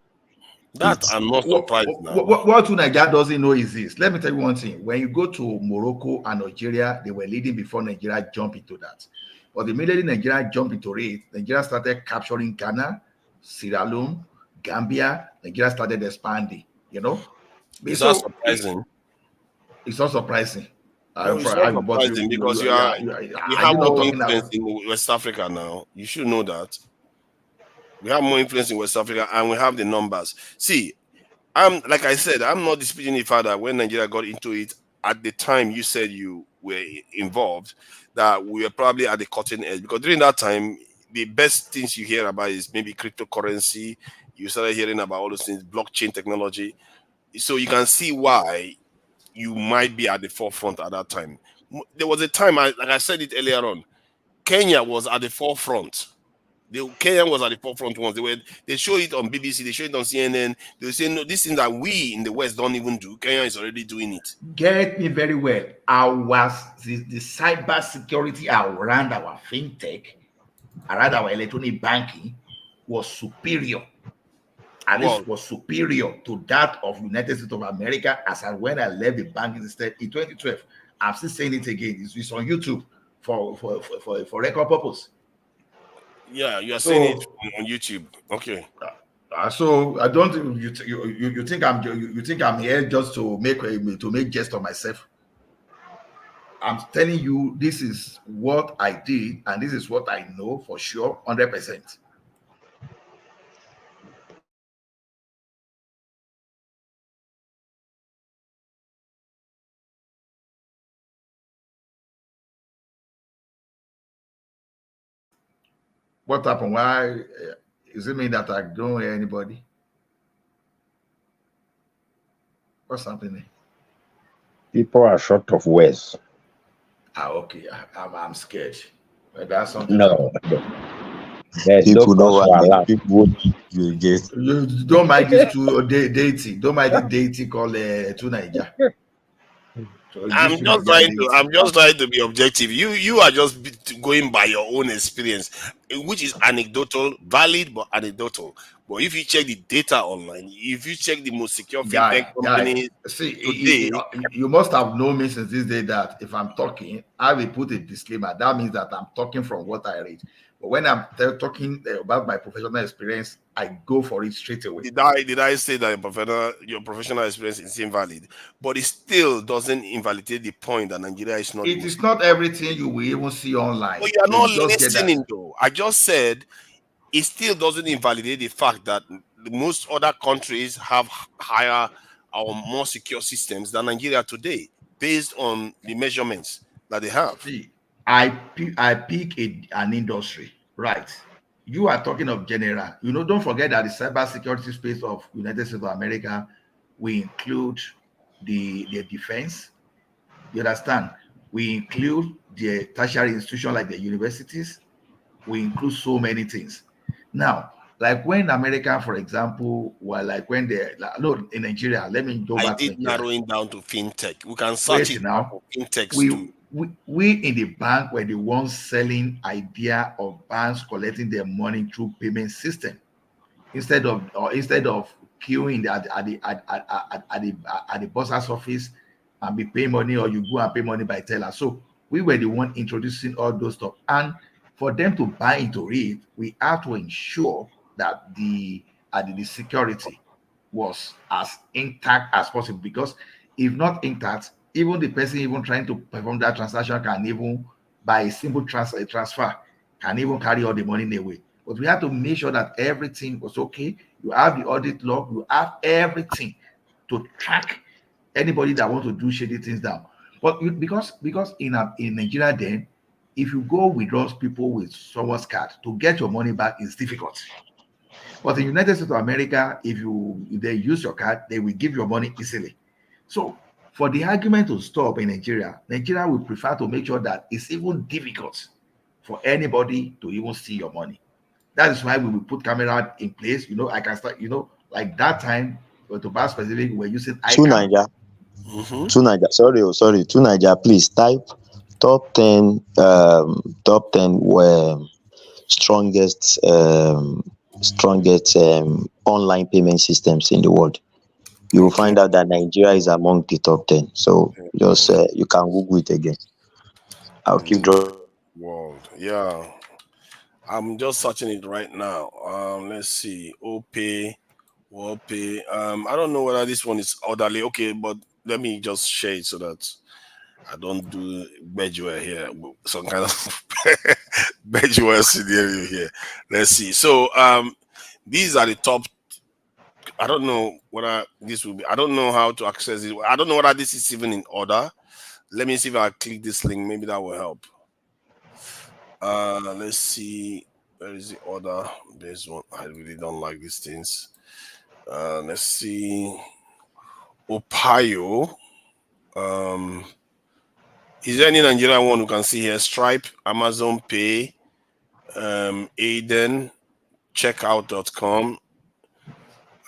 That I'm not surprised now. What Nigeria doesn't know is this. Let me tell you one thing. When you go to Morocco and Nigeria, they were leading before Nigeria jumped into that. But immediately Nigeria jumped into it, Nigeria started capturing Ghana, Sierra Leone, Gambia. Nigeria started expanding. You know, Is that surprising? It's not surprising. No, it's not surprising because you have more influence in West Africa now. You should know that. We have more influence in West Africa and we have the numbers. See, like I said, I'm not disputing the fact that when Nigeria got into it, at the time you said you were involved, that we were probably at the cutting edge. Because during that time, the best things you hear about is maybe cryptocurrency. You started hearing about all those things, blockchain technology. So you can see why you might be at the forefront at that time. There was a time, like I said it earlier on, Kenya was at the forefront. Kenya was at the forefront once. They show it on BBC, they show it on CNN. They say, no, this thing that we in the West don't even do, Kenya is already doing it. Get me very well. The cyber security around our fintech, around our electronic banking, was superior. At least was superior to that of United States of America as and when I left the banking system in 2012. I'm still saying it again. It's on YouTube for record purpose. Yeah, you are saying it on YouTube. Okay. So I don't you think I'm here just to make jest of myself. I'm telling you, this is what I did, and this is what I know for sure, 100%. What happened? Why is it mean that I don't hear anybody? What's happening? People are short of words. Okay. I'm scared. That's something. No. People don't you don't mind this two deity. Don't mind the deity called two Niger. So I'm just trying to be objective. You are just going by your own experience, which is anecdotal, valid but anecdotal. But if you check the data online, if you check the most secure fintech companies today, you must have known me since this day that if I'm talking, I will put a disclaimer. That means that I'm talking from what I read. But when I'm talking about my professional experience, I go for it straight away. Did I say that your professional experience is invalid? But it still doesn't invalidate the point that Nigeria is not. It is not everything you will even see online. But you are not listening, though. I just said it still doesn't invalidate the fact that most other countries have higher or more secure systems than Nigeria today, based on the measurements that they have. See, I pick an industry, right? You are talking of general. You know, don't forget that the cybersecurity space of United States of America, we include the defense. You understand? We include the tertiary institution like the universities. We include so many things. Now, like when America, for example, were like when they no in Nigeria. Let me go I back to did Nigeria. narrowing down to fintech. We can search Wait it now. for fintechs We, too. we in the bank were the ones selling idea of banks collecting their money through payment system instead of queuing at the boss's office and be paying money, or you go and pay money by teller. So we were the one introducing all those stuff, and for them to buy into it, we have to ensure that the security was as intact as possible, because if not intact, even the person even trying to perform that transaction can even, by a simple transfer, can even carry all the money away. But we have to make sure that everything was okay. You have the audit log, you have everything to track anybody that wants to do shady things down. But because in Nigeria, then if you go withdraw people with someone's card, to get your money back is difficult. But in United States of America, if they use your card, they will give your money easily. So for the argument to stop in Nigeria, Nigeria will prefer to make sure that it's even difficult for anybody to even see your money. That is why we will put camera in place. You know, I can start, like that time, but to be specific, we're using To ICANN. Naija. Mm-hmm. To Naija. Sorry. To Naija, please type top 10 were strongest online payment systems in the world. You will find out that Nigeria is among the top 10. So just you can Google it again. I'll keep dropping. World, yeah. I'm just searching it right now. Let's see. OPay, WorldPay. I don't know whether this one is orderly. Okay, but let me just share it so that I don't do bedware here. Some kind of bedware scenario here. Let's see. So these are the top. I don't know whether this will be. I don't know how to access it. I don't know whether this is even in order. Let me see if I click this link. Maybe that will help. Let's see. Where is the order? This one. I really don't like these things. Let's see. Opayo. Is there any Nigerian one who can see here? Stripe, Amazon Pay, Aiden, checkout.com,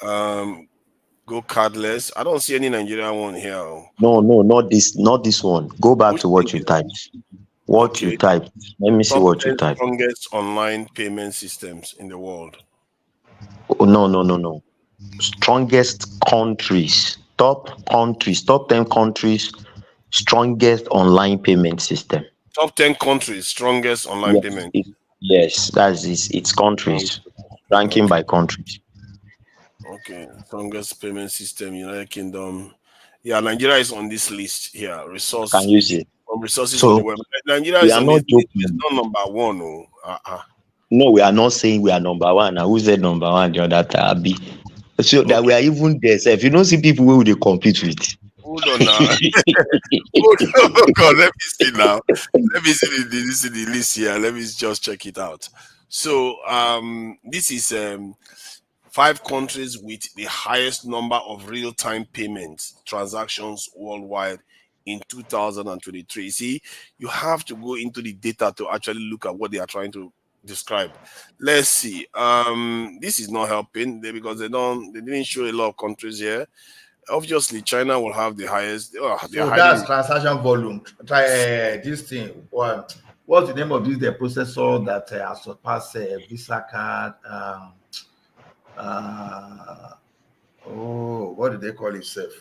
Go Cardless. I don't see any Nigerian one here. No, not this one. Go back to what you typed. You typed. Let me see Top what 10 you typed. strongest online payment systems in the world. Oh, no. Strongest countries. Top 10 countries, strongest online payment system. Top 10 countries, strongest online payment. Yes, that's it's countries. Ranking by countries. Okay, strongest payment system, United Kingdom. Yeah, Nigeria is on this list here. Can you see? From resources So, on the web. Nigeria we is are on not this list. joking. It's not number one. Oh. No, we are not saying we are number one. Now, who said number one the other time? So that we are even there. So if you don't see people who they compete with. Hold on now. Hold on, God, let me see now. Let me see the list here. Let me just check it out. So this is 5 countries with the highest number of real-time payments transactions worldwide in 2023. See, you have to go into the data to actually look at what they are trying to describe. Let's see. This is not helping because they didn't show a lot of countries here. Obviously, China will have the highest. So that's transaction volume. Try this thing. What's the name of this? The processor that has surpassed Visa card. What do they call itself?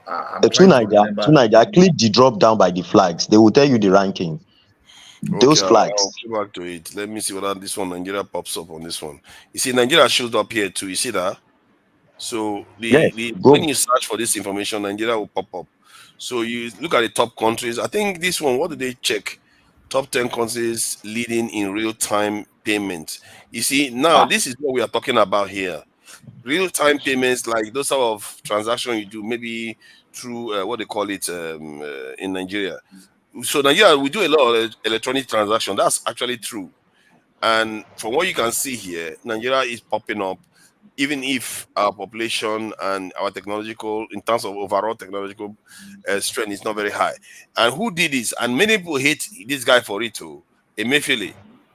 I'm trying to remember. To Naija, click the drop down by the flags. They will tell you the ranking. Those flags. I'll go back to it. Let me see whether this one Nigeria pops up on this one. You see, Nigeria shows up here too. You see that? So when you search for this information, Nigeria will pop up. So you look at the top countries. I think this one. What do they check? Top 10 countries leading in real-time payments. You see, now this is what we are talking about here. Real-time payments, like those sort of transactions you do, maybe through what they call it in Nigeria. So Nigeria, we do a lot of electronic transaction. That's actually true. And from what you can see here, Nigeria is popping up, even if our population and our technological, in terms of overall technological strength, is not very high. And who did this? And many people hate this guy for it too. Emefiele.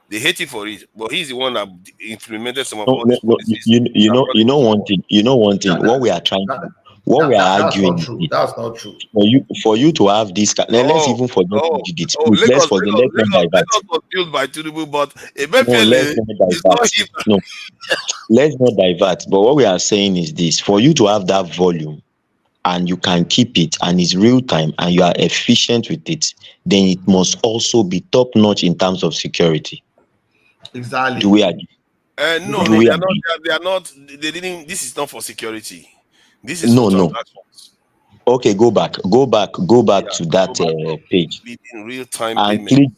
They hate it for it, but he's the one that implemented some of all these policies. You know one thing. What we are trying to, what we are That's arguing not true. That's not true. for you to have this. Let's even forget Egypt. Let's not divert. Lagos was built by Tinubu, but No, let's Emefiele not is not divert. him. No, let's not divert. But what we are saying is this: for you to have that volume, and you can keep it, and it's real time, and you are efficient with it, then it must also be top notch in terms of security. Exactly. Do we agree? No, they are not. They are not. They didn't. This is not for security. This is for transactions. Okay, go back to that page In real time and payment.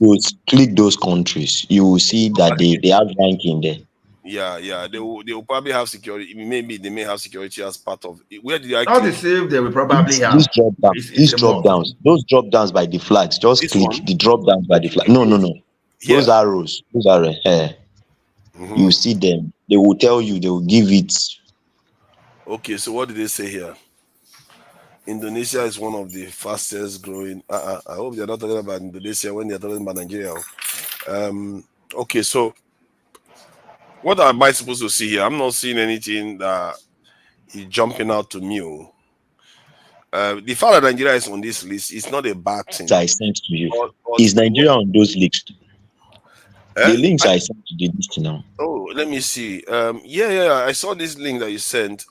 click those countries. You will see that they have ranking there. Yeah. They will probably have security. Maybe they may have security as part of it. Where did I Not click? the same. They will probably have These drop downs. Those drop downs by the flags. Just this click one? the drop downs by the flag. No. Here. Those arrows. Those are You see them. They will tell you. They will give it. Okay, so what did they say here? Indonesia is one of the fastest growing. I hope they're not talking about Indonesia when they're talking about Nigeria. Okay, so what am I supposed to see here? I'm not seeing anything that is jumping out to me. The fact that Nigeria is on this list is not a bad thing. I sent to you. Is Nigeria on those lists? The links I sent to the list now. Oh, let me see. Yeah. I saw this link that you sent.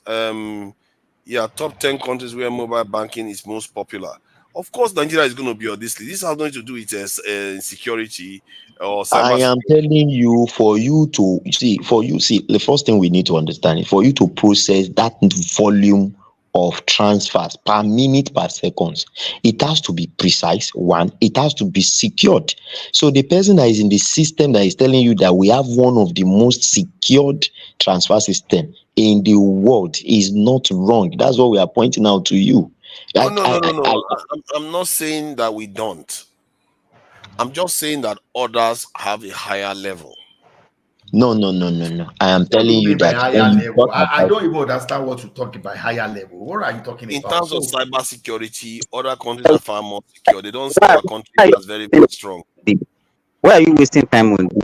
Top 10 countries where mobile banking is most popular. Of course, Nigeria is going to be on this list. This has nothing to do with security or cyber. I am telling you, the first thing we need to understand is for you to process that volume of transfers per minute per second, it has to be precise. One, it has to be secured. So the person that is in the system that is telling you that we have one of the most secured transfer system in the world is not wrong. That's what we are pointing out to you. No. I'm not saying that we don't. I'm just saying that others have a higher level. No. I am telling you that higher level. I don't even understand what you're talking about higher level. What are you talking in about? terms of cyber security, other countries are far more secure. They don't see our country as very, very strong. Why are you wasting time on this?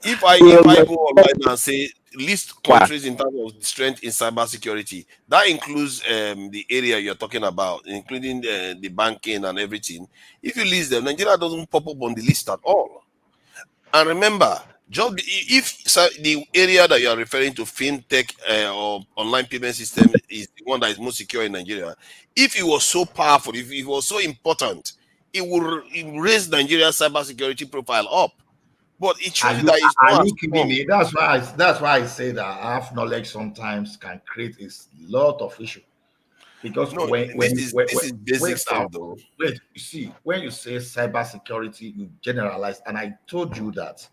If I go online and say list countries in terms of strength in cyber security, that includes the area you're talking about, including the banking and everything. If you list them, Nigeria doesn't pop up on the list at all. And remember, if the area that you are referring to, fintech or online payment system, is the one that is most secure in Nigeria, if it was so powerful, if it was so important, it would raise Nigeria's cybersecurity profile up. But it shows that it's not. Are you kidding me? That's why I say that half knowledge sometimes can create a lot of issue. Because this is basic stuff, though. Wait, you see, when you say cybersecurity, you generalize, and I told you that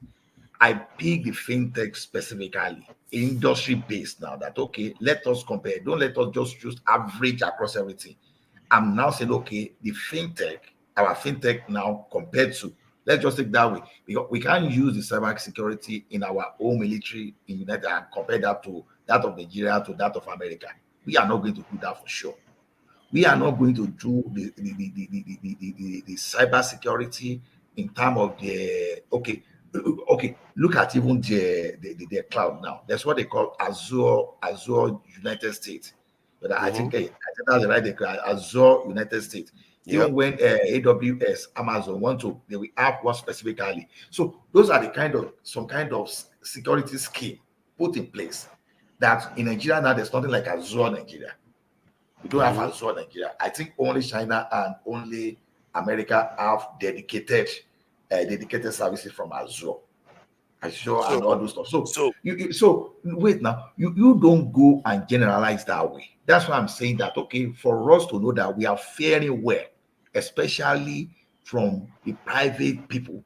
I pick the fintech specifically, industry based now. That okay, let us compare. Don't let us just choose average across everything. I'm now saying okay, our fintech now compared to. Let's just take that way because we can't use the cyber security in our own military in United and compare that to that of Nigeria to that of America. We are not going to do that for sure. We are not going to do the cyber security in terms of the okay. Look at even the cloud now. That's what they call Azure United States. But I think that's the right. They call Azure United States. Yep. Even when AWS, Amazon want to, they will have one specifically. So those are some kind of security scheme put in place that in Nigeria now there's nothing like Azure Nigeria. We don't have Azure Nigeria. I think only China and only America have dedicated services from Azure and all those stuff. So wait now, you don't go and generalize that way. That's why I'm saying that okay, for us to know that we are faring well, especially from the private people,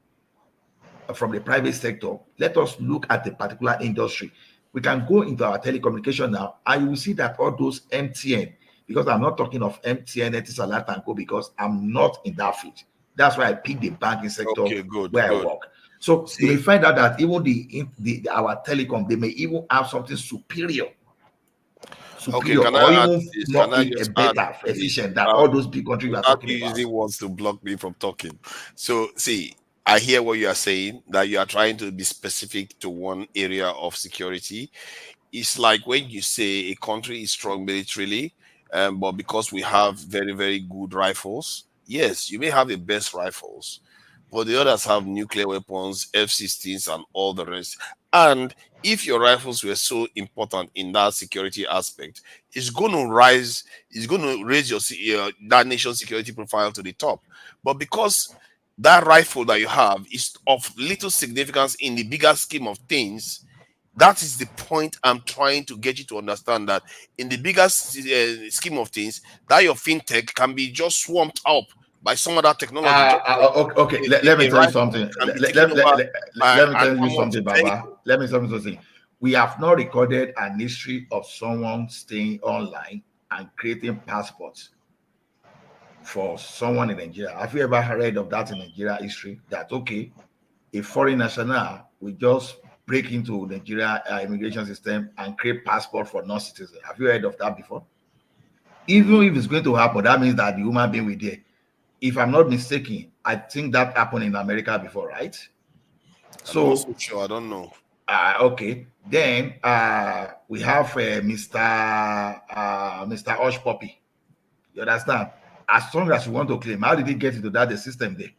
from the private sector. Let us look at the particular industry. We can go into our telecommunication now, and you will see that all those MTN, because I'm not talking of MTN, Etisalat and Co, because I'm not in that field. That's why I picked the banking sector where I work. So you may find out that even our telecom, they may even have something superior, or even more better, efficient than all those big countries we are talking about. He wants to block me from talking. So see, I hear what you are saying, that you are trying to be specific to one area of security. It's like when you say a country is strong militarily, but because we have very, very good rifles, yes, you may have the best rifles, but the others have nuclear weapons, F-16s, and all the rest. And if your rifles were so important in that security aspect, it's going to raise your that nation's security profile to the top. But because that rifle that you have is of little significance in the bigger scheme of things, that is the point I'm trying to get you to understand, that in the bigger scheme of things, that your fintech can be just swamped up by some other technology. Okay, let me tell you something. Let me tell you something, Baba. Let me tell you something. We have not recorded an history of someone staying online and creating passports for someone in Nigeria. Have you ever heard of that in Nigeria history? That okay, a foreign national will just break into Nigeria immigration system and create passport for non-citizens. Have you heard of that before? Even if it's going to happen, that means that the human being will there. If I'm not mistaken, I think that happened in America before, right? I'm not so sure. I don't know. Okay. Then we have Mr. Osh Poppy. You understand? As long as you want to claim, how did he get into that system there?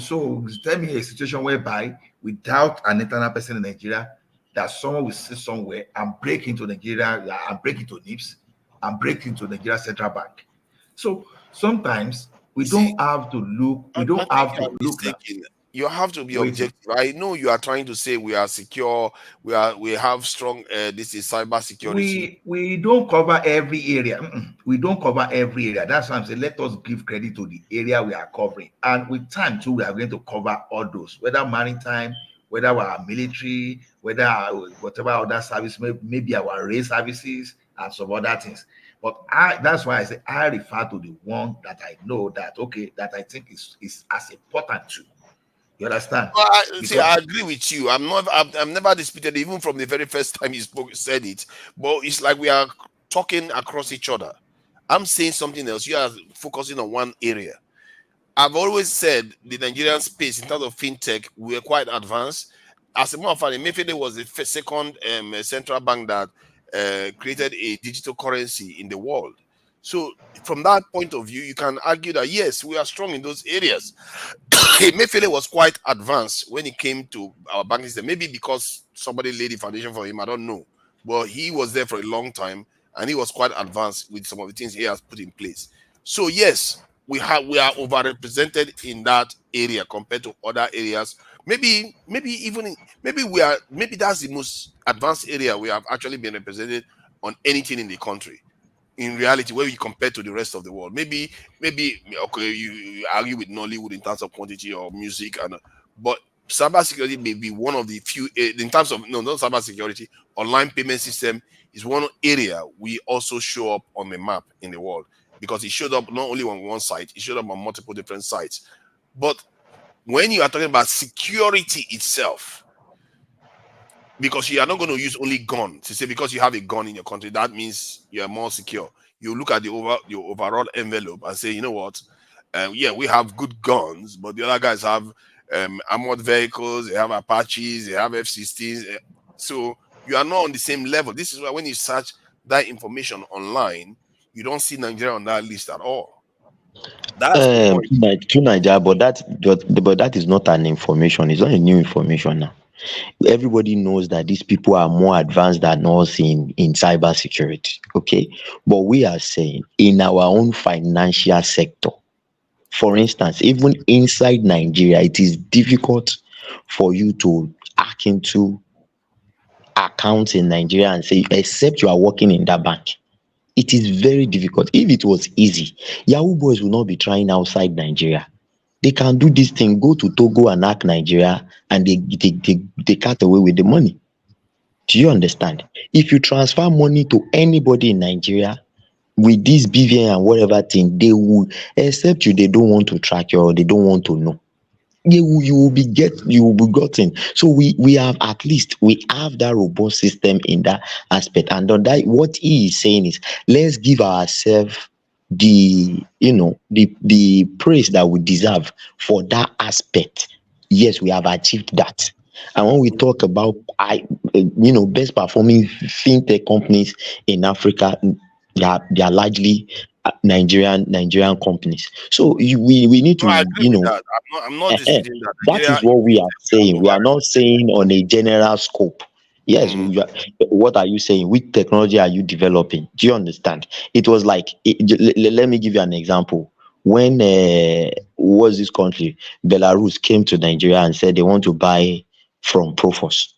So tell me a situation whereby without an internal person in Nigeria, that someone will sit somewhere and break into Nigeria, and break into NIPS, and break into Nigeria Central Bank. So sometimes we don't have to look. We don't have to look. You have to be objective. I know you are trying to say we are secure. We have strong. This is cyber security. We don't cover every area. We don't cover every area. That's why I'm saying let us give credit to the area we are covering, and with time too, we are going to cover all those, whether maritime, whether our military, whether whatever other service, maybe our rail services and some other things. But that's why I say I refer to the one that I know that that I think is as important too. You understand? Well, I agree with you. I've never disputed it, even from the very first time you said it. But it's like we are talking across each other. I'm saying something else. You are focusing on one area. I've always said the Nigerian space in terms of fintech, we are quite advanced. As a matter of fact, Emefiele was the second central bank that created a digital currency in the world. So from that point of view, you can argue that yes, we are strong in those areas. Emefiele was quite advanced when it came to our banking system. Maybe because somebody laid the foundation for him, I don't know. But he was there for a long time, and he was quite advanced with some of the things he has put in place. So yes, we are overrepresented in that area compared to other areas. Maybe that's the most advanced area we have actually been represented on anything in the country. In reality, where we compare to the rest of the world, maybe okay, you argue with Nollywood in terms of quantity or music, but cybersecurity may be one of the few in terms of not cybersecurity. Online payment system is one area we also show up on the map in the world, because it showed up not only on one site, it showed up on multiple different sites. But when you are talking about security itself, because you are not going to use only guns to say because you have a gun in your country, that means you are more secure. You look at your overall envelope and say, you know what? Yeah, we have good guns, but the other guys have armored vehicles, they have Apaches, they have F-16s. So you are not on the same level. This is why when you search that information online, you don't see Nigeria on that list at all. That's the point. To Nigeria, but that is not an information. It's not a new information now. Everybody knows that these people are more advanced than us in cyber security. Okay, but we are saying in our own financial sector, for instance, even inside Nigeria, it is difficult for you to hack into accounts in Nigeria and say, except you are working in that bank. It is very difficult. If it was easy, Yahoo boys will not be trying outside Nigeria. They can do this thing, go to Togo and hack Nigeria, and they cut away with the money. Do you understand? If you transfer money to anybody in Nigeria with this BVN and whatever thing, they will, except you, they don't want to track you or they don't want to know. You will be gotten. So we have, at least we have that robust system in that aspect. And on that, what he is saying is, let's give ourselves the the praise that we deserve for that aspect. Yes, we have achieved that. And when we talk about best performing fintech companies in Africa, they are largely Nigerian companies. So we need No, I to, agree with that. I'm not disputing that. that Nigeria is what we are is saying. We over. are not saying on a general scope. Yes, what are you saying? Which technology are you developing? Do you understand? It was like, let me give you an example. When was this country, Belarus, came to Nigeria and said they want to buy from Profos.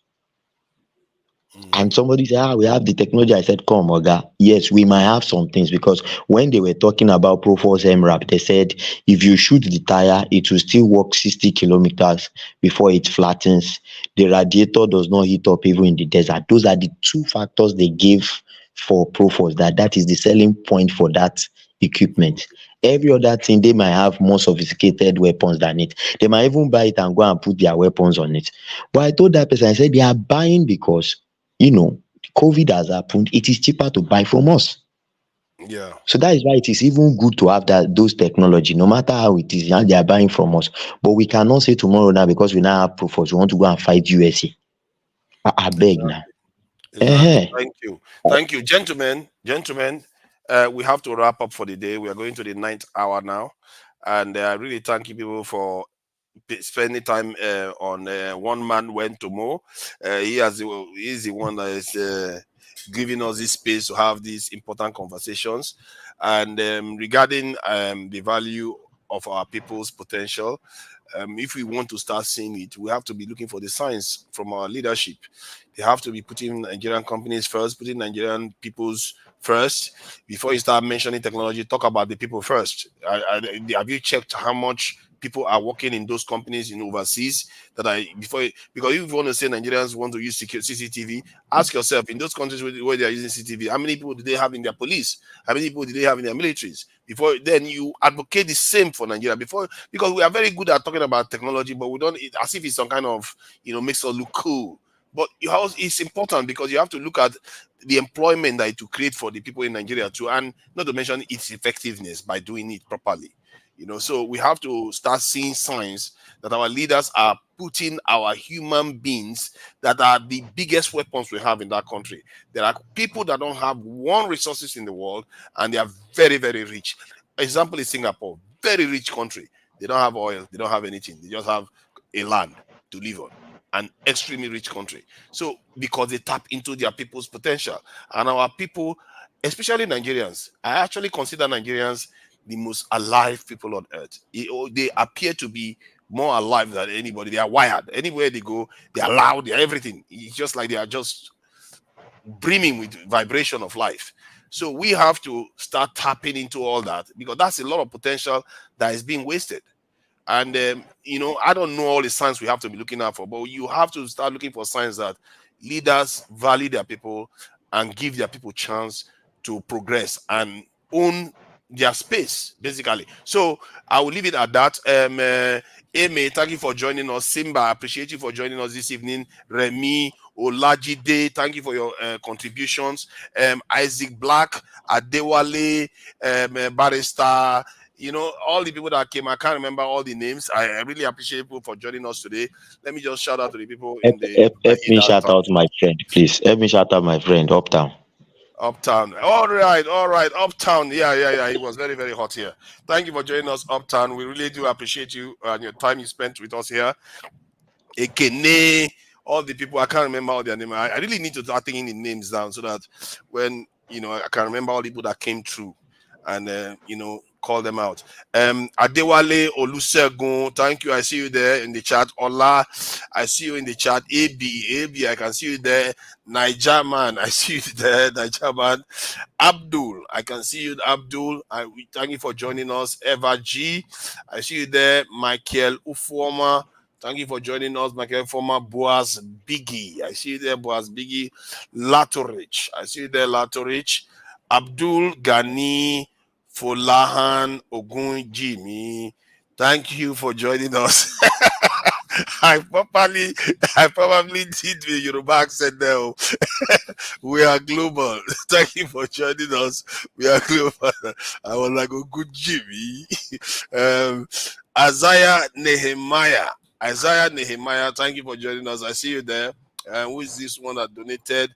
And somebody said, we have the technology. I said, come, Oga. Yes, we might have some things, because when they were talking about Proforce MRAP, they said if you shoot the tire, it will still walk 60 kilometers before it flattens. The radiator does not heat up even in the desert. Those are the two factors they gave for Proforce, that is the selling point for that equipment. Every other thing, they might have more sophisticated weapons than it. They might even buy it and go and put their weapons on it. But I told that person, I said, they are buying because COVID has happened. It is cheaper to buy from us. Yeah. So that is why it is even good to have those technology, no matter how it is, they are buying from us. But we cannot say tomorrow now, because we now have Profos, we want to go and fight USA. I beg now. Exactly. Thank you, gentlemen. We have to wrap up for the day. We are going to the 9th hour now, and I really thank you people for spending time on One Man Went to More. He's the one that is giving us this space to have these important conversations. And regarding the value of our people's potential, if we want to start seeing it, we have to be looking for the signs from our leadership. They have to be putting Nigerian companies first, putting Nigerian peoples first. Before you start mentioning technology, talk about the people first. Have you checked how much people are working in those companies in overseas because if you want to say Nigerians want to use CCTV, ask yourself, in those countries where they are using CCTV, how many people do they have in their police? How many people do they have in their militaries? Before then, you advocate the same for Nigeria. Because we are very good at talking about technology, but we don't, as if it's some kind of makes us look cool. But it's important, because you have to look at the employment that it will create for the people in Nigeria too, and not to mention its effectiveness by doing it properly. So we have to start seeing signs that our leaders are putting our human beings that are the biggest weapons we have in that country. There are people that don't have one resources in the world, and they are very, very rich. Example is Singapore, very rich country. They don't have oil, they don't have anything. They just have a land to live on. An extremely rich country. So because they tap into their people's potential, and our people, especially Nigerians, I actually consider Nigerians the most alive people on earth. They appear to be more alive than anybody. They are wired. Anywhere they go, they are loud, they are everything. It's just like they are just brimming with vibration of life. So we have to start tapping into all that, because that's a lot of potential that is being wasted. And I don't know all the signs we have to be looking out for, but you have to start looking for signs that leaders value their people and give their people chance to progress and own their space, basically. So I will leave it at that. Amy, thank you for joining us. Simba, I appreciate you for joining us this evening. Remy, Olajide, thank you for your contributions. Isaac Black, Adewale, Barrister, all the people that came. I can't remember all the names. I really appreciate people for joining us today. Let me just shout out to the people in the Help me shout out my friend, please. Help me shout out my friend, Uptown. Uptown. All right. Uptown. Yeah. It was very, very hot here. Thank you for joining us, Uptown. We really do appreciate you and your time you spent with us here. Ekene, all the people, I can't remember all their names. I really need to start taking the names down so that when, I can remember all the people that came through. And, call them out. Adewale Olusegun, thank you. I see you there in the chat. Ola, I see you in the chat. AB, I can see you there. Niger man, I see you there. Niger man. Abdul, I can see you, Abdul. We thank you for joining us. Eva G, I see you there. Michael Ufuoma, thank you for joining us. Michael Ufuoma. Boaz Biggie, I see you there. Boaz Biggie. Latorich, I see you there. Latorich. Abdul Gani Folahan Ogun Jimmy, thank you for joining us. I probably did the Yoruba accent now. We are global. Thank you for joining us. We are global. I was like, oh, good Jimmy. Isaiah Nehemiah, thank you for joining us. I see you there. Who is this one that donated?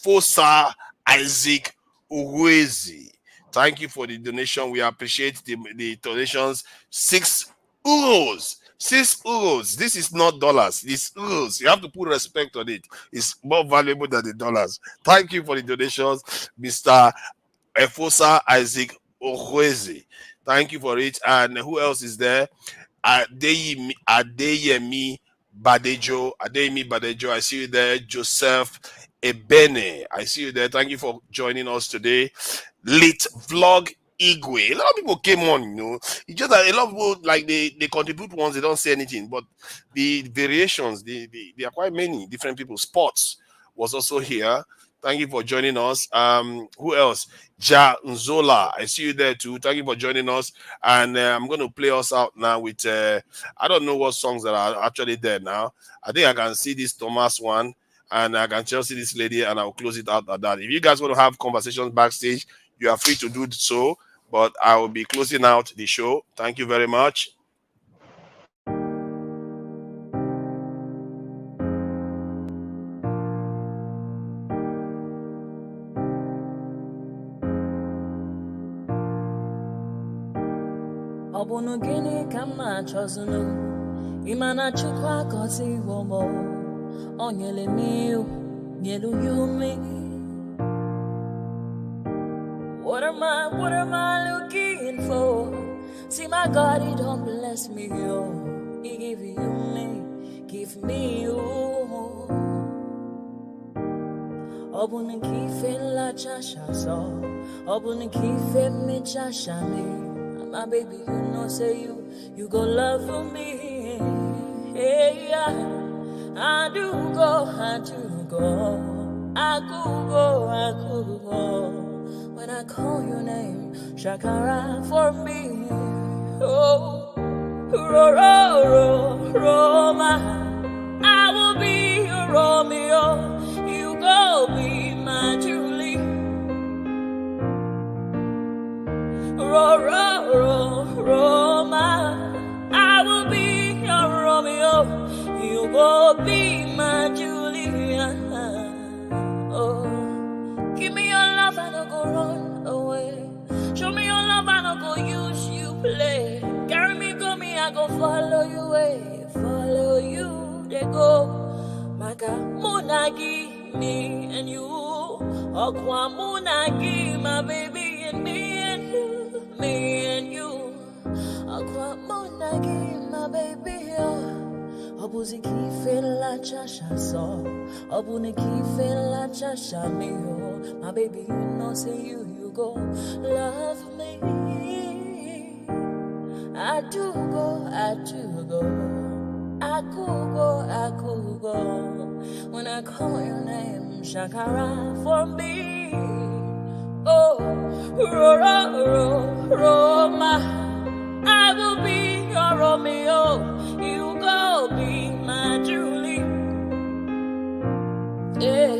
Fosa Isaac Uwezi. Thank you for the donation. We appreciate the donations. 6 euros. 6 euros. This is not dollars. It's euros. You have to put respect on it. It's more valuable than the dollars. Thank you for the donations, Mr. Efosa Isaac Uwezi. Thank you for it. And who else is there? Adeyemi Badejo. I see you there. Joseph Ebene, I see you there. Thank you for joining us today. Lit Vlog Igwe. A lot of people came on, you know. It's just that a lot of people, like, they contribute once, they don't say anything. But the variations, they are quite many different people. Sports was also here. Thank you for joining us. Who else? Ja Nzola, I see you there too. Thank you for joining us. And I'm going to play us out now with, I don't know what songs that are actually there now. I think I can see this Thomas one, and I can just see this lady, and I'll close it out at that. If you guys want to have conversations backstage, you are free to do so, but I will be closing out the show. Thank you very much. Obono gini kama chozunu imana chukwa kosi womo onyele miu nyelu yumi. What am I looking for? See my God, he don't bless me, yo. He give you me, give me you. Obono kife la chasha so, obono kife me chasha me. My baby, you know, say you go love for me. Hey, yeah. I do go. I could go. When I call your name, Shakara for me. Oh, Roma. I will be your Romeo. You go be my Julie. Roma, I will be your Romeo. You go be my Julia. Oh, give me your love, I don't go run away. Show me your love, I don't go use you play. Carry me, go me, I go follow you way. Follow you, they go. Maka Munagi, me and you. Okwa Munagi, my baby and me and you. Me and you, Aqua Monagi, my baby. Obuzi kife la chasha so, Obuni kife la chasha me. My baby, you know, say you go love me. I do go. I could go. When I call your name, Shakara for me. Oh, Roma, I will be your Romeo. You go be my Julie. Yeah,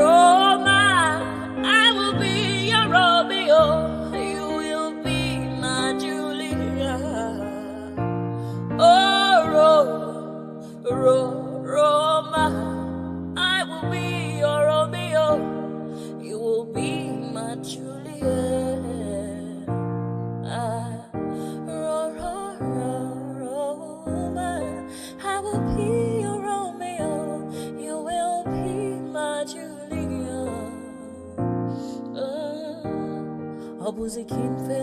Roma, I will be your Romeo. You will be my Julia. Oh, Roma, I will be your Romeo. You will be my Juliet. Roma, I will be your Romeo. music in